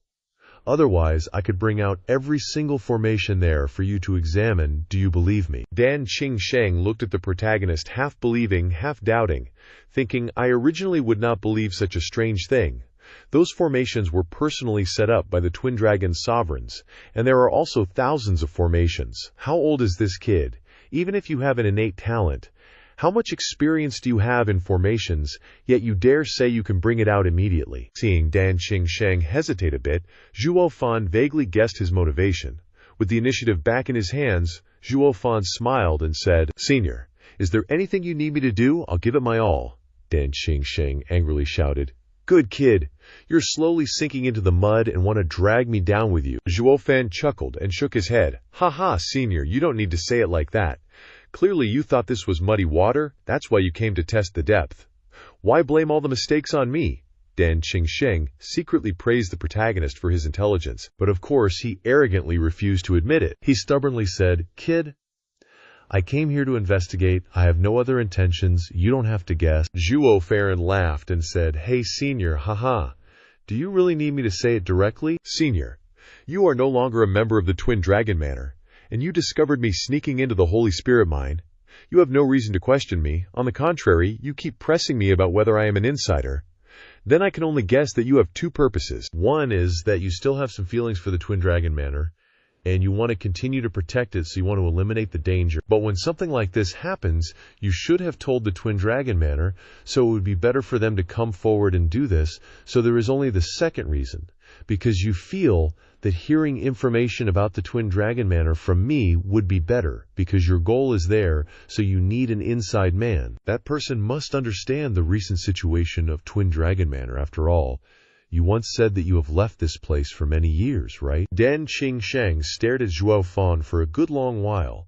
Otherwise, I could bring out every single formation there for you to examine. Do you believe me? Dan Xingsheng looked at the protagonist half believing, half doubting, thinking I originally would not believe such a strange thing, Those formations were personally set up by the Twin Dragon sovereigns, and there are also thousands of formations. How old is this kid? Even if you have an innate talent, how much experience do you have in formations, yet you dare say you can bring it out immediately? Seeing Dan Qingsheng hesitate a bit, Zhuo Fan vaguely guessed his motivation. With the initiative back in his hands, Zhuo Fan smiled and said, "Senior, is there anything you need me to do? I'll give it my all." Dan Qingsheng angrily shouted, "Good kid, you're slowly sinking into the mud and want to drag me down with you." Zhuo Fan chuckled and shook his head. "Ha ha, senior, you don't need to say it like that. Clearly you thought this was muddy water, that's why you came to test the depth. Why blame all the mistakes on me?" Dan Qingsheng secretly praised the protagonist for his intelligence, but of course he arrogantly refused to admit it. He stubbornly said, "Kid, I came here to investigate. I have no other intentions. You don't have to guess." Zhuo Fan laughed and said, "Hey senior, haha. Do you really need me to say it directly?" "Senior, you are no longer a member of the Twin Dragon Manor, and you discovered me sneaking into the Holy Spirit Mine. You have no reason to question me. On the contrary, you keep pressing me about whether I am an insider. Then I can only guess that you have two purposes. One is that you still have some feelings for the Twin Dragon Manor, and you want to continue to protect it, so you want to eliminate the danger. But when something like this happens, you should have told the Twin Dragon Manor, so it would be better for them to come forward and do this. So there is only the second reason, because you feel that hearing information about the Twin Dragon Manor from me would be better, because your goal is there, so you need an inside man. That person must understand the recent situation of Twin Dragon Manor. After all, you once said that you have left this place for many years, right?" Dan Qingsheng stared at Zhuo Fan for a good long while,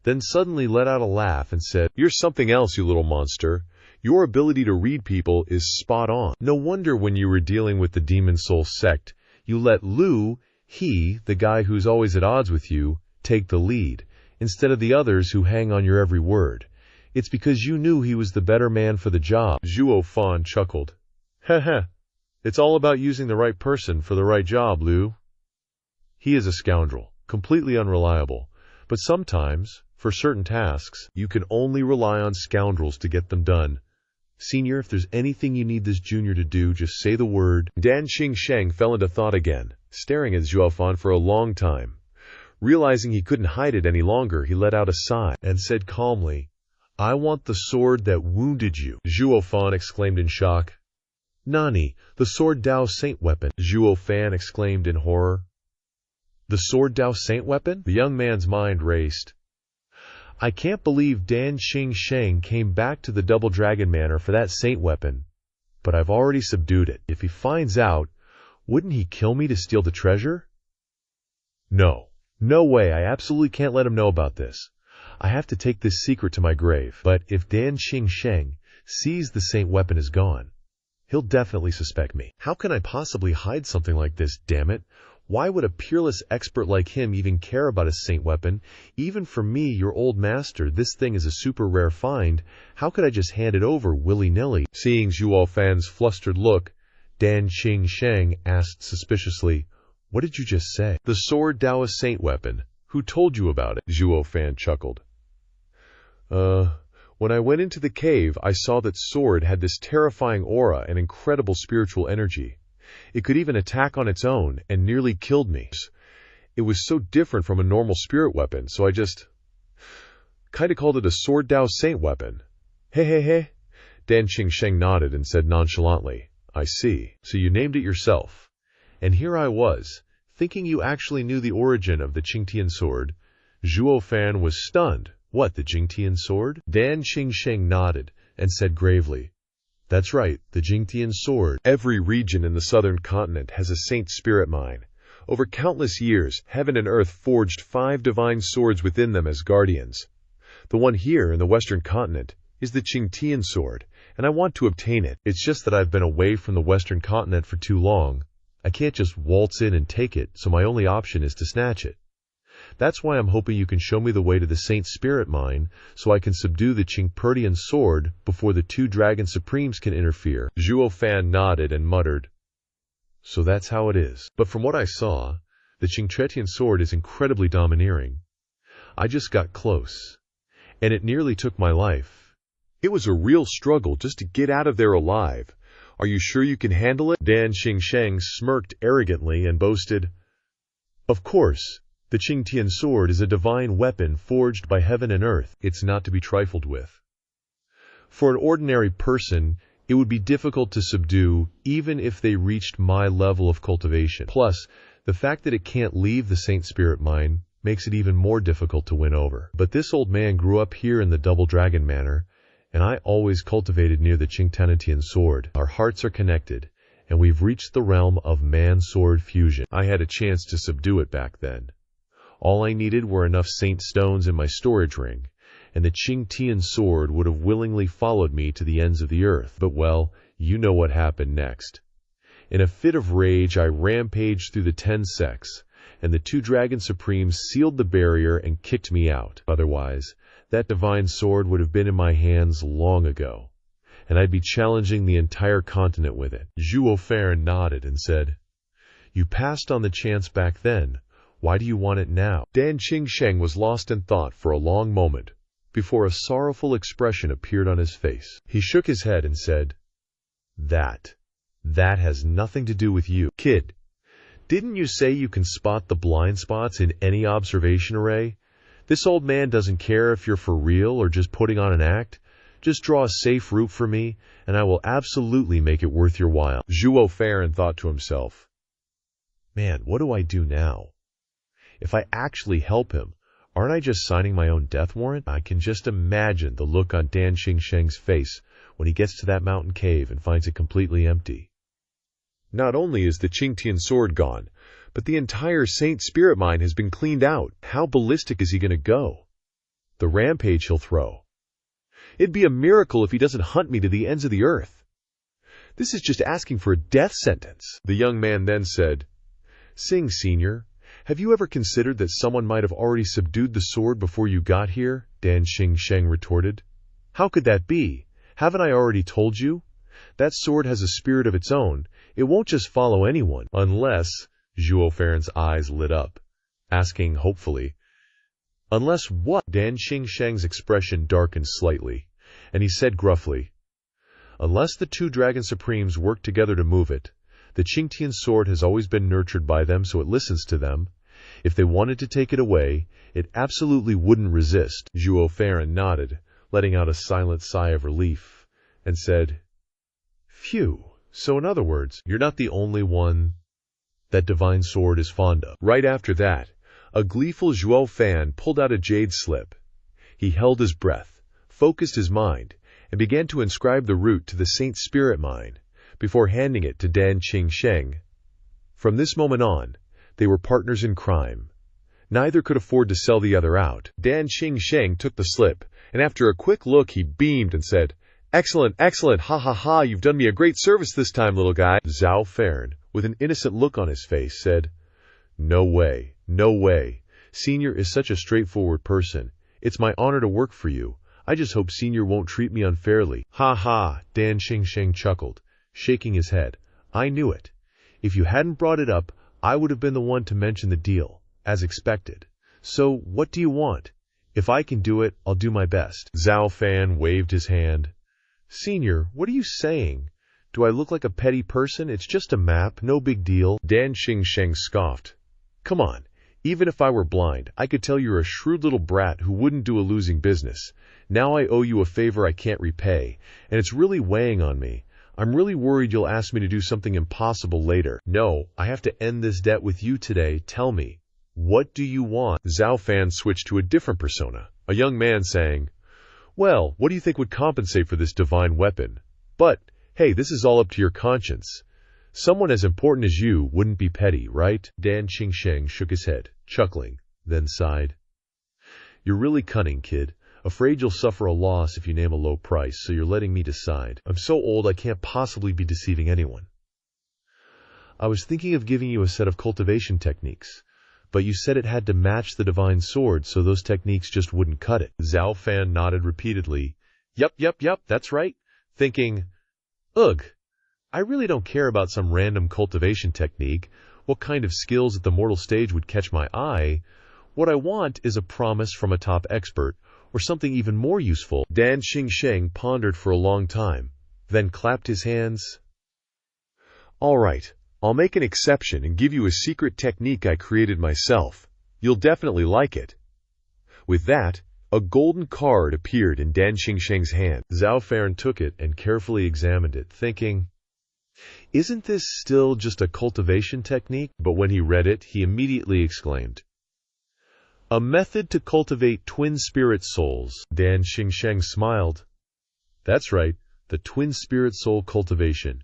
then suddenly let out a laugh and said, "You're something else, you little monster. Your ability to read people is spot on. No wonder when you were dealing with the Demon Soul sect, you let Lu, the guy who's always at odds with you, take the lead, instead of the others who hang on your every word. It's because you knew he was the better man for the job." Zhuo Fan chuckled. "Heh. It's all about using the right person for the right job, Lu. He is a scoundrel, completely unreliable, but sometimes, for certain tasks, you can only rely on scoundrels to get them done. Senior, if there's anything you need this junior to do, just say the word." Dan Qingsheng fell into thought again, staring at Zhuo Fan for a long time. Realizing he couldn't hide it any longer, he let out a sigh and said calmly, "I want the sword that wounded you." Zhuo Fan exclaimed in shock. "Nani, the sword Dao Saint weapon?" Zhuo Fan exclaimed in horror. "The sword Dao Saint weapon?" The young man's mind raced. "I can't believe Dan Qingsheng came back to the Double Dragon Manor for that saint weapon, but I've already subdued it. If he finds out, wouldn't he kill me to steal the treasure? No way, I absolutely can't let him know about this. I have to take this secret to my grave. But if Dan Qingsheng sees the saint weapon is gone, he'll definitely suspect me. How can I possibly hide something like this, damn it? Why would a peerless expert like him even care about a saint weapon? Even for me, your old master, this thing is a super rare find. How could I just hand it over willy-nilly?" Seeing Zhuo Fan's flustered look, Dan Qingsheng asked suspiciously, "What did you just say?" "The sword Dao a saint weapon. Who told you about it?" Zhuo Fan chuckled. When I went into the cave, I saw that sword had this terrifying aura and incredible spiritual energy. It could even attack on its own, and nearly killed me. It was so different from a normal spirit weapon, so I just kinda called it a sword Dao Saint weapon. Hey. Dan Qingsheng nodded and said nonchalantly, "I see. So you named it yourself. And here I was, thinking you actually knew the origin of the Qingtian sword." Zhuo Fan was stunned. "What, the Jingtian sword?" Dan Qingsheng nodded and said gravely, "That's right, the Jingtian sword. Every region in the southern continent has a saint spirit mine. Over countless years, heaven and earth forged 5 divine swords within them as guardians. The one here in the western continent is the Qingtian sword, and I want to obtain it. It's just that I've been away from the western continent for too long. I can't just waltz in and take it, so my only option is to snatch it. That's why I'm hoping you can show me the way to the Saint Spirit Mine, so I can subdue the Qingpertian sword before the 2 Dragon Supremes can interfere." Zhuo Fan nodded and muttered, "So that's how it is. But from what I saw, the Qingpertian sword is incredibly domineering. I just got close, and it nearly took my life. It was a real struggle just to get out of there alive. Are you sure you can handle it? Dan Xingsheng smirked arrogantly and boasted, "Of course, the Qingtian sword is a divine weapon forged by heaven and earth. It's not to be trifled with. For an ordinary person, it would be difficult to subdue even if they reached my level of cultivation. Plus, the fact that it can't leave the Saint Spirit Mine makes it even more difficult to win over. But this old man grew up here in the Double Dragon Manor, and I always cultivated near the Qingtian sword. Our hearts are connected, and we've reached the realm of man-sword fusion. I had a chance to subdue it back then. All I needed were enough Saint Stones in my storage ring, and the Qingtian sword would have willingly followed me to the ends of the earth. But well, you know what happened next. In a fit of rage, I rampaged through the 10 sects, and the 2 Dragon Supremes sealed the barrier and kicked me out. Otherwise, that divine sword would have been in my hands long ago, and I'd be challenging the entire continent with it." Zhuo Fan nodded and said, "You passed on the chance back then. Why do you want it now?" Dan Xingsheng was lost in thought for a long moment, before a sorrowful expression appeared on his face. He shook his head and said, That has nothing to do with you. Kid, didn't you say you can spot the blind spots in any observation array? This old man doesn't care if you're for real or just putting on an act. Just draw a safe route for me, and I will absolutely make it worth your while." Zhuo Fan thought to himself, "Man, what do I do now? If I actually help him, aren't I just signing my own death warrant?" I can just imagine the look on Dan Xingsheng's face when he gets to that mountain cave and finds it completely empty. Not only is the Qingtian sword gone, but the entire Saint Spirit Mine has been cleaned out. How ballistic is he going to go? The rampage he'll throw. It'd be a miracle if he doesn't hunt me to the ends of the earth. This is just asking for a death sentence. The young man then said, "Sing, Senior, have you ever considered that someone might have already subdued the sword before you got here?" Dan Xingsheng retorted. "How could that be? Haven't I already told you? That sword has a spirit of its own. It won't just follow anyone. Unless," Zhuo Fan's eyes lit up, asking hopefully, "Unless what?" Dan Xingsheng's expression darkened slightly, and he said gruffly, "Unless the 2 Dragon Supremes work together to move it. The Qingtian sword has always been nurtured by them, so it listens to them. If they wanted to take it away, it absolutely wouldn't resist." Zhuo Fan nodded, letting out a silent sigh of relief, and said, "Phew. So in other words, you're not the only one that divine sword is fond of." Right after that, a gleeful Zhuo Fan pulled out a jade slip. He held his breath, focused his mind, and began to inscribe the route to the Saint Spirit Mine, before handing it to Dan Xingsheng. From this moment on, they were partners in crime. Neither could afford to sell the other out. Dan Xingsheng took the slip, and after a quick look he beamed and said, "Excellent, excellent, ha ha ha, you've done me a great service this time, little guy." Zhuo Fan, with an innocent look on his face, said, "No way, no way. Senior is such a straightforward person. It's my honor to work for you. I just hope Senior won't treat me unfairly." "Ha ha," Dan Xingsheng chuckled, shaking his head. "I knew it. If you hadn't brought it up, I would have been the one to mention the deal, as expected. So, what do you want? If I can do it, I'll do my best." Zhuo Fan waved his hand. "Senior, what are you saying? Do I look like a petty person? It's just a map, no big deal." Dan Xingsheng scoffed. "Come on, even if I were blind, I could tell you're a shrewd little brat who wouldn't do a losing business. Now I owe you a favor I can't repay, and it's really weighing on me. I'm really worried you'll ask me to do something impossible later. No, I have to end this debt with you today. Tell me, what do you want?" Zhuo Fan switched to a different persona, a young man saying, "Well, what do you think would compensate for this divine weapon? But, hey, this is all up to your conscience. Someone as important as you wouldn't be petty, right?" Dan Xingsheng shook his head, chuckling, then sighed. "You're really cunning, kid. Afraid you'll suffer a loss if you name a low price, so you're letting me decide. I'm so old I can't possibly be deceiving anyone. I was thinking of giving you a set of cultivation techniques, but you said it had to match the divine sword, so those techniques just wouldn't cut it." Zhuo Fan nodded repeatedly. Yep, that's right. Thinking, ugh, I really don't care about some random cultivation technique. What kind of skills at the mortal stage would catch my eye? What I want is a promise from a top expert, or something even more useful. Dan Xingsheng pondered for a long time, then clapped his hands. All right, I'll make an exception and give you a secret technique I created myself. You'll definitely like it. With that, a golden card appeared in Dan Xingsheng's hand. Zhuo Fan took it and carefully examined it, thinking, "Isn't this still just a cultivation technique?" But when he read it, he immediately exclaimed, "A method to cultivate twin spirit souls." Dan Xingsheng smiled. "That's right, the twin spirit soul cultivation.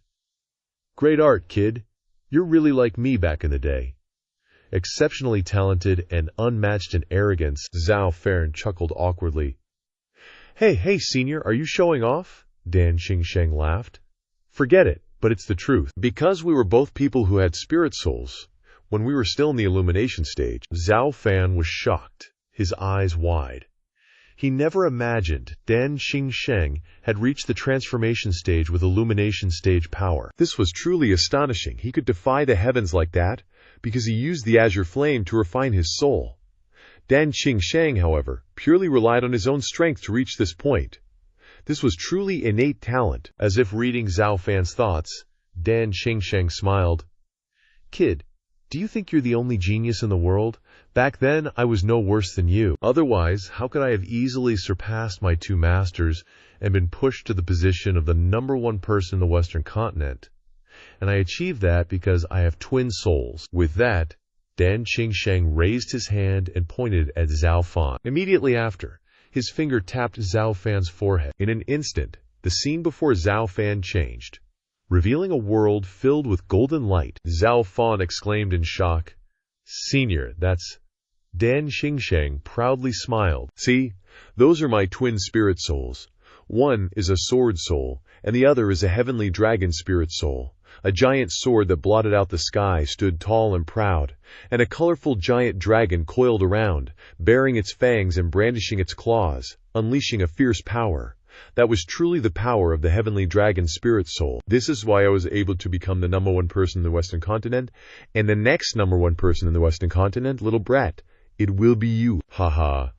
Great art, kid. You're really like me back in the day. Exceptionally talented and unmatched in arrogance." Zhuo Fan chuckled awkwardly. Hey, senior, are you showing off?" Dan Xingsheng laughed. "Forget it, but it's the truth. Because we were both people who had spirit souls, when we were still in the illumination stage." Zhuo Fan was shocked, his eyes wide. He never imagined Dan Xingsheng had reached the transformation stage with illumination stage power. This was truly astonishing. He could defy the heavens like that because he used the azure flame to refine his soul. Dan Xingsheng, however, purely relied on his own strength to reach this point. This was truly innate talent. As if reading Zhuo Fan's thoughts, Dan Xingsheng smiled. "Kid, do you think you're the only genius in the world? Back then, I was no worse than you. Otherwise, how could I have easily surpassed my two masters and been pushed to the position of the #1 person in the Western continent? And I achieved that because I have twin souls." With that, Dan Xingsheng raised his hand and pointed at Zhuo Fan. Immediately after, his finger tapped Zhuo Fan's forehead. In an instant, the scene before Zhuo Fan changed, revealing a world filled with golden light. Zhuo Fan exclaimed in shock, "Senior, that's..." Dan Xingsheng proudly smiled. "See, those are my twin spirit souls. One is a sword soul, and the other is a heavenly dragon spirit soul. A giant sword that blotted out the sky stood tall and proud, and a colorful giant dragon coiled around, baring its fangs and brandishing its claws, unleashing a fierce power. That was truly the power of the heavenly dragon spirit soul. This is why I was able to become the #1 person in the Western continent, and the next #1 person in the Western continent, little brat. It will be you." Haha.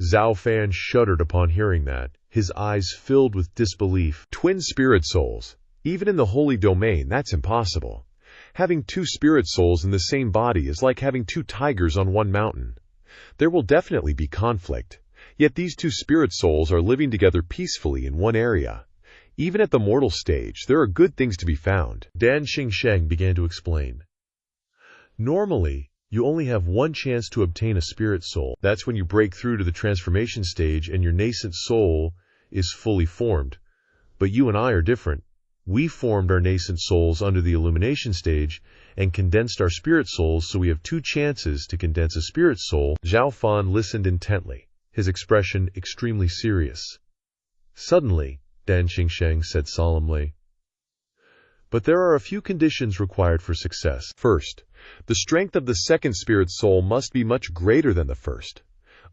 Zhuo Fan shuddered upon hearing that, his eyes filled with disbelief. Twin spirit souls. Even in the holy domain, that's impossible. Having two spirit souls in the same body is like having two tigers on one mountain. There will definitely be conflict. Yet these two spirit souls are living together peacefully in one area. Even at the mortal stage, there are good things to be found. Dan Xingsheng began to explain. "Normally, you only have one chance to obtain a spirit soul. That's when you break through to the transformation stage and your nascent soul is fully formed. But you and I are different. We formed our nascent souls under the illumination stage and condensed our spirit souls, so we have two chances to condense a spirit soul." Zhuo Fan listened intently, his expression extremely serious. Suddenly, Dan Xingsheng said solemnly, "But there are a few conditions required for success. First, the strength of the second spirit soul must be much greater than the first.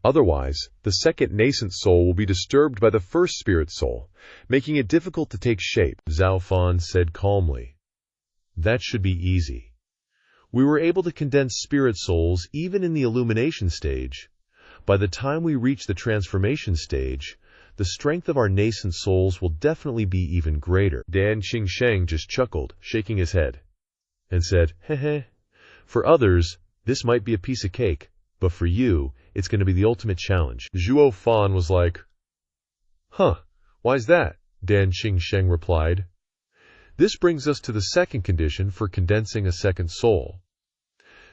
Otherwise, the second nascent soul will be disturbed by the first spirit soul, making it difficult to take shape." Zhuo Fan said calmly, "That should be easy. We were able to condense spirit souls even in the illumination stage. By the time we reach the transformation stage, the strength of our nascent souls will definitely be even greater." Dan Xingsheng just chuckled, shaking his head, and said, "Heh. For others, this might be a piece of cake, but for you, it's going to be the ultimate challenge." Zhuo Fan was like, "Huh, why's that?" Dan Xingsheng replied, "This brings us to the second condition for condensing a second soul.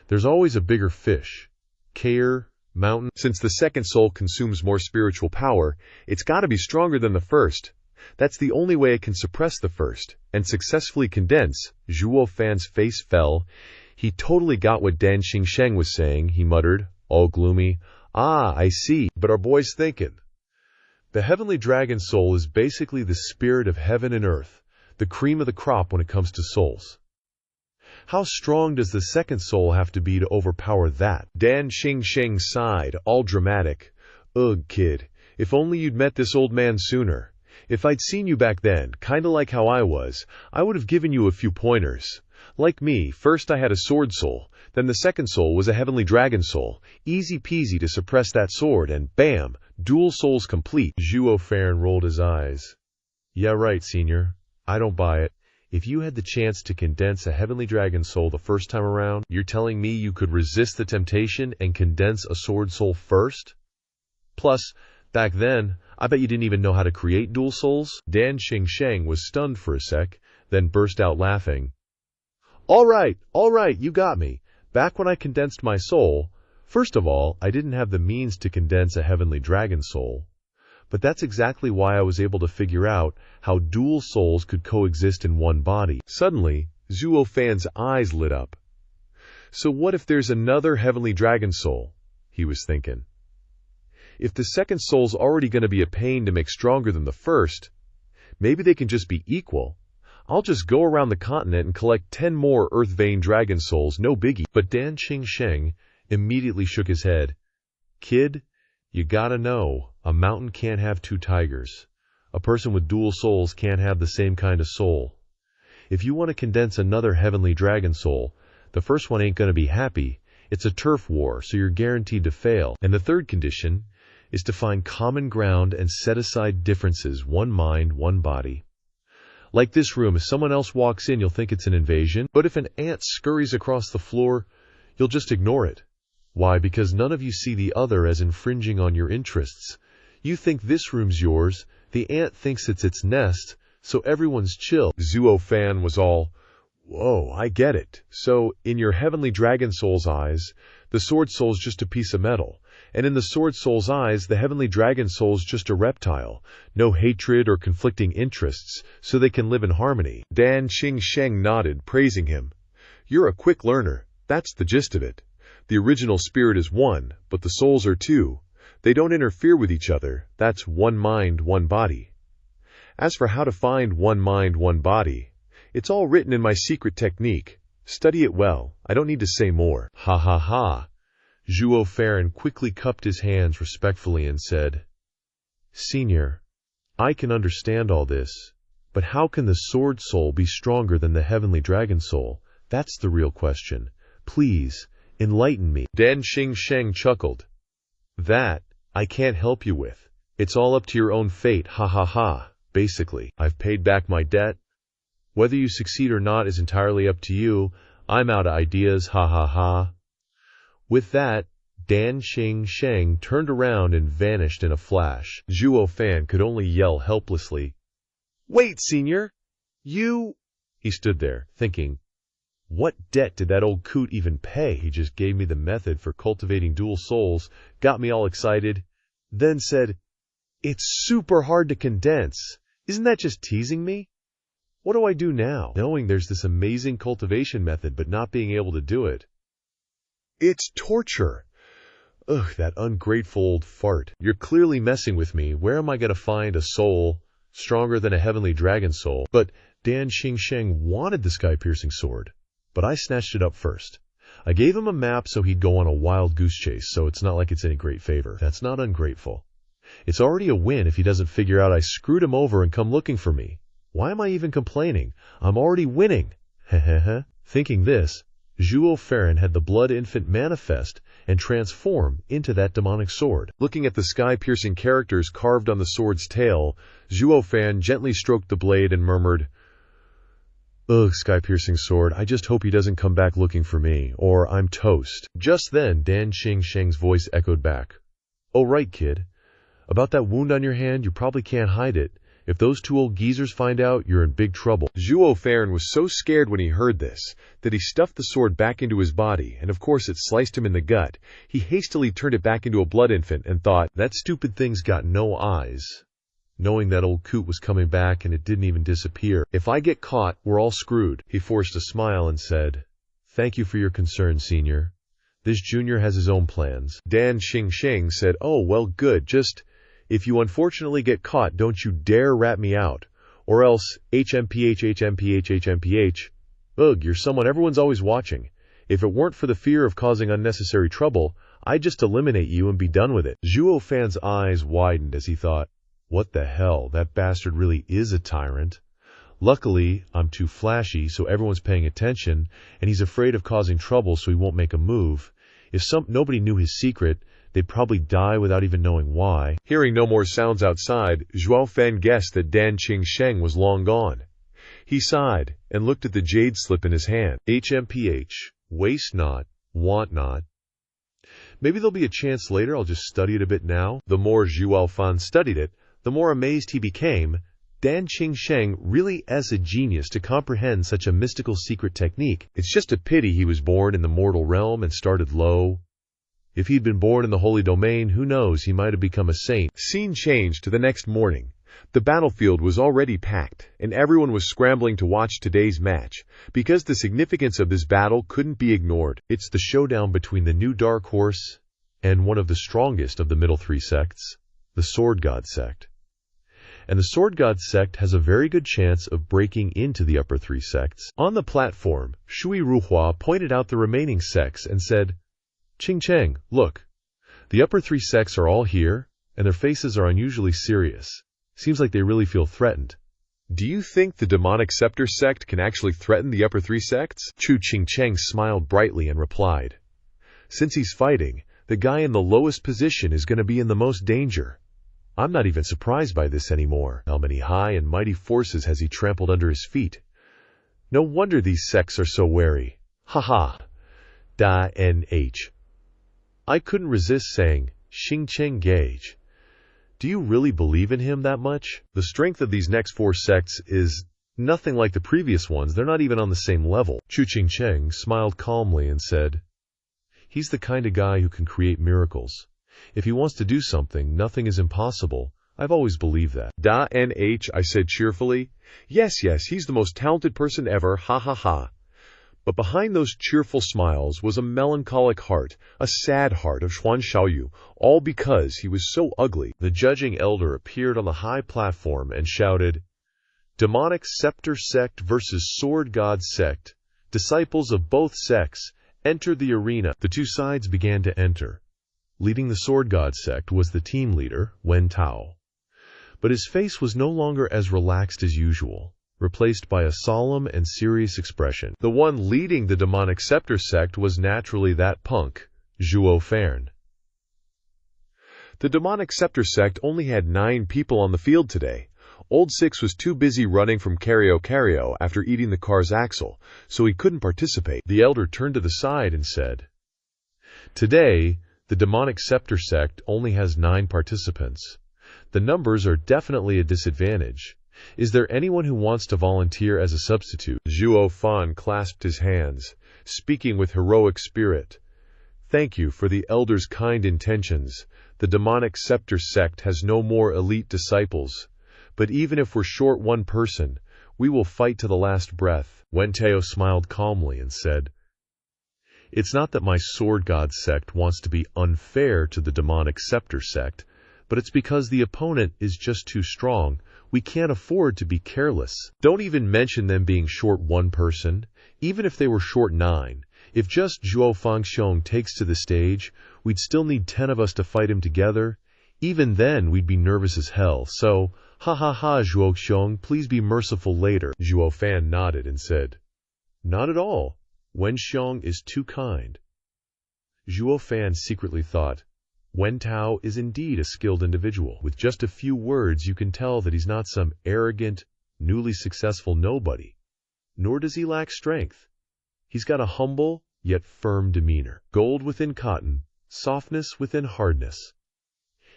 There's always a bigger fish, care, mountain." Since the second soul consumes more spiritual power, it's got to be stronger than the first. That's the only way it can suppress the first and successfully condense. Zhuo Fan's face fell. He totally got what Dan Xingsheng was saying. He muttered, all gloomy, "Ah, I see. But our boy's thinking. The heavenly dragon soul is basically the spirit of heaven and earth, the cream of the crop when it comes to souls. How strong does the second soul have to be to overpower that?" Dan Xingsheng sighed, all dramatic. "Ugh, kid, if only you'd met this old man sooner. If I'd seen you back then, kinda like how I was, I would have given you a few pointers. Like me, first I had a sword soul, then the second soul was a heavenly dragon soul. Easy peasy to suppress that sword, and bam, dual souls complete." Zhuo Fan rolled his eyes. "Yeah, right, senior. I don't buy it. If you had the chance to condense a heavenly dragon soul the first time around, you're telling me you could resist the temptation and condense a sword soul first? Plus, back then, I bet you didn't even know how to create dual souls. Dan Xingsheng was stunned for a sec, then burst out laughing. All right, you got me. Back when I condensed my soul, first of all, I didn't have the means to condense a heavenly dragon soul. But that's exactly why I was able to figure out how dual souls could coexist in one body. Suddenly, Zhuo Fan's eyes lit up. So what if there's another heavenly dragon soul? He was thinking. If the second soul's already going to be a pain to make stronger than the first, maybe they can just be equal. I'll just go around the continent and collect 10 more Earth Vein dragon souls, no biggie. But Dan Xingsheng immediately shook his head. Kid, you gotta know, a mountain can't have two tigers. A person with dual souls can't have the same kind of soul. If you want to condense another heavenly dragon soul, the first one ain't gonna be happy. It's a turf war, so you're guaranteed to fail. And the third condition is to find common ground and set aside differences, one mind, one body. Like this room, if someone else walks in, you'll think it's an invasion. But if an ant scurries across the floor, you'll just ignore it. Why? Because none of you see the other as infringing on your interests. You think this room's yours, the ant thinks it's its nest, so everyone's chill. Zhuo Fan was all, whoa, I get it. So, in your heavenly dragon soul's eyes, the sword soul's just a piece of metal. And in the sword soul's eyes, the heavenly dragon soul's just a reptile. No hatred or conflicting interests, so they can live in harmony. Dan Xingsheng nodded, praising him. You're a quick learner. That's the gist of it. The original spirit is one, but the souls are two. They don't interfere with each other. That's one mind, one body. As for how to find one mind, one body, it's all written in my secret technique. Study it well. I don't need to say more. Ha ha ha. Zhuo Fan quickly cupped his hands respectfully and said, Senior, I can understand all this, but how can the sword soul be stronger than the heavenly dragon soul? That's the real question. Please, enlighten me. Dan Xingsheng chuckled. That, I can't help you with. It's all up to your own fate, ha ha ha. Basically, I've paid back my debt. Whether you succeed or not is entirely up to you. I'm out of ideas, ha ha ha. With that, Dan Xingsheng turned around and vanished in a flash. Zhuo Fan could only yell helplessly, Wait, Senior! You... He stood there, thinking, what debt did that old coot even pay? He just gave me the method for cultivating dual souls, got me all excited, then said, It's super hard to condense. Isn't that just teasing me? What do I do now, knowing there's this amazing cultivation method but not being able to do it? It's torture. Ugh, that ungrateful old fart. You're clearly messing with me. Where am I going to find a soul stronger than a heavenly dragon soul? But Dan Xingsheng wanted the sky-piercing sword, but I snatched it up first. I gave him a map so he'd go on a wild goose chase, so it's not like it's any great favor. That's not ungrateful. It's already a win if he doesn't figure out I screwed him over and come looking for me. Why am I even complaining? I'm already winning. Heh. Thinking this, Zhuo Fan had the blood infant manifest and transform into that demonic sword. Looking at the sky-piercing characters carved on the sword's tail, Zhuo Fan gently stroked the blade and murmured, Ugh, sky-piercing sword, I just hope he doesn't come back looking for me, or I'm toast. Just then, Dan Xingsheng's voice echoed back. Oh, right, kid. About that wound on your hand, you probably can't hide it. If those two old geezers find out, you're in big trouble. Zhuo Fan was so scared when he heard this, that he stuffed the sword back into his body, and of course it sliced him in the gut. He hastily turned it back into a blood infant and thought, that stupid thing's got no eyes. Knowing that old coot was coming back and it didn't even disappear. If I get caught, we're all screwed. He forced a smile and said, Thank you for your concern, Senior. This junior has his own plans. Dan Xingsheng said, Oh, well, good, just... If you unfortunately get caught, don't you dare rat me out. Or else, HMPH. Ugh, you're someone everyone's always watching. If it weren't for the fear of causing unnecessary trouble, I'd just eliminate you and be done with it. Zhuo Fan's eyes widened as he thought, what the hell, that bastard really is a tyrant. Luckily, I'm too flashy, so everyone's paying attention, and he's afraid of causing trouble so he won't make a move. If nobody knew his secret, they'd probably die without even knowing why. Hearing no more sounds outside, Zhuo Fan guessed that Dan Xingsheng was long gone. He sighed and looked at the jade slip in his hand. HMPH, waste not, want not. Maybe there'll be a chance later. I'll just study it a bit now. The more Zhuo Fan studied it, the more amazed he became. Dan Qingsheng really is a genius to comprehend such a mystical secret technique. It's just a pity he was born in the mortal realm and started low. If he'd been born in the holy domain, who knows, he might have become a saint. Scene changed to the next morning. The battlefield was already packed, and everyone was scrambling to watch today's match, because the significance of this battle couldn't be ignored. It's the showdown between the new dark horse and one of the strongest of the middle three sects, the Sword God sect. And the Sword God sect has a very good chance of breaking into the upper three sects. On the platform, Shui Ruhua pointed out the remaining sects and said, "Qingcheng, look, the upper three sects are all here, and their faces are unusually serious. Seems like they really feel threatened." "Do you think the demonic scepter sect can actually threaten the upper three sects?" Chu Qingcheng smiled brightly and replied, "Since he's fighting, the guy in the lowest position is going to be in the most danger. I'm not even surprised by this anymore. How many high and mighty forces has he trampled under his feet? No wonder these sects are so wary. Ha ha. Da nh. I couldn't resist saying, Xingcheng Gage. Do you really believe in him that much? The strength of these next four sects is nothing like the previous ones. They're not even on the same level." Chu Qingcheng smiled calmly and said, "He's the kind of guy who can create miracles. If he wants to do something, nothing is impossible. I've always believed that." "Da nh," I said cheerfully. Yes, he's the most talented person ever, ha ha ha." But behind those cheerful smiles was a melancholic heart, a sad heart of Xuan Xiaoyu, all because he was so ugly. The judging elder appeared on the high platform and shouted, "Demonic Scepter Sect versus Sword God Sect. Disciples of both sects, enter the arena." The two sides began to enter. Leading the Sword God sect was the team leader, Wen Tao. But his face was no longer as relaxed as usual, replaced by a solemn and serious expression. The one leading the demonic scepter sect was naturally that punk, Zhuo Fan. The demonic scepter sect only had 9 people on the field today. Old Six was too busy running from Cario after eating the car's axle, so he couldn't participate. The elder turned to the side and said, "Today, the demonic scepter sect only has 9 participants. The numbers are definitely a disadvantage. Is there anyone who wants to volunteer as a substitute?" Zhuo Fan clasped his hands, speaking with heroic spirit. "Thank you for the elder's kind intentions. The demonic scepter sect has no more elite disciples. But even if we're short one person, we will fight to the last breath." Wen Tao smiled calmly and said, "It's not that my Sword God sect wants to be unfair to the demonic scepter sect, but it's because the opponent is just too strong. We can't afford to be careless. Don't even mention them being short one person. Even if they were short 9, if just Zhuo Fangxiong takes to the stage, we'd still need 10 of us to fight him together. Even then, we'd be nervous as hell. So, ha ha ha, Zhuo Xiong, please be merciful later." Zhuo Fan nodded and said, "Not at all. Wen Xiong is too kind." Zhuo Fan secretly thought, Wen Tao is indeed a skilled individual. With just a few words, you can tell that he's not some arrogant, newly successful nobody. Nor does he lack strength. He's got a humble, yet firm demeanor. Gold within cotton, softness within hardness.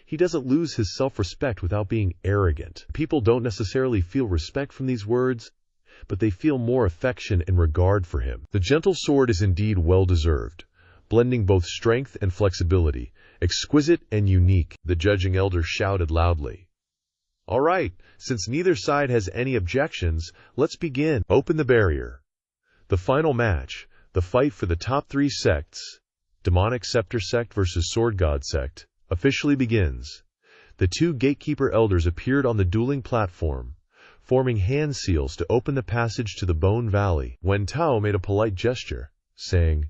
He doesn't lose his self-respect without being arrogant. People don't necessarily feel respect from these words, but they feel more affection and regard for him. The gentle sword is indeed well-deserved, blending both strength and flexibility, exquisite and unique. The judging elder shouted loudly, "All right, since neither side has any objections, let's begin. Open the barrier." The final match, the fight for the top 3 sects, Demonic Scepter Sect versus Sword God Sect, officially begins. The 2 gatekeeper elders appeared on the dueling platform, forming hand seals to open the passage to the Bone Valley. Wen Tao made a polite gesture, saying,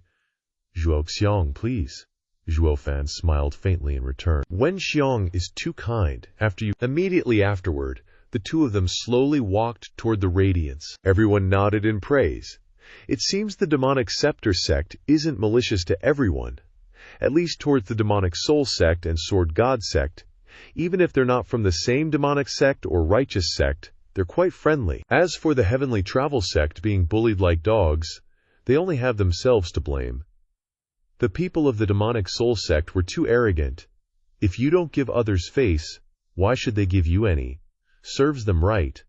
"Zhuo Xiong, please." Zhuo Fan smiled faintly in return. "Wen Xiong is too kind. After you." Immediately afterward, the 2 of them slowly walked toward the radiance. Everyone nodded in praise. It seems the demonic scepter sect isn't malicious to everyone, at least towards the demonic soul sect and sword god sect. Even if they're not from the same demonic sect or righteous sect, they're quite friendly. As for the heavenly travel sect being bullied like dogs, they only have themselves to blame. The people of the demonic soul sect were too arrogant. If you don't give others face, why should they give you any? Serves them right.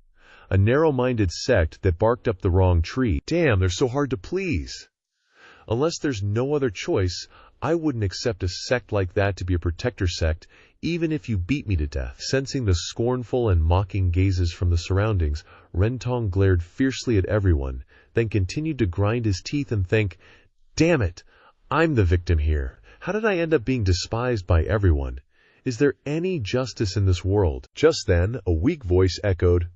A narrow-minded sect that barked up the wrong tree. Damn, they're so hard to please. Unless there's no other choice, I wouldn't accept a sect like that to be a protector sect, even if you beat me to death. Sensing the scornful and mocking gazes from the surroundings, Rentong glared fiercely at everyone, then continued to grind his teeth and think, damn it, I'm the victim here. How did I end up being despised by everyone? Is there any justice in this world? Just then, a weak voice echoed,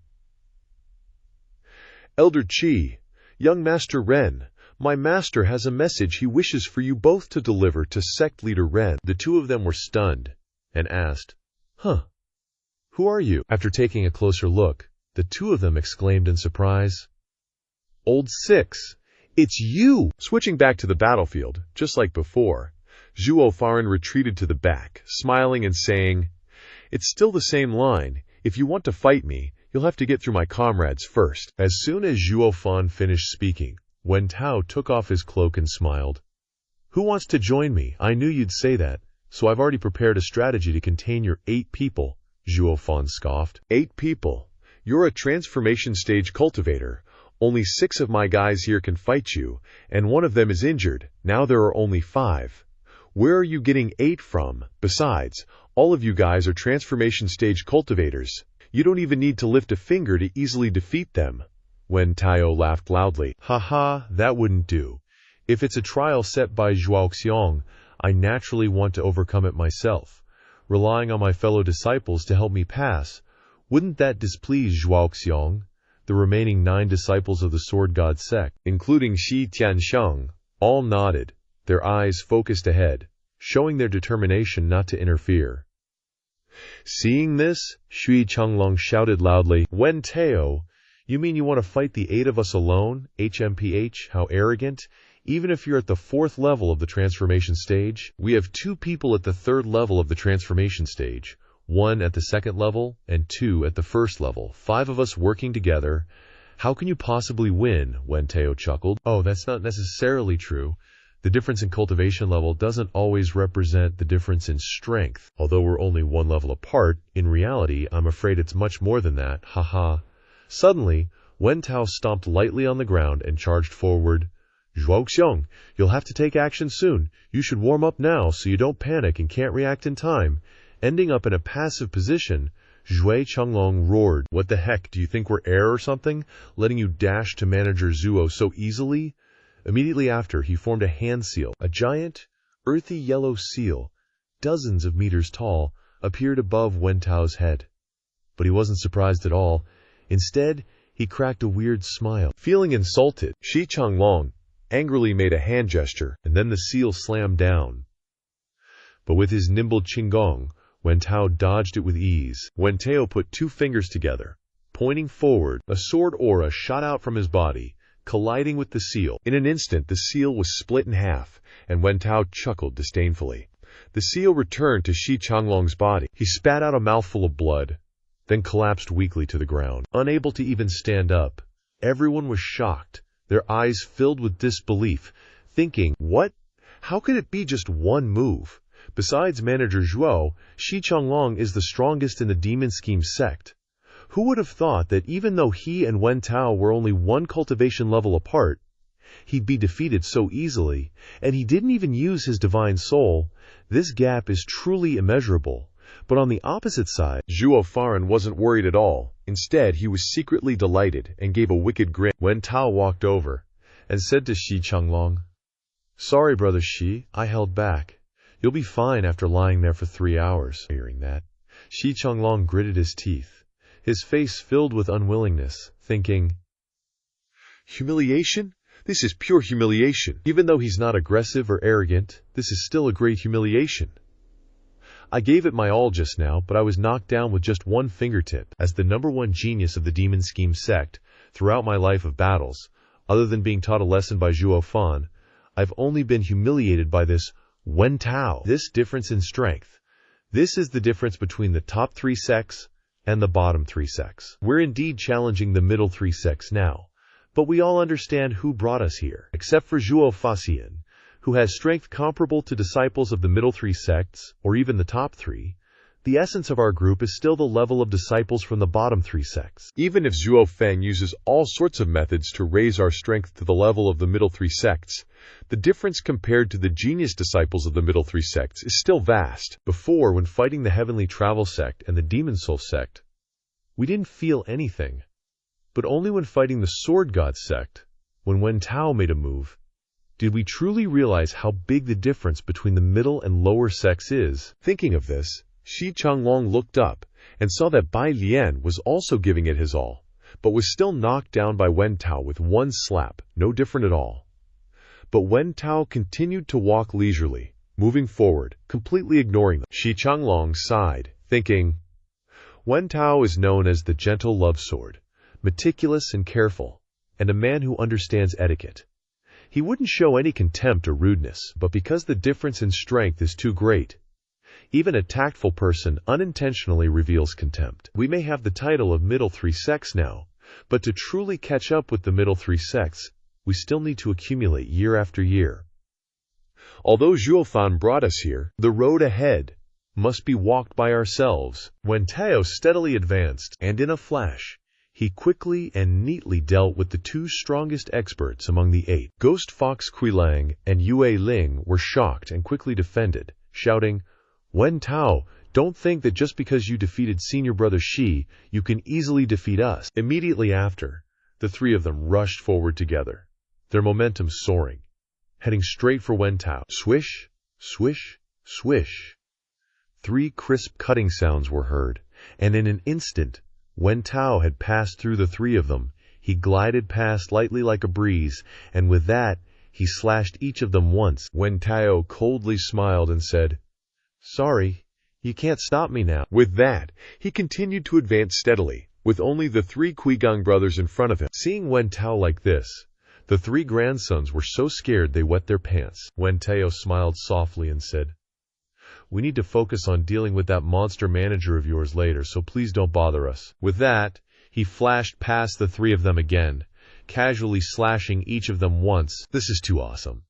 Elder Qi, young Master Ren, my master has a message he wishes for you both to deliver to sect leader Ren. The two of them were stunned and asked, who are you? After taking a closer look, the two of them exclaimed in surprise, Old Six, it's you! Switching back to the battlefield, just like before, Zhuo Fan retreated to the back, smiling and saying, it's still the same line. If you want to fight me, you'll have to get through my comrades first. As soon as Zhuo Fan finished speaking, Wen Tao took off his cloak and smiled. Who wants to join me? I knew you'd say that, so I've already prepared a strategy to contain your 8 people, Zhuo Fan scoffed. 8 people? You're a transformation stage cultivator. Only 6 of my guys here can fight you, and one of them is injured. Now there are only 5. Where are you getting 8 from? Besides, all of you guys are transformation stage cultivators. You don't even need to lift a finger to easily defeat them. Wen Tao laughed loudly. Haha, that wouldn't do. If it's a trial set by Zhuo Xiong, I naturally want to overcome it myself. Relying on my fellow disciples to help me pass, wouldn't that displease Zhuo Xiong? The remaining 9 disciples of the Sword God sect, including Shi Tianxiang, all nodded, their eyes focused ahead, showing their determination not to interfere. Seeing this, Shui Changlong shouted loudly, Wen Tao, you mean you want to fight the 8 of us alone? HMPH, how arrogant. Even if you're at the 4th level of the transformation stage, we have 2 people at the 3rd level of the transformation stage, 1 at the 2nd level, and 2 at the 1st level, 5 of us working together. How can you possibly win? Wen Tao chuckled. Oh, that's not necessarily true. The difference in cultivation level doesn't always represent the difference in strength. Although we're only 1 level apart, in reality, I'm afraid it's much more than that. Haha. Suddenly, Wen Tao stomped lightly on the ground and charged forward. Zhuo Xiong, you'll have to take action soon. You should warm up now so you don't panic and can't react in time. Ending up in a passive position, Zhui Changlong roared. What the heck, do you think we're air or something? Letting you dash to Manager Zhuo so easily? Immediately after, he formed a hand seal. A giant, earthy yellow seal, dozens of meters tall, appeared above Wen Tao's head. But he wasn't surprised at all. Instead, he cracked a weird smile. Feeling insulted, Shi Changlong angrily made a hand gesture, and then the seal slammed down. But with his nimble Qinggong, Wen Tao dodged it with ease. Wen Tao put 2 fingers together. Pointing forward, a sword aura shot out from his body, colliding with the seal. In an instant, the seal was split in half, and Wen Tao chuckled disdainfully. The seal returned to Shi Changlong's body. He spat out a mouthful of blood, then collapsed weakly to the ground. Unable to even stand up, everyone was shocked, their eyes filled with disbelief, thinking, what? How could it be just 1 move? Besides Manager Zhuo, Shi Changlong is the strongest in the Demon Scheme sect. Who would have thought that even though he and Wen Tao were only 1 cultivation level apart, he'd be defeated so easily, and he didn't even use his divine soul? This gap is truly immeasurable. But on the opposite side, Zhuo Fan wasn't worried at all. Instead, he was secretly delighted and gave a wicked grin. Wen Tao walked over and said to Shi Changlong, Sorry, Brother Shi, I held back. You'll be fine after lying there for 3 hours. Hearing that, Shi Changlong gritted his teeth, his face filled with unwillingness, thinking, Humiliation? This is pure humiliation. Even though he's not aggressive or arrogant, this is still a great humiliation. I gave it my all just now, but I was knocked down with just 1 fingertip. As the #1 genius of the Demon Scheme sect, throughout my life of battles, other than being taught a lesson by Zhuo Fan, I've only been humiliated by this Wen Tao. This difference in strength. This is the difference between the top 3 sects, and the bottom three sects. We're indeed challenging the middle three sects now, but we all understand who brought us here, except for Zhuo Fan, who has strength comparable to disciples of the middle three sects, or even the top three. The essence of our group is still the level of disciples from the bottom three sects. Even if Zhuo Fan uses all sorts of methods to raise our strength to the level of the middle three sects, the difference compared to the genius disciples of the middle three sects is still vast. Before, when fighting the Heavenly Travel sect and the Demon Soul sect, we didn't feel anything. But only when fighting the Sword God sect, when Wen Tao made a move, did we truly realize how big the difference between the middle and lower sects is. Thinking of this, Shi Changlong looked up and saw that Bai Lian was also giving it his all, but was still knocked down by Wen Tao with one slap, no different at all. But Wen Tao continued to walk leisurely, moving forward, completely ignoring them. Shi Changlong sighed, thinking, Wen Tao is known as the gentle love sword, meticulous and careful, and a man who understands etiquette. He wouldn't show any contempt or rudeness, but because the difference in strength is too great, even a tactful person unintentionally reveals contempt. We may have the title of middle three sects now, but to truly catch up with the middle three sects, we still need to accumulate year after year. Although Zhuo Fan brought us here, the road ahead must be walked by ourselves. Wen Tao steadily advanced, and in a flash, he quickly and neatly dealt with the two strongest experts among the eight. Ghost Fox Quilang and Yue Ling were shocked and quickly defended, shouting, Wen Tao, don't think that just because you defeated senior brother Shi, you can easily defeat us. Immediately after, the three of them rushed forward together, their momentum soaring, heading straight for Wen Tao. Swish, swish, swish. 3 crisp cutting sounds were heard, and in an instant, Wen Tao had passed through the 3 of them. He glided past lightly like a breeze, and with that, he slashed each of them once. Wen Tao coldly smiled and said, Sorry, you can't stop me now. With that, he continued to advance steadily, with only the 3 Quigang brothers in front of him. Seeing Wen Tao like this, the 3 grandsons were so scared they wet their pants. Wen Tao smiled softly and said, We need to focus on dealing with that monster manager of yours later, so please don't bother us. With that, he flashed past the 3 of them again, casually slashing each of them once. This is too awesome.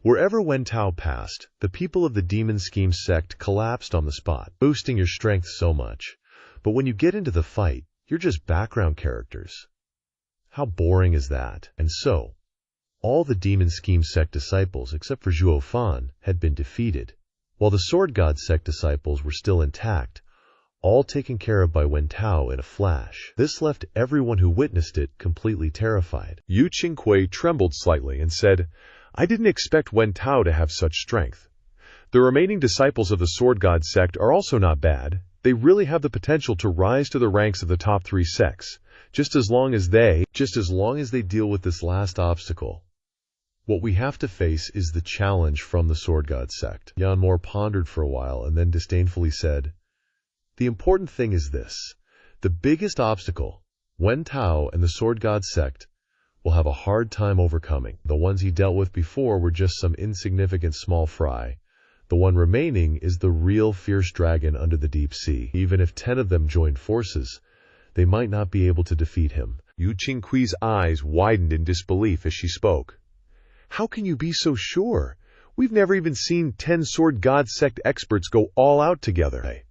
Wherever Wen Tao passed, the people of the Demon Scheme sect collapsed on the spot, boosting your strength so much. But when you get into the fight, you're just background characters. How boring is that? And so, all the Demon Scheme sect disciples, except for Zhuo Fan, had been defeated, while the Sword God sect disciples were still intact, all taken care of by Wen Tao in a flash. This left everyone who witnessed it completely terrified. Yu Qinghui trembled slightly and said, I didn't expect Wen Tao to have such strength. The remaining disciples of the Sword God sect are also not bad. They really have the potential to rise to the ranks of the top 3 sects, just as long as they deal with this last obstacle. What we have to face is the challenge from the Sword God sect. Yanmor pondered for a while and then disdainfully said, The important thing is this. The biggest obstacle, Wen Tao and the Sword God sect, will have a hard time overcoming. The ones he dealt with before were just some insignificant small fry. The one remaining is the real fierce dragon under the deep sea. Even if 10 of them joined forces, they might not be able to defeat him. Yu Qinghui's eyes widened in disbelief as she spoke. How can you be so sure? We've never even seen 10 Sword God sect experts go all out together.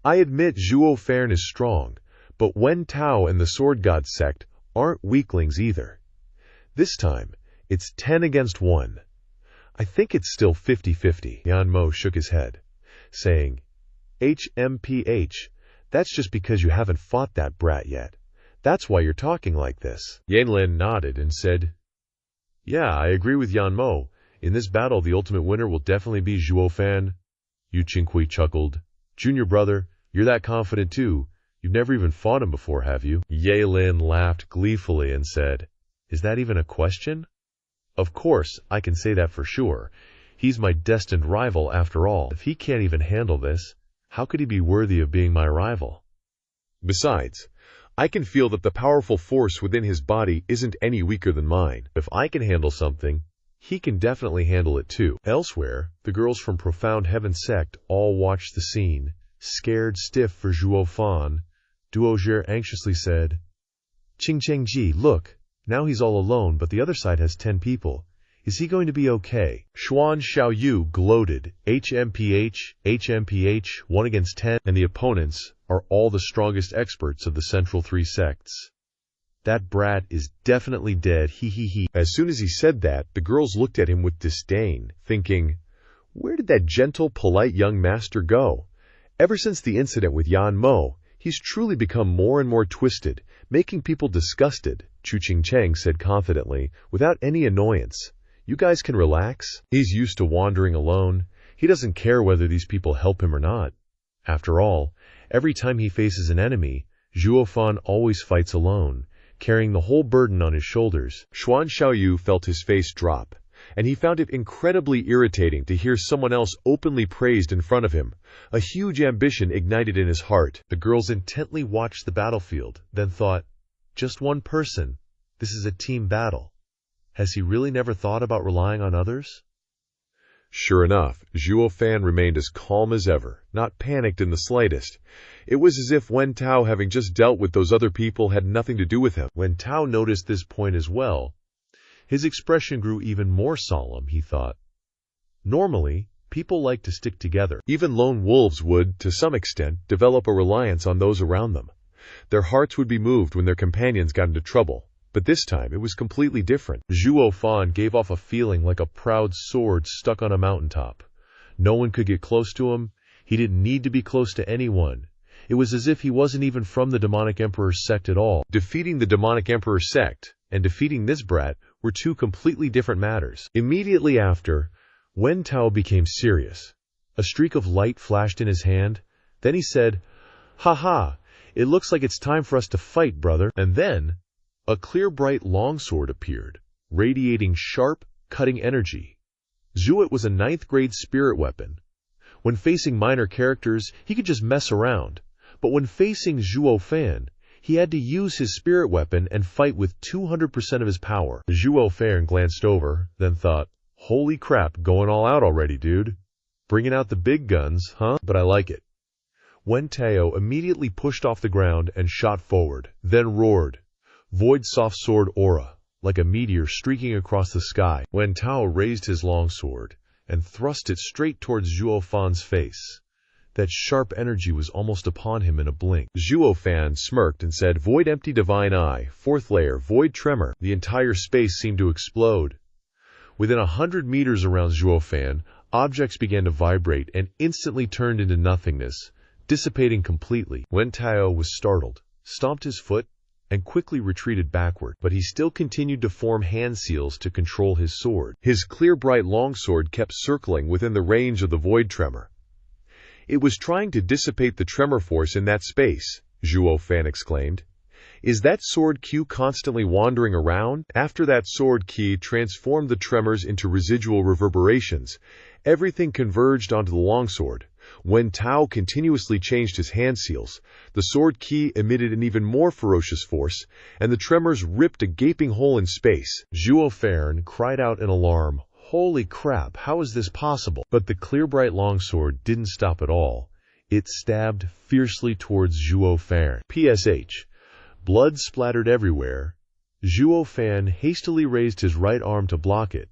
I admit Zhuo Fan is strong, but Wen Tao and the Sword God sect aren't weaklings either. This time, it's 10 against 1. I think it's still 50-50. Yan Mo shook his head, saying, HMPH, that's just because you haven't fought that brat yet. That's why you're talking like this. Yanlin nodded and said, Yeah, I agree with Yan Mo. In this battle, the ultimate winner will definitely be Zhuo Fan. Yu Qinghui chuckled. Junior brother, you're that confident too. You've never even fought him before, have you? Ye Lin laughed gleefully and said, Is that even a question? Of course, I can say that for sure. He's my destined rival after all. If he can't even handle this, how could he be worthy of being my rival? Besides, I can feel that the powerful force within his body isn't any weaker than mine. If I can handle something, he can definitely handle it too. Elsewhere, the girls from Profound Heaven sect all watched the scene, Scared stiff for Zhuo Fan, Duozhi anxiously said, "Qingchengji, look, now he's all alone, but the other side has 10 people. Is he going to be okay?" Xuan Xiaoyu gloated, HMPH, 1 against 10, and the opponents are all the strongest experts of the central 3 sects. That brat is definitely dead, he. As soon as he said that, the girls looked at him with disdain, thinking, where did that gentle, polite young master go? Ever since the incident with Yan Mo, he's truly become more and more twisted, making people disgusted, Chu Qingcheng said confidently, without any annoyance. You guys can relax. He's used to wandering alone. He doesn't care whether these people help him or not. After all, every time he faces an enemy, Zhuo Fan always fights alone, carrying the whole burden on his shoulders. Xuan Xiaoyu felt his face drop, and he found it incredibly irritating to hear someone else openly praised in front of him. A huge ambition ignited in his heart. The girls intently watched the battlefield, then thought, just one person. This is a team battle. Has he really never thought about relying on others? Sure enough, Zhuo Fan remained as calm as ever, not panicked in the slightest. It was as if Wen Tao, having just dealt with those other people, had nothing to do with him. Wen Tao noticed this point as well. His expression grew even more solemn, he thought. Normally, people like to stick together. Even lone wolves would, to some extent, develop a reliance on those around them. Their hearts would be moved when their companions got into trouble. But this time, it was completely different. Zhuo Fan gave off a feeling like a proud sword stuck on a mountaintop. No one could get close to him. He didn't need to be close to anyone. It was as if he wasn't even from the demonic emperor's sect at all. Defeating the demonic emperor's sect and defeating this brat were 2 completely different matters. Immediately after, Wen Tao became serious. A streak of light flashed in his hand. Then he said, "Ha! It looks like it's time for us to fight, brother." And then a clear, bright longsword appeared, radiating sharp, cutting energy. Zhuo was a 9th grade spirit weapon. When facing minor characters, he could just mess around. But when facing Zhuo Fan, he had to use his spirit weapon and fight with 200% of his power. Zhuo Fan glanced over, then thought, holy crap, going all out already, dude. Bringing out the big guns, huh? But I like it. Wen Tao immediately pushed off the ground and shot forward, then roared. Void soft sword aura, like a meteor streaking across the sky. Wen Tao raised his longsword and thrust it straight towards Zhuo Fan's face. That sharp energy was almost upon him in a blink. Zhuo Fan smirked and said, Void empty divine eye, 4th layer, void tremor. The entire space seemed to explode. Within 100 meters around Zhuo Fan, objects began to vibrate and instantly turned into nothingness, dissipating completely. Wen Tao was startled, stomped his foot, and quickly retreated backward, but he still continued to form hand seals to control his sword. His clear bright longsword kept circling within the range of the void tremor. It was trying to dissipate the tremor force in that space, Zhuo Fan exclaimed. Is that sword Q constantly wandering around? After that sword key transformed the tremors into residual reverberations, everything converged onto the longsword. When Tao continuously changed his hand seals, the sword key emitted an even more ferocious force, and the tremors ripped a gaping hole in space. Zhuo Fan cried out in alarm, holy crap, how is this possible? But the clear bright longsword didn't stop at all. It stabbed fiercely towards Zhuo Fan. PSH. Blood splattered everywhere. Zhuo Fan hastily raised his right arm to block it.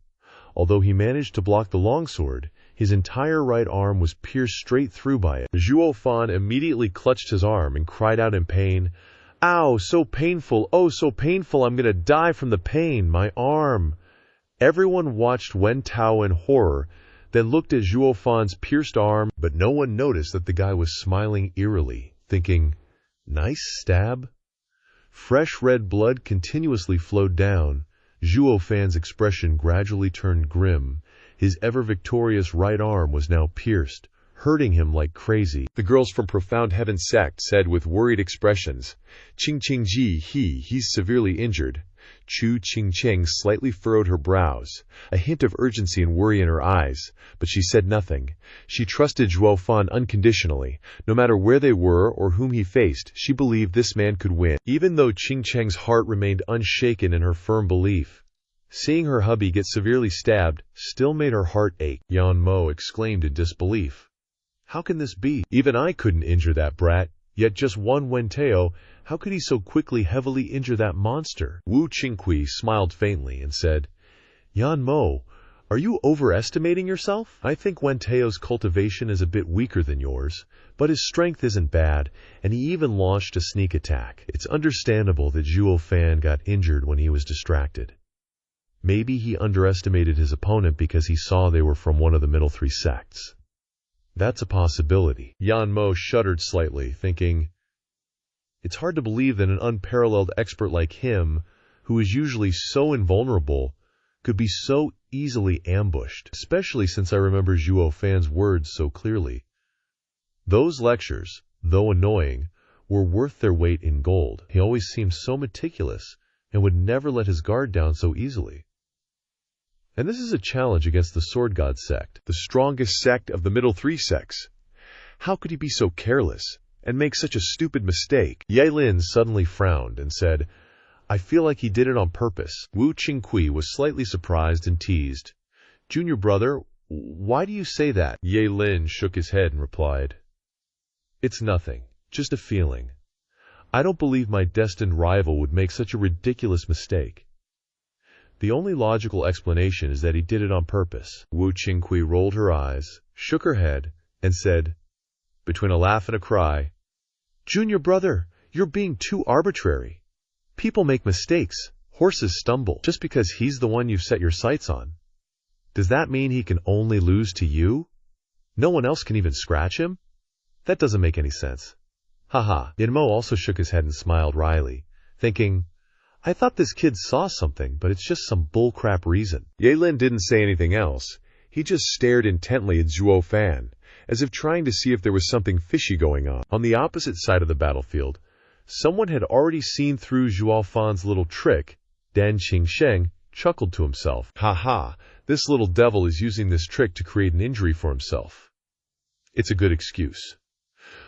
Although he managed to block the longsword, his entire right arm was pierced straight through by it. Zhuo Fan immediately clutched his arm and cried out in pain, Ow, so painful, oh so painful, I'm gonna die from the pain, my arm. Everyone watched Wen Tao in horror, then looked at Zhuo Fan's pierced arm, but no one noticed that the guy was smiling eerily, thinking, nice stab. Fresh red blood continuously flowed down. Zhuo Fan's expression gradually turned grim. His ever-victorious right arm was now pierced, hurting him like crazy. The girls from Profound Heaven sect said with worried expressions, Qingchengji, he's severely injured. Chu Qingcheng slightly furrowed her brows, a hint of urgency and worry in her eyes, but she said nothing. She trusted Zhuo Fan unconditionally. No matter where they were or whom he faced, she believed this man could win. Even though Qingcheng's heart remained unshaken in her firm belief, seeing her hubby get severely stabbed still made her heart ache. Yan Mo exclaimed in disbelief. How can this be? Even I couldn't injure that brat, yet just one Wentao, how could he so quickly heavily injure that monster? Wu Qingqi smiled faintly and said, Yan Mo, are you overestimating yourself? I think Wentao's cultivation is a bit weaker than yours, but his strength isn't bad, and he even launched a sneak attack. It's understandable that Zhuo Fan got injured when he was distracted. Maybe he underestimated his opponent because he saw they were from one of the middle three sects. That's a possibility. Yan Mo shuddered slightly, thinking, it's hard to believe that an unparalleled expert like him, who is usually so invulnerable, could be so easily ambushed, especially since I remember Zhuo Fan's words so clearly. Those lectures, though annoying, were worth their weight in gold. He always seemed so meticulous and would never let his guard down so easily. And this is a challenge against the Sword God sect, the strongest sect of the middle three sects. How could he be so careless and make such a stupid mistake? Ye Lin suddenly frowned and said, I feel like he did it on purpose. Wu Qingqi was slightly surprised and teased, Junior brother, why do you say that? Ye Lin shook his head and replied, it's nothing, just a feeling. I don't believe my destined rival would make such a ridiculous mistake. The only logical explanation is that he did it on purpose. Wu Qingqi rolled her eyes, shook her head, and said, between a laugh and a cry, Junior brother, you're being too arbitrary. People make mistakes, horses stumble. Just because he's the one you've set your sights on, does that mean he can only lose to you? No one else can even scratch him? That doesn't make any sense. Haha. Enro also shook his head and smiled wryly, thinking, I thought this kid saw something, but it's just some bullcrap reason. Ye Lin didn't say anything else. He just stared intently at Zhuo Fan, as if trying to see if there was something fishy going on. On the opposite side of the battlefield, someone had already seen through Zhuo Fan's little trick. Dan Qingsheng chuckled to himself. Ha ha, this little devil is using this trick to create an injury for himself. It's a good excuse.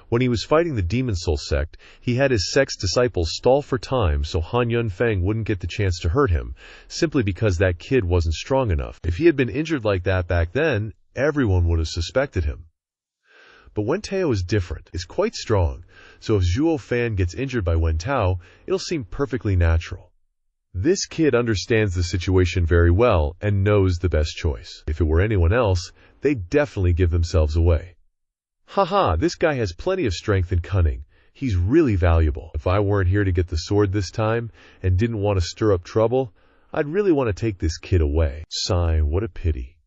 When he was fighting the Demon Soul sect, he had his sect's disciples stall for time so Han Yunfeng wouldn't get the chance to hurt him, simply because that kid wasn't strong enough. If he had been injured like that back then, everyone would have suspected him. But Wentao is different, is quite strong, so if Zhuo Fan gets injured by Wentao, it'll seem perfectly natural. This kid understands the situation very well and knows the best choice. If it were anyone else, they'd definitely give themselves away. Haha, this guy has plenty of strength and cunning. He's really valuable. If I weren't here to get the sword this time and didn't want to stir up trouble, I'd really want to take this kid away. Sigh, what a pity.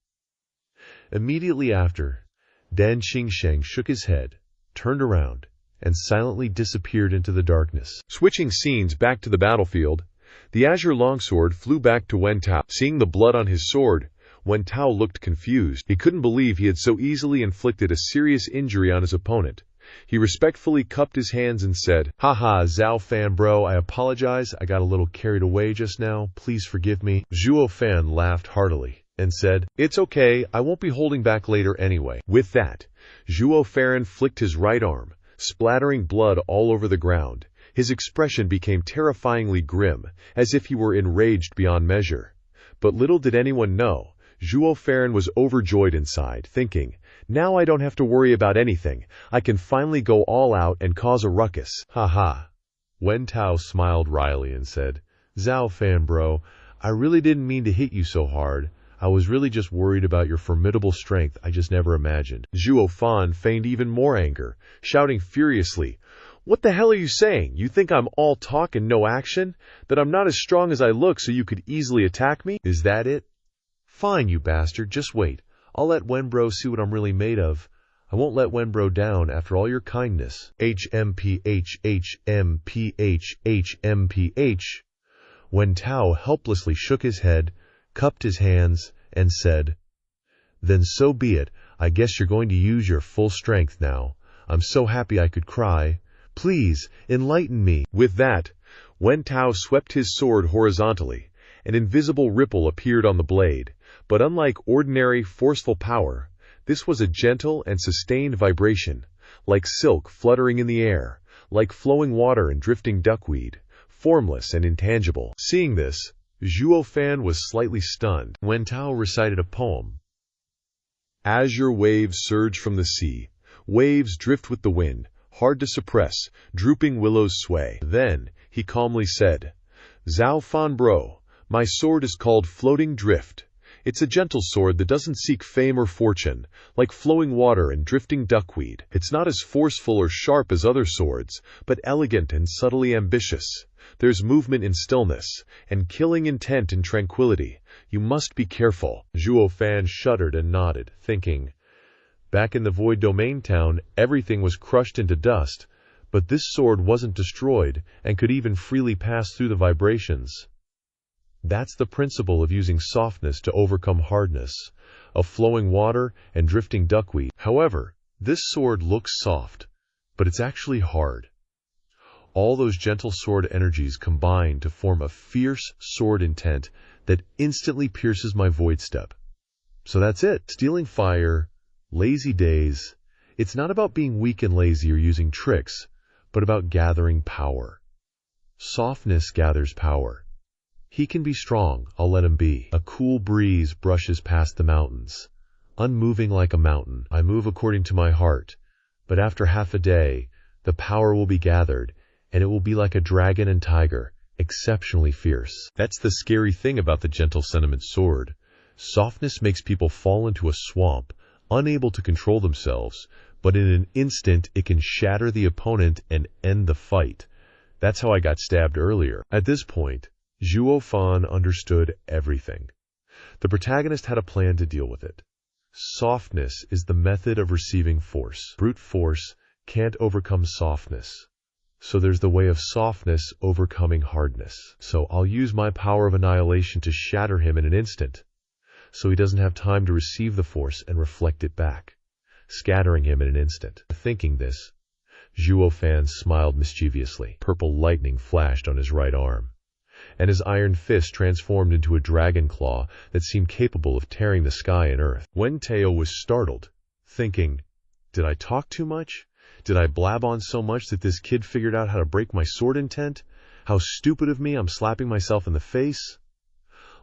Immediately after, Dan Qingsheng shook his head, turned around, and silently disappeared into the darkness. Switching scenes back to the battlefield, the azure longsword flew back to Wentao. Seeing the blood on his sword, Wentao looked confused. He couldn't believe he had so easily inflicted a serious injury on his opponent. He respectfully cupped his hands and said, Haha, Zhao Fan bro, I apologize. I got a little carried away just now. Please forgive me. Zhuo Fan laughed heartily and said, it's okay. I won't be holding back later anyway. With that, Zhuo Fan flicked his right arm, splattering blood all over the ground. His expression became terrifyingly grim, as if he were enraged beyond measure. But little did anyone know, Zhuo Fan was overjoyed inside, thinking, now I don't have to worry about anything. I can finally go all out and cause a ruckus. Haha. Wentao smiled wryly and said, Zhao Fan bro, I really didn't mean to hit you so hard. I was really just worried about your formidable strength I just never imagined. Zhuo Fan feigned even more anger, shouting furiously, what the hell are you saying? You think I'm all talk and no action? That I'm not as strong as I look so you could easily attack me? Is that it? Fine, you bastard, just wait. I'll let Wenbro see what I'm really made of. I won't let Wenbro down after all your kindness. HMPH. Wentao helplessly shook his head, cupped his hands, and said, then so be it. I guess you're going to use your full strength now. I'm so happy I could cry. Please, enlighten me. With that, Wentao swept his sword horizontally. An invisible ripple appeared on the blade, but unlike ordinary, forceful power, this was a gentle and sustained vibration, like silk fluttering in the air, like flowing water and drifting duckweed, formless and intangible. Seeing this, Zhuo Fan was slightly stunned. Wentao recited a poem. Azure waves surge from the sea. Waves drift with the wind, hard to suppress, drooping willows sway. Then he calmly said, "Zhuo Fan bro, my sword is called Floating Drift. It's a gentle sword that doesn't seek fame or fortune, like flowing water and drifting duckweed. It's not as forceful or sharp as other swords, but elegant and subtly ambitious. There's movement in stillness, and killing intent in tranquility. You must be careful." Zhuo Fan shuddered and nodded, thinking, back in the Void Domain town, everything was crushed into dust, but this sword wasn't destroyed and could even freely pass through the vibrations. That's the principle of using softness to overcome hardness, of flowing water and drifting duckweed. However, this sword looks soft, but it's actually hard. All those gentle sword energies combine to form a fierce sword intent that instantly pierces my void step. So that's it. Stealing fire, lazy days. It's not about being weak and lazy or using tricks, but about gathering power. Softness gathers power. He can be strong, I'll let him be. A cool breeze brushes past the mountains. Unmoving like a mountain, I move according to my heart. But after half a day, the power will be gathered, and it will be like a dragon and tiger, exceptionally fierce. That's the scary thing about the gentle sentiment sword. Softness makes people fall into a swamp, unable to control themselves, but in an instant it can shatter the opponent and end the fight. That's how I got stabbed earlier. At this point, Zhuo Fan understood everything. The protagonist had a plan to deal with it. Softness is the method of receiving force. Brute force can't overcome softness. So there's the way of softness overcoming hardness. So I'll use my power of annihilation to shatter him in an instant, so he doesn't have time to receive the force and reflect it back, scattering him in an instant. Thinking this, Zhuo Fan smiled mischievously. Purple lightning flashed on his right arm, and his iron fist transformed into a dragon claw that seemed capable of tearing the sky and earth. Wen Tao was startled, thinking, did I talk too much? Did I blab on so much that this kid figured out how to break my sword intent? How stupid of me, I'm slapping myself in the face.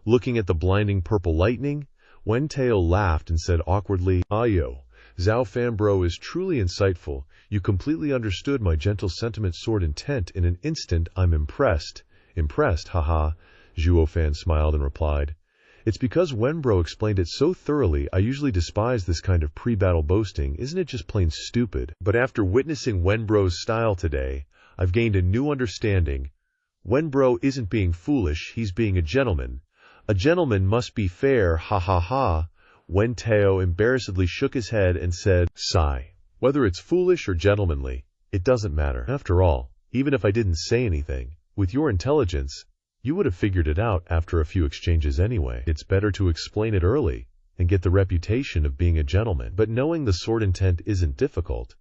Looking at the blinding purple lightning, Wen Tao laughed and said awkwardly, "Ayo, Zhuo Fan bro is truly insightful. You completely understood my gentle sentiment sword intent in an instant. I'm impressed." Impressed, haha. Zhuo Fan smiled and replied, "It's because Wenbro explained it so thoroughly. I usually despise this kind of pre-battle boasting. Isn't it just plain stupid? But after witnessing Wenbro's style today, I've gained a new understanding. Wenbro isn't being foolish, he's being a gentleman. A gentleman must be fair, ha ha ha." Wen Tao embarrassedly shook his head and said, "Sigh. Whether it's foolish or gentlemanly, it doesn't matter. After all, even if I didn't say anything, with your intelligence, you would have figured it out after a few exchanges anyway. It's better to explain it early and get the reputation of being a gentleman. But knowing the sword intent isn't difficult.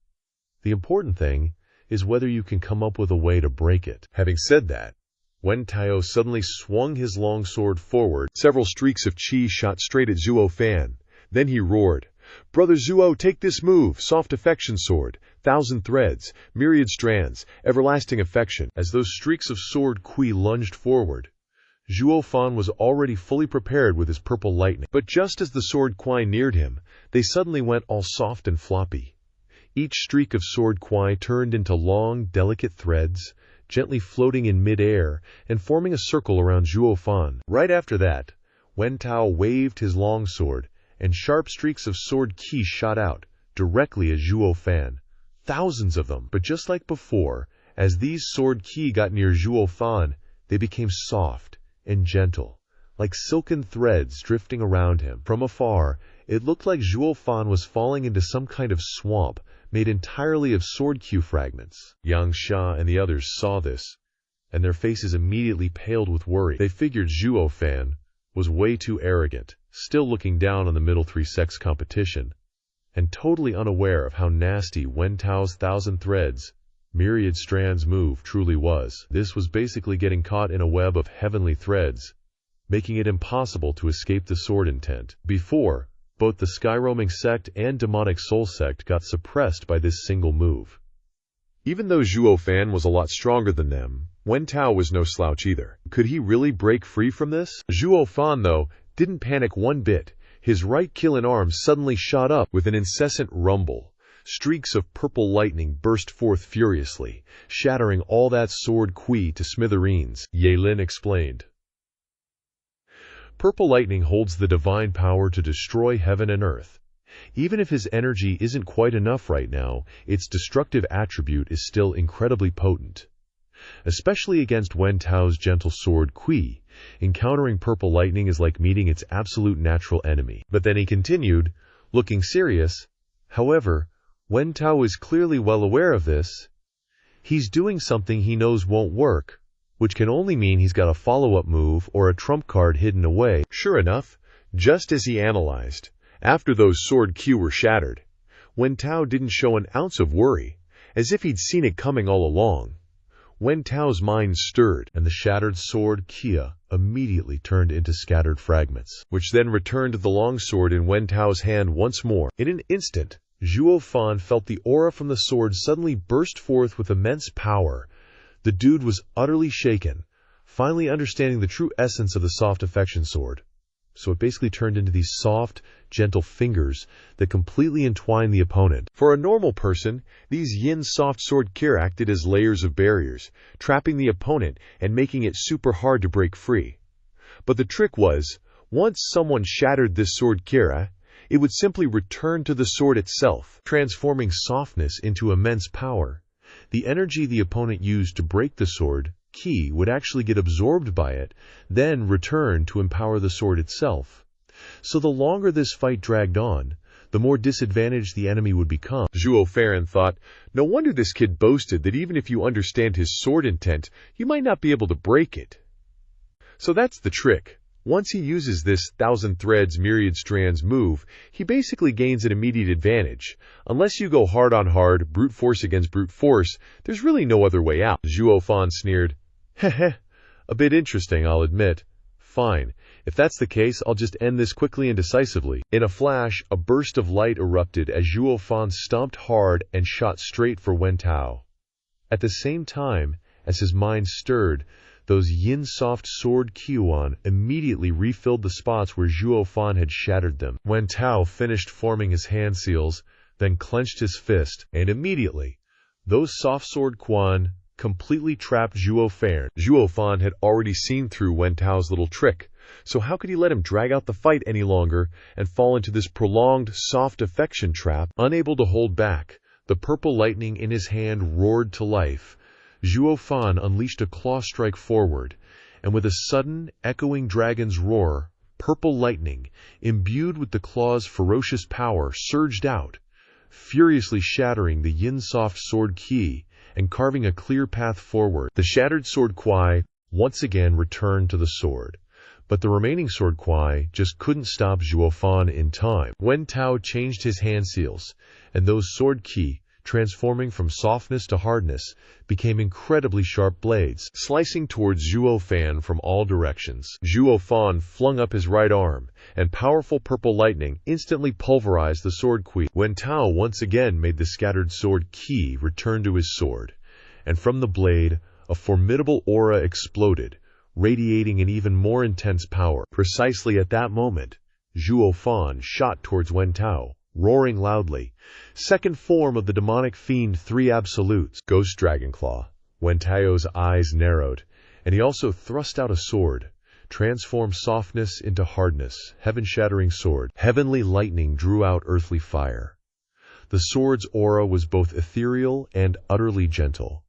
The important thing is whether you can come up with a way to break it." Having said that, Wen Tao suddenly swung his long sword forward. Several streaks of chi shot straight at Zhuo Fan. Then he roared, "Brother Zhuo, take this move, soft affection sword, 1,000 threads, myriad strands, everlasting affection." As those streaks of sword qui lunged forward, Zhuo Fan was already fully prepared with his purple lightning. But just as the sword qui neared him, they suddenly went all soft and floppy. Each streak of sword qui turned into long, delicate threads, gently floating in mid-air and forming a circle around Zhuo Fan. Right after that, Wen Tao waved his long sword, and sharp streaks of sword ki shot out, directly at Zhuo Fan. Thousands of them. But just like before, as these sword ki got near Zhuo Fan, they became soft and gentle, like silken threads drifting around him. From afar, it looked like Zhuo Fan was falling into some kind of swamp made entirely of sword Q fragments. Yang Xia and the others saw this, and their faces immediately paled with worry. They figured Zhuo Fan was way too arrogant, still looking down on the middle three sex competition, and totally unaware of how nasty Wen Tao's 1,000 threads, myriad strands move truly was. This was basically getting caught in a web of heavenly threads, making it impossible to escape the sword intent. Before, both the sky-roaming sect and demonic soul sect got suppressed by this single move. Even though Zhuo Fan was a lot stronger than them, Wen Tao was no slouch either. Could he really break free from this? Zhuo Fan, though, didn't panic one bit. His right Qilin arm suddenly shot up with an incessant rumble, Streaks of purple lightning burst forth furiously, shattering all that sword qui to smithereens, Ye Lin explained. Purple lightning holds the divine power to destroy heaven and earth. Even if his energy isn't quite enough right now, its destructive attribute is still incredibly potent. Especially against Wen Tao's gentle sword Kui, encountering purple lightning is like meeting its absolute natural enemy. But then he continued, looking serious. However, Wen Tao is clearly well aware of this. He's doing something he knows won't work, which can only mean he's got a follow-up move or a trump card hidden away. Sure enough, just as he analyzed, after those sword Q were shattered, Wen Tao didn't show an ounce of worry, as if he'd seen it coming all along. Wen Tao's mind stirred, and the shattered sword Kia immediately turned into scattered fragments, which then returned to the longsword in Wen Tao's hand once more. In an instant, Zhuo Fan felt the aura from the sword suddenly burst forth with immense power. The dude was utterly shaken, finally understanding the true essence of the soft affection sword. So it basically turned into these soft, gentle fingers that completely entwined the opponent. For a normal person, these yin soft sword Kir acted as layers of barriers, trapping the opponent and making it super hard to break free. But the trick was, once someone shattered this sword Kira, it would simply return to the sword itself, transforming softness into immense power. The energy the opponent used to break the sword Ki would actually get absorbed by it, then return to empower the sword itself. So the longer this fight dragged on, the more disadvantaged the enemy would become. Zhuo Fan thought, no wonder this kid boasted that even if you understand his sword intent, you might not be able to break it. So that's the trick. Once he uses this thousand threads, myriad strands move, he basically gains an immediate advantage. Unless you go hard on hard, brute force against brute force, there's really no other way out. Zhuo Fan sneered. Heh, a bit interesting, I'll admit. Fine. If that's the case, I'll just end this quickly and decisively. In a flash, a burst of light erupted as Zhuo Fan stomped hard and shot straight for Wen Tao. At the same time, as his mind stirred, those yin-soft sword Qiuan immediately refilled the spots where Zhuo Fan had shattered them. Wen Tao finished forming his hand seals, then clenched his fist, and immediately, those soft sword Quan completely trapped Zhuo Fan. Zhuo Fan had already seen through Wen Tao's little trick, so how could he let him drag out the fight any longer and fall into this prolonged, soft affection trap? Unable to hold back, the purple lightning in his hand roared to life. Zhuo Fan unleashed a claw strike forward, and with a sudden, echoing dragon's roar, purple lightning, imbued with the claw's ferocious power, surged out, furiously shattering the yin-soft sword Qi and carving a clear path forward. The shattered sword Kuai once again returned to the sword, but the remaining sword Kuai just couldn't stop Zhuo Fan in time. Wen Tao changed his hand seals, and those sword Qi, transforming from softness to hardness, became incredibly sharp blades, slicing towards Zhuo Fan from all directions. Zhuo Fan flung up his right arm, and powerful purple lightning instantly pulverized the sword Qi. Wen Tao once again made the scattered sword Qi return to his sword, and from the blade, a formidable aura exploded, radiating an even more intense power. Precisely at that moment, Zhuo Fan shot towards Wen Tao, roaring loudly. Second form of the demonic fiend 3 absolutes. Ghost Dragon Claw. Wen Tao's eyes narrowed, and he also thrust out a sword. Transformed softness into hardness. Heaven-shattering sword. Heavenly lightning drew out earthly fire. The sword's aura was both ethereal and utterly gentle,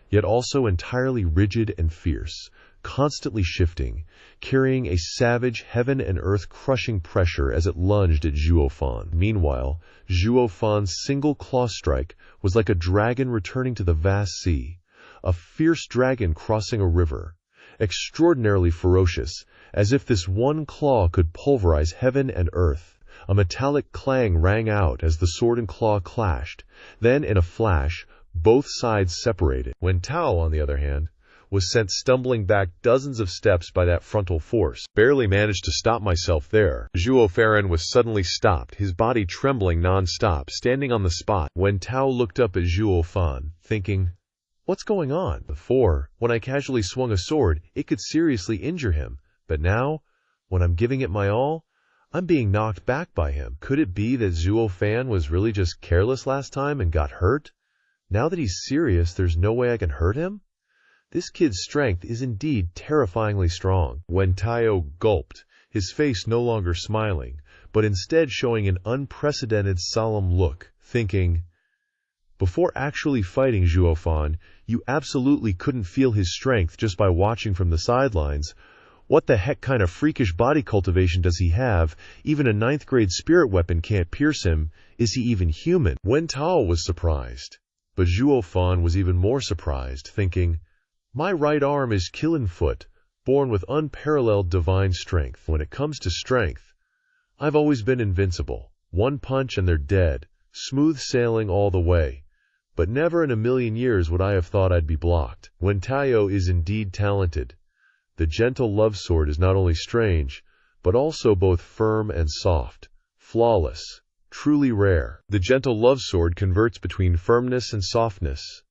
yet also entirely rigid and fierce, constantly shifting, carrying a savage heaven and earth crushing pressure as it lunged at Zhuo Fan. Meanwhile, Zhuo Fan's single claw strike was like a dragon returning to the vast sea, a fierce dragon crossing a river, extraordinarily ferocious, as if this one claw could pulverize heaven and earth. A metallic clang rang out as the sword and claw clashed. Then, in a flash, both sides separated. Wen Tao, on the other hand, was sent stumbling back dozens of steps by that frontal force. Barely managed to stop myself there. Zhuo Fan was suddenly stopped, his body trembling non-stop, standing on the spot. Wen Tao looked up at Zhuo Fan, thinking, what's going on? Before, when I casually swung a sword, it could seriously injure him. But now, when I'm giving it my all, I'm being knocked back by him. Could it be that Zhuo Fan was really just careless last time and got hurt? Now that he's serious, there's no way I can hurt him? This kid's strength is indeed terrifyingly strong. Wen Tao gulped, his face no longer smiling, but instead showing an unprecedented solemn look, thinking, before actually fighting Zhuo Fan, you absolutely couldn't feel his strength just by watching from the sidelines. What the heck kind of freakish body cultivation does he have? Even a 9th grade spirit weapon can't pierce him. Is he even human? Wen Tao was surprised, but Zhuo Fan was even more surprised, thinking, my right arm is killing foot, born with unparalleled divine strength. When it comes to strength, I've always been invincible. One punch and they're dead, smooth sailing all the way. But never in a million years would I have thought I'd be blocked. Wen Tao is indeed talented. The gentle love sword is not only strange, but also both firm and soft, flawless, truly rare. The gentle love sword converts between firmness and softness.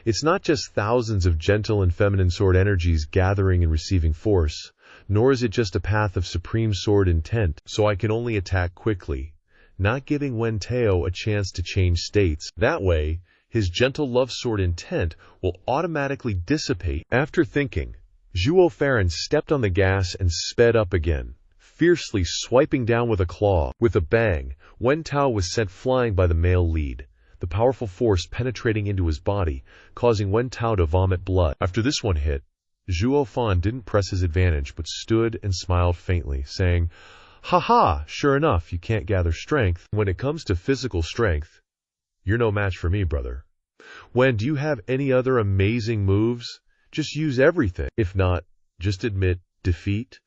It's not just thousands of gentle and feminine sword energies gathering and receiving force, nor is it just a path of supreme sword intent, so I can only attack quickly, not giving Wen Tao a chance to change states. That way, his gentle love sword intent will automatically dissipate. After thinking, Zhuo Fan stepped on the gas and sped up again, fiercely swiping down with a claw. With a bang, Wen Tao was sent flying by the male lead, the powerful force penetrating into his body, causing Wen Tao to vomit blood. After this one hit, Zhuo Fan didn't press his advantage but stood and smiled faintly, saying, "Ha ha, sure enough, you can't gather strength. When it comes to physical strength, you're no match for me, brother. Wen, do you have any other amazing moves? Just use everything. If not, just admit defeat.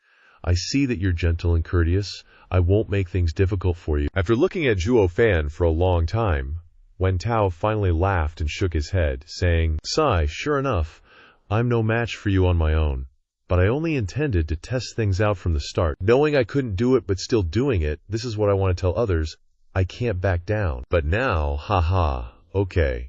I see that you're gentle and courteous. I won't make things difficult for you." After looking at Zhuo Fan for a long time, Wen Tao finally laughed and shook his head, saying, "Sigh, sure enough, I'm no match for you on my own. But I only intended to test things out from the start. Knowing I couldn't do it but still doing it, this is what I want to tell others. I can't back down. But now, haha, okay.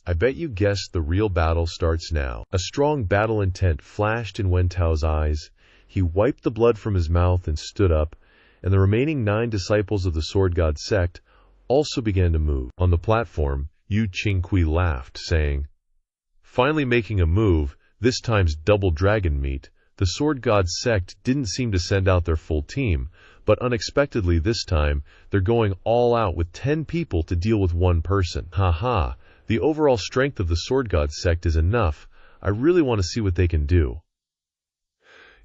I bet you guessed the real battle starts now." A strong battle intent flashed in Wen Tao's eyes. He wiped the blood from his mouth and stood up, and the remaining 9 disciples of the Sword God sect also began to move. On the platform, Yu Qingqi laughed, saying, "Finally making a move, this time's double dragon meat." The Sword God sect didn't seem to send out their full team, but unexpectedly this time, they're going all out with 10 people to deal with 1 person. Haha. The overall strength of the Sword God sect is enough. I really want to see what they can do.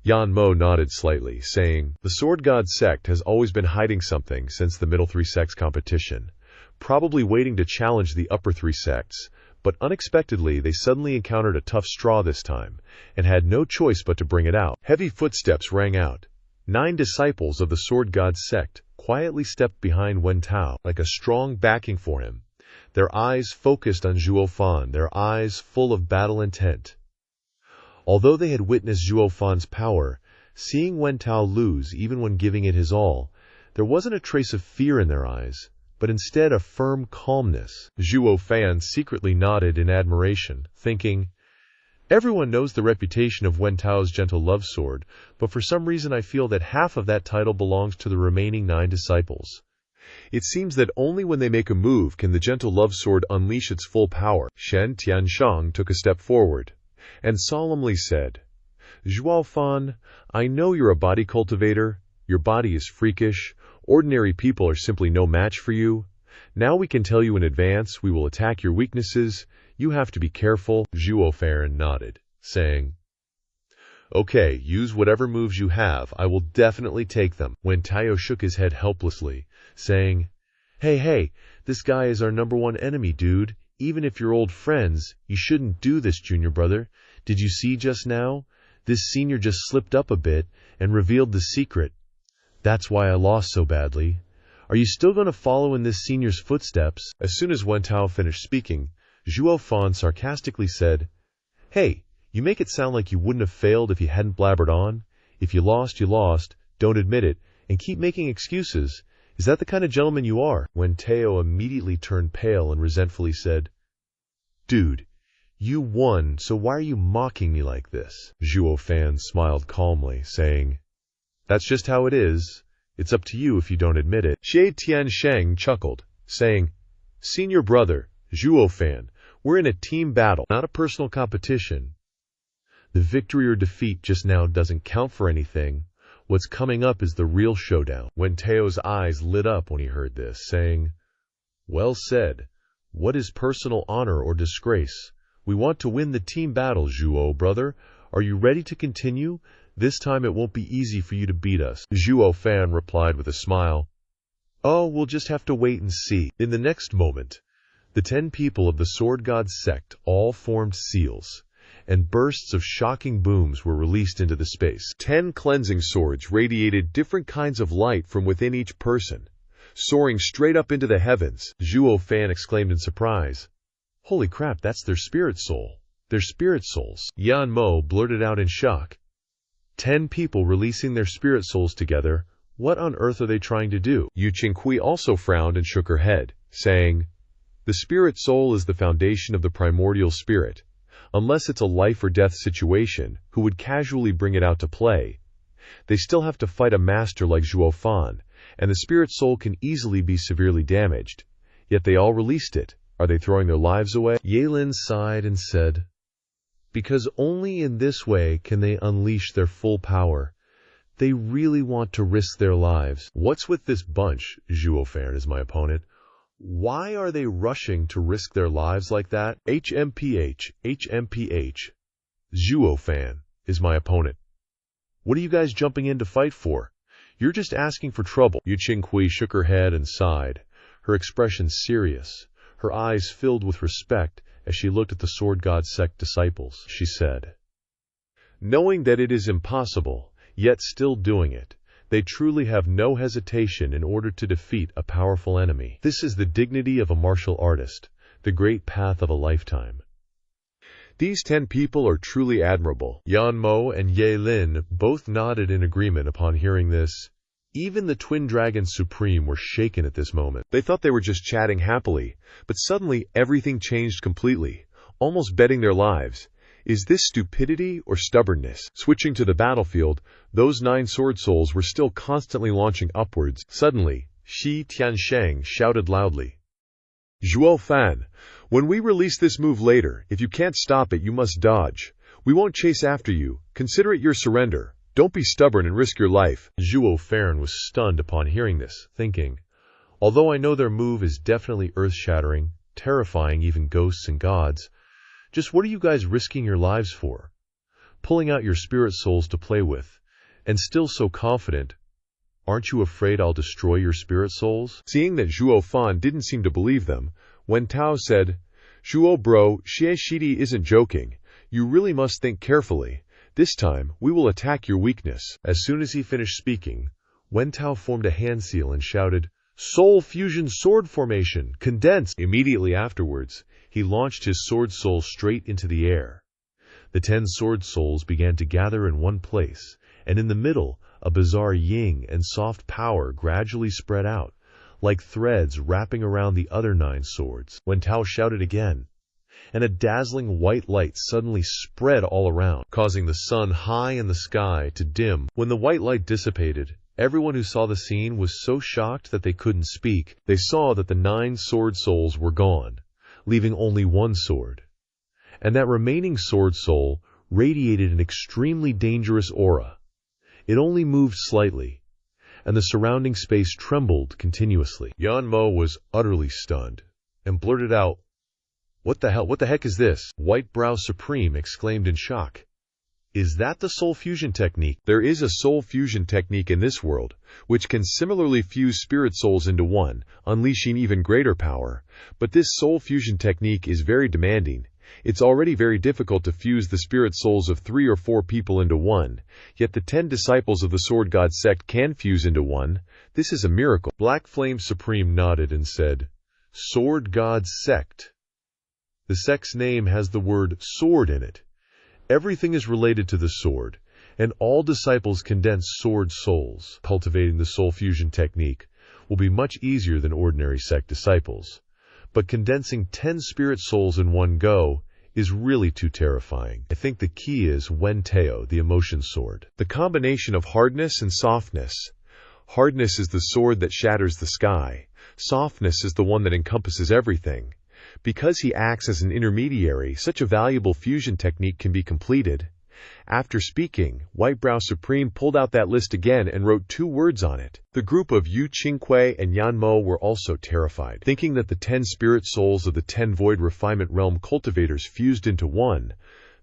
Yan Mo nodded slightly, saying, "The Sword God sect has always been hiding something since the middle 3 sects competition, probably waiting to challenge the upper 3 sects, but unexpectedly they suddenly encountered a tough straw this time, and had no choice but to bring it out." Heavy footsteps rang out. 9 disciples of the Sword God sect quietly stepped behind Wen Tao, like a strong backing for him. Their eyes focused on Zhuo Fan, their eyes full of battle intent. Although they had witnessed Zhuo Fan's power, seeing Wen Tao lose even when giving it his all, there wasn't a trace of fear in their eyes, but instead a firm calmness. Zhuo Fan secretly nodded in admiration, thinking, "Everyone knows the reputation of Wen Tao's gentle love sword, but for some reason I feel that half of that title belongs to the remaining 9 disciples. It seems that only when they make a move can the gentle love sword unleash its full power." Shen Tianshang took a step forward and solemnly said, "Zhuo Fan, I know you're a body cultivator. Your body is freakish. Ordinary people are simply no match for you. Now we can tell you in advance we will attack your weaknesses. You have to be careful." Zhuo Fan nodded, saying, "Okay, use whatever moves you have. I will definitely take them." Wen Tao shook his head helplessly, saying, Hey, this guy is our #1 enemy, dude. Even if you're old friends, you shouldn't do this, junior brother. Did you see just now? This senior just slipped up a bit and revealed the secret. That's why I lost so badly. Are you still going to follow in this senior's footsteps?" As soon as Wen Tao finished speaking, Zhuo Fan sarcastically said, "Hey, you make it sound like you wouldn't have failed if you hadn't blabbered on. If you lost, you lost. Don't admit it, and keep making excuses. Is that the kind of gentleman you are?" Wen Tao immediately turned pale and resentfully said, "Dude, you won, so why are you mocking me like this?" Zhuo Fan smiled calmly, saying, "That's just how it is. It's up to you if you don't admit it. Xie Tiansheng chuckled, saying, "Senior brother, Zhuo Fan, we're in a team battle, not a personal competition. The victory or defeat just now doesn't count for anything. What's coming up is the real showdown." Wen Tao's eyes lit up when he heard this, saying, "Well said. What is personal honor or disgrace? We want to win the team battle, Zhuo, brother. Are you ready to continue? This time it won't be easy for you to beat us." Zhuo Fan replied with a smile, "Oh, we'll just have to wait and see." In the next moment, the 10 people of the Sword God sect all formed seals, and bursts of shocking booms were released into the space. 10 cleansing swords radiated different kinds of light from within each person, soaring straight up into the heavens. Zhuo Fan exclaimed in surprise, "Holy crap, that's their spirit soul. Their spirit souls." Yan Mo blurted out in shock, 10 people releasing their spirit souls together. What on earth are they trying to do? Yu Qinghui also frowned and shook her head, saying, "The spirit soul is the foundation of the primordial spirit. Unless it's a life or death situation, who would casually bring it out to play? They still have to fight a master like Zhuo Fan, and the spirit soul can easily be severely damaged. Yet they all released it. Are they throwing their lives away?" Yelin sighed and said, "Because only in this way can they unleash their full power. They really want to risk their lives." What's with this bunch? Zhuo Fan is my opponent. Why are they rushing to risk their lives like that? HMPH. Zhuo Fan is my opponent. What are you guys jumping in to fight for? You're just asking for trouble. Yu Qinghui shook her head and sighed, her expression serious, her eyes filled with respect as she looked at the Sword God sect disciples. She said, "Knowing that it is impossible, yet still doing it, they truly have no hesitation in order to defeat a powerful enemy. This is the dignity of a martial artist, the great path of a lifetime." These 10 people are truly admirable. Yan Mo and Ye Lin both nodded in agreement upon hearing this. Even the Twin Dragons Supreme were shaken at this moment. They thought they were just chatting happily, but suddenly everything changed completely, almost betting their lives. Is this stupidity or stubbornness? Switching to the battlefield, those 9 sword souls were still constantly launching upwards. Suddenly, Xie Tiansheng shouted loudly, "Zhuo Fan, when we release this move later, if you can't stop it, you must dodge. We won't chase after you. Consider it your surrender. Don't be stubborn and risk your life." Zhuo Fan was stunned upon hearing this, thinking, although I know their move is definitely earth-shattering, terrifying even ghosts and gods, just what are you guys risking your lives for? Pulling out your spirit souls to play with, and still so confident. Aren't you afraid I'll destroy your spirit souls? Seeing that Zhuo Fan didn't seem to believe them, Wen Tao said, "Zhuo bro, Xie Shidi isn't joking. You really must think carefully. This time, we will attack your weakness." As soon as he finished speaking, Wen Tao formed a hand seal and shouted, "Soul Fusion Sword Formation, condense!" Immediately afterwards, he launched his sword soul straight into the air. The 10 sword souls began to gather in one place, and in the middle, a bizarre yin and soft power gradually spread out, like threads wrapping around the other 9 swords. Wen Tao shouted again, and a dazzling white light suddenly spread all around, causing the sun high in the sky to dim. When the white light dissipated, everyone who saw the scene was so shocked that they couldn't speak. They saw that the 9 sword souls were gone, leaving only 1 sword. And that remaining sword soul radiated an extremely dangerous aura. It only moved slightly, and the surrounding space trembled continuously. Yan Mo was utterly stunned, and blurted out, "What the hell? What the heck is this?" White Brow Supreme exclaimed in shock, "Is that the soul fusion technique?" There is a soul fusion technique in this world, which can similarly fuse spirit souls into one, unleashing even greater power. But this soul fusion technique is very demanding. It's already very difficult to fuse the spirit souls of 3 or 4 people into one, yet the 10 disciples of the Sword God sect can fuse into one. This is a miracle. Black Flame Supreme nodded and said, "Sword God sect. The sect's name has the word sword in it. Everything is related to the sword, and all disciples condense sword souls. Cultivating the soul fusion technique will be much easier than ordinary sect disciples. But condensing 10 spirit souls in one go is really too terrifying. I think the key is Wen Tao, the emotion sword." The combination of hardness and softness. Hardness is the sword that shatters the sky. Softness is the one that encompasses everything. Because he acts as an intermediary, such a valuable fusion technique can be completed. After speaking, Whitebrow Supreme pulled out that list again and wrote 2 words on it. The group of Yu Qingque and Yan Mo were also terrified, thinking that the 10 spirit souls of the 10 void refinement realm cultivators fused into one.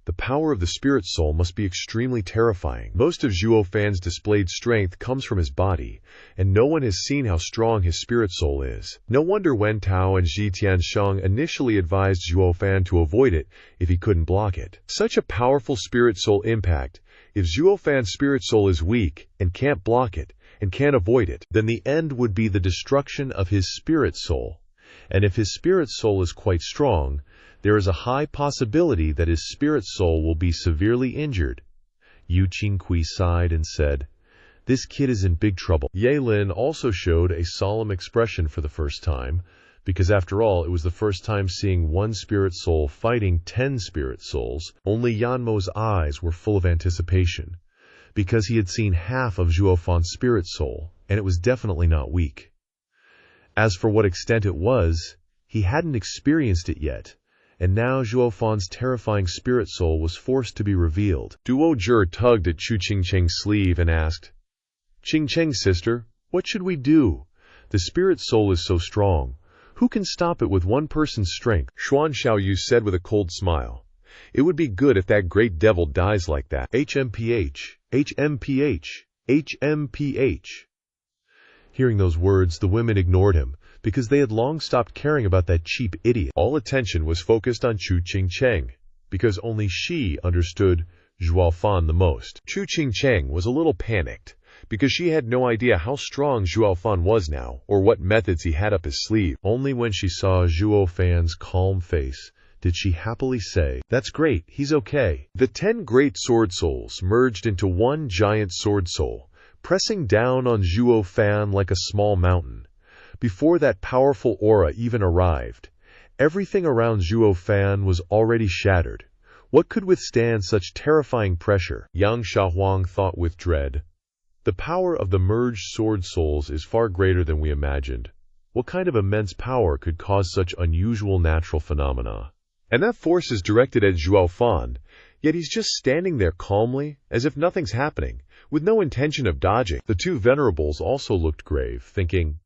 The power of the spirit soul must be extremely terrifying. Most of Zhuo Fan's displayed strength comes from his body, and no one has seen how strong his spirit soul is. No wonder Wen Tao and Ji Tiansheng initially advised Zhuo Fan to avoid it if he couldn't block it. Such a powerful spirit soul impact, if Zhuo Fan's spirit soul is weak and can't block it, and can't avoid it, then the end would be the destruction of his spirit soul. And if his spirit soul is quite strong, there is a high possibility that his spirit soul will be severely injured. Yu Qingque sighed and said, "This kid is in big trouble." Ye Lin also showed a solemn expression for the first time, because after all, it was the first time seeing one spirit soul fighting 10 spirit souls. Only Yan Mo's eyes were full of anticipation, because he had seen half of Zhuo Fan's spirit soul, and it was definitely not weak. As for what extent it was, he hadn't experienced it yet. And now Zhuo Fan's terrifying spirit soul was forced to be revealed. Duo Zhi tugged at Chu Qingcheng's sleeve and asked, "Qingcheng sister, what should we do? The spirit soul is so strong. Who can stop it with one person's strength?" Xuan Xiaoyu said with a cold smile, "It would be good if that great devil dies like that." HMPH, HMPH, HMPH. Hearing those words, the women ignored him, because they had long stopped caring about that cheap idiot. All attention was focused on Chu Qingcheng, because only she understood Zhuo Fan the most. Chu Qingcheng was a little panicked, because she had no idea how strong Zhuo Fan was now, or what methods he had up his sleeve. Only when she saw Zhuo Fan's calm face did she happily say, "That's great, he's okay." The 10 great sword souls merged into one giant sword soul, pressing down on Zhuo Fan like a small mountain. Before that powerful aura even arrived, everything around Zhuo Fan was already shattered. What could withstand such terrifying pressure? Yang Xiaohuang thought with dread. The power of the merged sword souls is far greater than we imagined. What kind of immense power could cause such unusual natural phenomena? And that force is directed at Zhuo Fan, yet he's just standing there calmly, as if nothing's happening, with no intention of dodging. The 2 venerables also looked grave, thinking,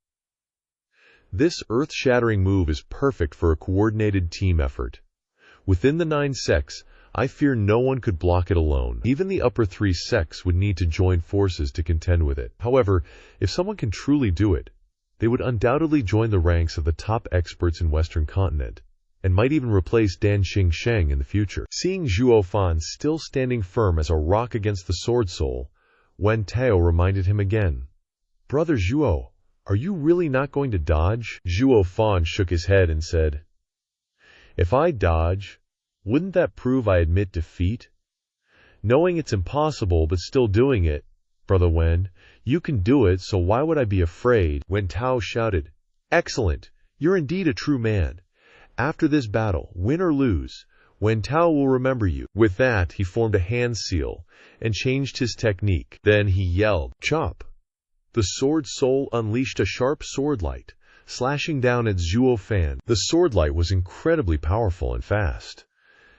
"This earth-shattering move is perfect for a coordinated team effort. Within the 9 sects, I fear no one could block it alone. Even the upper 3 sects would need to join forces to contend with it. However, if someone can truly do it, they would undoubtedly join the ranks of the top experts in Western continent, and might even replace Dan Xingsheng in the future." Seeing Zhuo Fan still standing firm as a rock against the sword soul, Wen Tao reminded him again, "Brother Zhuo, are you really not going to dodge?" Zhuo Fan shook his head and said, "If I dodge, wouldn't that prove I admit defeat? Knowing it's impossible but still doing it, Brother Wen, you can do it, so why would I be afraid?" Wen Tao shouted, "Excellent! You're indeed a true man. After this battle, win or lose, Wen Tao will remember you." With that, he formed a hand seal and changed his technique. Then he yelled, "Chop!" The sword soul unleashed a sharp sword light, slashing down at Zhuo Fan. The sword light was incredibly powerful and fast.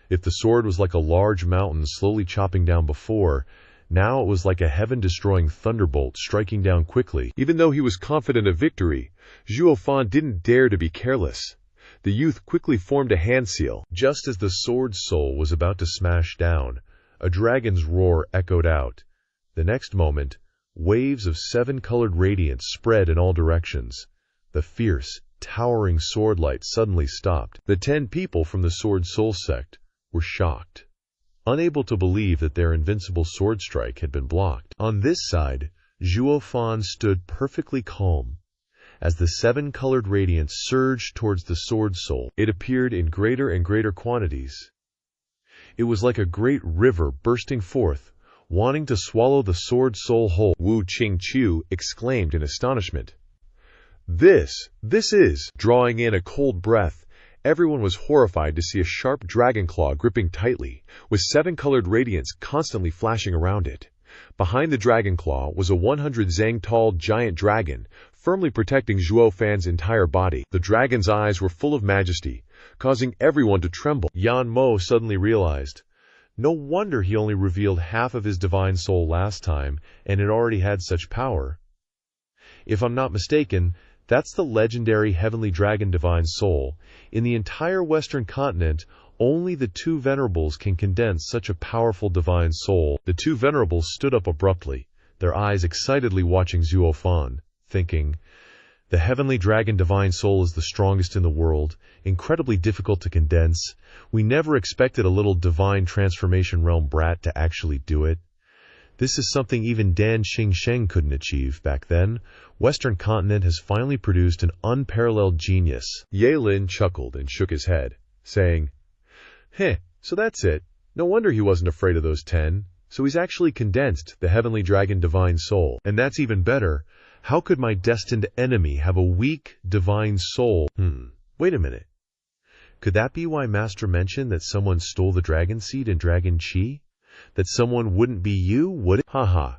If the sword was like a large mountain slowly chopping down before, now it was like a heaven-destroying thunderbolt striking down quickly. Even though he was confident of victory, Zhuo Fan didn't dare to be careless. The youth quickly formed a hand seal. Just as the sword soul was about to smash down, a dragon's roar echoed out. The next moment, waves of 7-colored radiance spread in all directions. The fierce, towering sword light suddenly stopped. The 10 people from the Sword Soul sect were shocked, unable to believe that their invincible sword strike had been blocked. On this side, Zhuo Fan stood perfectly calm. As the 7-colored radiance surged towards the sword soul, it appeared in greater and greater quantities. It was like a great river bursting forth, wanting to swallow the sword soul whole. Wu Qingqiu exclaimed in astonishment. This is... Drawing in a cold breath, everyone was horrified to see a sharp dragon claw gripping tightly, with 7-colored radiance constantly flashing around it. Behind the dragon claw was a 100 zang tall giant dragon, firmly protecting Zhuo Fan's entire body. The dragon's eyes were full of majesty, causing everyone to tremble. Yan Mo suddenly realized. No wonder he only revealed half of his divine soul last time, and it already had such power. If I'm not mistaken, that's the legendary heavenly dragon divine soul. In the entire Western continent, only the two venerables can condense such a powerful divine soul. The two venerables stood up abruptly, their eyes excitedly watching Zhuo Fan, thinking, the heavenly dragon divine soul is the strongest in the world, incredibly difficult to condense. We never expected a little divine transformation realm brat to actually do it. This is something even Dan Xingsheng couldn't achieve back then. Western continent has finally produced an unparalleled genius. Ye Lin chuckled and shook his head, saying, so that's it. No wonder he wasn't afraid of those 10. So he's actually condensed the heavenly dragon divine soul. And that's even better. How could my destined enemy have a weak divine soul? Wait a minute. Could that be why Master mentioned that someone stole the dragon seed and dragon chi? That someone wouldn't be you, would it? Haha.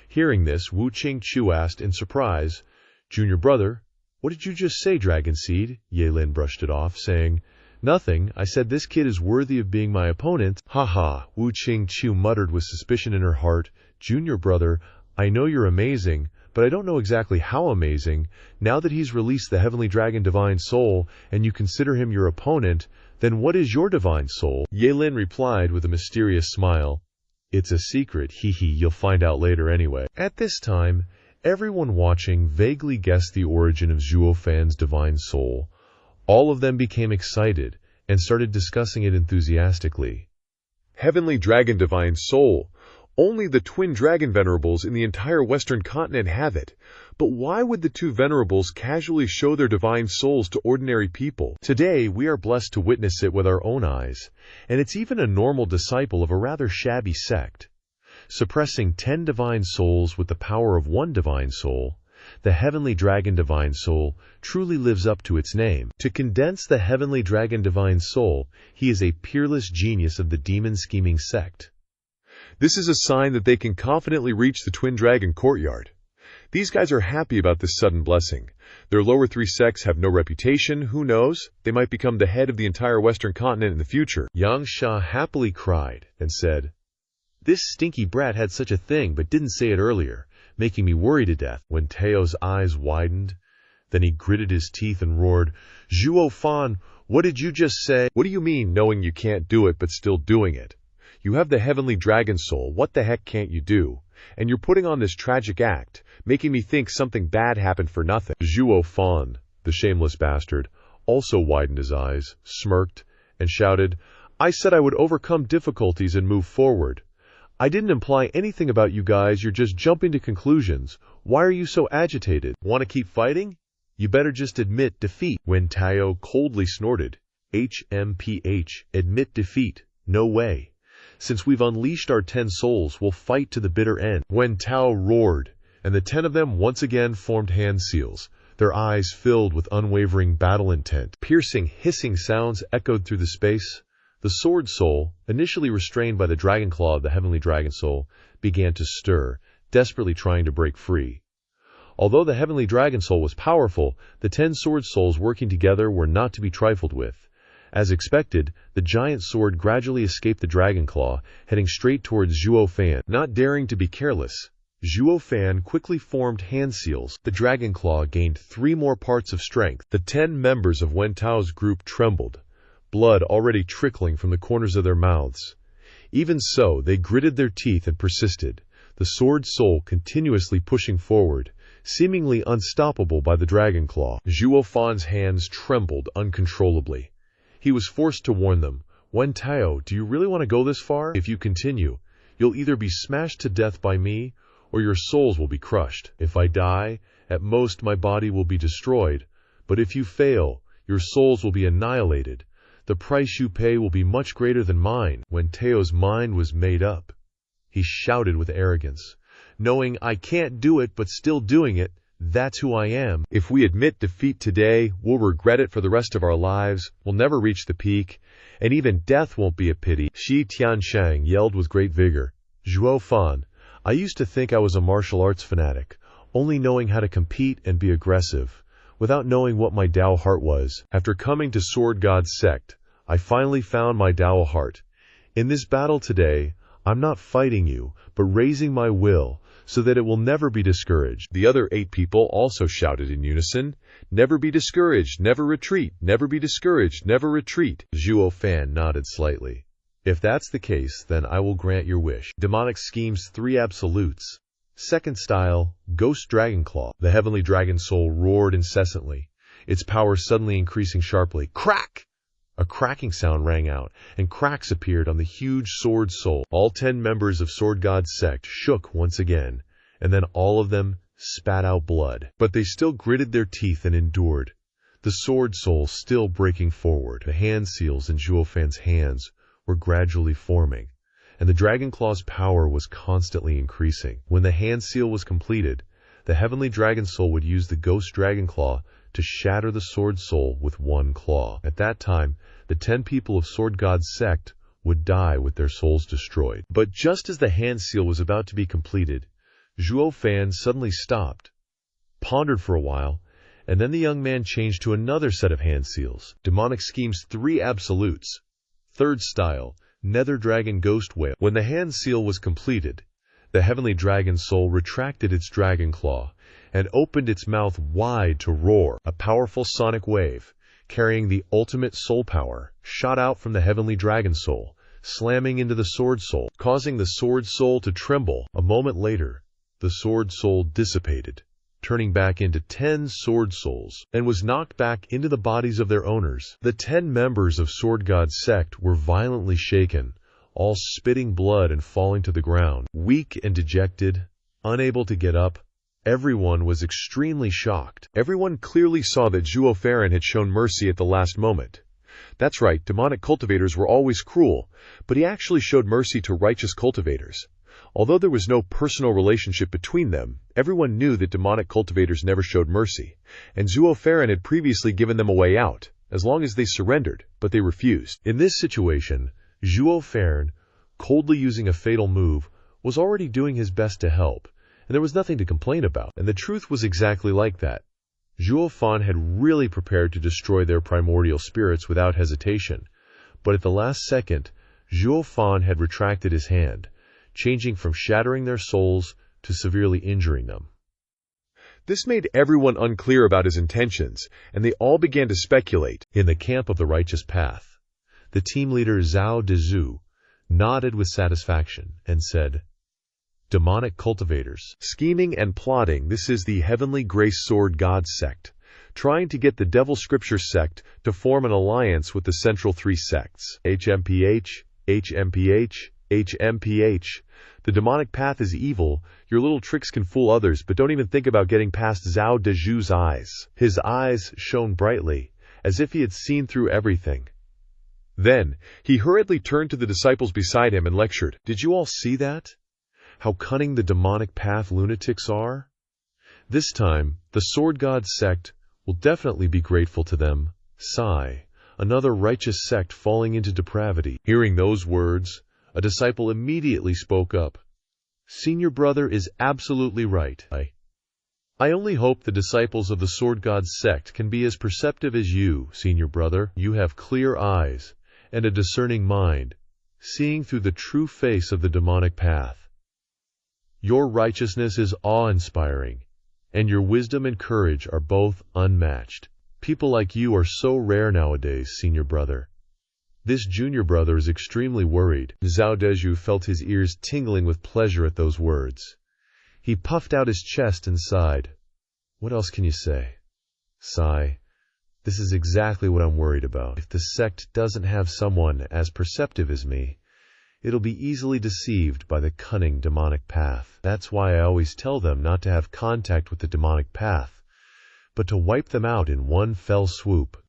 Hearing this, Wu Qingqiu asked in surprise, Junior brother, what did you just say, dragon seed? Ye Lin brushed it off, saying, Nothing. I said this kid is worthy of being my opponent. Haha. Wu Qingqiu muttered with suspicion in her heart, Junior brother, I know you're amazing, but I don't know exactly how amazing. Now that he's released the heavenly dragon divine soul, and you consider him your opponent, then what is your divine soul? Ye Lin replied with a mysterious smile. It's a secret, you'll find out later anyway. At this time, everyone watching vaguely guessed the origin of Zhuo Fan's divine soul. All of them became excited and started discussing it enthusiastically. Heavenly dragon divine soul. Only the twin dragon venerables in the entire Western continent have it. But why would the two venerables casually show their divine souls to ordinary people? Today, we are blessed to witness it with our own eyes, and it's even a normal disciple of a rather shabby sect. Suppressing 10 divine souls with the power of one divine soul, the heavenly dragon divine soul truly lives up to its name. To condense the heavenly dragon divine soul, he is a peerless genius of the demon-scheming sect. This is a sign that they can confidently reach the Twin Dragon courtyard. These guys are happy about this sudden blessing. Their lower 3 sects have no reputation. Who knows? They might become the head of the entire Western continent in the future. Yang Sha happily cried and said, This stinky brat had such a thing but didn't say it earlier, making me worry to death. When Teo's eyes widened, then he gritted his teeth and roared, Zhuo Fan, what did you just say? What do you mean, knowing you can't do it but still doing it? You have the heavenly dragon soul, what the heck can't you do? And you're putting on this tragic act, making me think something bad happened for nothing. Zhuo Fan, the shameless bastard, also widened his eyes, smirked, and shouted, I said I would overcome difficulties and move forward. I didn't imply anything about you guys, you're just jumping to conclusions. Why are you so agitated? Want to keep fighting? You better just admit defeat. Wen Tao coldly snorted, HMPH, admit defeat, no way. Since we've unleashed our 10 souls, we'll fight to the bitter end. Wen Tao roared, and the 10 of them once again formed hand seals, their eyes filled with unwavering battle intent. Piercing, hissing sounds echoed through the space. The sword soul, initially restrained by the dragon claw of the heavenly dragon soul, began to stir, desperately trying to break free. Although the heavenly dragon soul was powerful, the 10 sword souls working together were not to be trifled with. As expected, the giant sword gradually escaped the dragon claw, heading straight towards Zhuo Fan. Not daring to be careless, Zhuo Fan quickly formed hand seals. The dragon claw gained 3 more parts of strength. The 10 members of Wen Tao's group trembled, blood already trickling from the corners of their mouths. Even so, they gritted their teeth and persisted, the sword soul continuously pushing forward, seemingly unstoppable by the dragon claw. Zhuo Fan's hands trembled uncontrollably. He was forced to warn them, Wen Tao, do you really want to go this far? If you continue, you'll either be smashed to death by me, or your souls will be crushed. If I die, at most my body will be destroyed, but if you fail, your souls will be annihilated. The price you pay will be much greater than mine. When Teo's mind was made up, he shouted with arrogance, knowing I can't do it but still doing it, that's who I am. If we admit defeat today, we'll regret it for the rest of our lives, we'll never reach the peak, and even death won't be a pity. Shi Tianshang yelled with great vigor, Zhuo Fan, I used to think I was a martial arts fanatic, only knowing how to compete and be aggressive, without knowing what my Tao heart was. After coming to Sword God's sect, I finally found my Tao heart. In this battle today, I'm not fighting you, but raising my will, so that it will never be discouraged. The other 8 people also shouted in unison, "Never be discouraged, never retreat, never be discouraged, never retreat." Zhuo Fan nodded slightly. If that's the case, then I will grant your wish. Demonic Scheme's 3 absolutes. Second style, Ghost Dragon Claw. The heavenly dragon soul roared incessantly, its power suddenly increasing sharply. Crack! A cracking sound rang out, and cracks appeared on the huge sword soul. All 10 members of Sword God's sect shook once again, and then all of them spat out blood. But they still gritted their teeth and endured, the sword soul still breaking forward. The hand seals in Zhuo Fan's hands were gradually forming, and the dragon claw's power was constantly increasing. When the hand seal was completed, the heavenly dragon soul would use the ghost dragon claw to shatter the sword soul with one claw. At that time, the 10 people of Sword God's sect would die with their souls destroyed. But just as the hand seal was about to be completed, Zhuo Fan suddenly stopped, pondered for a while, and then the young man changed to another set of hand seals. Demonic Scheme's 3 absolutes. Third style, Nether Dragon Ghost Whale. When the hand seal was completed, the heavenly dragon soul retracted its dragon claw and opened its mouth wide to roar. A powerful sonic wave, carrying the ultimate soul power, shot out from the heavenly dragon soul, slamming into the sword soul, causing the sword soul to tremble. A moment later, the sword soul dissipated, turning back into 10 sword souls, and was knocked back into the bodies of their owners. The 10 members of Sword God's sect were violently shaken, all spitting blood and falling to the ground. Weak and dejected, unable to get up, everyone was extremely shocked. Everyone clearly saw that Zhuo Fan had shown mercy at the last moment. That's right, demonic cultivators were always cruel, but he actually showed mercy to righteous cultivators. Although there was no personal relationship between them, everyone knew that demonic cultivators never showed mercy, and Zhuo Fan had previously given them a way out, as long as they surrendered, but they refused. In this situation, Zhuo Fan, coldly using a fatal move, was already doing his best to help, and there was nothing to complain about. And the truth was exactly like that. Zhuo Fan had really prepared to destroy their primordial spirits without hesitation, but at the last second, Zhuo Fan had retracted his hand, changing from shattering their souls to severely injuring them. This made everyone unclear about his intentions, and they all began to speculate. In the camp of the righteous path, the team leader Zhao Dezhu nodded with satisfaction and said, "Demonic cultivators. Scheming and plotting, this is the Heavenly Grace Sword God sect, trying to get the Devil Scripture sect to form an alliance with the central 3 sects. HMPH, HMPH, HMPH. The demonic path is evil. Your little tricks can fool others, but don't even think about getting past Zhao Dezhu's eyes." His eyes shone brightly, as if he had seen through everything. Then, he hurriedly turned to the disciples beside him and lectured. "Did you all see that? How cunning the demonic path lunatics are? This time, the Sword God sect will definitely be grateful to them. Sigh, another righteous sect falling into depravity." Hearing those words, a disciple immediately spoke up. "Senior brother is absolutely right. I only hope the disciples of the Sword God sect can be as perceptive as you, senior brother. You have clear eyes and a discerning mind, seeing through the true face of the demonic path. Your righteousness is awe-inspiring, and your wisdom and courage are both unmatched. People like you are so rare nowadays, senior brother." This junior brother is extremely worried. Zhao Dezhu felt his ears tingling with pleasure at those words. He puffed out his chest and sighed. What else can you say? Sigh. This is exactly what I'm worried about. If the sect doesn't have someone as perceptive as me, it'll be easily deceived by the cunning demonic path. That's why I always tell them not to have contact with the demonic path, but to wipe them out in one fell swoop.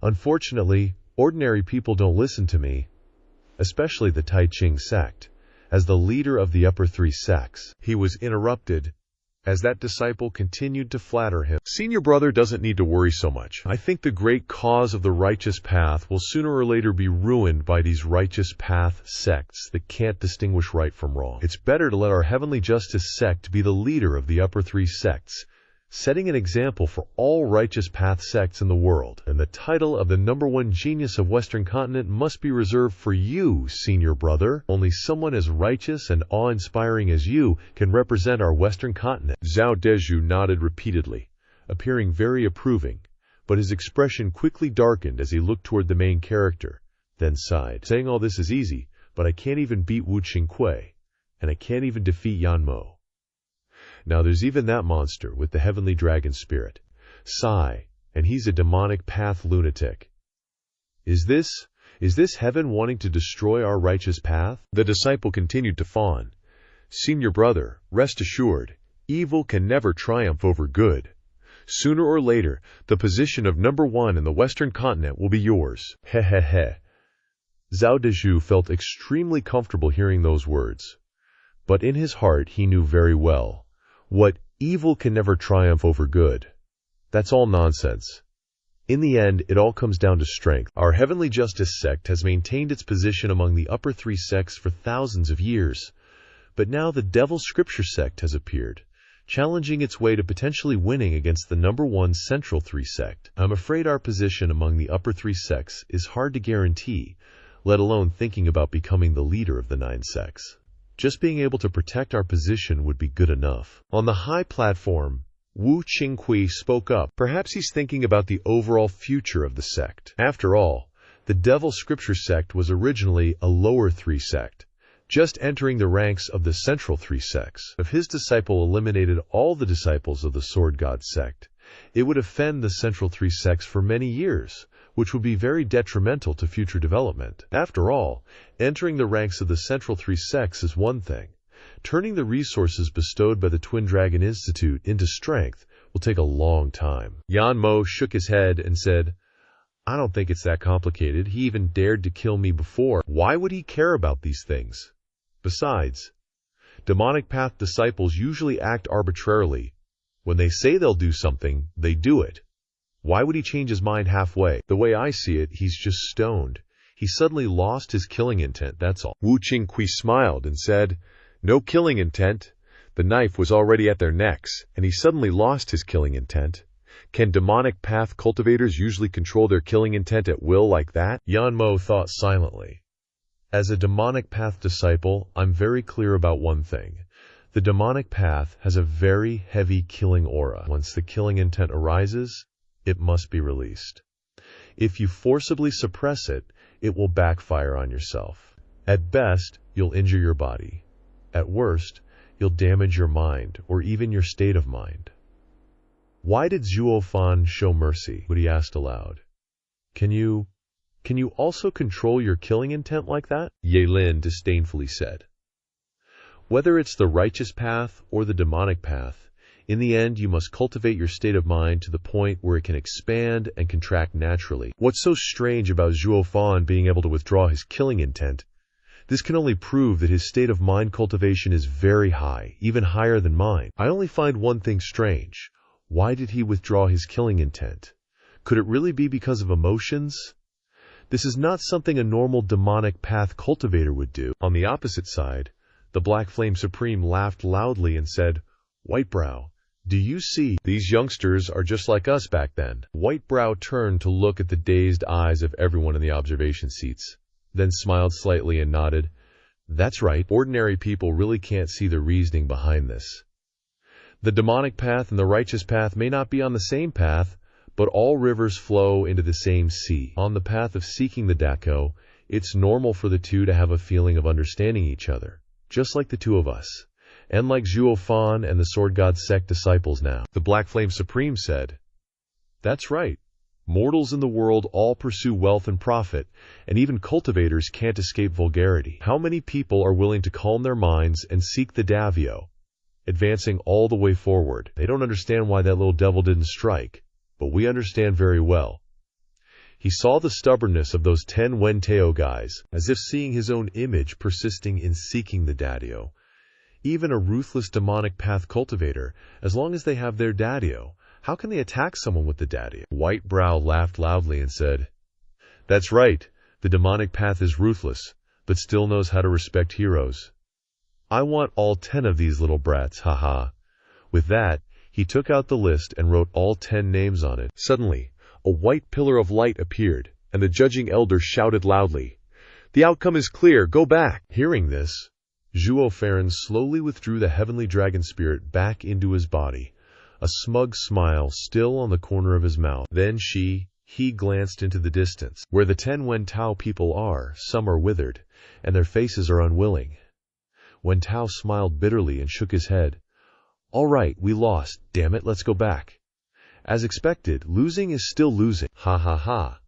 Unfortunately, ordinary people don't listen to me, especially the Tai Ching sect, as the leader of the upper 3 sects. He was interrupted as that disciple continued to flatter him. Senior brother doesn't need to worry so much. I think the great cause of the righteous path will sooner or later be ruined by these righteous path sects that can't distinguish right from wrong. It's better to let our heavenly justice sect be the leader of the upper three sects, setting an example for all righteous path sects in the world. And the title of the #1 genius of Western continent must be reserved for you, senior brother. Only someone as righteous and awe-inspiring as you can represent our Western continent. Zhao Dezhu nodded repeatedly, appearing very approving, but his expression quickly darkened as he looked toward the main character, then sighed. Saying all this is easy, but I can't even beat Wu Qingque, and I can't even defeat Yan Mo. Now there's even that monster with the heavenly dragon spirit, Sai, and he's a demonic path lunatic. Is this heaven wanting to destroy our righteous path? The disciple continued to fawn. Senior brother, rest assured, evil can never triumph over good. Sooner or later, the position of #1 in the Western continent will be yours. He he he. Zhao Dezhu felt extremely comfortable hearing those words, but in his heart he knew very well what evil can never triumph over good. That's all nonsense. In the end, it all comes down to strength. Our heavenly justice sect has maintained its position among the upper three sects for thousands of years, but now the devil scripture sect has appeared, challenging its way to potentially winning against the #1 central three sect. I'm afraid our position among the upper three sects is hard to guarantee, let alone thinking about becoming the leader of the 9 sects. Just being able to protect our position would be good enough. On the high platform, Wu Qingque spoke up. Perhaps he's thinking about the overall future of the sect. After all, the Devil Scripture sect was originally a lower 3 sect, just entering the ranks of the central 3 sects. If his disciple eliminated all the disciples of the Sword God sect, it would offend the central 3 sects for many years, which would be very detrimental to future development. After all, entering the ranks of the central 3 sects is one thing. Turning the resources bestowed by the Twin Dragon Institute into strength will take a long time. Yan Mo shook his head and said, I don't think it's that complicated. He even dared to kill me before. Why would he care about these things? Besides, demonic path disciples usually act arbitrarily. When they say they'll do something, they do it. Why would he change his mind halfway? The way I see it, he's just stoned. He suddenly lost his killing intent, that's all. Wu Qingque smiled and said, no killing intent. The knife was already at their necks, and he suddenly lost his killing intent. Can demonic path cultivators usually control their killing intent at will like that? Yan Mo thought silently. As a demonic path disciple, I'm very clear about one thing. The demonic path has a very heavy killing aura. Once the killing intent arises, it must be released. If you forcibly suppress it, it will backfire on yourself. At best, you'll injure your body. At worst, you'll damage your mind, or even your state of mind. Why did Zhuo Fan show mercy? He asked aloud. Can you also control your killing intent like that? Ye Lin disdainfully said. Whether it's the righteous path or the demonic path, in the end, you must cultivate your state of mind to the point where it can expand and contract naturally. What's so strange about Zhuo Fan being able to withdraw his killing intent? This can only prove that his state of mind cultivation is very high, even higher than mine. I only find one thing strange. Why did he withdraw his killing intent? Could it really be because of emotions? This is not something a normal demonic path cultivator would do. On the opposite side, the Black Flame Supreme laughed loudly and said, Whitebrow, do you see? These youngsters are just like us back then. Whitebrow turned to look at the dazed eyes of everyone in the observation seats, then smiled slightly and nodded. That's right, ordinary people really can't see the reasoning behind this. The demonic path and the righteous path may not be on the same path, but all rivers flow into the same sea. On the path of seeking the Dako, it's normal for the two to have a feeling of understanding each other, just like the two of us. And like Zhuo Fan and the Sword God sect disciples now. The Black Flame Supreme said, That's right. Mortals in the world all pursue wealth and profit, and even cultivators can't escape vulgarity. How many people are willing to calm their minds and seek the Davio, advancing all the way forward? They don't understand why that little devil didn't strike, but we understand very well. He saw the stubbornness of those 10 Wenteo guys, as if seeing his own image persisting in seeking the Davio. Even a ruthless demonic path cultivator, as long as they have their daddio, how can they attack someone with the daddio? White Brow laughed loudly and said, "That's right, the demonic path is ruthless, but still knows how to respect heroes. I want all 10 of these little brats, haha." With that, he took out the list and wrote all 10 names on it. Suddenly, a white pillar of light appeared, and the judging elder shouted loudly, "The outcome is clear, go back!" Hearing this, Zhuo Fan slowly withdrew the heavenly dragon spirit back into his body, a smug smile still on the corner of his mouth. Then he glanced into the distance. Where the 10 Wen Tao people are, some are withered, and their faces are unwilling. Wen Tao smiled bitterly and shook his head. "All right, we lost. Damn it, let's go back." As expected, losing is still losing. Ha ha ha.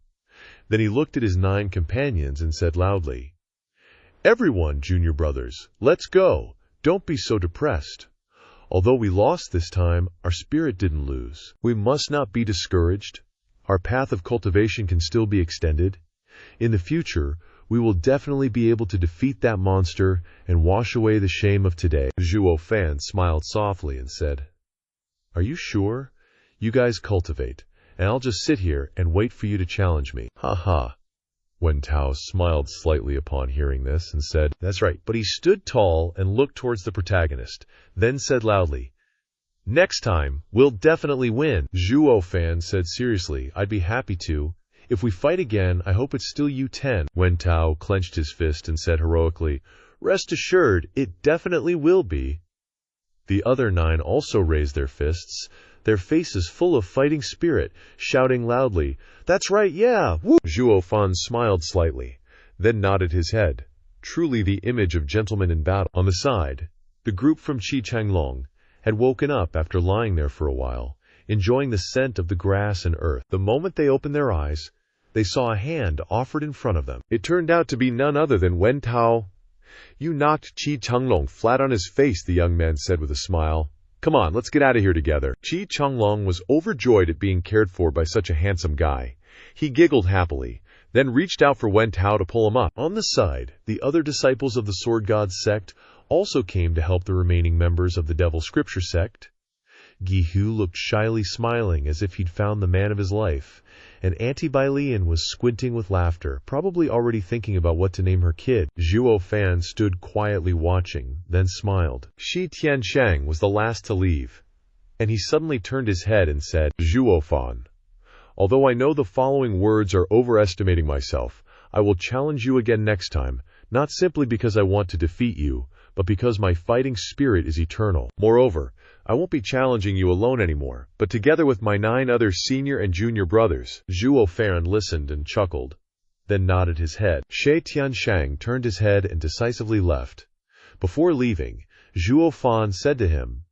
Then he looked at his 9 companions and said loudly, "Everyone, junior brothers, let's go. Don't be so depressed. Although we lost this time, our spirit didn't lose. We must not be discouraged. Our path of cultivation can still be extended. In the future, we will definitely be able to defeat that monster and wash away the shame of today." Zhuo Fan smiled softly and said, "Are you sure? You guys cultivate, and I'll just sit here and wait for you to challenge me." Ha ha. Wen Tao smiled slightly upon hearing this and said, "That's right." But he stood tall and looked towards the protagonist, then said loudly, "Next time, we'll definitely win." Zhuo Fan said seriously, "I'd be happy to. If we fight again, I hope it's still you 10. Wen Tao clenched his fist and said heroically, "Rest assured, it definitely will be." The other 9 also raised their fists, their faces full of fighting spirit, shouting loudly, "That's right, yeah, woo!" Zhuo Fan smiled slightly, then nodded his head, truly the image of gentlemen in battle. On the side, the group from Qi Changlong had woken up after lying there for a while, enjoying the scent of the grass and earth. The moment they opened their eyes, they saw a hand offered in front of them. It turned out to be none other than Wen Tao. "You knocked Qi Changlong flat on his face," the young man said with a smile. "Come on, let's get out of here together." Qi Changlong was overjoyed at being cared for by such a handsome guy. He giggled happily, then reached out for Wen Tao to pull him up. On the side, the other disciples of the Sword God sect also came to help the remaining members of the Devil Scripture sect. Gihu looked shyly smiling as if he'd found the man of his life, and Auntie Bailean was squinting with laughter, probably already thinking about what to name her kid. Zhuo Fan stood quietly watching, then smiled. Shi Tianshang was the last to leave, and he suddenly turned his head and said, "Zhuo Fan, although I know the following words are overestimating myself, I will challenge you again next time, not simply because I want to defeat you, but because my fighting spirit is eternal. Moreover, I won't be challenging you alone anymore, but together with my 9 other senior and junior brothers." Zhuo Fan listened and chuckled, then nodded his head. Shi Tianshang turned his head and decisively left. Before leaving, Zhuo Fan said to him,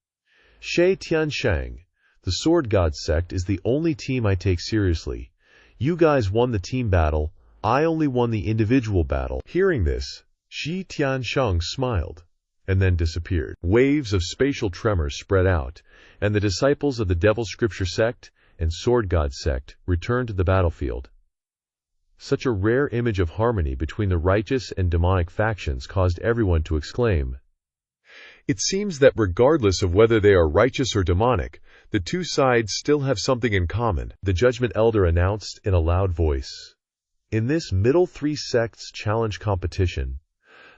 "Shi Tianshang, the Sword God sect is the only team I take seriously. You guys won the team battle, I only won the individual battle." Hearing this, Shi Tianshang smiled, and then disappeared. Waves of spatial tremors spread out, and the disciples of the Devil Scripture sect and Sword God sect returned to the battlefield. Such a rare image of harmony between the righteous and demonic factions caused everyone to exclaim. It seems that regardless of whether they are righteous or demonic, the two sides still have something in common, the Judgment Elder announced in a loud voice. In this middle 3 sects challenge competition,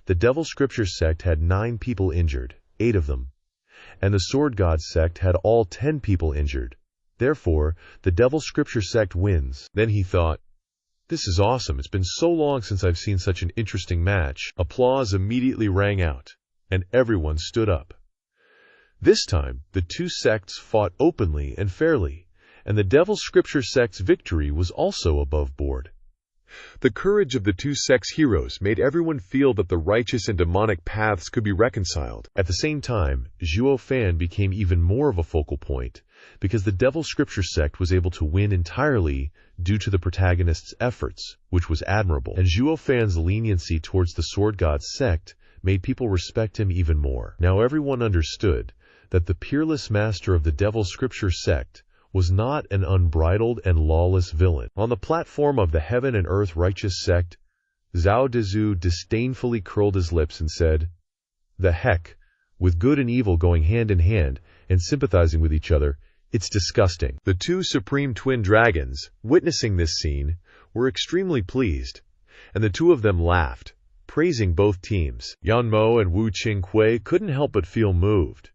the Devil Scripture sect had 9 people injured, 8 of them, and the Sword God sect had all 10 people injured. Therefore, the Devil Scripture sect wins. Then he thought, "This is awesome. It's been so long since I've seen such an interesting match." Applause immediately rang out, and everyone stood up. This time, the 2 sects fought openly and fairly, and the Devil Scripture sect's victory was also above board. The courage of the 2 sects' heroes made everyone feel that the righteous and demonic paths could be reconciled. At the same time, Zhuo Fan became even more of a focal point, because the Devil Scripture sect was able to win entirely due to the protagonist's efforts, which was admirable. And Zhuo Fan's leniency towards the Sword God sect made people respect him even more. Now everyone understood that the peerless master of the Devil Scripture sect was not an unbridled and lawless villain. On the platform of the Heaven and Earth Righteous sect, Zhao Dezu disdainfully curled his lips and said, "The heck, with good and evil going hand in hand and sympathizing with each other. It's disgusting. The two supreme twin dragons, witnessing this scene, were extremely pleased, and the two of them laughed, praising both teams. Yan Mo and Wu Qinghui couldn't help but feel moved.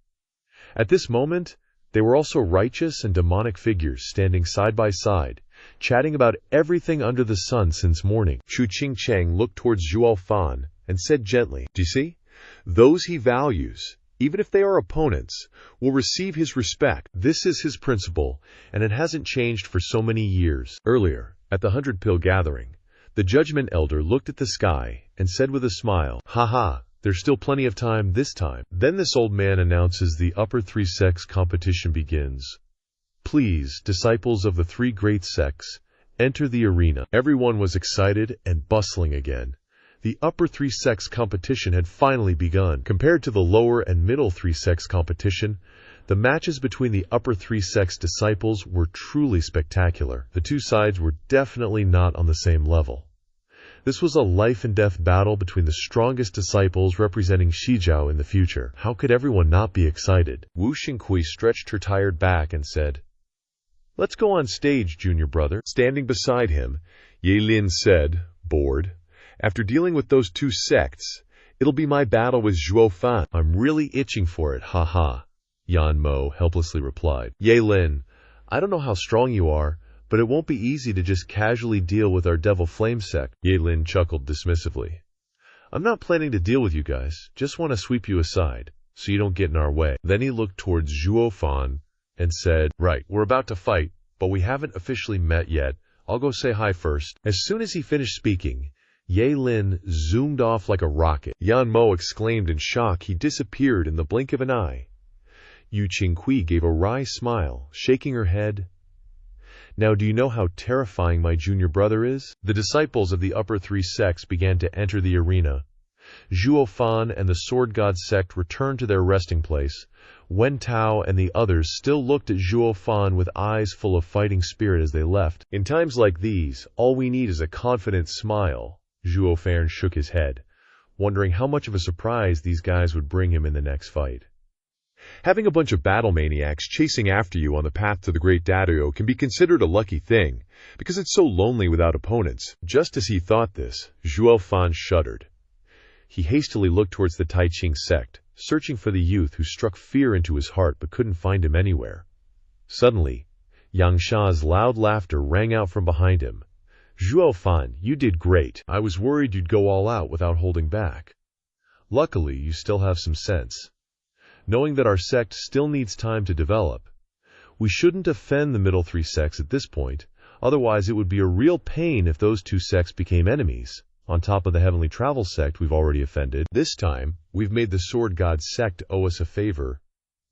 At this moment, they were also righteous and demonic figures standing side by side, chatting about everything under the sun since morning. Chu Qingcheng looked towards Zhuo Fan and said gently, "Do you see? Those he values, even if they are opponents, will receive his respect. This is his principle, and it hasn't changed for so many years." Earlier, at the 100-pill gathering, the Judgment Elder looked at the sky and said with a smile, "Ha, there's still plenty of time this time." Then this old man announces the upper three sects competition begins. "Please, disciples of the three great sects, enter the arena." Everyone was excited and bustling again. The upper three sects competition had finally begun. Compared to the lower and middle three sects competition, the matches between the upper three sects disciples were truly spectacular. The two sides were definitely not on the same level. This was a life and death battle between the strongest disciples representing Shijiao in the future. How could everyone not be excited? Wu Xinghui stretched her tired back and said, "Let's go on stage, junior brother." Standing beside him, Ye Lin said, bored, "After dealing with those two sects, it'll be my battle with Zhuo Fan." "I'm really itching for it, ha," Yan Mo helplessly replied. "Ye Lin, I don't know how strong you are, but it won't be easy to just casually deal with our Devil Flame sect." Ye Lin chuckled dismissively. "I'm not planning to deal with you guys, just want to sweep you aside, so you don't get in our way." Then he looked towards Zhuo Fan and said, "Right, we're about to fight, but we haven't officially met yet. I'll go say hi first." As soon as he finished speaking, Ye Lin zoomed off like a rocket. Yan Mo exclaimed in shock. He disappeared in the blink of an eye. Yu Qinghui gave a wry smile, shaking her head. "Now do you know how terrifying my junior brother is?" The disciples of the upper three sects began to enter the arena. Zhuo Fan and the Sword God sect returned to their resting place. Wen Tao and the others still looked at Zhuo Fan with eyes full of fighting spirit as they left. "In times like these, all we need is a confident smile." Zhuo Fan shook his head, wondering how much of a surprise these guys would bring him in the next fight. Having a bunch of battle maniacs chasing after you on the path to the Great Dario can be considered a lucky thing, because it's so lonely without opponents. Just as he thought this, Zhuo Fan shuddered. He hastily looked towards the Tai Ching sect, searching for the youth who struck fear into his heart but couldn't find him anywhere. Suddenly, Yang Sha's loud laughter rang out from behind him. "Zhuo Fan, you did great. I was worried you'd go all out without holding back. Luckily, you still have some sense. Knowing that our sect still needs time to develop, we shouldn't offend the middle three sects at this point, otherwise it would be a real pain if those two sects became enemies. On top of the Heavenly Travel sect we've already offended. This time, we've made the Sword God sect owe us a favor.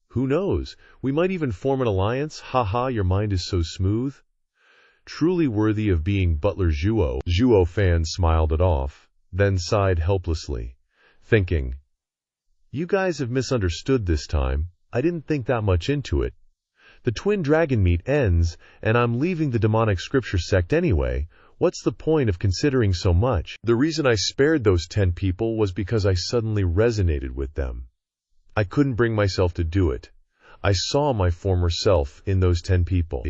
Who knows, we might even form an alliance. Ha, your mind is so smooth. Truly worthy of being Butler Zhuo." Zhuo Fan smiled it off, then sighed helplessly, thinking, "You guys have misunderstood this time. I didn't think that much into it. The twin dragon meet ends, and I'm leaving the demonic scripture sect anyway. What's the point of considering so much? The reason I spared those 10 people was because I suddenly resonated with them. I couldn't bring myself to do it. I saw my former self in those 10 people.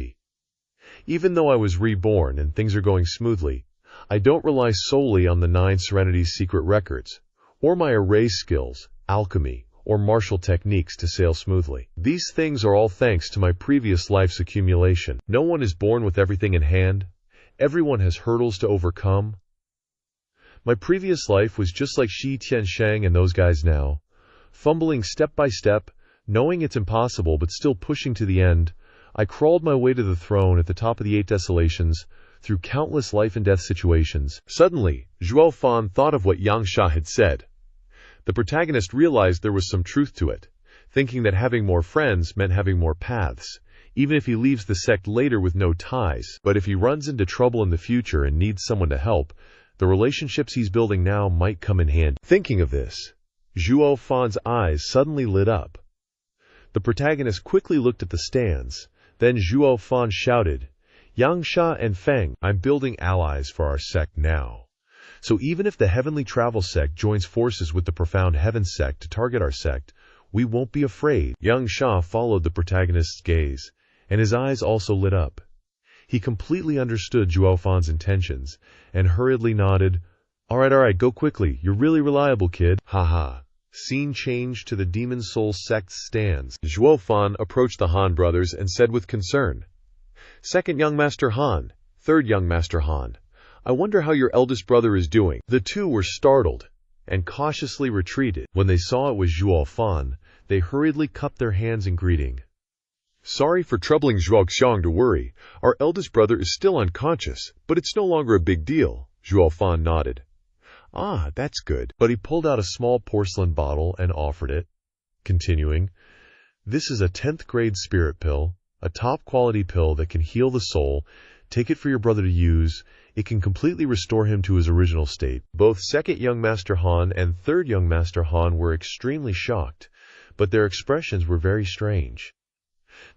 Even though I was reborn and things are going smoothly, I don't rely solely on the 9 Serenity's secret records, or my array skills, alchemy, or martial techniques to sail smoothly. These things are all thanks to my previous life's accumulation. No one is born with everything in hand. Everyone has hurdles to overcome. My previous life was just like Shi Tiansheng and those guys now, fumbling step by step, knowing it's impossible but still pushing to the end. I crawled my way to the throne at the top of the 8 desolations, through countless life and death situations." Suddenly, Zhuo Fan thought of what Yang Sha had said. The protagonist realized there was some truth to it, thinking that having more friends meant having more paths, even if he leaves the sect later with no ties. But if he runs into trouble in the future and needs someone to help, the relationships he's building now might come in handy. Thinking of this, Zhuo Fan's eyes suddenly lit up. The protagonist quickly looked at the stands. Then Zhuo Fan shouted, "Yang Sha and Feng, I'm building allies for our sect now. So even if the Heavenly Travel sect joins forces with the Profound Heaven sect to target our sect, We won't be afraid. Young Sha followed the protagonist's gaze, and his eyes also lit up. He completely understood Zhuo Fan's intentions, and hurriedly nodded. Alright, go quickly. You're really reliable, kid. Haha. Scene changed to the Demon Soul Sect stands. Zhuo Fan approached the Han brothers and said with concern, "Second young Master Han, third young Master Han, I wonder how your eldest brother is doing." The two were startled and cautiously retreated. When they saw it was Zhuo Fan, they hurriedly cupped their hands in greeting. "Sorry for troubling Zhuo Xiang to worry. Our eldest brother is still unconscious, but it's no longer a big deal." Zhuo Fan nodded. "Ah, that's good." But he pulled out a small porcelain bottle and offered it, continuing, "This is a 10th grade spirit pill, a top quality pill that can heal the soul. Take it for your brother to use. It can completely restore him to his original state." Both second young Master Han and third young Master Han were extremely shocked, but their expressions were very strange.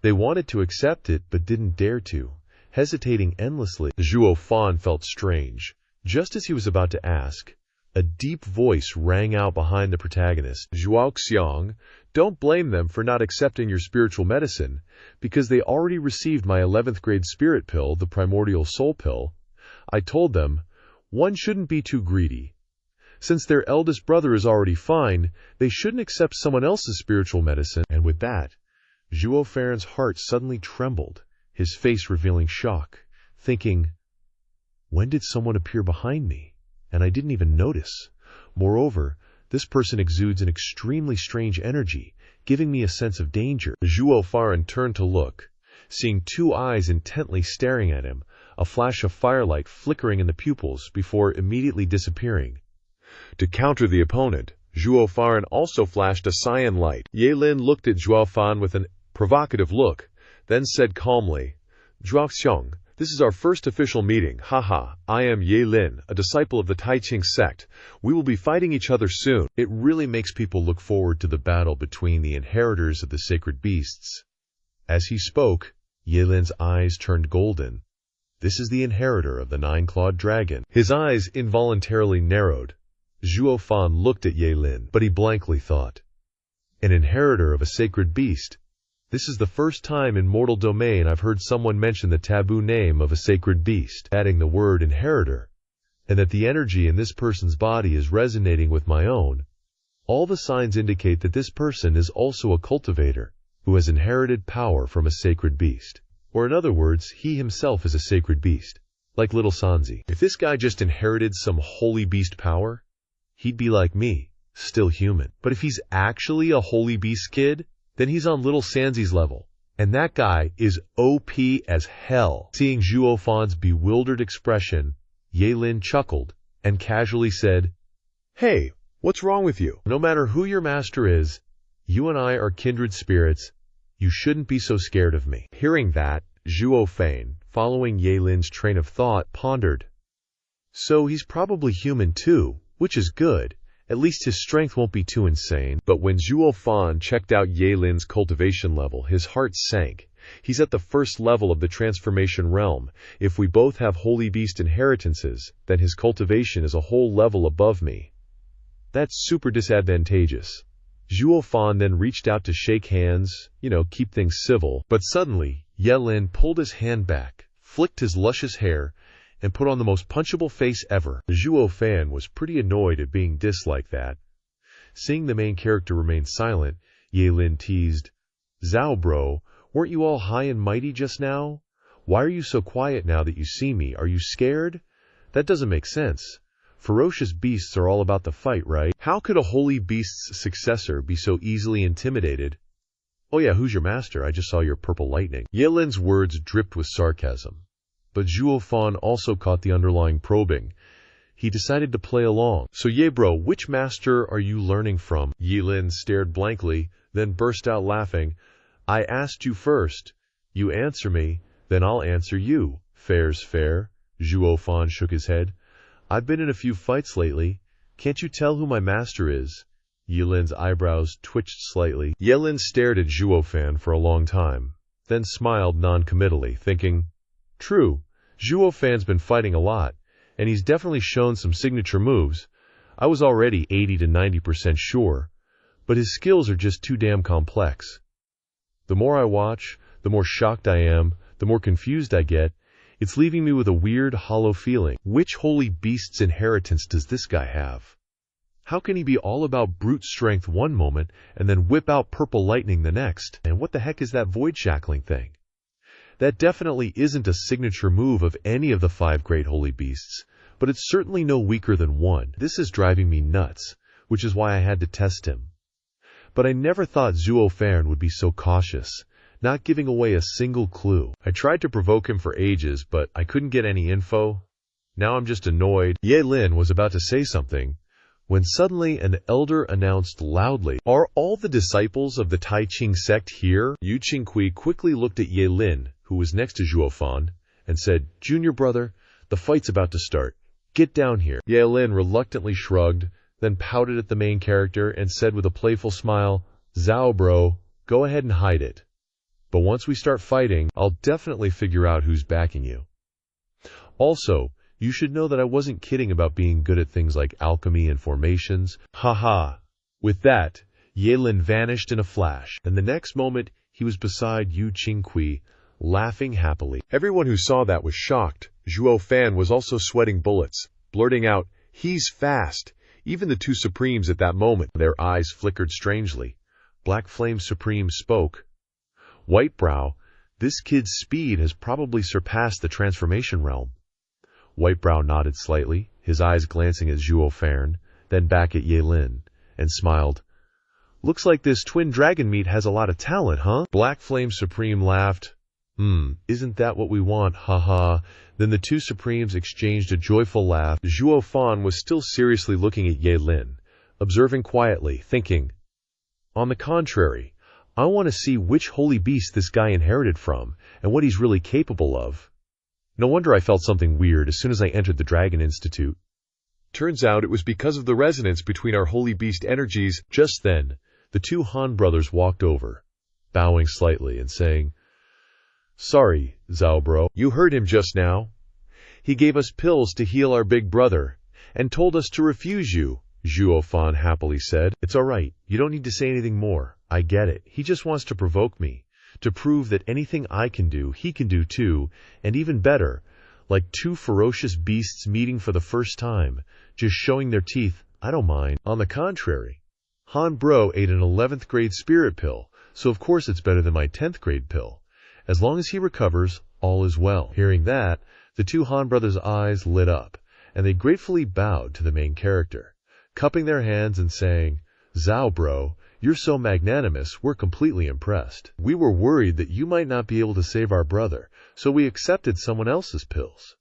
They wanted to accept it, but didn't dare to, hesitating endlessly. Zhuo Fan felt strange. Just as he was about to ask, a deep voice rang out behind the protagonist. "Zhuo Xiang, don't blame them for not accepting your spiritual medicine, because they already received my 11th grade spirit pill, the primordial soul pill. I told them, one shouldn't be too greedy. Since their eldest brother is already fine, they shouldn't accept someone else's spiritual medicine." And with that, Zhuo Fan's heart suddenly trembled, his face revealing shock, thinking, when did someone appear behind me? And I didn't even notice. Moreover, this person exudes an extremely strange energy, giving me a sense of danger. Zhuo Fan turned to look, seeing two eyes intently staring at him, a flash of firelight flickering in the pupils before immediately disappearing. To counter the opponent, Zhuo Fan also flashed a cyan light. Yelin looked at Zhuo Fan with a provocative look, then said calmly, "Zhuo Xiang, this is our first official meeting. Haha, I am Yelin, a disciple of the Taiqing sect. We will be fighting each other soon." It really makes people look forward to the battle between the inheritors of the sacred beasts. As he spoke, Yelin's eyes turned golden. This is the inheritor of the 9-clawed dragon. His eyes involuntarily narrowed. Zhuo Fan looked at Yelin, but he blankly thought, an inheritor of a sacred beast. This is the first time in mortal domain I've heard someone mention the taboo name of a sacred beast, adding the word inheritor, and that the energy in this person's body is resonating with my own. All the signs indicate that this person is also a cultivator, who has inherited power from a sacred beast. Or in other words, he himself is a sacred beast, like little Sanzi. If this guy just inherited some holy beast power, he'd be like me, still human. But if he's actually a holy beast kid, then he's on little Sanzi's level. And that guy is OP as hell. Seeing Zhuo Fan's bewildered expression, Yelin chuckled and casually said, "Hey, what's wrong with you? No matter who your master is, you and I are kindred spirits. You shouldn't be so scared of me." Hearing that, Zhuo Fan, following Yelin's train of thought, pondered. So he's probably human too, which is good. At least his strength won't be too insane. But when Zhuo Fan checked out Yelin's cultivation level, his heart sank. He's at the first level of the transformation realm. If we both have holy beast inheritances, then his cultivation is a whole level above me. That's super disadvantageous. Zhuo Fan then reached out to shake hands, keep things civil. But suddenly, Yelin pulled his hand back, flicked his luscious hair, and put on the most punchable face ever. Zhuo Fan was pretty annoyed at being dissed like that. Seeing the main character remain silent, Yelin teased, "Zhao bro, weren't you all high and mighty just now? Why are you so quiet now that you see me? Are you scared? That doesn't make sense. Ferocious beasts are all about the fight, right? How could a holy beast's successor be so easily intimidated? Oh yeah, who's your master? I just saw your purple lightning." Yelin's words dripped with sarcasm. But Zhuo Fan also caught the underlying probing. He decided to play along. "So yeah bro, which master are you learning from?" Yelin stared blankly, then burst out laughing. "I asked you first. You answer me, then I'll answer you. Fair's fair." Zhuo Fan shook his head. "I've been in a few fights lately. Can't you tell who my master is?" Yelin's eyebrows twitched slightly. Yelin stared at Zhuo Fan for a long time, then smiled non-committally, thinking, true, Zhuo Fan's been fighting a lot, and he's definitely shown some signature moves. I was already 80 to 90% sure. but his skills are just too damn complex. The more I watch, the more shocked I am, the more confused I get. It's leaving me with a weird, hollow feeling. Which holy beast's inheritance does this guy have? How can he be all about brute strength one moment and then whip out purple lightning the next? And what the heck is that void shackling thing? That definitely isn't a signature move of any of the 5 great holy beasts, but it's certainly no weaker than one. This is driving me nuts, which is why I had to test him. But I never thought Zhuo Fan would be so cautious, not giving away a single clue. I tried to provoke him for ages, but I couldn't get any info. Now I'm just annoyed. Ye Lin was about to say something, when suddenly an elder announced loudly, "Are all the disciples of the Tai Ching sect here?" Yu Qingqi quickly looked at Ye Lin, who was next to Zhuo Fan, and said, "Junior brother, the fight's about to start. Get down here." Ye Lin reluctantly shrugged, then pouted at the main character and said with a playful smile, "Zhao bro, go ahead and hide it. But once we start fighting, I'll definitely figure out who's backing you. Also, you should know that I wasn't kidding about being good at things like alchemy and formations. Haha." With that, Ye Lin vanished in a flash, and the next moment he was beside Yu Qingqi, laughing happily. Everyone who saw that was shocked. Zhuo Fan was also sweating bullets, blurting out, "He's fast." Even the 2 Supremes at that moment, their eyes flickered strangely. Black Flame Supreme spoke. "Whitebrow, this kid's speed has probably surpassed the transformation realm." Whitebrow nodded slightly, his eyes glancing at Zhuo Fan, then back at Ye Lin, and smiled. "Looks like this twin dragon meat has a lot of talent, huh?" Black Flame Supreme laughed. Isn't that what we want, haha." Then the 2 Supremes exchanged a joyful laugh. Zhuo Fan was still seriously looking at Ye Lin, observing quietly, thinking, "On the contrary, I want to see which holy beast this guy inherited from, and what he's really capable of." No wonder I felt something weird as soon as I entered the Dragon Institute. Turns out it was because of the resonance between our holy beast energies. Just then, the 2 Han brothers walked over, bowing slightly and saying, "Sorry, Zhao bro, you heard him just now. He gave us pills to heal our big brother, and told us to refuse you," Zhuo Fan happily said. "It's alright, you don't need to say anything more. I get it. He just wants to provoke me, to prove that anything I can do, he can do too, and even better, like 2 ferocious beasts meeting for the first time, just showing their teeth. I don't mind. On the contrary, Han bro ate an 11th grade spirit pill, so of course it's better than my 10th grade pill. As long as he recovers, all is well." Hearing that, the 2 Han brothers' eyes lit up, and they gratefully bowed to the main character, cupping their hands and saying, "Zhao bro, you're so magnanimous, we're completely impressed. We were worried that you might not be able to save our brother, so we accepted someone else's pills.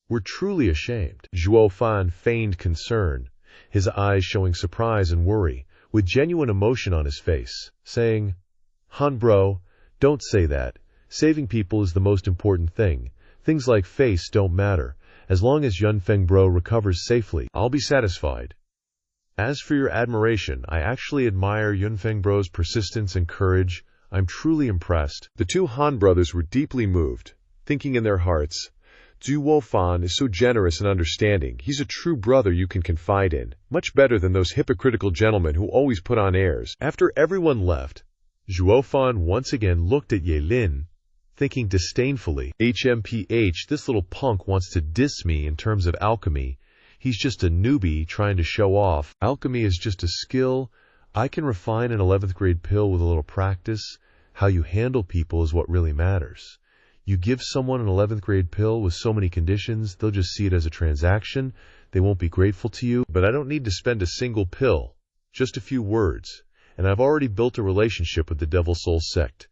We're truly ashamed." Zhuo Fan feigned concern, his eyes showing surprise and worry, with genuine emotion on his face, saying, "Han bro, don't say that. Saving people is the most important thing. Things like face don't matter. As long as Yunfeng bro recovers safely, I'll be satisfied. As for your admiration, I actually admire Yunfeng bro's persistence and courage. I'm truly impressed." The 2 Han brothers were deeply moved, thinking in their hearts, "Zhuo Fan is so generous and understanding. He's a true brother you can confide in, much better than those hypocritical gentlemen who always put on airs." After everyone left, Zhuo Fan once again looked at Ye Lin, thinking disdainfully, "HMPH, this little punk wants to diss me in terms of alchemy. He's just a newbie trying to show off. Alchemy is just a skill. I can refine an 11th grade pill with a little practice. How you handle people is what really matters. You give someone an 11th grade pill with so many conditions, they'll just see it as a transaction. They won't be grateful to you. But I don't need to spend a single pill, just a few words. And I've already built a relationship with the Devil Soul sect.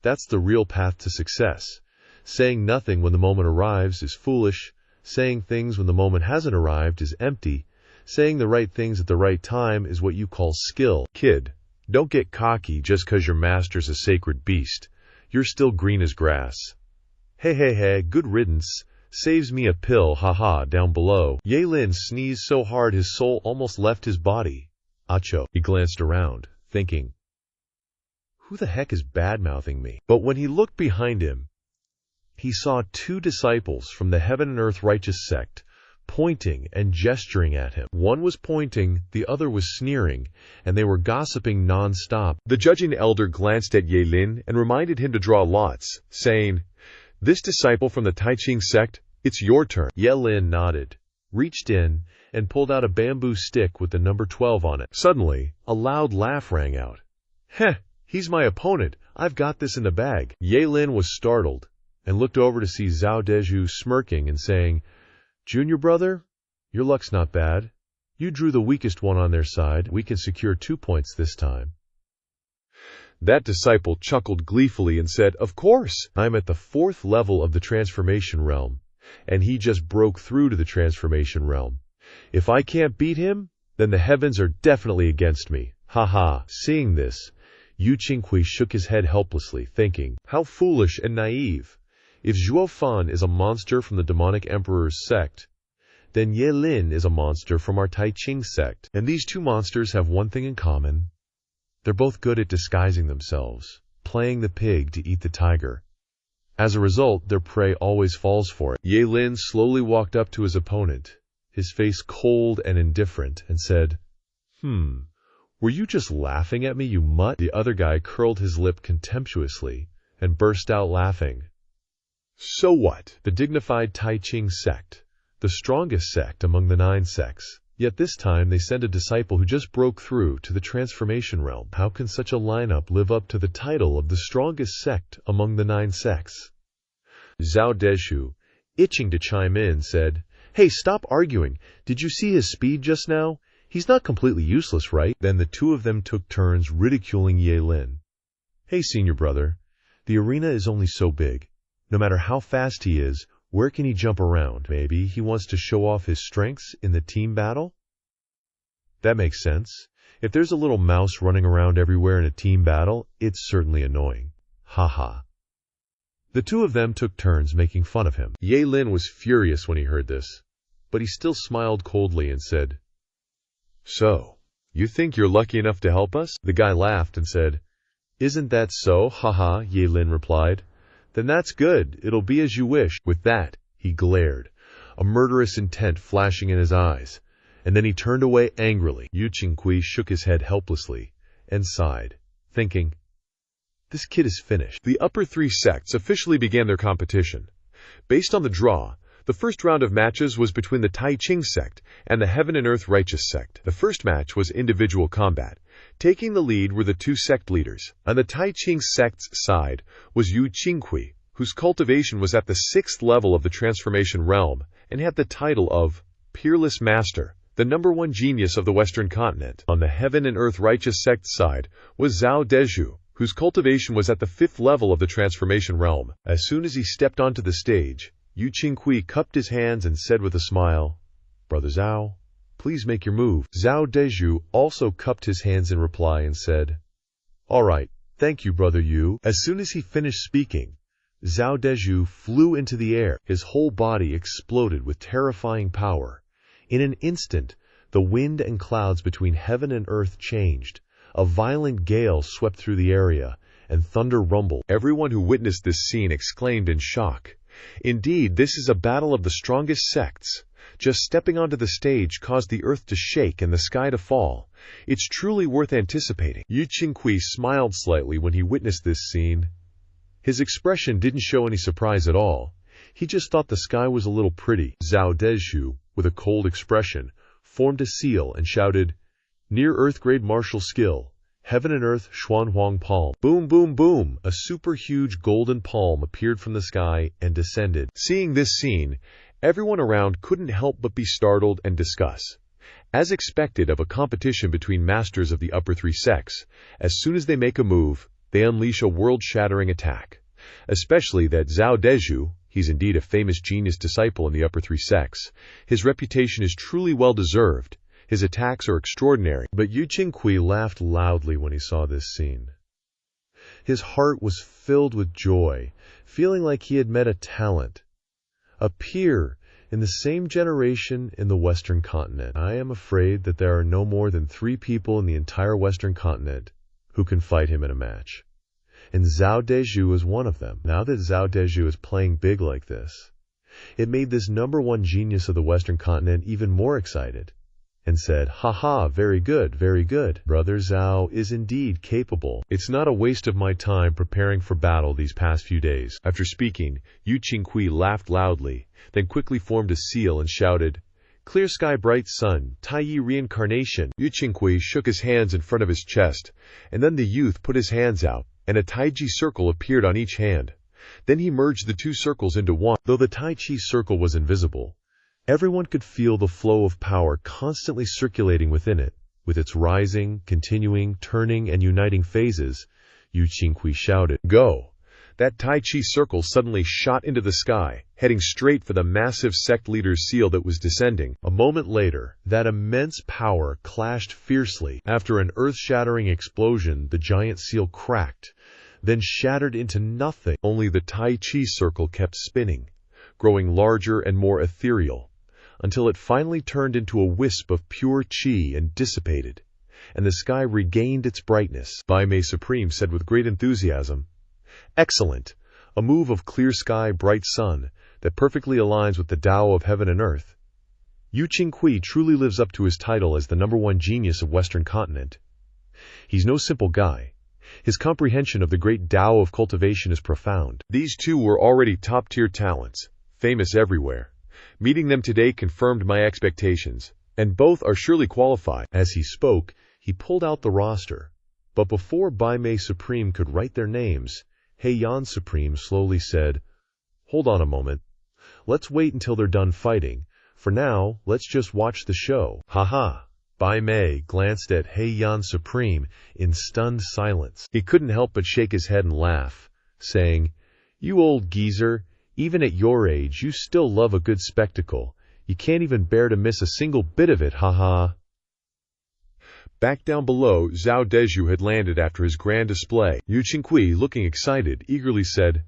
That's the real path to success. Saying nothing when the moment arrives is foolish. Saying things when the moment hasn't arrived is empty. Saying the right things at the right time is what you call skill. Kid, don't get cocky just 'cause your master's a sacred beast. You're still green as grass." Hey, good riddance. Saves me a pill, haha, down below." Ye Lin sneezed so hard his soul almost left his body. Acho. He glanced around, thinking, "Who the heck is bad-mouthing me?" But when he looked behind him, he saw 2 disciples from the Heaven and Earth Righteous sect, pointing and gesturing at him. One was pointing, the other was sneering, and they were gossiping non-stop. The judging elder glanced at Ye Lin and reminded him to draw lots, saying, "This disciple from the Tai Ching sect, it's your turn." Ye Lin nodded, reached in, and pulled out a bamboo stick with the number 12 on it. Suddenly, a loud laugh rang out. "Heh, he's my opponent. I've got this in the bag." Ye Lin was startled, and looked over to see Zhao Dezhu smirking and saying, "Junior brother, your luck's not bad. You drew the weakest one on their side. We can secure 2 points this time." That disciple chuckled gleefully and said, "Of course." "I'm at the 4th level of the transformation realm, and he just broke through to the transformation realm. If I can't beat him, then the heavens are definitely against me. Ha ha." Seeing this, Yu Qinghui shook his head helplessly, thinking, how foolish and naive. If Zhuo Fan is a monster from the demonic emperor's sect, then Ye Lin is a monster from our Tai Ching sect. And these two monsters have one thing in common. They're both good at disguising themselves, playing the pig to eat the tiger. As a result, their prey always falls for it. Ye Lin slowly walked up to his opponent, his face cold and indifferent, and said, "Were you just laughing at me, you mutt?" The other guy curled his lip contemptuously and burst out laughing. "So what?" The dignified Tai Ching sect, the strongest sect among the 9 sects. Yet this time they send a disciple who just broke through to the transformation realm. How can such a lineup live up to the title of the strongest sect among the 9 sects? Zhao Dezhu, itching to chime in, said, "Hey, stop arguing. Did you see his speed just now? He's not completely useless, right?" Then the two of them took turns ridiculing Ye Lin. "Hey, senior brother, the arena is only so big. No matter how fast he is, where can he jump around? Maybe he wants to show off his strengths in the team battle? That makes sense. If there's a little mouse running around everywhere in a team battle, it's certainly annoying. Ha ha." The two of them took turns making fun of him. Ye Lin was furious when he heard this, but he still smiled coldly and said, "So, you think you're lucky enough to help us?" The guy laughed and said, "Isn't that so? Haha," Ye Lin replied. "Then that's good. It'll be as you wish." With that, he glared, a murderous intent flashing in his eyes, and then he turned away angrily. Yu Qinghui shook his head helplessly and sighed, thinking, this kid is finished. The upper 3 sects officially began their competition. Based on the draw, the first round of matches was between the Tai Ching sect and the Heaven and Earth Righteous sect. The first match was individual combat. Taking the lead were the 2 sect leaders. On the Tai Ching sect's side was Yu Qinghui, whose cultivation was at the 6th level of the transformation realm and had the title of Peerless Master, the #1 genius of the Western continent. On the Heaven and Earth Righteous sect side was Zhao Dezhu, whose cultivation was at the 5th level of the transformation realm. As soon as he stepped onto the stage, Yu Qinghui cupped his hands and said with a smile, "Brother Zhao, please make your move." Zhao Dezhu also cupped his hands in reply and said, "All right, thank you, Brother Yu." As soon as he finished speaking, Zhao Dezhu flew into the air. His whole body exploded with terrifying power. In an instant, the wind and clouds between heaven and earth changed. A violent gale swept through the area, and thunder rumbled. Everyone who witnessed this scene exclaimed in shock. Indeed, this is a battle of the strongest sects. Just stepping onto the stage caused the earth to shake and the sky to fall. It's truly worth anticipating. Yu Qinghui smiled slightly when he witnessed this scene. His expression didn't show any surprise at all. He just thought the sky was a little pretty. Zhao Dezhu, with a cold expression, formed a seal and shouted, "Near-Earth grade martial skill. Heaven and Earth Xuanhuang Palm." Boom, boom, boom! A super huge golden palm appeared from the sky and descended. Seeing this scene, everyone around couldn't help but be startled and discuss. As expected of a competition between masters of the upper 3 sects, as soon as they make a move, they unleash a world-shattering attack. Especially that Zhao Dezhu, he's indeed a famous genius disciple in the upper 3 sects. His reputation is truly well-deserved. His attacks are extraordinary. But Yu Qinghui laughed loudly when he saw this scene. His heart was filled with joy, feeling like he had met a talent, a peer in the same generation in the Western continent. I am afraid that there are no more than 3 people in the entire Western continent who can fight him in a match. And Zhao Dezhu is one of them. Now that Zhao Dezhu is playing big like this, It made this #1 genius of the Western continent even more excited, and said, "Haha, very good, very good. Brother Zhao is indeed capable. It's not a waste of my time preparing for battle these past few days." After speaking, Yu Qingqi laughed loudly, then quickly formed a seal and shouted, "Clear sky, bright sun, Taiyi reincarnation." Yu Qingqi shook his hands in front of his chest, and then the youth put his hands out, and a Taiji circle appeared on each hand. Then he merged the two circles into one. Though the Tai Chi circle was invisible, everyone could feel the flow of power constantly circulating within it, with its rising, continuing, turning, and uniting phases. Yu Qingqi shouted, "Go!" That Tai Chi circle suddenly shot into the sky, heading straight for the massive sect leader's seal that was descending. A moment later, that immense power clashed fiercely. After an earth-shattering explosion, the giant seal cracked, then shattered into nothing. Only the Tai Chi circle kept spinning, growing larger and more ethereal, until it finally turned into a wisp of pure Qi and dissipated, and the sky regained its brightness. Bai Mei Supreme said with great enthusiasm, "Excellent! A move of clear sky, bright sun, that perfectly aligns with the Tao of heaven and earth. Yu Qingqi truly lives up to his title as the #1 genius of Western continent. He's no simple guy. His comprehension of the great Tao of cultivation is profound." These two were already top-tier talents, famous everywhere. Meeting them today confirmed my expectations, and both are surely qualified. As he spoke, he pulled out the roster. But before Bai Mei Supreme could write their names, Heian Supreme slowly said, "Hold on a moment. Let's wait until they're done fighting. For now, let's just watch the show." "Haha." Bai Mei glanced at Heian Supreme in stunned silence. He couldn't help but shake his head and laugh, saying, "You old geezer, even at your age, you still love a good spectacle. You can't even bear to miss a single bit of it, haha." Back down below, Zhao Dezhu had landed after his grand display. Yu Qingqi, looking excited, eagerly said,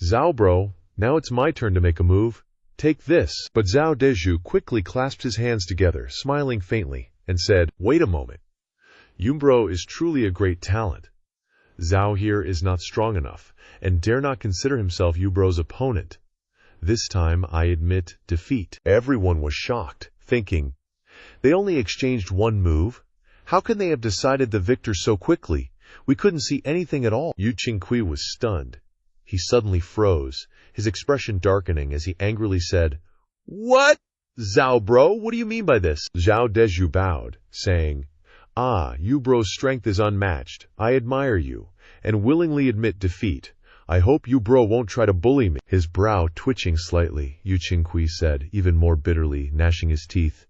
"Zhao bro, now it's my turn to make a move. Take this." But Zhao Dezhu quickly clasped his hands together, smiling faintly, and said, "Wait a moment. Yumbro is truly a great talent. Zhao here is not strong enough, and dare not consider himself Yubro's opponent. This time I admit defeat." Everyone was shocked, thinking, "They only exchanged one move? How can they have decided the victor so quickly? We couldn't see anything at all." Yu Qingqi was stunned. He suddenly froze, his expression darkening as he angrily said, "What? Zhao bro, what do you mean by this?" Zhao Dezhu bowed, saying, Yubro's strength is unmatched. I admire you, and willingly admit defeat. I hope Yubro won't try to bully me." His brow twitching slightly, Yu Qingqi said, even more bitterly, gnashing his teeth,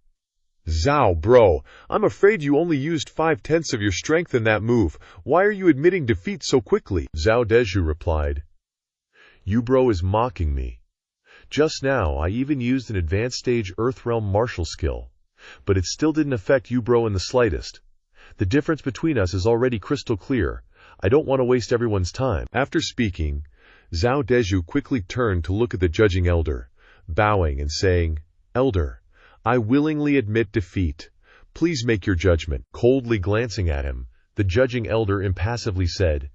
"Zhao, bro, I'm afraid you only used 5/10 of your strength in that move. Why are you admitting defeat so quickly?" Zhao Dezhu replied, "Yubro is mocking me. Just now, I even used an advanced stage Earthrealm martial skill, but it still didn't affect Yubro in the slightest. The difference between us is already crystal clear. I don't want to waste everyone's time." After speaking, Zhao Dezhu quickly turned to look at the judging elder, bowing and saying, "Elder, I willingly admit defeat. Please make your judgment." Coldly glancing at him, the judging elder impassively said,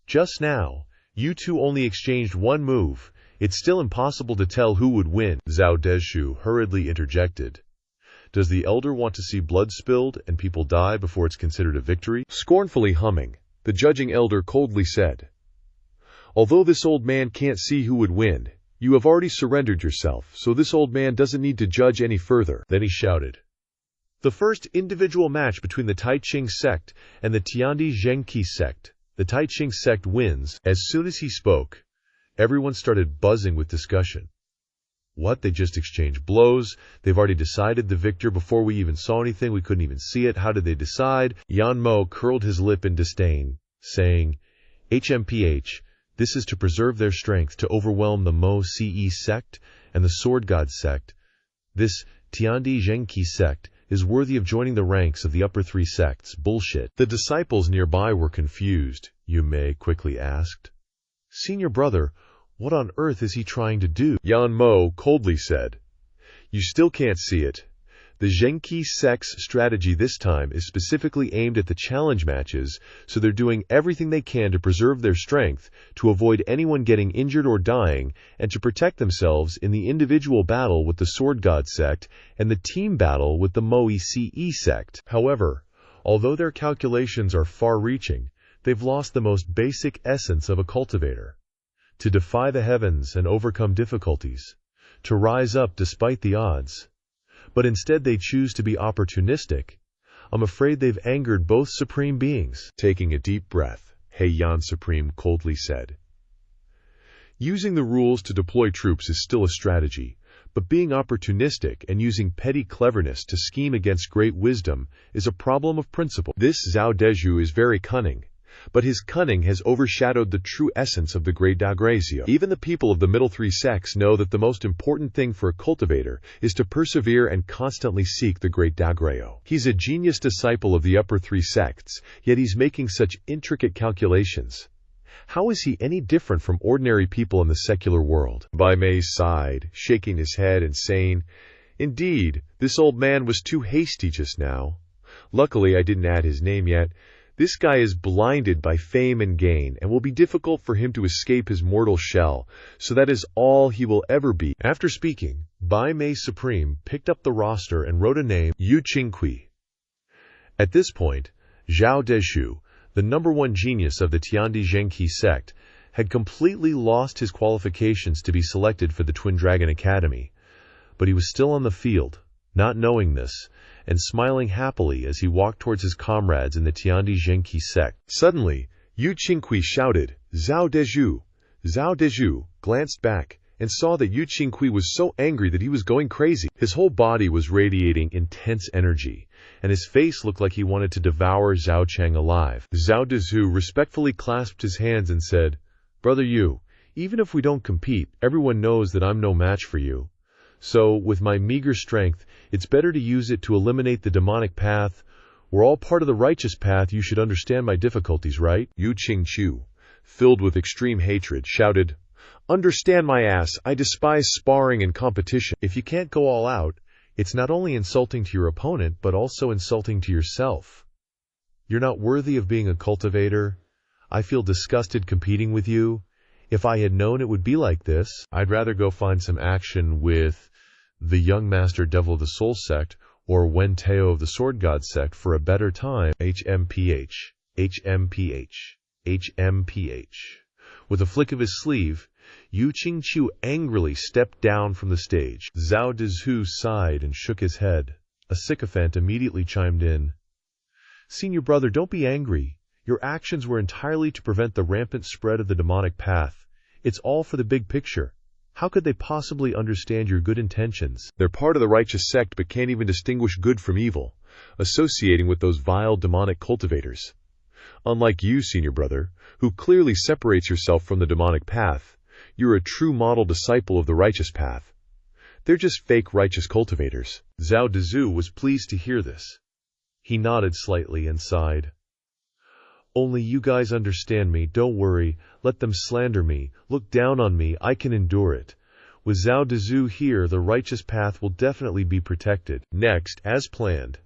"Just now, you two only exchanged one move. It's still impossible to tell who would win." Zhao Dezhu hurriedly interjected, "Does the elder want to see blood spilled and people die before it's considered a victory?" Scornfully humming, the judging elder coldly said, "Although this old man can't see who would win, you have already surrendered yourself, so this old man doesn't need to judge any further." Then he shouted, "The first individual match between the Tai Ching sect and the Tiandi Zhengqi sect. The Tai Ching sect wins." As soon as he spoke, everyone started buzzing with discussion. "What, they just exchanged blows? They've already decided the victor before we even saw anything, we couldn't even see it. How did they decide?" Yan Mo curled his lip in disdain, saying, "HMPH, this is to preserve their strength, to overwhelm the Mo Ce sect and the Sword God sect. This Tiandi Zhengqi sect is worthy of joining the ranks of the upper three sects. Bullshit." The disciples nearby were confused. Yu Mei quickly asked, "Senior brother, what on earth is he trying to do?" Yan Mo coldly said, "You still can't see it. The Zhengqi sect's strategy this time is specifically aimed at the challenge matches, so they're doing everything they can to preserve their strength, to avoid anyone getting injured or dying, and to protect themselves in the individual battle with the Sword God sect and the team battle with the Moe Ce sect. However, although their calculations are far-reaching, they've lost the most basic essence of a cultivator: to defy the heavens and overcome difficulties, to rise up despite the odds. But instead they choose to be opportunistic. I'm afraid they've angered both supreme beings. Taking a deep breath, Heian Supreme coldly said, "Using the rules to deploy troops is still a strategy, but being opportunistic and using petty cleverness to scheme against great wisdom is a problem of principle. This Zhao Dezhu is very cunning, but his cunning has overshadowed the true essence of the great Dagrazio. Even the people of the middle three sects know that the most important thing for a cultivator is to persevere and constantly seek the great Dagreo. He's a genius disciple of the upper three sects, yet he's making such intricate calculations. How is he any different from ordinary people in the secular world?" Bai Mei sighed, shaking his head and saying, "Indeed, this old man was too hasty just now. Luckily I didn't add his name yet. This guy is blinded by fame and gain, and will be difficult for him to escape his mortal shell, so that is all he will ever be." After speaking, Bai Mei Supreme picked up the roster and wrote a name, Yu Qingqi. At this point, Zhao Dezhu, the #1 genius of the Tiandi Zhengqi sect, had completely lost his qualifications to be selected for the Twin Dragon Academy, but he was still on the field, not knowing this, and smiling happily as he walked towards his comrades in the Tiandi Zhengqi sect. Suddenly, Yu Qingqi shouted, "Zhao Dezhu!" Zhao Dezhu glanced back and saw that Yu Qingqi was so angry that he was going crazy. His whole body was radiating intense energy, and his face looked like he wanted to devour Zhao Cheng alive. Zhao Dezhu respectfully clasped his hands and said, "Brother Yu, even if we don't compete, everyone knows that I'm no match for you. So, with my meager strength, it's better to use it to eliminate the demonic path. We're all part of the righteous path. You should understand my difficulties, right?" Yu Qingqiu, filled with extreme hatred, shouted, "Understand my ass, I despise sparring and competition." If you can't go all out, it's not only insulting to your opponent, but also insulting to yourself. You're not worthy of being a cultivator. I feel disgusted competing with you. If I had known it would be like this, I'd rather go find some action with the Young Master Devil of the Soul sect or Wen Teo of the Sword God sect for a better time. HMPH, HMPH, HMPH. With a flick of his sleeve, Yu Qingqiu angrily stepped down from the stage. Zhao Dezhu sighed and shook his head. A sycophant immediately chimed in. "Senior brother, don't be angry. Your actions were entirely to prevent the rampant spread of the demonic path. It's all for the big picture. How could they possibly understand your good intentions?" "They're part of the righteous sect but can't even distinguish good from evil, associating with those vile demonic cultivators. Unlike you, senior brother, who clearly separates yourself from the demonic path, you're a true model disciple of the righteous path. They're just fake righteous cultivators." Zhao Dezhu was pleased to hear this. He nodded slightly and sighed. "Only you guys understand me. Don't worry. Let them slander me, look down on me. I can endure it. With Zhao Dezhu here, the righteous path will definitely be protected. Next, as planned,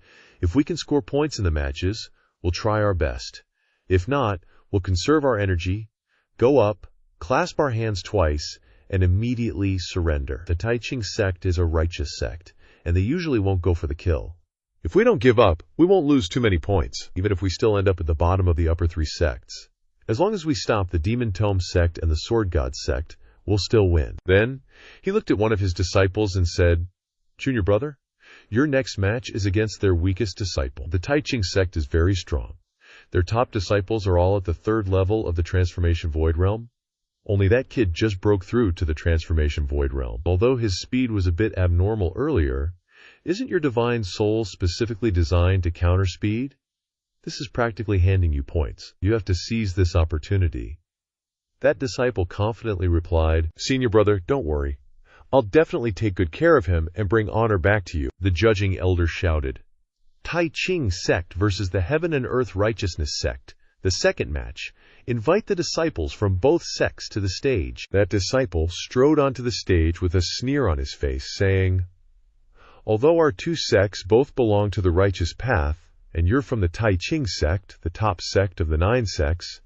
if we can score points in the matches, we'll try our best. If not, we'll conserve our energy, go up, clasp our hands twice, and immediately surrender. The Taiqing sect is a righteous sect, and they usually won't go for the kill. If we don't give up, we won't lose too many points, even if we still end up at the bottom of the upper three sects. As long as we stop the Demon Tome sect and the Sword God sect, we'll still win." Then, he looked at one of his disciples and said, "Junior brother, your next match is against their weakest disciple. The Taiqing sect is very strong. Their top disciples are all at the 3rd level of the Transformation Void Realm. Only that kid just broke through to the Transformation Void Realm. Although his speed was a bit abnormal earlier, isn't your divine soul specifically designed to counter speed? This is practically handing you points. You have to seize this opportunity." That disciple confidently replied, "Senior brother, don't worry. I'll definitely take good care of him and bring honor back to you." The judging elder shouted, "Taiqing sect versus the Heaven and Earth Righteousness sect. The second match. Invite the disciples from both sects to the stage." That disciple strode onto the stage with a sneer on his face, saying, Although our two sects both belong to the righteous path, and you're from the Tai Ching sect, the top sect of the 9 sects,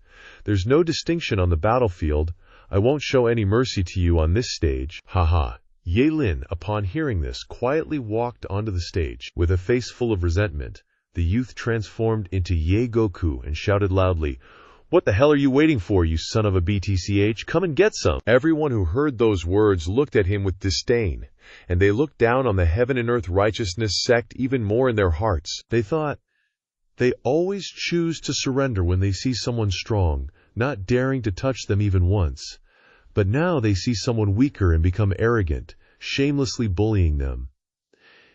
there's no distinction on the battlefield. I won't show any mercy to you on this stage. Haha. Ye Lin, upon hearing this, quietly walked onto the stage. With a face full of resentment, the youth transformed into Ye Goku and shouted loudly, "What the hell are you waiting for, you son of a BTCH? Come and get some!" Everyone who heard those words looked at him with disdain, and they looked down on the Heaven and Earth Righteousness sect even more in their hearts. They thought, they always choose to surrender when they see someone strong, not daring to touch them even once. But now they see someone weaker and become arrogant, shamelessly bullying them.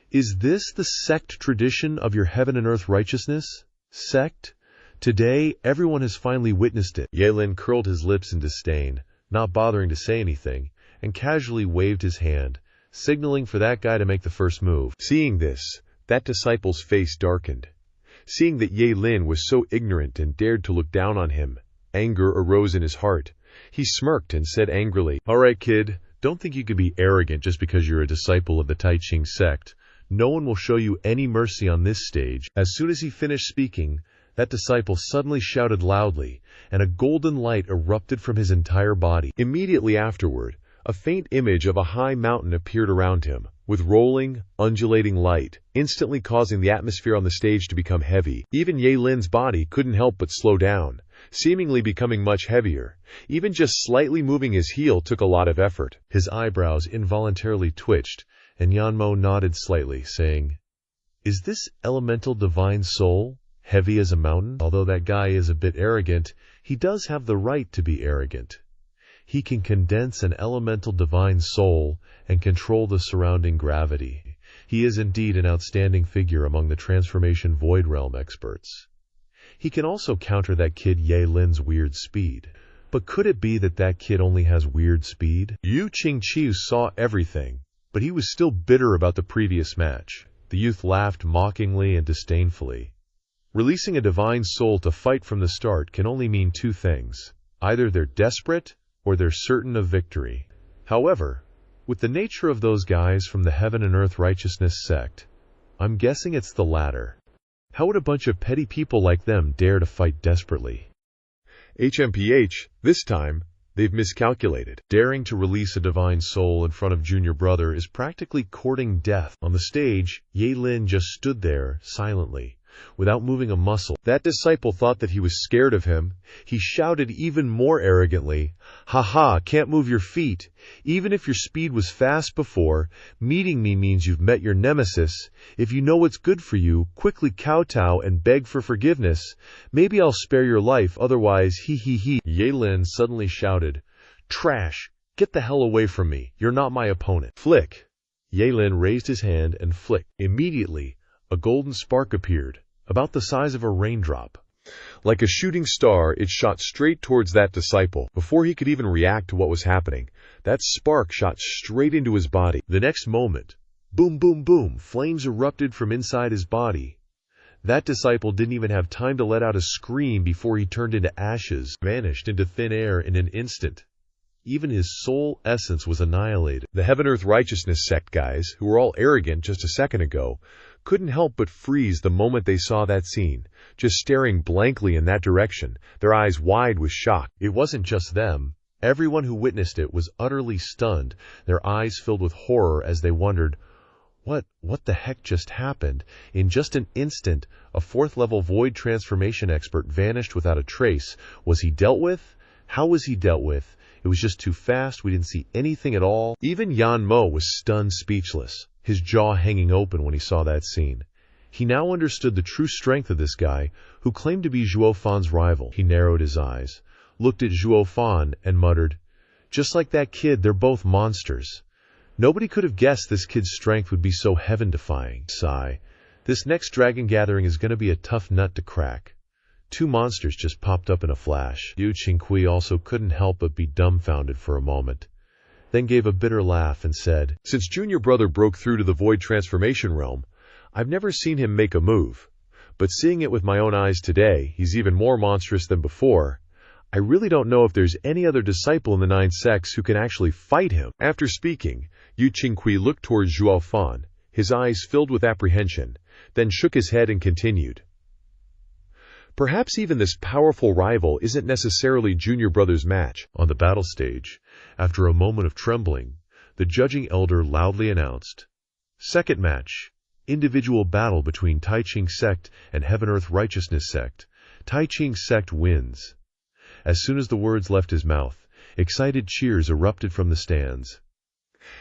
Is this the sect tradition of your Heaven and Earth Righteousness sect? Today, everyone has finally witnessed it. Ye Lin curled his lips in disdain, not bothering to say anything, and casually waved his hand, signaling for that guy to make the first move. Seeing this, that disciple's face darkened. Seeing that Ye Lin was so ignorant and dared to look down on him, anger arose in his heart. He smirked and said angrily, "All right, kid, don't think you can be arrogant just because you're a disciple of the Tai Ching sect. No one will show you any mercy on this stage." As soon as he finished speaking, that disciple suddenly shouted loudly, and a golden light erupted from his entire body. Immediately afterward, a faint image of a high mountain appeared around him, with rolling, undulating light, instantly causing the atmosphere on the stage to become heavy. Even Ye Lin's body couldn't help but slow down, seemingly becoming much heavier. Even just slightly moving his heel took a lot of effort. His eyebrows involuntarily twitched, and Yanmo nodded slightly, saying, "Is this elemental divine soul heavy as a mountain?" Although that guy is a bit arrogant, he does have the right to be arrogant. He can condense an elemental divine soul and control the surrounding gravity. He is indeed an outstanding figure among the transformation void realm experts. He can also counter that kid Ye Lin's weird speed. But could it be that that kid only has weird speed? Yu Qingqiu saw everything, but he was still bitter about the previous match. The youth laughed mockingly and disdainfully. Releasing a divine soul to fight from the start can only mean two things. Either they're desperate, or they're certain of victory. However, with the nature of those guys from the Heaven and Earth Righteousness sect, I'm guessing it's the latter. How would a bunch of petty people like them dare to fight desperately? HMPH, this time, they've miscalculated. Daring to release a divine soul in front of Junior Brother is practically courting death. On the stage, Ye Lin just stood there, silently, without moving a muscle. That disciple thought that he was scared of him. He shouted even more arrogantly, "Ha, can't move your feet. Even if your speed was fast before, meeting me means you've met your nemesis. If you know what's good for you, quickly kowtow and beg for forgiveness. Maybe I'll spare your life, otherwise he." Ye Lin suddenly shouted, "Trash! Get the hell away from me. You're not my opponent." Flick! Ye Lin raised his hand and flicked. Immediately, a golden spark appeared, about the size of a raindrop. Like a shooting star, it shot straight towards that disciple. Before he could even react to what was happening, that spark shot straight into his body. The next moment, boom, boom, boom, flames erupted from inside his body. That disciple didn't even have time to let out a scream before he turned into ashes, vanished into thin air in an instant. Even his soul essence was annihilated. The Heaven Earth Righteousness sect guys, who were all arrogant just a second ago, couldn't help but freeze the moment they saw that scene, just staring blankly in that direction, their eyes wide with shock. It wasn't just them. Everyone who witnessed it was utterly stunned, their eyes filled with horror as they wondered, what the heck just happened? In just an instant, a 4th-level void transformation expert vanished without a trace. Was he dealt with? How was he dealt with? It was just too fast, we didn't see anything at all. Even Yanmo was stunned speechless, his jaw hanging open when he saw that scene. He now understood the true strength of this guy, who claimed to be Zhuo Fan's rival. He narrowed his eyes, looked at Zhuo Fan, and muttered, "Just like that kid, they're both monsters." Nobody could have guessed this kid's strength would be so heaven-defying. Sigh. This next dragon gathering is going to be a tough nut to crack. 2 monsters just popped up in a flash. Yu Qingqiu also couldn't help but be dumbfounded for a moment, then gave a bitter laugh and said, "Since Junior Brother broke through to the void transformation realm, I've never seen him make a move. But seeing it with my own eyes today, he's even more monstrous than before. I really don't know if there's any other disciple in the 9 sects who can actually fight him." After speaking, Yu Qingqiu looked towards Zhuo Fan. his eyes filled with apprehension, then shook his head and continued. Perhaps even this powerful rival isn't necessarily Junior Brother's match. On the battle stage, after a moment of trembling, the judging elder loudly announced, "Second match, individual battle between Tai Ching sect and Heaven Earth Righteousness sect. Tai Ching sect wins." As soon as the words left his mouth, excited cheers erupted from the stands.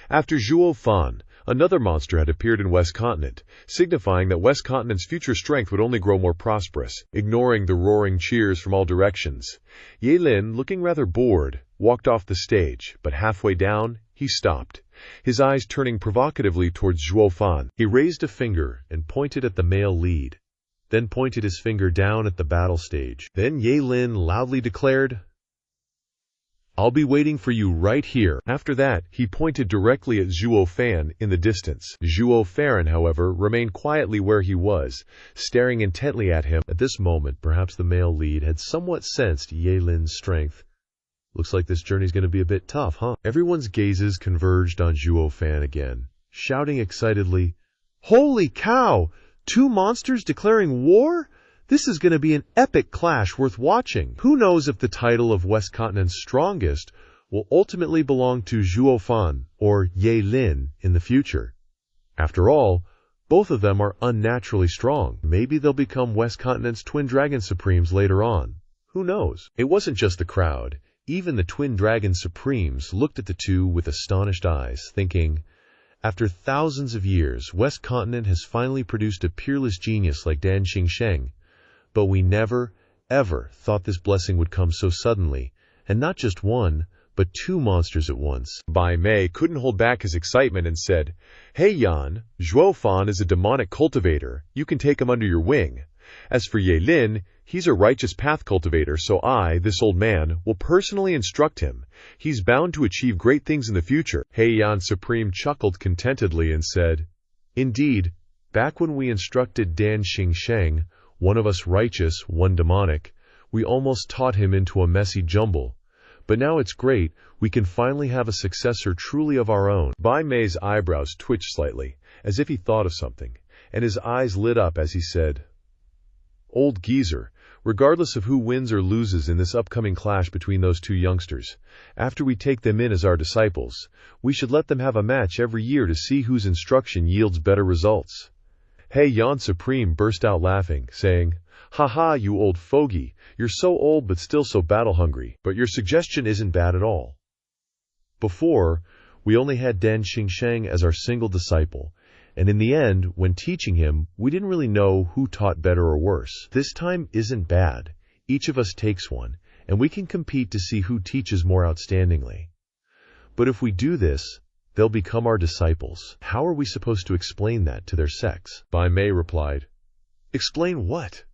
After Zhuo Fan, another monster had appeared in West Continent, signifying that West Continent's future strength would only grow more prosperous. Ignoring the roaring cheers from all directions, Ye Lin, looking rather bored, walked off the stage, but halfway down, he stopped, his eyes turning provocatively towards Zhuo Fan. He raised a finger and pointed at the male lead, then pointed his finger down at the battle stage. Then Ye Lin loudly declared, "I'll be waiting for you right here." After that, he pointed directly at Zhuo Fan in the distance. Zhuo Fan, however, remained quietly where he was, staring intently at him. At this moment, perhaps the male lead had somewhat sensed Ye Lin's strength. Looks like this journey's going to be a bit tough, huh? Everyone's gazes converged on Zhuo Fan again, shouting excitedly, "Holy cow! 2 monsters declaring war? This is going to be an epic clash worth watching. Who knows if the title of West Continent's strongest will ultimately belong to Zhuo Fan or Ye Lin in the future. After all, both of them are unnaturally strong. Maybe they'll become West Continent's Twin Dragon Supremes later on. Who knows?" It wasn't just the crowd. Even the Twin Dragon Supremes looked at the two with astonished eyes, thinking, after thousands of years, West Continent has finally produced a peerless genius like Dan Xingsheng. But we never, ever thought this blessing would come so suddenly, and not just one, but 2 monsters at once. Bai Mei couldn't hold back his excitement and said, "Hey Yan, Zhuo Fan is a demonic cultivator. You can take him under your wing. As for Ye Lin, he's a righteous path cultivator, so I, this old man, will personally instruct him. He's bound to achieve great things in the future." Hey Yan Supreme chuckled contentedly and said, "Indeed, back when we instructed Dan Xingsheng, one of us righteous, one demonic, we almost taught him into a messy jumble. But now it's great, we can finally have a successor truly of our own." Bai Mei's eyebrows twitched slightly, as if he thought of something, and his eyes lit up as he said, "Old geezer, regardless of who wins or loses in this upcoming clash between those 2 youngsters, after we take them in as our disciples, we should let them have a match every year to see whose instruction yields better results." Hey Yan Supreme burst out laughing, saying, "Ha ha, you old fogey, you're so old but still so battle-hungry. But your suggestion isn't bad at all. Before, we only had Dan Xingsheng as our single disciple, and in the end, when teaching him, we didn't really know who taught better or worse. This time isn't bad. Each of us takes one, and we can compete to see who teaches more outstandingly. But if we do this, they'll become our disciples. How are we supposed to explain that to their sects?" Bai Mei replied, "Explain what?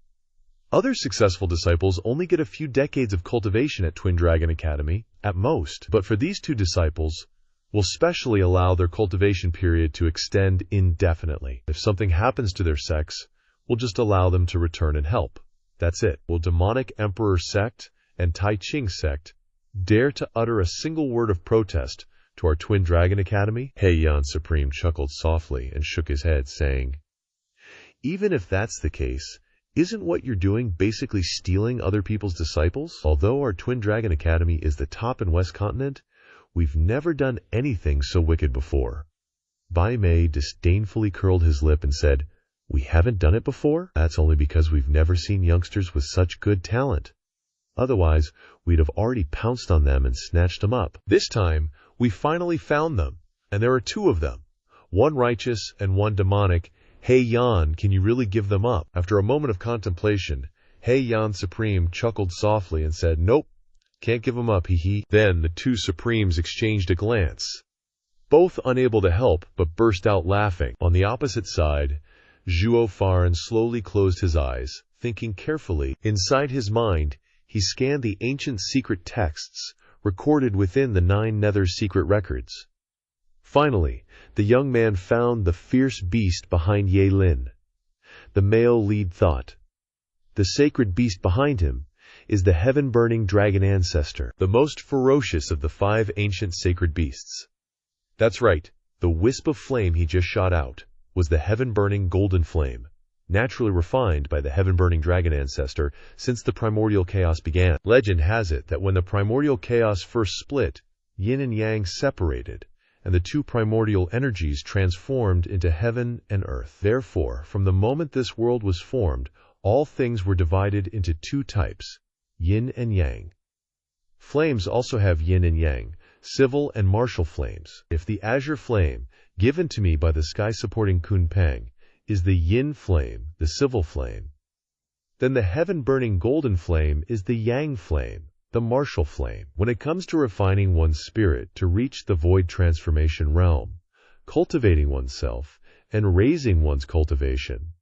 Other successful disciples only get a few decades of cultivation at Twin Dragon Academy, at most. But for these 2 disciples, we'll specially allow their cultivation period to extend indefinitely. If something happens to their sects, we'll just allow them to return and help. That's it. Will Demonic Emperor sect and Tai Ching sect dare to utter a single word of protest to our Twin Dragon Academy?" Hey Yan Supreme chuckled softly and shook his head, saying, "Even if that's the case, isn't what you're doing basically stealing other people's disciples? Although our Twin Dragon Academy is the top in West Continent, we've never done anything so wicked before." Bai Mei disdainfully curled his lip and said, "We haven't done it before? That's only because we've never seen youngsters with such good talent. Otherwise, we'd have already pounced on them and snatched them up. This time, we finally found them, and there are 2 of them, one righteous and one demonic. Hey Yan, can you really give them up?" After a moment of contemplation, Hey Yan Supreme chuckled softly and said, "Nope, can't give them up, hee." Then the 2 Supremes exchanged a glance, both unable to help but burst out laughing. On the opposite side, Zhuo Fan slowly closed his eyes, thinking carefully. Inside his mind, he scanned the ancient secret texts recorded within the 9 Nether secret records. Finally, the young man found the fierce beast behind Ye Lin. The male lead thought, the sacred beast behind him is the heaven-burning dragon ancestor, the most ferocious of the 5 ancient sacred beasts. That's right, the wisp of flame he just shot out was the heaven-burning golden flame, naturally refined by the heaven-burning dragon ancestor since the primordial chaos began. Legend has it that when the primordial chaos first split, yin and yang separated, and the two primordial energies transformed into heaven and earth. Therefore, from the moment this world was formed, all things were divided into two types, yin and yang. Flames also have yin and yang, civil and martial flames. If the azure flame, given to me by the sky-supporting Kunpeng, is the yin flame, the civil flame, then the heaven-burning golden flame is the yang flame, the martial flame. When it comes to refining one's spirit to reach the void transformation realm, cultivating oneself, and raising one's cultivation,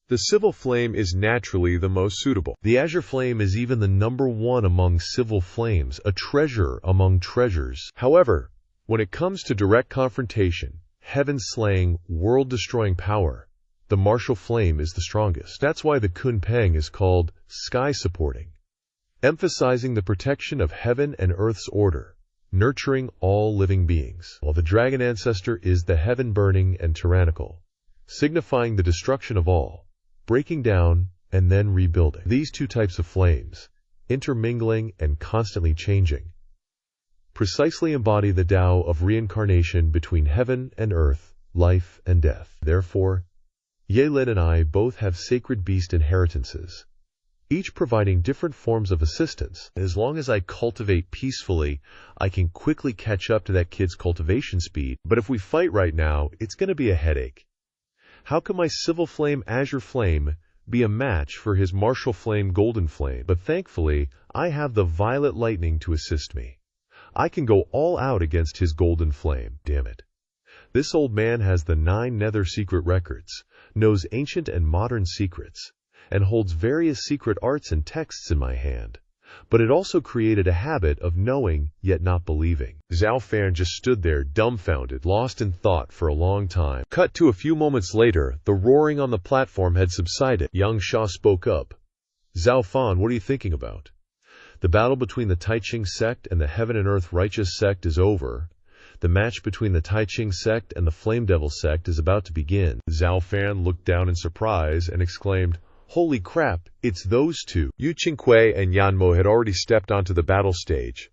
the civil flame is naturally the most suitable. The azure flame is even the number one among civil flames, a treasure among treasures. However, when it comes to direct confrontation, heaven-slaying, world-destroying power, the martial flame is the strongest. That's why the Kunpeng is called sky-supporting, emphasizing the protection of heaven and earth's order, nurturing all living beings, while the dragon ancestor is the heaven-burning and tyrannical, signifying the destruction of all, breaking down and then rebuilding. These two types of flames, intermingling and constantly changing, precisely embody the Tao of reincarnation between heaven and earth, life and death. Therefore, Yelin and I both have sacred beast inheritances, each providing different forms of assistance. As long as I cultivate peacefully, I can quickly catch up to that kid's cultivation speed. But if we fight right now, it's going to be a headache. How can my civil flame azure flame be a match for his martial flame golden flame? But thankfully, I have the violet lightning to assist me. I can go all out against his golden flame. Damn it. This old man has the 9 nether secret records, knows ancient and modern secrets, and holds various secret arts and texts in my hand. But it also created a habit of knowing yet not believing. Zhuo Fan just stood there dumbfounded, lost in thought for a long time. Cut to a few moments later, the roaring on the platform had subsided. Yang Sha spoke up. Zhuo Fan, what are you thinking about? The battle between the Taiqing sect and the Heaven and Earth Righteous sect is over. The match between the Taiqing sect and the Flame Devil sect is about to begin. Zhuo Fan looked down in surprise and exclaimed, "Holy crap, it's those two." Yu Qinghui and Yanmo had already stepped onto the battle stage.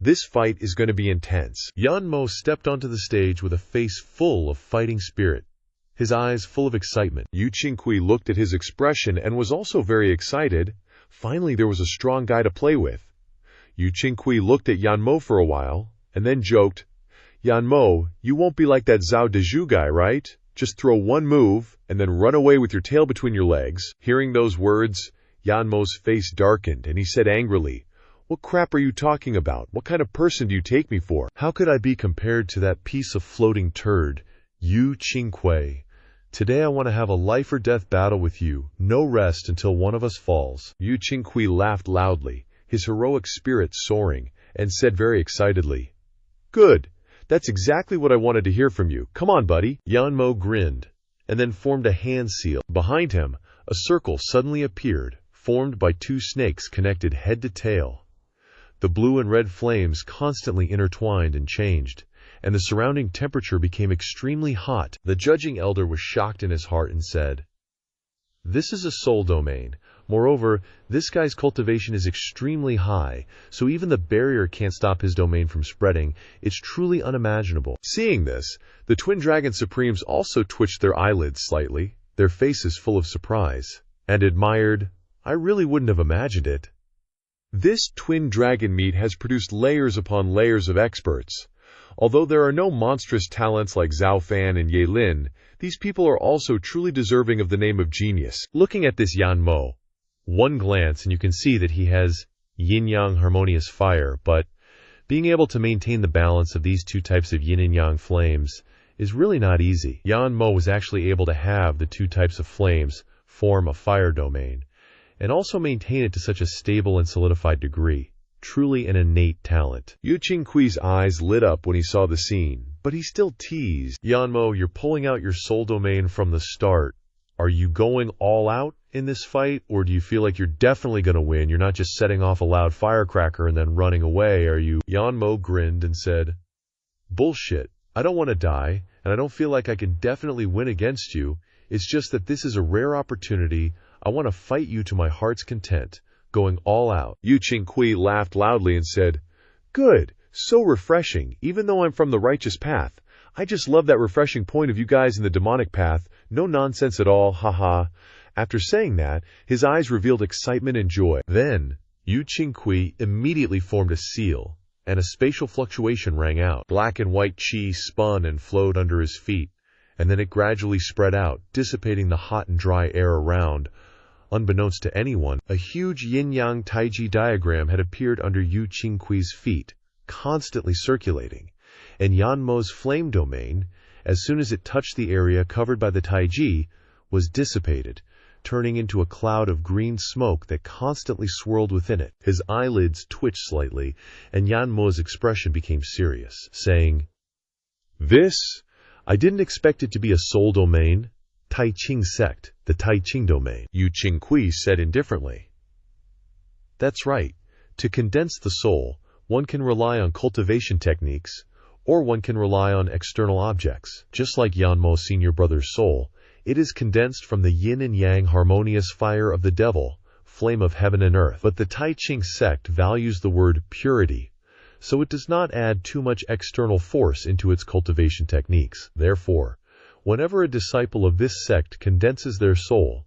This fight is going to be intense. Yanmo stepped onto the stage with a face full of fighting spirit, his eyes full of excitement. Yu Qinghui looked at his expression and was also very excited. Finally, there was a strong guy to play with. Yu Qinghui looked at Yanmo for a while, and then joked, "Yanmo, you won't be like that Zhao Dezhu guy, right? Just throw one move, and then run away with your tail between your legs." Hearing those words, Yanmo's face darkened, and he said angrily, "What crap are you talking about? What kind of person do you take me for?" "How could I be compared to that piece of floating turd, Yu Qinghui? Today I want to have a life or death battle with you, no rest until one of us falls." Yu Qinghui laughed loudly, his heroic spirit soaring, and said very excitedly, "Good. That's exactly what I wanted to hear from you. Come on, buddy." Yanmo grinned, and then formed a hand seal. Behind him, a circle suddenly appeared, formed by 2 snakes connected head to tail. The blue and red flames constantly intertwined and changed, and the surrounding temperature became extremely hot. The judging elder was shocked in his heart and said, "This is a soul domain. Moreover, this guy's cultivation is extremely high, so even the barrier can't stop his domain from spreading. It's truly unimaginable." Seeing this, the Twin Dragon Supremes also twitched their eyelids slightly, their faces full of surprise, and admired, "I really wouldn't have imagined it." This twin dragon meat has produced layers upon layers of experts. Although there are no monstrous talents like Zhuo Fan and Ye Lin, these people are also truly deserving of the name of genius. Looking at this Yanmo, one glance and you can see that he has yin-yang harmonious fire, but being able to maintain the balance of these two types of yin and yang flames is really not easy. Yanmo was actually able to have the 2 types of flames form a fire domain, and also maintain it to such a stable and solidified degree. Truly an innate talent. Yu Qinghui's eyes lit up when he saw the scene, but he still teased, "Yanmo, you're pulling out your soul domain from the start. Are you going all out in this fight, or do you feel like you're definitely going to win? You're not just setting off a loud firecracker and then running away, are you?" Yanmo grinned and said, "Bullshit. I don't want to die, and I don't feel like I can definitely win against you. It's just that this is a rare opportunity. I want to fight you to my heart's content, going all out. Yu Qingqi laughed loudly and said, "Good, so refreshing, even though I'm from the righteous path. I just love that refreshing point of you guys in the demonic path. No nonsense at all, haha." After saying that, his eyes revealed excitement and joy. Then, Yu Qingqi immediately formed a seal, and a spatial fluctuation rang out. Black and white qi spun and flowed under his feet, and then it gradually spread out, dissipating the hot and dry air around. Unbeknownst to anyone, a huge yin-yang taiji diagram had appeared under Yu Qingqui's feet, constantly circulating, and Yanmo's flame domain, as soon as it touched the area covered by the taiji, was dissipated, turning into a cloud of green smoke that constantly swirled within it. His eyelids twitched slightly, and Yanmo's expression became serious, saying, "This? I didn't expect it to be a soul domain. Tai Ching sect, the Tai Ching domain." Yu Qingqi said indifferently. "That's right. To condense the soul, one can rely on cultivation techniques, or one can rely on external objects. Just like Yanmo's senior brother's soul, it is condensed from the yin and yang harmonious fire of the devil, flame of heaven and earth. But the Tai Ching sect values the word purity, so it does not add too much external force into its cultivation techniques. Therefore, whenever a disciple of this sect condenses their soul,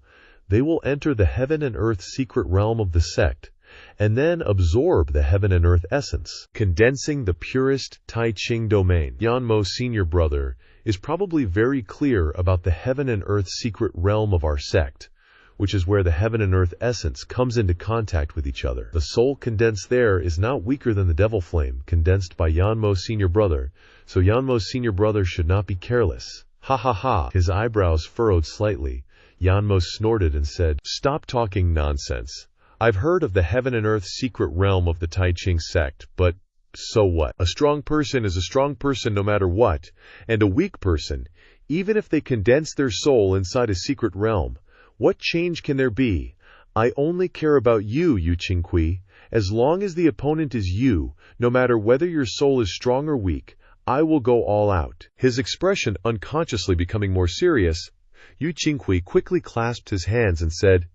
they will enter the heaven and earth secret realm of the sect, and then absorb the heaven and earth essence, condensing the purest Tai Ching domain. Yanmo's senior brother is probably very clear about the heaven and earth secret realm of our sect, which is where the heaven and earth essence comes into contact with each other. The soul condensed there is not weaker than the devil flame condensed by Yanmo's senior brother, so Yanmo's senior brother should not be careless. Ha ha ha." His eyebrows furrowed slightly. Yanmo snorted and said, "Stop talking nonsense. I've heard of the heaven and earth secret realm of the Tai Ching sect, but so what? A strong person is a strong person no matter what, and a weak person, even if they condense their soul inside a secret realm, what change can there be? I only care about you, Yu Qingqi. As long as the opponent is you, no matter whether your soul is strong or weak, I will go all out." His expression unconsciously becoming more serious, Yu Qingqi quickly clasped his hands and said,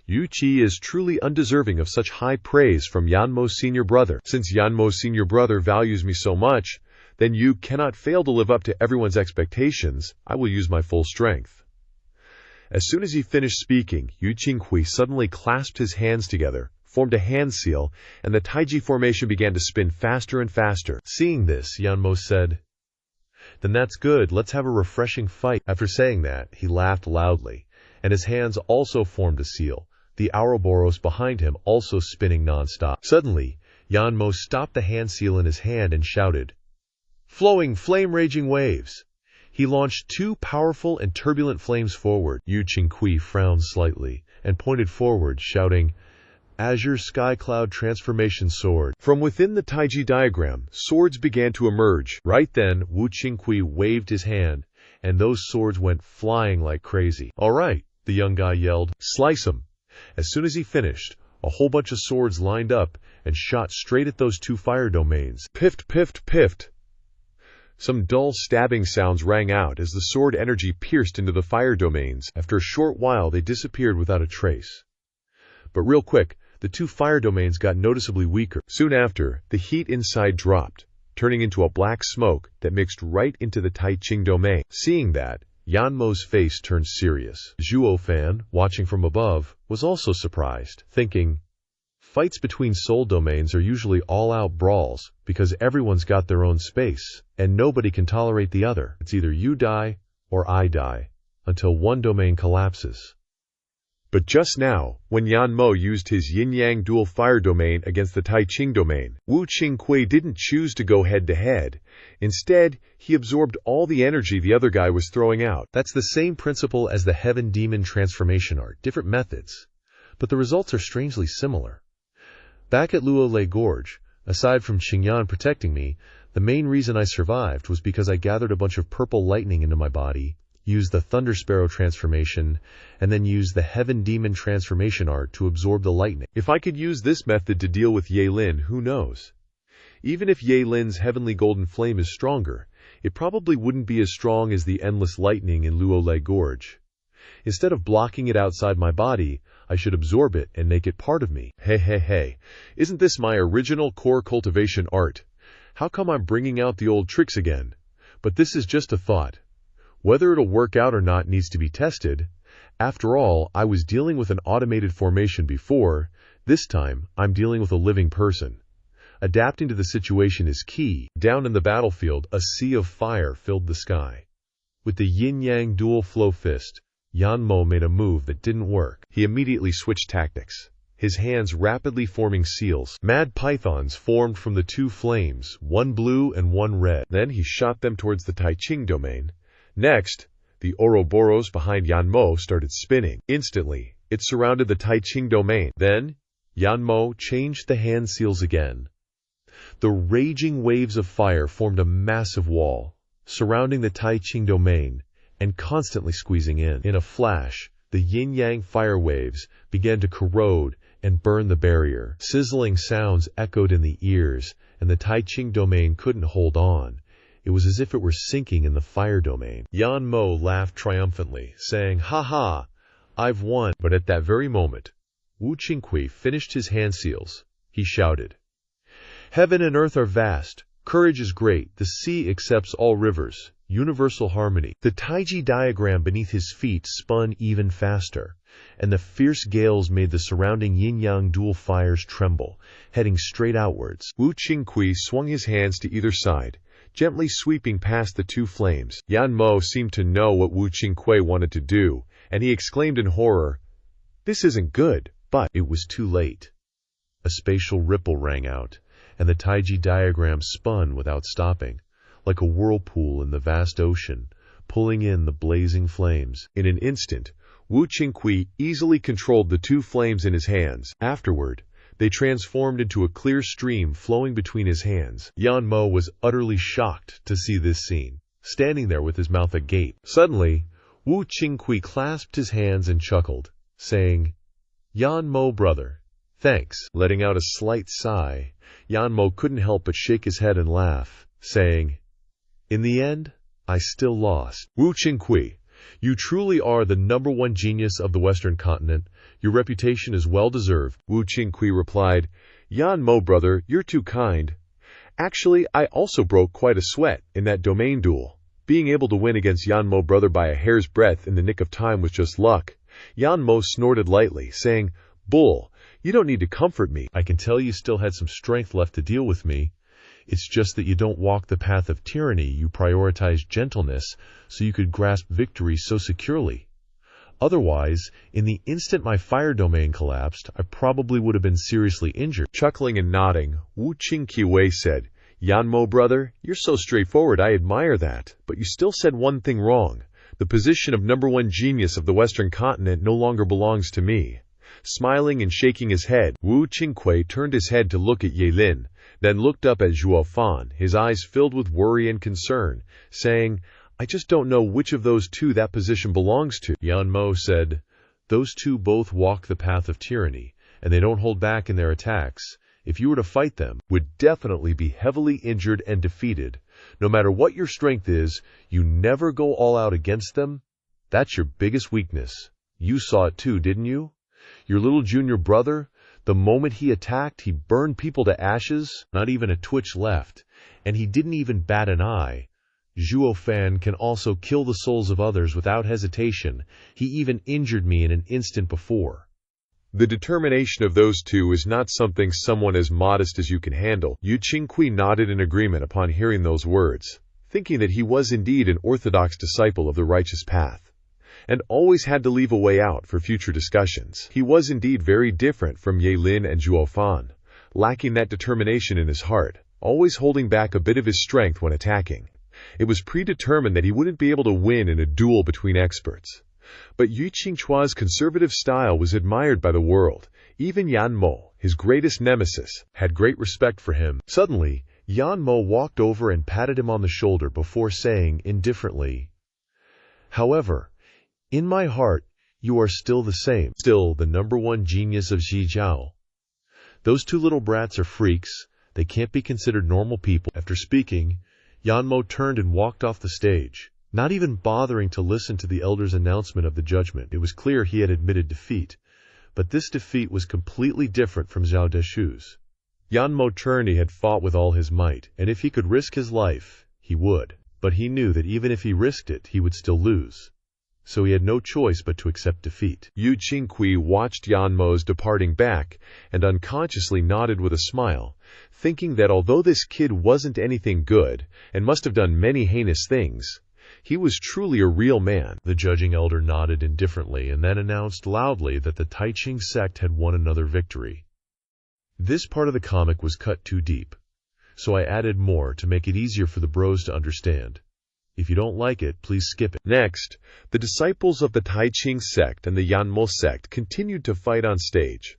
"Yu Qi is truly undeserving of such high praise from Yanmo's senior brother. Since Yanmo's senior brother values me so much, then you cannot fail to live up to everyone's expectations. I will use my full strength." As soon as he finished speaking, Yu Qingqi suddenly clasped his hands together, formed a hand seal, and the taiji formation began to spin faster and faster. Seeing this, Yanmo said, "Then that's good, let's have a refreshing fight." After saying that, he laughed loudly, and his hands also formed a seal, the Ouroboros behind him also spinning non-stop. Suddenly, Yanmo stopped the hand seal in his hand and shouted, "Flowing flame-raging waves!" He launched two powerful and turbulent flames forward. Yu Qingqi frowned slightly and pointed forward, shouting, "Azure Sky Cloud Transformation Sword." From within the taiji diagram, swords began to emerge. Right then, Wu Qingqi waved his hand, and those swords went flying like crazy. "All right," the young guy yelled, "slice 'em." As soon as he finished, a whole bunch of swords lined up and shot straight at those two fire domains. Piffed, piffed, piffed. Some dull stabbing sounds rang out as the sword energy pierced into the fire domains. After a short while, they disappeared without a trace. But real quick, the two fire domains got noticeably weaker. Soon after, the heat inside dropped, turning into a black smoke that mixed right into the Tai Ching domain. Seeing that, Yanmo's face turned serious. Zhuo Fan, watching from above, was also surprised, thinking, fights between soul domains are usually all-out brawls because everyone's got their own space, and nobody can tolerate the other. It's either you die or I die, until one domain collapses. But just now, when Yanmo used his yin-yang dual fire domain against the Tai Ching domain, Wu Qingqi didn't choose to go head-to-head. Instead, he absorbed all the energy the other guy was throwing out. That's the same principle as the Heaven Demon transformation art, different methods, but the results are strangely similar. Back at Luolei Gorge, aside from Qingyan protecting me, the main reason I survived was because I gathered a bunch of purple lightning into my body, used the Thunder Sparrow transformation, and then used the Heaven Demon transformation art to absorb the lightning. If I could use this method to deal with Ye Lin, who knows? Even if Ye Lin's heavenly golden flame is stronger, it probably wouldn't be as strong as the endless lightning in Luo Lei Gorge. Instead of blocking it outside my body, I should absorb it and make it part of me. Hey, isn't this my original core cultivation art? How come I'm bringing out the old tricks again? But this is just a thought. Whether it'll work out or not needs to be tested. After all, I was dealing with an automated formation before. This time, I'm dealing with a living person. Adapting to the situation is key. Down in the battlefield, a sea of fire filled the sky. With the yin-yang dual flow fist, Yan Mo made a move that didn't work. He immediately switched tactics, his hands rapidly forming seals. Mad pythons formed from the two flames, one blue and one red. Then he shot them towards the Tai Ching domain. Next, the Ouroboros behind Yan Mo started spinning. Instantly, it surrounded the Tai Ching domain. Then, Yan Mo changed the hand seals again. The raging waves of fire formed a massive wall, surrounding the Tai Ching domain, and constantly squeezing in. In a flash, the yin-yang fire waves began to corrode and burn the barrier. Sizzling sounds echoed in the ears, and the Tai Ching domain couldn't hold on. It was as if it were sinking in the fire domain. Yan Mo laughed triumphantly, saying, "Ha ha, I've won." But at that very moment, Wu Qingqi finished his hand seals. He shouted, "Heaven and earth are vast. Courage is great. The sea accepts all rivers. Universal harmony." The Taiji diagram beneath his feet spun even faster, and the fierce gales made the surrounding yin-yang dual fires tremble, heading straight outwards. Wu Qingqi swung his hands to either side, gently sweeping past the two flames. Yan Mo seemed to know what Wu Qingqi wanted to do, and he exclaimed in horror, "This isn't good." But it was too late. A spatial ripple rang out, and the Taiji diagram spun without stopping, like a whirlpool in the vast ocean, pulling in the blazing flames. In an instant, Wu Qingqi easily controlled the two flames in his hands. Afterward, they transformed into a clear stream flowing between his hands. Yan Mo was utterly shocked to see this scene, standing there with his mouth agape. Suddenly, Wu Qingqi clasped his hands and chuckled, saying, "Yan Mo, brother, thanks." Letting out a slight sigh, Yan Mo couldn't help but shake his head and laugh, saying, "In the end, I still lost." Wu Qingqi, you truly are the #1 genius of the Western continent. Your reputation is well deserved. Wu Qingqi replied, "Yan Mo, brother, you're too kind. Actually, I also broke quite a sweat in that domain duel. Being able to win against Yan Mo, brother, by a hair's breadth in the nick of time was just luck." Yan Mo snorted lightly, saying, "Bull, you don't need to comfort me. I can tell you still had some strength left to deal with me. It's just that you don't walk the path of tyranny. You prioritize gentleness so you could grasp victory so securely. Otherwise, in the instant my fire domain collapsed, I probably would have been seriously injured." Chuckling and nodding, Wu Qingqi said, "Yan Mo, brother, you're so straightforward. I admire that. But you still said one thing wrong. The position of #1 genius of the Western continent no longer belongs to me." Smiling and shaking his head, Wu Qingqi turned his head to look at Yelin, then looked up at Zhuo Fan, his eyes filled with worry and concern, saying, "I just don't know which of those two that position belongs to." Yan Mo said, "Those two both walk the path of tyranny, and they don't hold back in their attacks. If you were to fight them, would definitely be heavily injured and defeated. No matter what your strength is, you never go all out against them. That's your biggest weakness. You saw it too, didn't you? Your little junior brother, the moment he attacked, he burned people to ashes, not even a twitch left, and he didn't even bat an eye. Zhuo Fan can also kill the souls of others without hesitation. He even injured me in an instant before." The determination of those two is not something someone as modest as you can handle. Wu Qingqi nodded in agreement upon hearing those words, thinking that he was indeed an orthodox disciple of the righteous path, and always had to leave a way out for future discussions. He was indeed very different from Yelin and Zhuo Fan, lacking that determination in his heart, always holding back a bit of his strength when attacking. It was predetermined that he wouldn't be able to win in a duel between experts. But Wu Qingqi's conservative style was admired by the world. Even Yan Mo, his greatest nemesis, had great respect for him. Suddenly, Yan Mo walked over and patted him on the shoulder before saying indifferently, "However, in my heart, you are still the same, still the #1 genius of Zhijiao. Those two little brats are freaks. They can't be considered normal people." After speaking, Yanmo turned and walked off the stage, not even bothering to listen to the elder's announcement of the judgment. It was clear he had admitted defeat, but this defeat was completely different from Zhao Deshu's. Yanmo turned. He had fought with all his might, and if he could risk his life, he would. But he knew that even if he risked it, he would still lose. So he had no choice but to accept defeat. Yu Qingqi watched Yanmo's departing back and unconsciously nodded with a smile, thinking that although this kid wasn't anything good and must have done many heinous things, he was truly a real man. The judging elder nodded indifferently and then announced loudly that the Taiqing sect had won another victory. This part of the comic was cut too deep, so I added more to make it easier for the bros to understand. If you don't like it, please skip it. Next, the disciples of the Taiqing sect and the Yanmo sect continued to fight on stage.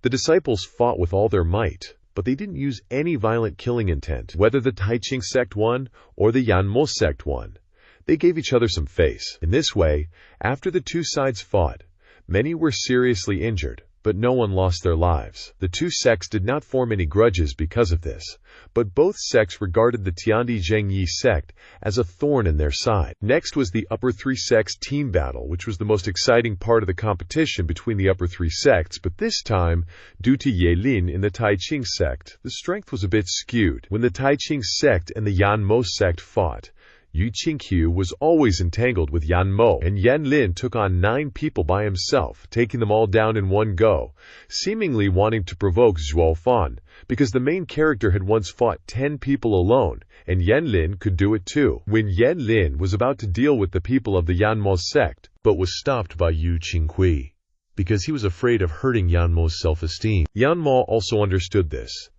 The disciples fought with all their might, but they didn't use any violent killing intent. Whether the Taiqing sect won or the Yanmo sect won, they gave each other some face. In this way, after the two sides fought, many were seriously injured, but no one lost their lives. The two sects did not form any grudges because of this, but both sects regarded the Tiandi Zhengyi sect as a thorn in their side. Next was the upper three sects team battle, which was the most exciting part of the competition between the upper three sects, but this time, due to Ye Lin in the Taiqing sect, the strength was a bit skewed. When the Taiqing sect and the Yanmo sect fought, Yu Qingqiu was always entangled with Yanmo, and Yan Lin took on 9 people by himself, taking them all down in one go, seemingly wanting to provoke Zhuo Fan, because the main character had once fought 10 people alone, and Yan Lin could do it too. When Yan Lin was about to deal with the people of the Yanmo sect, but was stopped by Yu Qingqi, because he was afraid of hurting Yanmo's self-esteem. Yanmo also understood this.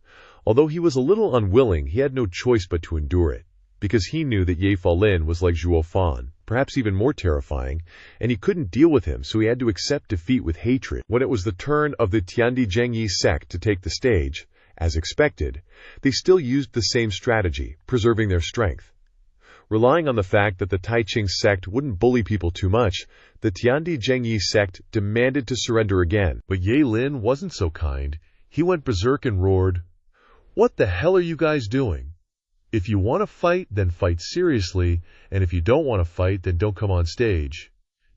Although he was a little unwilling, he had no choice but to endure it, because he knew that Ye Falin was like Zhuo Fan, perhaps even more terrifying, and he couldn't deal with him, so he had to accept defeat with hatred. When it was the turn of the Tiandi Zhengyi sect to take the stage, as expected, they still used the same strategy, preserving their strength. Relying on the fact that the Taiqing sect wouldn't bully people too much, the Tiandi Zhengyi sect demanded to surrender again. But Ye Lin wasn't so kind. He went berserk and roared, "What the hell are you guys doing? If you want to fight, then fight seriously, and if you don't want to fight, then don't come on stage.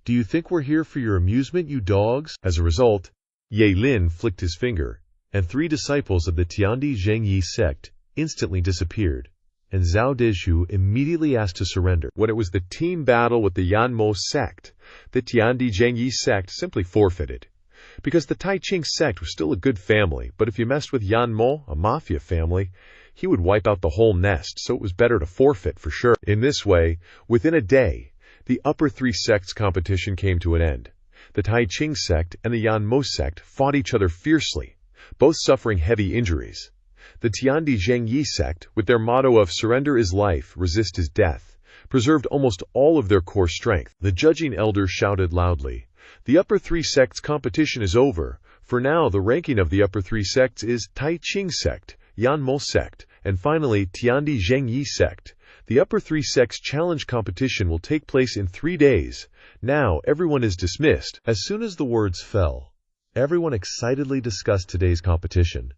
Do you think we're here for your amusement, you dogs?" As a result, Ye Lin flicked his finger, and 3 disciples of the Tiandi Zhengyi sect instantly disappeared, and Zhao Deshu immediately asked to surrender. When it was the team battle with the Yanmo sect, the Tiandi Zhengyi sect simply forfeited, because the Taiqing sect was still a good family, but if you messed with Yanmo, a mafia family, he would wipe out the whole nest, so it was better to forfeit for sure. In this way, within a day, the upper 3 sects competition came to an end. The Taiqing sect and the Yanmo sect fought each other fiercely, both suffering heavy injuries. The Tiandi Zhengyi sect, with their motto of "surrender is life, resist is death," preserved almost all of their core strength. The judging elder shouted loudly, "The upper 3 sects competition is over. For now, the ranking of the upper 3 sects is Taiqing sect, Yanmo sect, and finally Tiandi Zhengyi sect. The upper 3 sects challenge competition will take place in 3 days. Now everyone is dismissed." As soon as the words fell, everyone excitedly discussed today's competition,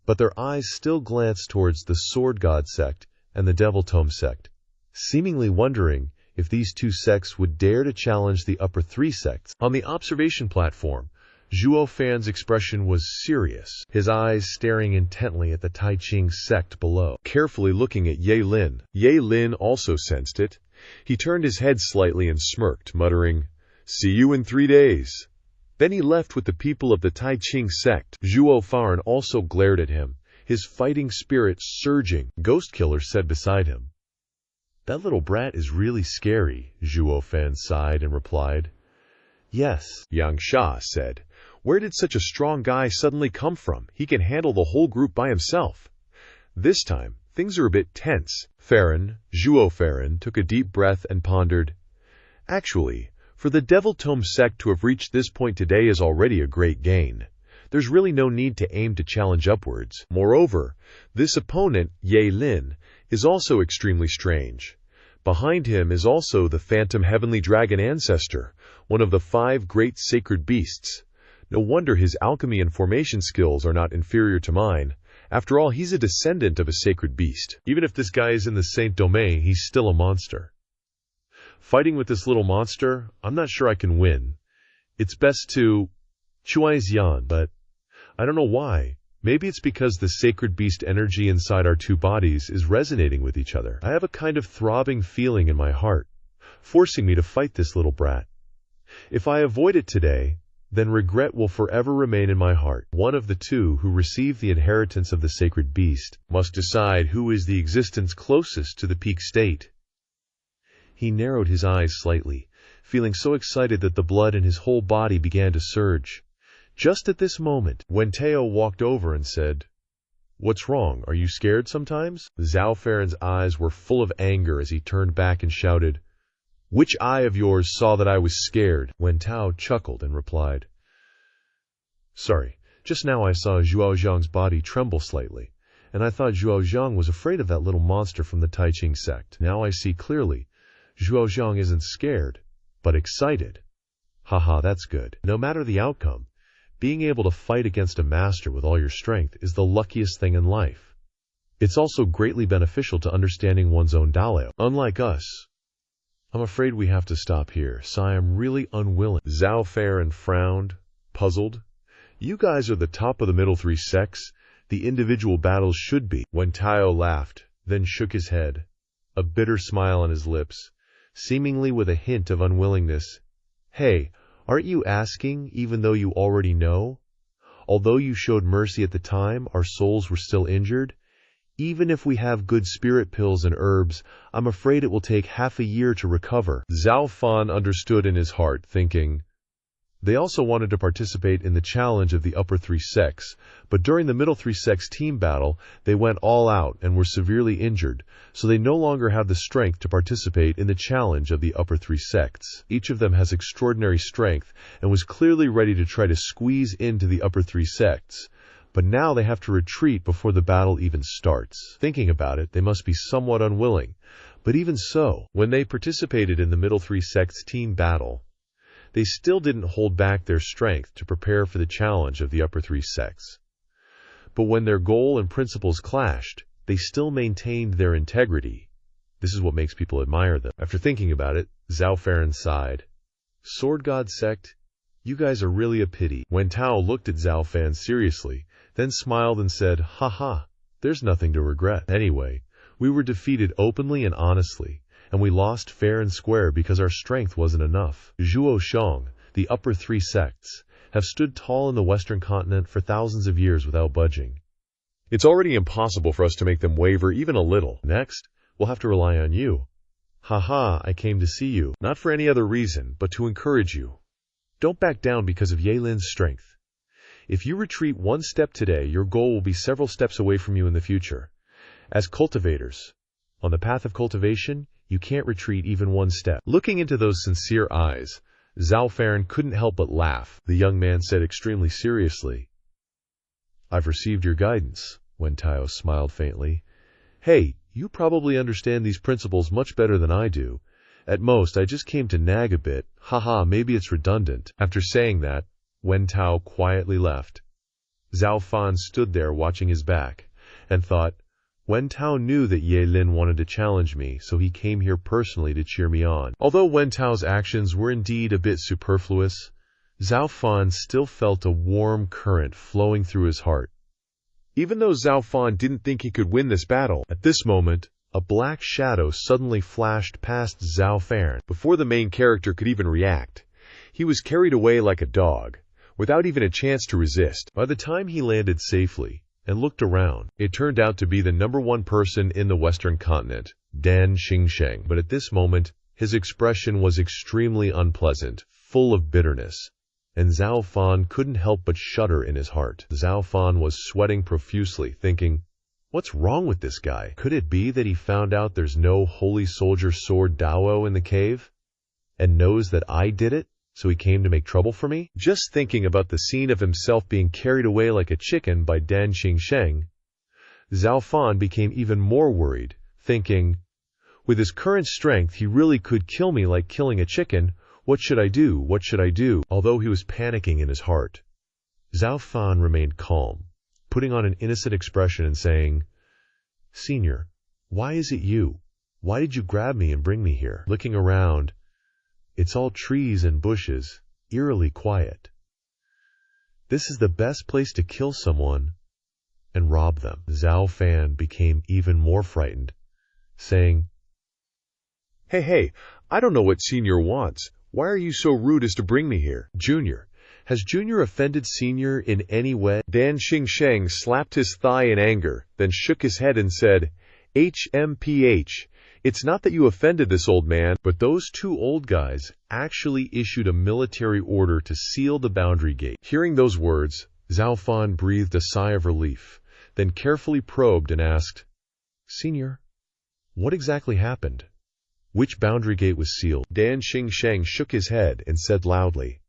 but their eyes still glanced towards the Sword God sect and the Devil Tome sect, seemingly wondering if these 2 sects would dare to challenge the upper 3 sects. On the observation platform, Zhuo Fan's expression was serious, his eyes staring intently at the Taiqing sect below, carefully looking at Ye Lin. Ye Lin also sensed it. He turned his head slightly and smirked, muttering, "See you in 3 days." Then he left with the people of the Taiqing sect. Zhuo Fan also glared at him, his fighting spirit surging. Ghost Killer said beside him, "That little brat is really scary." Zhuo Fan sighed and replied, "Yes." Yang Sha said, "Where did such a strong guy suddenly come from? He can handle the whole group by himself." This time, things are a bit tense. Zhuo Farron, took a deep breath and pondered, "Actually, for the Devil Tome sect to have reached this point today is already a great gain. There's really no need to aim to challenge upwards. Moreover, this opponent, Ye Lin, is also extremely strange. Behind him is also the Phantom Heavenly Dragon Ancestor, one of the 5 great sacred beasts. No wonder his alchemy and formation skills are not inferior to mine. After all, he's a descendant of a sacred beast. Even if this guy is in the Saint Domain, he's still a monster. Fighting with this little monster, I'm not sure I can win. It's best to Chuaizian, but I don't know why. Maybe it's because the sacred beast energy inside our two bodies is resonating with each other. I have a kind of throbbing feeling in my heart, forcing me to fight this little brat. If I avoid it today, then regret will forever remain in my heart. One of the two who receive the inheritance of the sacred beast must decide who is the existence closest to the peak state. He narrowed his eyes slightly, feeling so excited that the blood in his whole body began to surge. Just at this moment, Wen Tao walked over and said, "What's wrong? Are you scared sometimes?" Zhao Faren's eyes were full of anger as he turned back and shouted, "Which eye of yours saw that I was scared?" Wen Tao chuckled and replied, "Sorry, just now I saw Zhuo Zhang's body tremble slightly, and I thought Zhuo Zhang was afraid of that little monster from the Tai Ching sect. Now I see clearly. Zhuo Zhang isn't scared, but excited. Haha, that's good. No matter the outcome, being able to fight against a master with all your strength is the luckiest thing in life. It's also greatly beneficial to understanding one's own Daleo. Unlike us, I'm afraid we have to stop here, so I am really unwilling." Zhao Faren frowned, puzzled. "You guys are the top of the middle three sects. The individual battles should be." Wen Tao laughed, then shook his head, a bitter smile on his lips, seemingly with a hint of unwillingness. "Hey, aren't you asking even though you already know? Although you showed mercy at the time, our souls were still injured. Even if we have good spirit pills and herbs, I'm afraid it will take half a year to recover." Zhao Fan understood in his heart, thinking, they also wanted to participate in the challenge of the upper three sects, but during the middle three sects team battle, they went all out and were severely injured, so they no longer have the strength to participate in the challenge of the upper three sects. Each of them has extraordinary strength and was clearly ready to try to squeeze into the upper three sects, but now they have to retreat before the battle even starts. Thinking about it, they must be somewhat unwilling, but even so, when they participated in the middle three sects team battle, they still didn't hold back their strength to prepare for the challenge of the upper three sects. But when their goal and principles clashed, they still maintained their integrity. This is what makes people admire them. After thinking about it, Zhao Faren sighed. "Sword God sect, you guys are really a pity." Wen Tao looked at Zhao Fan seriously, then smiled and said, "Haha, there's nothing to regret. Anyway, we were defeated openly and honestly, and we lost fair and square because our strength wasn't enough. Zhuo Shang, the upper three sects, have stood tall in the Western continent for thousands of years without budging. It's already impossible for us to make them waver even a little. Next, we'll have to rely on you. Haha, I came to see you, not for any other reason, but to encourage you. Don't back down because of Yelin's strength. If you retreat one step today, your goal will be several steps away from you in the future. As cultivators, on the path of cultivation, you can't retreat even one step." Looking into those sincere eyes, Zhao Faren couldn't help but laugh. The young man said extremely seriously, "I've received your guidance." Wen Tao smiled faintly. "Hey, you probably understand these principles much better than I do. At most, I just came to nag a bit. Haha, maybe it's redundant." After saying that, Wen Tao quietly left. Zhao Fan stood there watching his back, and thought, Wen Tao knew that Ye Lin wanted to challenge me, so he came here personally to cheer me on. Although Wen Tao's actions were indeed a bit superfluous, Zhao Fan still felt a warm current flowing through his heart. Even though Zhao Fan didn't think he could win this battle, at this moment, a black shadow suddenly flashed past Zhao Fan. Before the main character could even react, he was carried away like a dog, without even a chance to resist. By the time he landed safely and looked around, it turned out to be the #1 person in the Western continent, Dan Xingsheng. But at this moment, his expression was extremely unpleasant, full of bitterness, and Zhao Fan couldn't help but shudder in his heart. Zhao Fan was sweating profusely, thinking, what's wrong with this guy? Could it be that he found out there's no holy soldier sword Dao in the cave, and knows that I did it? So he came to make trouble for me? Just thinking about the scene of himself being carried away like a chicken by Dan Xingsheng, Zhao Fan became even more worried, thinking, with his current strength he really could kill me like killing a chicken. What should I do? What should I do? Although he was panicking in his heart, Zhao Fan remained calm, putting on an innocent expression and saying, "Senior, why is it you? Why did you grab me and bring me here?" Looking around, it's all trees and bushes, eerily quiet. This is the best place to kill someone and rob them. Zhuo Fan became even more frightened, saying, Hey, I don't know what Senior wants. Why are you so rude as to bring me here? "Junior, has Junior offended Senior in any way?" Dan Xingsheng slapped his thigh in anger, then shook his head and said, HMPH, it's not that you offended this old man, but those two old guys actually issued a military order to seal the boundary gate. Hearing those words, Zhuo Fan breathed a sigh of relief, then carefully probed and asked, "Senior, what exactly happened? Which boundary gate was sealed?" Dan Xingsheng shook his head and said loudly,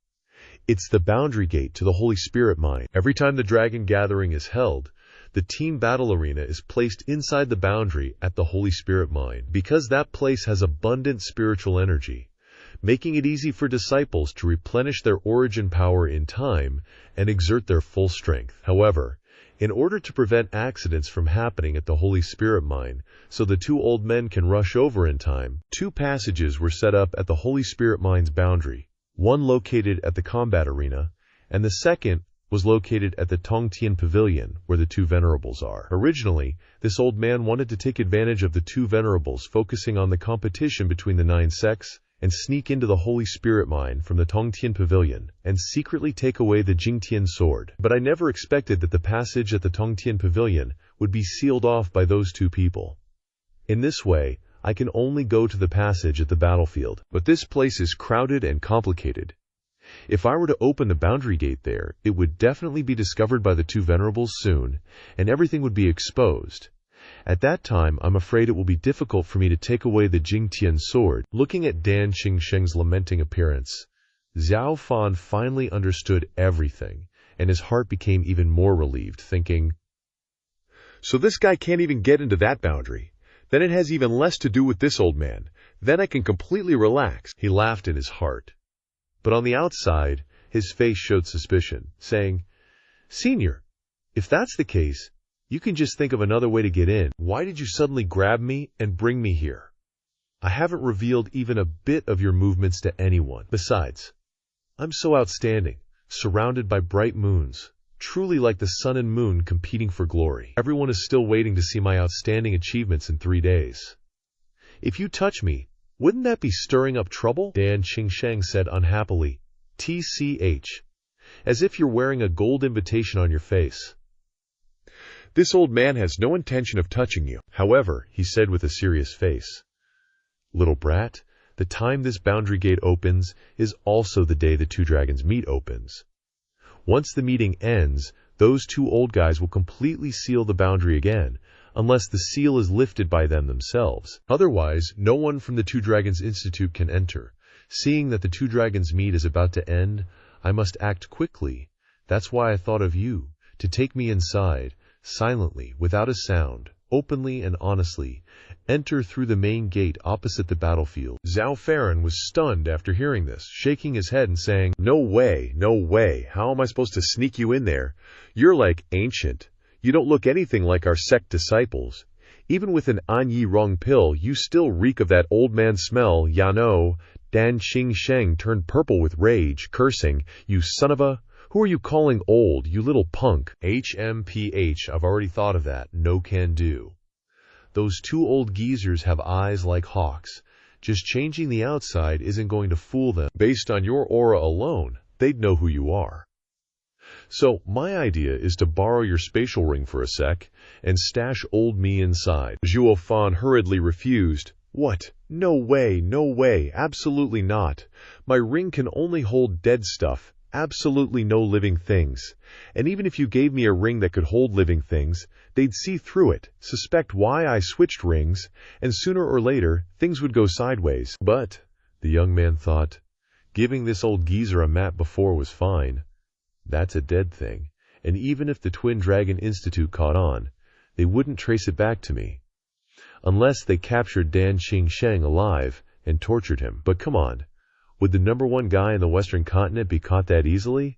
"It's the boundary gate to the Holy Spirit Mine. Every time the Dragon Gathering is held, the team battle arena is placed inside the boundary at the Holy Spirit Mine, because that place has abundant spiritual energy, making it easy for disciples to replenish their origin power in time and exert their full strength. However, in order to prevent accidents from happening at the Holy Spirit Mine, so the two old men can rush over in time, two passages were set up at the Holy Spirit Mine's boundary, one located at the combat arena, and the second was located at the Tongtian Pavilion, where the two venerables are. Originally, this old man wanted to take advantage of the two venerables, focusing on the competition between the 9 sects, and sneak into the Holy Spirit Mine from the Tongtian Pavilion, and secretly take away the Jingtian sword. But I never expected that the passage at the Tongtian Pavilion would be sealed off by those two people. In this way, I can only go to the passage at the battlefield. But this place is crowded and complicated. If I were to open the boundary gate there, it would definitely be discovered by the two venerables soon, and everything would be exposed. At that time, I'm afraid it will be difficult for me to take away the Jingtian sword." Looking at Dan Xingsheng's lamenting appearance, Zhuo Fan finally understood everything, and his heart became even more relieved, thinking, So this guy can't even get into that boundary. Then it has even less to do with this old man. Then I can completely relax. He laughed in his heart. But on the outside, his face showed suspicion, saying, "Senior, if that's the case, you can just think of another way to get in. Why did you suddenly grab me and bring me here? I haven't revealed even a bit of your movements to anyone. Besides, I'm so outstanding, surrounded by bright moons, truly like the sun and moon competing for glory. Everyone is still waiting to see my outstanding achievements in 3 days. If you touch me, wouldn't that be stirring up trouble?" Dan Xingsheng said unhappily, "TCH, as if you're wearing a gold invitation on your face." This old man has no intention of touching you. However, he said with a serious face, "Little brat, the time this boundary gate opens is also the day the two dragons meet opens. Once the meeting ends, those two old guys will completely seal the boundary again, unless the seal is lifted by them themselves. Otherwise, no one from the Two Dragons Institute can enter. Seeing that the two dragons meet is about to end, I must act quickly. That's why I thought of you, to take me inside, silently, without a sound, openly and honestly, enter through the main gate opposite the battlefield." Zhuo Fan was stunned after hearing this, shaking his head and saying, No way, how am I supposed to sneak you in there? You're like ancient. You don't look anything like our sect disciples. Even with an Anyi Rong pill, you still reek of that old man smell, ya know. Dan Xingsheng turned purple with rage, cursing, "You son of a... Who are you calling old, you little punk?" HMPH, I've already thought of that. No can do. Those two old geezers have eyes like hawks. Just changing the outside isn't going to fool them. Based on your aura alone, they'd know who you are. So, my idea is to borrow your spatial ring for a sec, and stash old me inside. Zhuo Fan hurriedly refused. What? No way, absolutely not. My ring can only hold dead stuff. Absolutely no living things. And even if you gave me a ring that could hold living things, they'd see through it, suspect why I switched rings, and sooner or later, things would go sideways. But, the young man thought, giving this old geezer a map before was fine. That's a dead thing, and even if the Twin Dragon Institute caught on, they wouldn't trace it back to me. Unless they captured Dan Xingsheng alive and tortured him. But come on. Would the #1 guy in the Western continent be caught that easily?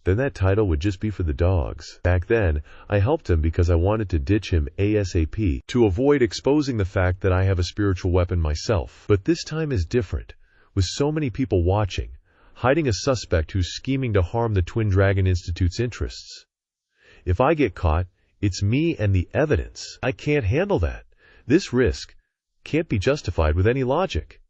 then that title would just be for the dogs. Back then, I helped him because I wanted to ditch him ASAP to avoid exposing the fact that I have a spiritual weapon myself. But this time is different, with so many people watching, hiding a suspect who's scheming to harm the Twin Dragon Institute's interests. If I get caught, it's me and the evidence. I can't handle that. This risk can't be justified with any logic.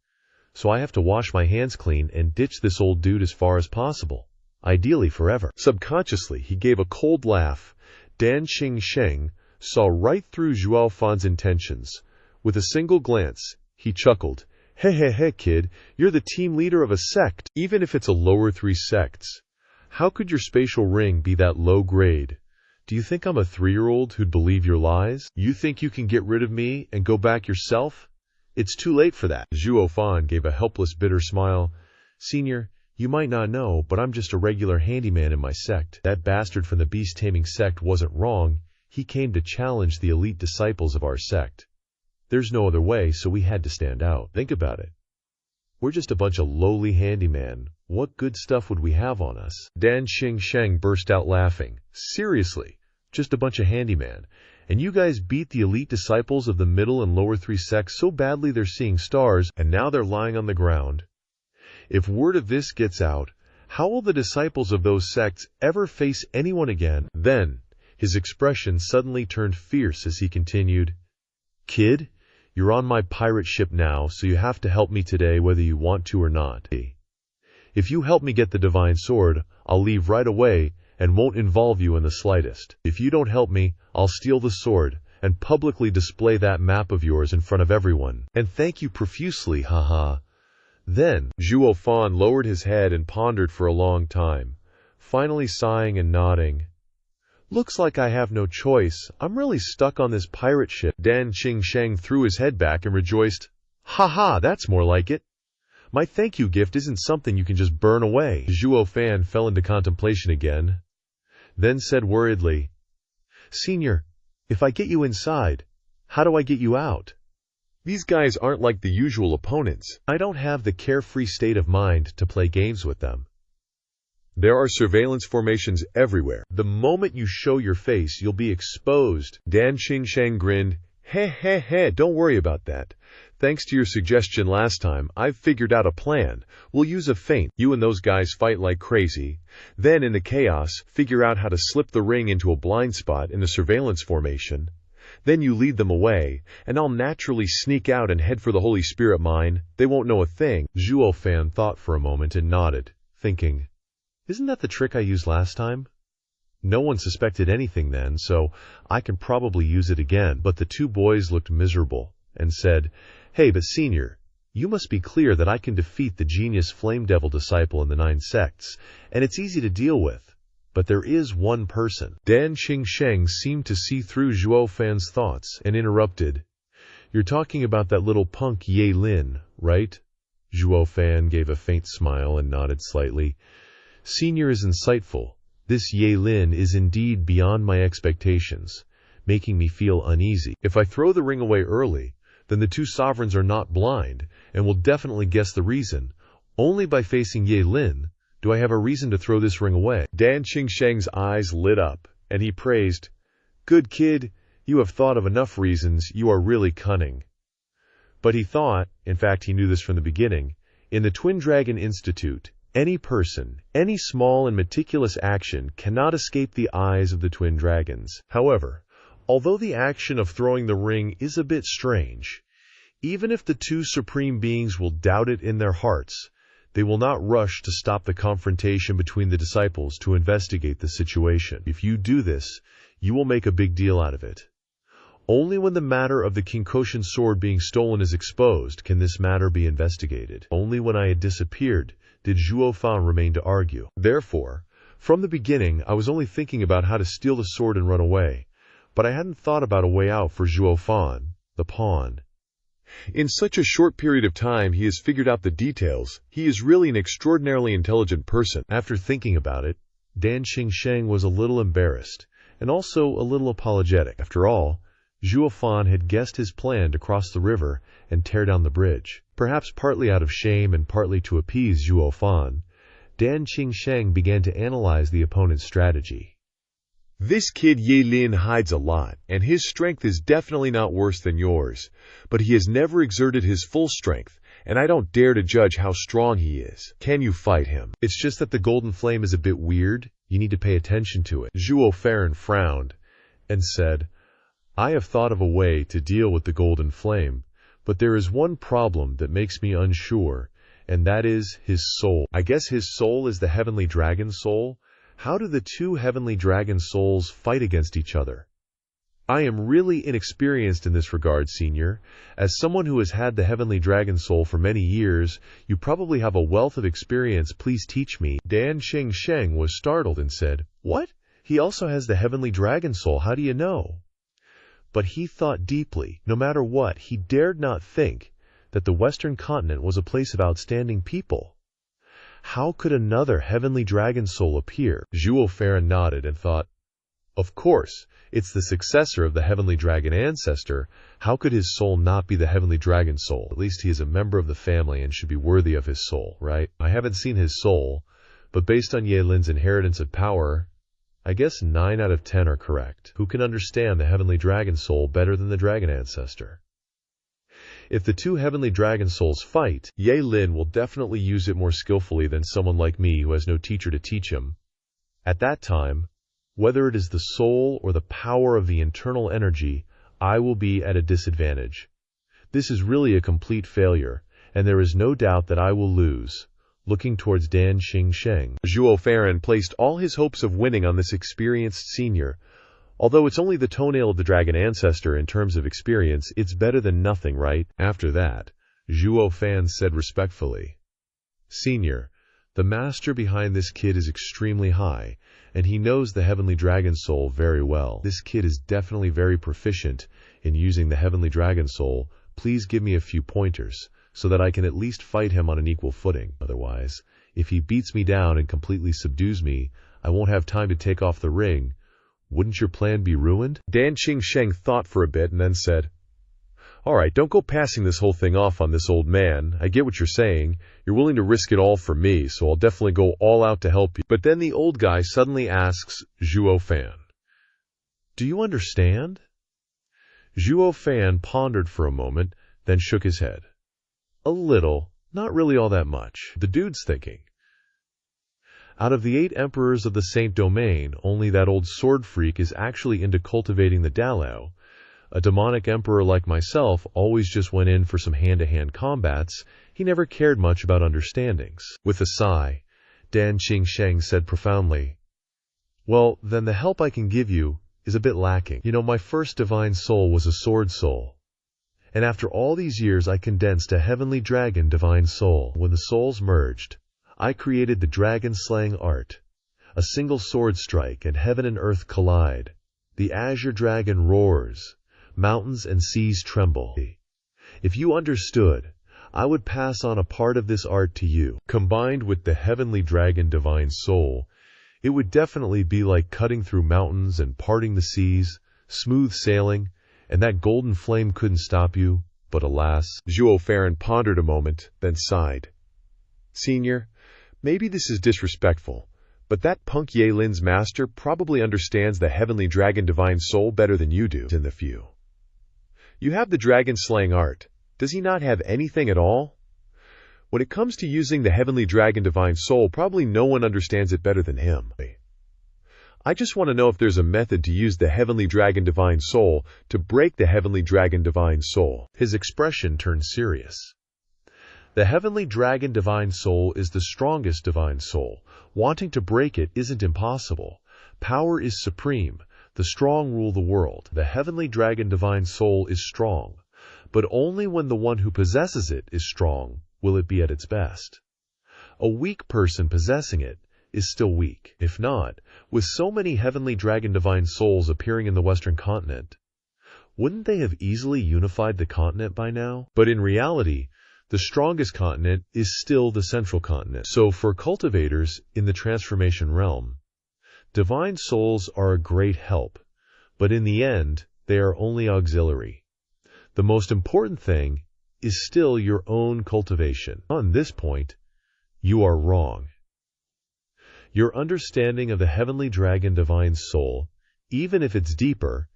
So I have to wash my hands clean and ditch this old dude as far as possible. Ideally forever. Subconsciously, he gave a cold laugh. Dan Xingsheng saw right through Zhuo Fan's intentions. With a single glance, he chuckled. Hey, kid, you're the team leader of a sect. Even if it's a lower 3 sects, how could your spatial ring be that low grade? Do you think I'm a 3-year-old who'd believe your lies? You think you can get rid of me and go back yourself? It's too late for that. Zhuo Fan gave a helpless, bitter smile. Senior, you might not know, but I'm just a regular handyman in my sect. That bastard from the beast-taming sect wasn't wrong. He came to challenge the elite disciples of our sect. There's no other way, so we had to stand out. Think about it. We're just a bunch of lowly handyman. What good stuff would we have on us? Dan Xingsheng burst out laughing. Seriously, just a bunch of handyman. And you guys beat the elite disciples of the middle and lower 3 sects so badly they're seeing stars, and now they're lying on the ground. If word of this gets out, how will the disciples of those sects ever face anyone again? Then, his expression suddenly turned fierce as he continued, Kid, you're on my pirate ship now, so you have to help me today whether you want to or not. If you help me get the divine sword, I'll leave right away and won't involve you in the slightest. If you don't help me, I'll steal the sword and publicly display that map of yours in front of everyone. And thank you profusely, haha. Then, Zhuo Fan lowered his head and pondered for a long time, finally sighing and nodding. Looks like I have no choice. I'm really stuck on this pirate ship. Dan Xingsheng threw his head back and rejoiced. Ha, that's more like it. My thank you gift isn't something you can just burn away. Zhuo Fan fell into contemplation again, then said worriedly, Senior, if I get you inside, how do I get you out? These guys aren't like the usual opponents. I don't have the carefree state of mind to play games with them. There are surveillance formations everywhere. The moment you show your face, you'll be exposed. Dan Xingsheng grinned. Hey, don't worry about that. Thanks to your suggestion last time, I've figured out a plan. We'll use a feint. You and those guys fight like crazy. Then, in the chaos, figure out how to slip the ring into a blind spot in the surveillance formation. Then you lead them away, and I'll naturally sneak out and head for the Holy Spirit mine. They won't know a thing. Zhuo Fan thought for a moment and nodded, thinking, Isn't that the trick I used last time? No one suspected anything then, so I can probably use it again. But the two boys looked miserable and said, Hey, but Senior, you must be clear that I can defeat the genius Flame Devil disciple in the 9 sects, and it's easy to deal with. But there is one person. Dan Xingsheng seemed to see through Zhuo Fan's thoughts and interrupted. You're talking about that little punk Ye Lin, right? Zhuo Fan gave a faint smile and nodded slightly. Senior is insightful. This Ye Lin is indeed beyond my expectations, making me feel uneasy. If I throw the ring away early, then the two sovereigns are not blind and will definitely guess the reason. Only by facing Ye Lin do I have a reason to throw this ring away. Dan Xingsheng's eyes lit up, and he praised, Good kid, you have thought of enough reasons. You are really cunning. But he thought, in fact he knew this from the beginning, in the Twin Dragon Institute, any person, any small and meticulous action cannot escape the eyes of the Twin Dragons. However, although the action of throwing the ring is a bit strange, even if the two supreme beings will doubt it in their hearts, they will not rush to stop the confrontation between the disciples to investigate the situation. If you do this, you will make a big deal out of it. Only when the matter of the Kinkoshin sword being stolen is exposed can this matter be investigated. Only when I had disappeared did Zhuo Fan remain to argue. Therefore, from the beginning, I was only thinking about how to steal the sword and run away, but I hadn't thought about a way out for Zhuo Fan, the pawn. In such a short period of time, he has figured out the details. He is really an extraordinarily intelligent person. After thinking about it, Dan Xingsheng was a little embarrassed, and also a little apologetic. After all, Zhuo Fan had guessed his plan to cross the river and tear down the bridge. Perhaps partly out of shame and partly to appease Zhuo Fan, Dan Qingsheng began to analyze the opponent's strategy. This kid Ye Lin hides a lot, and his strength is definitely not worse than yours, but he has never exerted his full strength, and I don't dare to judge how strong he is. Can you fight him? It's just that the golden flame is a bit weird. You need to pay attention to it. Zhuo Fan frowned and said, I have thought of a way to deal with the golden flame, but there is one problem that makes me unsure, and that is his soul. I guess his soul is the heavenly dragon soul? How do the two heavenly dragon souls fight against each other? I am really inexperienced in this regard, Senior. As someone who has had the heavenly dragon soul for many years, you probably have a wealth of experience. Please teach me. Dan Qingsheng was startled and said, What? He also has the heavenly dragon soul. How do you know? But he thought deeply. No matter what, he dared not think that the Western continent was a place of outstanding people. How could another heavenly dragon soul appear? Zhuo Fan nodded and thought, Of course, it's the successor of the heavenly dragon ancestor. How could his soul not be the heavenly dragon soul? At least he is a member of the family and should be worthy of his soul, right? I haven't seen his soul, but based on Ye Lin's inheritance of power, I guess 9 out of 10 are correct. Who can understand the heavenly dragon soul better than the dragon ancestor? If the two heavenly dragon souls fight, Ye Lin will definitely use it more skillfully than someone like me who has no teacher to teach him. At that time, whether it is the soul or the power of the internal energy, I will be at a disadvantage. This is really a complete failure, and there is no doubt that I will lose. Looking towards Dan Qingsheng, Zhuo Fan placed all his hopes of winning on this experienced senior. Although it's only the toenail of the dragon ancestor in terms of experience, it's better than nothing, right? After that, Zhuo Fan said respectfully, Senior, the master behind this kid is extremely high, and he knows the heavenly dragon soul very well. This kid is definitely very proficient in using the heavenly dragon soul. Please give me a few pointers, so that I can at least fight him on an equal footing. Otherwise, if he beats me down and completely subdues me, I won't have time to take off the ring. Wouldn't your plan be ruined? Dan Qingsheng thought for a bit and then said, All right, don't go passing this whole thing off on this old man. I get what you're saying. You're willing to risk it all for me, so I'll definitely go all out to help you. But then the old guy suddenly asks Zhuo Fan, Do you understand? Zhuo Fan pondered for a moment, then shook his head. A little, not really all that much. The dude's thinking. Out of the 8 emperors of the Saint Domain, only that old sword freak is actually into cultivating the Dalao. A demonic emperor like myself always just went in for some hand-to-hand combats. He never cared much about understandings. With a sigh, Dan Qingsheng said profoundly, Well, then the help I can give you is a bit lacking. You know, my first divine soul was a sword soul. And after all these years I condensed a heavenly dragon divine soul. When the souls merged, I created the dragon-slaying art. A single sword strike and heaven and earth collide. The azure dragon roars. Mountains and seas tremble. If you understood, I would pass on a part of this art to you. Combined with the heavenly dragon divine soul, it would definitely be like cutting through mountains and parting the seas, smooth sailing, and that golden flame couldn't stop you. But alas, Zhuo Fan pondered a moment, then sighed. Senior, maybe this is disrespectful, but that punk Ye Lin's master probably understands the heavenly dragon divine soul better than you do. In the few. You have the dragon-slaying art. Does he not have anything at all? When it comes to using the heavenly dragon divine soul, probably no one understands it better than him. I just want to know if there's a method to use the heavenly dragon divine soul to break the heavenly dragon divine soul. His expression turned serious. The heavenly dragon divine soul is the strongest divine soul. Wanting to break it isn't impossible. Power is supreme. The strong rule the world. The heavenly dragon divine soul is strong, but only when the one who possesses it is strong will it be at its best. A weak person possessing it is still weak. If not, with so many heavenly dragon divine souls appearing in the Western continent, wouldn't they have easily unified the continent by now? But in reality, the strongest continent is still the central continent. So for cultivators in the transformation realm, divine souls are a great help, but in the end, they are only auxiliary. The most important thing is still your own cultivation. On this point, you are wrong. Your understanding of the heavenly dragon divine soul, even if it's deeper,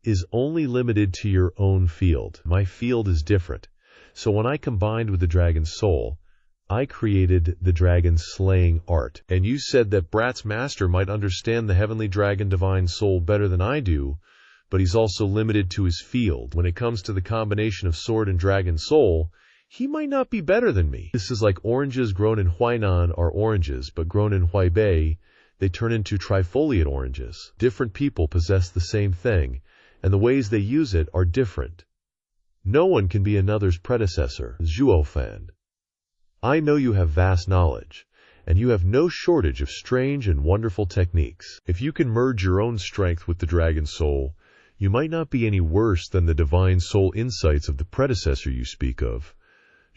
is only limited to your own field. My field is different. So when I combined with the dragon's soul, I created the dragon slaying art. And you said that Brat's master might understand the heavenly dragon divine soul better than I do, but he's also limited to his field. When it comes to the combination of sword and dragon soul, he might not be better than me. This is like oranges grown in Huainan are oranges, but grown in Huaibei, they turn into trifoliate oranges. Different people possess the same thing, and the ways they use it are different. No one can be another's predecessor. Zhuo Fan, I know you have vast knowledge, and you have no shortage of strange and wonderful techniques. If you can merge your own strength with the dragon soul, you might not be any worse than the divine soul insights of the predecessor you speak of.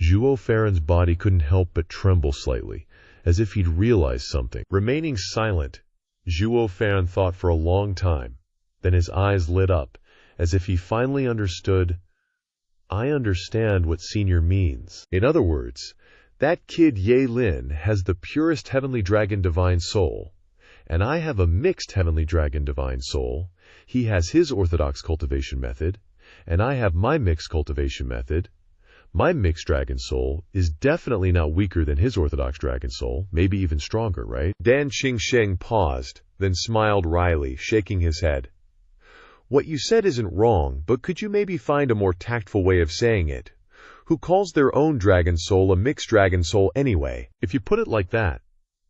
Zhuo Fan's body couldn't help but tremble slightly, as if he'd realized something. Remaining silent, Zhuo Fan thought for a long time. Then his eyes lit up, as if he finally understood. I understand what senior means. In other words, that kid Ye Lin has the purest heavenly dragon divine soul, and I have a mixed heavenly dragon divine soul. He has his orthodox cultivation method, and I have my mixed cultivation method. My mixed dragon soul is definitely not weaker than his orthodox dragon soul, maybe even stronger, right? Dan Qingsheng paused, then smiled wryly, shaking his head. What you said isn't wrong, but could you maybe find a more tactful way of saying it? Who calls their own dragon soul a mixed dragon soul anyway? If you put it like that,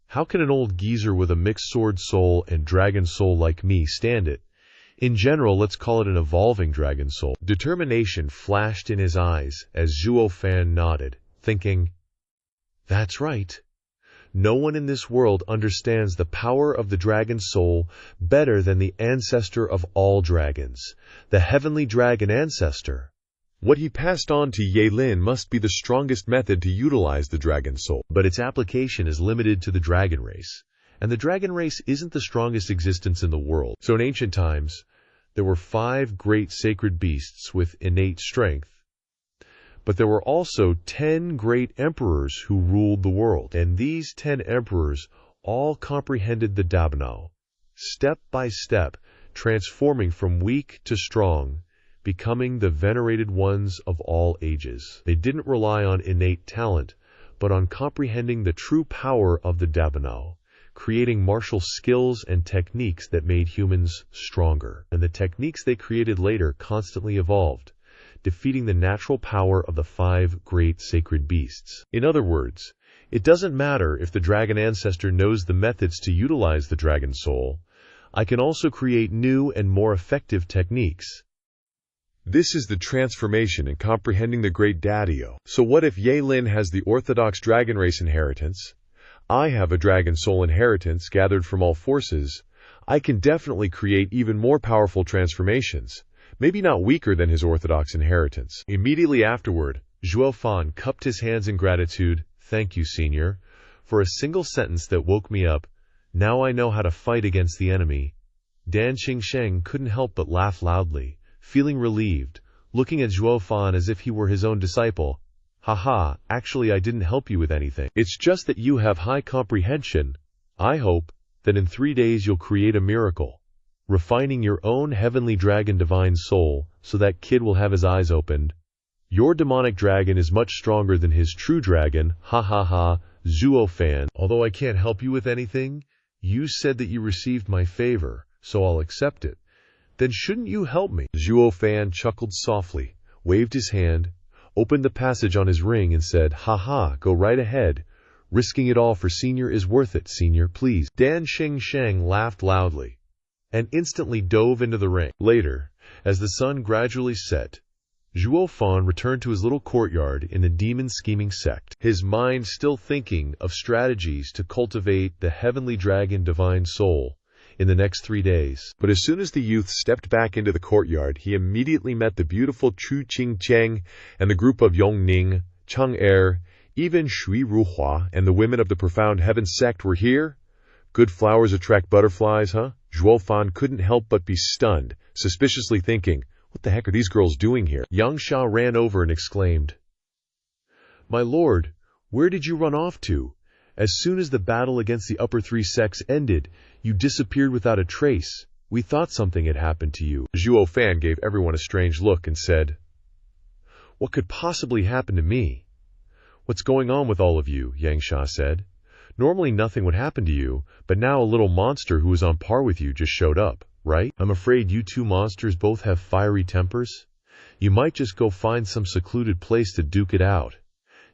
how can an old geezer with a mixed sword soul and dragon soul like me stand it? In general, let's call it an evolving dragon soul. Determination flashed in his eyes as Zhuo Fan nodded, thinking, that's right. No one in this world understands the power of the dragon soul better than the ancestor of all dragons, the heavenly dragon ancestor. What he passed on to Ye Lin must be the strongest method to utilize the dragon soul. But its application is limited to the dragon race, and the dragon race isn't the strongest existence in the world. So in ancient times, there were 5 great sacred beasts with innate strength, but there were also 10 great emperors who ruled the world, and these 10 emperors all comprehended the Dabnao, step by step, transforming from weak to strong, becoming the venerated ones of all ages. They didn't rely on innate talent, but on comprehending the true power of the Dabnao, creating martial skills and techniques that made humans stronger. And the techniques they created later constantly evolved, defeating the natural power of the 5 great sacred beasts. In other words, it doesn't matter if the dragon ancestor knows the methods to utilize the dragon soul. I can also create new and more effective techniques. This is the transformation in comprehending the great Daddio. So what if Ye Lin has the orthodox dragon race inheritance? I have a dragon soul inheritance gathered from all forces. I can definitely create even more powerful transformations, maybe not weaker than his orthodox inheritance. Immediately afterward, Zhuo Fan cupped his hands in gratitude. Thank you, senior, for a single sentence that woke me up. Now I know how to fight against the enemy. Dan Qingsheng couldn't help but laugh loudly, feeling relieved, looking at Zhuo Fan as if he were his own disciple. Haha, actually I didn't help you with anything. It's just that you have high comprehension. I hope that in 3 days you'll create a miracle, refining your own heavenly dragon divine soul so that kid will have his eyes opened. Your demonic dragon is much stronger than his true dragon. Ha ha ha, Zhuo Fan. Although I can't help you with anything, you said that you received my favor, so I'll accept it. Then shouldn't you help me? Zhuo Fan chuckled softly, waved his hand, opened the passage on his ring and said, ha ha, go right ahead. Risking it all for senior is worth it, senior, please. Dan Qingsheng laughed loudly and instantly dove into the ring. Later, as the sun gradually set, Zhuo Fan returned to his little courtyard in the demon scheming sect, his mind still thinking of strategies to cultivate the heavenly dragon divine soul in the next 3 days. But as soon as the youth stepped back into the courtyard, he immediately met the beautiful Chu Qingcheng and the group of Yongning, Chang'er, even Shui Ruhua and the women of the profound heaven sect were here. Good flowers attract butterflies, huh? Zhuo Fan couldn't help but be stunned, suspiciously thinking, what the heck are these girls doing here? Yang Sha ran over and exclaimed, My lord, where did you run off to? As soon as the battle against the upper three sects ended, you disappeared without a trace. We thought something had happened to you. Zhuo Fan gave everyone a strange look and said, What could possibly happen to me? What's going on with all of you? Yangsha said. Normally nothing would happen to you, but now a little monster who was on par with you just showed up, right? I'm afraid you two monsters both have fiery tempers. You might just go find some secluded place to duke it out.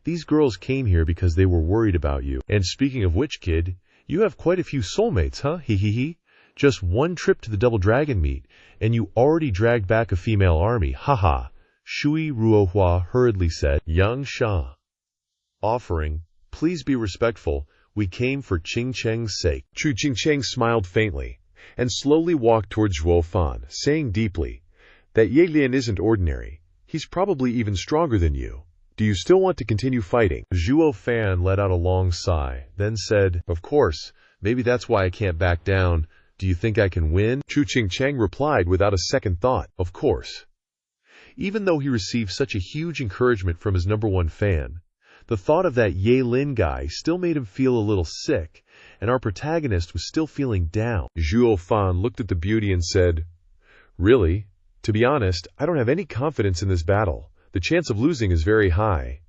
These girls came here because they were worried about you. And speaking of which, kid, you have quite a few soulmates, huh? Hee. Just one trip to the Double Dragon meet, and you already dragged back a female army. Haha. Shui Ruohua hurriedly said. Yangsha. Offering, please be respectful. We came for Qing Cheng's sake. Chu Qingcheng smiled faintly and slowly walked towards Zhuo Fan, saying deeply that Ye Lin isn't ordinary. He's probably even stronger than you. Do you still want to continue fighting? Zhuo Fan let out a long sigh, then said, Of course. Maybe that's why I can't back down. Do you think I can win? Chu Qingcheng replied without a second thought. Of course. Even though he received such a huge encouragement from his #1 fan, the thought of that Ye Lin guy still made him feel a little sick, and our protagonist was still feeling down. Zhuo Fan looked at the beauty and said, Really? To be honest, I don't have any confidence in this battle. The chance of losing is very high.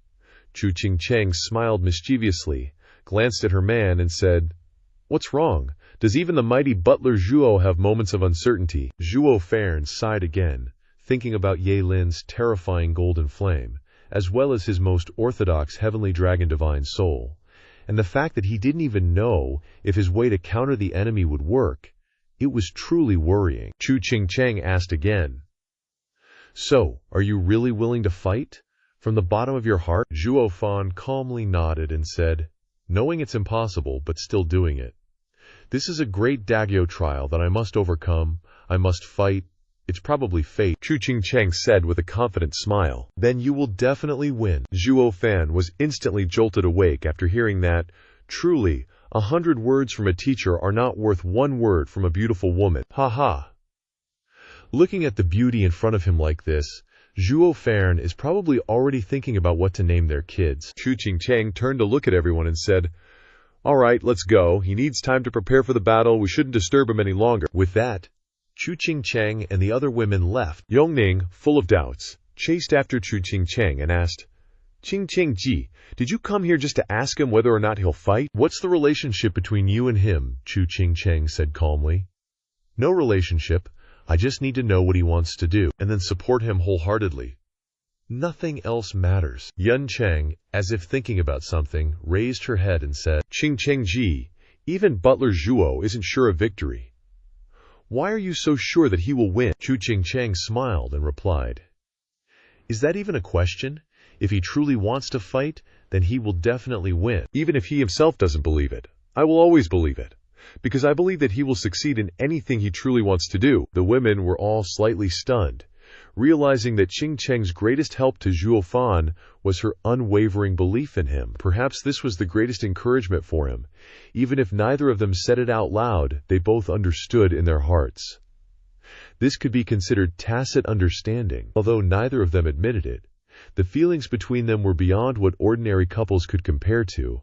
Chu Qingcheng smiled mischievously, glanced at her man, and said, What's wrong? Does even the mighty butler Zhuo have moments of uncertainty? Zhuo Fan sighed again, thinking about Ye Lin's terrifying golden flame, as well as his most orthodox heavenly dragon divine soul, and the fact that he didn't even know if his way to counter the enemy would work. It was truly worrying. Chu Qingcheng asked again, So, are you really willing to fight? From the bottom of your heart? Zhuo Fan calmly nodded and said, knowing it's impossible, but still doing it. This is a great Dagyo trial that I must overcome. I must fight. It's probably fate, Chu Qingcheng said with a confident smile. Then you will definitely win. Zhuo Fan was instantly jolted awake after hearing that. Truly, 100 words from a teacher are not worth 1 word from a beautiful woman. Ha. Looking at the beauty in front of him like this, Zhuo Fan is probably already thinking about what to name their kids. Chu Qingcheng turned to look at everyone and said, All right, let's go. He needs time to prepare for the battle. We shouldn't disturb him any longer. With that, Chu Qingcheng and the other women left. Yongning, full of doubts, chased after Chu Qingcheng and asked, Qingcheng-ji, did you come here just to ask him whether or not he'll fight? What's the relationship between you and him? Chu Qingcheng said calmly. No relationship. I just need to know what he wants to do, and then support him wholeheartedly. Nothing else matters. Yun Cheng, as if thinking about something, raised her head and said, Qingcheng-ji, even Butler Zhuo isn't sure of victory. Why are you so sure that he will win? Chu Qingcheng smiled and replied, Is that even a question? If he truly wants to fight, then he will definitely win. Even if he himself doesn't believe it, I will always believe it, because I believe that he will succeed in anything he truly wants to do. The women were all slightly stunned, realizing that Qingcheng's greatest help to Zhuo Fan was her unwavering belief in him. Perhaps this was the greatest encouragement for him. Even if neither of them said it out loud, they both understood in their hearts. This could be considered tacit understanding, although neither of them admitted it. The feelings between them were beyond what ordinary couples could compare to.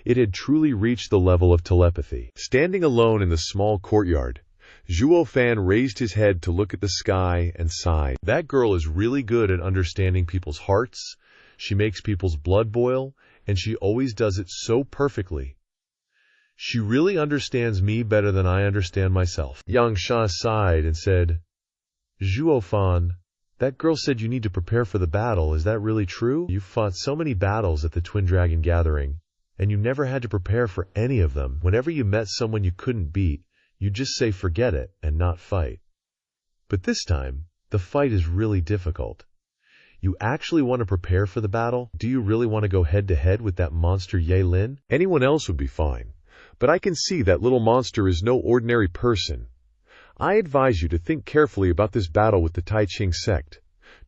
It had truly reached the level of telepathy. Standing alone in the small courtyard, Zhuo Fan raised his head to look at the sky and sighed. That girl is really good at understanding people's hearts. She makes people's blood boil, and she always does it so perfectly. She really understands me better than I understand myself. Yangsha sighed and said, Zhuo Fan, that girl said you need to prepare for the battle. Is that really true? You fought so many battles at the Twin Dragon Gathering, and you never had to prepare for any of them. Whenever you met someone you couldn't beat, you just say forget it and not fight. But this time, the fight is really difficult. You actually want to prepare for the battle? Do you really want to go head-to-head with that monster Ye Lin? Anyone else would be fine, but I can see that little monster is no ordinary person. I advise you to think carefully about this battle with the Tai Ching sect,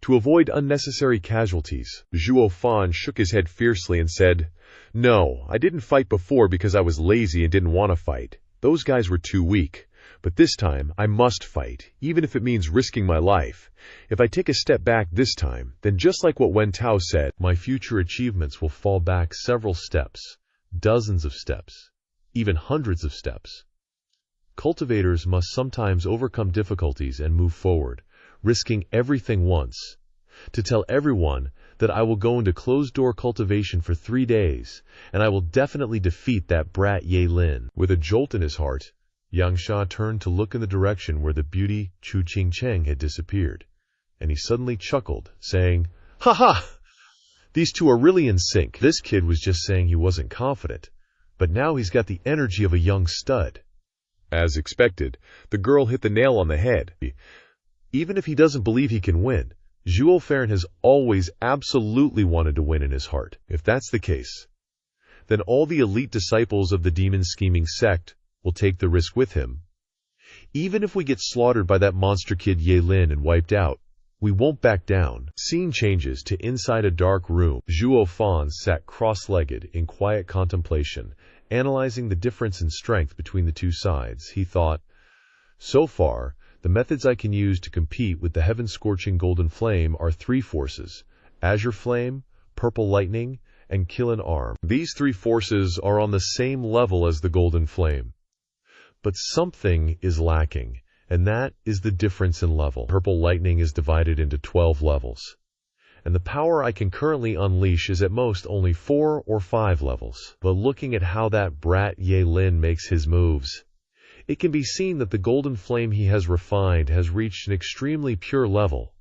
to avoid unnecessary casualties. Zhuo Fan shook his head fiercely and said, No, I didn't fight before because I was lazy and didn't want to fight. Those guys were too weak. But this time, I must fight, even if it means risking my life. If I take a step back this time, then just like what Wen Tao said, my future achievements will fall back several steps. dozens of steps, even hundreds of steps. Cultivators must sometimes overcome difficulties and move forward, risking everything once. To tell everyone that I will go into closed-door cultivation for 3 days, and I will definitely defeat that brat Ye Lin. With a jolt in his heart, Yang Sha turned to look in the direction where the beauty Chu Qing Cheng had disappeared, and he suddenly chuckled, saying, "Ha ha! These two are really in sync. This kid was just saying he wasn't confident, but now he's got the energy of a young stud." As expected, the girl hit the nail on the head. Even if he doesn't believe he can win, Zhuo Fan has always absolutely wanted to win in his heart. If that's the case, then all the elite disciples of the demon-scheming sect will take the risk with him. Even if we get slaughtered by that monster kid Ye Lin and wiped out, we won't back down. Scene changes to inside a dark room. Zhuo Fan sat cross-legged in quiet contemplation, analyzing the difference in strength between the two sides. He thought, so far, the methods I can use to compete with the heaven-scorching golden flame are 3 forces: azure flame, purple lightning, and Qilin arm. These 3 forces are on the same level as the golden flame. But something is lacking, and that is the difference in level. Purple lightning is divided into 12 levels, and the power I can currently unleash is at most only 4 or 5 levels. But looking at how that brat Ye Lin makes his moves, it can be seen that the golden flame he has refined has reached an extremely pure level,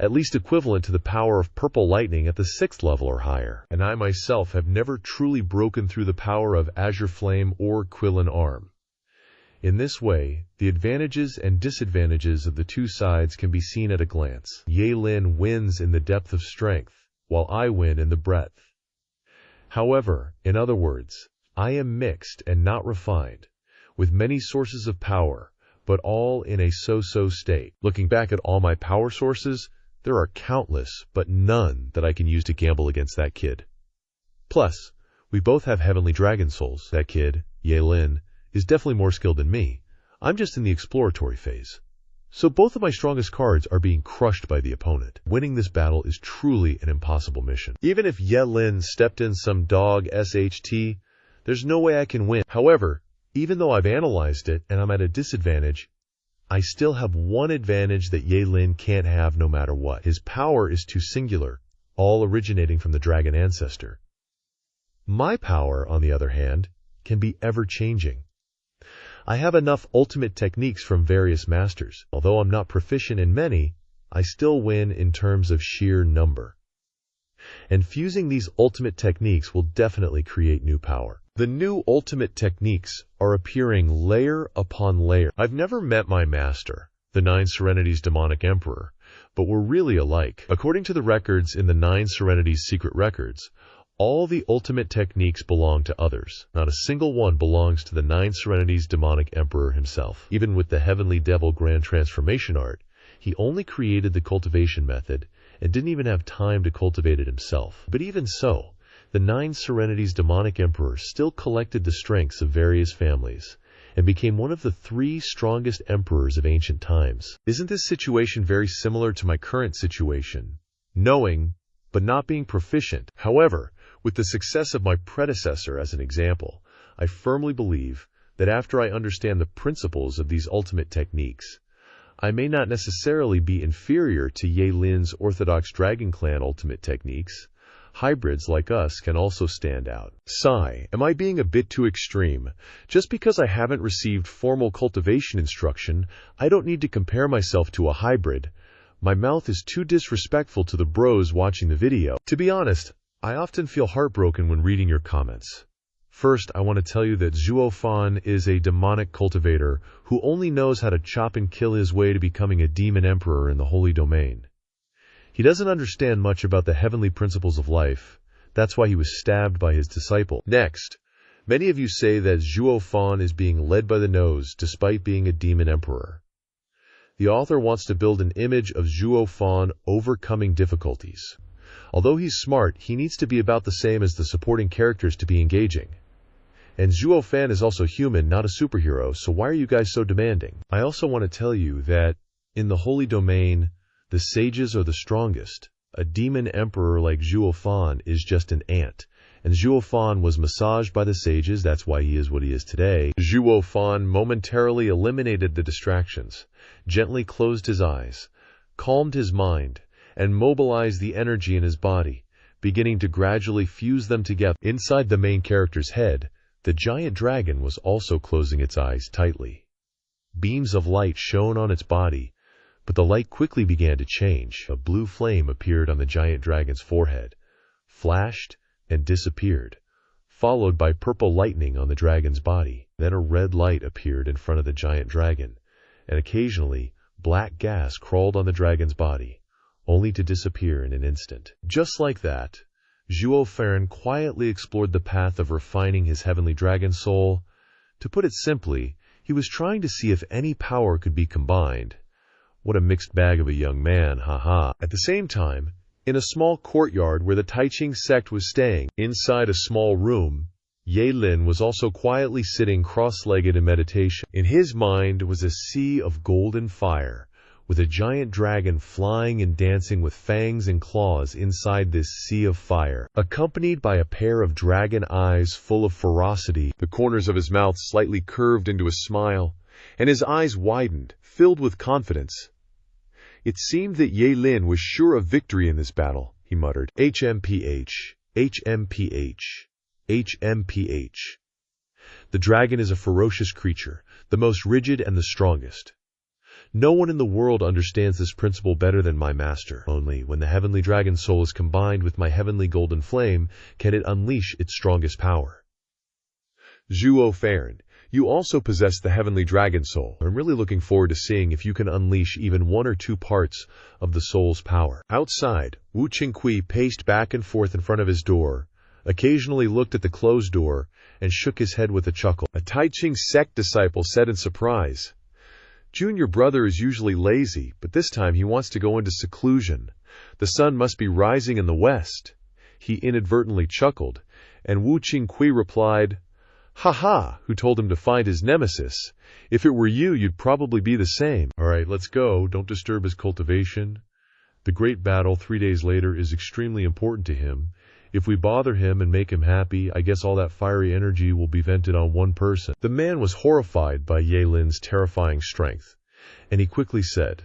at least equivalent to the power of purple lightning at the 6th level or higher. And I myself have never truly broken through the power of azure flame or Qilin arm. In this way, the advantages and disadvantages of the two sides can be seen at a glance. Ye Lin wins in the depth of strength, while I win in the breadth. However, in other words, I am mixed and not refined, with many sources of power, but all in a so-so state. Looking back at all my power sources, there are countless, but none that I can use to gamble against that kid. Plus, we both have heavenly dragon souls. That kid, Ye Lin, is definitely more skilled than me. I'm just in the exploratory phase. So both of my strongest cards are being crushed by the opponent. Winning this battle is truly an impossible mission. Even if Ye Lin stepped in some dog SHT, there's no way I can win. However, even though I've analyzed it and I'm at a disadvantage, I still have one advantage that Ye Lin can't have no matter what. His power is too singular, all originating from the dragon ancestor. My power, on the other hand, can be ever-changing. I have enough ultimate techniques from various masters. Although I'm not proficient in many, I still win in terms of sheer number. And fusing these ultimate techniques will definitely create new power. The new ultimate techniques are appearing layer upon layer. I've never met my master, the 9 Serenities demonic emperor, but we're really alike. According to the records in the 9 Serenities secret records, all the ultimate techniques belong to others. Not a single one belongs to the 9 Serenities demonic emperor himself. Even with the heavenly devil grand transformation art, he only created the cultivation method and didn't even have time to cultivate it himself. But even so, the 9 Serenities demonic emperor still collected the strengths of various families and became one of the 3 strongest emperors of ancient times. Isn't this situation very similar to my current situation? Knowing, but not being proficient. However, with the success of my predecessor as an example, I firmly believe that after I understand the principles of these ultimate techniques, I may not necessarily be inferior to Ye Lin's Orthodox Dragon Clan ultimate techniques. Hybrids like us can also stand out. Sigh, am I being a bit too extreme? Just because I haven't received formal cultivation instruction, I don't need to compare myself to a hybrid. My mouth is too disrespectful to the bros watching the video. To be honest, I often feel heartbroken when reading your comments. First, I want to tell you that Zhuo Fan is a demonic cultivator who only knows how to chop and kill his way to becoming a demon emperor in the holy domain. He doesn't understand much about the heavenly principles of life. That's why he was stabbed by his disciple. Next, many of you say that Zhuo Fan is being led by the nose despite being a demon emperor. The author wants to build an image of Zhuo Fan overcoming difficulties. Although he's smart, he needs to be about the same as the supporting characters to be engaging. And Zhuo Fan is also human, not a superhero, so why are you guys so demanding? I also want to tell you that, in the holy domain, the sages are the strongest. A demon emperor like Zhuo Fan is just an ant, and Zhuo Fan was massaged by the sages. That's why he is what he is today. Zhuo Fan momentarily eliminated the distractions, gently closed his eyes, calmed his mind, and mobilized the energy in his body, beginning to gradually fuse them together. Inside the main character's head, the giant dragon was also closing its eyes tightly. Beams of light shone on its body, but the light quickly began to change. A blue flame appeared on the giant dragon's forehead, flashed, and disappeared, followed by purple lightning on the dragon's body. Then a red light appeared in front of the giant dragon, and occasionally black gas crawled on the dragon's body, only to disappear in an instant. Just like that, Zhuo Fan quietly explored the path of refining his heavenly dragon soul. To put it simply, he was trying to see if any power could be combined. What a mixed bag of a young man, haha. At the same time, in a small courtyard where the Taiching sect was staying, inside a small room, Ye Lin was also quietly sitting cross-legged in meditation. In his mind was a sea of golden fire, with a giant dragon flying and dancing with fangs and claws inside this sea of fire, accompanied by a pair of dragon eyes full of ferocity. The corners of his mouth slightly curved into a smile, and his eyes widened, filled with confidence. It seemed that Ye Lin was sure of victory in this battle, he muttered. HMPH, HMPH, HMPH. The dragon is a ferocious creature, the most rigid and the strongest. No one in the world understands this principle better than my master. Only when the heavenly dragon soul is combined with my heavenly golden flame can it unleash its strongest power. Zhuo Fan, you also possess the heavenly dragon soul. I'm really looking forward to seeing if you can unleash even 1 or 2 parts of the soul's power. Outside, Wu Qingqi paced back and forth in front of his door, occasionally looked at the closed door, and shook his head with a chuckle. A Taiching sect disciple said in surprise, "Junior brother is usually lazy, but this time he wants to go into seclusion. The sun must be rising in the west." He inadvertently chuckled, and Wu Qingqi replied, "Ha, who told him to find his nemesis? If it were you, you'd probably be the same." All right, let's go. Don't disturb his cultivation. The great battle 3 days later is extremely important to him. If we bother him and make him happy, I guess all that fiery energy will be vented on one person. The man was horrified by Ye Lin's terrifying strength, and he quickly said,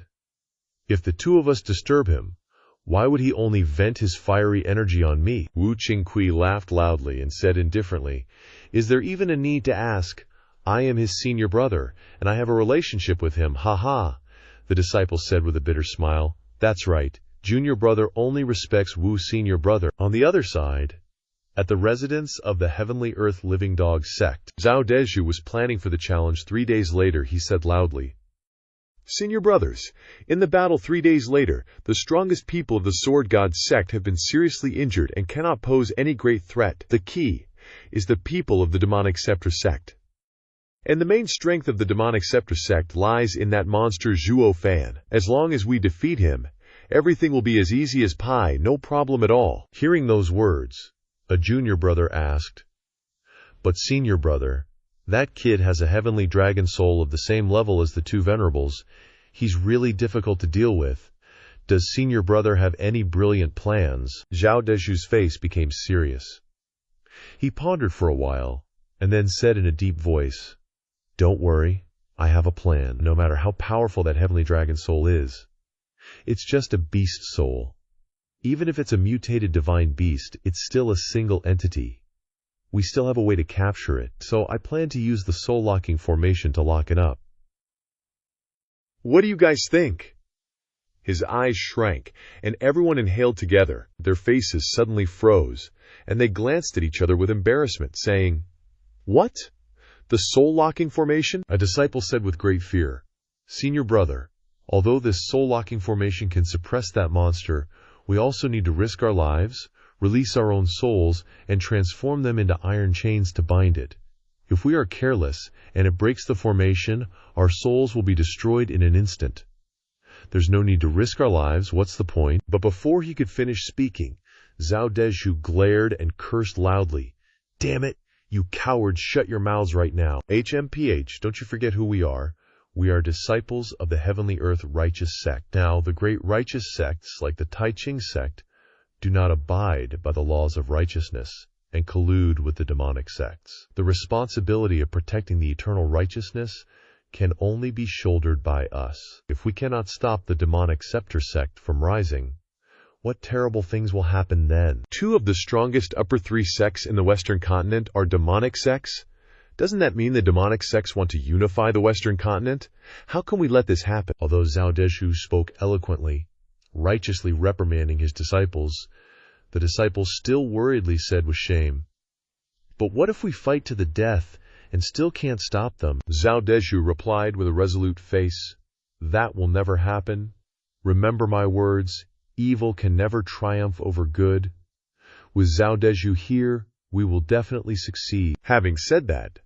"If the 2 of us disturb him, why would he only vent his fiery energy on me?" Wu Qingqi laughed loudly and said indifferently, "Is there even a need to ask? I am his senior brother, and I have a relationship with him, ha." The disciple said with a bitter smile, "That's right. Junior brother only respects Wu senior brother." On the other side, at the residence of the Heavenly Earth Living Dog sect, Zhao Dezhu was planning for the challenge 3 days later. He said loudly, "Senior brothers, in the battle 3 days later, the strongest people of the Sword God sect have been seriously injured and cannot pose any great threat. The key is the people of the Demonic Scepter sect. And the main strength of the Demonic Scepter sect lies in that monster Zhuo Fan. As long as we defeat him, everything will be as easy as pie, no problem at all." Hearing those words, a junior brother asked, "But senior brother, that kid has a heavenly dragon soul of the same level as the 2 venerables. He's really difficult to deal with. Does senior brother have any brilliant plans?" Zhao Dezhu's face became serious. He pondered for a while, and then said in a deep voice, "Don't worry, I have a plan. No matter how powerful that heavenly dragon soul is, it's just a beast soul. Even if it's a mutated divine beast, it's still a single entity. We still have a way to capture it, so I plan to use the soul-locking formation to lock it up." "What do you guys think?" His eyes shrank, and everyone inhaled together. Their faces suddenly froze, and they glanced at each other with embarrassment, saying, "What? The soul-locking formation?" A disciple said with great fear, "Senior brother, although this soul-locking formation can suppress that monster, we also need to risk our lives, release our own souls, and transform them into iron chains to bind it. If we are careless, and it breaks the formation, our souls will be destroyed in an instant. There's no need to risk our lives, what's the point?" But before he could finish speaking, Zhao Dezhu glared and cursed loudly. "Damn it, you cowards, shut your mouths right now. HMPH, don't you forget who we are. We are disciples of the Heavenly Earth Righteous Sect. Now, the great righteous sects, like the Taiching sect, do not abide by the laws of righteousness. and collude with the demonic sects. The responsibility of protecting the eternal righteousness can only be shouldered by us. If we cannot stop the demonic scepter sect from rising, what terrible things will happen then? Two of the strongest upper three sects in the Western continent are demonic sects. Doesn't that mean the demonic sects want to unify the Western continent? How can we let this happen? Although Zhao Deshu spoke eloquently, righteously reprimanding his disciples, the disciples still worriedly said with shame, "But what if we fight to the death and still can't stop them?" Zhao Deshu replied with a resolute face, "That will never happen. Remember my words, evil can never triumph over good. With Zhao Deshu here, we will definitely succeed." Having said that,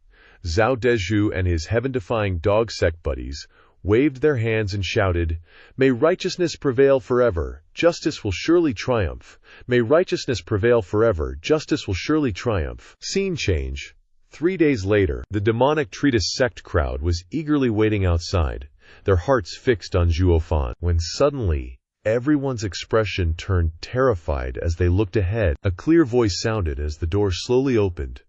Zhao Deshu and his heaven-defying dog sect buddies waved their hands and shouted, "May righteousness prevail forever, justice will surely triumph. May righteousness prevail forever, justice will surely triumph." Scene change. 3 days later, the demonic treatise sect crowd was eagerly waiting outside, their hearts fixed on Zhuo Fan, when suddenly, everyone's expression turned terrified as they looked ahead. A clear voice sounded as the door slowly opened.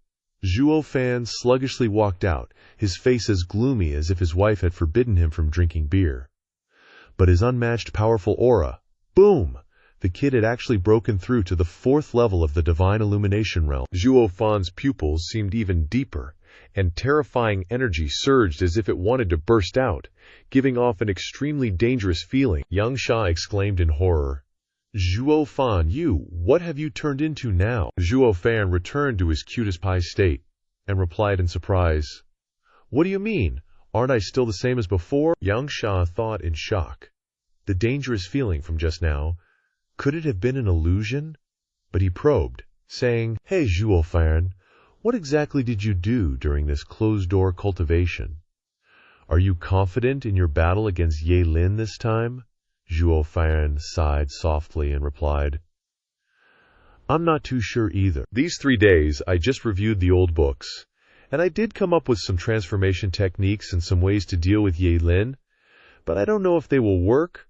Zhuo Fan sluggishly walked out, his face as gloomy as if his wife had forbidden him from drinking beer. But his unmatched powerful aura, boom! The kid had actually broken through to the 4th level of the divine illumination realm. Zhuo Fan's pupils seemed even deeper, and terrifying energy surged as if it wanted to burst out, giving off an extremely dangerous feeling. Yang Sha exclaimed in horror, "Zhuo Fan, what have you turned into now?" Zhuo Fan returned to his cute as pie state, and replied in surprise, "What do you mean? Aren't I still the same as before?" Yang Sha thought in shock. The dangerous feeling from just now, could it have been an illusion? But he probed, saying, "Hey Zhuo Fan, what exactly did you do during this closed-door cultivation? Are you confident in your battle against Ye Lin this time?" Zhuo Fan sighed softly and replied, "I'm not too sure either. These 3 days I just reviewed the old books, and I did come up with some transformation techniques and some ways to deal with Ye Lin, but I don't know if they will work.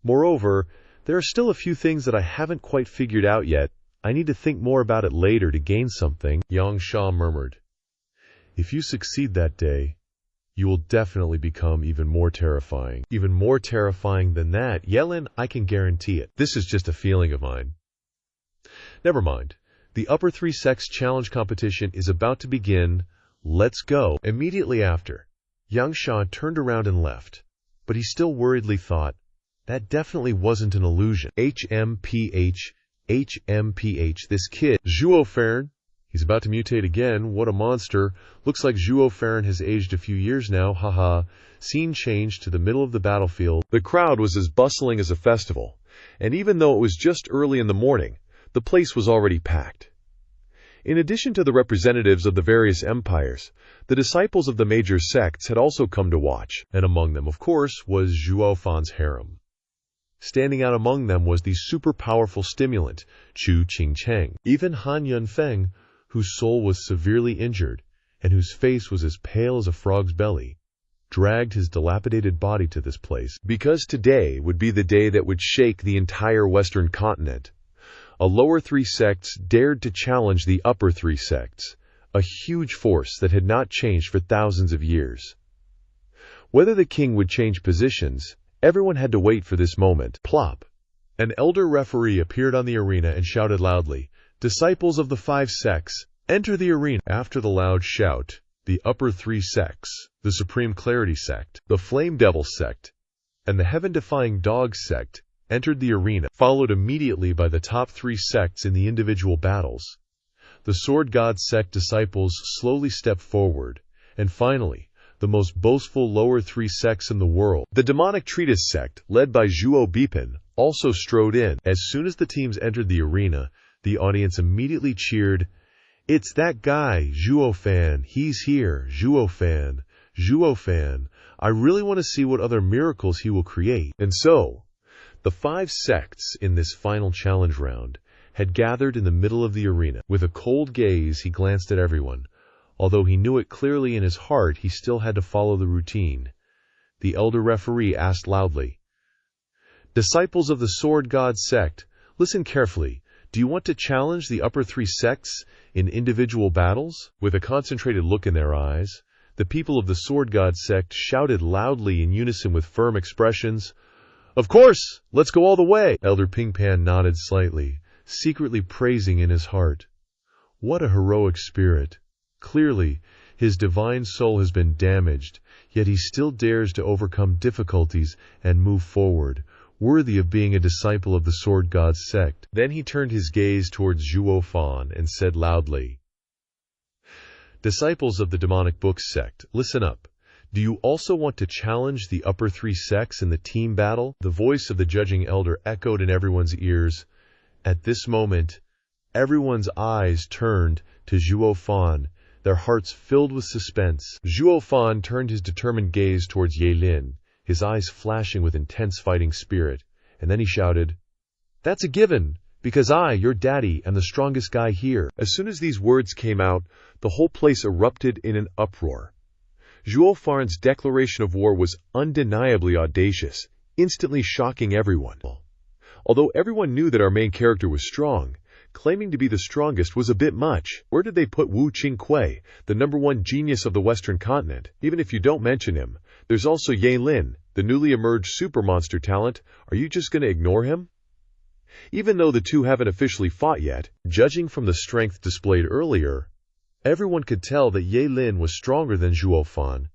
Moreover, there are still a few things that I haven't quite figured out yet. I need to think more about it later to gain something." Yang Sha murmured, "If you succeed that day, you will definitely become even more terrifying. Even more terrifying than that, Yelin, I can guarantee it. This is just a feeling of mine." Never mind. The upper 3 sects challenge competition is about to begin. Let's go. Immediately after, Yang Sha turned around and left, but he still worriedly thought, that definitely wasn't an illusion. HMPH, this kid, Zhuo Fan, he's about to mutate again. What a monster. Looks like Zhuo Fan has aged a few years now, haha. Scene changed to the middle of the battlefield. The crowd was as bustling as a festival, and even though it was just early in the morning, the place was already packed. In addition to the representatives of the various empires, the disciples of the major sects had also come to watch, and among them, of course, was Zhuo Fan's harem. Standing out among them was the super-powerful stimulant, Chu Qingcheng. Even Han Yunfeng, whose soul was severely injured, and whose face was as pale as a frog's belly, dragged his dilapidated body to this place. Because today would be the day that would shake the entire Western continent. A lower 3 sects dared to challenge the upper 3 sects, a huge force that had not changed for thousands of years. Whether the king would change positions, everyone had to wait for this moment. Plop! An elder referee appeared on the arena and shouted loudly, "Disciples of the 5 sects, enter the arena." After the loud shout, the upper 3 sects, the Supreme Clarity sect, the Flame Devil sect, and the Heaven-Defying Dog sect, entered the arena, followed immediately by the top 3 sects in the individual battles. The Sword God sect disciples slowly stepped forward, and finally, the most boastful lower 3 sects in the world, the demonic treatise sect, led by Zhuo Yifan, also strode in. As soon as the teams entered the arena, the audience immediately cheered, "It's that guy, Zhuo Fan. He's here, Zhuo Fan. Zhuo Fan. I really want to see what other miracles he will create." And so, the 5 sects in this final challenge round had gathered in the middle of the arena. With a cold gaze, he glanced at everyone. Although he knew it clearly in his heart, he still had to follow the routine. The elder referee asked loudly, "Disciples of the Sword God sect, listen carefully. Do you want to challenge the upper three sects in individual battles? With a concentrated look in their eyes, the people of the Sword God sect shouted loudly in unison with firm expressions, "Of course! Let's go all the way!" Elder Pingpan nodded slightly, secretly praising in his heart. What a heroic spirit! Clearly, his divine soul has been damaged, yet he still dares to overcome difficulties and move forward, worthy of being a disciple of the Sword God sect. Then he turned his gaze towards Zhuo Fan and said loudly, "Disciples of the demonic books sect, listen up. Do you also want to challenge the upper three sects in the team battle?" The voice of the judging elder echoed in everyone's ears. At this moment, everyone's eyes turned to Zhuo Fan, their hearts filled with suspense. Zhuo Fan turned his determined gaze towards Ye Lin, his eyes flashing with intense fighting spirit, and then he shouted, "That's a given, because I, your daddy, am the strongest guy here." As soon as these words came out, the whole place erupted in an uproar. Zhuo Fan's declaration of war was undeniably audacious, instantly shocking everyone. Although everyone knew that our main character was strong, claiming to be the strongest was a bit much. Where did they put Wu Qingque, the #1 genius of the Western continent? Even if you don't mention him, there's also Ye Lin, the newly emerged super monster talent. Are you just going to ignore him? Even though the two haven't officially fought yet, judging from the strength displayed earlier, everyone could tell that Ye Lin was stronger than Zhuo Fan.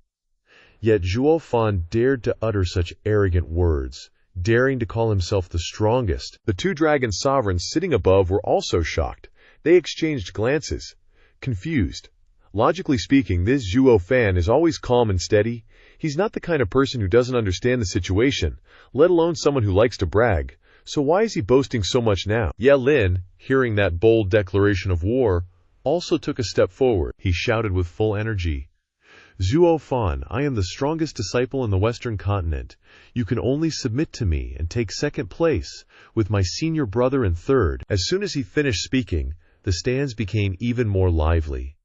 Yet Zhuo Fan dared to utter such arrogant words, daring to call himself the strongest. The two dragon sovereigns sitting above were also shocked. They exchanged glances, confused. Logically speaking, this Zhuo Fan is always calm and steady. He's not the kind of person who doesn't understand the situation, let alone someone who likes to brag. So why is he boasting so much now? Ye Lin, hearing that bold declaration of war, also took a step forward. He shouted with full energy, "Zhuo Fan, I am the strongest disciple in the Western continent. You can only submit to me and take second place, with my senior brother in third." As soon as he finished speaking, the stands became even more lively.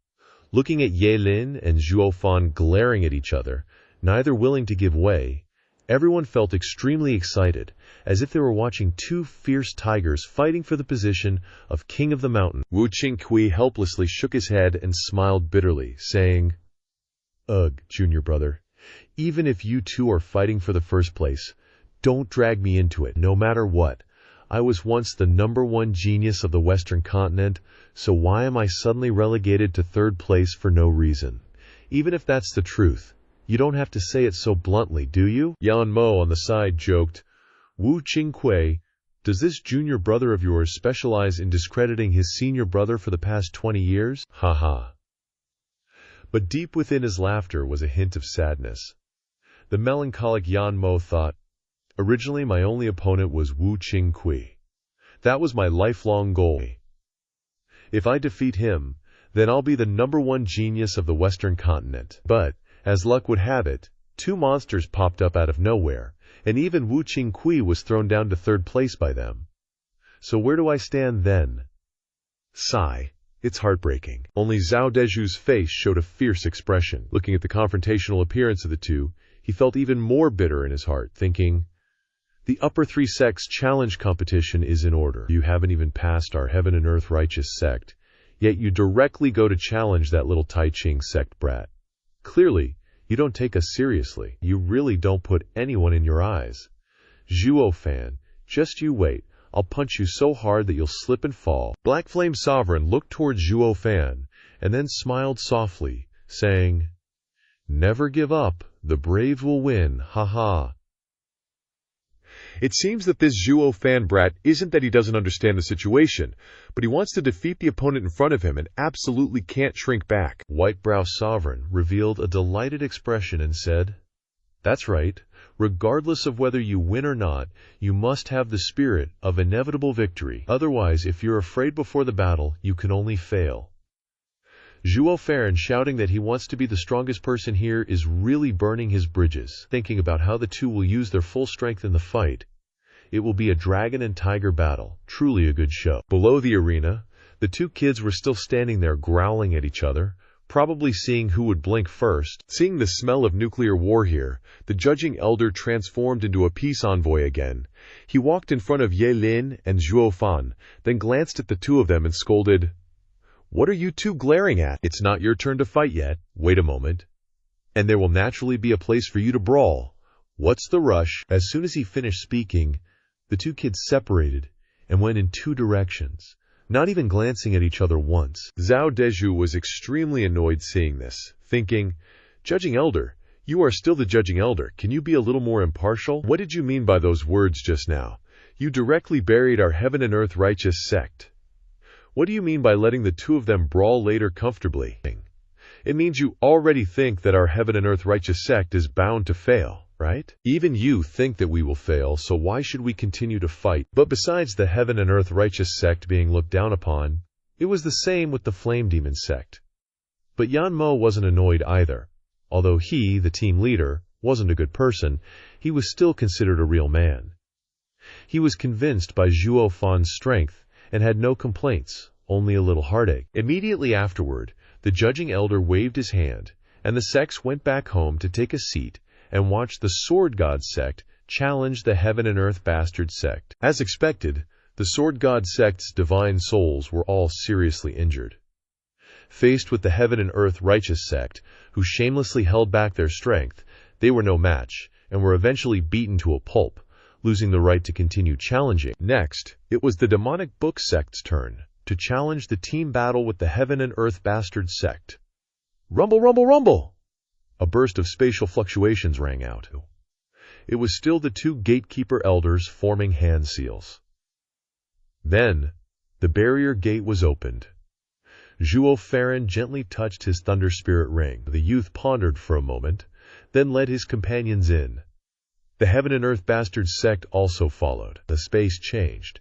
Looking at Ye Lin and Zhuo Fan glaring at each other, neither willing to give way, everyone felt extremely excited, as if they were watching two fierce tigers fighting for the position of King of the Mountain. Wu Qingque helplessly shook his head and smiled bitterly, saying, "Ugh, junior brother, even if you two are fighting for the first place, don't drag me into it, no matter what. I was once the #1 genius of the Western continent, so why am I suddenly relegated to third place for no reason? Even if that's the truth, you don't have to say it so bluntly, do you?" Yan Mo on the side joked, "Wu Qingque, does this junior brother of yours specialize in discrediting his senior brother for the past 20 years? Ha ha." But deep within his laughter was a hint of sadness. The melancholic Yan Mo thought, "Originally my only opponent was Wu Qingque. That was my lifelong goal. If I defeat him, then I'll be the #1 genius of the Western continent." But, as luck would have it, two monsters popped up out of nowhere, and even Wu Qingque was thrown down to third place by them. So where do I stand then? Sigh. It's heartbreaking. Only Zhao Deju's face showed a fierce expression. Looking at the confrontational appearance of the two, he felt even more bitter in his heart, thinking, "The upper three sects challenge competition is in order. You haven't even passed our heaven and earth righteous sect, yet you directly go to challenge that little Tai Ching sect brat. Clearly, you don't take us seriously. You really don't put anyone in your eyes. Zhuo Fan, just you wait. I'll punch you so hard that you'll slip and fall." Black Flame Sovereign looked towards Zhuo Fan, and then smiled softly, saying, "Never give up. The brave will win. Ha ha." It seems that this Zhuo Fan brat isn't that he doesn't understand the situation, but he wants to defeat the opponent in front of him and absolutely can't shrink back. White Brow Sovereign revealed a delighted expression and said, "That's right. Regardless of whether you win or not, you must have the spirit of inevitable victory. Otherwise, if you're afraid before the battle, you can only fail." Zhuo Fan shouting that he wants to be the strongest person here is really burning his bridges, thinking about how the two will use their full strength in the fight. It will be a dragon and tiger battle, truly a good show. Below the arena, the two kids were still standing there growling at each other, probably seeing who would blink first. Seeing the smell of nuclear war here, the judging elder transformed into a peace envoy again. He walked in front of Ye Lin and Zhuo Fan, then glanced at the two of them and scolded, "What are you two glaring at? It's not your turn to fight yet. Wait a moment. And there will naturally be a place for you to brawl. What's the rush?" As soon as he finished speaking, the two kids separated and went in two directions, not even glancing at each other once. Zhao Dezhu was extremely annoyed seeing this, thinking, "Judging elder, you are still the judging elder. Can you be a little more impartial? What did you mean by those words just now? You directly buried our heaven and earth righteous sect. What do you mean by letting the two of them brawl later comfortably? It means you already think that our heaven and earth righteous sect is bound to fail, right? Even you think that we will fail, so why should we continue to fight? But besides the heaven and earth righteous sect being looked down upon, it was the same with the flame demon sect. But Yan Mo wasn't annoyed either. Although he, the team leader, wasn't a good person, he was still considered a real man. He was convinced by Zhuo Fan's strength and had no complaints, only a little heartache. Immediately afterward, the judging elder waved his hand, and the sects went back home to take a seat and watch the Sword God sect challenge the Heaven and Earth Bastard sect. As expected, the Sword God sect's divine souls were all seriously injured. Faced with the Heaven and Earth Righteous sect, who shamelessly held back their strength, they were no match, and were eventually beaten to a pulp, losing the right to continue challenging. Next, it was the Demonic Book sect's turn to challenge the team battle with the Heaven and Earth Bastard sect. Rumble, rumble, rumble! A burst of spatial fluctuations rang out. It was still the two gatekeeper elders forming hand seals. Then, the barrier gate was opened. Zhuo Fan gently touched his thunder spirit ring. The youth pondered for a moment, then led his companions in. The Heaven and Earth Bastard sect also followed. The space changed,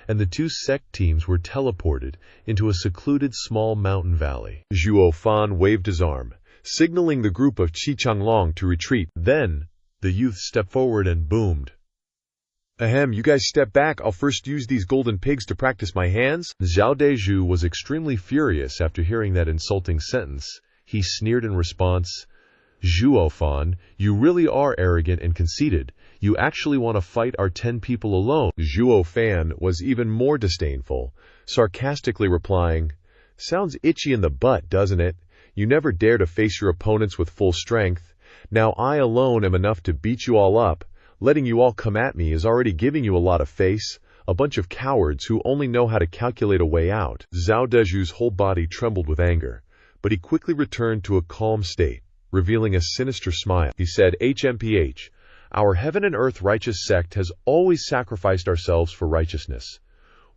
and the two sect teams were teleported into a secluded small mountain valley. Zhuo Fan waved his arm, signaling the group of Qi Changlong to retreat. Then, the youth stepped forward and boomed, "Ahem, you guys step back. I'll first use these golden pigs to practice my hands." Zhao Dezhu was extremely furious after hearing that insulting sentence. He sneered in response, "Zhuo Fan, you really are arrogant and conceited. You actually want to fight our 10 people alone." Zhuo Fan was even more disdainful, sarcastically replying, "Sounds itchy in the butt, doesn't it? You never dare to face your opponents with full strength. Now I alone am enough to beat you all up. Letting you all come at me is already giving you a lot of face, a bunch of cowards who only know how to calculate a way out." Zhao Dezhu's whole body trembled with anger, but he quickly returned to a calm state, revealing a sinister smile. He said, "HMPH, our Heaven and Earth Righteous sect has always sacrificed ourselves for righteousness.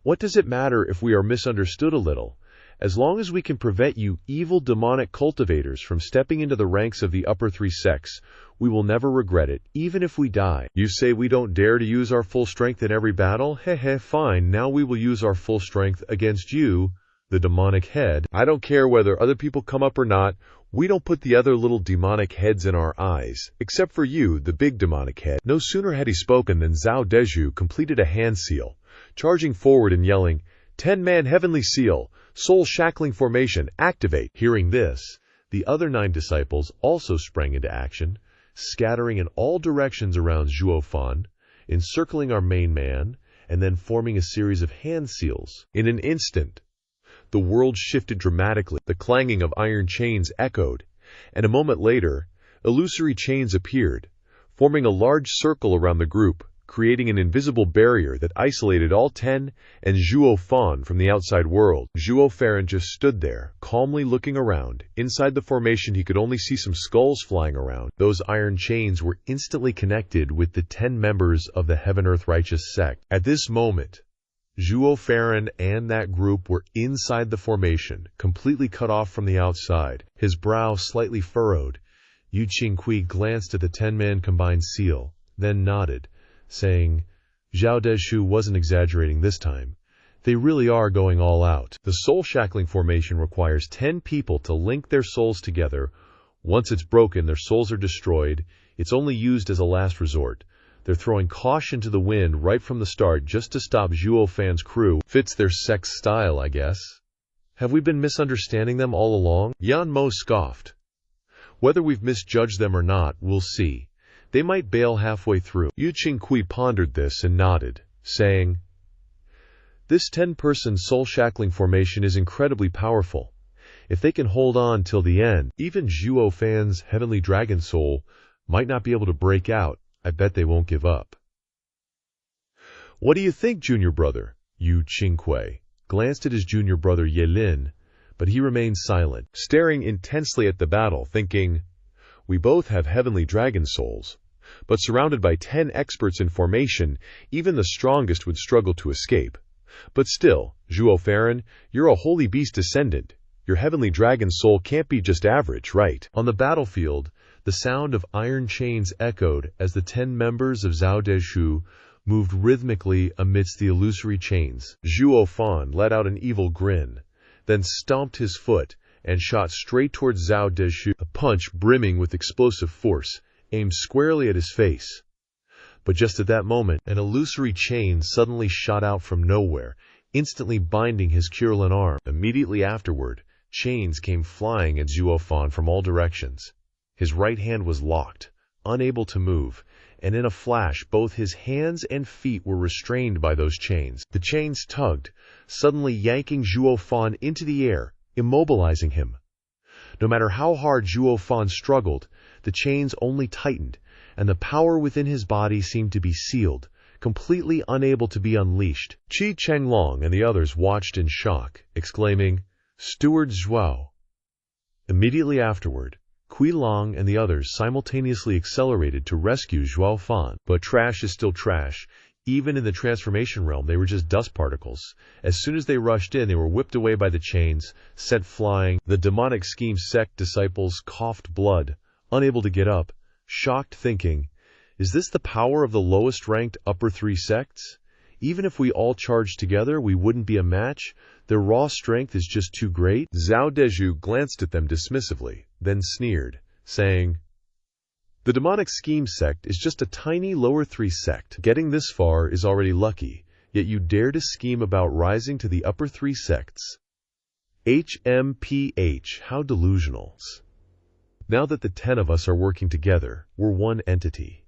What does it matter if we are misunderstood a little? As long as we can prevent you evil demonic cultivators from stepping into the ranks of the upper 3 sects, we will never regret it, even if we die." "You say we don't dare to use our full strength in every battle? Heh, fine, now we will use our full strength against you, the demonic head. I don't care whether other people come up or not. We don't put the other little demonic heads in our eyes, except for you, the big demonic head." No sooner had he spoken than Zhao Dezhu completed a hand seal, charging forward and yelling, "10-man heavenly seal, soul shackling formation, activate." Hearing this, the other 9 disciples also sprang into action, scattering in all directions around Zhuo Fan, encircling our main man, and then forming a series of hand seals. In an instant, the world shifted dramatically. The clanging of iron chains echoed, and a moment later, illusory chains appeared, forming a large circle around the group, creating an invisible barrier that isolated all 10 and Zhuo Fan from the outside world. Zhuo Fan just stood there, calmly looking around. Inside the formation, he could only see some skulls flying around. Those iron chains were instantly connected with the 10 members of the Heaven Earth Righteous sect. At this moment, Zhuo Fan and that group were inside the formation, completely cut off from the outside, his brow slightly furrowed. Yu Qingqi glanced at the 10-man combined seal, then nodded, saying, "Zhao Dezhu wasn't exaggerating this time. They really are going all out." The soul shackling formation requires 10 people to link their souls together. Once it's broken, their souls are destroyed. It's only used as a last resort. They're throwing caution to the wind right from the start just to stop Zhuo Fan's crew. Fits their sex style, I guess. Have we been misunderstanding them all along? Yan Mo scoffed. Whether we've misjudged them or not, we'll see. They might bail halfway through. Yu Qingqi pondered this and nodded, saying, "This 10-person soul-shackling formation is incredibly powerful. If they can hold on till the end, even Zhuo Fan's heavenly dragon soul might not be able to break out. I bet they won't give up." "What do you think, junior brother?" Yu Qingqi glanced at his junior brother Yelin, but he remained silent, staring intensely at the battle, thinking, "We both have heavenly dragon souls, but surrounded by 10 experts in formation, even the strongest would struggle to escape. But still, Zhuo Fan, you're a holy beast descendant. Your heavenly dragon soul can't be just average, right?" On the battlefield, the sound of iron chains echoed as the 10 members of Zhao Deshu moved rhythmically amidst the illusory chains. Zhuo Fan let out an evil grin, then stomped his foot and shot straight towards Zhao Deshu, a punch brimming with explosive force, aimed squarely at his face. But just at that moment, an illusory chain suddenly shot out from nowhere, instantly binding his Kurlin arm. Immediately afterward, chains came flying at Zhuo Fan from all directions. His right hand was locked, unable to move, and in a flash both his hands and feet were restrained by those chains. The chains tugged, suddenly yanking Zhuo Fan into the air, immobilizing him. No matter how hard Zhuo Fan struggled, the chains only tightened, and the power within his body seemed to be sealed, completely unable to be unleashed. Qi Chenglong and the others watched in shock, exclaiming, "Steward Zhuo!" Immediately afterward, Kui Long and the others simultaneously accelerated to rescue Zhuo Fan. But trash is still trash. Even in the transformation realm, they were just dust particles. As soon as they rushed in, they were whipped away by the chains, sent flying. The demonic scheme sect disciples coughed blood, unable to get up, shocked, thinking, "Is this the power of the lowest ranked upper 3 sects? Even if we all charged together, we wouldn't be a match. Their raw strength is just too great." Zhao Deshu glanced at them dismissively, then sneered, saying, "The demonic scheme sect is just a tiny lower 3 sect. Getting this far is already lucky, yet you dare to scheme about rising to the upper 3 sects. HMPH, how delusional. Now that the 10 of us are working together, we're one entity.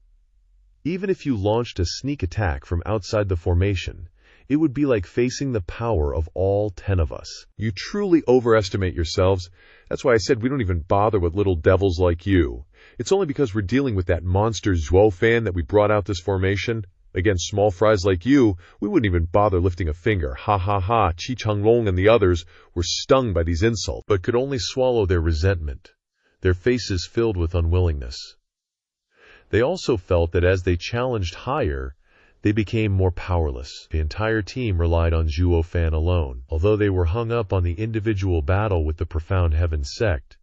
Even if you launched a sneak attack from outside the formation, it would be like facing the power of all 10 of us. You truly overestimate yourselves. That's why I said we don't even bother with little devils like you. It's only because we're dealing with that monster Zhuo Fan that we brought out this formation. Against small fries like you, we wouldn't even bother lifting a finger. Ha ha ha." Qi Chenglong and the others were stung by these insults, but could only swallow their resentment, their faces filled with unwillingness. They also felt that as they challenged higher, they became more powerless. The entire team relied on Zhuo Fan alone, although they were hung up on the individual battle with the Profound Heaven sect.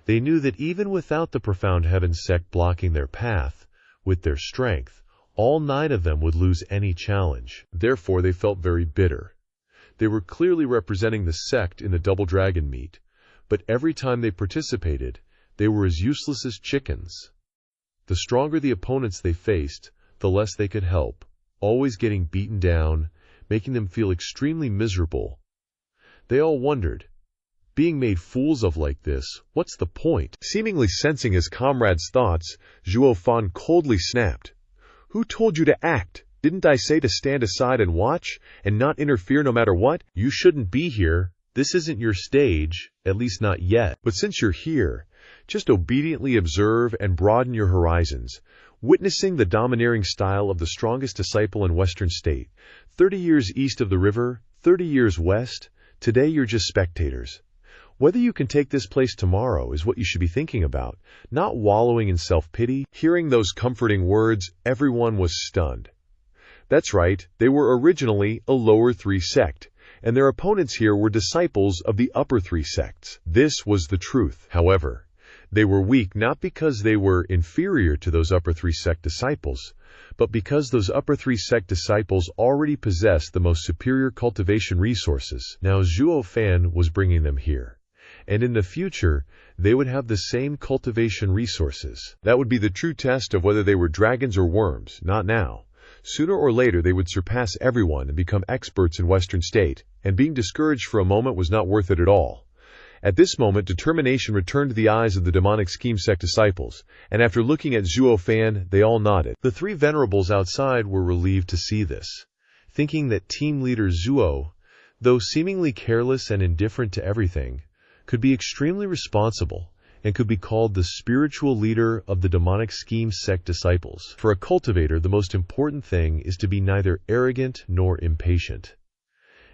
They knew that even without the Profound Heaven sect blocking their path, with their strength, all 9 of them would lose any challenge. Therefore, they felt very bitter. They were clearly representing the sect in the Double Dragon meet, but every time they participated, they were as useless as chickens. The stronger the opponents they faced, the less they could help, always getting beaten down, making them feel extremely miserable. They all wondered, being made fools of like this, what's the point? Seemingly sensing his comrade's thoughts, Zhuo Fan coldly snapped, "Who told you to act? Didn't I say to stand aside and watch, and not interfere no matter what? You shouldn't be here. This isn't your stage, at least not yet. But since you're here, just obediently observe and broaden your horizons, witnessing the domineering style of the strongest disciple in Western State. 30 years east of the river, 30 years west, today you're just spectators. Whether you can take this place tomorrow is what you should be thinking about, not wallowing in self-pity." Hearing those comforting words, everyone was stunned. That's right, they were originally a lower 3 sect, and their opponents here were disciples of the upper 3 sects. This was the truth. However, they were weak not because they were inferior to those upper 3 sect disciples, but because those upper 3 sect disciples already possessed the most superior cultivation resources. Now Zhuo Fan was bringing them here, and in the future, they would have the same cultivation resources. That would be the true test of whether they were dragons or worms, not now. Sooner or later they would surpass everyone and become experts in Western state, and being discouraged for a moment was not worth it at all. At this moment, determination returned to the eyes of the demonic scheme sect disciples, and after looking at Zhuo Fan, they all nodded. The three venerables outside were relieved to see this, thinking that team leader Zhuo, though seemingly careless and indifferent to everything, could be extremely responsible and could be called the spiritual leader of the demonic scheme sect disciples. For a cultivator, the most important thing is to be neither arrogant nor impatient.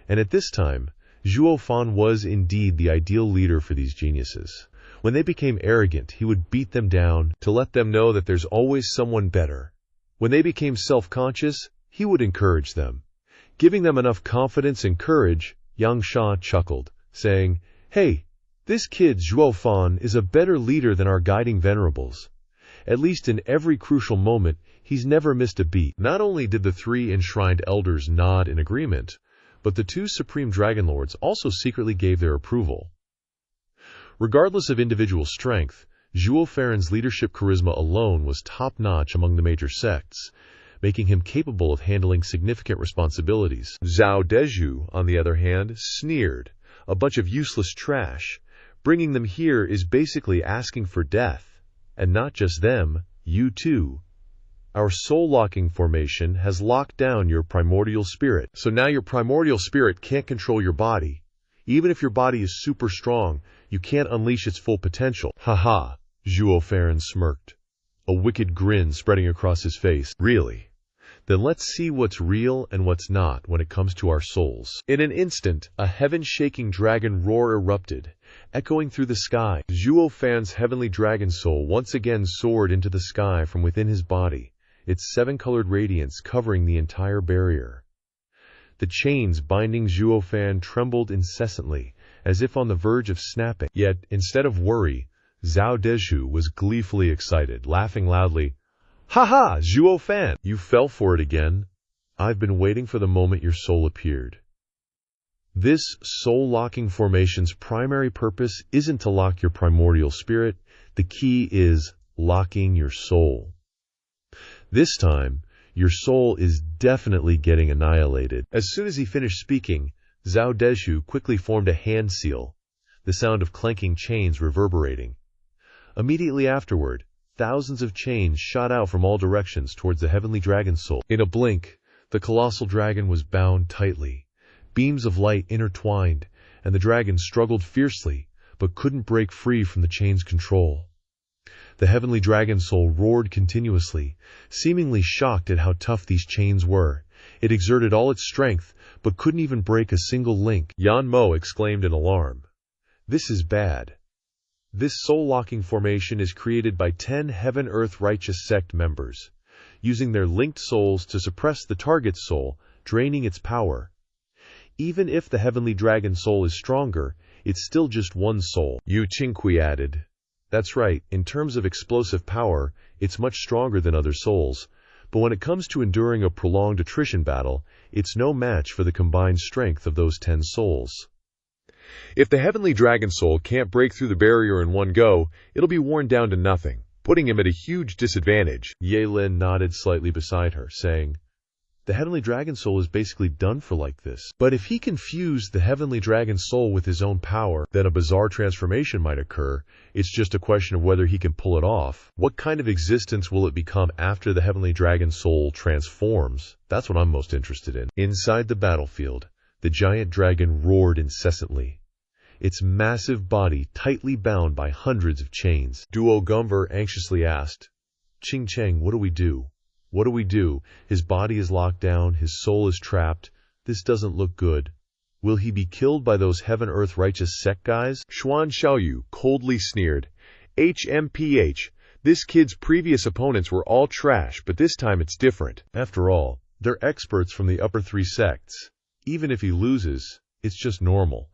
And at this time, Zhuo Fan was indeed the ideal leader for these geniuses. When they became arrogant, he would beat them down to let them know that there's always someone better. When they became self-conscious, he would encourage them. Giving them enough confidence and courage, Yang Sha chuckled, saying, "Hey, this kid Zhuo Fan is a better leader than our guiding venerables. At least in every crucial moment, he's never missed a beat." Not only did the three enshrined elders nod in agreement, but the two supreme dragon lords also secretly gave their approval. Regardless of individual strength, Zhuo Fan's leadership charisma alone was top-notch among the major sects, making him capable of handling significant responsibilities. Zhao Dezhu, on the other hand, sneered, "A bunch of useless trash. Bringing them here is basically asking for death. And not just them, you too. Our soul-locking formation has locked down your primordial spirit. So now your primordial spirit can't control your body. Even if your body is super strong, you can't unleash its full potential." "Haha," Zhuo Fan smirked, a wicked grin spreading across his face. "Really? Then let's see what's real and what's not when it comes to our souls." In an instant, a heaven-shaking dragon roar erupted, echoing through the sky. Zhuo Fan's heavenly dragon soul once again soared into the sky from within his body, its seven-colored radiance covering the entire barrier. The chains binding Zhuo Fan trembled incessantly, as if on the verge of snapping. Yet, instead of worry, Zhao Dezhu was gleefully excited, laughing loudly. "Ha-ha, Zhuo Fan! You fell for it again. I've been waiting for the moment your soul appeared." This soul-locking formation's primary purpose isn't to lock your primordial spirit. The key is locking your soul. This time, your soul is definitely getting annihilated. As soon as he finished speaking, Zhao Dezhu quickly formed a hand seal, the sound of clanking chains reverberating. Immediately afterward, thousands of chains shot out from all directions towards the heavenly dragon soul. In a blink, the colossal dragon was bound tightly. Beams of light intertwined, and the dragon struggled fiercely, but couldn't break free from the chain's control. The heavenly dragon soul roared continuously, seemingly shocked at how tough these chains were. It exerted all its strength, but couldn't even break a single link. Yan Mo exclaimed in alarm. "This is bad. This soul-locking formation is created by 10 Heaven-Earth Righteous sect members, using their linked souls to suppress the target's soul, draining its power. Even if the heavenly dragon soul is stronger, it's still just one soul." Yu Qingqi added, "That's right, in terms of explosive power, it's much stronger than other souls, but when it comes to enduring a prolonged attrition battle, it's no match for the combined strength of those 10 souls. If the heavenly dragon soul can't break through the barrier in one go, it'll be worn down to nothing, putting him at a huge disadvantage." Ye Lin nodded slightly beside her, saying, "The heavenly dragon soul is basically done for like this. But if he can fuse the heavenly dragon soul with his own power, then a bizarre transformation might occur. It's just a question of whether he can pull it off. What kind of existence will it become after the heavenly dragon soul transforms? That's what I'm most interested in." Inside the battlefield, the giant dragon roared incessantly, its massive body tightly bound by hundreds of chains. Duo Gumver anxiously asked, "Ching Cheng, what do we do? What do we do? His body is locked down, his soul is trapped. This doesn't look good. Will he be killed by those Heaven-Earth Righteous sect guys?" Xuan Xiaoyu coldly sneered, "HMPH, this kid's previous opponents were all trash, but this time it's different. After all, they're experts from the upper 3 sects. Even if he loses, it's just normal.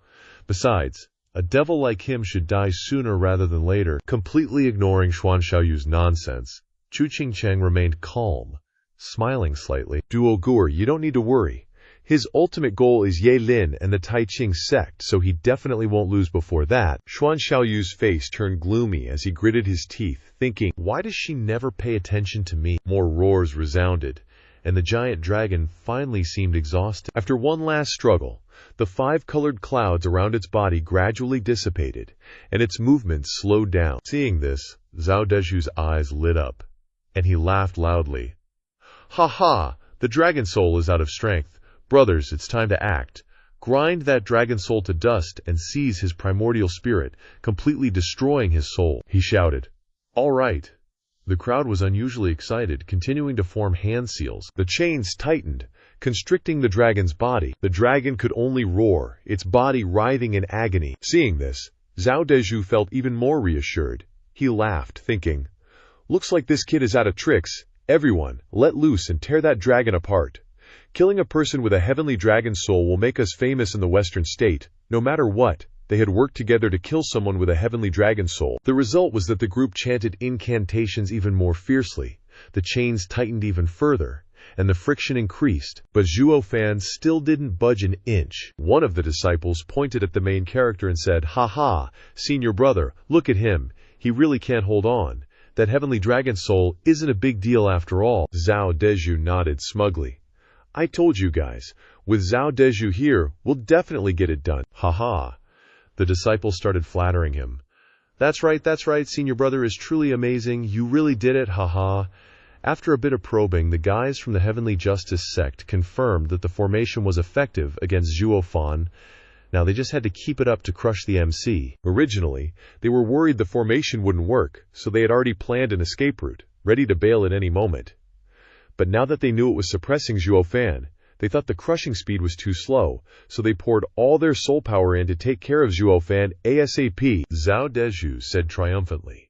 Besides, a devil like him should die sooner rather than later." Completely ignoring Xuan Xiaoyu's nonsense, Chu Qingcheng remained calm, smiling slightly. "Duo Gur, you don't need to worry. His ultimate goal is Ye Lin and the Tai Ching sect, so he definitely won't lose before that." Xuan Xiaoyu's face turned gloomy as he gritted his teeth, thinking, "Why does she never pay attention to me?" More roars resounded, and the giant dragon finally seemed exhausted. After one last struggle, the 5-colored clouds around its body gradually dissipated, and its movements slowed down. Seeing this, Zhao Dezhu's eyes lit up, and he laughed loudly. Ha ha! The dragon soul is out of strength. Brothers, it's time to act. Grind that dragon soul to dust and seize his primordial spirit, completely destroying his soul, he shouted. All right. The crowd was unusually excited, continuing to form hand seals. The chains tightened, constricting the dragon's body. The dragon could only roar, its body writhing in agony. Seeing this, Zhao Dezhu felt even more reassured. He laughed, thinking, looks like this kid is out of tricks. Everyone, let loose and tear that dragon apart. Killing a person with a heavenly dragon soul will make us famous in the Western state. No matter what, they had worked together to kill someone with a heavenly dragon soul. The result was that the group chanted incantations even more fiercely. The chains tightened even further, and the friction increased. But Zhuo Fan still didn't budge an inch. One of the disciples pointed at the main character and said, "Ha ha, senior brother, look at him. He really can't hold on. That heavenly dragon soul isn't a big deal after all." Zhao Dezhu nodded smugly. "I told you guys, with Zhao Dezhu here, we'll definitely get it done." Ha ha. The disciple started flattering him. That's right, senior brother is truly amazing. You really did it, haha. After a bit of probing, the guys from the Heavenly Justice sect confirmed that the formation was effective against Zhuo Fan. Now they just had to keep it up to crush the MC. Originally, they were worried the formation wouldn't work, so they had already planned an escape route, ready to bail at any moment. But now that they knew it was suppressing Zhuo Fan, they thought the crushing speed was too slow, so they poured all their soul power in to take care of Zhuo Fan ASAP. Zhao Dezhu said triumphantly.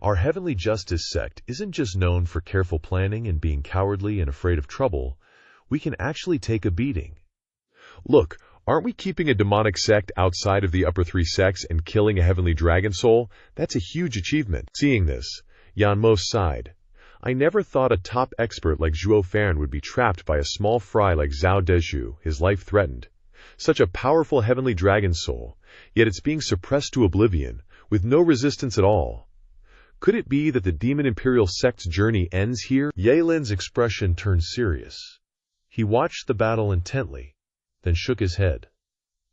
Our Heavenly Justice sect isn't just known for careful planning and being cowardly and afraid of trouble. We can actually take a beating. Look, aren't we keeping a demonic sect outside of the upper 3 sects and killing a heavenly dragon soul? That's a huge achievement. Seeing this, Yan Mo sighed. I never thought a top expert like Zhuo Fan would be trapped by a small fry like Zhao Dezhu, his life threatened. Such a powerful heavenly dragon soul, yet it's being suppressed to oblivion, with no resistance at all. Could it be that the Demon Imperial sect's journey ends here? Ye Lin's expression turned serious. He watched the battle intently, then shook his head.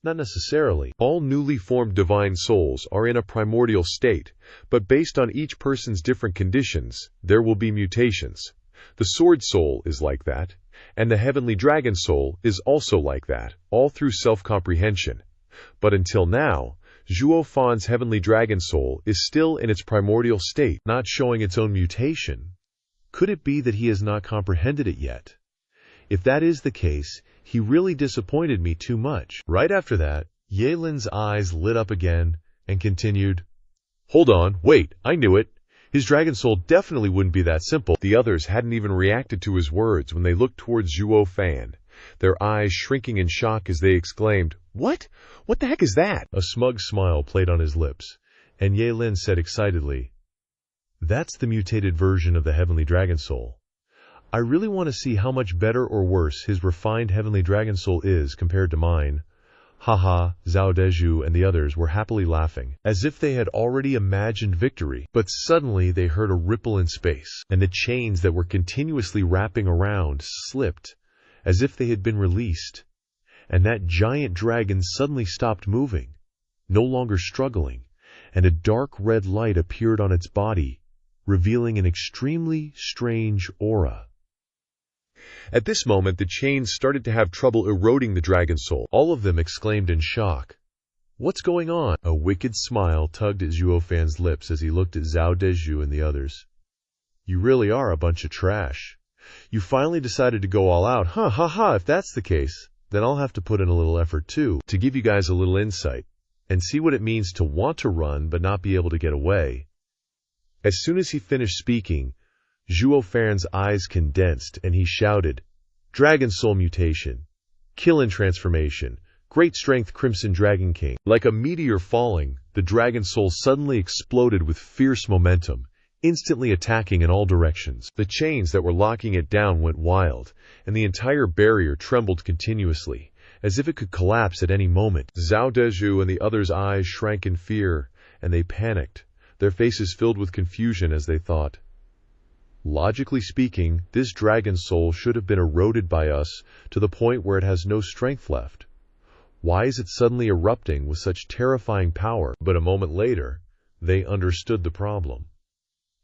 Not necessarily. All newly formed divine souls are in a primordial state, but based on each person's different conditions, there will be mutations. The sword soul is like that, and the heavenly dragon soul is also like that, all through self-comprehension. But until now, Zhuo Fan's heavenly dragon soul is still in its primordial state, not showing its own mutation. Could it be that he has not comprehended it yet? If that is the case, he really disappointed me too much. Right after that, Ye Lin's eyes lit up again and continued, Hold on, wait, I knew it. His dragon soul definitely wouldn't be that simple. The others hadn't even reacted to his words when they looked towards Zhuo Fan, their eyes shrinking in shock as they exclaimed, What? What the heck is that? A smug smile played on his lips, and Ye Lin said excitedly, That's the mutated version of the heavenly dragon soul. I really want to see how much better or worse his refined heavenly dragon soul is compared to mine. Haha, Zhao Dezhu and the others were happily laughing, as if they had already imagined victory. But suddenly they heard a ripple in space, and the chains that were continuously wrapping around slipped, as if they had been released. And that giant dragon suddenly stopped moving, no longer struggling, and a dark red light appeared on its body, revealing an extremely strange aura. At this moment, the chains started to have trouble eroding the dragon soul. All of them exclaimed in shock. What's going on? A wicked smile tugged at Zhuo Fan's lips as he looked at Zhao Dezhu and the others. You really are a bunch of trash. You finally decided to go all out, huh? Ha ha, if that's the case, then I'll have to put in a little effort too, to give you guys a little insight, and see what it means to want to run but not be able to get away. As soon as he finished speaking, Zhuo Fan's eyes condensed, and he shouted, Dragon Soul Mutation, Killin Transformation, Great Strength Crimson Dragon King. Like a meteor falling, the Dragon Soul suddenly exploded with fierce momentum, instantly attacking in all directions. The chains that were locking it down went wild, and the entire barrier trembled continuously, as if it could collapse at any moment. Zhao Dezhu and the others' eyes shrank in fear, and they panicked, their faces filled with confusion as they thought, Logically speaking, this dragon soul should have been eroded by us to the point where it has no strength left. Why is it suddenly erupting with such terrifying power? But a moment later, they understood the problem.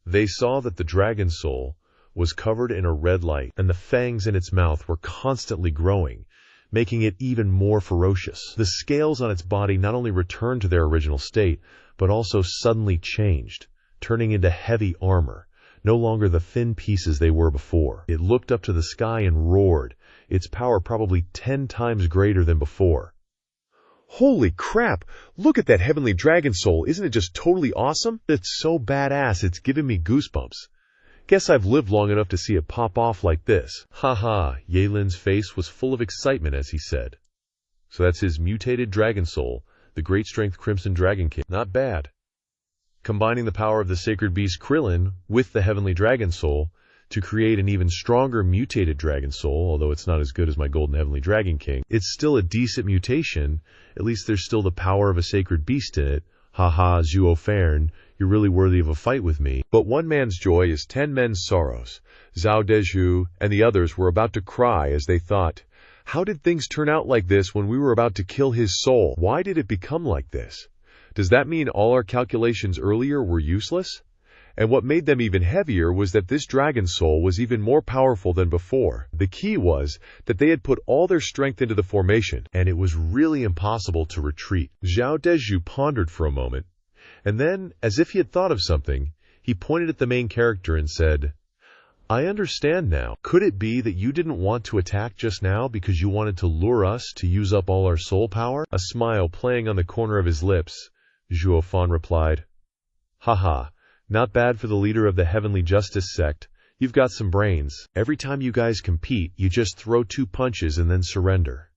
They saw that the dragon soul was covered in a red light, and the fangs in its mouth were constantly growing, making it even more ferocious. The scales on its body not only returned to their original state, but also suddenly changed, turning into heavy armor, no longer the thin pieces they were before. It looked up to the sky and roared, its power probably 10 times greater than before. Holy crap! Look at that heavenly dragon soul, isn't it just totally awesome? It's so badass, it's giving me goosebumps. Guess I've lived long enough to see it pop off like this. Haha, Yelin's face was full of excitement as he said. So that's his mutated dragon soul, the great strength Crimson Dragon King. Not bad. Combining the power of the sacred beast Krillin with the heavenly dragon soul to create an even stronger mutated dragon soul, although it's not as good as my golden heavenly dragon king. It's still a decent mutation. At least there's still the power of a sacred beast in it. Haha, Zhuo Fan, you're really worthy of a fight with me. But one man's joy is 10 men's sorrows. Zhao Dezhu and the others were about to cry as they thought, how did things turn out like this when we were about to kill his soul? Why did it become like this? Does that mean all our calculations earlier were useless? And what made them even heavier was that this dragon soul was even more powerful than before. The key was that they had put all their strength into the formation, and it was really impossible to retreat. Zhao Dezhu pondered for a moment, and then, as if he had thought of something, he pointed at the main character and said, I understand now. Could it be that you didn't want to attack just now because you wanted to lure us to use up all our soul power? A smile playing on the corner of his lips, Zhuo Fan replied, Haha. Not bad for the leader of the Heavenly Justice sect. You've got some brains. Every time you guys compete, you just throw 2 punches and then surrender.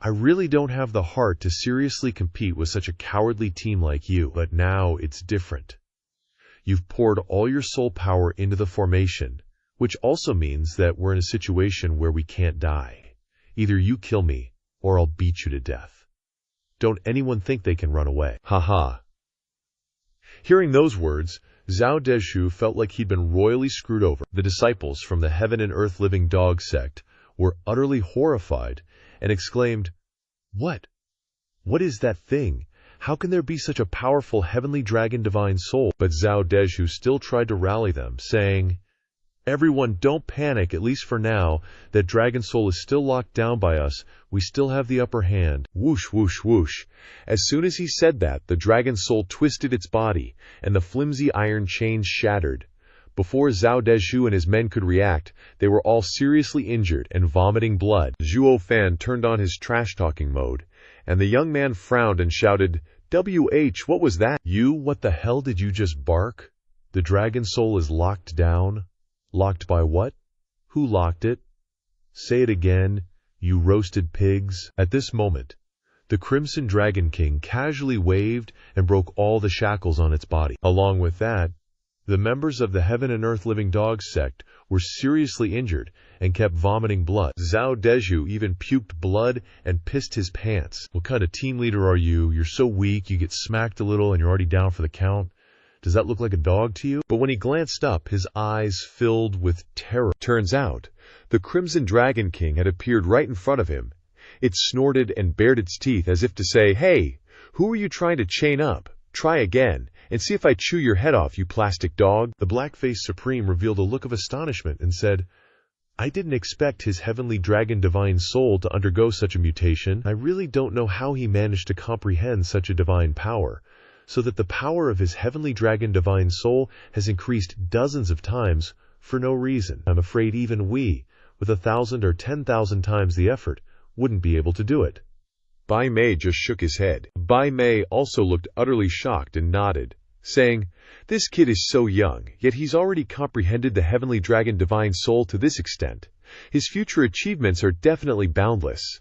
I really don't have the heart to seriously compete with such a cowardly team like you, but now it's different. You've poured all your soul power into the formation, which also means that we're in a situation where we can't die. Either you kill me, or I'll beat you to death. Don't anyone think they can run away. Haha. Hearing those words, Zhao Dezhu felt like he'd been royally screwed over. The disciples from the Heaven and Earth Living Dog sect were utterly horrified and exclaimed, What? What is that thing? How can there be such a powerful heavenly dragon divine soul? But Zhao Dezhu still tried to rally them, saying, Everyone, don't panic, at least for now. That dragon soul is still locked down by us. We still have the upper hand. Whoosh, whoosh, whoosh. As soon as he said that, the dragon soul twisted its body, and the flimsy iron chains shattered. Before Zhao Dezhu and his men could react, they were all seriously injured and vomiting blood. Zhuo Fan turned on his trash-talking mode, and the young man frowned and shouted, WH, what was that? You, what the hell did you just bark? The dragon soul is locked down. Locked by what? Who locked it? Say it again, you roasted pigs. At this moment, the Crimson Dragon King casually waved and broke all the shackles on its body. Along with that, the members of the Heaven and Earth Living Dog sect were seriously injured and kept vomiting blood. Zhao Dezhu even puked blood and pissed his pants. What kind of team leader are you? You're so weak, you get smacked a little and you're already down for the count. Does that look like a dog to you? But when he glanced up, his eyes filled with terror. Turns out, the Crimson Dragon King had appeared right in front of him. It snorted and bared its teeth as if to say, Hey, who are you trying to chain up? Try again, and see if I chew your head off, you plastic dog. The Black-Faced Supreme revealed a look of astonishment and said, I didn't expect his heavenly dragon divine soul to undergo such a mutation. I really don't know how he managed to comprehend such a divine power, so that the power of his heavenly dragon divine soul has increased dozens of times for no reason. I'm afraid even we, with 1,000 or 10,000 times the effort, wouldn't be able to do it. Bai Mei just shook his head. Bai Mei also looked utterly shocked and nodded, saying, This kid is so young, yet he's already comprehended the heavenly dragon divine soul to this extent. His future achievements are definitely boundless.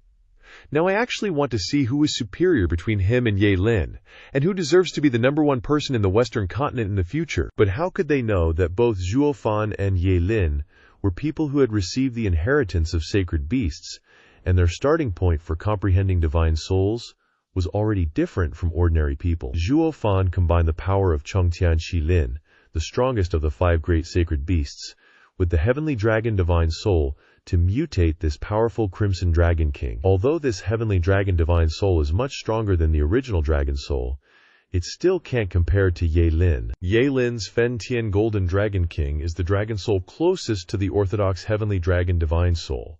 Now I actually want to see who is superior between him and Yelin, and who deserves to be the #1 person in the Western continent in the future. But how could they know that both Zhuo Fan and Yelin were people who had received the inheritance of sacred beasts, and their starting point for comprehending divine souls was already different from ordinary people? Zhuo Fan combined the power of Chongtian Shilin, the strongest of the 5 great sacred beasts, with the heavenly dragon divine soul, to mutate this powerful Crimson Dragon King. Although this heavenly dragon divine soul is much stronger than the original dragon soul, it still can't compare to Ye Lin. Ye Lin's Fen Tian Golden Dragon King is the dragon soul closest to the orthodox heavenly dragon divine soul.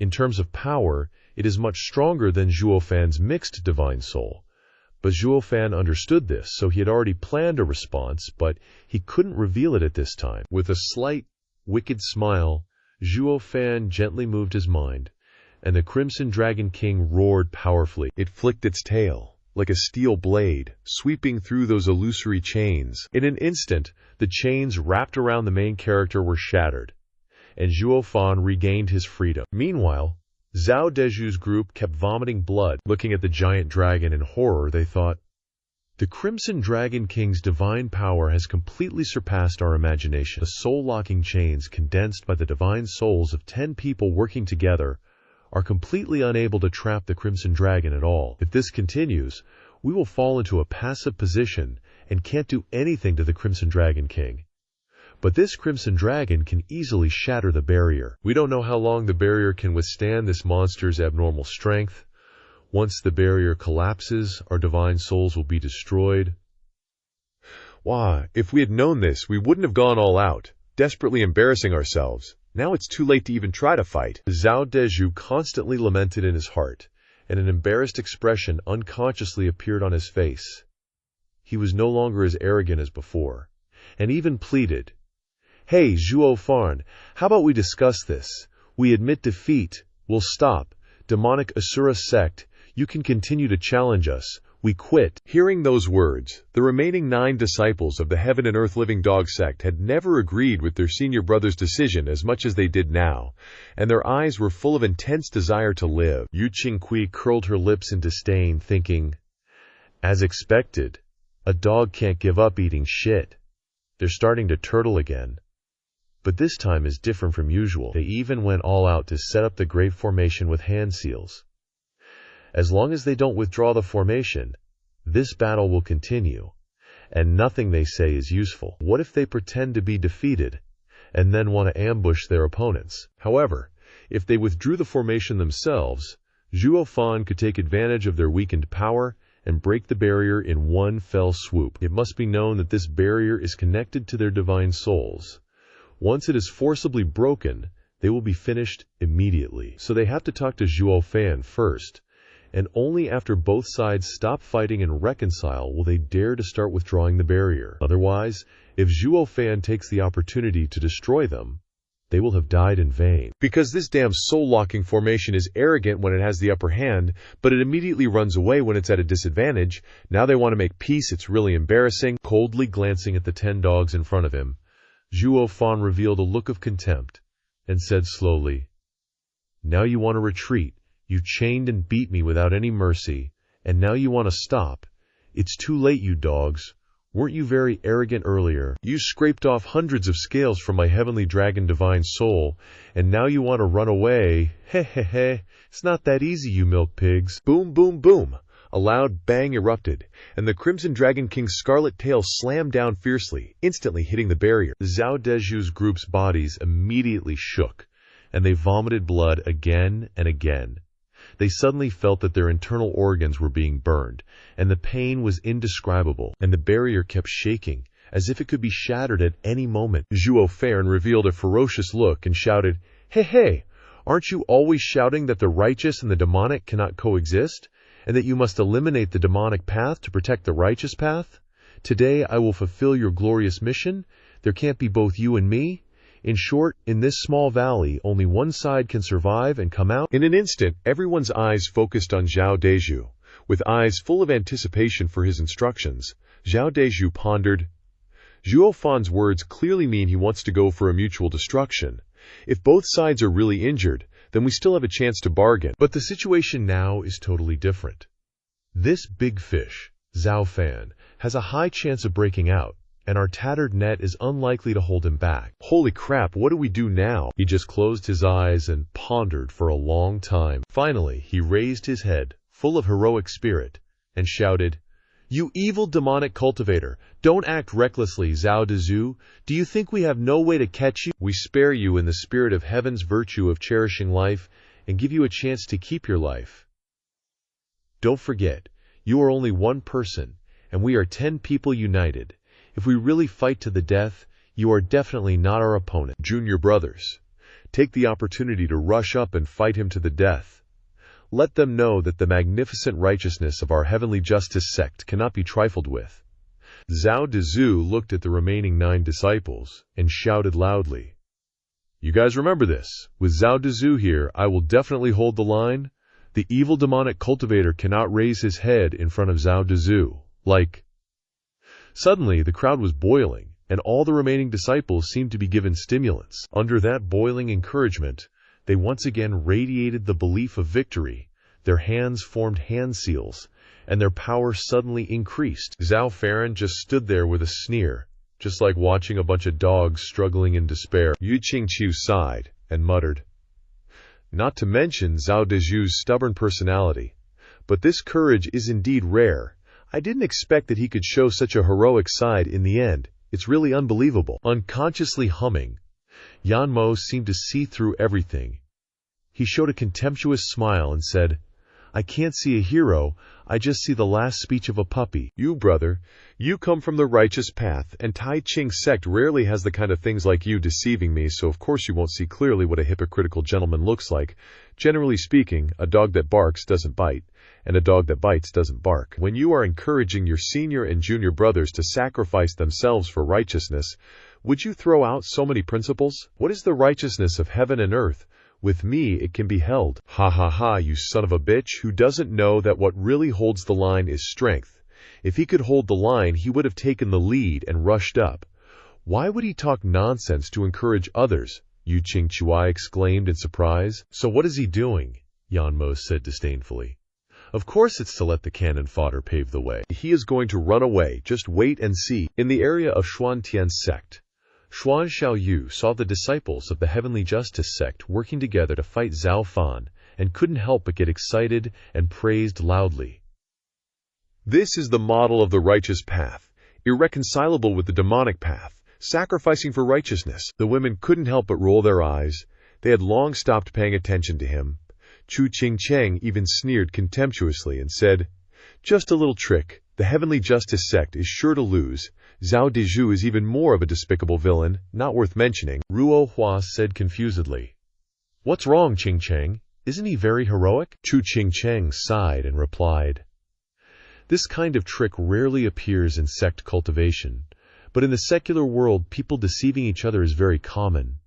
In terms of power, it is much stronger than Zhuo Fan's mixed divine soul. But Zhuo Fan understood this, so he had already planned a response, but he couldn't reveal it at this time. With a slight, wicked smile, Zhuo Fan gently moved his mind, and the Crimson Dragon King roared powerfully. It flicked its tail like a steel blade, sweeping through those illusory chains. In an instant, the chains wrapped around the main character were shattered, and Zhuo Fan regained his freedom. Meanwhile, Zhao Deju's group kept vomiting blood. Looking at the giant dragon in horror, they thought, "The Crimson Dragon King's divine power has completely surpassed our imagination. The soul-locking chains condensed by the divine souls of 10 people working together are completely unable to trap the Crimson Dragon at all. If this continues, we will fall into a passive position and can't do anything to the Crimson Dragon King. But this Crimson Dragon can easily shatter the barrier. We don't know how long the barrier can withstand this monster's abnormal strength. Once the barrier collapses, our divine souls will be destroyed." Why, if we had known this, we wouldn't have gone all out, desperately embarrassing ourselves. Now it's too late to even try to fight. Zhao Deju constantly lamented in his heart, and an embarrassed expression unconsciously appeared on his face. He was no longer as arrogant as before, and even pleaded, "Hey, Zhuo Fan, how about we discuss this? We admit defeat. We'll stop. Demonic Asura sect, you can continue to challenge us. We quit." Hearing those words, the remaining 9 disciples of the Heaven and Earth Living Dog sect had never agreed with their senior brother's decision as much as they did now, and their eyes were full of intense desire to live. Yu Qingqi curled her lips in disdain, thinking, "As expected, a dog can't give up eating shit. They're starting to turtle again. But this time is different from usual. They even went all out to set up the grave formation with hand seals. As long as they don't withdraw the formation, this battle will continue, and nothing they say is useful. What if they pretend to be defeated, and then want to ambush their opponents?" However, if they withdrew the formation themselves, Zhuo Fan could take advantage of their weakened power and break the barrier in one fell swoop. It must be known that this barrier is connected to their divine souls. Once it is forcibly broken, they will be finished immediately. So they have to talk to Zhuo Fan first, and only after both sides stop fighting and reconcile will they dare to start withdrawing the barrier. Otherwise, if Zhuo Fan takes the opportunity to destroy them, they will have died in vain. Because this damn soul-locking formation is arrogant when it has the upper hand, but it immediately runs away when it's at a disadvantage, now they want to make peace. It's really embarrassing. Coldly glancing at the 10 dogs in front of him, Zhuo Fan revealed a look of contempt and said slowly, "Now you want to retreat. You chained and beat me without any mercy, and now you want to stop. It's too late, you dogs. Weren't you very arrogant earlier? You scraped off hundreds of scales from my heavenly dragon divine soul, and now you want to run away. Heh heh heh. It's not that easy, you milk pigs." Boom, boom, boom. A loud bang erupted, and the Crimson Dragon King's scarlet tail slammed down fiercely, instantly hitting the barrier. Zhao Deju's group's bodies immediately shook, and they vomited blood again and again. They suddenly felt that their internal organs were being burned, and the pain was indescribable, and the barrier kept shaking, as if it could be shattered at any moment. Zhuo Fan revealed a ferocious look and shouted, "Hey, hey, aren't you always shouting that the righteous and the demonic cannot coexist, and that you must eliminate the demonic path to protect the righteous path? Today I will fulfill your glorious mission. There can't be both you and me. In short, in this small valley, only one side can survive and come out." In an instant, everyone's eyes focused on Zhao Deju. With eyes full of anticipation for his instructions, Zhao Deju pondered, "Zhuo Fan's words clearly mean he wants to go for a mutual destruction. If both sides are really injured, then we still have a chance to bargain." But the situation now is totally different. This big fish, Zhuo Fan, has a high chance of breaking out, and our tattered net is unlikely to hold him back. Holy crap, what do we do now? He just closed his eyes and pondered for a long time. Finally, he raised his head, full of heroic spirit, and shouted, You evil demonic cultivator, don't act recklessly, Zhao Dezhu. Do you think we have no way to catch you? We spare you in the spirit of heaven's virtue of cherishing life and give you a chance to keep your life. Don't forget, you are only one person, and we are 10 people united. If we really fight to the death, you are definitely not our opponent. Junior brothers, take the opportunity to rush up and fight him to the death. Let them know that the magnificent righteousness of our heavenly justice sect cannot be trifled with. Zhao Dezhu looked at the remaining 9 disciples and shouted loudly. You guys remember this. With Zhao Dezhu here, I will definitely hold the line. The evil demonic cultivator cannot raise his head in front of Zhao Dezhu. Suddenly, the crowd was boiling, and all the remaining disciples seemed to be given stimulants. Under that boiling encouragement, they once again radiated the belief of victory. Their hands formed hand seals, and their power suddenly increased. Zhao Fan just stood there with a sneer, just like watching a bunch of dogs struggling in despair. Yu Qingqiu sighed and muttered, not to mention Zhao Dezhu's stubborn personality. But this courage is indeed rare. I didn't expect that he could show such a heroic side in the end. It's really unbelievable. Unconsciously humming, Yan Mo seemed to see through everything. He showed a contemptuous smile and said, I can't see a hero, I just see the last speech of a puppy. You, brother, you come from the righteous path, and Tai Ching sect rarely has the kind of things like you deceiving me, so of course you won't see clearly what a hypocritical gentleman looks like. Generally speaking, a dog that barks doesn't bite, and a dog that bites doesn't bark. When you are encouraging your senior and junior brothers to sacrifice themselves for righteousness, would you throw out so many principles? What is the righteousness of heaven and earth? With me it can be held. Ha ha ha, you son of a bitch, who doesn't know that what really holds the line is strength. If he could hold the line, he would have taken the lead and rushed up. Why would he talk nonsense to encourage others? Yu Qingqiu exclaimed in surprise. So what is he doing? Yan Mo said disdainfully. Of course it's to let the cannon fodder pave the way. He is going to run away, just wait and see. In the area of Xuantian's sect, Xuan Xiaoyu saw the disciples of the Heavenly Justice sect working together to fight Zhao Fan and couldn't help but get excited and praised loudly. This is the model of the righteous path, irreconcilable with the demonic path, sacrificing for righteousness. The women couldn't help but roll their eyes. They had long stopped paying attention to him. Chu Qingcheng even sneered contemptuously and said, just a little trick. The Heavenly Justice sect is sure to lose. Zhao Dezhu is even more of a despicable villain, not worth mentioning. Ruo Hua said confusedly. What's wrong, Qingcheng? Isn't he very heroic? Chu Qingcheng sighed and replied, this kind of trick rarely appears in sect cultivation, but in the secular world people deceiving each other is very common.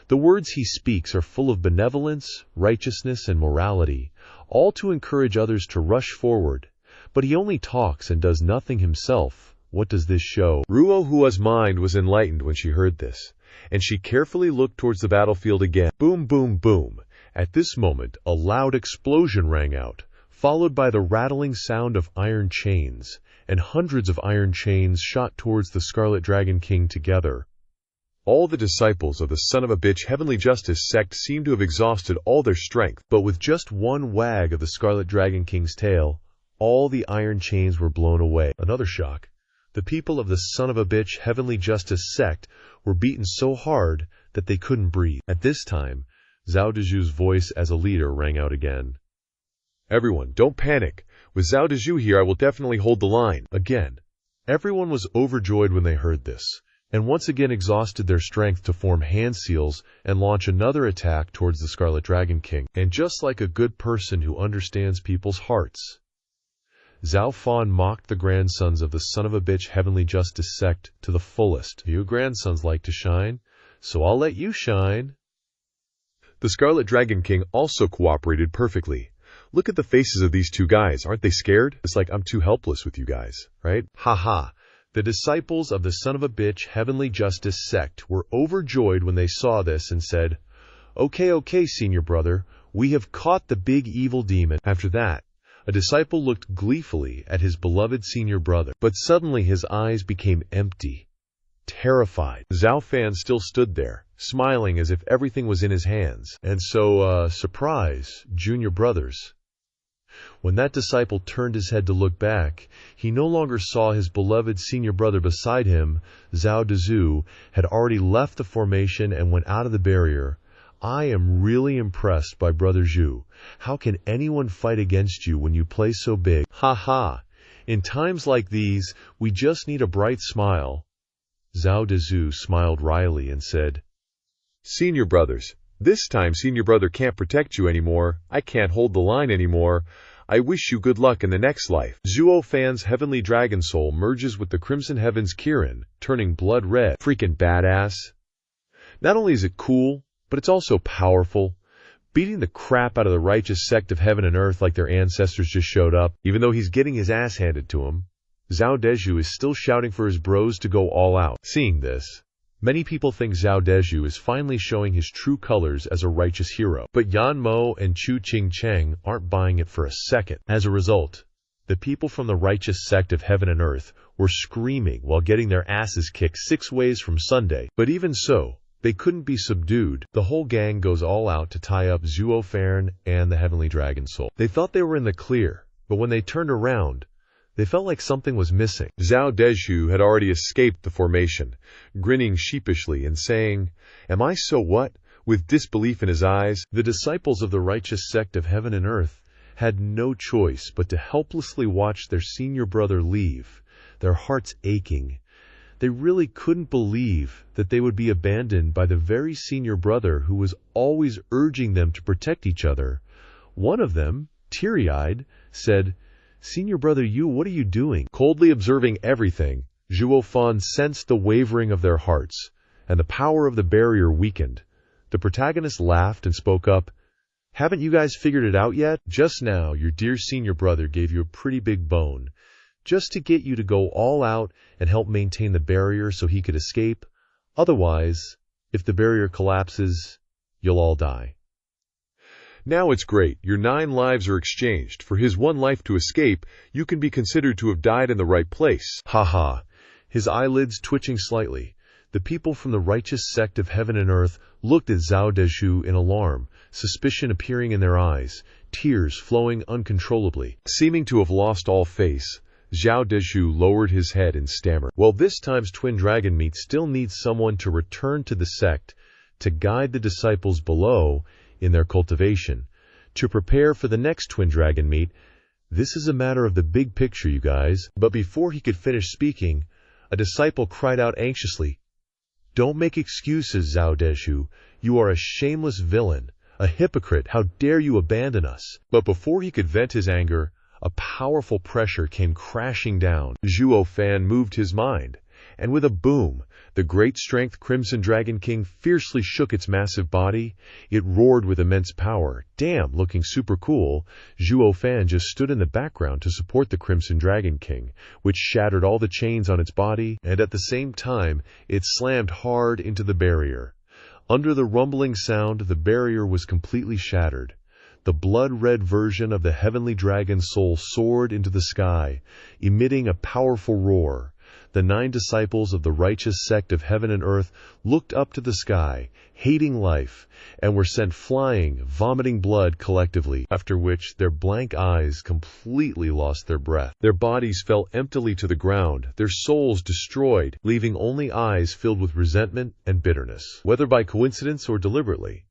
The words he speaks are full of benevolence, righteousness, and morality, all to encourage others to rush forward. But he only talks and does nothing himself. What does this show? Ruo Hua's mind was enlightened when she heard this, and she carefully looked towards the battlefield again. Boom, boom, boom. At this moment, a loud explosion rang out, followed by the rattling sound of iron chains, and hundreds of iron chains shot towards the Scarlet Dragon King together. All the disciples of the son of a bitch Heavenly Justice sect seemed to have exhausted all their strength, but with just one wag of the Scarlet Dragon King's tail, all the iron chains were blown away. Another shock. The people of the son of a bitch Heavenly Justice sect were beaten so hard that they couldn't breathe. At this time, Zhao Dezhu's voice as a leader rang out again. Everyone, don't panic. With Zhao Dezhu here, I will definitely hold the line. Again, everyone was overjoyed when they heard this, and once again exhausted their strength to form hand seals and launch another attack towards the Scarlet Dragon King. And just like a good person who understands people's hearts, Zhao Fan mocked the grandsons of the son of a bitch Heavenly Justice sect to the fullest. You grandsons like to shine, so I'll let you shine. The Scarlet Dragon King also cooperated perfectly. Look at the faces of these two guys. Aren't they scared? It's like I'm too helpless with you guys, right? Ha ha. The disciples of the son of a bitch Heavenly Justice sect were overjoyed when they saw this and said, Okay, senior brother, we have caught the big evil demon. After that, a disciple looked gleefully at his beloved senior brother, but suddenly his eyes became empty, terrified. Zhao Fan still stood there, smiling as if everything was in his hands. And so, surprise, junior brothers. When that disciple turned his head to look back, he no longer saw his beloved senior brother beside him. Zhao Dezhu had already left the formation and went out of the barrier. I am really impressed by Brother Zhu. How can anyone fight against you when you play so big? Ha ha! In times like these, we just need a bright smile. Zhao Dezhu smiled wryly and said, Senior brothers, this time Senior Brother can't protect you anymore. I can't hold the line anymore. I wish you good luck in the next life. Zhuo Fan's heavenly dragon soul merges with the Crimson Heaven's Kirin, turning blood red. Freaking badass. Not only is it cool, but it's also powerful, beating the crap out of the righteous sect of heaven and earth like their ancestors just showed up. Even though he's getting his ass handed to him, Zhao Dezhu is still shouting for his bros to go all out. Seeing this, many people think Zhao Dezhu is finally showing his true colors as a righteous hero. But Yan Mo and Chu Qingcheng aren't buying it for a second. As a result, the people from the righteous sect of heaven and earth were screaming while getting their asses kicked 6 ways from Sunday. But even so, they couldn't be subdued. The whole gang goes all out to tie up Zhuo Fan and the Heavenly Dragon Soul. They thought they were in the clear, but when they turned around, they felt like something was missing. Zhao Dezhu had already escaped the formation, grinning sheepishly and saying, Am I so what? With disbelief in his eyes. The disciples of the righteous sect of heaven and earth had no choice but to helplessly watch their senior brother leave, their hearts aching. They really couldn't believe that they would be abandoned by the very senior brother who was always urging them to protect each other. One of them, teary-eyed, said, Senior brother Yu, what are you doing? Coldly observing everything, Zhuo Fan sensed the wavering of their hearts, and the power of the barrier weakened. The protagonist laughed and spoke up, Haven't you guys figured it out yet? Just now, your dear senior brother gave you a pretty big bone, just to get you to go all out and help maintain the barrier so he could escape. Otherwise, if the barrier collapses, you'll all die. Now it's great. Your 9 lives are exchanged. For his 1 life to escape, you can be considered to have died in the right place. Ha ha. His eyelids twitching slightly. The people from the righteous sect of heaven and earth looked at Zhao Dezhu in alarm, suspicion appearing in their eyes, tears flowing uncontrollably. Seeming to have lost all face, Zhao Dezhu lowered his head and stammered. Well, this time's twin dragon meat still needs someone to return to the sect, to guide the disciples below in their cultivation, to prepare for the next twin dragon meet. This is a matter of the big picture, you guys. But before he could finish speaking, a disciple cried out anxiously, Don't make excuses, Zhao Dezhu. You are a shameless villain, a hypocrite. How dare you abandon us? But before he could vent his anger, a powerful pressure came crashing down. Zhuo Fan moved his mind, and with a boom, the great strength Crimson Dragon King fiercely shook its massive body. It roared with immense power. Damn, looking super cool, Zhuo Fan just stood in the background to support the Crimson Dragon King, which shattered all the chains on its body, and at the same time, it slammed hard into the barrier. Under the rumbling sound, the barrier was completely shattered. The blood-red version of the heavenly dragon soul soared into the sky, emitting a powerful roar. The 9 disciples of the righteous sect of heaven and earth looked up to the sky, hating life, and were sent flying, vomiting blood collectively, after which their blank eyes completely lost their breath. Their bodies fell emptily to the ground, their souls destroyed, leaving only eyes filled with resentment and bitterness. Whether by coincidence or deliberately,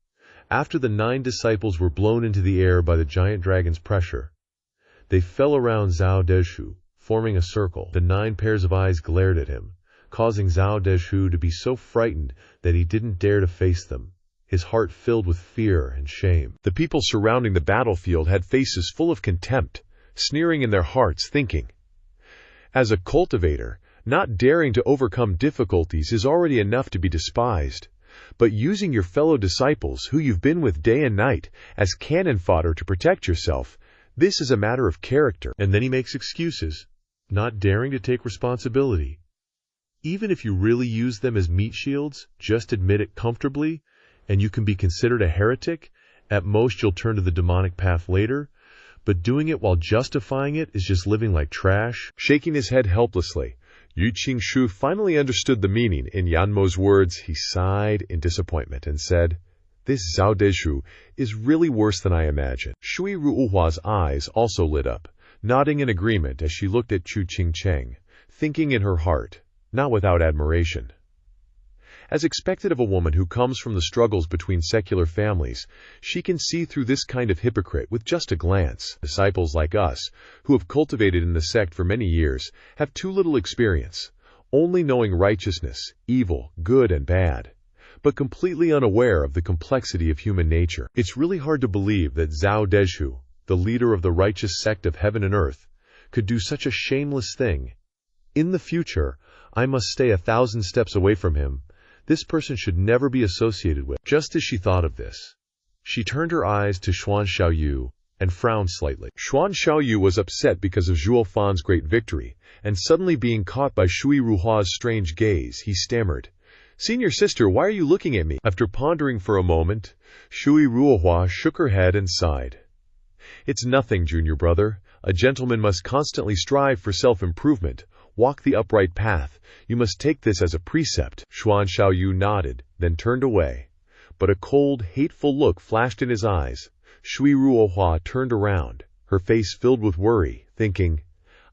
after the 9 disciples were blown into the air by the giant dragon's pressure, they fell around Zhao Dezhu, forming a circle. The 9 pairs of eyes glared at him, causing Zhao Dezhu to be so frightened that he didn't dare to face them, his heart filled with fear and shame. The people surrounding the battlefield had faces full of contempt, sneering in their hearts, thinking, As a cultivator, not daring to overcome difficulties is already enough to be despised. But using your fellow disciples, who you've been with day and night, as cannon fodder to protect yourself, this is a matter of character. And then he makes excuses, not daring to take responsibility. Even if you really use them as meat shields, just admit it comfortably, and you can be considered a heretic. At most you'll turn to the demonic path later, but doing it while justifying it is just living like trash. Shaking his head helplessly, Yu Qingshu finally understood the meaning in Yanmo's words. He sighed in disappointment and said, This Zhao Dezhu is really worse than I imagined. Shui Ruohua's eyes also lit up, nodding in agreement as she looked at Chu Qingcheng, thinking in her heart, not without admiration. As expected of a woman who comes from the struggles between secular families, she can see through this kind of hypocrite with just a glance. Disciples like us, who have cultivated in the sect for many years, have too little experience, only knowing righteousness, evil, good and bad, but completely unaware of the complexity of human nature. It's really hard to believe that Zhao Dezhu, the leader of the righteous sect of heaven and earth, could do such a shameless thing. In the future, I must stay 1,000 steps away from him. This person should never be associated with. Just as she thought of this, she turned her eyes to Xuan Xiaoyu and frowned slightly. Xuan Xiaoyu was upset because of Zhuo Fan's great victory, and suddenly being caught by Shui Ruohua's strange gaze, he stammered, "Senior sister, why are you looking at me?" After pondering for a moment, Shui Ruohua shook her head and sighed. "It's nothing, junior brother. A gentleman must constantly strive for self-improvement. Walk the upright path. You must take this as a precept." Xuan Xiaoyu nodded, then turned away. But a cold, hateful look flashed in his eyes. Shui Ruohua turned around, her face filled with worry, thinking,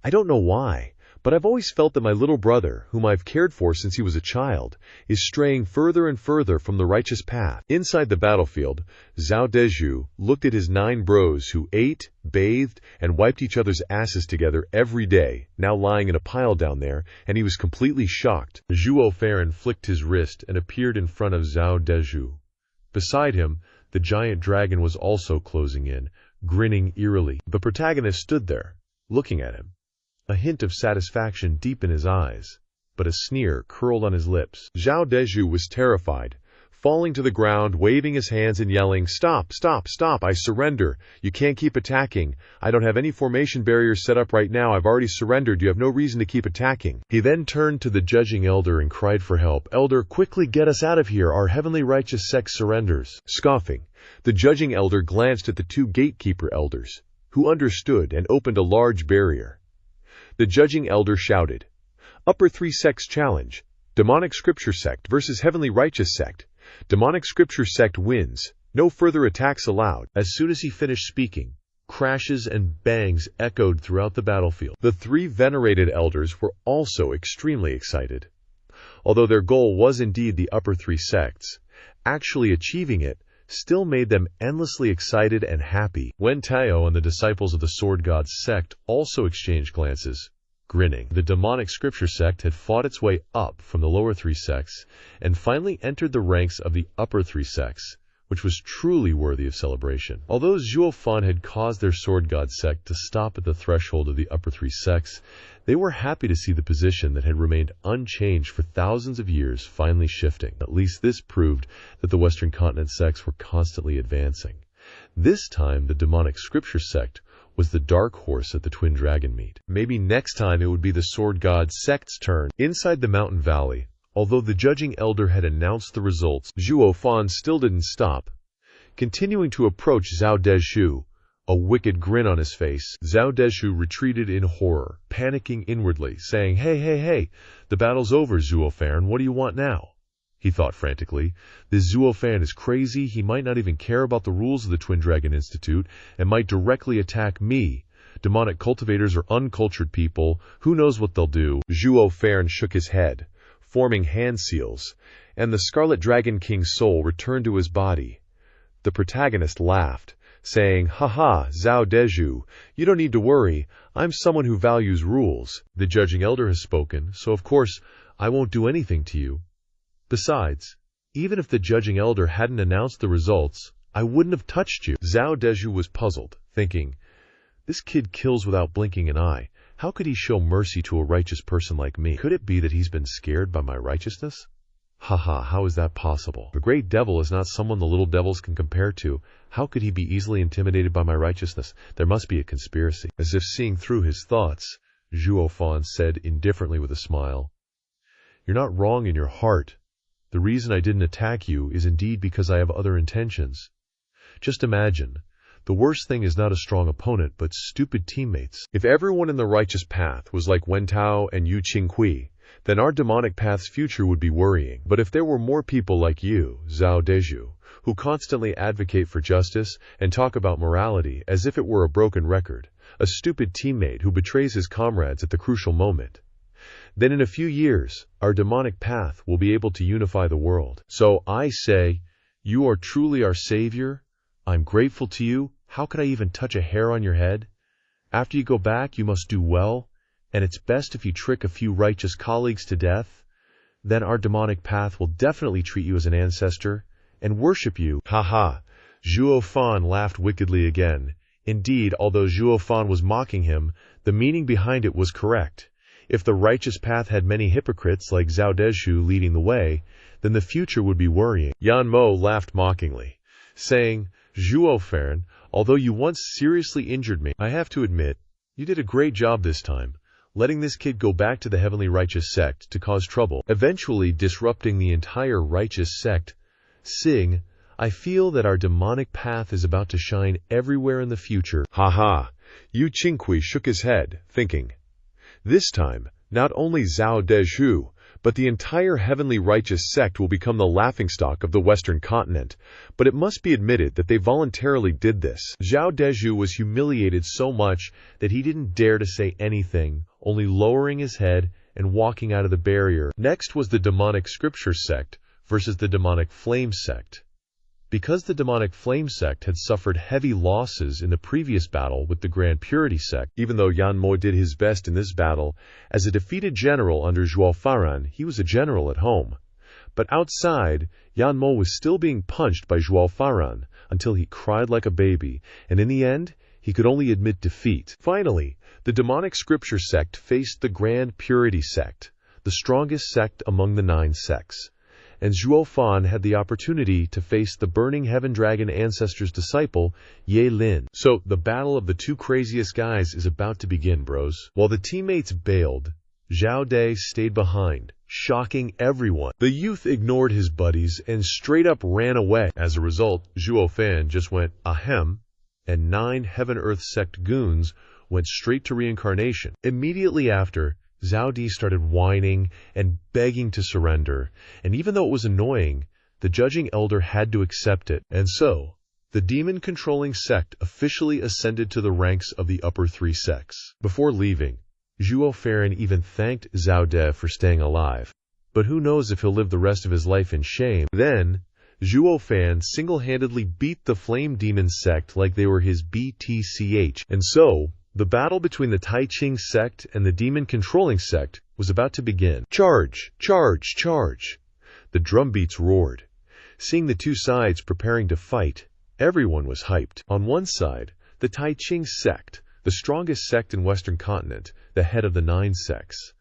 "I don't know why, but I've always felt that my little brother, whom I've cared for since he was a child, is straying further and further from the righteous path." Inside the battlefield, Zhao Dezhu looked at his 9 bros who ate, bathed, and wiped each other's asses together every day, now lying in a pile down there, and he was completely shocked. Zhuo Fan flicked his wrist and appeared in front of Zhao Dezhu. Beside him, the giant dragon was also closing in, grinning eerily. The protagonist stood there, looking at him, a hint of satisfaction deep in his eyes, but a sneer curled on his lips. Zhao Dezhu was terrified, falling to the ground, waving his hands and yelling, "Stop, stop, stop, I surrender. You can't keep attacking. I don't have any formation barriers set up right now. I've already surrendered. You have no reason to keep attacking." He then turned to the judging elder and cried for help. "Elder, quickly get us out of here. Our heavenly righteous sect surrenders." Scoffing, the judging elder glanced at the 2 gatekeeper elders, who understood and opened a large barrier. The judging elder shouted, "Upper 3 sects challenge. Demonic Scripture sect versus Heavenly Righteous sect. Demonic Scripture sect wins. No further attacks allowed." As soon as he finished speaking, crashes and bangs echoed throughout the battlefield. The 3 venerated elders were also extremely excited. Although their goal was indeed the upper 3 sects, actually achieving it still made them endlessly excited and happy. Wen Tao and the disciples of the Sword God sect also exchanged glances, grinning. The demonic scripture sect had fought its way up from the lower 3 sects and finally entered the ranks of the upper 3 sects, which was truly worthy of celebration. Although Zhuo Fan had caused their Sword God sect to stop at the threshold of the upper 3 sects, they were happy to see the position that had remained unchanged for thousands of years finally shifting. At least this proved that the Western continent sects were constantly advancing. This time, the demonic scripture sect was the dark horse at the twin dragon meet. Maybe next time it would be the Sword God sect's turn. Inside the mountain valley, although the judging elder had announced the results, Zhuo Fan still didn't stop, continuing to approach Zhao Dezhu, a wicked grin on his face. Zhao Dezhu retreated in horror, panicking inwardly, saying, Hey, the battle's over, Zhuo Fan, what do you want now?" He thought frantically, "This Zhuo Fan is crazy. He might not even care about the rules of the Twin Dragon Institute and might directly attack me. Demonic cultivators are uncultured people. Who knows what they'll do?" Zhuo Fan shook his head, forming hand seals, and the Scarlet Dragon King's soul returned to his body. The protagonist laughed, saying, "Haha, Zhao Dezhu, you don't need to worry. I'm someone who values rules. The judging elder has spoken, so of course I won't do anything to you. Besides, even if the judging elder hadn't announced the results, I wouldn't have touched you." Zhao Dezhu was puzzled, thinking, "This kid kills without blinking an eye. How could he show mercy to a righteous person like me? Could it be that he's been scared by my righteousness? Haha, how is that possible? The great devil is not someone the little devils can compare to. How could he be easily intimidated by my righteousness? There must be a conspiracy." As if seeing through his thoughts, Zhuo Fan said indifferently with a smile, "You're not wrong in your heart. The reason I didn't attack you is indeed because I have other intentions. Just imagine, the worst thing is not a strong opponent, but stupid teammates. If everyone in the righteous path was like Wen Tao and Yu Qinghui, then our demonic path's future would be worrying. But if there were more people like you, Zhao Dezhu, who constantly advocate for justice and talk about morality as if it were a broken record, a stupid teammate who betrays his comrades at the crucial moment. Then in a few years, our demonic path will be able to unify the world. So I say, you are truly our savior. I'm grateful to you. How could I even touch a hair on your head? After you go back, you must do well, and it's best if you trick a few righteous colleagues to death. Then our demonic path will definitely treat you as an ancestor and worship you. Ha ha! Zhuo Fan laughed wickedly again. Indeed, although Zhuo Fan was mocking him, the meaning behind it was correct. If the righteous path had many hypocrites like Zhao Dezhu leading the way, then the future would be worrying. Yan Mo laughed mockingly, saying, Zhuo Fan, although you once seriously injured me, I have to admit, you did a great job this time, letting this kid go back to the heavenly righteous sect to cause trouble, eventually disrupting the entire righteous sect. Sing, I feel that our demonic path is about to shine everywhere in the future. Ha ha! Yu Qingqi shook his head, thinking, this time, not only Zhao Dezhu, but the entire heavenly righteous sect will become the laughingstock of the Western continent. But it must be admitted that they voluntarily did this. Zhao Dezhu was humiliated so much that he didn't dare to say anything, only lowering his head and walking out of the barrier. Next was the demonic scripture sect versus the demonic flame sect. Because the demonic flame sect had suffered heavy losses in the previous battle with the Grand Purity sect, even though Yan Mo did his best in this battle, as a defeated general under Zhuo Fan, he was a general at home. But outside, Yan Mo was still being punched by Zhuo Fan until he cried like a baby, and in the end, he could only admit defeat. Finally, the demonic scripture sect faced the Grand Purity sect, the strongest sect among the 9 sects. And Zhuo Fan had the opportunity to face the burning heaven dragon ancestor's disciple, Ye Lin. So, the battle of the 2 craziest guys is about to begin, bros. While the teammates bailed, Zhao De stayed behind, shocking everyone. The youth ignored his buddies and straight up ran away. As a result, Zhuo Fan just went ahem, and 9 heaven-earth sect goons went straight to reincarnation. Immediately after, Zhao Di started whining and begging to surrender, and even though it was annoying, the judging elder had to accept it. And so, the demon-controlling sect officially ascended to the ranks of the upper 3 sects. Before leaving, Zhuo Fan even thanked Zhao De for staying alive, but who knows if he'll live the rest of his life in shame. Then, Zhuo Fan single-handedly beat the Flame Demon sect like they were his BTCH, and so, the battle between the Tai Ching sect and the demon-controlling sect was about to begin. Charge! Charge! Charge! The drumbeats roared. Seeing the 2 sides preparing to fight, everyone was hyped. On one side, the Tai Ching sect, the strongest sect in Western continent, the head of the 9 sects.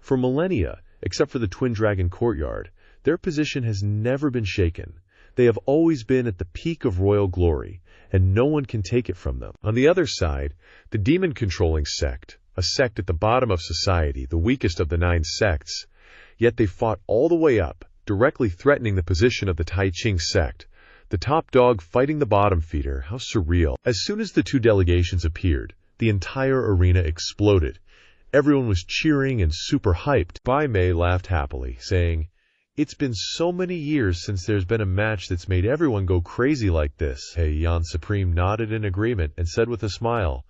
For millennia, except for the Twin Dragon Courtyard, their position has never been shaken. They have always been at the peak of royal glory, and no one can take it from them. On the other side, the demon-controlling sect, a sect at the bottom of society, the weakest of the 9 sects, yet they fought all the way up, directly threatening the position of the Tai Ching sect. The top dog fighting the bottom feeder, how surreal. As soon as the 2 delegations appeared, the entire arena exploded. Everyone was cheering and super hyped. Bai Mei laughed happily, saying, it's been so many years since there's been a match that's made everyone go crazy like this. Hey, Yan Supreme nodded in agreement and said with a smile,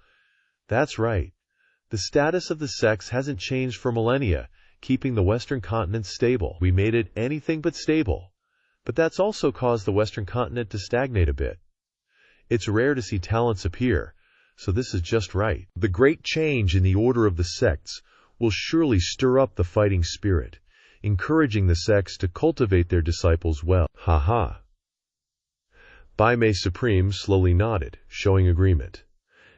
that's right. The status of the sects hasn't changed for millennia, keeping the Western continent stable. We made it anything but stable. But that's also caused the Western continent to stagnate a bit. It's rare to see talents appear, so this is just right. The great change in the order of the sects will surely stir up the fighting spirit, encouraging the sects to cultivate their disciples well. Ha ha. Bai Mei Supreme slowly nodded, showing agreement.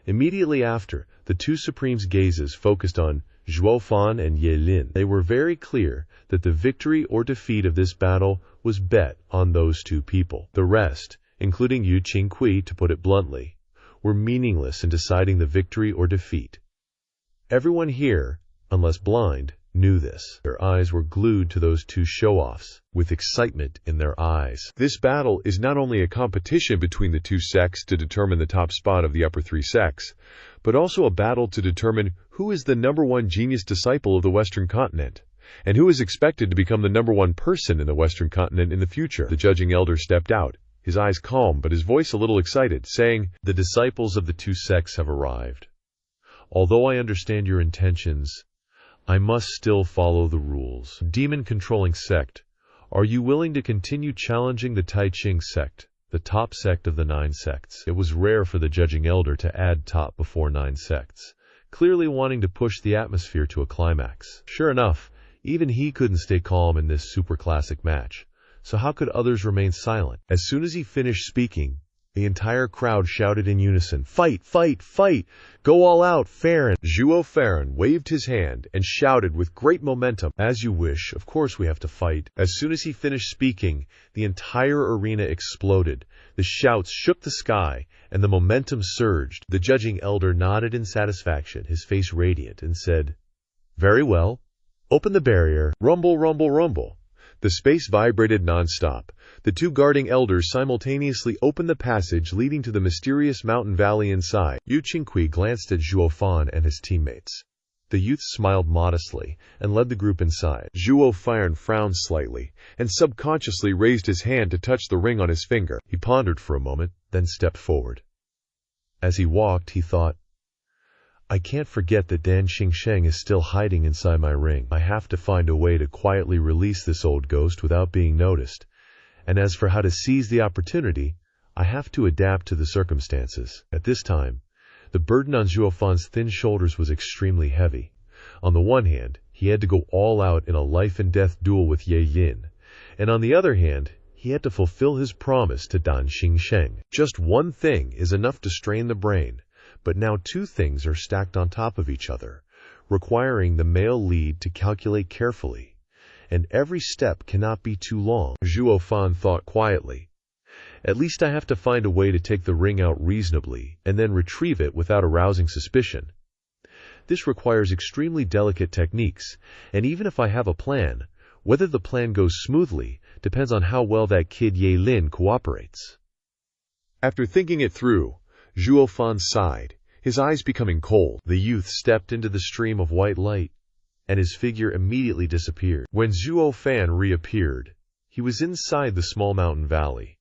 Immediately after, the 2 Supremes' gazes focused on Zhuo Fan and Ye Lin. They were very clear that the victory or defeat of this battle was bet on those 2 people. The rest, including Yu Qingqi to put it bluntly, were meaningless in deciding the victory or defeat. Everyone here, unless blind, knew this. Their eyes were glued to those 2 show-offs, with excitement in their eyes. This battle is not only a competition between the 2 sects to determine the top spot of the upper 3 sects, but also a battle to determine who is the #1 genius disciple of the Western continent, and who is expected to become the #1 person in the Western continent in the future. The judging elder stepped out, his eyes calm but his voice a little excited, saying, "The disciples of the two sects have arrived. Although I understand your intentions, I must still follow the rules. Demon-controlling sect, are you willing to continue challenging the Tai Ching sect, the top sect of the 9 sects?" It was rare for the judging elder to add top before 9 sects, clearly wanting to push the atmosphere to a climax. Sure enough, even he couldn't stay calm in this super classic match, so how could others remain silent? As soon as he finished speaking, the entire crowd shouted in unison, "Fight, fight, fight! Go all out, Fan!" Zhuo Fan waved his hand and shouted with great momentum, "As you wish, of course we have to fight." As soon as he finished speaking, the entire arena exploded. The shouts shook the sky, and the momentum surged. The judging elder nodded in satisfaction, his face radiant, and said, "Very well. Open the barrier." Rumble, rumble, rumble. The space vibrated non-stop. The 2 guarding elders simultaneously opened the passage leading to the mysterious mountain valley inside. Yu Qingqi glanced at Zhuo Fan and his teammates. The youth smiled modestly and led the group inside. Zhuo Fan frowned slightly and subconsciously raised his hand to touch the ring on his finger. He pondered for a moment, then stepped forward. As he walked, he thought, "I can't forget that Dan Xingsheng is still hiding inside my ring. I have to find a way to quietly release this old ghost without being noticed. And as for how to seize the opportunity, I have to adapt to the circumstances." At this time, the burden on Zhuo Fan's thin shoulders was extremely heavy. On the one hand, he had to go all out in a life-and-death duel with Ye Yin, and on the other hand, he had to fulfill his promise to Dan Xingsheng. Just one thing is enough to strain the brain, but now 2 things are stacked on top of each other, requiring the male lead to calculate carefully, and every step cannot be too long. Zhuo Fan thought quietly, "At least I have to find a way to take the ring out reasonably, and then retrieve it without arousing suspicion. This requires extremely delicate techniques, and even if I have a plan, whether the plan goes smoothly depends on how well that kid Ye Lin cooperates." After thinking it through, Zhuo Fan sighed, his eyes becoming cold. The youth stepped into the stream of white light, and his figure immediately disappeared. When Zhuo Fan reappeared, he was inside the small mountain valley.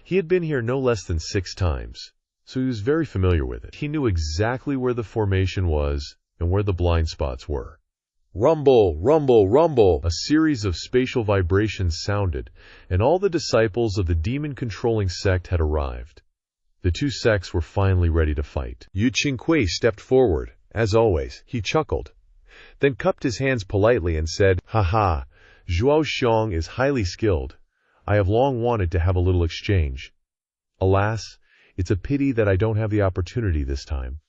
He had been here no less than 6 times, so he was very familiar with it. He knew exactly where the formation was and where the blind spots were. Rumble, rumble, rumble. A series of spatial vibrations sounded, and all the disciples of the demon-controlling sect had arrived. The 2 sects were finally ready to fight. Yu Qingqi stepped forward. As always, he chuckled, then cupped his hands politely and said, "Ha ha, Zhuo Xiong is highly skilled. I have long wanted to have a little exchange. Alas, it's a pity that I don't have the opportunity this time.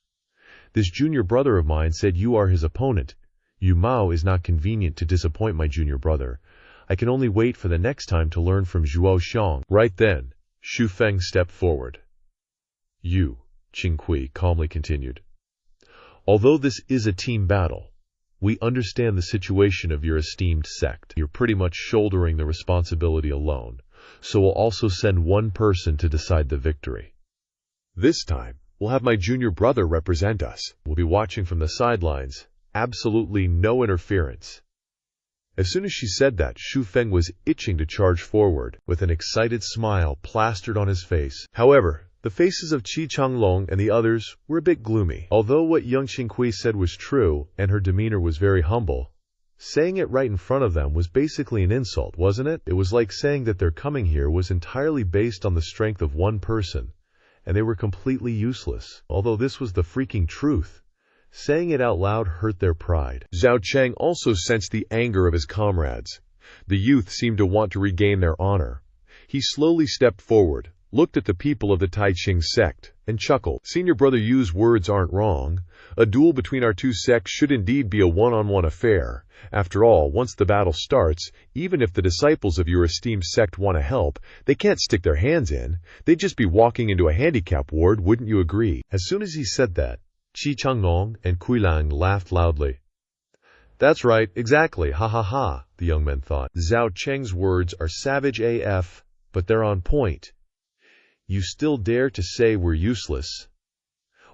This junior brother of mine said you are his opponent. Yu Mao is not convenient to disappoint my junior brother. I can only wait for the next time to learn from Zhuo Xiong." Right then, Xu Feng stepped forward. "Yu," Qingqi calmly continued, "although this is a team battle, we understand the situation of your esteemed sect. You're pretty much shouldering the responsibility alone, so we'll also send one person to decide the victory. This time, we'll have my junior brother represent us. We'll be watching from the sidelines. Absolutely no interference." As soon as she said that, Xu Feng was itching to charge forward, with an excited smile plastered on his face. However, the faces of Qi Changlong and the others were a bit gloomy. Although what young Qingqi said was true, and her demeanor was very humble, saying it right in front of them was basically an insult, wasn't it? It was like saying that their coming here was entirely based on the strength of one person, and they were completely useless. Although this was the freaking truth, saying it out loud hurt their pride. Zhao Cheng also sensed the anger of his comrades. The youth seemed to want to regain their honor. He slowly stepped forward, looked at the people of the Tai Ching sect, and chuckled. "Senior Brother Yu's words aren't wrong. A duel between our 2 sects should indeed be a one-on-one affair. After all, once the battle starts, even if the disciples of your esteemed sect want to help, they can't stick their hands in. They'd just be walking into a handicap ward, wouldn't you agree?" As soon as he said that, Qi Changlong and Kuilang laughed loudly. "That's right, exactly, ha ha ha," the young men thought. Zhao Cheng's words are savage AF, but they're on point. You still dare to say we're useless?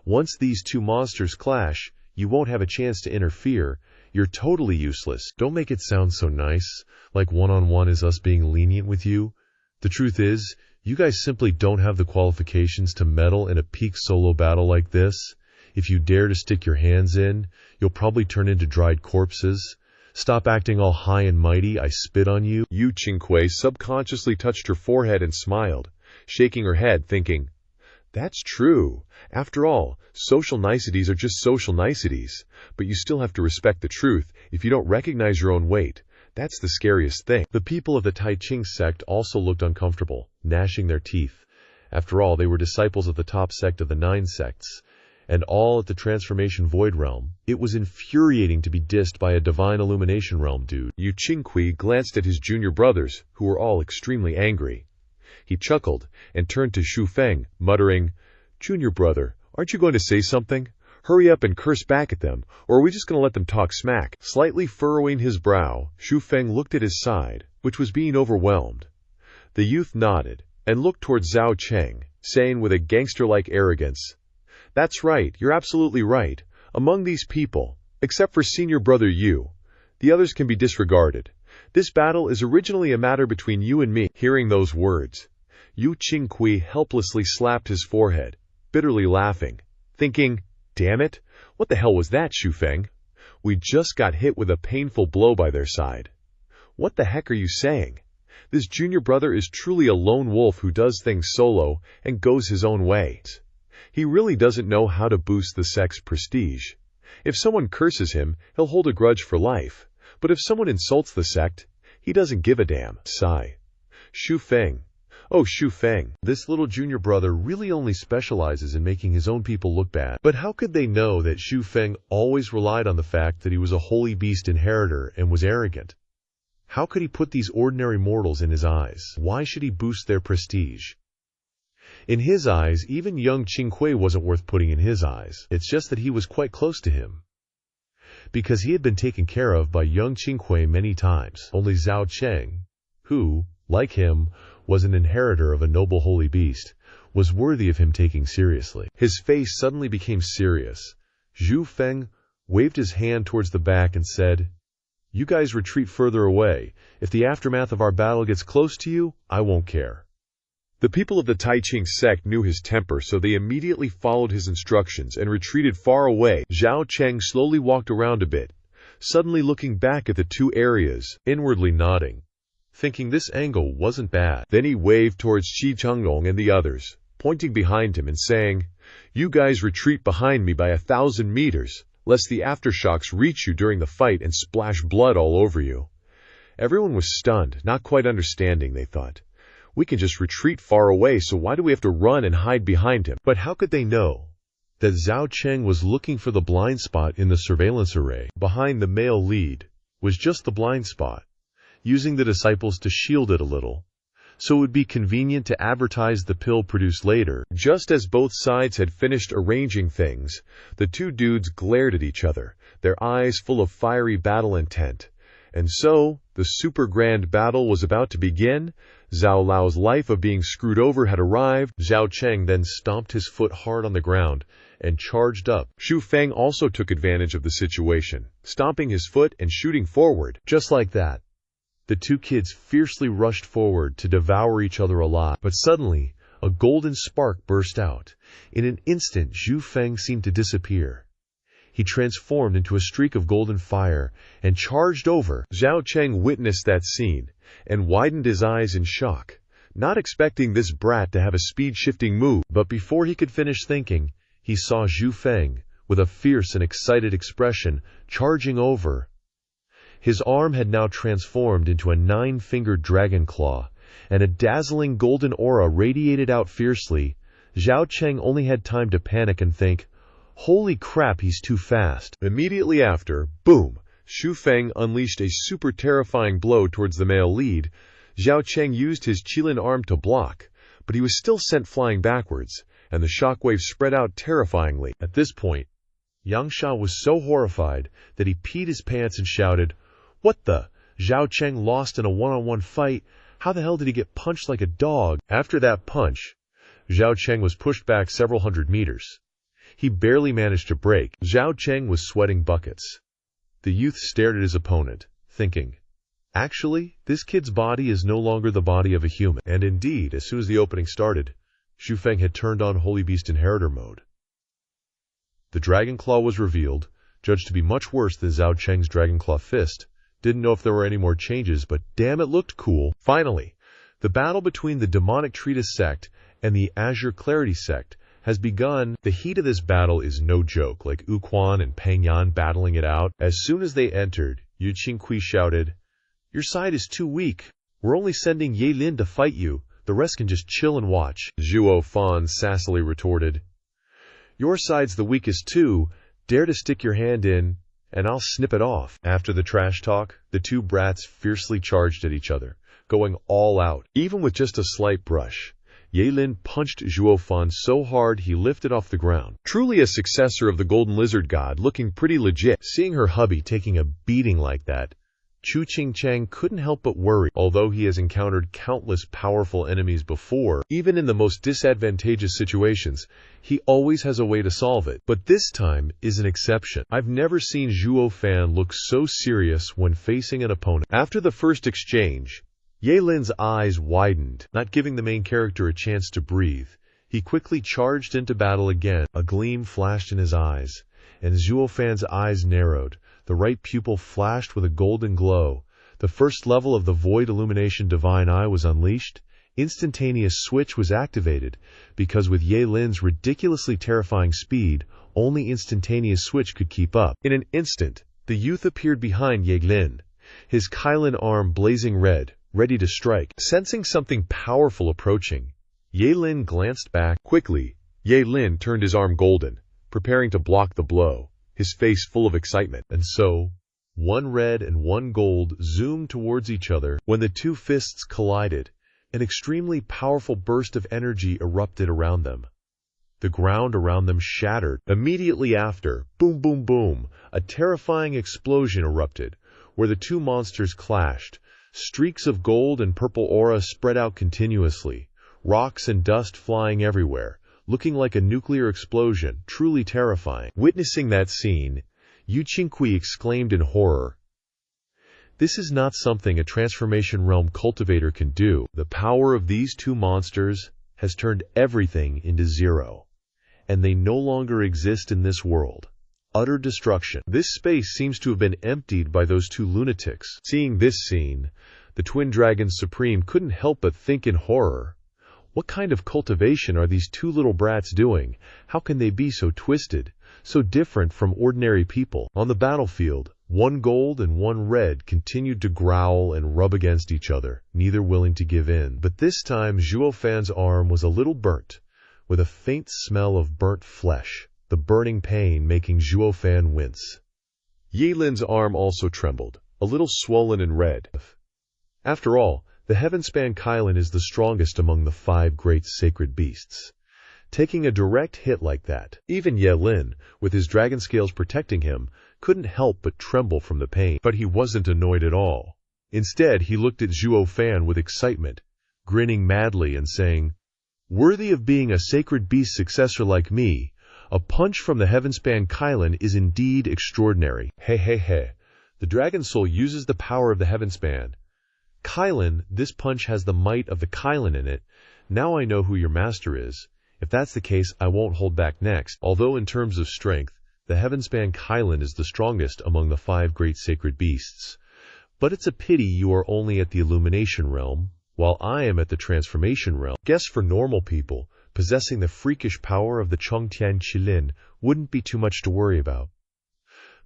Once these 2 monsters clash, you won't have a chance to interfere. You're totally useless. Don't make it sound so nice, like one-on-one is us being lenient with you. The truth is, You guys simply don't have the qualifications to medal in a peak solo battle like this. If you dare to stick your hands in, you'll probably turn into dried corpses. Stop acting all high and mighty, I spit on you. Yu Qingque subconsciously touched her forehead and smiled, shaking her head, thinking, that's true. After all, social niceties are just social niceties, but you still have to respect the truth if you don't recognize your own weight. That's the scariest thing. The people of the Tai Ching sect also looked uncomfortable, gnashing their teeth. After all, they were disciples of the top sect of the 9 sects, and all at the Transformation Void Realm. It was infuriating to be dissed by a Divine Illumination Realm dude. Yu Qingque glanced at his junior brothers, who were all extremely angry. He chuckled and turned to Xu Feng, muttering, Junior brother, aren't you going to say something? Hurry up and curse back at them, or are we just going to let them talk smack? Slightly furrowing his brow, Xu Feng looked at his side, which was being overwhelmed. The youth nodded and looked towards Zhao Cheng, saying with a gangster-like arrogance, That's right, you're absolutely right. Among these people, except for senior brother Yu, the others can be disregarded. This battle is originally a matter between you and me. Hearing those words, Yu Qingque helplessly slapped his forehead, bitterly laughing, thinking, Damn it, what the hell was that, Xu Feng? We just got hit with a painful blow by their side. What the heck are you saying? This junior brother is truly a lone wolf who does things solo and goes his own way. He really doesn't know how to boost the sect's prestige. If someone curses him, he'll hold a grudge for life. But if someone insults the sect, he doesn't give a damn. Sigh. Xu Feng. Oh, Xu Feng. This little junior brother really only specializes in making his own people look bad. But how could they know that Xu Feng always relied on the fact that he was a holy beast inheritor and was arrogant? How could he put these ordinary mortals in his eyes? Why should he boost their prestige? In his eyes, even young Qingque wasn't worth putting in his eyes. It's just that he was quite close to him, because he had been taken care of by young Qingque many times. Only Zhao Cheng, who, like him, was an inheritor of a noble holy beast, was worthy of him taking seriously. His face suddenly became serious. Xu Feng waved his hand towards the back and said, You guys retreat further away. If the aftermath of our battle gets close to you, I won't care. The people of the Tai Ching sect knew his temper, so they immediately followed his instructions and retreated far away. Zhao Cheng slowly walked around a bit, suddenly looking back at the two areas, inwardly nodding, thinking this angle wasn't bad. Then he waved towards Qi Chenglong and the others, pointing behind him and saying, You guys retreat behind me by 1,000 meters, lest the aftershocks reach you during the fight and splash blood all over you. Everyone was stunned, not quite understanding, they thought. We can just retreat far away, so why do we have to run and hide behind him? But how could they know that Zhao Cheng was looking for the blind spot in the surveillance array? Behind the male lead was just the blind spot, using the disciples to shield it a little, so it would be convenient to advertise the pill produced later. Just as both sides had finished arranging things, the two dudes glared at each other, their eyes full of fiery battle intent. And so, the super grand battle was about to begin. Zhao Lao's life of being screwed over had arrived. Zhao Cheng then stomped his foot hard on the ground and charged up. Xu Feng also took advantage of the situation, stomping his foot and shooting forward. Just like that, the two kids fiercely rushed forward to devour each other alive. But suddenly, a golden spark burst out. In an instant, Xu Feng seemed to disappear. He transformed into a streak of golden fire and charged over. Zhao Cheng witnessed that scene and widened his eyes in shock, not expecting this brat to have a speed-shifting move. But before he could finish thinking, he saw Xu Feng, with a fierce and excited expression, charging over. His arm had now transformed into a 9-fingered dragon claw, and a dazzling golden aura radiated out fiercely. Zhao Cheng only had time to panic and think, Holy crap, he's too fast. Immediately after, boom, Xu Feng unleashed a super terrifying blow towards the male lead. Zhao Cheng used his Qilin arm to block, but he was still sent flying backwards, and the shockwave spread out terrifyingly. At this point, Yangsha was so horrified that he peed his pants and shouted, What the? Zhao Cheng lost in a one-on-one fight? How the hell did he get punched like a dog? After that punch, Zhao Cheng was pushed back several hundred meters. He barely managed to break. Zhao Cheng was sweating buckets. The youth stared at his opponent, thinking, Actually, this kid's body is no longer the body of a human. And indeed, as soon as the opening started, Xu Feng had turned on Holy Beast Inheritor mode. The Dragon Claw was revealed, judged to be much worse than Zhao Cheng's Dragon Claw Fist. Didn't know if there were any more changes, but damn, it looked cool. Finally, the battle between the Demonic Treatise sect and the Azure Clarity sect has begun. The heat of this battle is no joke, like Wu Quan and Peng Yan battling it out. As soon as they entered, Yu Qingqi shouted, "Your side is too weak. We're only sending Ye Lin to fight you. The rest can just chill and watch." Zhuo Fan sassily retorted, "Your side's the weakest too. Dare to stick your hand in, and I'll snip it off." After the trash talk, the two brats fiercely charged at each other, going all out. Even with just a slight brush, Ye Lin punched Zhuo Fan so hard he lifted off the ground. Truly a successor of the Golden Lizard God, looking pretty legit. Seeing her hubby taking a beating like that, Chu Qingchang couldn't help but worry. Although he has encountered countless powerful enemies before, even in the most disadvantageous situations, he always has a way to solve it. But this time is an exception. I've never seen Zhuo Fan look so serious when facing an opponent. After the first exchange, Ye Lin's eyes widened, not giving the main character a chance to breathe. He quickly charged into battle again. A gleam flashed in his eyes, and Zhuo Fan's eyes narrowed. The right pupil flashed with a golden glow. The first level of the Void Illumination Divine Eye was unleashed. Instantaneous switch was activated, because with Ye Lin's ridiculously terrifying speed, only instantaneous switch could keep up. In an instant, the youth appeared behind Ye Lin, his Kylin arm blazing red, ready to strike. Sensing something powerful approaching, Ye Lin glanced back. Quickly, Ye Lin turned his arm golden, preparing to block the blow, his face full of excitement. And so, one red and one gold zoomed towards each other. When the two fists collided, an extremely powerful burst of energy erupted around them. The ground around them shattered. Immediately after, boom boom boom, a terrifying explosion erupted, where the two monsters clashed. Streaks of gold and purple aura spread out continuously, rocks and dust flying everywhere, looking like a nuclear explosion, truly terrifying. Witnessing that scene, Yu Qingqi exclaimed in horror, "This is not something a transformation realm cultivator can do." The power of these two monsters has turned everything into zero, and they no longer exist in this world. Utter destruction. This space seems to have been emptied by those two lunatics. Seeing this scene, the Twin Dragons Supreme couldn't help but think in horror, what kind of cultivation are these two little brats doing? How can they be so twisted, so different from ordinary people? On the battlefield, one gold and one red continued to growl and rub against each other, neither willing to give in. But this time Zhuo Fan's arm was a little burnt, with a faint smell of burnt flesh, the burning pain making Zhuo Fan wince. Ye Lin's arm also trembled, a little swollen and red. After all, the Heavenspan Kylin is the strongest among the 5 great sacred beasts. Taking a direct hit like that, even Ye Lin, with his dragon scales protecting him, couldn't help but tremble from the pain. But he wasn't annoyed at all. Instead, he looked at Zhuo Fan with excitement, grinning madly and saying, "Worthy of being a sacred beast successor like me, a punch from the Heavenspan Kylin is indeed extraordinary." Hey. The Dragon Soul uses the power of the Heavenspan Kylin. This punch has the might of the Kylin in it. Now I know who your master is. If that's the case, I won't hold back next. Although in terms of strength, the Heavenspan Kylin is the strongest among the 5 great sacred beasts. But it's a pity you are only at the Illumination realm, while I am at the Transformation realm. Guess for normal people, possessing the freakish power of the Chongtian Qilin wouldn't be too much to worry about.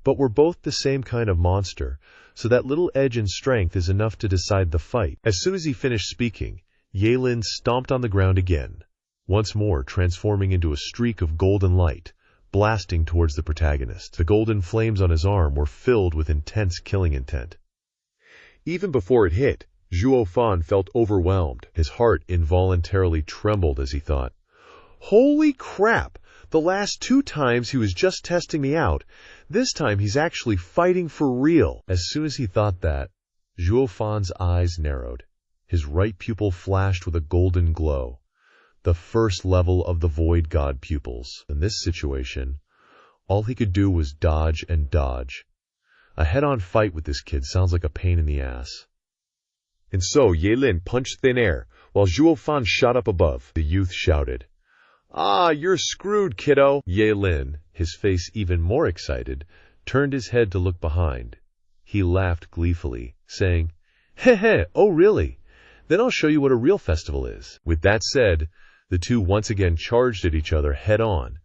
But we're both the same kind of monster, so that little edge in strength is enough to decide the fight. As soon as he finished speaking, Ye Lin stomped on the ground again, once more transforming into a streak of golden light, blasting towards the protagonist. The golden flames on his arm were filled with intense killing intent. Even before it hit, Zhuo Fan felt overwhelmed. His heart involuntarily trembled as he thought, "Holy crap! The last 2 times he was just testing me out. This time he's actually fighting for real." As soon as he thought that, Zhuo Fan's eyes narrowed. His right pupil flashed with a golden glow, the first level of the Void God pupils. In this situation, all he could do was dodge and dodge. A head-on fight with this kid sounds like a pain in the ass. And so Yelin punched thin air, while Zhuo Fan shot up above. The youth shouted. "Ah, you're screwed, kiddo!" Yelin, his face even more excited, turned his head to look behind. He laughed gleefully, saying, "Heh heh, oh really? Then I'll show you what a real festival is." With that said, the two once again charged at each other head-on.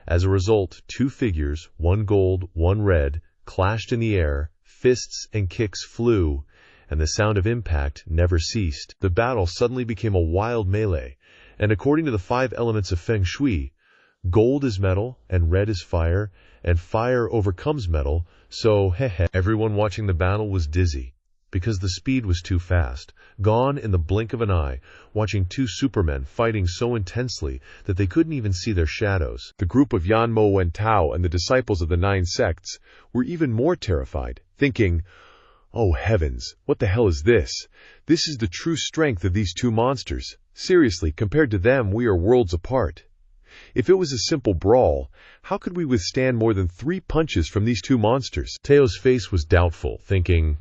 As a result, two figures, one gold, one red, clashed in the air, fists and kicks flew, and the sound of impact never ceased. The battle suddenly became a wild melee, and according to the 5 elements of Feng Shui, gold is metal, and red is fire, and fire overcomes metal, so heh. Everyone watching the battle was dizzy, because the speed was too fast, gone in the blink of an eye, watching two supermen fighting so intensely that they couldn't even see their shadows. The group of Yan Mo Wen Tao and the disciples of the 9 sects were even more terrified, thinking, "Oh heavens, what the hell is this? This is the true strength of these two monsters. Seriously, compared to them, we are worlds apart. If it was a simple brawl, how could we withstand more than 3 punches from these two monsters?" Teo's face was doubtful, thinking,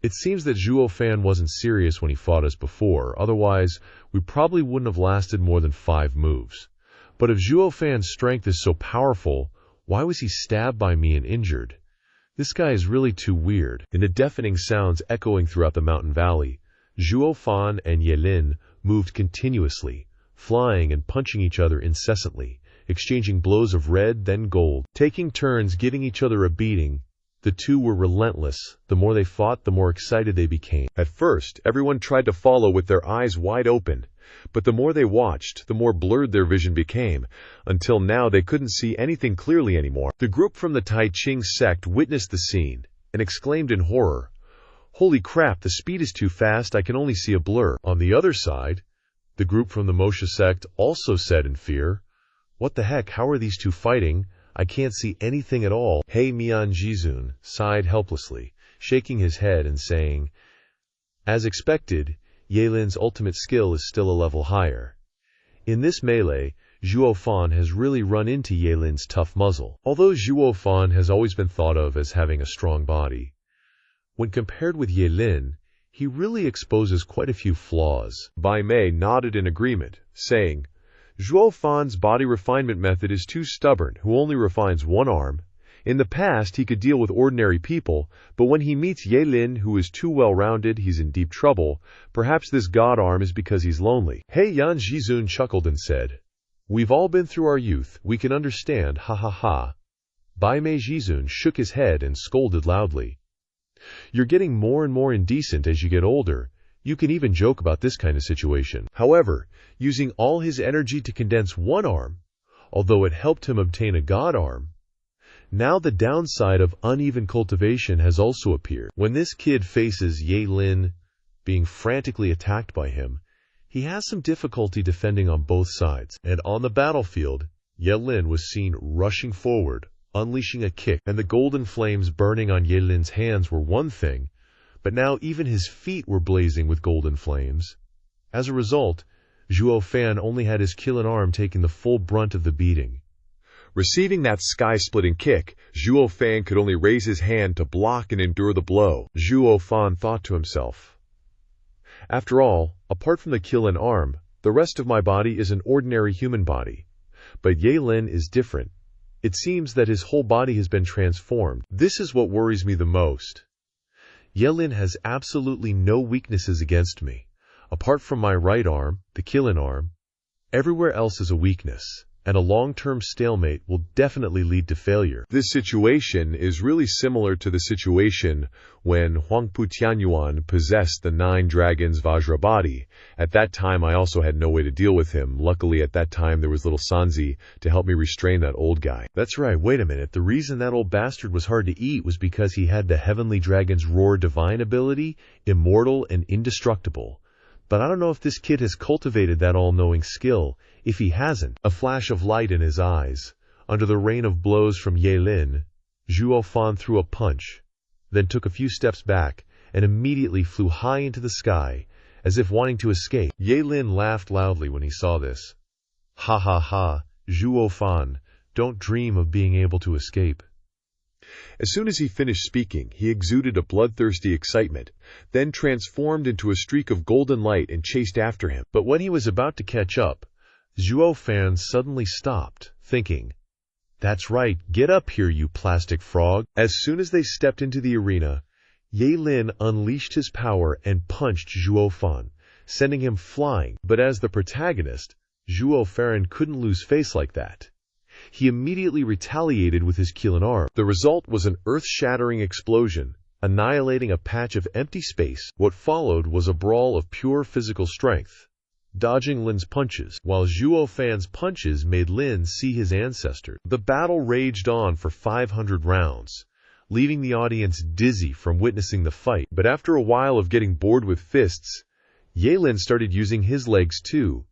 "It seems that Zhuo Fan wasn't serious when he fought us before, otherwise we probably wouldn't have lasted more than 5 moves. But if Zhuo Fan's strength is so powerful, why was he stabbed by me and injured? This guy is really too weird." In the deafening sounds echoing throughout the mountain valley, Zhuo Fan and Yelin moved continuously, flying and punching each other incessantly, exchanging blows of red, then gold, taking turns giving each other a beating. The two were relentless. The more they fought, the more excited they became. At first, everyone tried to follow with their eyes wide open, but the more they watched, the more blurred their vision became, until now they couldn't see anything clearly anymore. The group from the Tai Ching sect witnessed the scene and exclaimed in horror, "Holy crap, the speed is too fast, I can only see a blur." On the other side, the group from the Moshe sect also said in fear, "What the heck, how are these two fighting? I can't see anything at all." He Mian Jizun sighed helplessly, shaking his head and saying, "As expected, Yelin's ultimate skill is still a level higher. In this melee, Zhuo Fan has really run into Yelin's tough muzzle." Although Zhuo Fan has always been thought of as having a strong body, when compared with Yelin, he really exposes quite a few flaws. Bai Mei nodded in agreement, saying, "Zhuo Fan's body refinement method is too stubborn, who only refines one arm. In the past, he could deal with ordinary people, but when he meets Yelin, who is too well-rounded, he's in deep trouble. Perhaps this god arm is because he's lonely." He Yan Jizun chuckled and said, "We've all been through our youth, we can understand, ha ha ha." Bai Mei Jizun shook his head and scolded loudly. "You're getting more and more indecent as you get older. You can even joke about this kind of situation." However, using all his energy to condense one arm, although it helped him obtain a god arm, now the downside of uneven cultivation has also appeared. When this kid faces Yelin being frantically attacked by him, he has some difficulty defending on both sides. And on the battlefield, Yelin was seen rushing forward, unleashing a kick, and the golden flames burning on Yelin's hands were one thing, but now even his feet were blazing with golden flames. As a result, Zhuo Fan only had his killing arm taking the full brunt of the beating. Receiving that sky-splitting kick, Zhuo Fan could only raise his hand to block and endure the blow. Zhuo Fan thought to himself, "After all, apart from the killing arm, the rest of my body is an ordinary human body. But Yelin is different. It seems that his whole body has been transformed. This is what worries me the most. Yelin has absolutely no weaknesses against me. Apart from my right arm, the killing arm, everywhere else is a weakness, and a long-term stalemate will definitely lead to failure." This situation is really similar to the situation when Huangpu Tianyuan possessed the 9 dragons Vajra body. At that time, I also had no way to deal with him. Luckily, at that time, there was little Sanzi to help me restrain that old guy. That's right, wait a minute. The reason that old bastard was hard to eat was because he had the Heavenly Dragon's Roar Divine ability, immortal and indestructible. But I don't know if this kid has cultivated that all-knowing skill. If he hasn't, a flash of light in his eyes, under the rain of blows from Yelin, Zhuo Fan threw a punch, then took a few steps back, and immediately flew high into the sky, as if wanting to escape. Yelin laughed loudly when he saw this. "Ha ha ha, Zhuo Fan, don't dream of being able to escape." As soon as he finished speaking, he exuded a bloodthirsty excitement, then transformed into a streak of golden light and chased after him. But when he was about to catch up, Zhuo Fan suddenly stopped, thinking, "That's right, get up here, you plastic frog." As soon as they stepped into the arena, Ye Lin unleashed his power and punched Zhuo Fan, sending him flying. But as the protagonist, Zhuo Fan couldn't lose face like that. He immediately retaliated with his Qilin arm. The result was an earth-shattering explosion, annihilating a patch of empty space. What followed was a brawl of pure physical strength, dodging Lin's punches, while Zhuo Fan's punches made Lin see his ancestors. The battle raged on for 500 rounds, leaving the audience dizzy from witnessing the fight. But after a while of getting bored with fists, Ye Lin started using his legs too.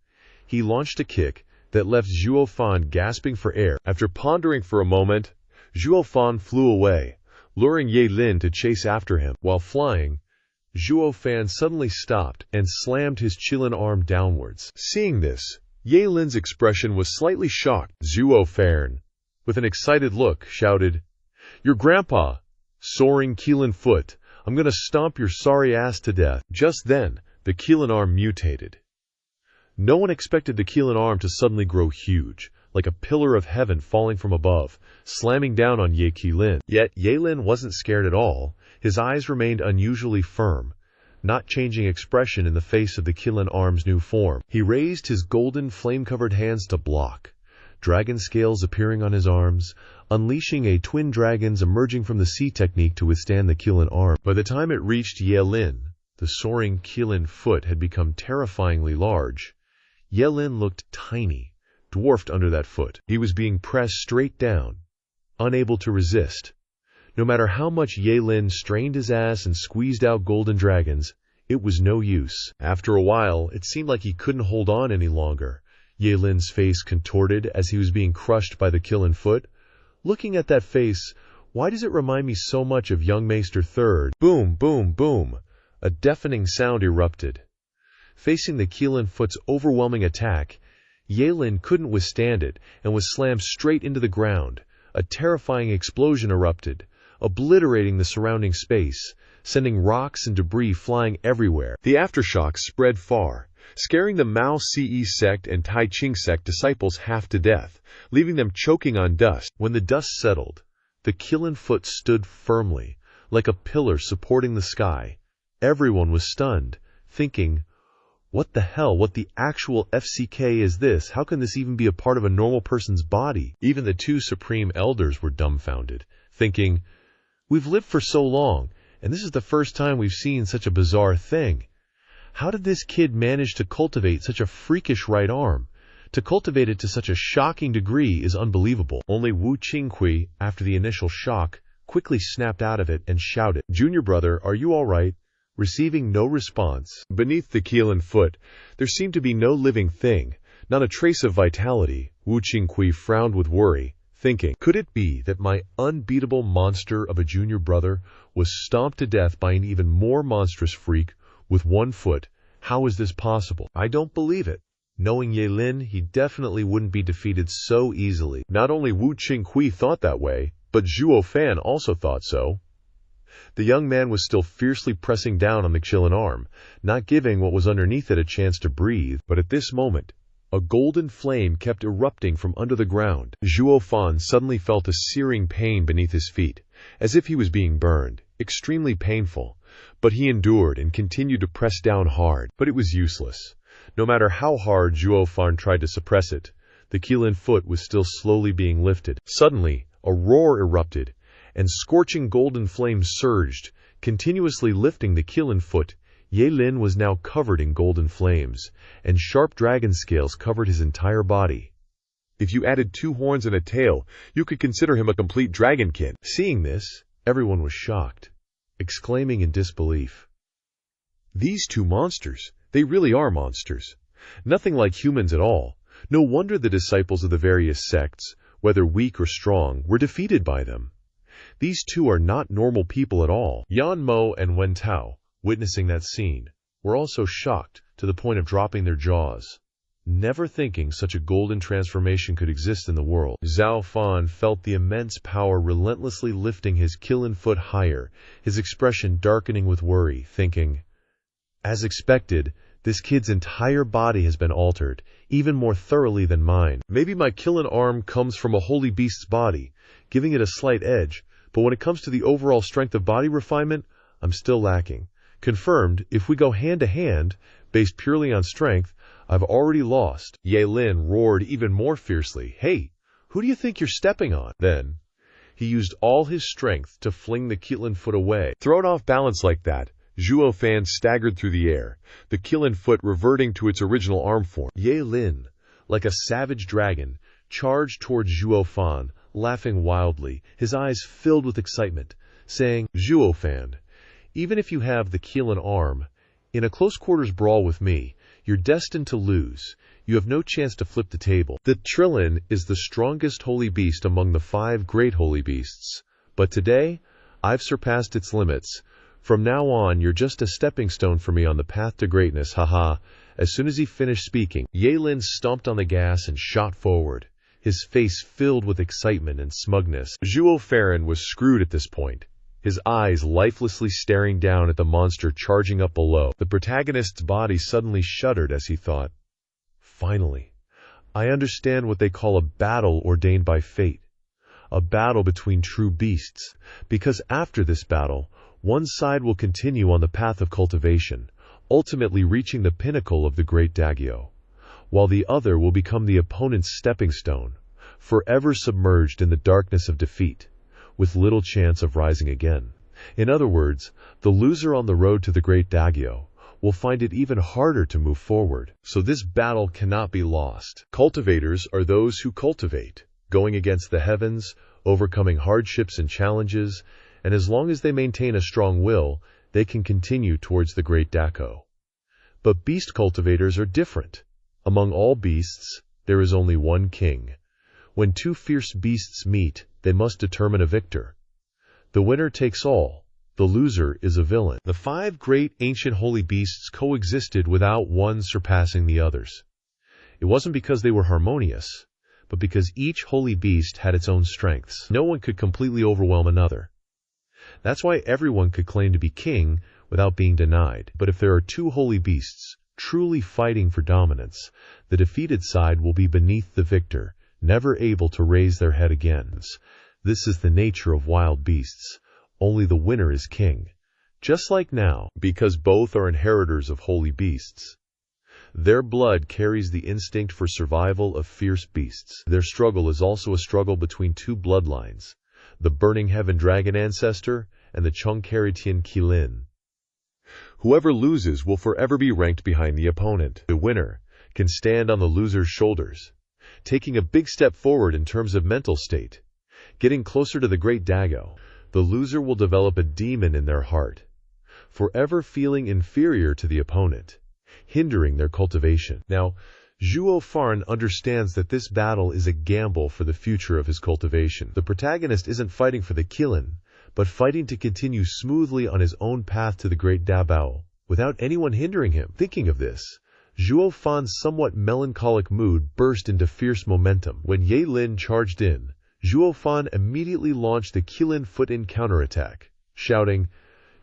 He launched a kick that left Zhuo Fan gasping for air. After pondering for a moment, Zhuo Fan flew away, luring Ye Lin to chase after him. While flying, Zhuo Fan suddenly stopped and slammed his Qilin arm downwards. Seeing this, Ye Lin's expression was slightly shocked. Zhuo Fan, with an excited look, shouted, "Your grandpa! Soaring Qilin foot! I'm gonna stomp your sorry ass to death." Just then, the Qilin arm mutated. No one expected the Qilin arm to suddenly grow huge, like a pillar of heaven falling from above, slamming down on Ye Lin. Yet Ye Lin wasn't scared at all. His eyes remained unusually firm, not changing expression in the face of the Qilin arm's new form. He raised his golden flame-covered hands to block, dragon scales appearing on his arms, unleashing a twin dragons emerging from the sea technique to withstand the Qilin arm. By the time it reached Ye Lin, the soaring Qilin foot had become terrifyingly large. Ye Lin looked tiny, dwarfed under that foot. He was being pressed straight down, unable to resist. No matter how much Ye Lin strained his ass and squeezed out golden dragons, it was no use. After a while, it seemed like he couldn't hold on any longer. Ye Lin's face contorted as he was being crushed by the Qilin foot. Looking at that face, why does it remind me so much of young Maester III? Boom, boom, boom. A deafening sound erupted. Facing the Qilin foot's overwhelming attack, Ye Lin couldn't withstand it and was slammed straight into the ground. A terrifying explosion erupted, obliterating the surrounding space, sending rocks and debris flying everywhere. The aftershocks spread far, scaring the Mao Ce sect and Tai Ching sect disciples half to death, leaving them choking on dust. When the dust settled, the Qilin foot stood firmly, like a pillar supporting the sky. Everyone was stunned, thinking, "What the hell? What the actual FCK is this? How can this even be a part of a normal person's body?" Even the two supreme elders were dumbfounded, thinking, "We've lived for so long, and this is the first time we've seen such a bizarre thing. How did this kid manage to cultivate such a freakish right arm? To cultivate it to such a shocking degree is unbelievable." Only Wu Qingqi, after the initial shock, quickly snapped out of it and shouted, "Junior brother, are you all right?" Receiving no response. Beneath the Qilin foot, there seemed to be no living thing, not a trace of vitality. Wu Qingqi frowned with worry, thinking, could it be that my unbeatable monster of a junior brother was stomped to death by an even more monstrous freak with one foot? How is this possible? I don't believe it. Knowing Ye Lin, he definitely wouldn't be defeated so easily. Not only Wu Qingqi thought that way, but Zhuo Fan also thought so. The young man was still fiercely pressing down on the Qilin arm, not giving what was underneath it a chance to breathe. But at this moment, a golden flame kept erupting from under the ground. Zhuo Fan suddenly felt a searing pain beneath his feet, as if he was being burned. Extremely painful, but he endured and continued to press down hard. But it was useless. No matter how hard Zhuo Fan tried to suppress it, the Qilin foot was still slowly being lifted. Suddenly, a roar erupted, and scorching golden flames surged, continuously lifting the Qilin foot. Ye Lin was now covered in golden flames, and sharp dragon scales covered his entire body. If you added 2 horns and a tail, you could consider him a complete dragonkin. Seeing this, everyone was shocked, exclaiming in disbelief, "These 2 monsters, they really are monsters. Nothing like humans at all. No wonder the disciples of the various sects, whether weak or strong, were defeated by them. These 2 are not normal people at all." Yan Mo and Wen Tao, witnessing that scene, were also shocked to the point of dropping their jaws. never thinking such a golden transformation could exist in the world. Zhuo Fan felt the immense power relentlessly lifting his killing foot higher, his expression darkening with worry, thinking, as expected, this kid's entire body has been altered, even more thoroughly than mine. Maybe my killing arm comes from a holy beast's body, giving it a slight edge, but when it comes to the overall strength of body refinement, I'm still lacking. Confirmed, if we go hand to hand, based purely on strength, I've already lost. Ye Lin roared even more fiercely. Hey, who do you think you're stepping on? Then, he used all his strength to fling the killing foot away. Thrown off balance like that, Zhuo Fan staggered through the air, the killing foot reverting to its original arm form. Ye Lin, like a savage dragon, charged towards Zhuo Fan, laughing wildly, his eyes filled with excitement, saying, Zhuo Fan, even if you have the killing arm, in a close-quarters brawl with me, you're destined to lose. You have no chance to flip the table. The Trillin is the strongest holy beast among the 5 great holy beasts. But today, I've surpassed its limits. From now on, you're just a stepping stone for me on the path to greatness, haha. As soon as he finished speaking, Ye Lin stomped on the gas and shot forward, his face filled with excitement and smugness. Zhuo Fan was screwed at this point, his eyes lifelessly staring down at the monster charging up below. The protagonist's body suddenly shuddered as he thought, finally, I understand what they call a battle ordained by fate. A battle between true beasts, because after this battle, one side will continue on the path of cultivation, ultimately reaching the pinnacle of the great Dagyo, while the other will become the opponent's stepping stone, forever submerged in the darkness of defeat, with little chance of rising again. In other words, the loser on the road to the great Dagyo will find it even harder to move forward. So this battle cannot be lost. Cultivators are those who cultivate, going against the heavens, overcoming hardships and challenges, and as long as they maintain a strong will, they can continue towards the great Dako. But beast cultivators are different. Among all beasts, there is only one king. When 2 fierce beasts meet, they must determine a victor. The winner takes all. The loser is a villain. The 5 great ancient holy beasts coexisted without one surpassing the others. It wasn't because they were harmonious, but because each holy beast had its own strengths. No one could completely overwhelm another. That's why everyone could claim to be king without being denied. But if there are 2 holy beasts truly fighting for dominance, the defeated side will be beneath the victor, never able to raise their head again. This is the nature of wild beasts. Only the winner is king. Just like now, because both are inheritors of holy beasts. Their blood carries the instinct for survival of fierce beasts. Their struggle is also a struggle between 2 bloodlines, the Burning Heaven Dragon ancestor and the Chongkaritian Qilin. Whoever loses will forever be ranked behind the opponent. The winner can stand on the loser's shoulders, taking a big step forward in terms of mental state, getting closer to the great Dago. The loser will develop a demon in their heart, forever feeling inferior to the opponent, hindering their cultivation. Now, Zhuo Fan understands that this battle is a gamble for the future of his cultivation. The protagonist isn't fighting for the Qilin, but fighting to continue smoothly on his own path to the great Dabao, without anyone hindering him. Thinking of this, Zhuo Fan's somewhat melancholic mood burst into fierce momentum. When Ye Lin charged in, Zhuo Fan immediately launched the Qilin foot-in counterattack, shouting,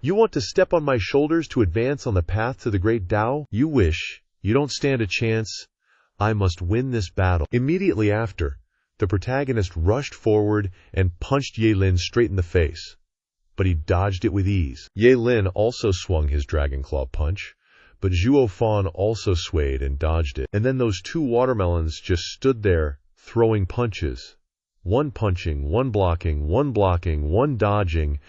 You want to step on my shoulders to advance on the path to the great Dao? You wish. You don't stand a chance. I must win this battle. Immediately after, the protagonist rushed forward and punched Ye Lin straight in the face. But he dodged it with ease. Ye Lin also swung his dragon claw punch, but Zhuo Fan also swayed and dodged it. And then those 2 watermelons just stood there, throwing punches. One punching, one blocking, one dodging.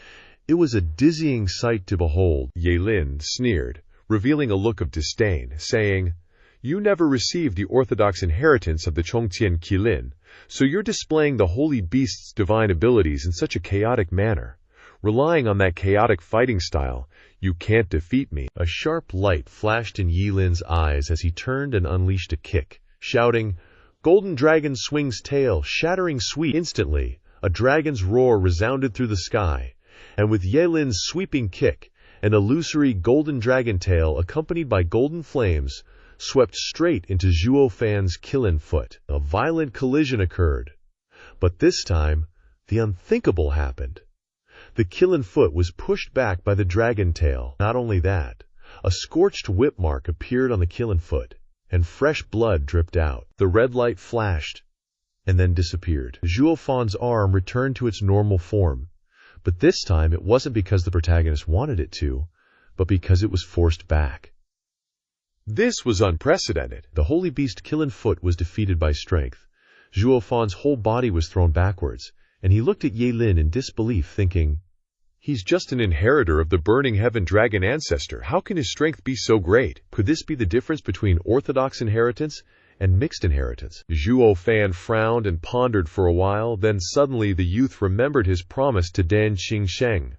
It was a dizzying sight to behold. Ye Lin sneered, revealing a look of disdain, saying, You never received the orthodox inheritance of the Chongtian Qilin, so you're displaying the holy beast's divine abilities in such a chaotic manner. Relying on that chaotic fighting style, you can't defeat me. A sharp light flashed in Ye Lin's eyes as he turned and unleashed a kick, shouting, Golden dragon swings tail, shattering sweep. Instantly, a dragon's roar resounded through the sky, and with Ye Lin's sweeping kick, an illusory golden dragon tail accompanied by golden flames swept straight into Zhuo Fan's killing foot. A violent collision occurred. But this time, the unthinkable happened. The killing foot was pushed back by the dragon tail. Not only that, a scorched whip mark appeared on the killing foot, and fresh blood dripped out. The red light flashed, and then disappeared. Zhuo Fan's arm returned to its normal form, but this time it wasn't because the protagonist wanted it to, but because it was forced back. This was unprecedented. The holy beast killing foot was defeated by strength. Zhuo Fan's whole body was thrown backwards, and he looked at Ye Lin in disbelief, thinking, "He's just an inheritor of the burning heaven dragon ancestor. How can his strength be so great? Could this be the difference between orthodox inheritance and mixed inheritance?" Zhuo Fan frowned and pondered for a while, then suddenly the youth remembered his promise to Dan Xingsheng.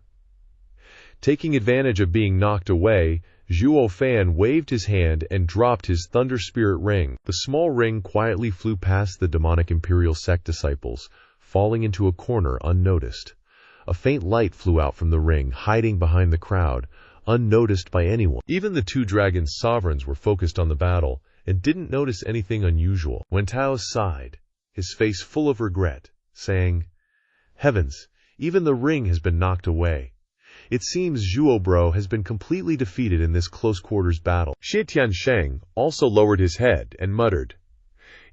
Taking advantage of being knocked away, Zhuo Fan waved his hand and dropped his Thunder Spirit ring. The small ring quietly flew past the demonic imperial sect disciples, falling into a corner unnoticed. A faint light flew out from the ring, hiding behind the crowd, unnoticed by anyone. Even the two dragon sovereigns were focused on the battle and didn't notice anything unusual. Wen Tao sighed, his face full of regret, saying, "Heavens, even the ring has been knocked away. It seems Zhuo Bro has been completely defeated in this close-quarters battle." Shi Tiansheng also lowered his head and muttered,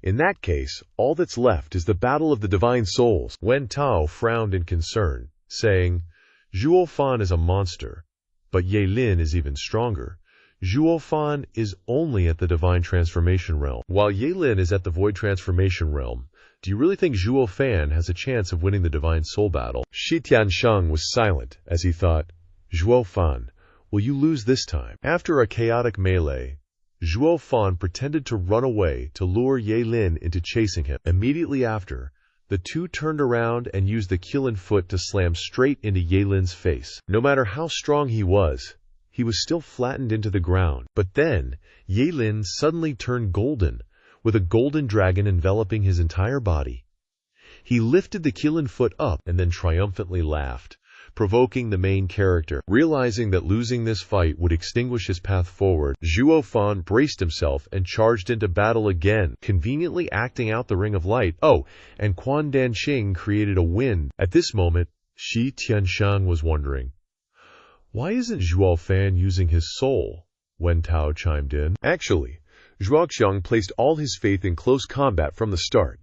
"In that case, all that's left is the battle of the divine souls." Wen Tao frowned in concern, saying, "Zhuo Fan is a monster, but Ye Lin is even stronger. Zhuo Fan is only at the divine transformation realm, while Ye Lin is at the void transformation realm. Do you really think Zhuo Fan has a chance of winning the divine soul battle?" Shi Tiansheng was silent as he thought, "Zhuo Fan, will you lose this time?" After a chaotic melee, Zhuo Fan pretended to run away to lure Ye Lin into chasing him. Immediately after, the two turned around and used the killing foot to slam straight into Ye Lin's face. No matter how strong he was still flattened into the ground. But then, Ye Lin suddenly turned golden, with a golden dragon enveloping his entire body. He lifted the killing foot up and then triumphantly laughed, provoking the main character. Realizing that losing this fight would extinguish his path forward, Zhuo Fan braced himself and charged into battle again, conveniently acting out the Ring of Light. Oh, and Quan Danqing created a wind. At this moment, Shi Tiansheng was wondering, "Why isn't Zhuo Fan using his soul?" Wen Tao chimed in. Actually, Zhuo Xiang placed all his faith in close combat from the start.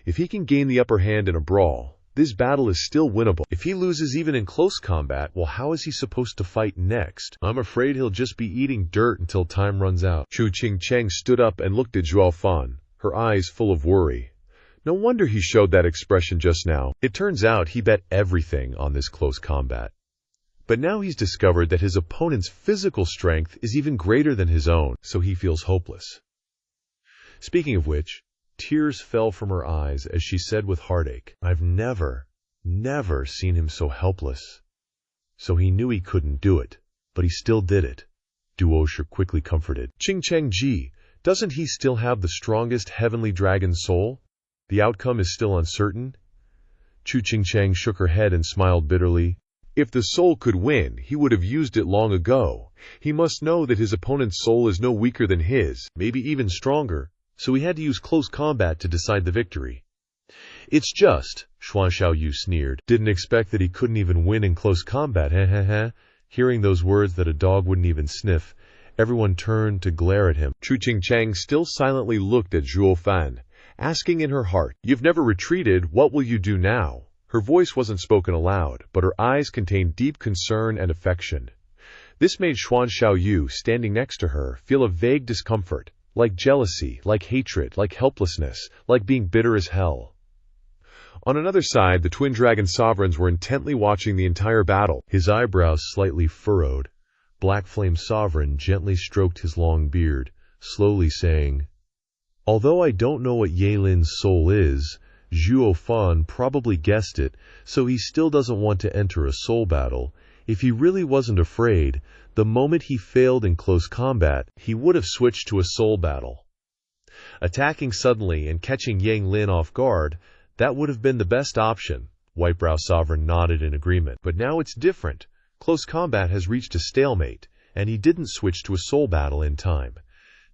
If he can gain the upper hand in a brawl, this battle is still winnable. If he loses even in close combat, well, how is he supposed to fight next? I'm afraid he'll just be eating dirt until time runs out. Chu Qingcheng stood up and looked at Zhuo Fan, her eyes full of worry. No wonder he showed that expression just now. It turns out he bet everything on this close combat. But now he's discovered that his opponent's physical strength is even greater than his own, so he feels hopeless. Speaking of which, tears fell from her eyes as she said with heartache, "I've never seen him so helpless." So he knew he couldn't do it, but he still did it. Duosha quickly comforted. "Qingcheng Ji, doesn't he still have the strongest heavenly dragon soul? The outcome is still uncertain." Chu Qingcheng shook her head and smiled bitterly. If the soul could win, he would have used it long ago. He must know that his opponent's soul is no weaker than his, maybe even stronger, so he had to use close combat to decide the victory. "It's just," Xuan Xiaoyu sneered, "didn't expect that he couldn't even win in close combat, heh heh heh." Hearing those words that a dog wouldn't even sniff, everyone turned to glare at him. Chu Qingcheng still silently looked at Zhuo Fan, asking in her heart, "You've never retreated, what will you do now?" Her voice wasn't spoken aloud, but her eyes contained deep concern and affection. This made Xuan Xiaoyu, standing next to her, feel a vague discomfort, like jealousy, like hatred, like helplessness, like being bitter as hell. On another side, the twin dragon sovereigns were intently watching the entire battle. His eyebrows slightly furrowed, Black Flame Sovereign gently stroked his long beard, slowly saying, "Although I don't know what Ye Lin's soul is, Zhuo Fan probably guessed it, so he still doesn't want to enter a soul battle. If he really wasn't afraid, the moment he failed in close combat, he would have switched to a soul battle. Attacking suddenly and catching Yang Lin off guard, that would have been the best option." Whitebrow Sovereign nodded in agreement. "But now it's different. Close combat has reached a stalemate, and he didn't switch to a soul battle in time.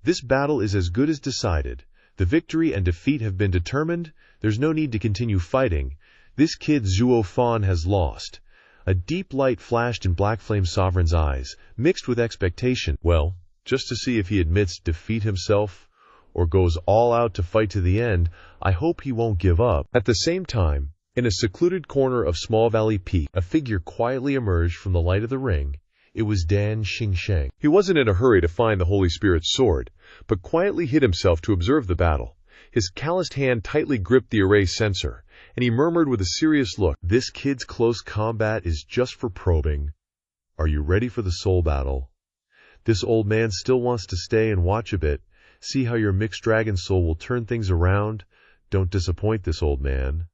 This battle is as good as decided. The victory and defeat have been determined. There's no need to continue fighting. This kid Zhuo Fan has lost. A deep light flashed in Black Flame Sovereign's eyes, mixed with expectation. Well, just to see if he admits defeat himself, or goes all out to fight to the end. I hope he won't give up. At the same time, in a secluded corner of Small Valley Peak, a figure quietly emerged from the light of the ring. It was Dan Xingsheng. He wasn't in a hurry to find the Holy Spirit's sword, but quietly hid himself to observe the battle. His calloused hand tightly gripped the array sensor, and he murmured with a serious look, "This kid's close combat is just for probing. Are you ready for the soul battle? This old man still wants to stay and watch a bit. See how your mixed dragon soul will turn things around. Don't disappoint this old man."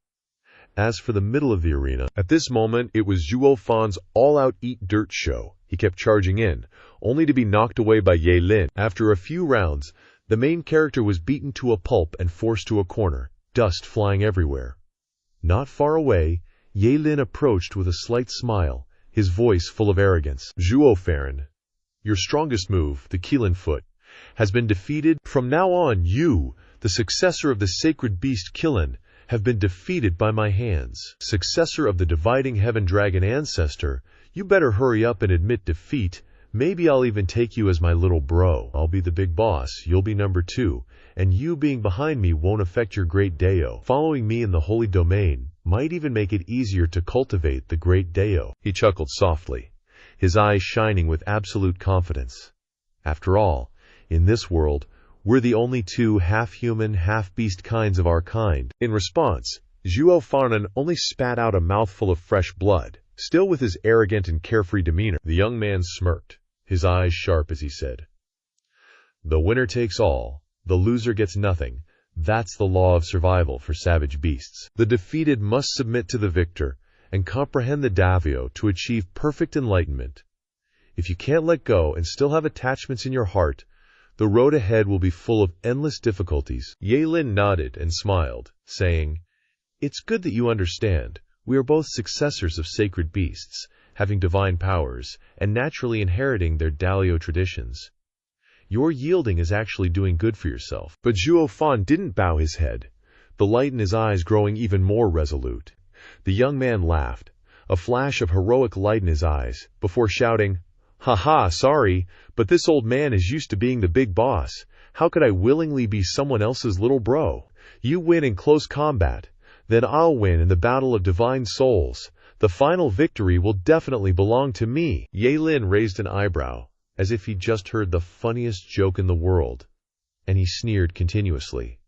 As for the middle of the arena, at this moment it was Zhuo Fan's all-out eat-dirt show. He kept charging in, only to be knocked away by Ye Lin. After a few rounds, the main character was beaten to a pulp and forced to a corner, dust flying everywhere. Not far away, Ye Lin approached with a slight smile, his voice full of arrogance. "Zhuo Fan, your strongest move, the Qilin foot, has been defeated. From now on, you, the successor of the sacred beast Qilin, have been defeated by my hands. Successor of the dividing heaven dragon ancestor, you better hurry up and admit defeat. Maybe I'll even take you as my little bro. I'll be the big boss, you'll be number 2, and you being behind me won't affect your great Deo. Following me in the holy domain might even make it easier to cultivate the great Deo." He chuckled softly, his eyes shining with absolute confidence. After all, in this world, we're the only two half-human, half-beast kinds of our kind. In response, Zhuo Fan only spat out a mouthful of fresh blood, still with his arrogant and carefree demeanor. The young man smirked, his eyes sharp as he said, "The winner takes all, the loser gets nothing. That's the law of survival for savage beasts. The defeated must submit to the victor and comprehend the Davio to achieve perfect enlightenment. If you can't let go and still have attachments in your heart, the road ahead will be full of endless difficulties." Ye Lin nodded and smiled, saying, "It's good that you understand. We are both successors of sacred beasts, having divine powers, and naturally inheriting their Dalio traditions. Your yielding is actually doing good for yourself." But Zhuo Fan didn't bow his head, the light in his eyes growing even more resolute. The young man laughed, a flash of heroic light in his eyes, before shouting, "Ha, sorry, but this old man is used to being the big boss. How could I willingly be someone else's little bro? You win in close combat, then I'll win in the battle of divine souls. The final victory will definitely belong to me." Ye Lin raised an eyebrow, as if he'd just heard the funniest joke in the world, and he sneered continuously.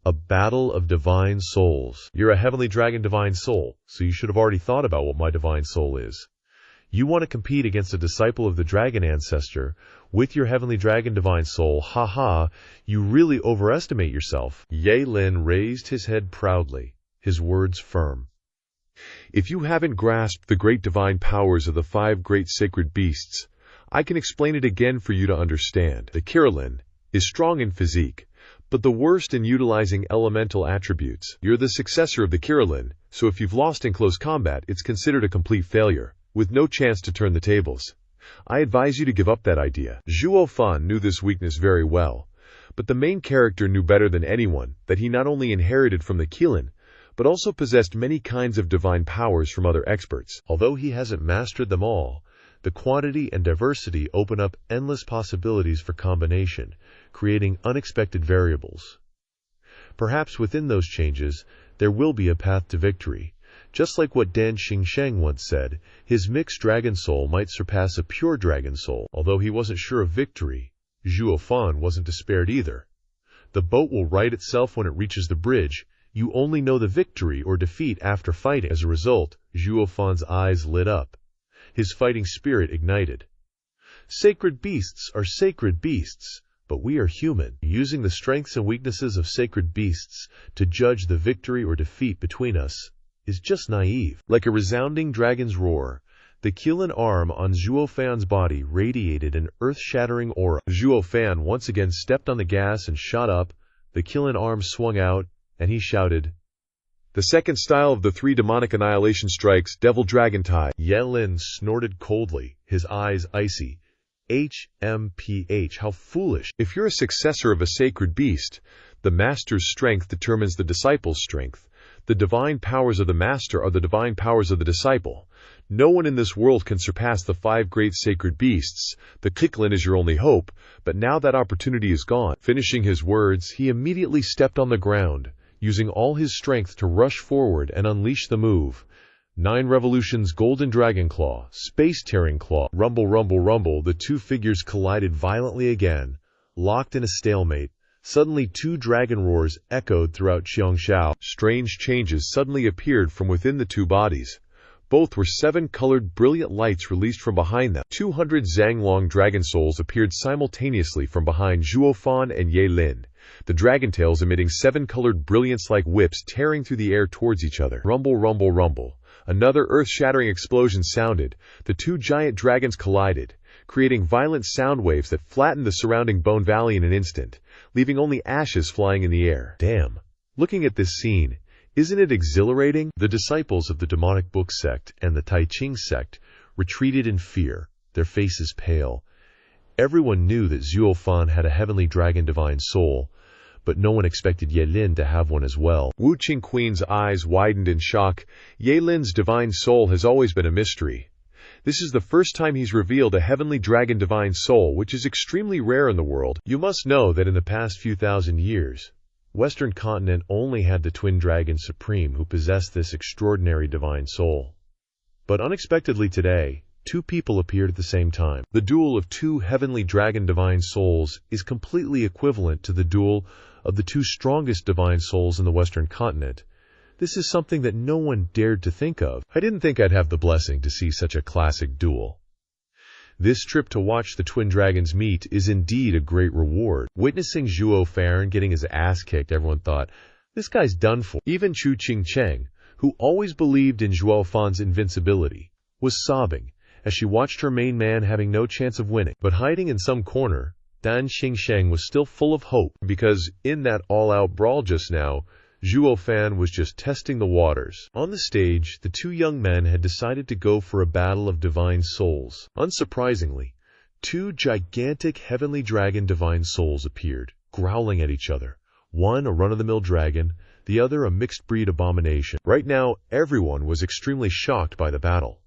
"A battle of divine souls. You're a heavenly dragon divine soul, so you should have already thought about what my divine soul is. You want to compete against a disciple of the dragon ancestor with your heavenly dragon divine soul. Ha, you really overestimate yourself." Ye Lin raised his head proudly, his words firm. "If you haven't grasped the great divine powers of the 5 great sacred beasts, I can explain it again for you to understand. The Qilin is strong in physique, but the worst in utilizing elemental attributes. You're the successor of the Qilin, so if you've lost in close combat, it's considered a complete failure, with no chance to turn the tables. I advise you to give up that idea." Zhuo Fan knew this weakness very well, but the main character knew better than anyone that he not only inherited from the Qilin, but also possessed many kinds of divine powers from other experts. Although he hasn't mastered them all, the quantity and diversity open up endless possibilities for combination, creating unexpected variables. Perhaps within those changes, there will be a path to victory. Just like what Dan Xingsheng once said, his mixed dragon soul might surpass a pure dragon soul. Although he wasn't sure of victory, Zhuo Fan wasn't despaired either. The boat will right itself when it reaches the bridge. You only know the victory or defeat after fighting. As a result, Zhuo Fan's eyes lit up. His fighting spirit ignited. Sacred beasts are sacred beasts, but we are human. Using the strengths and weaknesses of sacred beasts to judge the victory or defeat between us is just naive. Like a resounding dragon's roar, the Qilin arm on Zhuo Fan's body radiated an earth-shattering aura. Zhuo Fan once again stepped on the gas and shot up. The Qilin arm swung out, and he shouted, "The second style of the 3 demonic annihilation strikes, Devil Dragon Tide." Ye Lin snorted coldly, his eyes icy. HMPH, how foolish. If you're a successor of a sacred beast, the master's strength determines the disciple's strength. The divine powers of the master are the divine powers of the disciple. No one in this world can surpass the 5 great sacred beasts. The Kiklin is your only hope, but now that opportunity is gone. Finishing his words, he immediately stepped on the ground, using all his strength to rush forward and unleash the move. 9 revolutions, golden dragon claw, space-tearing claw. Rumble, rumble, rumble, the two figures collided violently again, locked in a stalemate. Suddenly 2 dragon roars echoed throughout Xiangshao. Strange changes suddenly appeared from within the 2 bodies. Both were 7-colored brilliant lights released from behind them. 200 Zhanglong dragon souls appeared simultaneously from behind Zhuo Fan and Ye Lin, the dragon tails emitting 7-colored brilliance like whips tearing through the air towards each other. Rumble, rumble, rumble. Another earth-shattering explosion sounded. The 2 giant dragons collided, creating violent sound waves that flattened the surrounding Bone Valley in an instant, leaving only ashes flying in the air. Damn. Looking at this scene, isn't it exhilarating? The disciples of the demonic book sect and the Tai Ching sect retreated in fear, their faces pale. Everyone knew that Zhuo Fan had a heavenly dragon divine soul, but no one expected Ye Lin to have one as well. Wu Qing Queen's eyes widened in shock. Ye Lin's divine soul has always been a mystery. This is the first time he's revealed a heavenly dragon divine soul, which is extremely rare in the world. You must know that in the past few thousand years, Western continent only had the twin dragon supreme who possessed this extraordinary divine soul. But unexpectedly today, 2 people appeared at the same time. The duel of 2 heavenly dragon divine souls is completely equivalent to the duel of the 2 strongest divine souls in the Western continent. This is something that no one dared to think of. I didn't think I'd have the blessing to see such a classic duel. This trip to watch the twin dragons meet is indeed a great reward. Witnessing Zhuo Fan getting his ass kicked, everyone thought, this guy's done for. Even Chu Qingcheng, who always believed in Zhuo Fan's invincibility, was sobbing as she watched her main man having no chance of winning. But hiding in some corner, Dan Xingsheng was still full of hope, because in that all-out brawl just now, Zhuo Fan was just testing the waters. On the stage, the 2 young men had decided to go for a battle of divine souls. Unsurprisingly, 2 gigantic heavenly dragon divine souls appeared, growling at each other. One a run-of-the-mill dragon, the other a mixed-breed abomination. Right now, everyone was extremely shocked by the battle,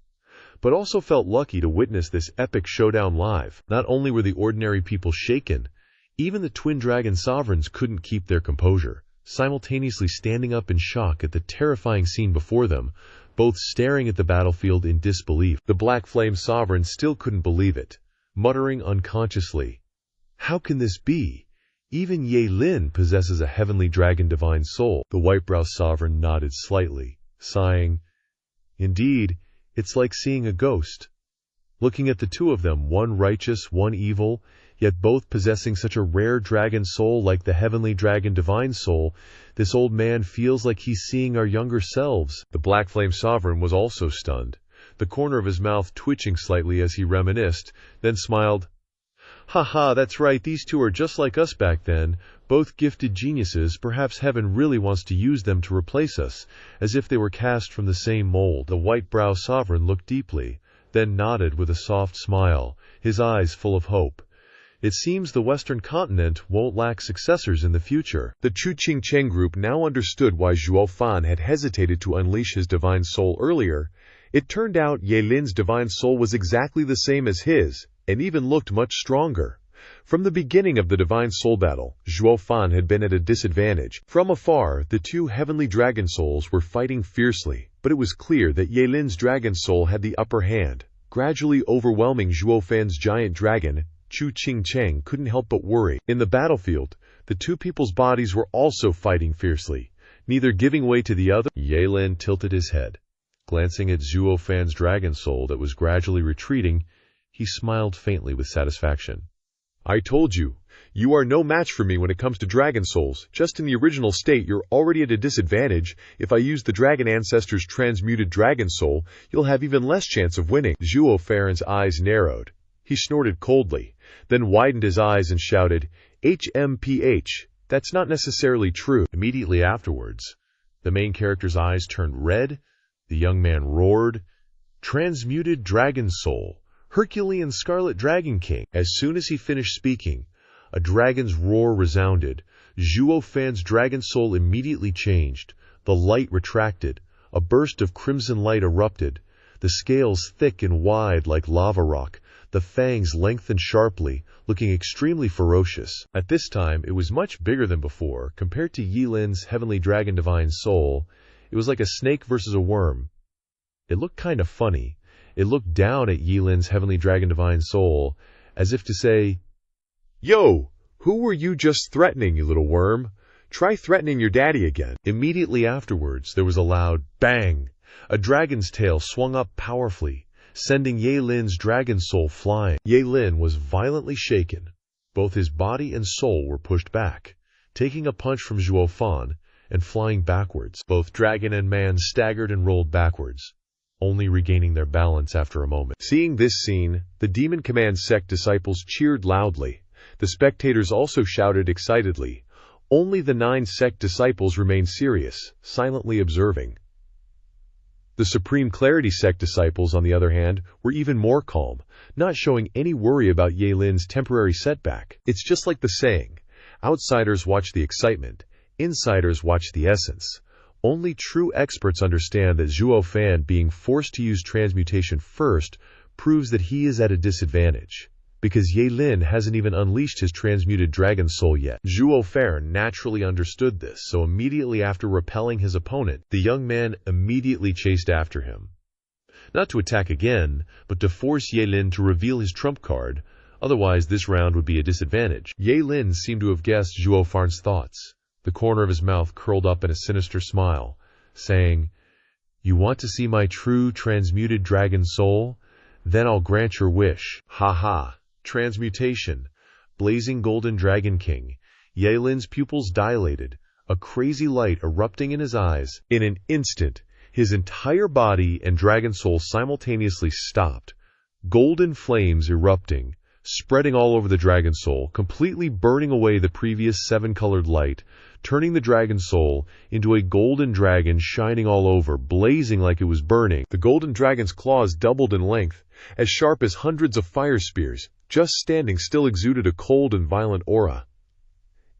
but also felt lucky to witness this epic showdown live. Not only were the ordinary people shaken, even the twin dragon sovereigns couldn't keep their composure, simultaneously standing up in shock at the terrifying scene before them, both staring at the battlefield in disbelief. The Black Flame Sovereign still couldn't believe it, muttering unconsciously, "How can this be? Even Ye Lin possesses a heavenly dragon divine soul." The Whitebrow Sovereign nodded slightly, sighing, "Indeed, it's like seeing a ghost." Looking at the 2 of them, one righteous, one evil, yet both possessing such a rare dragon soul like the heavenly dragon divine soul, this old man feels like he's seeing our younger selves. The Black Flame Sovereign was also stunned, the corner of his mouth twitching slightly as he reminisced, then smiled. "Ha, that's right, these 2 are just like us back then, both gifted geniuses. Perhaps heaven really wants to use them to replace us, as if they were cast from the same mold." The White-Brow Sovereign looked deeply, then nodded with a soft smile, his eyes full of hope. It seems the Western continent won't lack successors in the future. The Chu Qingcheng group now understood why Zhuo Fan had hesitated to unleash his divine soul earlier. It turned out Ye Lin's divine soul was exactly the same as his, and even looked much stronger. From the beginning of the divine soul battle, Zhuo Fan had been at a disadvantage. From afar, the 2 heavenly dragon souls were fighting fiercely, but it was clear that Ye Lin's dragon soul had the upper hand, gradually overwhelming Zhuo Fan's giant dragon. Chu Qingcheng couldn't help but worry. In the battlefield, the 2 people's bodies were also fighting fiercely, neither giving way to the other. Ye Lin tilted his head. Glancing at Zhuo Fan's dragon soul that was gradually retreating, he smiled faintly with satisfaction. "I told you, you are no match for me when it comes to dragon souls. Just in the original state, you're already at a disadvantage. If I use the dragon ancestor's transmuted dragon soul, you'll have even less chance of winning." Zhuo Fan's eyes narrowed. He snorted coldly, then widened his eyes and shouted, "HMPH, that's not necessarily true." Immediately afterwards, the main character's eyes turned red, the young man roared, "Transmuted dragon soul, Herculean Scarlet Dragon King. As soon as he finished speaking, a dragon's roar resounded. Zhuo Fan's dragon soul immediately changed. The light retracted. A burst of crimson light erupted. The scales thick and wide like lava rock. The fangs lengthened sharply, looking extremely ferocious. At this time, it was much bigger than before. Compared to Yilin's heavenly dragon divine soul, it was like a snake versus a worm. It looked kind of funny. It looked down at Yilin's heavenly dragon divine soul, as if to say, "Yo, who were you just threatening, you little worm? Try threatening your daddy again." Immediately afterwards, there was a loud bang. A dragon's tail swung up powerfully, sending Yilin's dragon soul flying. Yilin was violently shaken. Both his body and soul were pushed back, taking a punch from Zhuo Fan and flying backwards. Both dragon and man staggered and rolled backwards, only regaining their balance after a moment. Seeing this scene, the Demon Command sect disciples cheered loudly. The spectators also shouted excitedly. Only the 9 sect disciples remained serious, silently observing. The Supreme Clarity sect disciples, on the other hand, were even more calm, not showing any worry about Yilin's temporary setback. It's just like the saying, outsiders watch the excitement, insiders watch the essence. Only true experts understand that Zhuo Fan being forced to use transmutation first proves that he is at a disadvantage, because Yilin hasn't even unleashed his transmuted dragon soul yet. Zhuo Fan naturally understood this, so immediately after repelling his opponent, the young man immediately chased after him. Not to attack again, but to force Yilin to reveal his trump card, otherwise this round would be a disadvantage. Yilin seemed to have guessed Zhuo Fan's thoughts. The corner of his mouth curled up in a sinister smile, saying, "You want to see my true transmuted dragon soul? Then I'll grant your wish. Ha ha." Transmutation. Blazing golden dragon king. Yilin's pupils dilated, a crazy light erupting in his eyes. In an instant, his entire body and dragon soul simultaneously stopped, golden flames erupting, spreading all over the dragon soul, completely burning away the previous 7-colored light, turning the dragon soul into a golden dragon shining all over, blazing like it was burning. The golden dragon's claws doubled in length, as sharp as hundreds of fire spears. Just standing still exuded a cold and violent aura.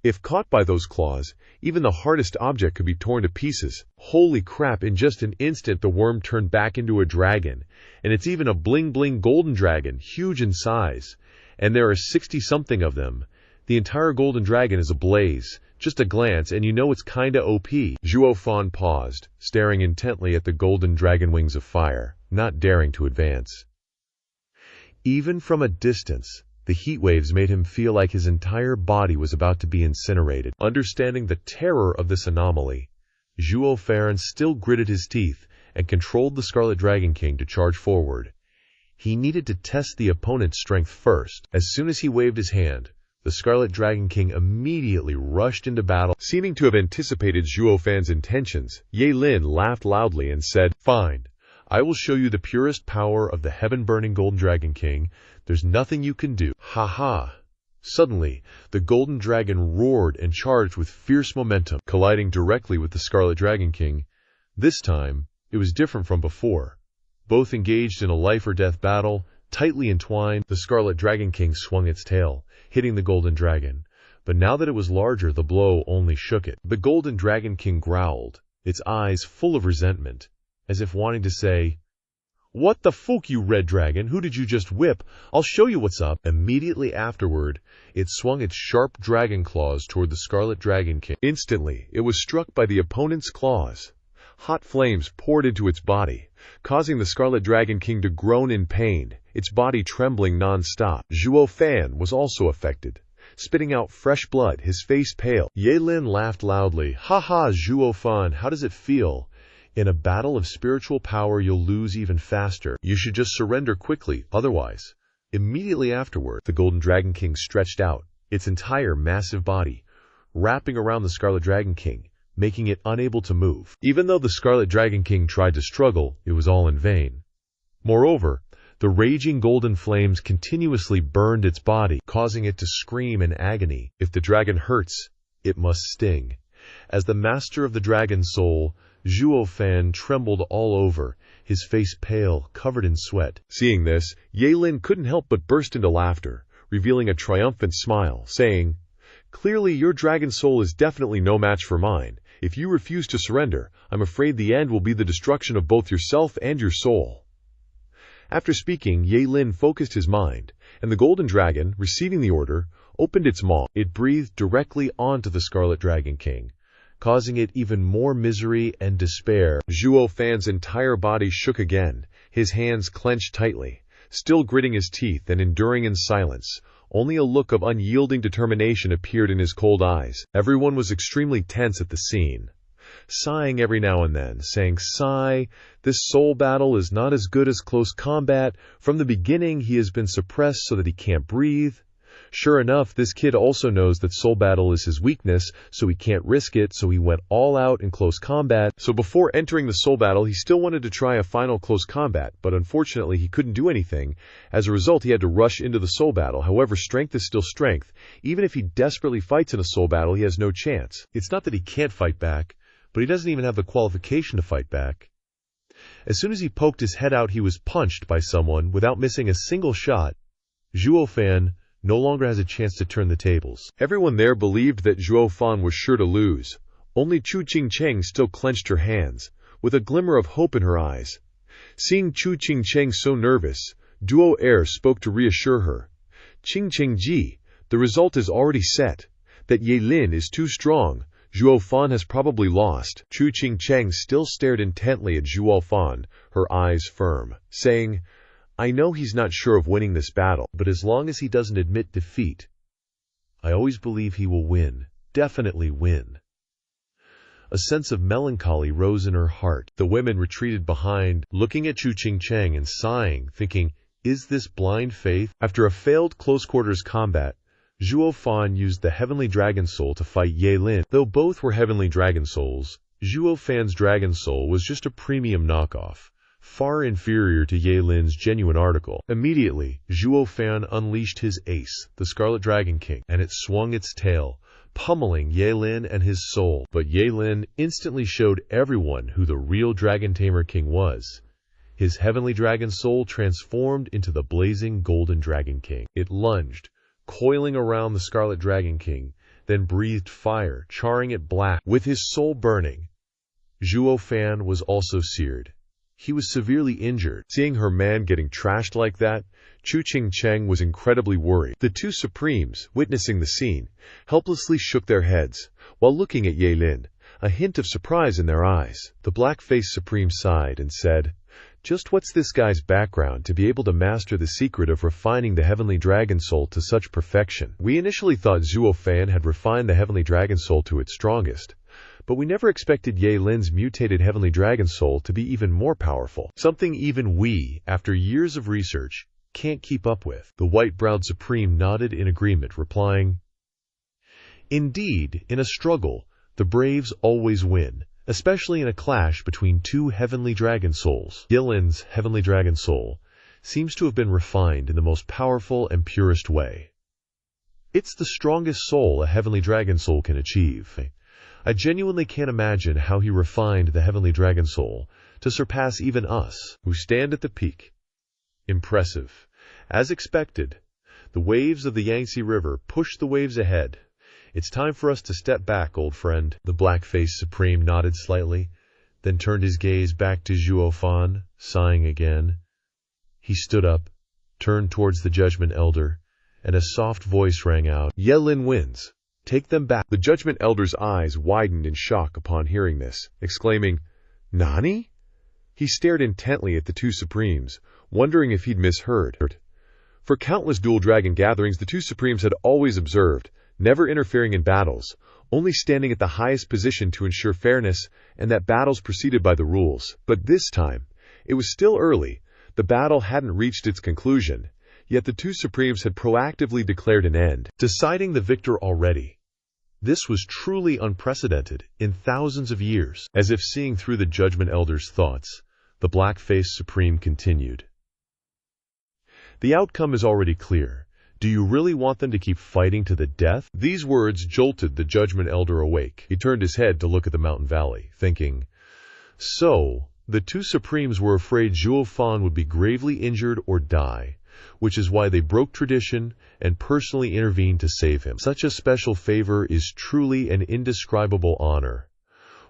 If caught by those claws, even the hardest object could be torn to pieces. Holy crap, in just an instant the worm turned back into a dragon, and it's even a bling-bling golden dragon, huge in size. And there are 60-something of them. The entire golden dragon is ablaze. Just a glance, and you know it's kinda OP. Zhuo Fan paused, staring intently at the golden dragon wings of fire, not daring to advance. Even from a distance, the heat waves made him feel like his entire body was about to be incinerated. Understanding the terror of this anomaly, Zhuo Fan still gritted his teeth and controlled the Scarlet Dragon King to charge forward. He needed to test the opponent's strength first. As soon as he waved his hand, the Scarlet Dragon King immediately rushed into battle. Seeming to have anticipated Zhuo Fan's intentions, Yilin laughed loudly and said, "Fine. I will show you the purest power of the heaven-burning Golden Dragon King. There's nothing you can do." Ha ha! Suddenly, the Golden Dragon roared and charged with fierce momentum, colliding directly with the Scarlet Dragon King. This time, it was different from before. Both engaged in a life-or-death battle, tightly entwined. The Scarlet Dragon King swung its tail, hitting the Golden Dragon. But now that it was larger, the blow only shook it. The Golden Dragon King growled, its eyes full of resentment, as if wanting to say, "What the fuck, you red dragon? Who did you just whip? I'll show you what's up." Immediately afterward, it swung its sharp dragon claws toward the Scarlet Dragon King. Instantly, it was struck by the opponent's claws. Hot flames poured into its body, causing the Scarlet Dragon King to groan in pain, its body trembling non-stop. Zhuo Fan was also affected, spitting out fresh blood, his face pale. Yilin laughed loudly. "Ha ha, Zhuo Fan, how does it feel? In a battle of spiritual power, you'll lose even faster. You should just surrender quickly, otherwise." Immediately afterward, the Golden Dragon King stretched out, its entire massive body, wrapping around the Scarlet Dragon King, making it unable to move. Even though the Scarlet Dragon King tried to struggle, it was all in vain. Moreover, the raging golden flames continuously burned its body, causing it to scream in agony. If the dragon hurts, it must sting. As the master of the dragon soul, Zhuo Fan trembled all over, his face pale, covered in sweat. Seeing this, Yelin couldn't help but burst into laughter, revealing a triumphant smile, saying, "Clearly your dragon soul is definitely no match for mine. If you refuse to surrender, I'm afraid the end will be the destruction of both yourself and your soul." After speaking, Yelin focused his mind, and the golden dragon, receiving the order, opened its maw. It breathed directly onto the Scarlet Dragon King, causing it even more misery and despair. Zhuo Fan's entire body shook again, his hands clenched tightly, still gritting his teeth and enduring in silence. Only a look of unyielding determination appeared in his cold eyes. Everyone was extremely tense at the scene, sighing every now and then, saying, "Sigh, this soul battle is not as good as close combat. From the beginning he has been suppressed so that he can't breathe. Sure enough, this kid also knows that soul battle is his weakness, so he can't risk it, so he went all out in close combat. So before entering the soul battle, he still wanted to try a final close combat, but unfortunately he couldn't do anything. As a result, he had to rush into the soul battle. However, strength is still strength. Even if he desperately fights in a soul battle, he has no chance." It's not that he can't fight back, but he doesn't even have the qualification to fight back. As soon as he poked his head out, he was punched by someone without missing a single shot. Zhuo Fan no longer has a chance to turn the tables. Everyone there believed that Zhuo Fan was sure to lose. Only Chu Qingcheng still clenched her hands, with a glimmer of hope in her eyes. Seeing Chu Qingcheng so nervous, Duo Air spoke to reassure her. "Qingcheng-ji, the result is already set. That Yelin is too strong. Zhuo Fan has probably lost." Chu Qingcheng still stared intently at Zhuo Fan, her eyes firm, saying, "I know he's not sure of winning this battle, but as long as he doesn't admit defeat, I always believe he will win, definitely win." A sense of melancholy rose in her heart. The women retreated behind, looking at Chu Qingcheng and sighing, thinking, is this blind faith? After a failed close-quarters combat, Zhuo Fan used the Heavenly Dragon Soul to fight Yelin. Though both were Heavenly Dragon Souls, Zhuo Fan's Dragon Soul was just a premium knockoff, far inferior to Yelin's genuine article. Immediately, Zhuo Fan unleashed his ace, the Scarlet Dragon King, and it swung its tail, pummeling Yelin and his soul. But Yelin instantly showed everyone who the real Dragon Tamer King was. His Heavenly Dragon Soul transformed into the blazing Golden Dragon King. It lunged, coiling around the Scarlet Dragon King, then breathed fire, charring it black. With his soul burning, Zhuo Fan was also seared. He was severely injured. Seeing her man getting trashed like that, Chu Qingcheng was incredibly worried. The two Supremes, witnessing the scene, helplessly shook their heads, while looking at Yelin, a hint of surprise in their eyes. The black-faced Supreme sighed and said, "Just what's this guy's background to be able to master the secret of refining the Heavenly Dragon Soul to such perfection? We initially thought Zhuo Fan had refined the Heavenly Dragon Soul to its strongest, but we never expected Yelin's mutated Heavenly Dragon Soul to be even more powerful. Something even we, after years of research, can't keep up with." The white-browed Supreme nodded in agreement, replying, "Indeed, in a struggle, the braves always win, especially in a clash between two Heavenly Dragon Souls. Yelin's Heavenly Dragon Soul seems to have been refined in the most powerful and purest way. It's the strongest soul a Heavenly Dragon Soul can achieve. I genuinely can't imagine how he refined the Heavenly Dragon Soul to surpass even us, who stand at the peak. Impressive." As expected, the waves of the Yangtze River pushed the waves ahead. "It's time for us to step back, old friend." The black-faced Supreme nodded slightly, then turned his gaze back to Zhuo Fan, sighing again. He stood up, turned towards the Judgment Elder, and a soft voice rang out, "Yelin wins. Take them back." The Judgment Elder's eyes widened in shock upon hearing this, exclaiming, "Nani?" He stared intently at the two Supremes, wondering if he'd misheard. For countless dual dragon gatherings, the two Supremes had always observed, never interfering in battles, only standing at the highest position to ensure fairness and that battles proceeded by the rules. But this time, it was still early, the battle hadn't reached its conclusion, yet the two Supremes had proactively declared an end, deciding the victor already. This was truly unprecedented in thousands of years. As if seeing through the Judgment Elder's thoughts, the black-faced Supreme continued. "The outcome is already clear. Do you really want them to keep fighting to the death?" These words jolted the Judgment Elder awake. He turned his head to look at the mountain valley, thinking, "So, The two Supremes were afraid Zhuo Fan would be gravely injured or die, which is why they broke tradition and personally intervened to save him. Such a special favor is truly an indescribable honor.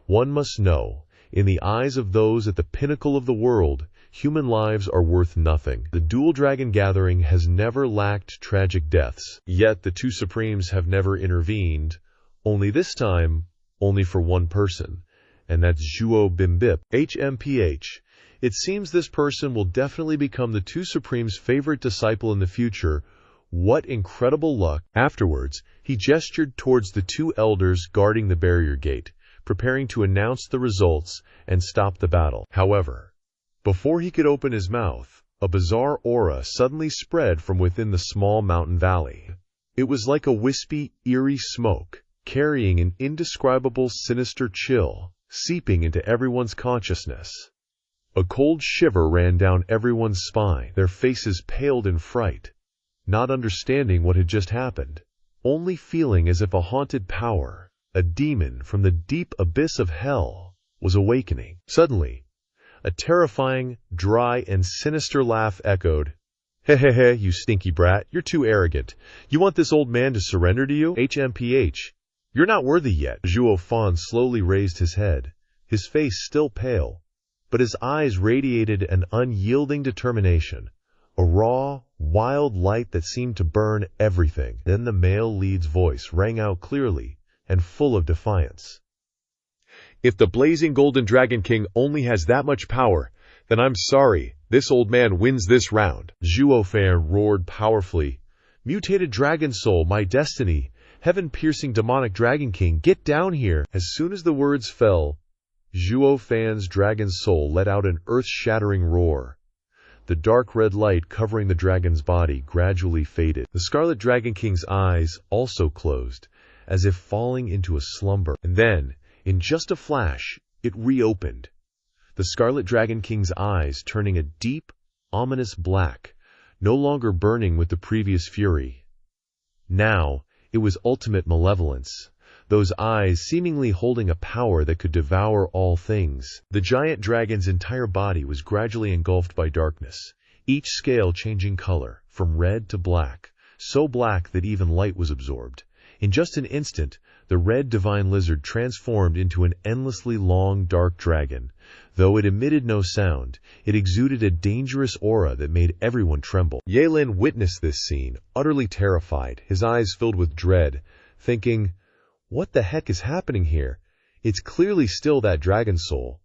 One must know, in the eyes of those at the pinnacle of the world, human lives are worth nothing. The dual dragon gathering has never lacked tragic deaths, yet the two Supremes have never intervened, only this time, only for one person, and that's Zhuo Bimbip, HMPH. It seems this person will definitely become the two Supremes' favorite disciple in the future. What incredible luck! Afterwards, he gestured towards the two elders guarding the barrier gate, preparing to announce the results and stop the battle. However, before he could open his mouth, a bizarre aura suddenly spread from within the small mountain valley. It was like a wispy, eerie smoke, carrying an indescribable sinister chill, seeping into everyone's consciousness. A cold shiver ran down everyone's spine. Their faces paled in fright, not understanding what had just happened, only feeling as if a haunted power, a demon from the deep abyss of hell, was awakening. Suddenly, a terrifying, dry, and sinister laugh echoed. Hehehe, you stinky brat, you're too arrogant. You want this old man to surrender to you? HMPH. You're not worthy yet. Zhuo Fan slowly raised his head, his face still pale, but his eyes radiated an unyielding determination, a raw, wild light that seemed to burn everything. Then the male lead's voice rang out clearly and full of defiance. If the blazing golden dragon king only has that much power, then I'm sorry, this old man wins this round. Zhuo Fan roared powerfully. Mutated dragon soul, my destiny, heaven-piercing demonic dragon king, get down here. As soon as the words fell, Zhuo Fan's dragon soul let out an earth-shattering roar. The dark red light covering the dragon's body gradually faded. The Scarlet Dragon King's eyes also closed, as if falling into a slumber. And then, in just a flash, it reopened. The Scarlet Dragon King's eyes turning a deep, ominous black, no longer burning with the previous fury. Now, it was ultimate malevolence, those eyes seemingly holding a power that could devour all things. The giant dragon's entire body was gradually engulfed by darkness, each scale changing color, from red to black, so black that even light was absorbed. In just an instant, the red divine lizard transformed into an endlessly long dark dragon. Though it emitted no sound, it exuded a dangerous aura that made everyone tremble. Yelin witnessed this scene, utterly terrified, his eyes filled with dread, thinking, what the heck is happening here? It's clearly still that dragon soul.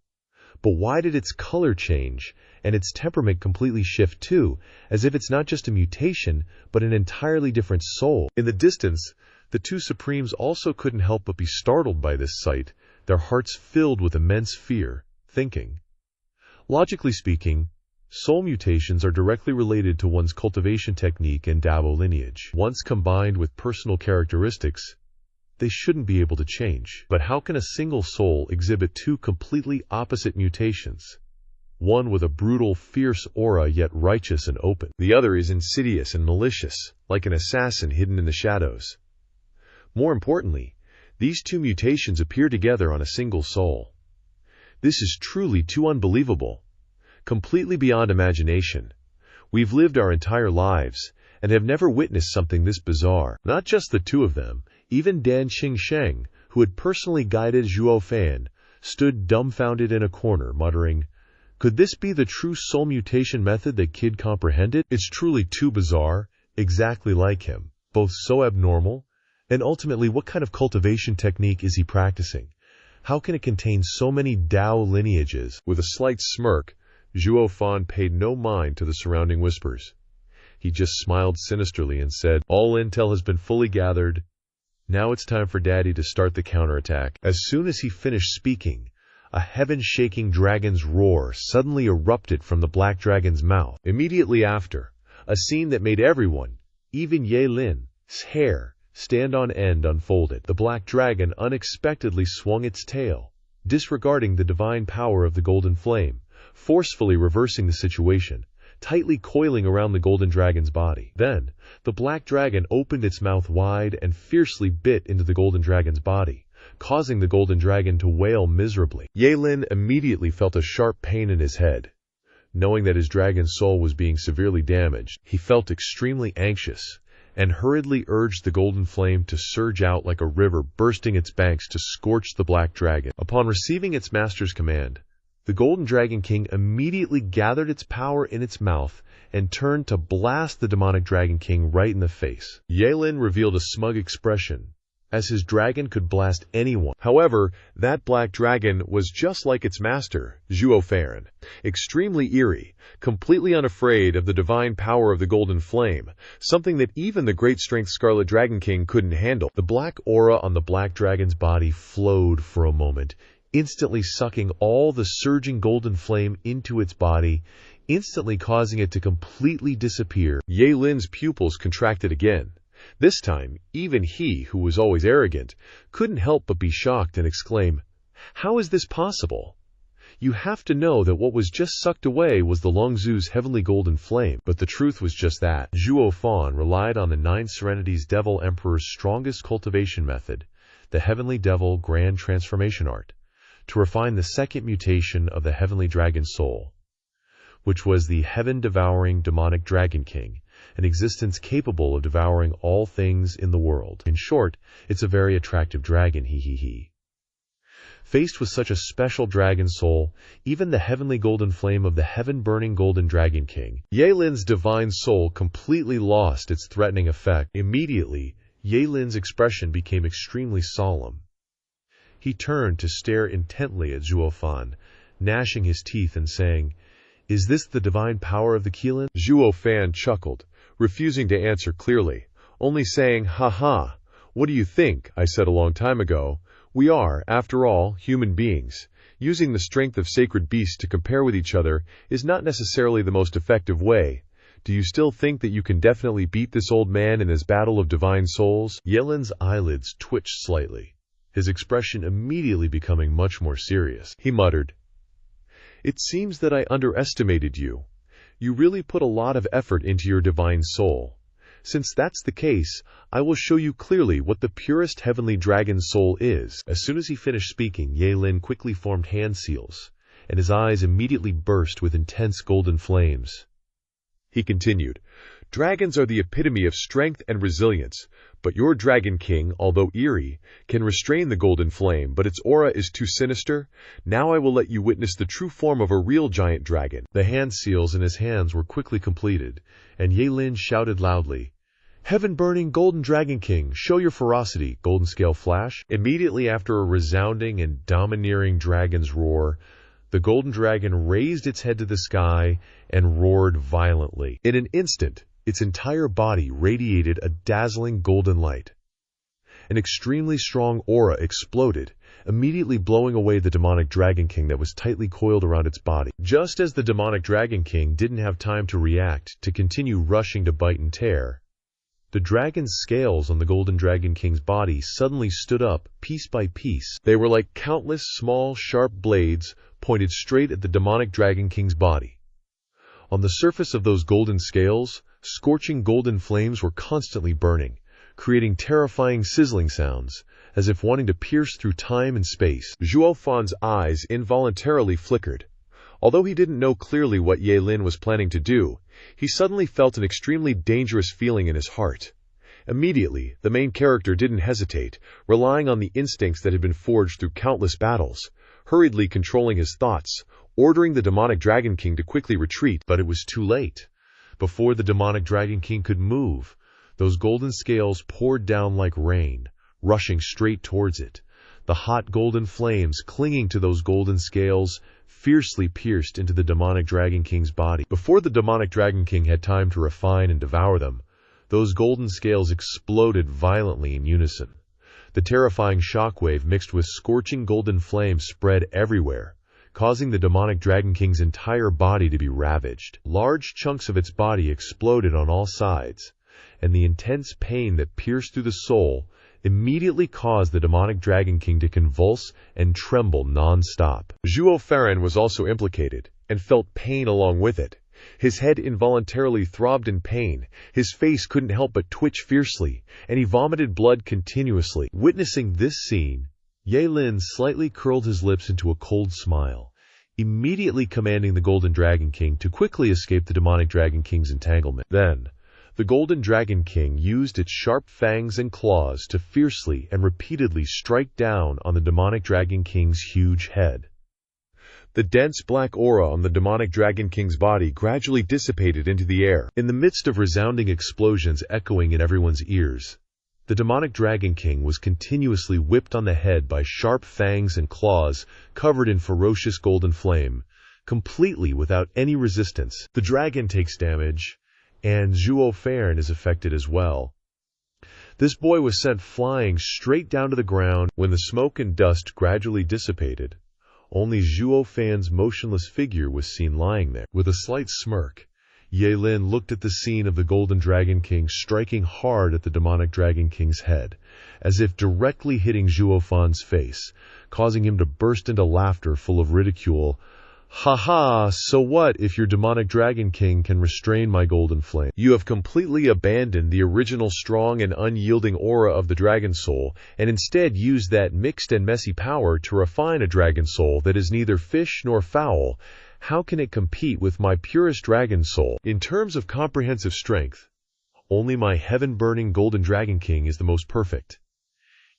But why did its color change, and its temperament completely shift too, as if it's not just a mutation, but an entirely different soul? In the distance, the two Supremes also couldn't help but be startled by this sight, their hearts filled with immense fear, thinking. Logically speaking, soul mutations are directly related to one's cultivation technique and Dabo lineage. Once combined with personal characteristics, they shouldn't be able to change. But how can a single soul exhibit two completely opposite mutations? One with a brutal, fierce aura yet righteous and open. The other is insidious and malicious, like an assassin hidden in the shadows. More importantly, these two mutations appear together on a single soul. This is truly too unbelievable, completely beyond imagination. We've lived our entire lives and have never witnessed something this bizarre. Not just the two of them, even Dan Xingsheng, who had personally guided Zhuo Fan, stood dumbfounded in a corner, muttering, could this be the true soul mutation method that kid comprehended? It's truly too bizarre, exactly like him, both so abnormal. And ultimately, what kind of cultivation technique is he practicing? How can it contain so many Dao lineages? With a slight smirk, Zhuo Fan paid no mind to the surrounding whispers. He just smiled sinisterly and said, all intel has been fully gathered. Now it's time for Daddy to start the counterattack. As soon as he finished speaking, a heaven-shaking dragon's roar suddenly erupted from the black dragon's mouth. Immediately after, a scene that made everyone, even Ye Lin's hair, stand on end unfolded. The black dragon unexpectedly swung its tail, disregarding the divine power of the golden flame, forcefully reversing the situation, tightly coiling around the golden dragon's body. Then, the black dragon opened its mouth wide and fiercely bit into the golden dragon's body, causing the golden dragon to wail miserably. Yelin immediately felt a sharp pain in his head. Knowing that his dragon's soul was being severely damaged, he felt extremely anxious and hurriedly urged the golden flame to surge out like a river, bursting its banks to scorch the black dragon. Upon receiving its master's command, the Golden Dragon King immediately gathered its power in its mouth and turned to blast the demonic Dragon King right in the face. Yelin revealed a smug expression, as his dragon could blast anyone. However, that black dragon was just like its master, Zhuo Fan, extremely eerie, completely unafraid of the divine power of the golden flame, something that even the great strength Scarlet Dragon King couldn't handle. The black aura on the black dragon's body flowed for a moment, instantly sucking all the surging golden flame into its body, instantly causing it to completely disappear. Yelin's pupils contracted again. This time, even he, who was always arrogant, couldn't help but be shocked and exclaim, "How is this possible? You have to know that what was just sucked away was the Longzhu's heavenly golden flame." But the truth was just that. Zhuo Fan relied on the Nine Serenities Devil Emperor's strongest cultivation method, the Heavenly Devil Grand Transformation Art, to refine the second mutation of the Heavenly Dragon Soul, which was the heaven-devouring demonic Dragon King, an existence capable of devouring all things in the world. In short, it's a very attractive dragon, Faced with such a special dragon soul, even the heavenly golden flame of the heaven-burning golden Dragon King, Yelin's divine soul completely lost its threatening effect. Immediately, Yelin's expression became extremely solemn. He turned to stare intently at Zhuo Fan, gnashing his teeth and saying, "Is this the divine power of the Qilin?" Zhuo Fan chuckled, refusing to answer clearly, only saying, "Ha ha, what do you think? I said a long time ago, we are, after all, human beings. Using the strength of sacred beasts to compare with each other is not necessarily the most effective way. Do you still think that you can definitely beat this old man in his battle of divine souls?" Yelin's eyelids twitched slightly, his expression immediately becoming much more serious. He muttered, "It seems that I underestimated you. You really put a lot of effort into your divine soul. Since that's the case, I will show you clearly what the purest heavenly dragon soul is." As soon as he finished speaking, Yelin quickly formed hand seals, and his eyes immediately burst with intense golden flames. He continued, "Dragons are the epitome of strength and resilience, but your Dragon King, although eerie, can restrain the golden flame, but its aura is too sinister. Now I will let you witness the true form of a real giant dragon." The hand seals in his hands were quickly completed, and Yelin shouted loudly, "Heaven-burning golden Dragon King, show your ferocity!" Golden scale flash. Immediately after a resounding and domineering dragon's roar, the golden dragon raised its head to the sky and roared violently. In an instant, its entire body radiated a dazzling golden light. An extremely strong aura exploded, immediately blowing away the demonic Dragon King that was tightly coiled around its body. Just as the demonic Dragon King didn't have time to react, to continue rushing to bite and tear, the dragon's scales on the golden Dragon King's body suddenly stood up, piece by piece. They were like countless small, sharp blades pointed straight at the demonic Dragon King's body. On the surface of those golden scales, scorching golden flames were constantly burning, creating terrifying sizzling sounds, as if wanting to pierce through time and space. Zhuo Fan's eyes involuntarily flickered. Although he didn't know clearly what Yelin was planning to do, he suddenly felt an extremely dangerous feeling in his heart. Immediately, the main character didn't hesitate, relying on the instincts that had been forged through countless battles, hurriedly controlling his thoughts, ordering the demonic Dragon King to quickly retreat. But it was too late. Before the demonic Dragon King could move, those golden scales poured down like rain, rushing straight towards it. The hot golden flames clinging to those golden scales fiercely pierced into the demonic Dragon King's body. Before the demonic Dragon King had time to refine and devour them, those golden scales exploded violently in unison. The terrifying shockwave mixed with scorching golden flames spread everywhere, causing the demonic Dragon King's entire body to be ravaged. Large chunks of its body exploded on all sides, and the intense pain that pierced through the soul immediately caused the demonic Dragon King to convulse and tremble non-stop. Zhuo Fan was also implicated, and felt pain along with it. His head involuntarily throbbed in pain, his face couldn't help but twitch fiercely, and he vomited blood continuously. Witnessing this scene, Ye Lin slightly curled his lips into a cold smile, immediately commanding the Golden Dragon King to quickly escape the Demonic Dragon King's entanglement. Then, the Golden Dragon King used its sharp fangs and claws to fiercely and repeatedly strike down on the Demonic Dragon King's huge head. The dense black aura on the Demonic Dragon King's body gradually dissipated into the air. In the midst of resounding explosions echoing in everyone's ears, the Demonic Dragon King was continuously whipped on the head by sharp fangs and claws covered in ferocious golden flame, completely without any resistance. The dragon takes damage, and Zhuo Fan is affected as well. This boy was sent flying straight down to the ground. When the smoke and dust gradually dissipated, only Zhuo Fan's motionless figure was seen lying there. With a slight smirk, Ye Lin looked at the scene of the Golden Dragon King striking hard at the Demonic Dragon King's head, as if directly hitting Zhuo Fan's face, causing him to burst into laughter full of ridicule. "Ha ha, so what if your Demonic Dragon King can restrain my golden flame? You have completely abandoned the original strong and unyielding aura of the Dragon Soul, and instead used that mixed and messy power to refine a Dragon Soul that is neither fish nor fowl. How can it compete with my purest Dragon Soul? In terms of comprehensive strength, only my heaven-burning Golden Dragon King is the most perfect.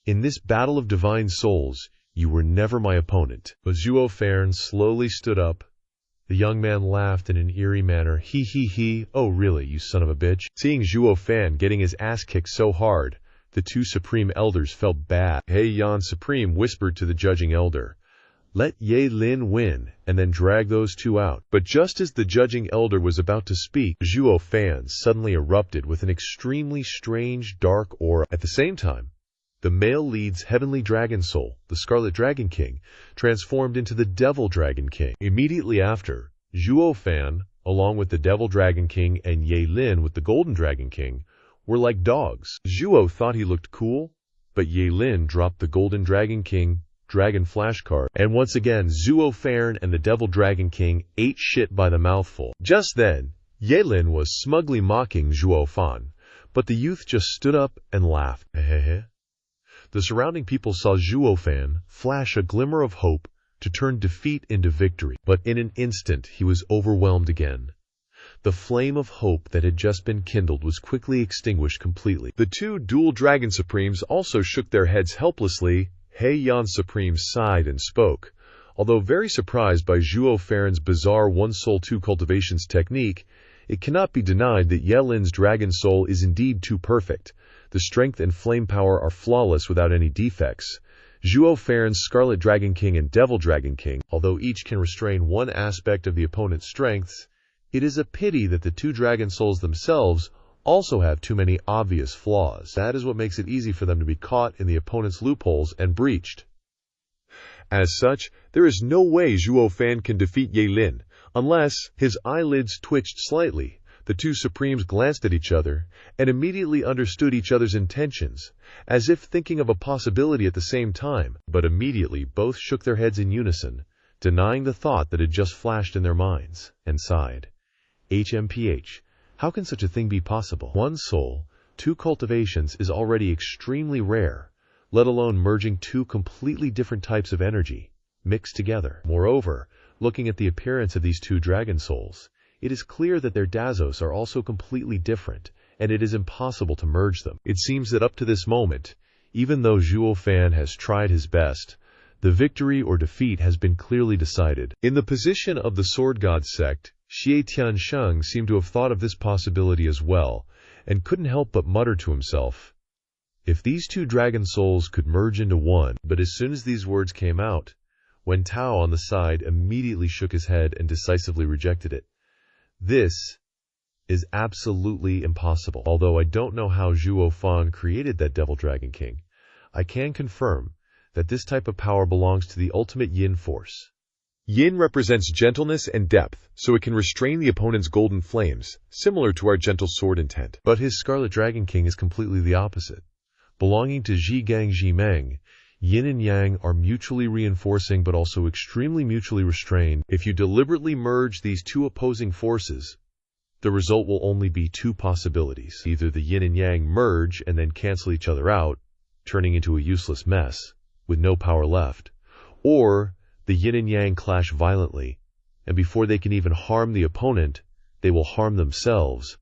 In this battle of divine souls, you were never my opponent." But Zhuo Fan slowly stood up. The young man laughed in an eerie manner. He, oh really, you son of a bitch. Seeing Zhuo Fan getting his ass kicked so hard, the two Supreme Elders felt bad. He Yan Supreme whispered to the judging elder, "Let Ye Lin win, and then drag those two out." But just as the judging elder was about to speak, Zhuo Fan suddenly erupted with an extremely strange dark aura. At the same time, the male lead's heavenly dragon soul, the Scarlet Dragon King, transformed into the Devil Dragon King. Immediately after, Zhuo Fan, along with the Devil Dragon King and Ye Lin with the Golden Dragon King, were like dogs. Zhuo thought he looked cool, but Ye Lin dropped the Golden Dragon King Dragon flashcard, and once again Zhuo Fan and the Devil Dragon King ate shit by the mouthful. Just then, Ye Lin was smugly mocking Zhuo Fan, but the youth just stood up and laughed. The surrounding people saw Zhuo Fan flash a glimmer of hope to turn defeat into victory, but in an instant he was overwhelmed again. The flame of hope that had just been kindled was quickly extinguished completely. The two dual Dragon Supremes also shook their heads helplessly. He Yan Supreme sighed and spoke. Although very surprised by Zhuo Fan's bizarre one soul two cultivations technique, it cannot be denied that Ye Lin's Dragon Soul is indeed too perfect. The strength and flame power are flawless without any defects. Zhuo Fan's Scarlet Dragon King and Devil Dragon King, although each can restrain one aspect of the opponent's strengths, it is a pity that the two Dragon Souls themselves also have too many obvious flaws. That is what makes it easy for them to be caught in the opponent's loopholes and breached. As such, there is no way Zhuo Fan can defeat Ye Lin, unless his eyelids twitched slightly. The two Supremes glanced at each other and immediately understood each other's intentions, as if thinking of a possibility at the same time, but immediately both shook their heads in unison, denying the thought that had just flashed in their minds, and sighed. HMPH. How can such a thing be possible? One soul, two cultivations is already extremely rare, let alone merging two completely different types of energy, mixed together. Moreover, looking at the appearance of these two dragon souls, it is clear that their Dazos are also completely different, and it is impossible to merge them. It seems that up to this moment, even though Zhuo Fan has tried his best, the victory or defeat has been clearly decided. In the position of the Sword God sect, Xie Tiansheng seemed to have thought of this possibility as well, and couldn't help but mutter to himself, "If these two dragon souls could merge into one." But as soon as these words came out, Wen Tao on the side immediately shook his head and decisively rejected it. This is absolutely impossible. Although I don't know how Zhuo Fan created that Devil Dragon King, I can confirm that this type of power belongs to the ultimate yin force. Yin represents gentleness and depth, so it can restrain the opponent's golden flames, similar to our gentle sword intent. But his Scarlet Dragon King is completely the opposite. Belonging to Zhigang Zhimeng, Yin and Yang are mutually reinforcing but also extremely mutually restrained. If you deliberately merge these two opposing forces, the result will only be two possibilities. Either the Yin and Yang merge and then cancel each other out, turning into a useless mess, with no power left, or the yin and yang clash violently, and before they can even harm the opponent, they will harm themselves,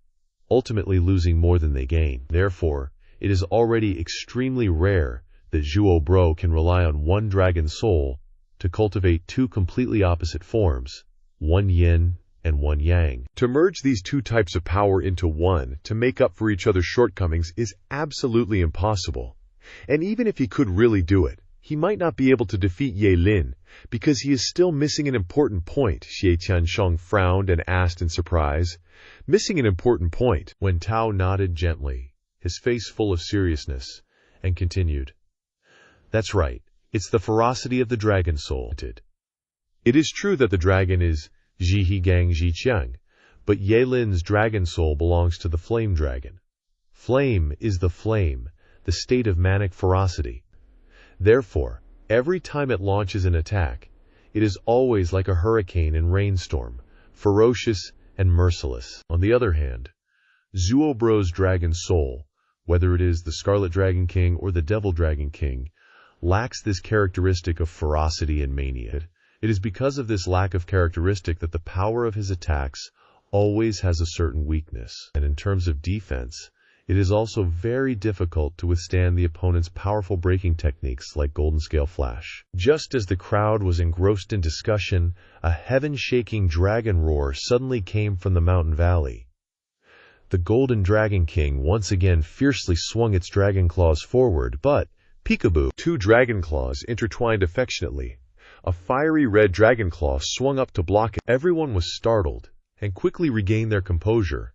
ultimately losing more than they gain. Therefore, it is already extremely rare that Zhuo Bro can rely on one dragon soul to cultivate two completely opposite forms, one yin and one yang. To merge these two types of power into one to make up for each other's shortcomings is absolutely impossible. And even if he could really do it, he might not be able to defeat Ye Lin, because he is still missing an important point. Xie Tiansheng frowned and asked in surprise. Missing an important point. When Tao nodded gently, his face full of seriousness, and continued, "That's right, it's the ferocity of the dragon soul." It is true that the dragon is Ji He Gang Ji Qiang, but Ye Lin's dragon soul belongs to the flame dragon. Flame is the flame, the state of manic ferocity. Therefore, every time it launches an attack, it is always like a hurricane and rainstorm, ferocious and merciless. On the other hand, Zhuo Bro's dragon soul, whether it is the Scarlet Dragon King or the Devil Dragon King, lacks this characteristic of ferocity and mania. It is because of this lack of characteristic that the power of his attacks always has a certain weakness. And in terms of defense, it is also very difficult to withstand the opponent's powerful breaking techniques like Golden Scale Flash. Just as the crowd was engrossed in discussion, a heaven-shaking dragon roar suddenly came from the mountain valley. The Golden Dragon King once again fiercely swung its dragon claws forward, but, peekaboo, two dragon claws intertwined affectionately. A fiery red dragon claw swung up to block it. Everyone was startled and quickly regained their composure,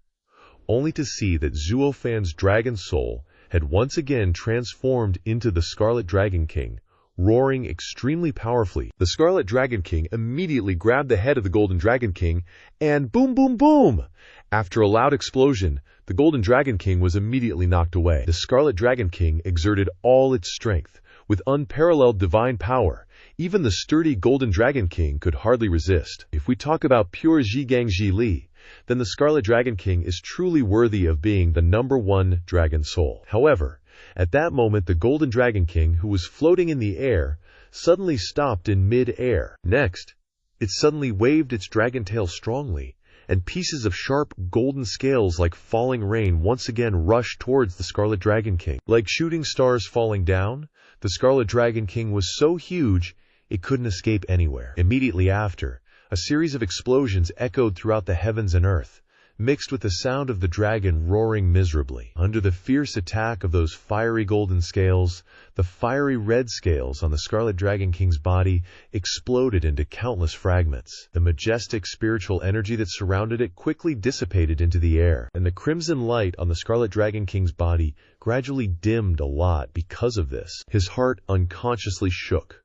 only to see that Zhuo Fan's dragon soul had once again transformed into the Scarlet Dragon King, roaring extremely powerfully. The Scarlet Dragon King immediately grabbed the head of the Golden Dragon King, and boom, boom, boom! After a loud explosion, the Golden Dragon King was immediately knocked away. The Scarlet Dragon King exerted all its strength, with unparalleled divine power. Even the sturdy Golden Dragon King could hardly resist. If we talk about pure Zhigang Zhi Li, then the Scarlet Dragon King is truly worthy of being the #1 dragon soul. However, at that moment the Golden Dragon King, who was floating in the air, suddenly stopped in mid-air. Next, it suddenly waved its dragon tail strongly, and pieces of sharp golden scales like falling rain once again rushed towards the Scarlet Dragon King. Like shooting stars falling down, the Scarlet Dragon King was so huge it couldn't escape anywhere. Immediately after, a series of explosions echoed throughout the heavens and earth, mixed with the sound of the dragon roaring miserably. Under the fierce attack of those fiery golden scales, the fiery red scales on the Scarlet Dragon King's body exploded into countless fragments. The majestic spiritual energy that surrounded it quickly dissipated into the air, and the crimson light on the Scarlet Dragon King's body gradually dimmed a lot because of this. His heart unconsciously shook.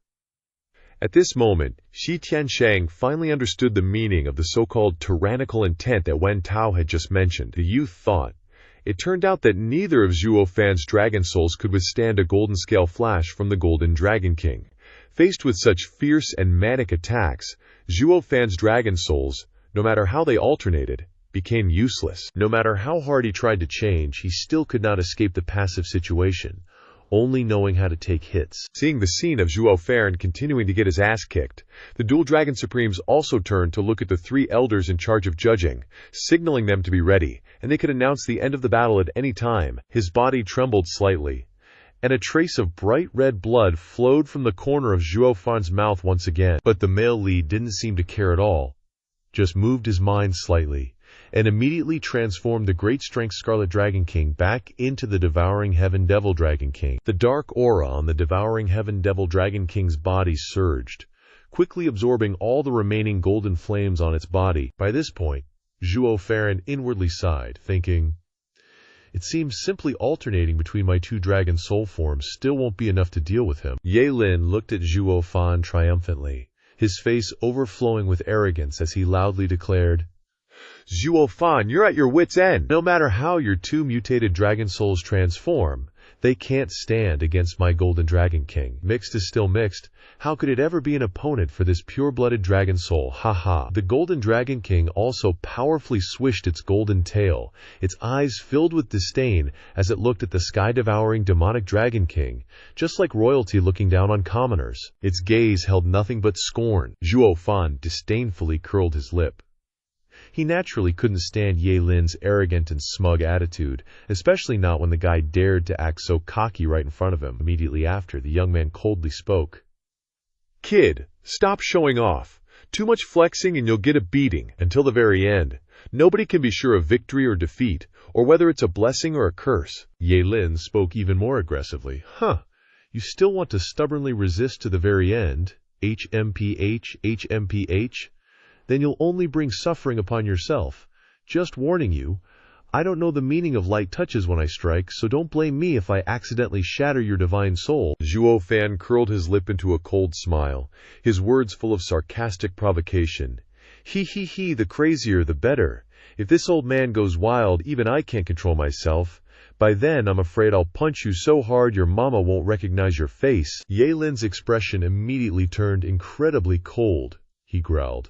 At this moment, Xie Tiansheng finally understood the meaning of the so-called tyrannical intent that Wen Tao had just mentioned. The youth thought. It turned out that neither of Zhuo Fan's dragon souls could withstand a golden scale flash from the Golden Dragon King. Faced with such fierce and manic attacks, Zhuo Fan's dragon souls, no matter how they alternated, became useless. No matter how hard he tried to change, he still could not escape the passive situation, only knowing how to take hits. Seeing the scene of Zhuo Fan continuing to get his ass kicked, the Dual Dragon Supremes also turned to look at the three elders in charge of judging, signaling them to be ready, and they could announce the end of the battle at any time. His body trembled slightly, and a trace of bright red blood flowed from the corner of Zhuo Fan's mouth once again. But the male lead didn't seem to care at all, just moved his mind slightly, and immediately transformed the great strength Scarlet Dragon King back into the Devouring Heaven Devil Dragon King. The dark aura on the Devouring Heaven Devil Dragon King's body surged, quickly absorbing all the remaining golden flames on its body. By this point, Zhuo Fan inwardly sighed, thinking, "It seems simply alternating between my two dragon soul forms still won't be enough to deal with him." Ye Lin looked at Zhuo Fan triumphantly, his face overflowing with arrogance as he loudly declared, "Zhuo Fan, you're at your wit's end. No matter how your two mutated dragon souls transform, They can't stand against my Golden Dragon King. Mixed is still mixed. How could it ever be an opponent for this pure-blooded dragon soul? Ha ha. The Golden Dragon King also powerfully swished its golden tail, its eyes filled with disdain as it looked at the sky-devouring demonic Dragon King, just like royalty looking down on commoners. Its gaze held nothing but scorn. Zhuo Fan disdainfully curled his lip. He naturally couldn't stand Ye Lin's arrogant and smug attitude, especially not when the guy dared to act so cocky right in front of him. Immediately after, the young man coldly spoke. Kid, stop showing off. Too much flexing and you'll get a beating until the very end. Nobody can be sure of victory or defeat, or whether it's a blessing or a curse. Ye Lin spoke even more aggressively. You still want to stubbornly resist to the very end? HMPH? Then you'll only bring suffering upon yourself. Just warning you, I don't know the meaning of light touches when I strike, so don't blame me if I accidentally shatter your divine soul. Zhuo Fan curled his lip into a cold smile, his words full of sarcastic provocation. He, the crazier the better. If this old man goes wild, even I can't control myself. By then, I'm afraid I'll punch you so hard your mama won't recognize your face. Ye Lin's expression immediately turned incredibly cold. He growled.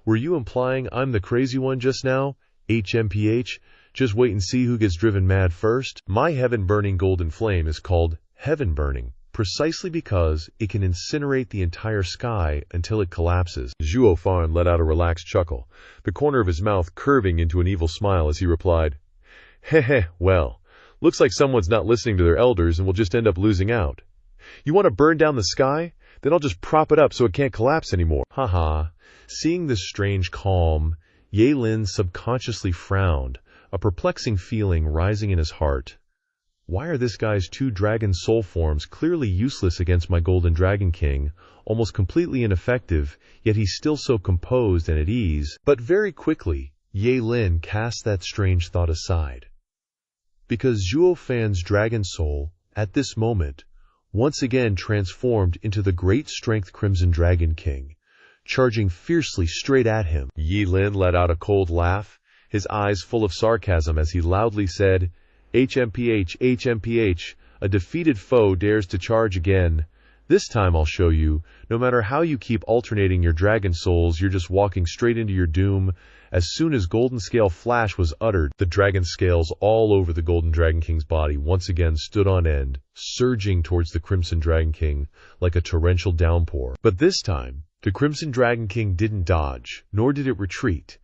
Were you implying I'm the crazy one just now? HMPH? Just wait and see who gets driven mad first. My heaven-burning golden flame is called heaven-burning, precisely because it can incinerate the entire sky until it collapses. Zhuo Fan let out a relaxed chuckle, the corner of his mouth curving into an evil smile as he replied, well, looks like someone's not listening to their elders and will just end up losing out. You want to burn down the sky? Then I'll just prop it up so it can't collapse anymore. Ha. Seeing this strange calm, Ye Lin subconsciously frowned, a perplexing feeling rising in his heart. Why are this guy's two dragon soul forms clearly useless against my Golden Dragon King, almost completely ineffective, yet he's still so composed and at ease? But very quickly, Ye Lin cast that strange thought aside. Because Zhuo Fan's dragon soul, at this moment, once again transformed into the great strength Crimson Dragon King, charging fiercely straight at him. Ye Lin let out a cold laugh, his eyes full of sarcasm as he loudly said, HMPH, a defeated foe dares to charge again. This time I'll show you, no matter how you keep alternating your dragon souls, you're just walking straight into your doom. As soon as Golden Scale Flash was uttered, the dragon scales all over the Golden Dragon King's body once again stood on end, surging towards the Crimson Dragon King like a torrential downpour. But this time, the Crimson Dragon King didn't dodge, nor did it retreat.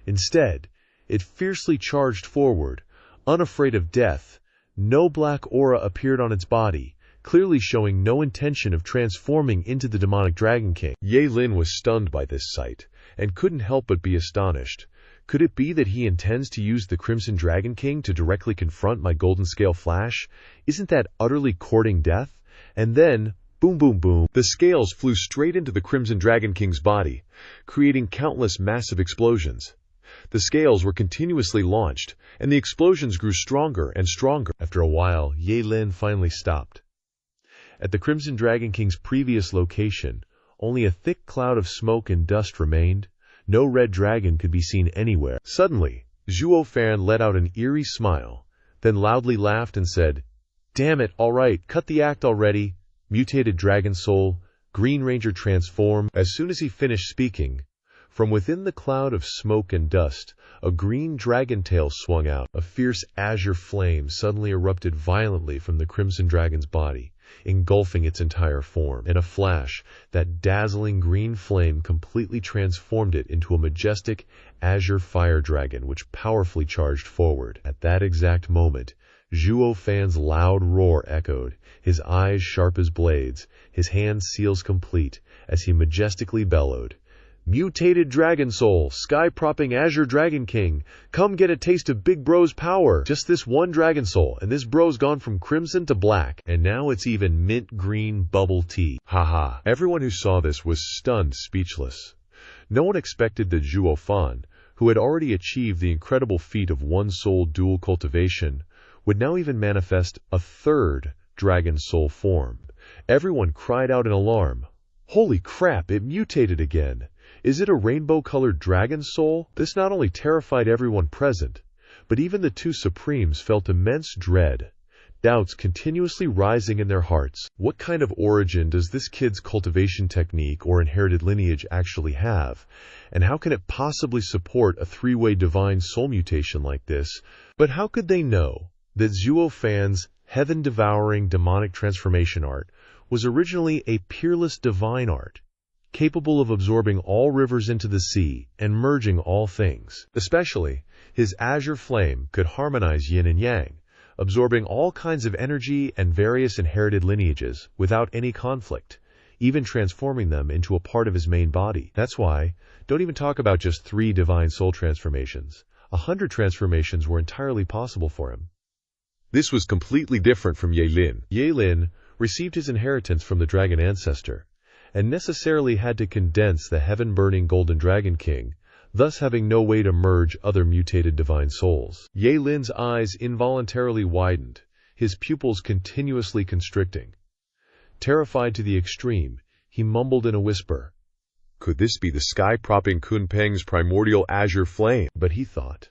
Instead, it fiercely charged forward, unafraid of death. No black aura appeared on its body, clearly showing no intention of transforming into the demonic Dragon King. Ye Lin was stunned by this sight, and couldn't help but be astonished. Could it be that he intends to use the Crimson Dragon King to directly confront my Golden Scale Flash? Isn't that utterly courting death? And then, boom, boom, boom, the scales flew straight into the Crimson Dragon King's body, creating countless massive explosions. The scales were continuously launched, and the explosions grew stronger and stronger. After a while, Ye Lin finally stopped. At the Crimson Dragon King's previous location, only a thick cloud of smoke and dust remained. No red dragon could be seen anywhere. Suddenly, Zhuo Fan let out an eerie smile, then loudly laughed and said, "Damn it, all right, cut the act already. Mutated dragon soul, Green Ranger transform." As soon as he finished speaking, from within the cloud of smoke and dust, a green dragon tail swung out. A fierce azure flame suddenly erupted violently from the Crimson Dragon's body, engulfing its entire form. In a flash, that dazzling green flame completely transformed it into a majestic azure fire dragon which powerfully charged forward. At that exact moment, Zhuo Fan's loud roar echoed, his eyes sharp as blades, his hands seals complete, as he majestically bellowed, "Mutated Dragon Soul, sky-propping Azure Dragon King, come get a taste of Big Bro's power. Just this one Dragon Soul, and this bro's gone from crimson to black, and now it's even mint green bubble tea." Haha. Everyone who saw this was stunned speechless. No one expected that Zhuo Fan, who had already achieved the incredible feat of one-soul dual cultivation, would now even manifest a third Dragon Soul form. Everyone cried out in alarm, "Holy crap, it mutated again! Is it a rainbow-colored dragon soul?" This not only terrified everyone present, but even the two Supremes felt immense dread. doubts continuously rising in their hearts. What kind of origin does this kid's cultivation technique or inherited lineage actually have? And how can it possibly support a three-way divine soul mutation like this? But how could they know that Zhuo Fan's heaven-devouring demonic transformation art was originally a peerless divine art, capable of absorbing all rivers into the sea and merging all things? Especially, his azure flame could harmonize yin and yang, absorbing all kinds of energy and various inherited lineages without any conflict, even transforming them into a part of his main body. That's why, don't even talk about just 3 divine soul transformations. 100 transformations were entirely possible for him. This was completely different from Ye Lin. Ye Lin received his inheritance from the dragon ancestor, and necessarily had to condense the heaven-burning golden dragon king, thus having no way to merge other mutated divine souls. Ye Lin's eyes involuntarily widened, his pupils continuously constricting. Terrified to the extreme, he mumbled in a whisper, Could this be the sky-propping Kunpeng's primordial azure flame? But he thought.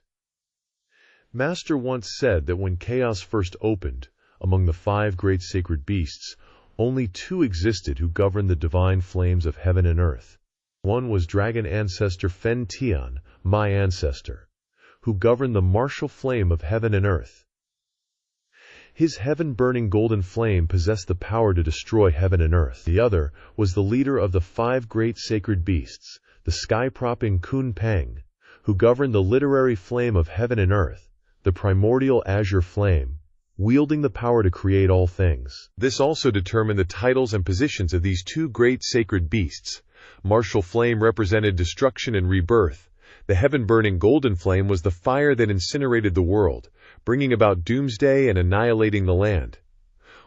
Master once said that when chaos first opened, among the 5 great sacred beasts, only 2 existed who governed the divine flames of heaven and earth. One was dragon ancestor Fen Tian, my ancestor, who governed the martial flame of heaven and earth. His heaven-burning golden flame possessed the power to destroy heaven and earth. The other was the leader of the 5 great sacred beasts, the sky-propping Kunpeng, who governed the literary flame of heaven and earth, the primordial azure flame, wielding the power to create all things. This also determined the titles and positions of these 2 great sacred beasts. Martial flame represented destruction and rebirth. The heaven-burning golden flame was the fire that incinerated the world, bringing about doomsday and annihilating the land.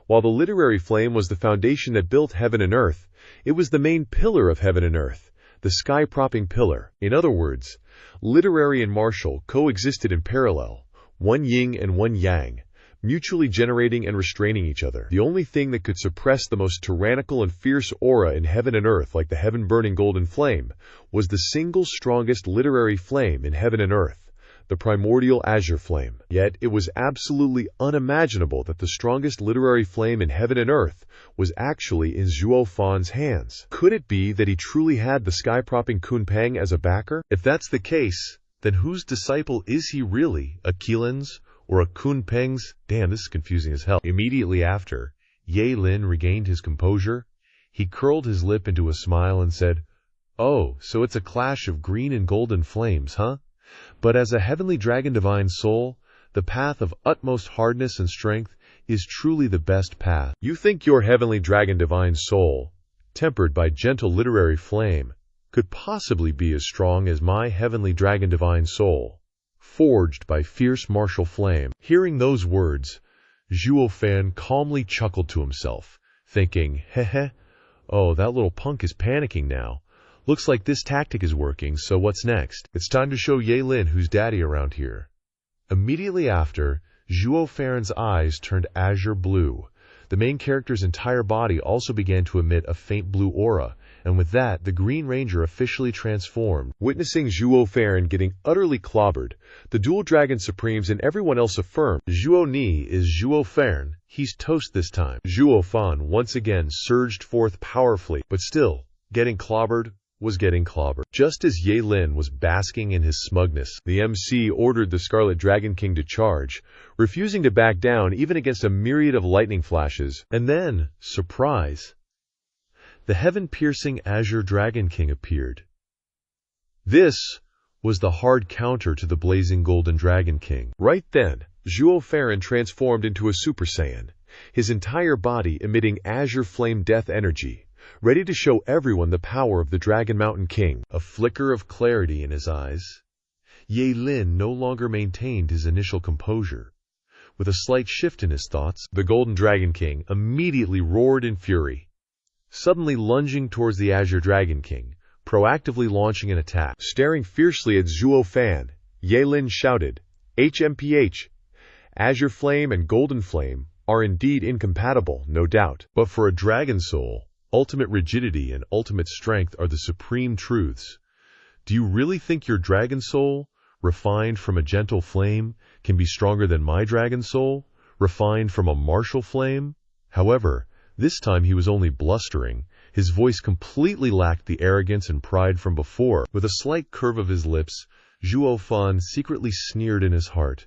While the literary flame was the foundation that built heaven and earth, it was the main pillar of heaven and earth, the sky-propping pillar. In other words, literary and martial coexisted in parallel, one yin and one yang, mutually generating and restraining each other. The only thing that could suppress the most tyrannical and fierce aura in heaven and earth like the heaven-burning golden flame was the single strongest literary flame in heaven and earth, the primordial azure flame. Yet it was absolutely unimaginable that the strongest literary flame in heaven and earth was actually in Zhuo Fan's hands. Could it be that he truly had the sky-propping Kunpeng as a backer? If that's the case, then whose disciple is he really? A Qilin's? Or a Kunpeng's? Damn, this is confusing as hell. Immediately after, Ye Lin regained his composure. He curled his lip into a smile and said, Oh, so it's a clash of green and golden flames, huh? But as a heavenly dragon divine soul, the path of utmost hardness and strength is truly the best path. You think your heavenly dragon divine soul, tempered by gentle literary flame, could possibly be as strong as my heavenly dragon divine soul, forged by fierce martial flame. Hearing those words, Zhuo Fan calmly chuckled to himself, thinking, heh, oh, that little punk is panicking now. Looks like this tactic is working, so what's next? It's time to show Ye Lin who's daddy around here. Immediately after, Zhuo Fan's eyes turned azure blue. The main character's entire body also began to emit a faint blue aura, and with that, the Green Ranger officially transformed. Witnessing Zhuo Fan getting utterly clobbered, the Dual Dragon Supremes and everyone else affirmed, Zhuo Ni is Zhuo Fan, he's toast this time. Zhuo Fan once again surged forth powerfully, but still, getting clobbered was getting clobbered. Just as Ye Lin was basking in his smugness, the MC ordered the Scarlet Dragon King to charge, refusing to back down even against a myriad of lightning flashes. And then, surprise, the heaven-piercing Azure Dragon King appeared. This was the hard counter to the blazing Golden Dragon King. Right then, Zhuo Fan transformed into a Super Saiyan, his entire body emitting azure flame death energy, ready to show everyone the power of the Dragon Mountain King. A flicker of clarity in his eyes, Ye Lin no longer maintained his initial composure. With a slight shift in his thoughts, the Golden Dragon King immediately roared in fury, suddenly lunging towards the Azure Dragon King, proactively launching an attack. Staring fiercely at Zhuo Fan, Ye Lin shouted, HMPH! Azure Flame and Golden Flame are indeed incompatible, no doubt. But for a dragon soul, ultimate rigidity and ultimate strength are the supreme truths. Do you really think your dragon soul, refined from a gentle flame, can be stronger than my dragon soul, refined from a martial flame. However, this time he was only blustering. His voice completely lacked the arrogance and pride from before. With a slight curve of his lips, Zhuo Fan secretly sneered in his heart.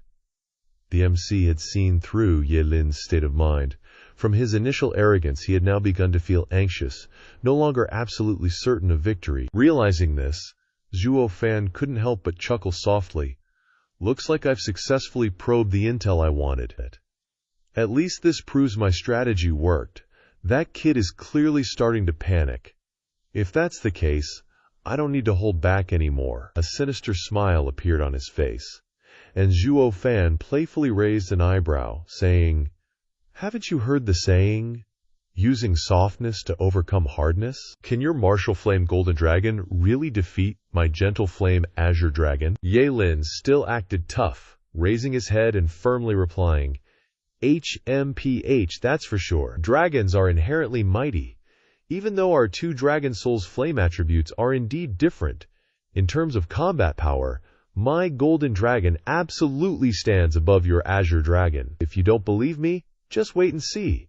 The MC had seen through Ye Lin's state of mind. From his initial arrogance, he had now begun to feel anxious, no longer absolutely certain of victory. Realizing this, Zhuo Fan couldn't help but chuckle softly. Looks like I've successfully probed the intel I wanted. At least this proves my strategy worked. That kid is clearly starting to panic. If that's the case, I don't need to hold back anymore. A sinister smile appeared on his face, and Zhuo Fan playfully raised an eyebrow, saying, "Haven't you heard the saying, using softness to overcome hardness? Can your martial flame golden dragon really defeat my gentle flame azure dragon?" Ye Lin still acted tough, raising his head and firmly replying, "HMPH, that's for sure. Dragons are inherently mighty. Even though our two Dragon Souls flame attributes are indeed different, in terms of combat power, my golden dragon absolutely stands above your azure dragon. If you don't believe me, just wait and see."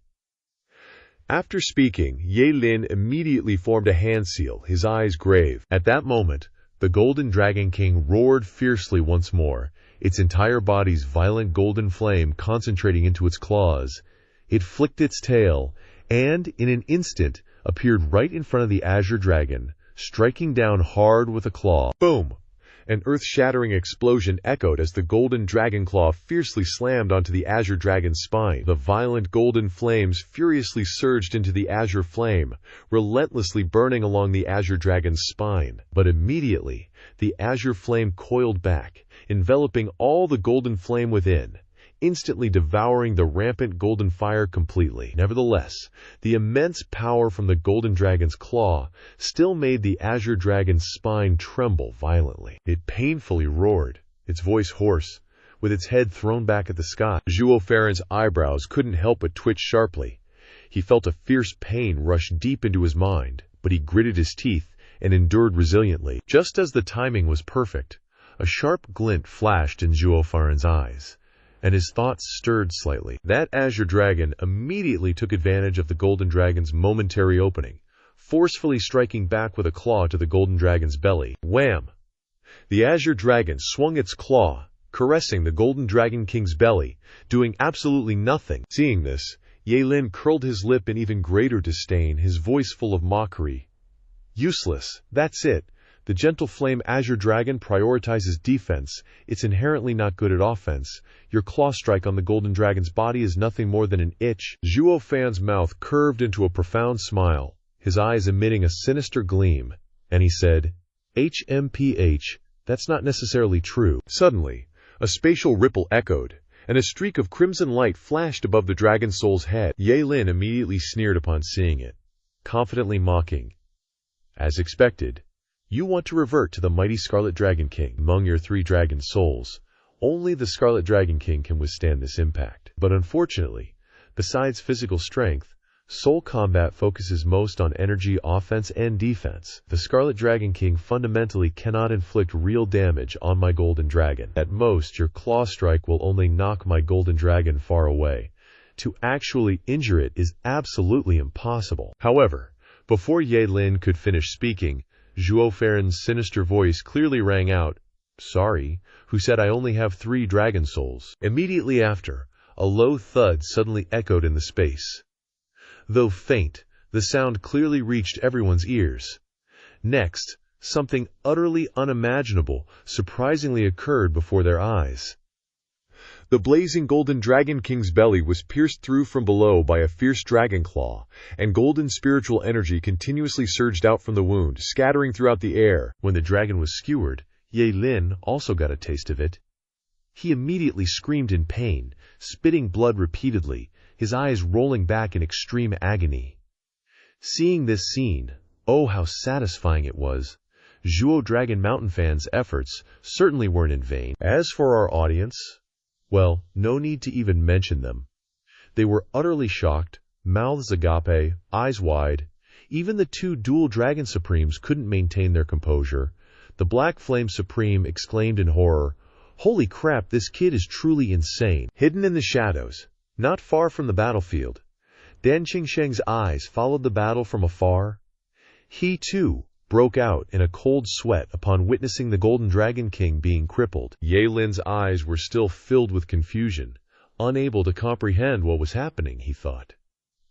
After speaking, Ye Lin immediately formed a hand seal, his eyes grave. At that moment, the Golden Dragon King roared fiercely once more, its entire body's violent golden flame concentrating into its claws. It flicked its tail, and, in an instant, appeared right in front of the azure dragon, striking down hard with a claw. Boom! An earth-shattering explosion echoed as the golden dragon claw fiercely slammed onto the azure dragon's spine. The violent golden flames furiously surged into the azure flame, relentlessly burning along the azure dragon's spine. But immediately, the azure flame coiled back, enveloping all the golden flame within, instantly devouring the rampant golden fire completely. Nevertheless, the immense power from the golden dragon's claw still made the azure dragon's spine tremble violently. It painfully roared, its voice hoarse, with its head thrown back at the sky. Zhuo Fan's eyebrows couldn't help but twitch sharply. He felt a fierce pain rush deep into his mind, but he gritted his teeth and endured resiliently. Just as the timing was perfect, a sharp glint flashed in Zhuo Fan's eyes, and his thoughts stirred slightly. That azure dragon immediately took advantage of the golden dragon's momentary opening, forcefully striking back with a claw to the golden dragon's belly. Wham! The azure dragon swung its claw, caressing the golden dragon king's belly, doing absolutely nothing. Seeing this, Ye Lin curled his lip in even greater disdain, his voice full of mockery. "Useless, that's it. The gentle flame azure dragon prioritizes defense. It's inherently not good at offense. Your claw strike on the golden dragon's body is nothing more than an itch." Zhuo Fan's mouth curved into a profound smile, his eyes emitting a sinister gleam, and he said, "HMPH, that's not necessarily true." Suddenly, a spatial ripple echoed, and a streak of crimson light flashed above the dragon soul's head. Ye Lin immediately sneered upon seeing it, confidently mocking, "As expected, you want to revert to the mighty Scarlet Dragon King. Among your three dragon souls, only the Scarlet Dragon King can withstand this impact. But unfortunately, besides physical strength, soul combat focuses most on energy, offense, and defense. The Scarlet Dragon King fundamentally cannot inflict real damage on my golden dragon. At most, your claw strike will only knock my golden dragon far away. To actually injure it is absolutely impossible." However, before Ye Lin could finish speaking, Zhuo Fan's sinister voice clearly rang out, "Sorry, who said I only have 3 dragon souls?" Immediately after, a low thud suddenly echoed in the space. Though faint, the sound clearly reached everyone's ears. Next, something utterly unimaginable surprisingly occurred before their eyes. The blazing golden dragon king's belly was pierced through from below by a fierce dragon claw, and golden spiritual energy continuously surged out from the wound, scattering throughout the air. When the dragon was skewered, Ye Lin also got a taste of it. He immediately screamed in pain, spitting blood repeatedly, his eyes rolling back in extreme agony. Seeing this scene, oh how satisfying it was. Zhuo Dragon Mountain fans' efforts certainly weren't in vain. As for our audience, well, no need to even mention them. They were utterly shocked, mouths agape, eyes wide. Even the 2 dual Dragon Supremes couldn't maintain their composure. The Black Flame Supreme exclaimed in horror, "Holy crap, this kid is truly insane." Hidden in the shadows, Not far from the battlefield, Dan Qingsheng's eyes followed the battle from afar. He, too, broke out in a cold sweat upon witnessing the Golden Dragon King being crippled. Ye Lin's eyes were still filled with confusion, unable to comprehend what was happening, he thought.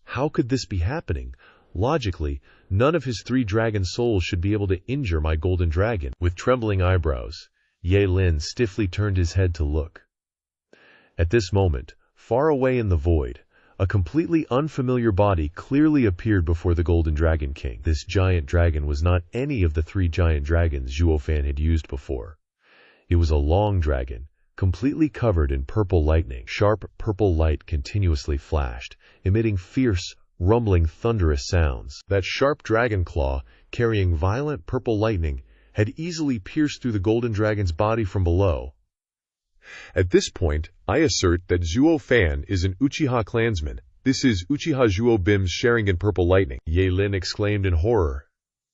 How could this be happening? Logically, none of his 3 dragon souls should be able to injure my golden dragon. With trembling eyebrows, Ye Lin stiffly turned his head to look. At this moment, far away in the void, a completely unfamiliar body clearly appeared before the Golden Dragon King. This giant dragon was not any of the 3 giant dragons Zhuo Fan had used before. It was a long dragon, completely covered in purple lightning. Sharp purple light continuously flashed, emitting fierce, rumbling, thunderous sounds. That sharp dragon claw, carrying violent purple lightning, had easily pierced through the golden dragon's body from below. At this point, I assert that Zhuo Fan is an Uchiha clansman. This is Uchiha Zhuo Bim's Sharingan Purple Lightning. Ye Lin exclaimed in horror.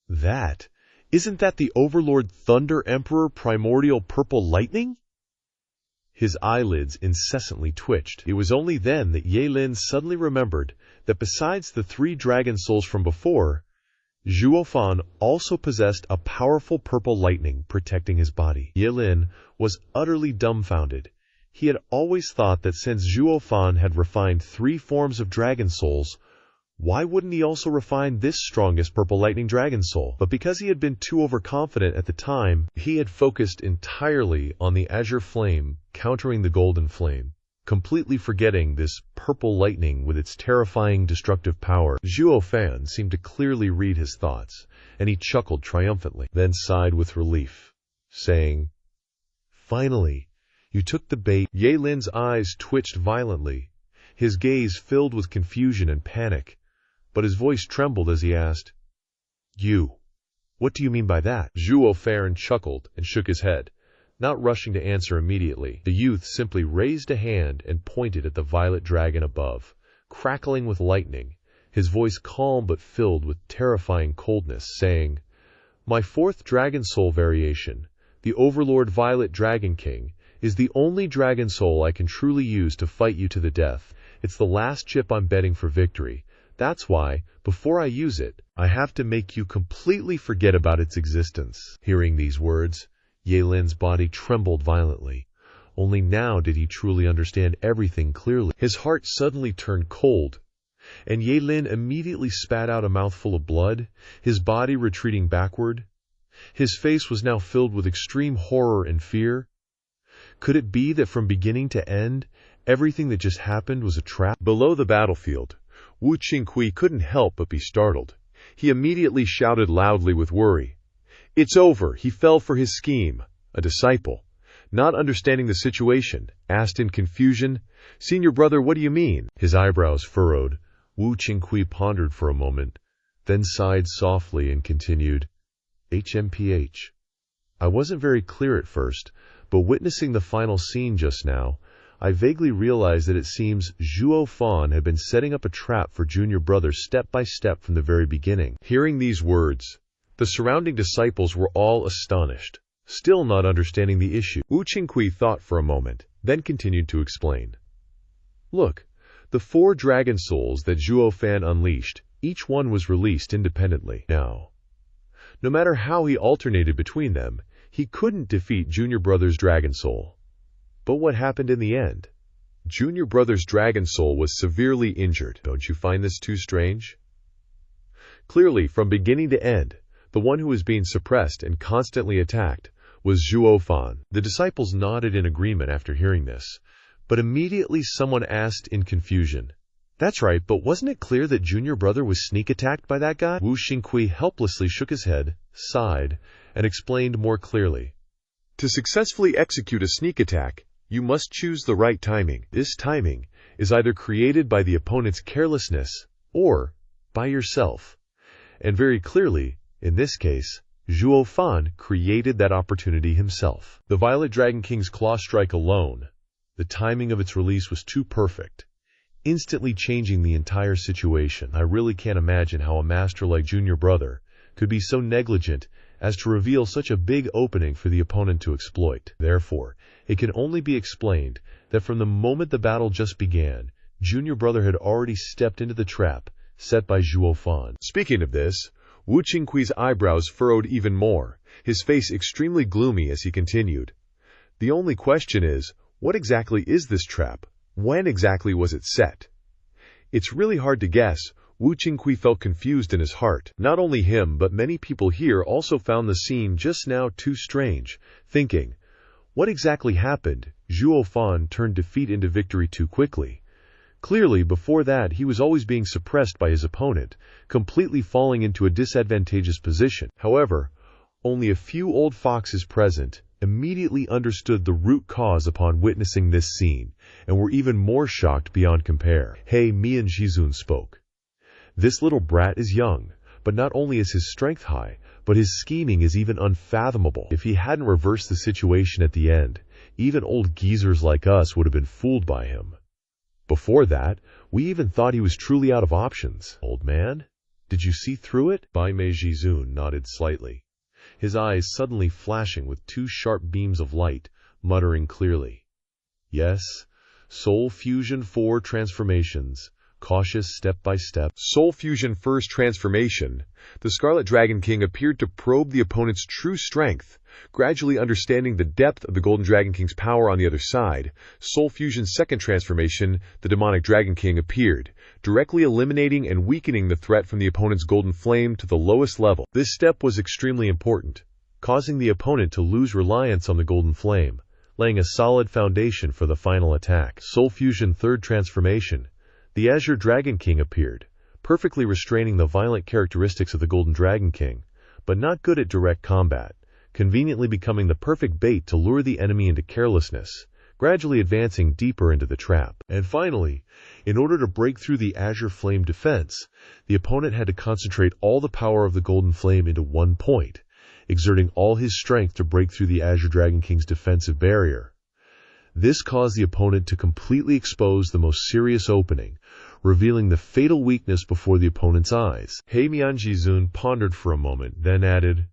Isn't that the Overlord Thunder Emperor Primordial Purple Lightning? His eyelids incessantly twitched. It was only then that Ye Lin suddenly remembered that besides the 3 dragon souls from before, Zhuo Fan also possessed a powerful purple lightning protecting his body. Ye Lin was utterly dumbfounded. He had always thought that since Zhuo Fan had refined 3 forms of dragon souls, why wouldn't he also refine this strongest purple lightning dragon soul? But because he had been too overconfident at the time, he had focused entirely on the azure flame countering the golden flame, completely forgetting this purple lightning with its terrifying destructive power. Zhuo Fan seemed to clearly read his thoughts, and he chuckled triumphantly, then sighed with relief, saying, "Finally, you took the bait." Ye Lin's eyes twitched violently, his gaze filled with confusion and panic, but his voice trembled as he asked, What do you mean by that?" Zhuo Fan chuckled and shook his head, not rushing to answer immediately. The youth simply raised a hand and pointed at the violet dragon above, crackling with lightning, his voice calm but filled with terrifying coldness, saying, "My 4th dragon soul variation, the Overlord Violet Dragon King, is the only dragon soul I can truly use to fight you to the death. It's the last chip I'm betting for victory. That's why, before I use it, I have to make you completely forget about its existence." Hearing these words, Ye Lin's body trembled violently. Only now did he truly understand everything clearly. His heart suddenly turned cold, and Ye Lin immediately spat out a mouthful of blood, his body retreating backward. His face was now filled with extreme horror and fear. Could it be that from beginning to end, everything that just happened was a trap? Below the battlefield, Wu Qingqi couldn't help but be startled. He immediately shouted loudly with worry. "It's over! He fell for his scheme." A disciple, not understanding the situation, asked in confusion, "Senior brother, what do you mean?" His eyebrows furrowed. Wu Qingqi pondered for a moment, then sighed softly and continued, "HMPH. I wasn't very clear at first, but witnessing the final scene just now, I vaguely realized that it seems Zhuo Fan had been setting up a trap for junior brother step by step from the very beginning." Hearing these words, the surrounding disciples were all astonished, still not understanding the issue. Wu Qingqi thought for a moment, then continued to explain. "Look, the 4 dragon souls that Zhuo Fan unleashed, each one was released independently. Now, no matter how he alternated between them, he couldn't defeat junior brother's dragon soul. But what happened in the end? Junior brother's dragon soul was severely injured. Don't you find this too strange? Clearly, from beginning to end, the one who was being suppressed and constantly attacked was Zhuo Fan." The disciples nodded in agreement after hearing this, but immediately someone asked in confusion, "That's right, but wasn't it clear that junior brother was sneak attacked by that guy?" Wu Qingqi helplessly shook his head, sighed, and explained more clearly. "To successfully execute a sneak attack, you must choose the right timing. This timing is either created by the opponent's carelessness or by yourself. And very clearly, in this case, Zhuo Fan created that opportunity himself. The Violet Dragon King's claw strike alone, the timing of its release was too perfect, instantly changing the entire situation. I really can't imagine how a master like junior brother could be so negligent as to reveal such a big opening for the opponent to exploit. Therefore, it can only be explained that from the moment the battle just began, Junior brother had already stepped into the trap set by Zhuo Fan. Speaking of this, Wu Qingqi's eyebrows furrowed even more, his face extremely gloomy as he continued. The only question is, what exactly is this trap? When exactly was it set? It's really hard to guess. Wu Qingqi felt confused in his heart. Not only him, but many people here also found the scene just now too strange, thinking, what exactly happened? Zhuo Fan turned defeat into victory too quickly. Clearly, before that, he was always being suppressed by his opponent, completely falling into a disadvantageous position. However, only a few old foxes present immediately understood the root cause upon witnessing this scene, and were even more shocked beyond compare. He Mianjizun spoke. This little brat is young, but not only is his strength high, but his scheming is even unfathomable. If he hadn't reversed the situation at the end, even old geezers like us would have been fooled by him. Before that, we even thought he was truly out of options. Old man, did you see through it? Bai Meijizun nodded slightly, his eyes suddenly flashing with two sharp beams of light, muttering clearly. Yes, Soul Fusion 4 transformations. Cautious step by step. Soul Fusion first transformation. The Scarlet Dragon King appeared to probe the opponent's true strength, gradually understanding the depth of the Golden Dragon King's power on the other side. Soul Fusion's second transformation, the Demonic Dragon King, appeared, directly eliminating and weakening the threat from the opponent's Golden Flame to the lowest level. This step was extremely important, causing the opponent to lose reliance on the Golden Flame, laying a solid foundation for the final attack. Soul Fusion third transformation. The Azure Dragon King appeared, perfectly restraining the violent characteristics of the Golden Dragon King, but not good at direct combat, conveniently becoming the perfect bait to lure the enemy into carelessness, gradually advancing deeper into the trap. And finally, in order to break through the Azure Flame defense, the opponent had to concentrate all the power of the Golden Flame into one point, exerting all his strength to break through the Azure Dragon King's defensive barrier. This caused the opponent to completely expose the most serious opening, revealing the fatal weakness before the opponent's eyes. He Mianjizun pondered for a moment, then added,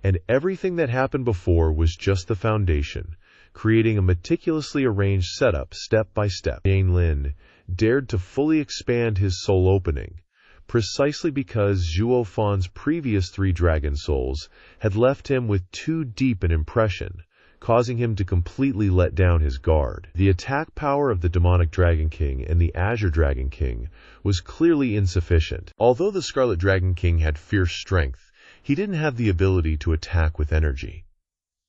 and everything that happened before was just the foundation, creating a meticulously arranged setup step by step. Yang Lin dared to fully expand his soul opening, precisely because Zhuo Fan's previous 3 dragon souls had left him with too deep an impression, causing him to completely let down his guard. The attack power of the Demonic Dragon King and the Azure Dragon King was clearly insufficient. Although the Scarlet Dragon King had fierce strength, he didn't have the ability to attack with energy.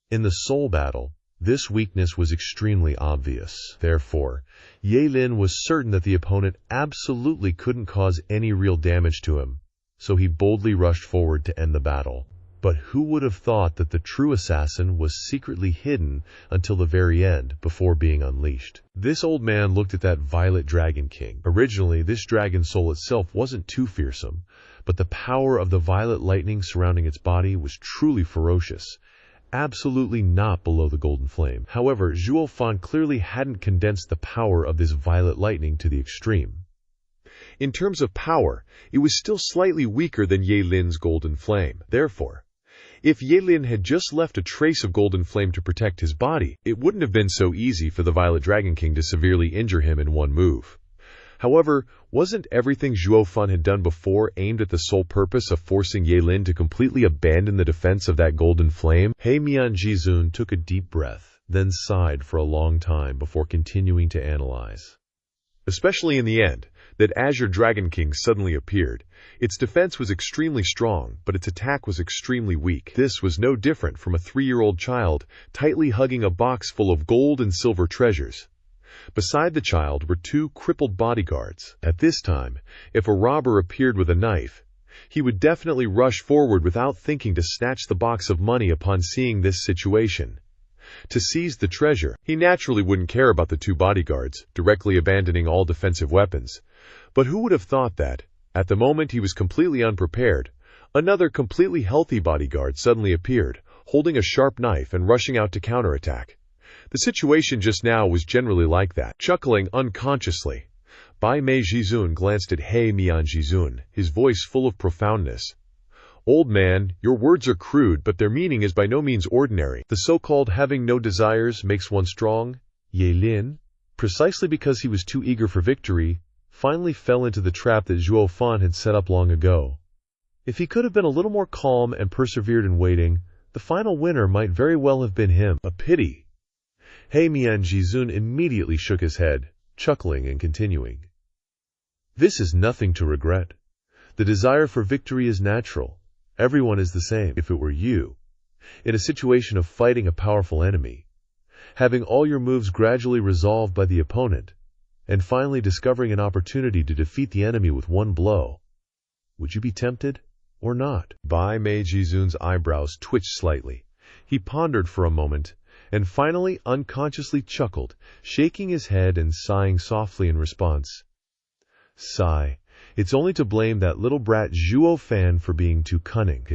In the soul battle, this weakness was extremely obvious. Therefore, Ye Lin was certain that the opponent absolutely couldn't cause any real damage to him, so he boldly rushed forward to end the battle. But who would have thought that the true assassin was secretly hidden until the very end before being unleashed? This old man looked at that Violet Dragon King. Originally, this dragon soul itself wasn't too fearsome, but the power of the violet lightning surrounding its body was truly ferocious, absolutely not below the Golden Flame. However, Zhuo Fan clearly hadn't condensed the power of this violet lightning to the extreme. In terms of power, it was still slightly weaker than Ye Lin's Golden Flame. Therefore, if Ye Lin had just left a trace of Golden Flame to protect his body, it wouldn't have been so easy for the Violet Dragon King to severely injure him in one move. However, wasn't everything Zhuo Fan had done before aimed at the sole purpose of forcing Ye Lin to completely abandon the defense of that Golden Flame? He Mianjizun took a deep breath, then sighed for a long time before continuing to analyze. Especially in the end, that Azure Dragon King suddenly appeared. Its defense was extremely strong, but its attack was extremely weak. This was no different from a 3-year-old child tightly hugging a box full of gold and silver treasures. Beside the child were 2 crippled bodyguards. At this time, if a robber appeared with a knife, he would definitely rush forward without thinking to snatch the box of money upon seeing this situation. To seize the treasure, he naturally wouldn't care about the 2 bodyguards, directly abandoning all defensive weapons. But who would have thought that, at the moment he was completely unprepared, another completely healthy bodyguard suddenly appeared, holding a sharp knife and rushing out to counterattack. The situation just now was generally like that. Chuckling unconsciously, Bai Meijizun glanced at He Mianjizun, his voice full of profoundness. Old man, your words are crude, but their meaning is by no means ordinary. The so-called having no desires makes one strong? Ye Lin, precisely because he was too eager for victory, finally fell into the trap that Zhuo Fan had set up long ago. If he could have been a little more calm and persevered in waiting, the final winner might very well have been him. A pity. He Mian Jizun immediately shook his head, chuckling and continuing. This is nothing to regret. The desire for victory is natural. Everyone is the same. If it were you, in a situation of fighting a powerful enemy, having all your moves gradually resolved by the opponent, and finally discovering an opportunity to defeat the enemy with one blow, would you be tempted or not? Bai Mei Jizun's eyebrows twitched slightly. He pondered for a moment, and finally unconsciously chuckled, shaking his head and sighing softly in response. Sigh. It's only to blame that little brat Zhuo Fan for being too cunning.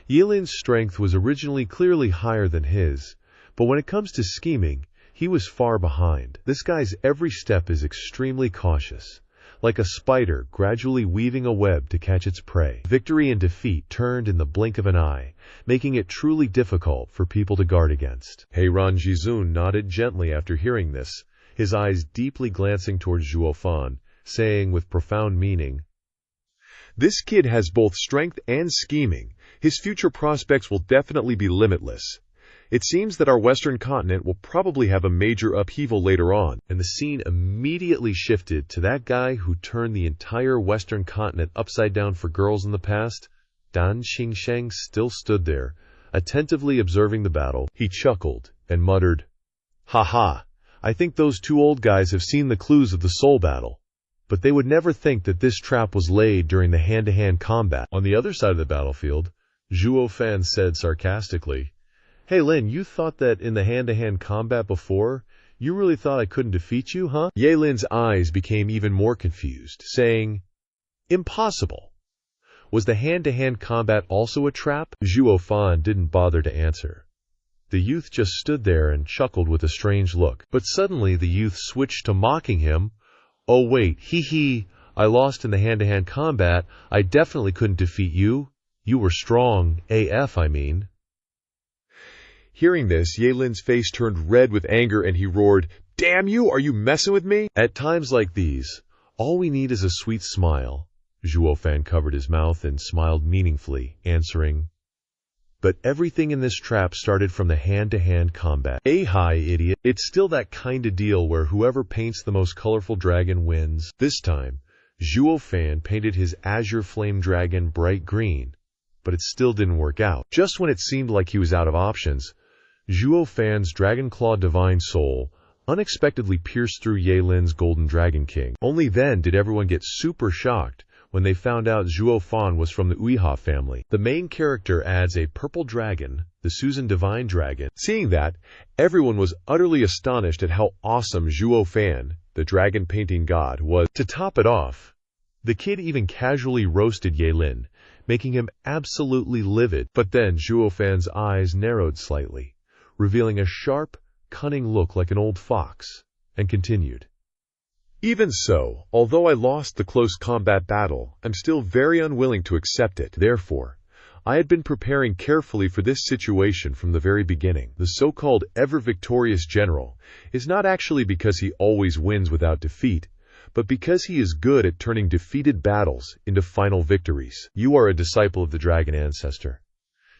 Yilin's strength was originally clearly higher than his, but when it comes to scheming, he was far behind. This guy's every step is extremely cautious, like a spider gradually weaving a web to catch its prey. Victory and defeat turned in the blink of an eye, making it truly difficult for people to guard against. Heiran Jizun nodded gently after hearing this, his eyes deeply glancing towards Zhuo Fan, saying with profound meaning, "This kid has both strength and scheming. His future prospects will definitely be limitless. It seems that our western continent will probably have a major upheaval later on." And the scene immediately shifted to that guy who turned the entire western continent upside down for girls in the past. Dan Xingsheng still stood there, attentively observing the battle. He chuckled and muttered, "Ha ha, I think those two old guys have seen the clues of the soul battle. But they would never think that this trap was laid during the hand-to-hand combat." On the other side of the battlefield, Zhuo Fan said sarcastically, "Hey Lin, you thought that in the hand-to-hand combat before, you really thought I couldn't defeat you, huh?" Ye Lin's eyes became even more confused, saying, "Impossible. Was the hand-to-hand combat also a trap?" Zhuo Fan didn't bother to answer. The youth just stood there and chuckled with a strange look. But suddenly the youth switched to mocking him. "Oh wait, hee, I lost in the hand-to-hand combat. I definitely couldn't defeat you. You were strong, AF I mean." Hearing this, Ye Lin's face turned red with anger and he roared, "Damn you, are you messing with me?" At times like these, all we need is a sweet smile. Zhuo Fan covered his mouth and smiled meaningfully, answering, "But everything in this trap started from the hand-to-hand combat." Hi, idiot. It's still that kind of deal where whoever paints the most colorful dragon wins. This time, Zhuo Fan painted his azure flame dragon bright green, but it still didn't work out. Just when it seemed like he was out of options, Zhuo Fan's Dragon Claw Divine Soul unexpectedly pierced through Ye Lin's Golden Dragon King. Only then did everyone get super shocked when they found out Zhuo Fan was from the Uiha family. The main character adds a purple dragon, the Susan Divine Dragon. Seeing that, everyone was utterly astonished at how awesome Zhuo Fan, the dragon painting god, was. To top it off, the kid even casually roasted Ye Lin, making him absolutely livid. But then Zhuo Fan's eyes narrowed slightly, revealing a sharp, cunning look like an old fox, and continued, "Even so, although I lost the close combat battle, I'm still very unwilling to accept it. Therefore, I had been preparing carefully for this situation from the very beginning. The so-called ever-victorious general is not actually because he always wins without defeat, but because he is good at turning defeated battles into final victories. You are a disciple of the dragon ancestor.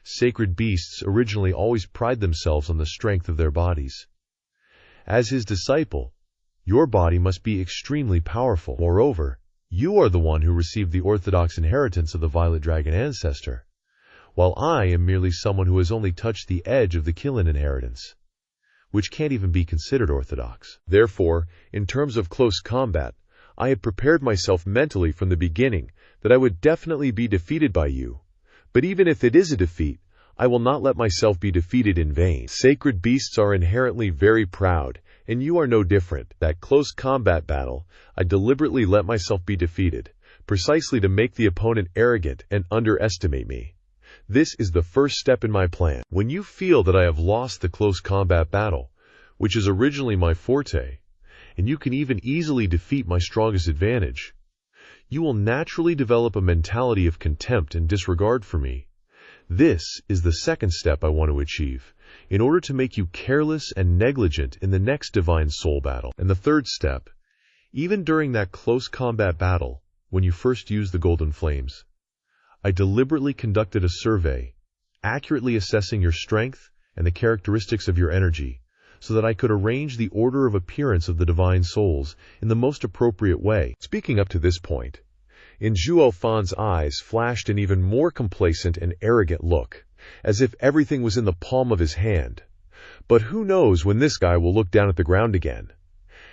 Sacred beasts originally always pride themselves on the strength of their bodies. As his disciple, your body must be extremely powerful. Moreover, you are the one who received the orthodox inheritance of the violet dragon ancestor, while I am merely someone who has only touched the edge of the Qilin inheritance, which can't even be considered orthodox. Therefore, in terms of close combat, I had prepared myself mentally from the beginning that I would definitely be defeated by you. But even if it is a defeat, I will not let myself be defeated in vain. Sacred beasts are inherently very proud, and you are no different. That close combat battle, I deliberately let myself be defeated, precisely to make the opponent arrogant and underestimate me. This is the first step in my plan. When you feel that I have lost the close combat battle, which is originally my forte, and you can even easily defeat my strongest advantage, you will naturally develop a mentality of contempt and disregard for me. This is the second step I want to achieve, in order to make you careless and negligent in the next divine soul battle. And the third step, even during that close combat battle, when you first used the golden flames, I deliberately conducted a survey, accurately assessing your strength and the characteristics of your energy, so that I could arrange the order of appearance of the divine souls in the most appropriate way. Speaking up to this point, in Zhuo Fan's eyes flashed an even more complacent and arrogant look, as if everything was in the palm of his hand. But who knows when this guy will look down at the ground again?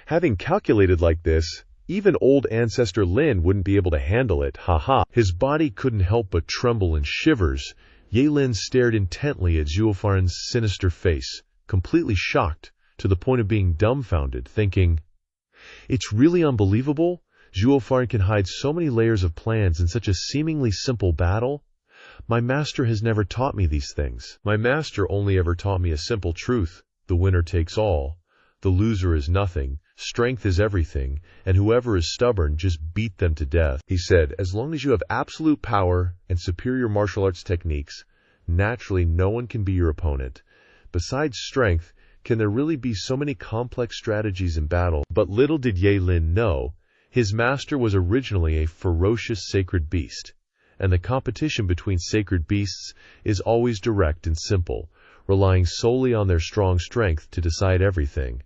Having calculated like this, even old ancestor Lin wouldn't be able to handle it, haha. His body couldn't help but tremble in shivers. Ye Lin stared intently at Zhuo Fan's sinister face, completely shocked to the point of being dumbfounded, thinking, "It's really unbelievable. Zhuo Fan can hide so many layers of plans in such a seemingly simple battle. My master has never taught me these things. My master only ever taught me a simple truth. The winner takes all. The loser is nothing. Strength is everything, and whoever is stubborn, just beat them to death." He said, "As long as you have absolute power and superior martial arts techniques, naturally no one can be your opponent. Besides strength, can there really be so many complex strategies in battle?" But little did Ye Lin know, his master was originally a ferocious sacred beast, and the competition between sacred beasts is always direct and simple, relying solely on their strong strength to decide everything.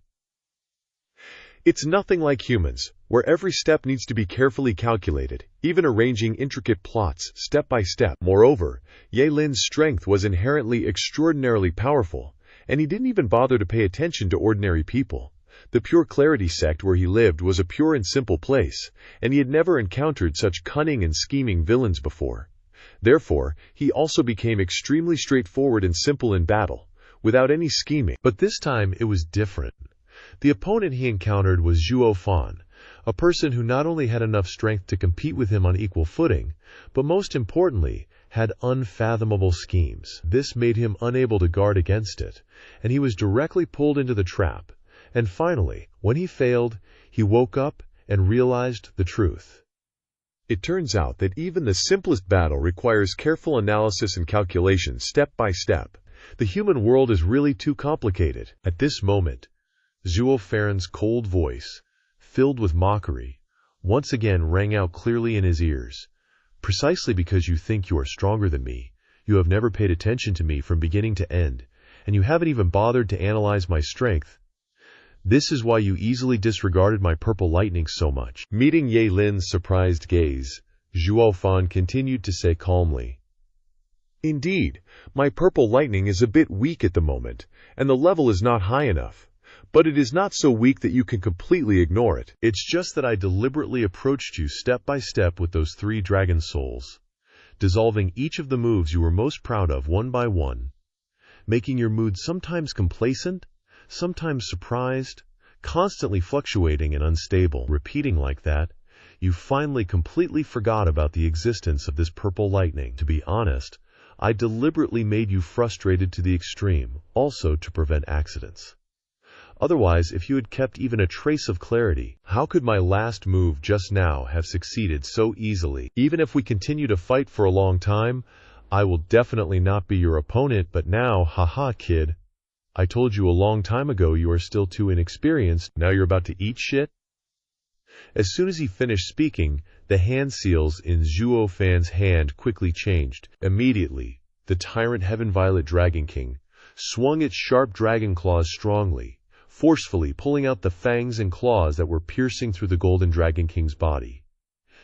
It's nothing like humans, where every step needs to be carefully calculated, even arranging intricate plots step by step. Moreover, Ye Lin's strength was inherently extraordinarily powerful, and he didn't even bother to pay attention to ordinary people. The Pure Clarity sect where he lived was a pure and simple place, and he had never encountered such cunning and scheming villains before. Therefore, he also became extremely straightforward and simple in battle, without any scheming. But this time it was different. The opponent he encountered was Zhuo Fan, a person who not only had enough strength to compete with him on equal footing, but most importantly, had unfathomable schemes. This made him unable to guard against it, and he was directly pulled into the trap. And finally, when he failed, he woke up and realized the truth. It turns out that even the simplest battle requires careful analysis and calculation step by step. The human world is really too complicated. At this moment, Zhuo Fan's cold voice, filled with mockery, once again rang out clearly in his ears. "Precisely because you think you are stronger than me, you have never paid attention to me from beginning to end, and you haven't even bothered to analyze my strength. This is why you easily disregarded my purple lightning so much." Meeting Ye Lin's surprised gaze, Zhuo Fan continued to say calmly, "Indeed, my purple lightning is a bit weak at the moment, and the level is not high enough. But it is not so weak that you can completely ignore it. It's just that I deliberately approached you step by step with those 3 dragon souls, dissolving each of the moves you were most proud of one by one, making your mood sometimes complacent, sometimes surprised, constantly fluctuating and unstable. Repeating like that, you finally completely forgot about the existence of this purple lightning. To be honest, I deliberately made you frustrated to the extreme, also to prevent accidents. Otherwise, if you had kept even a trace of clarity, how could my last move just now have succeeded so easily? Even if we continue to fight for a long time, I will definitely not be your opponent, but now, haha kid, I told you a long time ago you are still too inexperienced, now you're about to eat shit? As soon as he finished speaking, the hand seals in Zhuo Fan's hand quickly changed. Immediately, the tyrant Heaven Violet Dragon King swung its sharp dragon claws strongly, forcefully pulling out the fangs and claws that were piercing through the Golden Dragon King's body.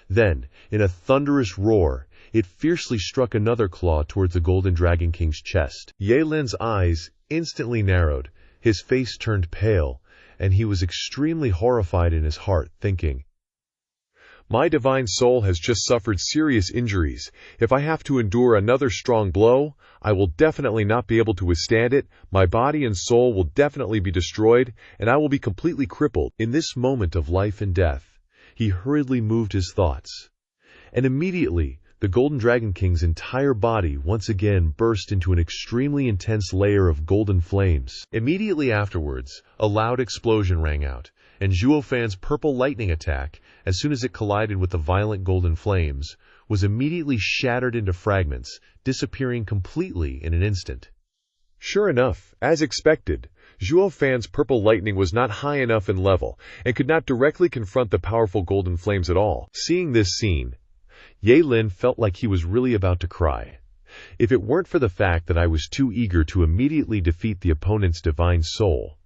Then, in a thunderous roar, it fiercely struck another claw towards the Golden Dragon King's chest. Ye Lin's eyes instantly narrowed, his face turned pale, and he was extremely horrified in his heart, thinking, "My divine soul has just suffered serious injuries. If I have to endure another strong blow, I will definitely not be able to withstand it. My body and soul will definitely be destroyed, and I will be completely crippled." In this moment of life and death, he hurriedly moved his thoughts, and immediately the Golden Dragon King's entire body once again burst into an extremely intense layer of golden flames. Immediately afterwards, a loud explosion rang out, and Zhuo Fan's purple lightning attack, as soon as it collided with the violent golden flames, was immediately shattered into fragments, disappearing completely in an instant. Sure enough, as expected, Zhuo Fan's purple lightning was not high enough in level and could not directly confront the powerful golden flames at all. Seeing this scene, Ye Lin felt like he was really about to cry. If it weren't for the fact that I was too eager to immediately defeat the opponent's divine soul,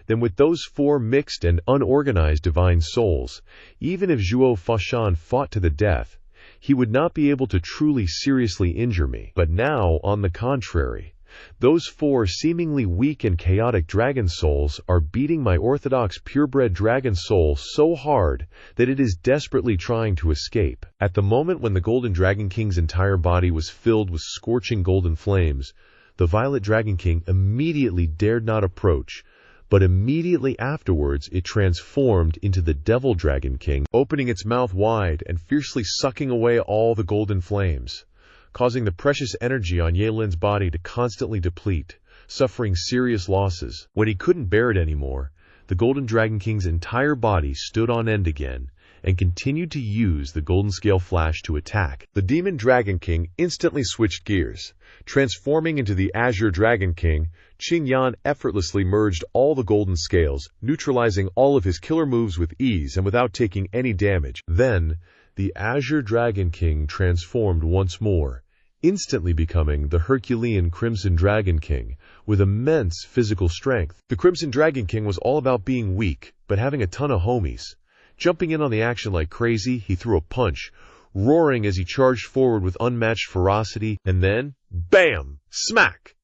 then with those 4 mixed and unorganized divine souls, even if Zhuo Fan fought to the death, he would not be able to truly seriously injure me. But now, on the contrary, those 4 seemingly weak and chaotic dragon souls are beating my orthodox purebred dragon soul so hard that it is desperately trying to escape. At the moment when the Golden Dragon King's entire body was filled with scorching golden flames, the Violet Dragon King immediately dared not approach, but immediately afterwards it transformed into the Devil Dragon King, opening its mouth wide and fiercely sucking away all the golden flames, causing the precious energy on Ye Lin's body to constantly deplete, suffering serious losses. When he couldn't bear it anymore, the Golden Dragon King's entire body stood on end again and continued to use the Golden Scale Flash to attack. The Demon Dragon King instantly switched gears. Transforming into the Azure Dragon King, Qing Yan effortlessly merged all the golden scales, neutralizing all of his killer moves with ease and without taking any damage. Then, the Azure Dragon King transformed once more, instantly becoming the Herculean Crimson Dragon King, with immense physical strength. The Crimson Dragon King was all about being weak, but having a ton of homies. Jumping in on the action like crazy, he threw a punch, roaring as he charged forward with unmatched ferocity, and then, BAM! Smack!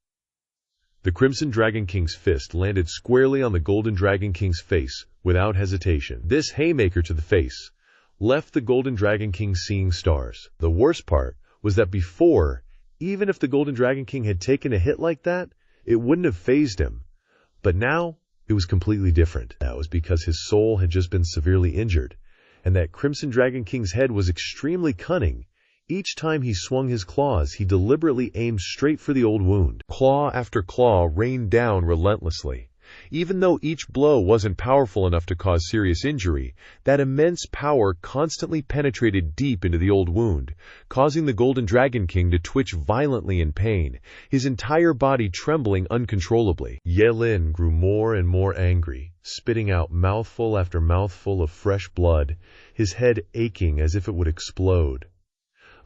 The Crimson Dragon King's fist landed squarely on the Golden Dragon King's face, without hesitation. This haymaker to the face left the Golden Dragon King seeing stars. The worst part was that before, even if the Golden Dragon King had taken a hit like that, it wouldn't have fazed him. But now, it was completely different. That was because his soul had just been severely injured, and that Crimson Dragon King's head was extremely cunning. Each time he swung his claws, he deliberately aimed straight for the old wound. Claw after claw rained down relentlessly. Even though each blow wasn't powerful enough to cause serious injury, that immense power constantly penetrated deep into the old wound, causing the Golden Dragon King to twitch violently in pain, his entire body trembling uncontrollably. Ye Lin grew more and more angry, spitting out mouthful after mouthful of fresh blood, his head aching as if it would explode.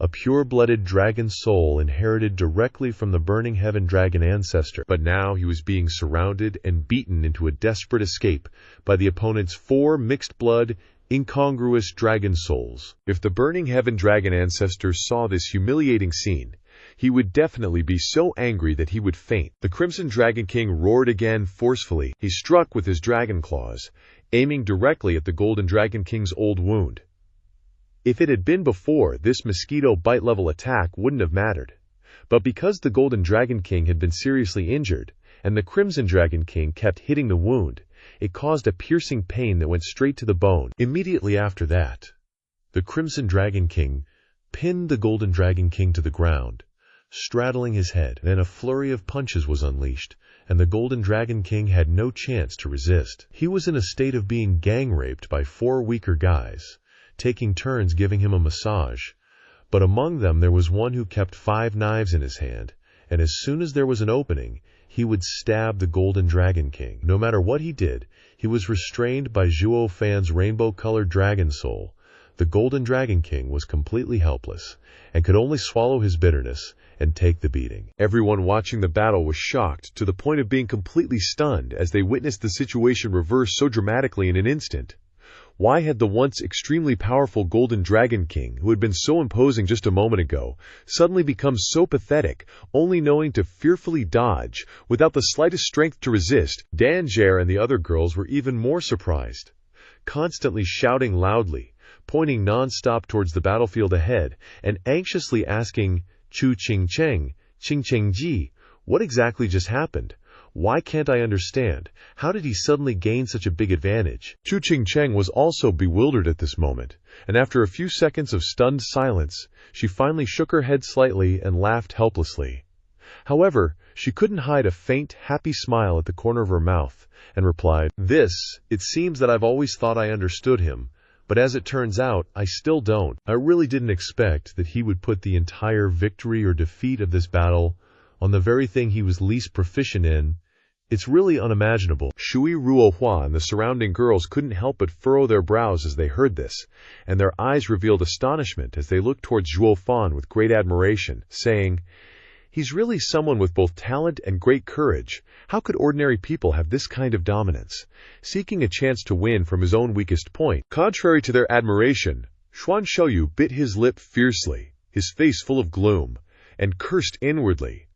A pure-blooded dragon soul inherited directly from the Burning Heaven dragon ancestor. But now he was being surrounded and beaten into a desperate escape by the opponent's 4 mixed-blood, incongruous dragon souls. If the Burning Heaven dragon ancestor saw this humiliating scene, he would definitely be so angry that he would faint. The Crimson Dragon King roared again forcefully. He struck with his dragon claws, aiming directly at the Golden Dragon King's old wound. If it had been before, this mosquito bite-level attack wouldn't have mattered. But because the Golden Dragon King had been seriously injured, and the Crimson Dragon King kept hitting the wound, it caused a piercing pain that went straight to the bone. Immediately after that, the Crimson Dragon King pinned the Golden Dragon King to the ground, straddling his head. Then a flurry of punches was unleashed, and the Golden Dragon King had no chance to resist. He was in a state of being gang-raped by 4 weaker guys, taking turns giving him a massage. But among them there was one who kept 5 knives in his hand, and as soon as there was an opening, he would stab the Golden Dragon King. No matter what he did, he was restrained by Zhuo Fan's rainbow-colored dragon soul. The Golden Dragon King was completely helpless, and could only swallow his bitterness and take the beating. Everyone watching the battle was shocked to the point of being completely stunned as they witnessed the situation reverse so dramatically in an instant. Why had the once extremely powerful Golden Dragon King, who had been so imposing just a moment ago, suddenly become so pathetic, only knowing to fearfully dodge, without the slightest strength to resist? Danger and the other girls were even more surprised, constantly shouting loudly, pointing non-stop towards the battlefield ahead, and anxiously asking, Chu Qing Cheng, Qing Cheng Ji, what exactly just happened? Why can't I understand? How did he suddenly gain such a big advantage? Chu Qing Cheng was also bewildered at this moment, and after a few seconds of stunned silence, she finally shook her head slightly and laughed helplessly. However, she couldn't hide a faint, happy smile at the corner of her mouth, and replied, It seems that I've always thought I understood him, but as it turns out, I still don't. I really didn't expect that he would put the entire victory or defeat of this battle on the very thing he was least proficient in. It's really unimaginable. Shui Ruohua and the surrounding girls couldn't help but furrow their brows as they heard this, and their eyes revealed astonishment as they looked towards Zhuo Fan with great admiration, saying, "He's really someone with both talent and great courage. How could ordinary people have this kind of dominance?" Seeking a chance to win from his own weakest point. Contrary to their admiration, Xuan Shouyu bit his lip fiercely, his face full of gloom, and cursed inwardly.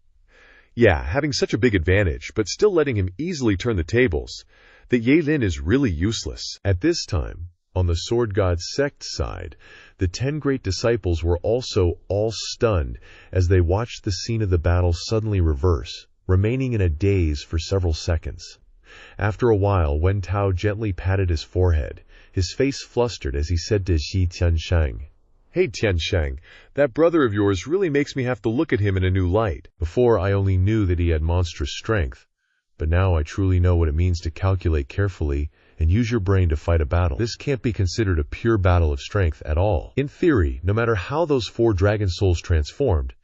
Yeah, having such a big advantage, but still letting him easily turn the tables. That Ye Lin is really useless. At this time, on the Sword God sect side, the 10 great disciples were also all stunned as they watched the scene of the battle suddenly reverse, remaining in a daze for several seconds. After a while, Wen Tao gently patted his forehead, his face flustered as he said to Xi Tiansheng, "Hey Tiansheng, that brother of yours really makes me have to look at him in a new light. Before I only knew that he had monstrous strength, but now I truly know what it means to calculate carefully and use your brain to fight a battle. This can't be considered a pure battle of strength at all. In theory, no matter how those 4 dragon souls transformed,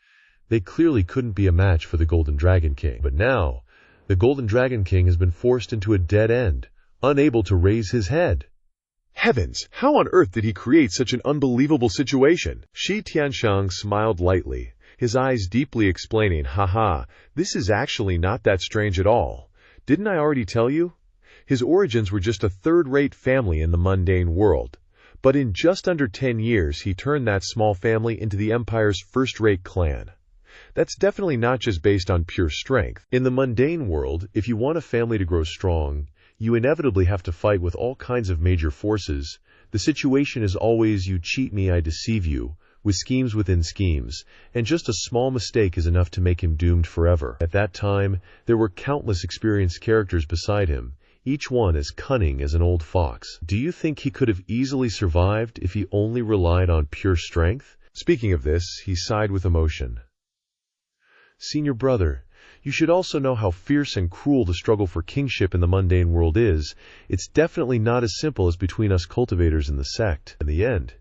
they clearly couldn't be a match for the Golden Dragon King. But now, the Golden Dragon King has been forced into a dead end, unable to raise his head." Heavens, how on earth did he create such an unbelievable situation? Shi Tiansheng smiled lightly, his eyes deeply explaining, "Haha, this is actually not that strange at all. Didn't I already tell you? His origins were just a third-rate family in the mundane world. But in just under 10 years, he turned that small family into the Empire's first-rate clan. That's definitely not just based on pure strength. In the mundane world, if you want a family to grow strong, you inevitably have to fight with all kinds of major forces. The situation is always you cheat me, I deceive you, with schemes within schemes, and just a small mistake is enough to make him doomed forever. At that time, there were countless experienced characters beside him, each one as cunning as an old fox. Do you think he could have easily survived if he only relied on pure strength? Speaking of this, he sighed with emotion. Senior brother, you should also know how fierce and cruel the struggle for kingship in the mundane world is. It's definitely not as simple as between us cultivators in the sect. In the end,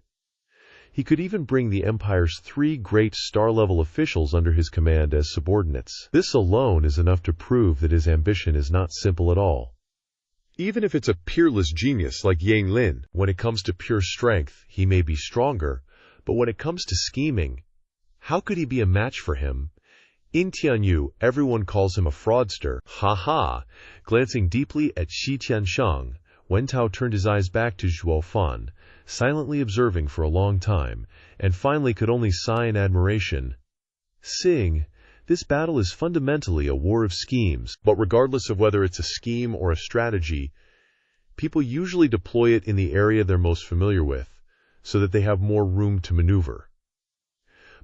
he could even bring the Empire's 3 great star-level officials under his command as subordinates. This alone is enough to prove that his ambition is not simple at all. Even if it's a peerless genius like Ye Lin, when it comes to pure strength, he may be stronger, but when it comes to scheming, how could he be a match for him? In Tianyu, everyone calls him a fraudster. Ha ha! Glancing deeply at Shi Tiansheng, Wen Tao turned his eyes back to Zhuo Fan, silently observing for a long time, and finally could only sigh in admiration. Seeing, this battle is fundamentally a war of schemes, but regardless of whether it's a scheme or a strategy, people usually deploy it in the area they're most familiar with, so that they have more room to maneuver.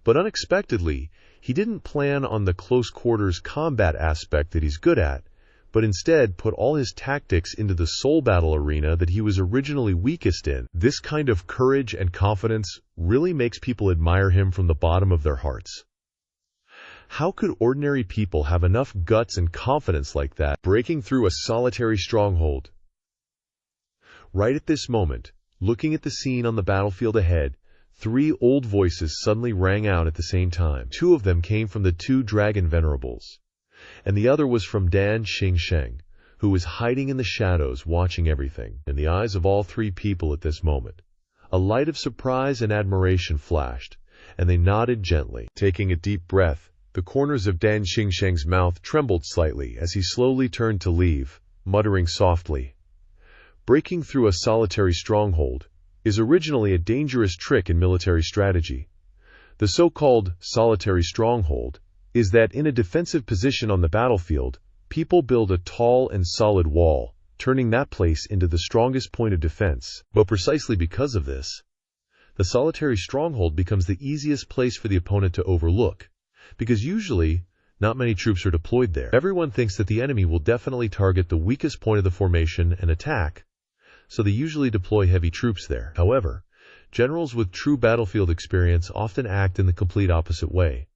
But unexpectedly, he didn't plan on the close-quarters combat aspect that he's good at, but instead put all his tactics into the soul battle arena that he was originally weakest in. This kind of courage and confidence really makes people admire him from the bottom of their hearts. How could ordinary people have enough guts and confidence like that, breaking through a solitary stronghold? Right at this moment, looking at the scene on the battlefield ahead, 3 old voices suddenly rang out at the same time. 2 of them came from the 2 dragon venerables, and the other was from Dan Xingsheng, who was hiding in the shadows watching everything. In the eyes of all 3 people at this moment, a light of surprise and admiration flashed, and they nodded gently. Taking a deep breath, the corners of Dan Xingsheng's mouth trembled slightly as he slowly turned to leave, muttering softly, "Breaking through a solitary stronghold is originally a dangerous trick in military strategy. The so-called solitary stronghold is that in a defensive position on the battlefield, people build a tall and solid wall, turning that place into the strongest point of defense. But precisely because of this, the solitary stronghold becomes the easiest place for the opponent to overlook, because usually not many troops are deployed there. Everyone thinks that the enemy will definitely target the weakest point of the formation and attack, so they usually deploy heavy troops there. However, generals with true battlefield experience often act in the complete opposite way.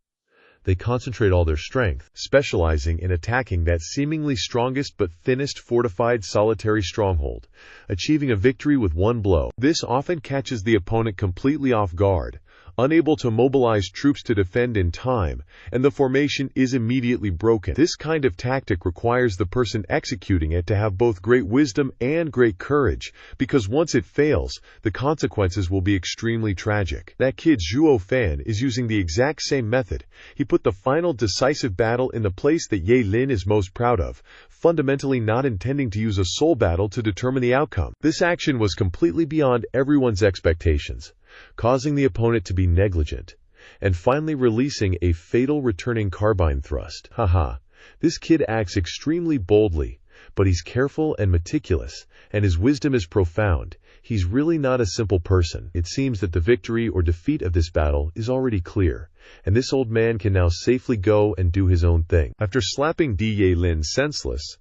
They concentrate all their strength, specializing in attacking that seemingly strongest but thinnest fortified solitary stronghold, achieving a victory with one blow. This often catches the opponent completely off guard, unable to mobilize troops to defend in time, and the formation is immediately broken. This kind of tactic requires the person executing it to have both great wisdom and great courage, because once it fails, the consequences will be extremely tragic. That kid Zhuo Fan is using the exact same method. He put the final decisive battle in the place that Ye Lin is most proud of, fundamentally not intending to use a soul battle to determine the outcome. This action was completely beyond everyone's expectations, causing the opponent to be negligent, and finally releasing a fatal returning carbine thrust. Haha, this kid acts extremely boldly, but he's careful and meticulous, and his wisdom is profound. He's really not a simple person. It seems that the victory or defeat of this battle is already clear, and this old man can now safely go and do his own thing. After slapping Ye Lin senseless,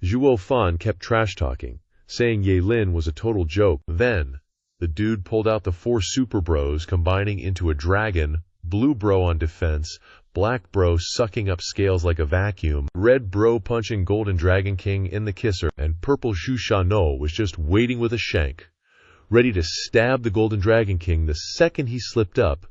Zhuo Fan kept trash-talking, saying Ye Lin was a total joke. Then, the dude pulled out the 4 super bros combining into a dragon, blue bro on defense, black bro sucking up scales like a vacuum, red bro punching golden dragon king in the kisser, and purple Shu No was just waiting with a shank, ready to stab the golden dragon king the second he slipped up.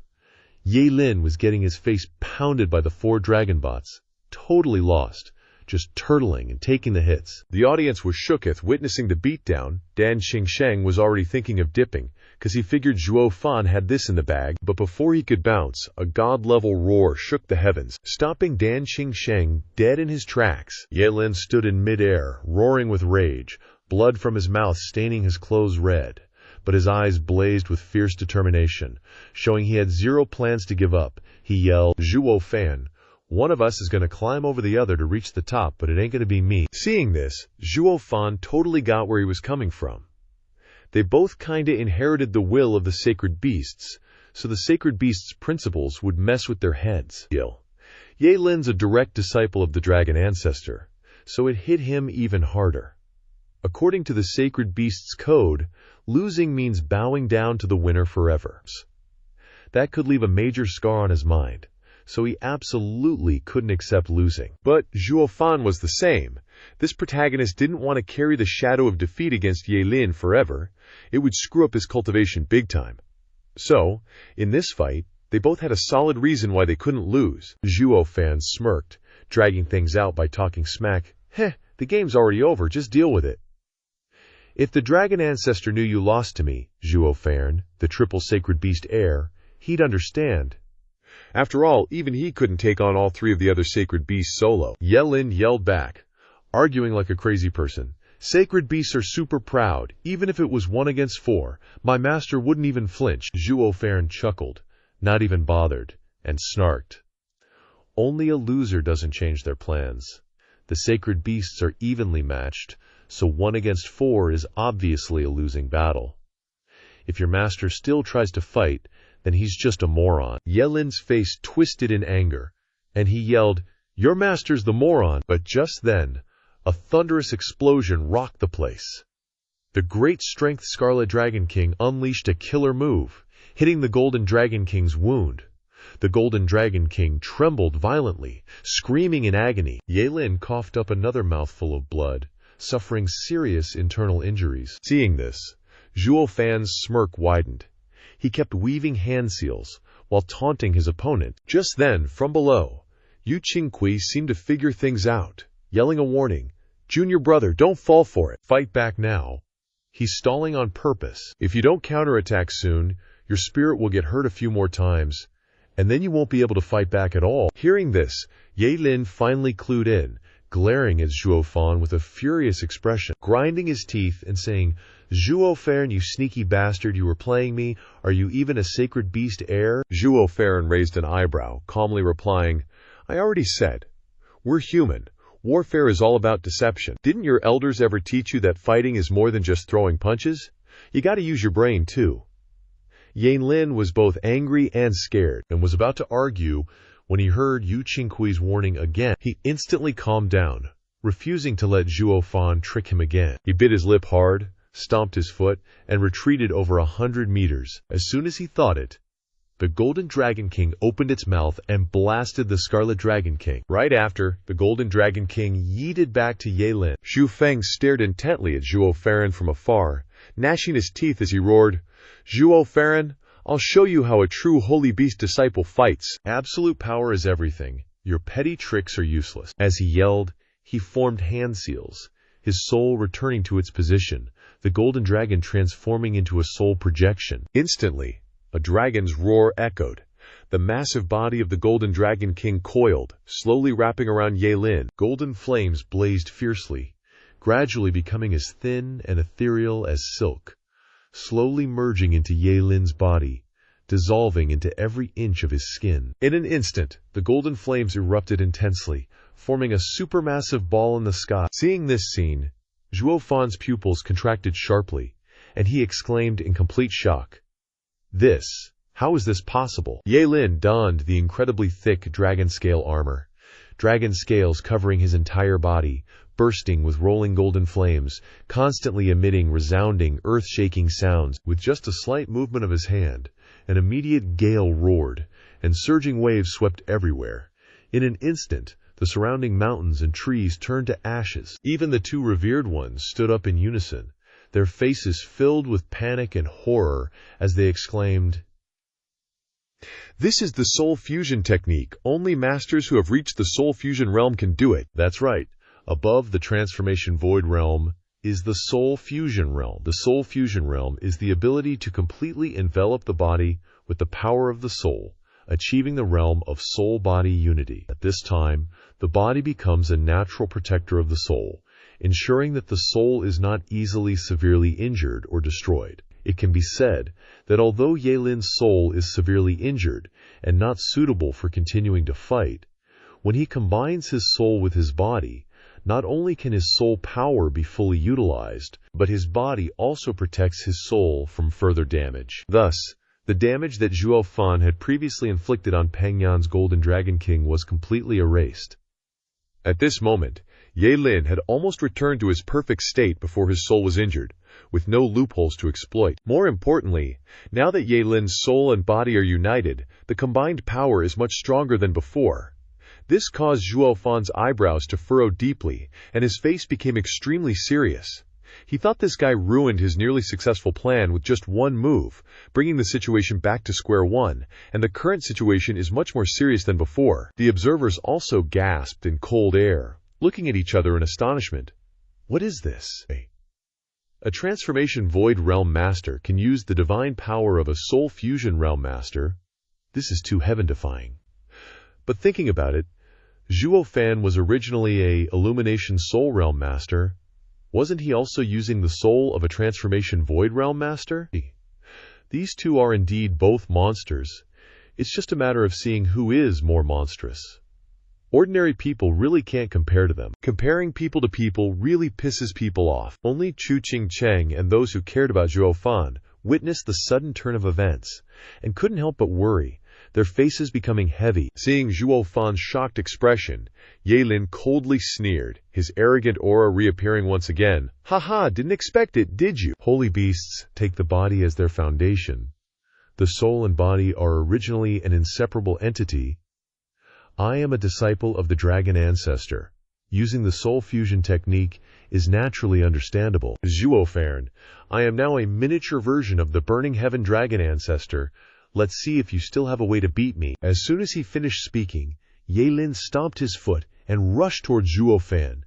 Ye Lin was getting his face pounded by the 4 dragon bots, totally lost, just turtling and taking the hits. The audience was shooketh witnessing the beatdown. Dan Xingsheng was already thinking of dipping, cause he figured Zhuo Fan had this in the bag, but before he could bounce, a god-level roar shook the heavens, stopping Dan Xingsheng dead in his tracks. Ye Lin stood in mid-air, roaring with rage, blood from his mouth staining his clothes red, but his eyes blazed with fierce determination, showing he had zero plans to give up. He yelled, "Zhuo Fan, one of us is going to climb over the other to reach the top, but it ain't going to be me." Seeing this, Zhuo Fan totally got where he was coming from. They both kinda inherited the will of the sacred beasts, so the sacred beasts' principles would mess with their heads. Ye Lin's a direct disciple of the dragon ancestor, so it hit him even harder. According to the sacred beast's code, losing means bowing down to the winner forever. That could leave a major scar on his mind, so he absolutely couldn't accept losing. But Zhuo Fan was the same. This protagonist didn't want to carry the shadow of defeat against Ye Lin forever. It would screw up his cultivation big time. So, in this fight, they both had a solid reason why they couldn't lose. Zhuo Fan smirked, dragging things out by talking smack. The game's already over, just deal with it. If the dragon ancestor knew you lost to me, Zhuo Fan, the triple sacred beast heir, he'd understand. After all, even he couldn't take on all 3 of the other sacred beasts solo. Ye Lin yelled back, arguing like a crazy person. "Sacred beasts are super proud. Even if it was 1 against 4, my master wouldn't even flinch." Zhuo Fan chuckled, not even bothered, and snarked, "Only a loser doesn't change their plans. The sacred beasts are evenly matched, so 1 against 4 is obviously a losing battle. If your master still tries to fight, then he's just a moron." Ye Lin's face twisted in anger, and he yelled, "Your master's the moron!" But just then, a thunderous explosion rocked the place. The great strength Scarlet Dragon King unleashed a killer move, hitting the Golden Dragon King's wound. The Golden Dragon King trembled violently, screaming in agony. Ye Lin coughed up another mouthful of blood, suffering serious internal injuries. Seeing this, Zhuo Fan's smirk widened. He kept weaving hand seals, while taunting his opponent. Just then, from below, Yu Qingqi seemed to figure things out, yelling a warning, "Junior brother, don't fall for it. Fight back now." He's stalling on purpose. If you don't counterattack soon, your spirit will get hurt a few more times, and then you won't be able to fight back at all. Hearing this, Ye Lin finally clued in, glaring at Zhuo Fan with a furious expression, grinding his teeth and saying, "Zhuo Fan, you sneaky bastard, you were playing me. Are you even a sacred beast heir?" Zhuo Fan raised an eyebrow, calmly replying, "I already said, we're human. Warfare is all about deception. Didn't your elders ever teach you that fighting is more than just throwing punches? You gotta use your brain too." Ye Lin was both angry and scared, and was about to argue when he heard Yu Qingqui's warning again. He instantly calmed down, refusing to let Zhuo Fan trick him again. He bit his lip hard, stomped his foot, and retreated over 100 meters. As soon as he thought it, the Golden Dragon King opened its mouth and blasted the Scarlet Dragon King. Right after, the Golden Dragon King yeeted back to Ye Lin. Xu Feng stared intently at Zhuo Fan from afar, gnashing his teeth as he roared, "Zhuo Fan, I'll show you how a true holy beast disciple fights. Absolute power is everything. Your petty tricks are useless. As he yelled, he formed hand seals, his soul returning to its position, the golden dragon transforming into a soul projection. Instantly, a dragon's roar echoed. The massive body of the golden dragon king coiled, slowly wrapping around Yelin. Golden flames blazed fiercely, gradually becoming as thin and ethereal as silk, slowly merging into Yelin's body, dissolving into every inch of his skin. In an instant, the golden flames erupted intensely, forming a supermassive ball in the sky. Seeing this scene, Zhuo Fan's pupils contracted sharply, and he exclaimed in complete shock, How is this possible? Yelin donned the incredibly thick dragon scale armor, dragon scales covering his entire body, bursting with rolling golden flames, constantly emitting resounding, earth-shaking sounds. With just a slight movement of his hand, an immediate gale roared, and surging waves swept everywhere. In an instant, the surrounding mountains and trees turned to ashes. Even the two revered ones stood up in unison, their faces filled with panic and horror as they exclaimed, "This is the soul fusion technique. Only masters who have reached the soul fusion realm can do it." That's right. Above the transformation void realm is the soul fusion realm. The soul fusion realm is the ability to completely envelop the body with the power of the soul, achieving the realm of soul-body unity. At this time, the body becomes a natural protector of the soul, ensuring that the soul is not easily severely injured or destroyed. It can be said that although Yelin's soul is severely injured and not suitable for continuing to fight, when he combines his soul with his body, not only can his soul power be fully utilized, but his body also protects his soul from further damage. Thus, the damage that Zhuo Fan had previously inflicted on Pengyan's Golden Dragon King was completely erased. At this moment, Yelin had almost returned to his perfect state before his soul was injured, with no loopholes to exploit. More importantly, now that Yelin's soul and body are united, the combined power is much stronger than before. This caused Zhuo Fan's eyebrows to furrow deeply, and his face became extremely serious. He thought this guy ruined his nearly successful plan with just one move, bringing the situation back to square one, and the current situation is much more serious than before. The observers also gasped in cold air, looking at each other in astonishment. What is this? A transformation void realm master can use the divine power of a soul fusion realm master? This is too heaven-defying. But thinking about it, Zhuo Fan was originally a Illumination Soul Realm Master. Wasn't he also using the soul of a Transformation Void Realm Master? These two are indeed both monsters. It's just a matter of seeing who is more monstrous. Ordinary people really can't compare to them. Comparing people to people really pisses people off. Only Chu Ching Cheng and those who cared about Zhuo Fan witnessed the sudden turn of events, and couldn't help but worry, their faces becoming heavy. Seeing Zhuo Fan's shocked expression, Yelin coldly sneered, his arrogant aura reappearing once again. "Haha, didn't expect it, did you?" Holy beasts take the body as their foundation. The soul and body are originally an inseparable entity. I am a disciple of the dragon ancestor. Using the soul fusion technique is naturally understandable. Zhuo Fan, I am now a miniature version of the burning heaven dragon ancestor. Let's see if you still have a way to beat me. As soon as he finished speaking, Yelin stomped his foot and rushed towards Zhuo Fan.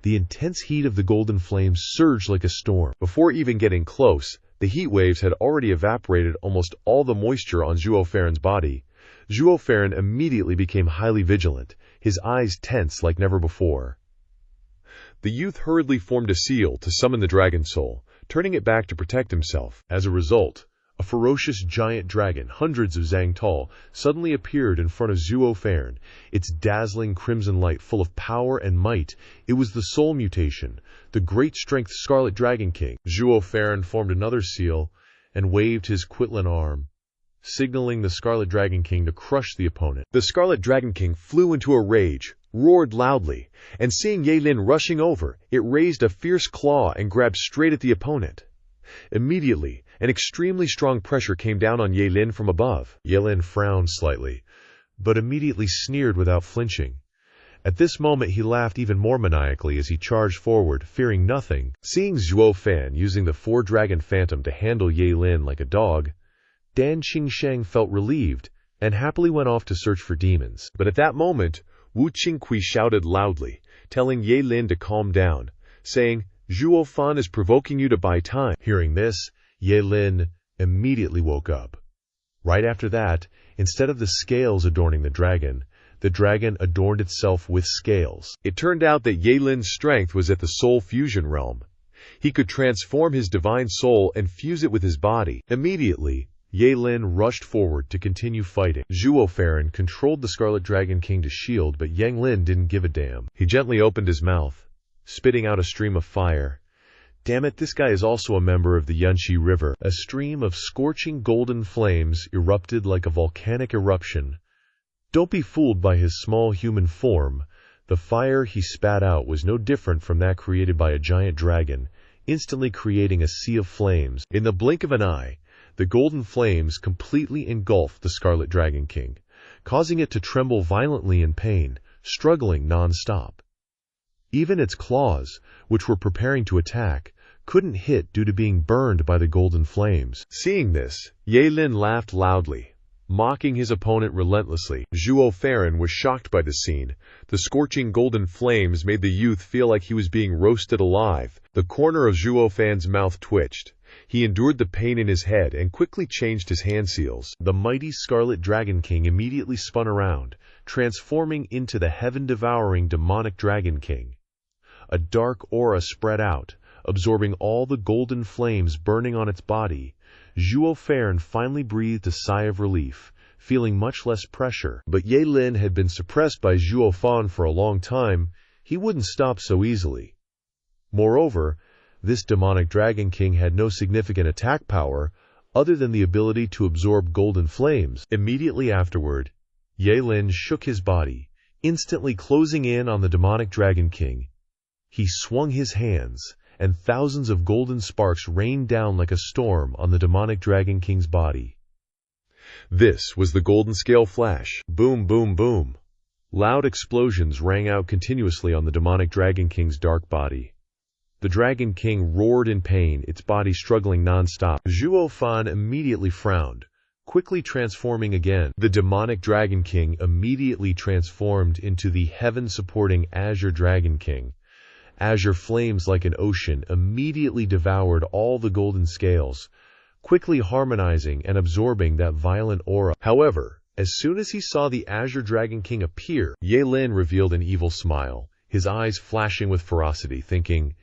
The intense heat of the golden flames surged like a storm. Before even getting close, the heat waves had already evaporated almost all the moisture on Zhuo Fan's body. Zhuo Fan immediately became highly vigilant, his eyes tense like never before. The youth hurriedly formed a seal to summon the dragon soul, turning it back to protect himself. As a result, a ferocious giant dragon, hundreds of zang tall, suddenly appeared in front of Zhuo Fan, its dazzling crimson light full of power and might. It was the soul mutation, the great strength Scarlet Dragon King. Zhuo Fan formed another seal and waved his Quitlin arm, signaling the Scarlet Dragon King to crush the opponent. The Scarlet Dragon King flew into a rage, roared loudly, and seeing Yelin rushing over, it raised a fierce claw and grabbed straight at the opponent. Immediately, an extremely strong pressure came down on Yelin from above. Yelin frowned slightly, but immediately sneered without flinching. At this moment he laughed even more maniacally as he charged forward, fearing nothing. Seeing Zhuo Fan using the four-dragon phantom to handle Yelin like a dog, Dan Qingsheng felt relieved and happily went off to search for demons. But at that moment, Wu Qingqi shouted loudly, telling Ye Lin to calm down, saying, "Zhuo Fan is provoking you to buy time." Hearing this, Ye Lin immediately woke up. Right after that, instead of the scales adorning the dragon adorned itself with scales. It turned out that Ye Lin's strength was at the soul fusion realm. He could transform his divine soul and fuse it with his body. Immediately, Ye Lin rushed forward to continue fighting. Zhuo Fan controlled the Scarlet Dragon King to shield, but Yang Lin didn't give a damn. He gently opened his mouth, spitting out a stream of fire. Damn it, this guy is also a member of the Yunxi River. A stream of scorching golden flames erupted like a volcanic eruption. Don't be fooled by his small human form. The fire he spat out was no different from that created by a giant dragon, instantly creating a sea of flames. In the blink of an eye, the golden flames completely engulfed the Scarlet Dragon King, causing it to tremble violently in pain, struggling non-stop. Even its claws, which were preparing to attack, couldn't hit due to being burned by the golden flames. Seeing this, Ye Lin laughed loudly, mocking his opponent relentlessly. Zhuo Fan was shocked by the scene. The scorching golden flames made the youth feel like he was being roasted alive. The corner of Zhuo Fan's mouth twitched. He endured the pain in his head and quickly changed his hand seals. The mighty Scarlet Dragon King immediately spun around, transforming into the heaven-devouring demonic Dragon King. A dark aura spread out, absorbing all the golden flames burning on its body. Zhuo Fan finally breathed a sigh of relief, feeling much less pressure. But Ye Lin had been suppressed by Zhuo Fan for a long time. He wouldn't stop so easily. Moreover, this demonic Dragon King had no significant attack power other than the ability to absorb golden flames. Immediately afterward, Ye Lin shook his body, instantly closing in on the demonic Dragon King. He swung his hands, and thousands of golden sparks rained down like a storm on the demonic Dragon King's body. This was the golden scale flash. Boom, boom, boom. Loud explosions rang out continuously on the demonic Dragon King's dark body. The Dragon King roared in pain, its body struggling non-stop. Zhuo Fan immediately frowned, quickly transforming again. The demonic Dragon King immediately transformed into the heaven-supporting Azure Dragon King. Azure flames like an ocean immediately devoured all the golden scales, quickly harmonizing and absorbing that violent aura. However, as soon as he saw the Azure Dragon King appear, Ye Lin revealed an evil smile, his eyes flashing with ferocity, thinking,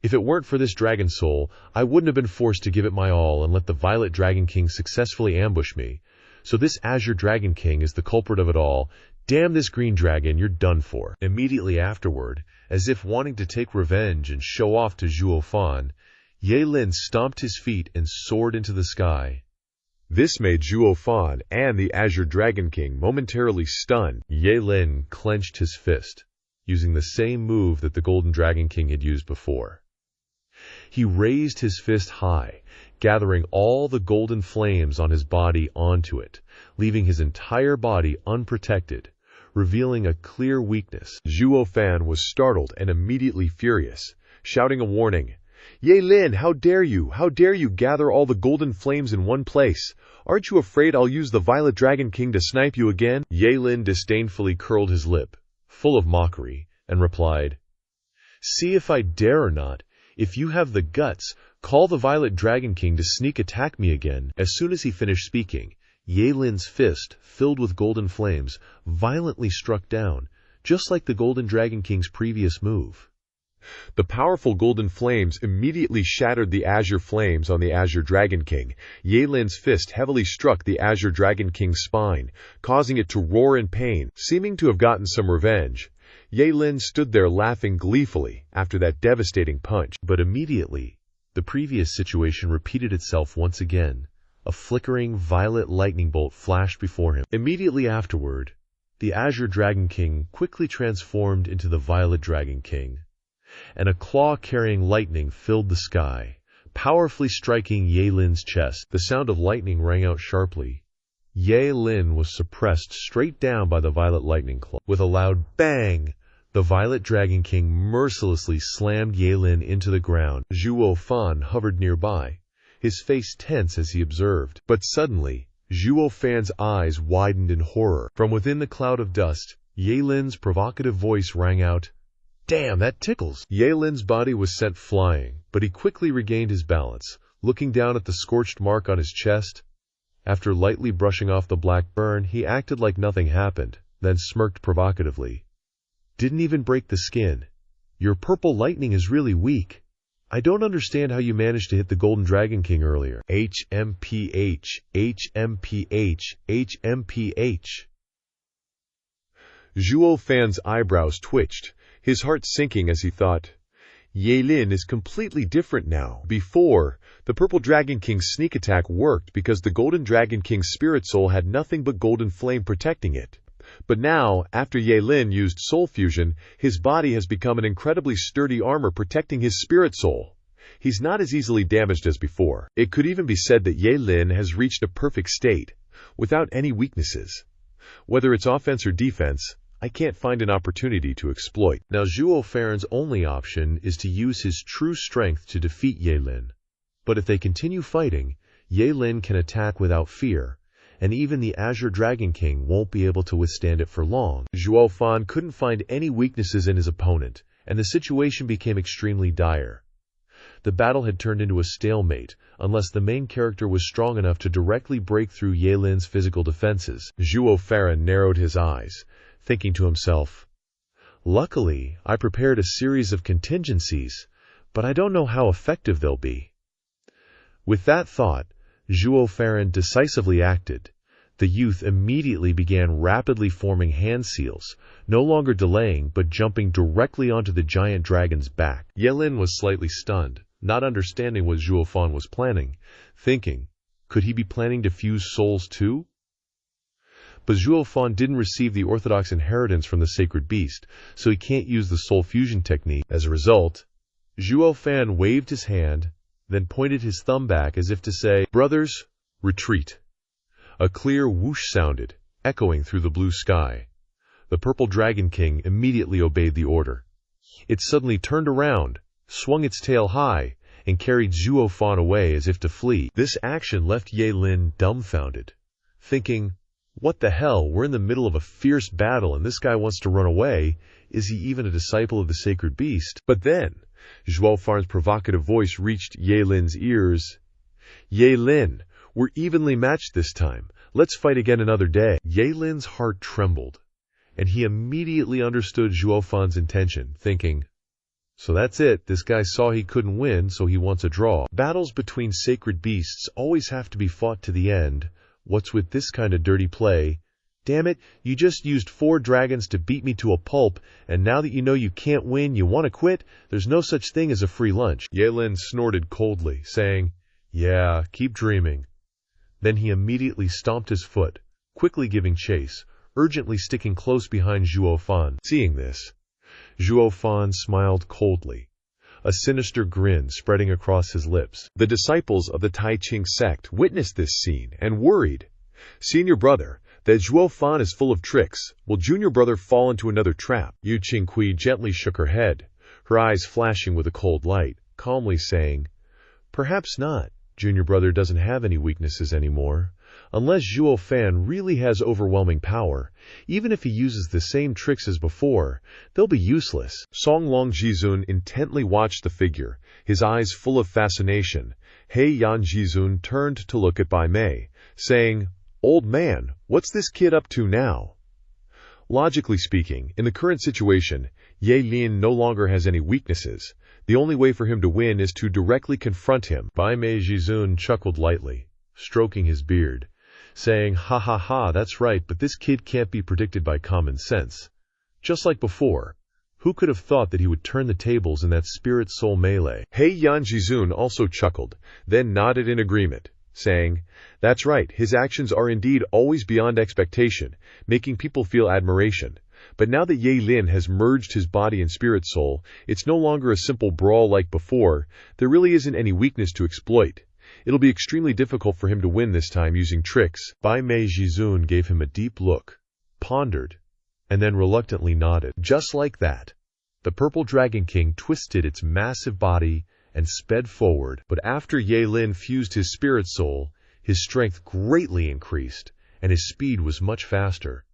"If it weren't for this dragon soul, I wouldn't have been forced to give it my all and let the Violet Dragon King successfully ambush me. So this Azure Dragon King is the culprit of it all. Damn this green dragon, you're done for." Immediately afterward, as if wanting to take revenge and show off to Zhuo Fan, Ye Lin stomped his feet and soared into the sky. This made Zhuo Fan and the Azure Dragon King momentarily stunned. Ye Lin clenched his fist, using the same move that the Golden Dragon King had used before. He raised his fist high, gathering all the golden flames on his body onto it, leaving his entire body unprotected, revealing a clear weakness. Zhuo Fan was startled and immediately furious, shouting a warning. "Ye Lin, how dare you? How dare you gather all the golden flames in one place? Aren't you afraid I'll use the Violet Dragon King to snipe you again?" Ye Lin disdainfully curled his lip, full of mockery, and replied, "See if I dare or not. If you have the guts, call the Violet Dragon King to sneak attack me again." As soon as he finished speaking, Ye Lin's fist, filled with golden flames, violently struck down, just like the Golden Dragon King's previous move. The powerful golden flames immediately shattered the azure flames on the Azure Dragon King. Ye Lin's fist heavily struck the Azure Dragon King's spine, causing it to roar in pain. Seeming to have gotten some revenge, Ye Lin stood there laughing gleefully after that devastating punch. But immediately, the previous situation repeated itself once again. A flickering violet lightning bolt flashed before him. Immediately afterward, the Azure Dragon King quickly transformed into the Violet Dragon King, and a claw-carrying lightning filled the sky, powerfully striking Ye Lin's chest. The sound of lightning rang out sharply. Ye Lin was suppressed straight down by the violet lightning claw. With a loud bang, the Violet Dragon King mercilessly slammed Ye Lin into the ground. Zhuo Fan hovered nearby, his face tense as he observed. But suddenly, Zhuo Fan's eyes widened in horror. From within the cloud of dust, Ye Lin's provocative voice rang out, "Damn, that tickles!" Ye Lin's body was sent flying, but he quickly regained his balance, looking down at the scorched mark on his chest. After lightly brushing off the black burn, he acted like nothing happened, then smirked provocatively. "Didn't even break the skin. Your purple lightning is really weak. I don't understand how you managed to hit the Golden Dragon King earlier." HMPH, HMPH, HMPH. Zhuo Fan's eyebrows twitched, his heart sinking as he thought, Ye Lin is completely different now. Before, the Purple Dragon King's sneak attack worked because the Golden Dragon King's spirit soul had nothing but golden flame protecting it. But now, after Ye Lin used soul fusion, his body has become an incredibly sturdy armor protecting his spirit soul. He's not as easily damaged as before. It could even be said that Ye Lin has reached a perfect state, without any weaknesses. Whether it's offense or defense, I can't find an opportunity to exploit. Now Zhuo Fan's only option is to use his true strength to defeat Ye Lin. But if they continue fighting, Ye Lin can attack without fear, and even the Azure Dragon King won't be able to withstand it for long. Zhuo Fan couldn't find any weaknesses in his opponent, and the situation became extremely dire. The battle had turned into a stalemate, unless the main character was strong enough to directly break through Ye Lin's physical defenses. Zhuo Fan narrowed his eyes, thinking to himself, "Luckily, I prepared a series of contingencies, but I don't know how effective they'll be." With that thought, Zhuo Fan decisively acted. The youth immediately began rapidly forming hand seals, no longer delaying but jumping directly onto the giant dragon's back. Ye Lin was slightly stunned, not understanding what Zhuo Fan was planning, thinking, could he be planning to fuse souls too? But Zhuo Fan didn't receive the orthodox inheritance from the sacred beast, so he can't use the soul fusion technique. As a result, Zhuo Fan waved his hand, then pointed his thumb back as if to say, "Brothers, retreat." A clear whoosh sounded, echoing through the blue sky. The Purple Dragon King immediately obeyed the order. It suddenly turned around, swung its tail high, and carried Zhuo Fan away as if to flee. This action left Ye Lin dumbfounded, thinking, what the hell, we're in the middle of a fierce battle and this guy wants to run away. Is he even a disciple of the sacred beast? But then, Zhuo Fan's provocative voice reached Ye Lin's ears. "Ye Lin, we're evenly matched this time. Let's fight again another day." Ye Lin's heart trembled, and he immediately understood Zhuo Fan's intention, thinking, so that's it, this guy saw he couldn't win, so he wants a draw. Battles between sacred beasts always have to be fought to the end. What's with this kind of dirty play? Damn it, you just used 4 dragons to beat me to a pulp, and now that you know you can't win, you want to quit? There's no such thing as a free lunch. Ye Lin snorted coldly, saying, "Yeah, keep dreaming." Then he immediately stomped his foot, quickly giving chase, urgently sticking close behind Zhuo Fan. Seeing this, Zhuo Fan smiled coldly, a sinister grin spreading across his lips. The disciples of the Tai Ching sect witnessed this scene and worried. "Senior brother, that Zhuo Fan is full of tricks. Will junior brother fall into another trap?" Yu Qingqi gently shook her head, her eyes flashing with a cold light, calmly saying, "Perhaps not. Junior brother doesn't have any weaknesses anymore. Unless Zhuo Fan really has overwhelming power, even if he uses the same tricks as before, they'll be useless." Song Long Jizun intently watched the figure, his eyes full of fascination. He Yan Jizun turned to look at Bai Mei, saying, "Old man, what's this kid up to now?" Logically speaking, in the current situation, Ye Lin no longer has any weaknesses. The only way for him to win is to directly confront him. Bai Mei Jizun chuckled lightly, stroking his beard, saying, "Ha ha ha, that's right, but this kid can't be predicted by common sense." Just like before, who could have thought that he would turn the tables in that spirit-soul melee? He Yan Jizun also chuckled, then nodded in agreement, saying, "That's right, his actions are indeed always beyond expectation, making people feel admiration. But now that Ye Lin has merged his body and spirit soul, it's no longer a simple brawl like before. There really isn't any weakness to exploit. It'll be extremely difficult for him to win this time using tricks." Bai Mei Jizun gave him a deep look, pondered, and then reluctantly nodded. Just like that, the Purple Dragon King twisted its massive body and sped forward. But after Ye Lin fused his spirit soul, his strength greatly increased, and his speed was much faster.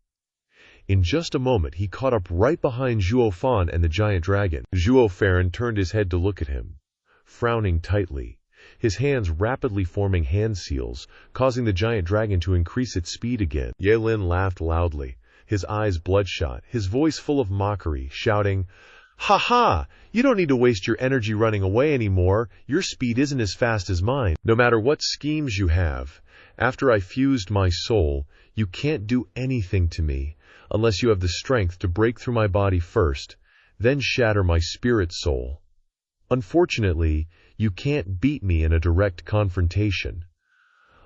In just a moment, he caught up right behind Zhuo Fan and the giant dragon. Zhuo Fan turned his head to look at him, frowning tightly, his hands rapidly forming hand seals, causing the giant dragon to increase its speed again. Ye Lin laughed loudly, his eyes bloodshot, his voice full of mockery, shouting, "Ha ha! You don't need to waste your energy running away anymore. Your speed isn't as fast as mine. No matter what schemes you have, after I fused my soul, you can't do anything to me, unless you have the strength to break through my body first, then shatter my spirit soul. Unfortunately, you can't beat me in a direct confrontation."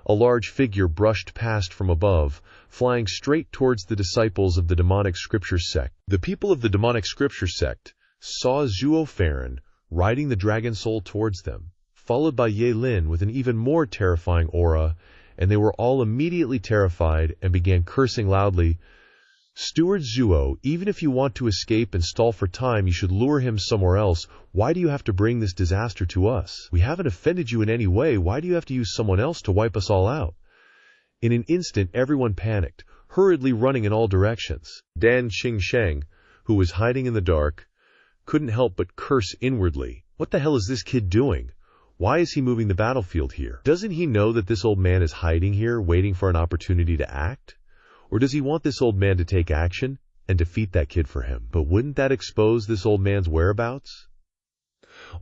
A large figure brushed past from above, flying straight towards the disciples of the demonic scripture sect. The people of the demonic scripture sect saw Zhuo Fan riding the dragon soul towards them, followed by Ye Lin with an even more terrifying aura, and they were all immediately terrified and began cursing loudly. "Steward Zhuo, even if you want to escape and stall for time, you should lure him somewhere else. Why do you have to bring this disaster to us? We haven't offended you in any way. Why do you have to use someone else to wipe us all out?" In an instant, everyone panicked, hurriedly running in all directions. Dan Qingsheng, who was hiding in the dark, couldn't help but curse inwardly. What the hell is this kid doing? Why is he moving the battlefield here? Doesn't he know that this old man is hiding here, waiting for an opportunity to act? Or does he want this old man to take action and defeat that kid for him? But wouldn't that expose this old man's whereabouts?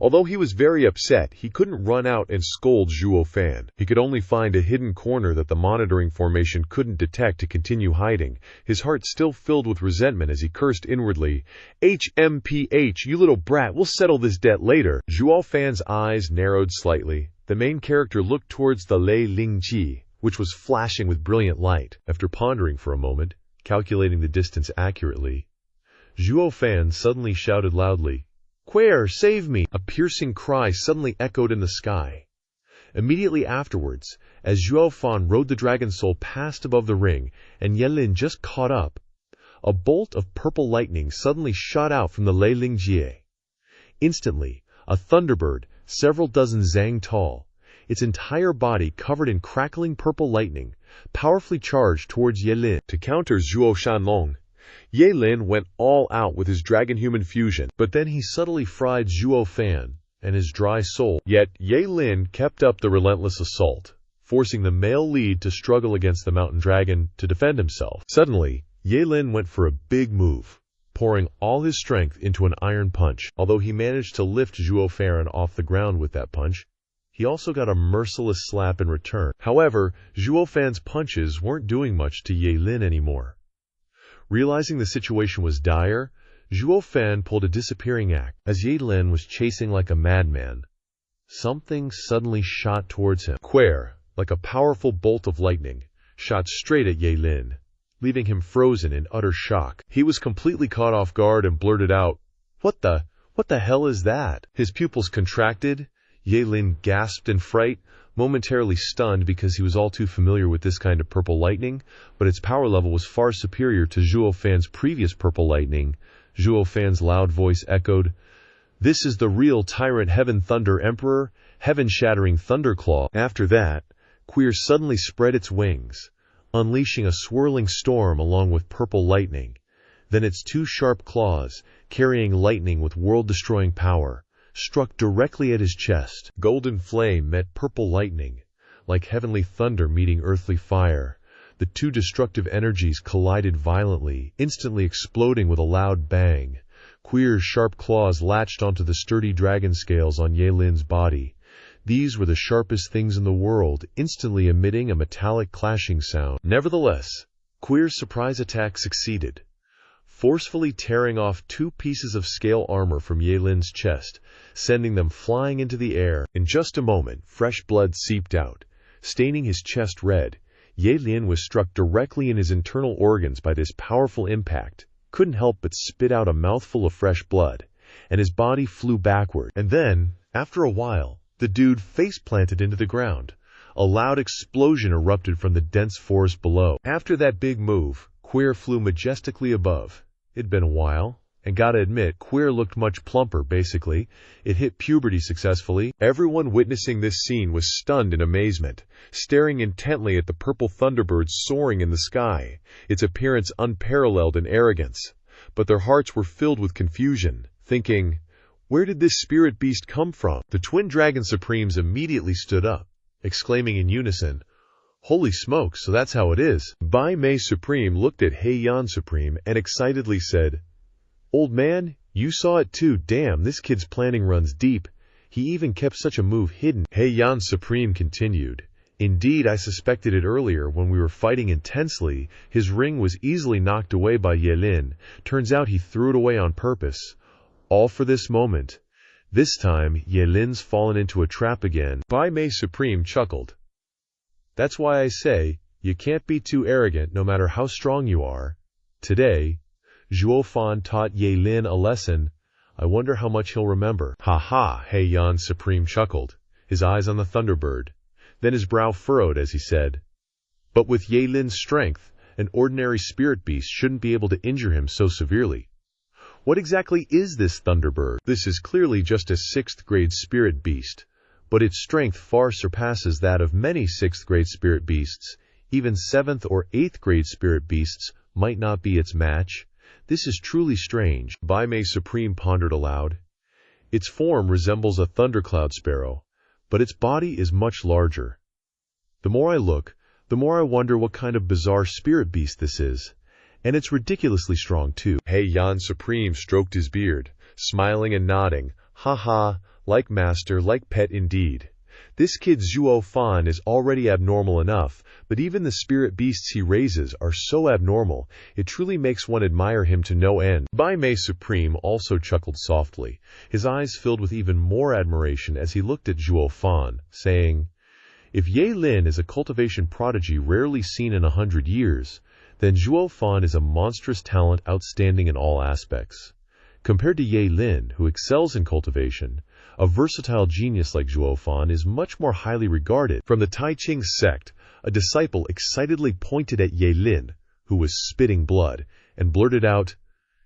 Although he was very upset, he couldn't run out and scold Zhuo Fan. He could only find a hidden corner that the monitoring formation couldn't detect to continue hiding, his heart still filled with resentment as he cursed inwardly, "HMPH, you little brat, we'll settle this debt later." Zhuo Fan's eyes narrowed slightly. The main character looked towards the Lei Lingji, which was flashing with brilliant light. After pondering for a moment, calculating the distance accurately, Zhuo Fan suddenly shouted loudly, "Quare, save me!" A piercing cry suddenly echoed in the sky. Immediately afterwards, as Zhuo Fan rode the dragon soul past above the ring and Ye Lin just caught up, a bolt of purple lightning suddenly shot out from the Lei Lingjie. Instantly, a thunderbird, several dozen zang tall, its entire body covered in crackling purple lightning, powerfully charged towards Ye Lin. To counter Zhuo Shanlong, Ye Lin went all out with his dragon-human fusion, but then he subtly fried Zhuo Fan and his dry soul. Yet Ye Lin kept up the relentless assault, forcing the male lead to struggle against the mountain dragon to defend himself. Suddenly, Ye Lin went for a big move, pouring all his strength into an iron punch. Although he managed to lift Zhuo Fan off the ground with that punch, he also got a merciless slap in return. However, Zhuo Fan's punches weren't doing much to Ye Lin anymore. Realizing the situation was dire, Zhuo Fan pulled a disappearing act. As Ye Lin was chasing like a madman, something suddenly shot towards him. Quare, like a powerful bolt of lightning, shot straight at Ye Lin, leaving him frozen in utter shock. He was completely caught off guard and blurted out, What the hell is that?" His pupils contracted. Ye Lin gasped in fright, momentarily stunned because he was all too familiar with this kind of purple lightning, but its power level was far superior to Zhuo Fan's previous purple lightning. Zhuo Fan's loud voice echoed, "This is the real Tyrant Heaven Thunder Emperor, heaven-shattering Thunderclaw." After that, Queer suddenly spread its wings, unleashing a swirling storm along with purple lightning. Then its two sharp claws, carrying lightning with world-destroying power, struck directly at his chest. Golden flame met purple lightning, like heavenly thunder meeting earthly fire. The two destructive energies collided violently, instantly exploding with a loud bang. Queer's sharp claws latched onto the sturdy dragon scales on Ye Lin's body. These were the sharpest things in the world, instantly emitting a metallic clashing sound. Nevertheless, Queer's surprise attack succeeded, forcefully tearing off 2 pieces of scale armor from Ye Lin's chest, sending them flying into the air. In just a moment, fresh blood seeped out, staining his chest red. Ye Lin was struck directly in his internal organs by this powerful impact, couldn't help but spit out a mouthful of fresh blood, and his body flew backward. And then, after a while, the dude face-planted into the ground. A loud explosion erupted from the dense forest below. After that big move, Queer flew majestically above. It'd been a while, and gotta admit, Queer looked much plumper, basically. It hit puberty successfully. Everyone witnessing this scene was stunned in amazement, staring intently at the purple thunderbird soaring in the sky, its appearance unparalleled in arrogance. But their hearts were filled with confusion, thinking, where did this spirit beast come from? The twin dragon supremes immediately stood up, exclaiming in unison, "Holy smoke, so that's how it is." Bai Mei Supreme looked at He Yan Supreme and excitedly said, "Old man, you saw it too. Damn, this kid's planning runs deep. He even kept such a move hidden." He Yan Supreme continued, "Indeed, I suspected it earlier when we were fighting intensely. His ring was easily knocked away by Yelin. Turns out he threw it away on purpose. All for this moment. This time, Yelin's fallen into a trap again." Bai Mei Supreme chuckled. "That's why I say, you can't be too arrogant no matter how strong you are. Today, Zhuo Fan taught Yelin a lesson. I wonder how much he'll remember." "Ha ha," He Yan Supreme chuckled, his eyes on the Thunderbird. Then his brow furrowed as he said, "But with Yelin's strength, an ordinary spirit beast shouldn't be able to injure him so severely. What exactly is this Thunderbird? This is clearly just a 6th grade spirit beast, but its strength far surpasses that of many 6th grade spirit beasts. Even 7th or 8th grade spirit beasts might not be its match. This is truly strange." Bai Mei Supreme pondered aloud. "Its form resembles a thundercloud sparrow, but its body is much larger. The more I look, the more I wonder what kind of bizarre spirit beast this is. And it's ridiculously strong, too." He Yan Supreme stroked his beard, smiling and nodding. "Ha ha, like master, like pet indeed. This kid Zhuo Fan is already abnormal enough, but even the spirit beasts he raises are so abnormal, it truly makes one admire him to no end." Bai Mei Supreme also chuckled softly, his eyes filled with even more admiration as he looked at Zhuo Fan, saying, "If Yelin is a cultivation prodigy rarely seen in 100 years, then Zhuo Fan is a monstrous talent outstanding in all aspects. Compared to Yelin, who excels in cultivation, a versatile genius like Zhuo Fan is much more highly regarded." From the Tai Ching sect, a disciple excitedly pointed at Yelin, who was spitting blood, and blurted out,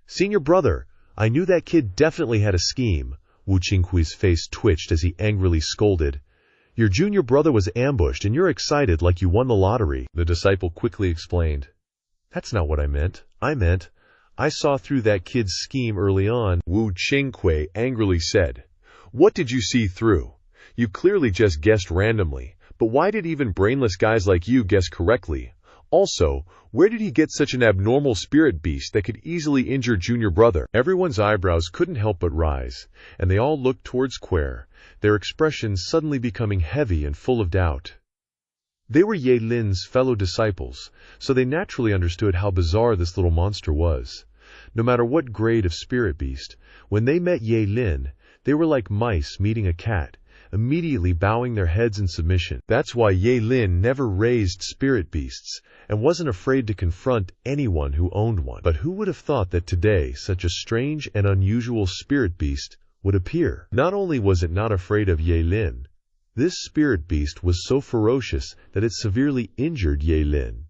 "Senior brother, I knew that kid definitely had a scheme." Wu Qinghui's face twitched as he angrily scolded, "Your junior brother was ambushed and you're excited like you won the lottery." The disciple quickly explained, "That's not what I meant. I saw through that kid's scheme early on." Wu Qinghui angrily said, "What did you see through? You clearly just guessed randomly, but why did even brainless guys like you guess correctly? Also, where did he get such an abnormal spirit beast that could easily injure junior brother?" Everyone's eyebrows couldn't help but rise, and they all looked towards Quer, their expressions suddenly becoming heavy and full of doubt. They were Yelin's fellow disciples, so they naturally understood how bizarre this little monster was. No matter what grade of spirit beast, when they met Yelin, they were like mice meeting a cat, immediately bowing their heads in submission. That's why Yelin never raised spirit beasts, and wasn't afraid to confront anyone who owned one. But who would have thought that today such a strange and unusual spirit beast would appear? Not only was it not afraid of Yelin, this spirit beast was so ferocious that it severely injured Yelin.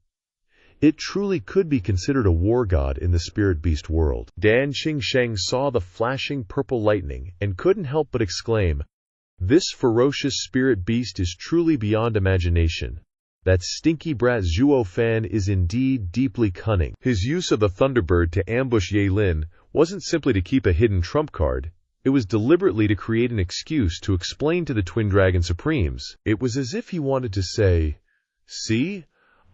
It truly could be considered a war god in the spirit beast world. Dan Xingsheng saw the flashing purple lightning and couldn't help but exclaim, "This ferocious spirit beast is truly beyond imagination. That stinky brat Zhuo Fan is indeed deeply cunning." His use of the Thunderbird to ambush Yelin wasn't simply to keep a hidden trump card. It was deliberately to create an excuse to explain to the Twin Dragon Supremes. It was as if he wanted to say, "See?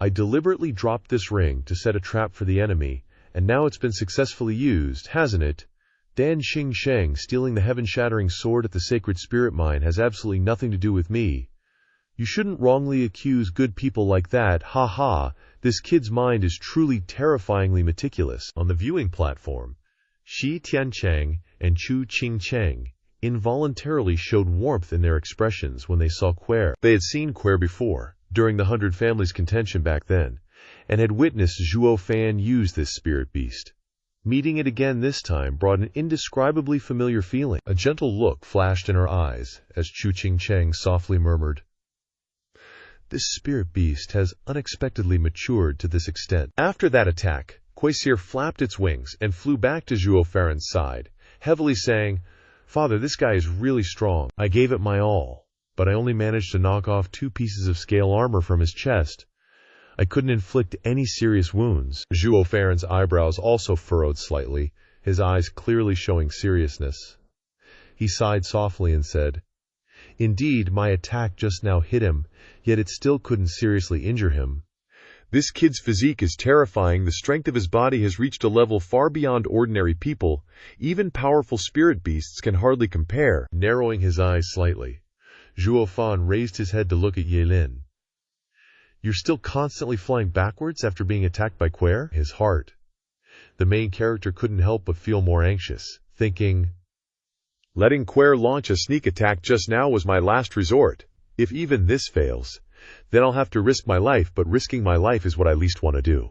I deliberately dropped this ring to set a trap for the enemy, and now it's been successfully used, hasn't it? Dan Xingsheng stealing the heaven-shattering sword at the sacred spirit mine has absolutely nothing to do with me. You shouldn't wrongly accuse good people like that, ha ha. This kid's mind is truly terrifyingly meticulous." On the viewing platform, Shi Tiancheng and Chu Qingcheng involuntarily showed warmth in their expressions when they saw Quer. They had seen Quer before, during the 100 Families contention back then, and had witnessed Zhuo Fan use this spirit beast. Meeting it again this time brought an indescribably familiar feeling. A gentle look flashed in her eyes as Chu Qingcheng softly murmured, "This spirit beast has unexpectedly matured to this extent." After that attack, Quasir flapped its wings and flew back to Zhuo Fan's side, heavily saying, "Father, this guy is really strong. I gave it my all, but I only managed to knock off 2 pieces of scale armor from his chest. I couldn't inflict any serious wounds." Zhuo Fan's eyebrows also furrowed slightly, his eyes clearly showing seriousness. He sighed softly and said, "Indeed, my attack just now hit him, yet it still couldn't seriously injure him. This kid's physique is terrifying. The strength of his body has reached a level far beyond ordinary people. Even powerful spirit beasts can hardly compare." Narrowing his eyes slightly, Zhuo Fan raised his head to look at Yelin. "You're still constantly flying backwards after being attacked by Quair?" His heart. The main character couldn't help but feel more anxious, thinking, "Letting Quair launch a sneak attack just now was my last resort. If even this fails, then I'll have to risk my life, but risking my life is what I least want to do.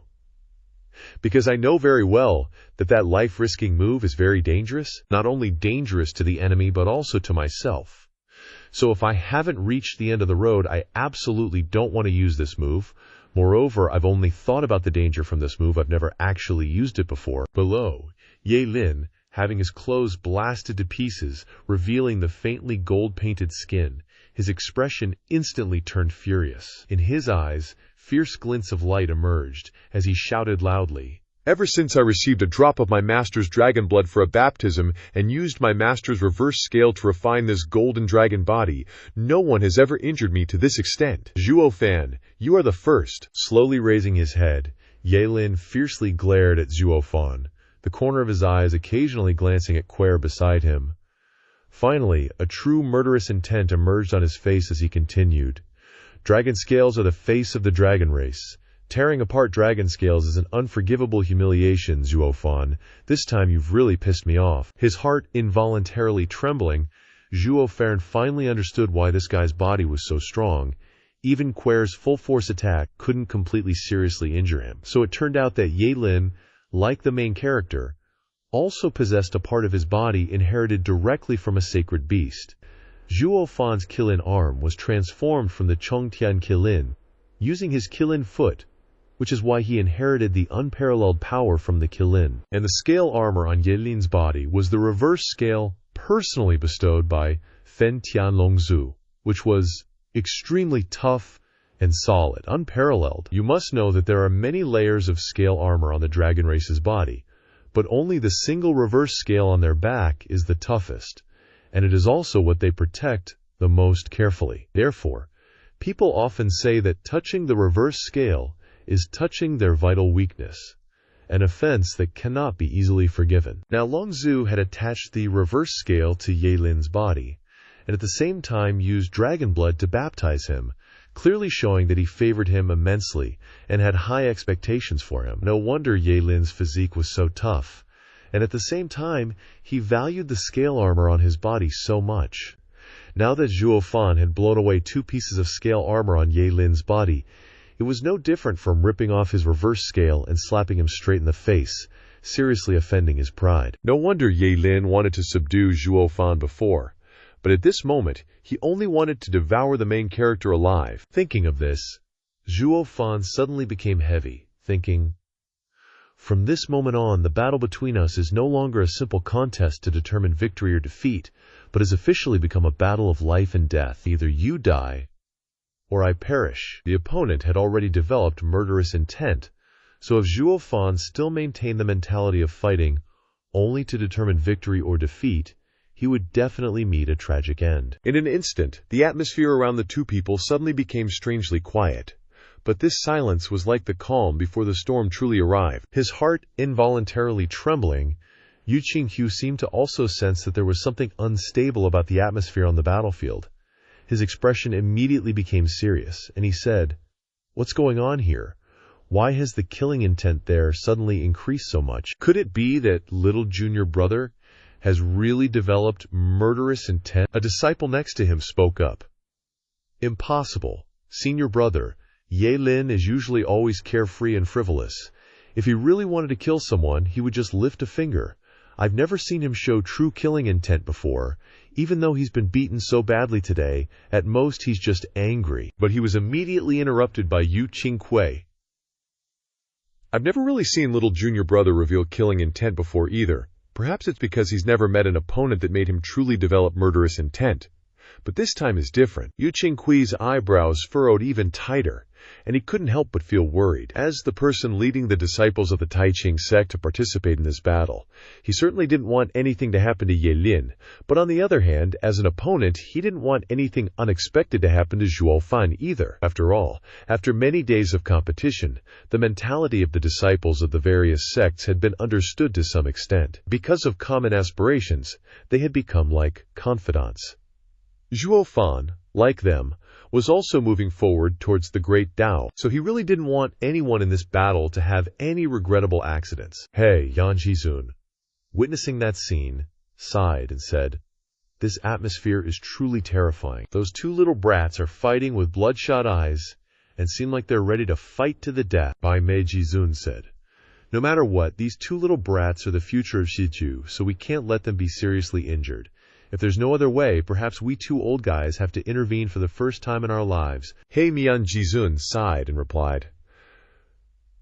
Because I know very well that that life-risking move is very dangerous, not only dangerous to the enemy but also to myself. So if I haven't reached the end of the road, I absolutely don't want to use this move. Moreover, I've only thought about the danger from this move. I've never actually used it before." Below, Ye Lin, having his clothes blasted to pieces, revealing the faintly gold-painted skin, his expression instantly turned furious. In his eyes, fierce glints of light emerged as he shouted loudly, "Ever since I received a drop of my master's dragon blood for a baptism and used my master's reverse scale to refine this golden dragon body, no one has ever injured me to this extent. Zhuo Fan, you are the first." Slowly raising his head, Ye Lin fiercely glared at Zhuo Fan, the corner of his eyes occasionally glancing at Quair beside him. Finally, a true murderous intent emerged on his face as he continued, "Dragon scales are the face of the dragon race. Tearing apart dragon scales is an unforgivable humiliation, Zhuo Fan. This time you've really pissed me off." His heart involuntarily trembling, Zhuo Fan finally understood why this guy's body was so strong. Even Quair's full-force attack couldn't completely seriously injure him. So it turned out that Ye Lin, like the main character, also possessed a part of his body inherited directly from a sacred beast. Zhuo Fan's Qilin arm was transformed from the Chongtian Qilin, using his Qilin foot, which is why he inherited the unparalleled power from the Qilin. And the scale armor on Yelin's body was the reverse scale personally bestowed by Fen Tianlongzu, which was extremely tough and solid, unparalleled. You must know that there are many layers of scale armor on the dragon race's body, but only the single reverse scale on their back is the toughest, and it is also what they protect the most carefully. Therefore, people often say that touching the reverse scale is touching their vital weakness, an offense that cannot be easily forgiven. Now Longzu had attached the reverse scale to Ye Lin's body, and at the same time used dragon blood to baptize him, clearly showing that he favored him immensely and had high expectations for him. No wonder Ye Lin's physique was so tough, and at the same time, he valued the scale armor on his body so much. Now that Zhuo Fan had blown away 2 pieces of scale armor on Ye Lin's body, it was no different from ripping off his reverse scale and slapping him straight in the face, seriously offending his pride. No wonder Ye Lin wanted to subdue Zhuo Fan before, but at this moment, he only wanted to devour the main character alive. Thinking of this, Zhuo Fan suddenly became heavy, thinking, "From this moment on, the battle between us is no longer a simple contest to determine victory or defeat, but has officially become a battle of life and death. Either you die, or I perish." The opponent had already developed murderous intent, so if Zhuo Fan still maintained the mentality of fighting only to determine victory or defeat, he would definitely meet a tragic end. In an instant, the atmosphere around the 2 people suddenly became strangely quiet. But this silence was like the calm before the storm truly arrived. His heart involuntarily trembling, Yu Qinghu seemed to also sense that there was something unstable about the atmosphere on the battlefield. His expression immediately became serious, and he said, "What's going on here? Why has the killing intent there suddenly increased so much? Could it be that little junior brother has really developed murderous intent?" A disciple next to him spoke up. "Impossible. Senior brother, Ye Lin is usually always carefree and frivolous. If he really wanted to kill someone, he would just lift a finger. I've never seen him show true killing intent before. Even though he's been beaten so badly today, at most he's just angry." But he was immediately interrupted by Yu Qinghui. I've never really seen little junior brother reveal killing intent before either. Perhaps it's because he's never met an opponent that made him truly develop murderous intent. But this time is different. Yu Qingqui's eyebrows furrowed even tighter, and he couldn't help but feel worried. As the person leading the disciples of the Tai Ching sect to participate in this battle, he certainly didn't want anything to happen to Ye Lin, but on the other hand, as an opponent, he didn't want anything unexpected to happen to Zhuo Fan either. After all, after many days of competition, the mentality of the disciples of the various sects had been understood to some extent. Because of common aspirations, they had become like confidants. Zhuo Fan, like them, was also moving forward towards the Great Tao, so he really didn't want anyone in this battle to have any regrettable accidents. Hey, Yan Jizun, witnessing that scene, sighed and said, "This atmosphere is truly terrifying. Those two little brats are fighting with bloodshot eyes and seem like they're ready to fight to the death," Bai Mei Jizun said. "No matter what, these two little brats are the future of Shiju, so we can't let them be seriously injured. If there's no other way, perhaps we two old guys have to intervene for the first time in our lives." He Mian Jizun sighed and replied,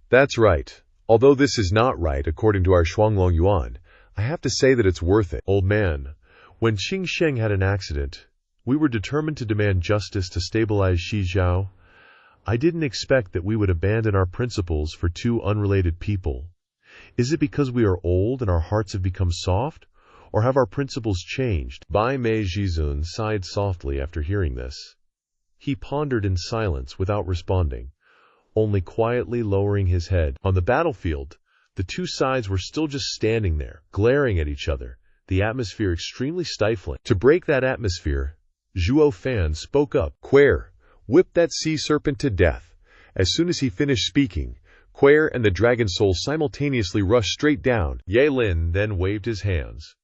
"That's right. Although this is not right, according to our Shuanglong Yuan, I have to say that it's worth it. Old man, when Qing Sheng had an accident, we were determined to demand justice to stabilize Xizhou. I didn't expect that we would abandon our principles for two unrelated people. Is it because we are old and our hearts have become soft? Or have our principles changed?" Bai Mei Jizun sighed softly after hearing this. He pondered in silence without responding, only quietly lowering his head. On the battlefield, the two sides were still just standing there, glaring at each other, the atmosphere extremely stifling. To break that atmosphere, Zhuo Fan spoke up. "Quare, whip that sea serpent to death." As soon as he finished speaking, Quare and the dragon soul simultaneously rushed straight down. Ye Lin then waved his hands,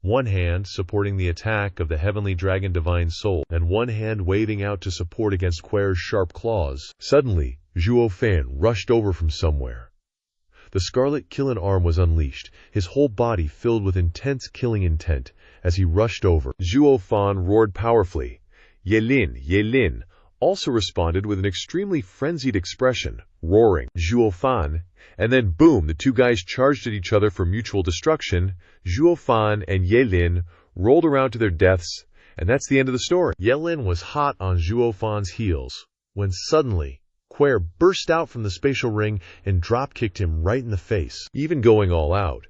one hand supporting the attack of the heavenly dragon divine soul, and one hand waving out to support against Quare's sharp claws. Suddenly, Zhuo Fan rushed over from somewhere. The scarlet killing arm was unleashed, his whole body filled with intense killing intent as he rushed over. Zhuo Fan roared powerfully. Ye Lin also responded with an extremely frenzied expression, roaring, "Zhuo Fan," and then boom, the two guys charged at each other for mutual destruction. Zhuo Fan and Ye Lin rolled around to their deaths, and that's the end of the story. Ye Lin was hot on Zhuo Fan's heels, when suddenly, Quare burst out from the spatial ring and drop-kicked him right in the face. Even going all out,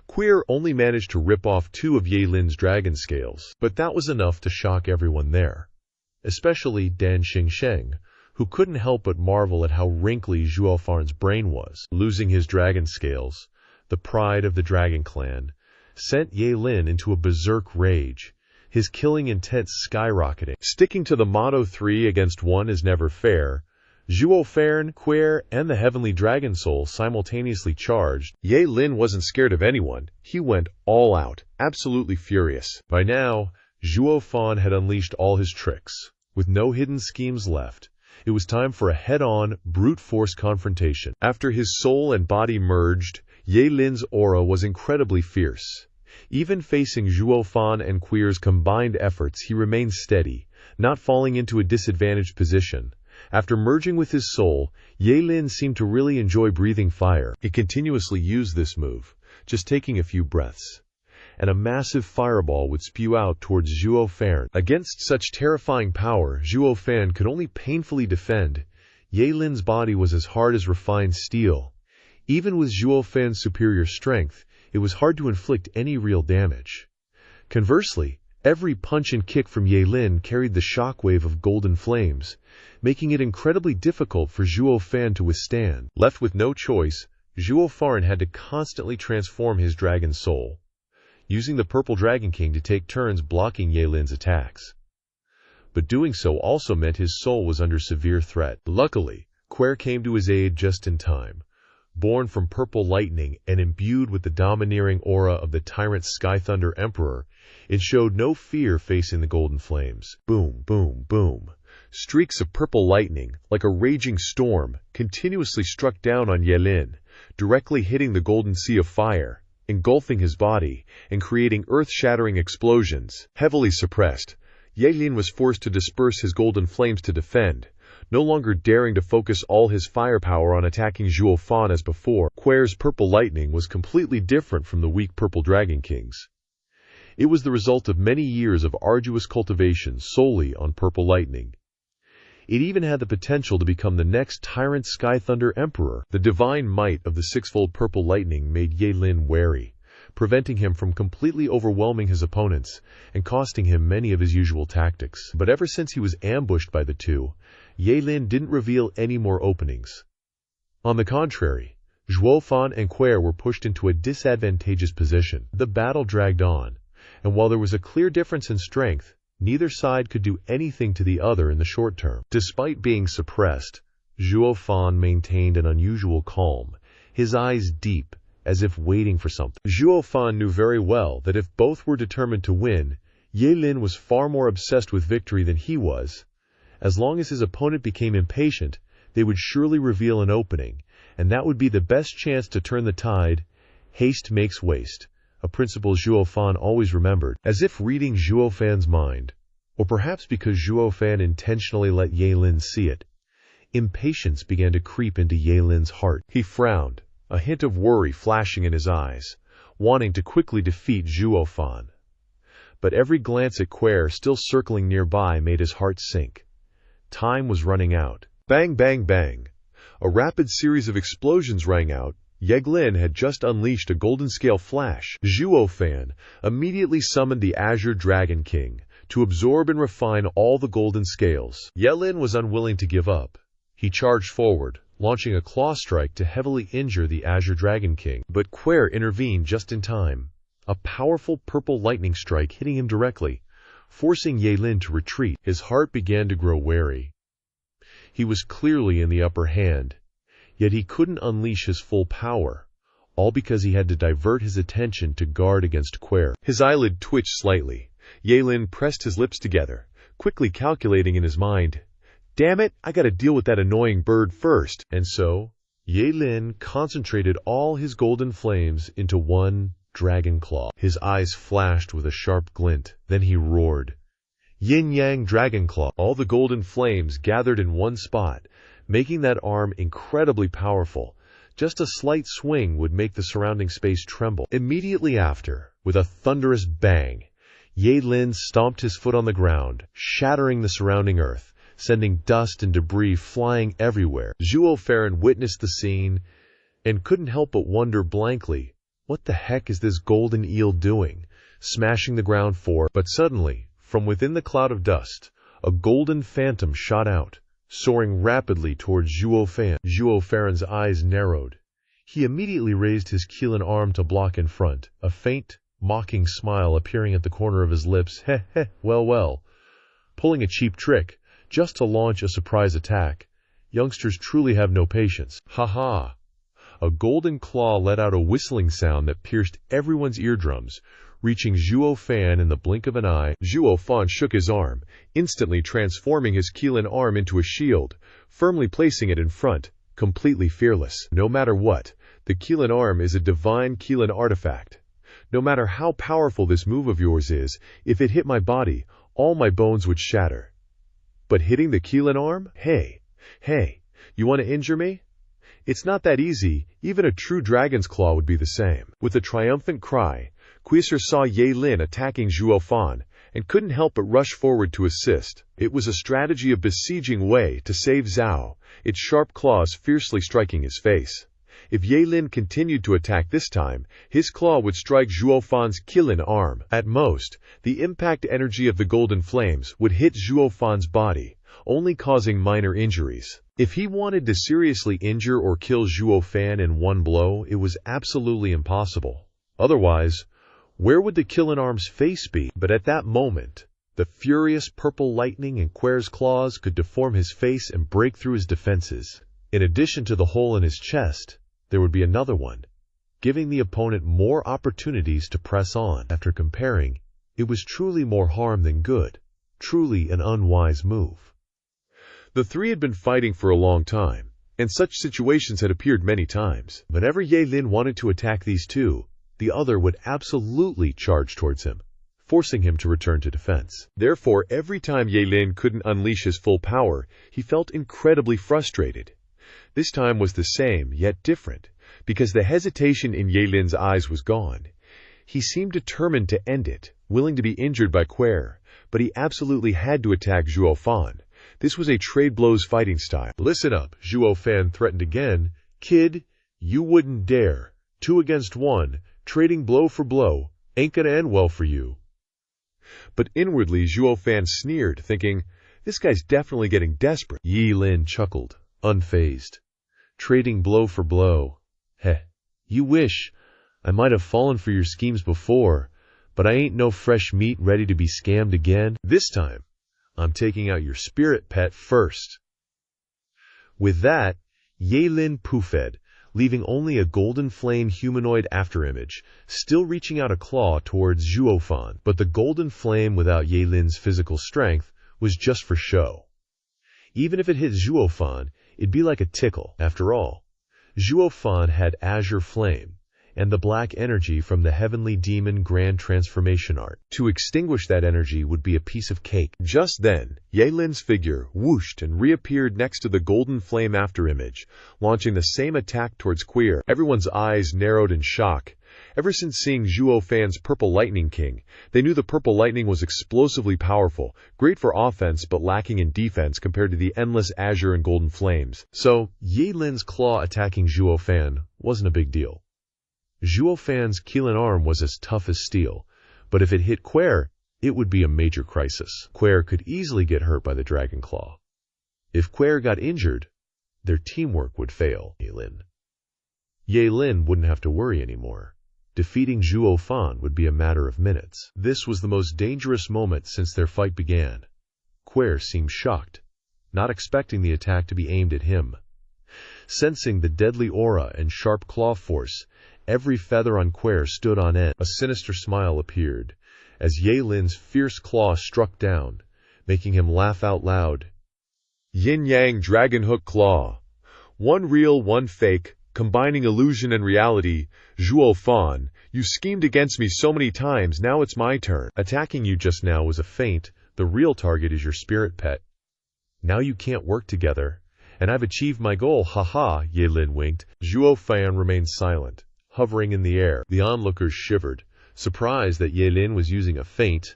Quare only managed to rip off two of Ye Lin's dragon scales, but that was enough to shock everyone there, especially Dan Xingsheng, who couldn't help but marvel at how wrinkly Zhuo Fan's brain was. Losing his dragon scales, the pride of the dragon clan, sent Ye Lin into a berserk rage, his killing intent skyrocketing. Sticking to the motto 3 against 1 is never fair, Zhuo Fan, Quare, and the heavenly dragon soul simultaneously charged. Ye Lin wasn't scared of anyone. He went all out, absolutely furious. By now, Zhuo Fan had unleashed all his tricks. With no hidden schemes left, it was time for a head-on, brute-force confrontation. After his soul and body merged, Ye Lin's aura was incredibly fierce. Even facing Zhuo Fan and Quare's combined efforts, he remained steady, not falling into a disadvantaged position. After merging with his soul, Ye Lin seemed to really enjoy breathing fire. He continuously used this move, just taking a few breaths, and a massive fireball would spew out towards Zhuo Fan. Against such terrifying power, Zhuo Fan could only painfully defend. Ye Lin's body was as hard as refined steel. Even with Zhuo Fan's superior strength, it was hard to inflict any real damage. Conversely, every punch and kick from Ye Lin carried the shockwave of golden flames, making it incredibly difficult for Zhuo Fan to withstand. Left with no choice, Zhuo Fan had to constantly transform his dragon soul, using the Purple Dragon King to take turns blocking Ye Lin's attacks. But doing so also meant his soul was under severe threat. Luckily, Quare came to his aid just in time. Born from purple lightning and imbued with the domineering aura of the tyrant Sky Thunder Emperor, it showed no fear facing the golden flames. Boom, boom, boom. Streaks of purple lightning, like a raging storm, continuously struck down on Ye Lin, directly hitting the golden sea of fire, engulfing his body, and creating earth-shattering explosions. Heavily suppressed, Ye Lin was forced to disperse his golden flames to defend. no longer daring to focus all his firepower on attacking Zhuo Fan as before. Quer's purple lightning was completely different from the weak purple dragon kings. It was the result of many years of arduous cultivation solely on purple lightning. It even had the potential to become the next tyrant Sky Thunder Emperor. The divine might of the sixfold purple lightning made Ye Lin wary, preventing him from completely overwhelming his opponents and costing him many of his usual tactics. But ever since he was ambushed by the two, Ye Lin didn't reveal any more openings. On the contrary, Zhuo Fan and Quer were pushed into a disadvantageous position. The battle dragged on, and while there was a clear difference in strength, neither side could do anything to the other in the short term. Despite being suppressed, Zhuo Fan maintained an unusual calm, his eyes deep, as if waiting for something. Zhuo Fan knew very well that if both were determined to win, Ye Lin was far more obsessed with victory than he was. As long as his opponent became impatient, they would surely reveal an opening, and that would be the best chance to turn the tide. Haste makes waste, a principle Zhuo Fan always remembered. As if reading Zhuo Fan's mind, or perhaps because Zhuo Fan intentionally let Ye Lin see it, impatience began to creep into Ye Lin's heart. He frowned, a hint of worry flashing in his eyes, wanting to quickly defeat Zhuo Fan. But every glance at Quer still circling nearby made his heart sink. Time was running out. Bang, bang, bang. A rapid series of explosions rang out. Ye Lin had just unleashed a golden scale flash. Zhuo Fan immediately summoned the Azure Dragon King to absorb and refine all the golden scales. Ye Lin was unwilling to give up. He charged forward, launching a claw strike to heavily injure the Azure Dragon King. But Quer intervened just in time, a powerful purple lightning strike hitting him directly, forcing Ye Lin to retreat. His heart began to grow wary. He was clearly in the upper hand, yet he couldn't unleash his full power, all because he had to divert his attention to guard against Quer. His eyelid twitched slightly. Ye Lin pressed his lips together, quickly calculating in his mind, "Damn it, I gotta deal with that annoying bird first." And so, Ye Lin concentrated all his golden flames into one dragon claw. His eyes flashed with a sharp glint. Then he roared, "Yin-Yang Dragon Claw!" All the golden flames gathered in one spot, making that arm incredibly powerful. Just a slight swing would make the surrounding space tremble. Immediately after, with a thunderous bang, Ye Lin stomped his foot on the ground, shattering the surrounding earth, sending dust and debris flying everywhere. Zhuo Fan witnessed the scene and couldn't help but wonder blankly, what the heck is this golden eel doing, smashing the ground for? But suddenly, from within the cloud of dust, a golden phantom shot out, soaring rapidly towards Zhuo Fan. Zhuo Fan's eyes narrowed. He immediately raised his Qilin arm to block in front, a faint, mocking smile appearing at the corner of his lips. Heh heh, well. Pulling a cheap trick, just to launch a surprise attack. Youngsters truly have no patience. Ha ha. A golden claw let out a whistling sound that pierced everyone's eardrums, reaching Zhuo Fan in the blink of an eye. Zhuo Fan shook his arm, instantly transforming his Qilin arm into a shield, firmly placing it in front, completely fearless. No matter what, the Qilin arm is a divine Qilin artifact. No matter how powerful this move of yours is, if it hit my body, all my bones would shatter. But hitting the Qilin arm? Hey, you want to injure me? It's not that easy. Even a true dragon's claw would be the same. With a triumphant cry, Quasar saw Ye Lin attacking Zhuo Fan and couldn't help but rush forward to assist. It was a strategy of besieging Wei to save Zhao, its sharp claws fiercely striking his face. If Ye Lin continued to attack this time, his claw would strike Zhuo Fan's Qilin arm. At most, the impact energy of the golden flames would hit Zhuo Fan's body, only causing minor injuries. If he wanted to seriously injure or kill Zhuo Fan in one blow, it was absolutely impossible. Otherwise, where would the Qilin arm's face be? But at that moment, the furious purple lightning in Quer's claws could deform his face and break through his defenses. In addition to the hole in his chest, there would be another one, giving the opponent more opportunities to press on. After comparing, it was truly more harm than good, truly an unwise move. The three had been fighting for a long time, and such situations had appeared many times. Whenever Ye Lin wanted to attack these two, the other would absolutely charge towards him, forcing him to return to defense. Therefore, every time Ye Lin couldn't unleash his full power, he felt incredibly frustrated. This time was the same, yet different, because the hesitation in Ye Lin's eyes was gone. He seemed determined to end it, willing to be injured by Quer, but he absolutely had to attack Zhuo Fan. This was a trade blows fighting style. Listen up, Zhuo Fan threatened again. Kid, you wouldn't dare. 2 against 1, trading blow for blow, ain't gonna end well for you. But inwardly, Zhuo Fan sneered, thinking, this guy's definitely getting desperate. Ye Lin chuckled, unfazed. Trading blow for blow. Heh, you wish. I might have fallen for your schemes before, but I ain't no fresh meat ready to be scammed again. This time, I'm taking out your spirit pet first. With that, Ye Lin poofed, leaving only a golden flame humanoid afterimage, still reaching out a claw towards Zhuo Fan. But the golden flame without Ye Lin's physical strength was just for show. Even if it hit Zhuo Fan, it'd be like a tickle. After all, Zhuo Fan had azure flame, and the black energy from the heavenly demon grand transformation art. To extinguish that energy would be a piece of cake. Just then, Ye Lin's figure whooshed and reappeared next to the golden flame afterimage, launching the same attack towards Quer. Everyone's eyes narrowed in shock. Ever since seeing Zhuo Fan's Purple Lightning King, they knew the Purple Lightning was explosively powerful, great for offense but lacking in defense compared to the endless azure and golden flames. So, Ye Lin's claw attacking Zhuo Fan wasn't a big deal. Zhuo Fan's Keelan arm was as tough as steel, but if it hit Quer, it would be a major crisis. Quer could easily get hurt by the Dragon Claw. If Quer got injured, their teamwork would fail. Ye Lin wouldn't have to worry anymore. Defeating Zhuo Fan would be a matter of minutes. This was the most dangerous moment since their fight began. Quer seemed shocked, not expecting the attack to be aimed at him. Sensing the deadly aura and sharp claw force, every feather on Quer stood on end. A sinister smile appeared as Ye Lin's fierce claw struck down, making him laugh out loud. Yin-yang dragon hook claw. One real, one fake, combining illusion and reality. Zhuo Fan, you schemed against me so many times, now it's my turn. Attacking you just now was a feint. The real target is your spirit pet. Now you can't work together, and I've achieved my goal, haha, Ye Lin winked. Zhuo Fan remained silent, hovering in the air. The onlookers shivered, surprised that Ye Lin was using a feint.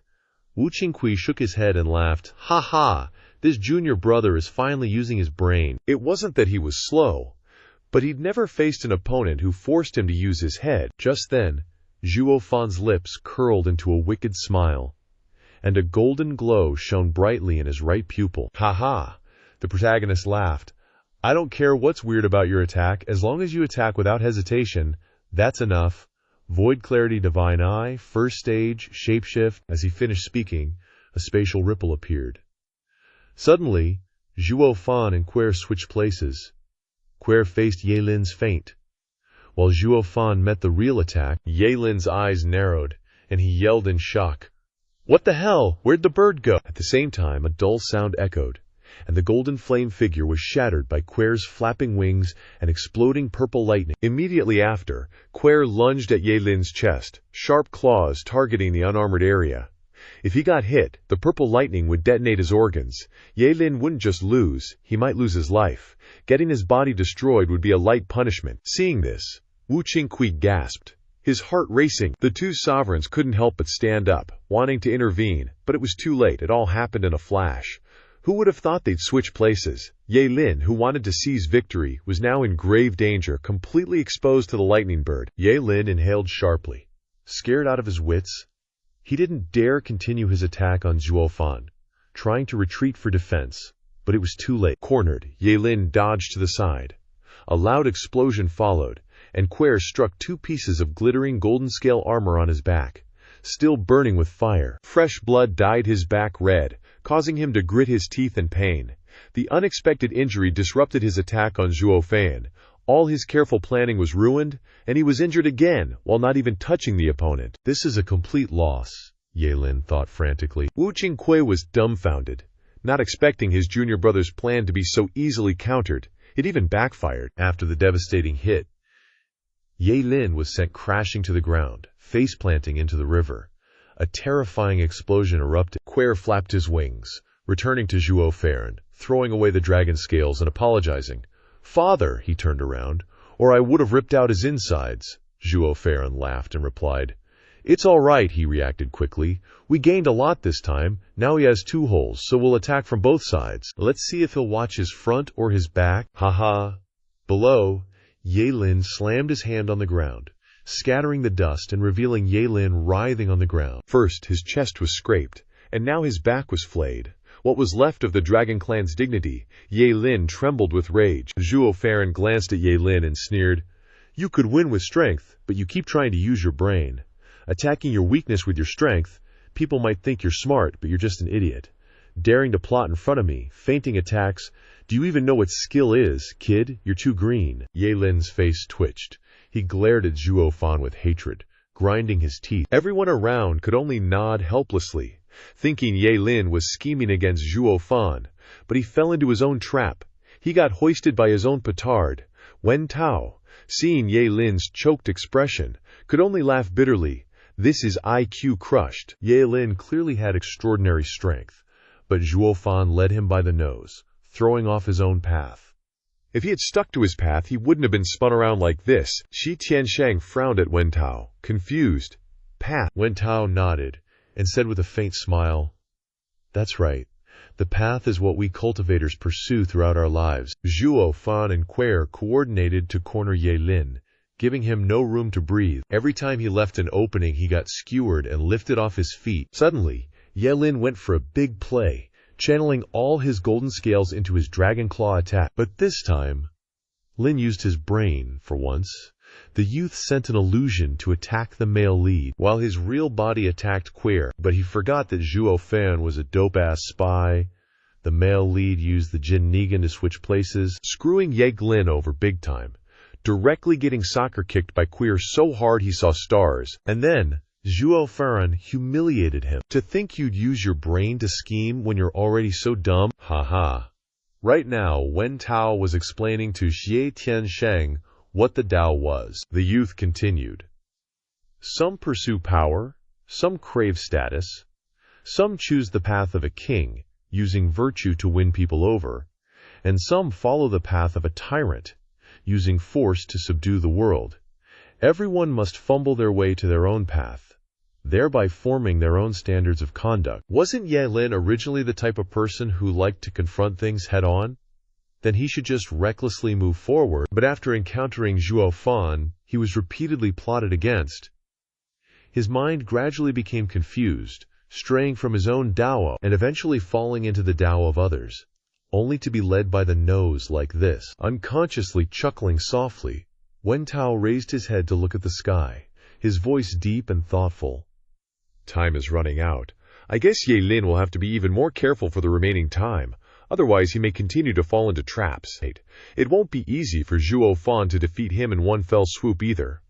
Wu Qingqi shook his head and laughed. Ha ha! This junior brother is finally using his brain. It wasn't that he was slow, but he'd never faced an opponent who forced him to use his head. Just then, Zhuo Fan's lips curled into a wicked smile, and a golden glow shone brightly in his right pupil. Ha ha! The protagonist laughed. I don't care what's weird about your attack, as long as you attack without hesitation. That's enough. Void Clarity Divine Eye, First Stage, Shapeshift. As he finished speaking, a spatial ripple appeared. Suddenly, Zhuo Fan and Quer switched places. Quer faced Ye Lin's feint, while Zhuo Fan met the real attack. Ye Lin's eyes narrowed, and he yelled in shock. What the hell? Where'd the bird go? At the same time, a dull sound echoed, and the golden flame figure was shattered by Quer's flapping wings and exploding purple lightning. Immediately after, Quer lunged at Ye Lin's chest, sharp claws targeting the unarmored area. If he got hit, the purple lightning would detonate his organs. Ye Lin wouldn't just lose, he might lose his life. Getting his body destroyed would be a light punishment. Seeing this, Wu Qingqi gasped, his heart racing. The two sovereigns couldn't help but stand up, wanting to intervene, but it was too late. It all happened in a flash. Who would have thought they'd switch places? Ye Lin, who wanted to seize victory, was now in grave danger, completely exposed to the lightning bird. Ye Lin inhaled sharply. Scared out of his wits, he didn't dare continue his attack on Zhuo Fan, trying to retreat for defense, but it was too late. Cornered, Ye Lin dodged to the side. A loud explosion followed, and Quer struck 2 pieces of glittering golden scale armor on his back, still burning with fire. Fresh blood dyed his back red, causing him to grit his teeth in pain. The unexpected injury disrupted his attack on Zhuo Fan. All his careful planning was ruined, and he was injured again, while not even touching the opponent. This is a complete loss, Ye Lin thought frantically. Wu Qingqi was dumbfounded, not expecting his junior brother's plan to be so easily countered. It even backfired. After the devastating hit, Ye Lin was sent crashing to the ground, face-planting into the river. A terrifying explosion erupted. Quair flapped his wings, returning to Zhuo Fan, throwing away the dragon scales and apologizing. "Father," he turned around, "or I would have ripped out his insides." Zhuo Fan laughed and replied, "It's all right," he reacted quickly. "We gained a lot this time. Now he has 2 holes, so we'll attack from both sides. Let's see if he'll watch his front or his back. Haha." Below, Yelin slammed his hand on the ground, scattering the dust and revealing Yelin writhing on the ground. First, his chest was scraped, and now his back was flayed. What was left of the Dragon Clan's dignity, Yelin trembled with rage. Zhuo Fan glanced at Yelin and sneered, "You could win with strength, but you keep trying to use your brain. Attacking your weakness with your strength, people might think you're smart, but you're just an idiot. Daring to plot in front of me, feinting attacks. Do you even know what skill is, kid? You're too green." Yelin's face twitched. He glared at Zhuo Fan with hatred, grinding his teeth. Everyone around could only nod helplessly, thinking Yelin was scheming against Zhuo Fan, but he fell into his own trap. He got hoisted by his own petard. Wen Tao, seeing Yelin's choked expression, could only laugh bitterly. This is IQ crushed. Yelin clearly had extraordinary strength, but Zhuo Fan led him by the nose, throwing off his own path. If he had stuck to his path, he wouldn't have been spun around like this. Shi Tiansheng frowned at Wen Tao, confused. "Path?" Wen Tao nodded and said with a faint smile, "That's right. The path is what we cultivators pursue throughout our lives." Zhuo Fan and Quair coordinated to corner Yelin, giving him no room to breathe. Every time he left an opening, he got skewered and lifted off his feet. Suddenly, Yelin went for a big play, channeling all his golden scales into his dragon claw attack. But this time, Lin used his brain, for once. The youth sent an illusion to attack the male lead, while his real body attacked Quair, but he forgot that Zhuo Fan was a dope-ass spy. The male lead used the Jin Negan to switch places, screwing Lin over big time, directly getting soccer kicked by Quair so hard he saw stars. And then, Zhuo Fan humiliated him. "To think you'd use your brain to scheme when you're already so dumb? Haha." Right now, Wen Tao was explaining to Xie Tiansheng what the Tao was. The youth continued. "Some pursue power, some crave status, some choose the path of a king, using virtue to win people over, and some follow the path of a tyrant, using force to subdue the world. Everyone must fumble their way to their own path, thereby forming their own standards of conduct." Wasn't Yelin originally the type of person who liked to confront things head-on? Then he should just recklessly move forward, but after encountering Zhuo Fan, he was repeatedly plotted against. His mind gradually became confused, straying from his own Dao and eventually falling into the Dao of others, only to be led by the nose like this. Unconsciously chuckling softly, Wen Tao raised his head to look at the sky, his voice deep and thoughtful. "Time is running out. I guess Yelin will have to be even more careful for the remaining time. Otherwise, he may continue to fall into traps. It won't be easy for Zhuo Fan to defeat him in one fell swoop either.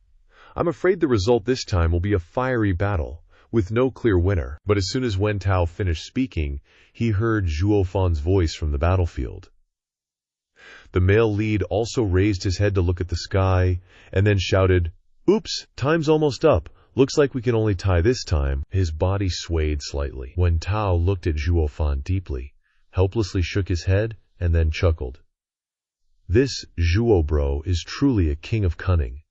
I'm afraid the result this time will be a fiery battle, with no clear winner." But as soon as Wen Tao finished speaking, he heard Zhuo Fan's voice from the battlefield. The male lead also raised his head to look at the sky, and then shouted, "Oops, time's almost up. Looks like we can only tie this time." His body swayed slightly. Wen Tao looked at Zhuo Fan deeply, helplessly shook his head, and then chuckled. "This Zhuo bro is truly a king of cunning.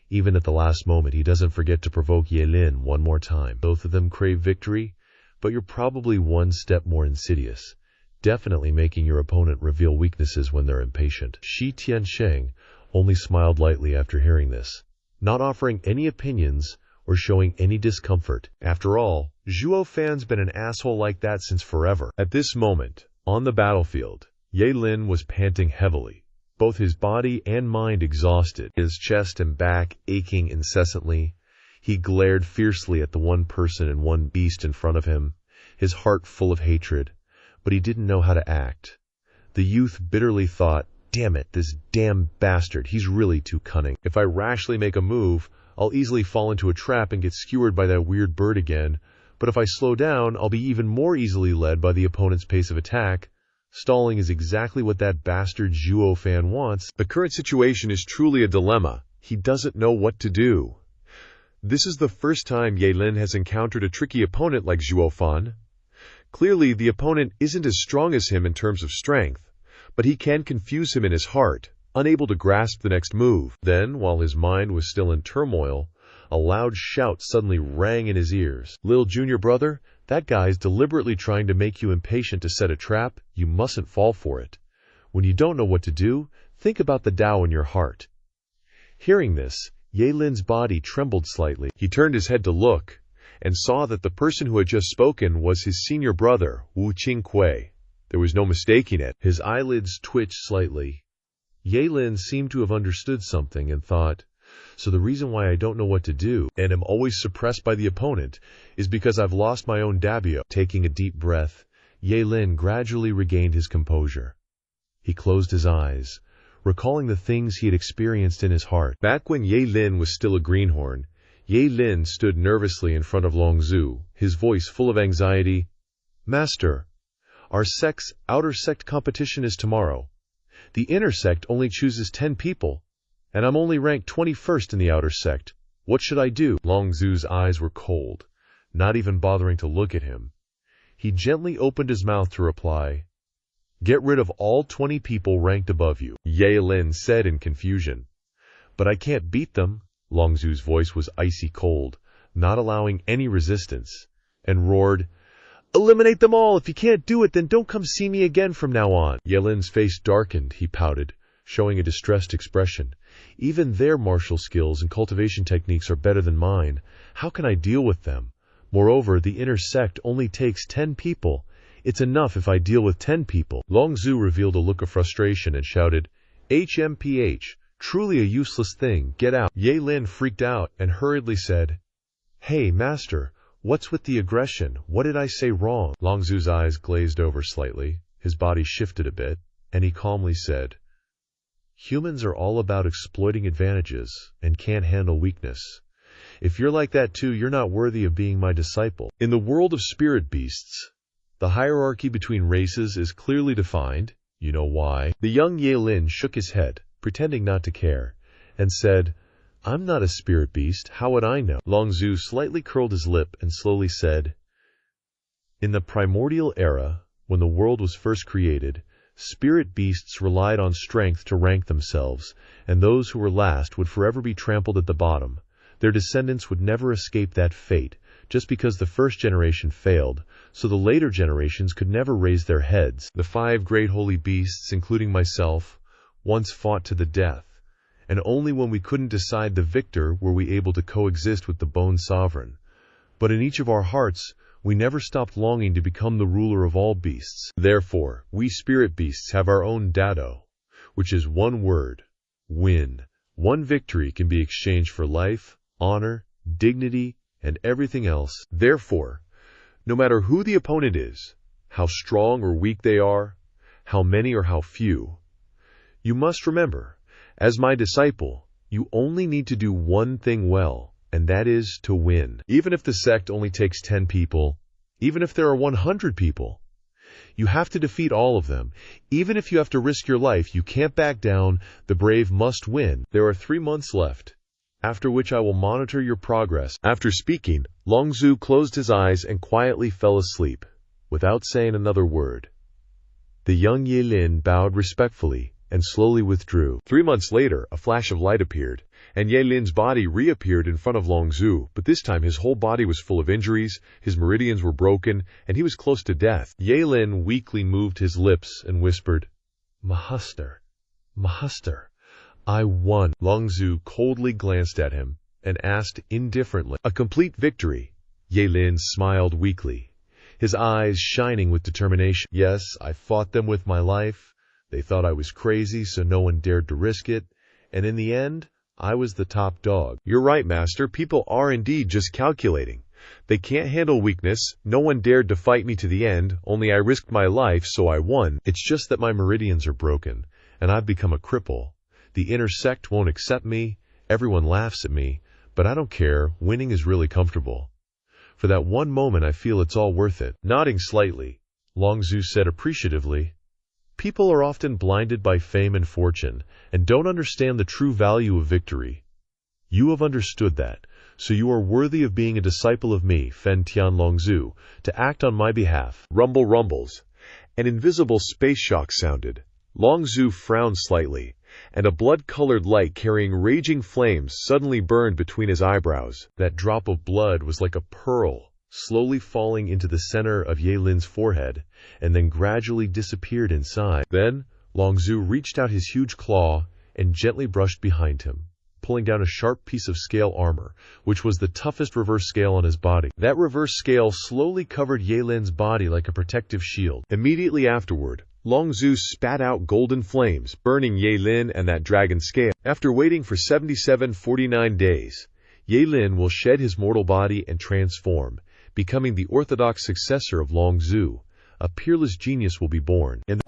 Even at the last moment, he doesn't forget to provoke Yelin one more time. Both of them crave victory, but you're probably one step more insidious, definitely making your opponent reveal weaknesses when they're impatient." Shi Tiansheng only smiled lightly after hearing this, not offering any opinions or showing any discomfort. After all, Zhuo Fan's been an asshole like that since forever. At this moment, on the battlefield, Yelin was panting heavily, both his body and mind exhausted, his chest and back aching incessantly. He glared fiercely at the one person and one beast in front of him, his heart full of hatred, but he didn't know how to act. The youth bitterly thought, "Damn it, this damn bastard, he's really too cunning. If I rashly make a move, I'll easily fall into a trap and get skewered by that weird bird again, but if I slow down, I'll be even more easily led by the opponent's pace of attack. Stalling is exactly what that bastard Zhuo Fan wants." The current situation is truly a dilemma. He doesn't know what to do. This is the first time Ye-Lin has encountered a tricky opponent like Zhuo Fan. Clearly, the opponent isn't as strong as him in terms of strength, but he can confuse him in his heart, unable to grasp the next move. Then, while his mind was still in turmoil, a loud shout suddenly rang in his ears. "Lil Junior brother, that guy's deliberately trying to make you impatient to set a trap. You mustn't fall for it. When you don't know what to do, think about the Tao in your heart." Hearing this, Ye-Lin's body trembled slightly. He turned his head to look, and saw that the person who had just spoken was his senior brother, Wu Qingque. There was no mistaking it. His eyelids twitched slightly. Ye-Lin seemed to have understood something and thought, "So the reason why I don't know what to do, and am always suppressed by the opponent, is because I've lost my own dabio." Taking a deep breath, Ye-Lin gradually regained his composure. He closed his eyes, recalling the things he had experienced in his heart. Back when Ye-Lin was still a greenhorn, Ye-Lin stood nervously in front of Longzhu, his voice full of anxiety. "Master, our sect's outer sect competition is tomorrow. The inner sect only chooses 10 people, and I'm only ranked 21st in the outer sect. What should I do?" Longzhu's eyes were cold, not even bothering to look at him. He gently opened his mouth to reply, "Get rid of all 20 people ranked above you," Ye-Lin said in confusion. "But I can't beat them." Longzhu's voice was icy cold, not allowing any resistance, and roared, "Eliminate them all! If you can't do it, then don't come see me again from now on." Ye-Lin's face darkened. He pouted, showing a distressed expression. "Even their martial skills and cultivation techniques are better than mine. How can I deal with them? Moreover, the inner sect only takes 10 people. It's enough if I deal with 10 people." Longzhu revealed a look of frustration and shouted, "HMPH, truly a useless thing, get out." Ye-Lin freaked out and hurriedly said, "Hey, master, what's with the aggression? What did I say wrong?" Longzhu's eyes glazed over slightly, his body shifted a bit, and he calmly said, "Humans are all about exploiting advantages and can't handle weakness. If you're like that too, you're not worthy of being my disciple. In the world of spirit beasts, the hierarchy between races is clearly defined. You know why?" The young Ye-Lin shook his head, pretending not to care, and said, "I'm not a spirit beast. How would I know?" Longzhu slightly curled his lip and slowly said, "In the primordial era, when the world was first created, spirit beasts relied on strength to rank themselves, and those who were last would forever be trampled at the bottom. Their descendants would never escape that fate, just because the first generation failed, so the later generations could never raise their heads. The 5 great holy beasts, including myself, once fought to the death, and only when we couldn't decide the victor were we able to coexist with the Bone Sovereign. But in each of our hearts, we never stopped longing to become the ruler of all beasts. Therefore, we spirit beasts have our own dado, which is one word, win. One victory can be exchanged for life, honor, dignity, and everything else. Therefore, no matter who the opponent is, how strong or weak they are, how many or how few, you must remember, as my disciple, you only need to do one thing well, and that is to win. Even if the sect only takes 10 people, even if there are 100 people, you have to defeat all of them. Even if you have to risk your life, you can't back down. The brave must win. There are 3 months left, after which I will monitor your progress." After speaking, Longzhu closed his eyes and quietly fell asleep, without saying another word. The young Ye-Lin bowed respectfully and slowly withdrew. 3 months later, a flash of light appeared, and Ye-Lin's body reappeared in front of Longzhu, but this time his whole body was full of injuries, his meridians were broken, and he was close to death. Ye-Lin weakly moved his lips and whispered, "Master, Master, I won." Longzhu coldly glanced at him and asked indifferently, "A complete victory?" Ye-Lin smiled weakly, his eyes shining with determination. "Yes, I fought them with my life. They thought I was crazy, so no one dared to risk it, and in the end, I was the top dog." "You're right, Master. People are indeed just calculating. They can't handle weakness. No one dared to fight me to the end, only I risked my life, so I won. It's just that my meridians are broken, and I've become a cripple. The inner sect won't accept me, everyone laughs at me, but I don't care. Winning is really comfortable. For that one moment I feel it's all worth it." Nodding slightly, Longzhu said appreciatively, "People are often blinded by fame and fortune, and don't understand the true value of victory. You have understood that, So you are worthy of being a disciple of me, Fen Tian Longzhu, to act on my behalf. Rumble rumbles. An invisible space shock sounded. Longzhu frowned slightly, and a blood-colored light carrying raging flames suddenly burned between his eyebrows. That drop of blood was like a pearl, slowly falling into the center of Ye Lin's forehead, and then gradually disappeared inside. Then, Longzhu reached out his huge claw and gently brushed behind him, pulling down a sharp piece of scale armor, which was the toughest reverse scale on his body. That reverse scale slowly covered Ye Lin's body like a protective shield. Immediately afterward, Longzhu spat out golden flames, burning Ye Lin and that dragon scale. After waiting for 7749 days, Ye Lin will shed his mortal body and transform, becoming the orthodox successor of Longzhu. A peerless genius will be born. And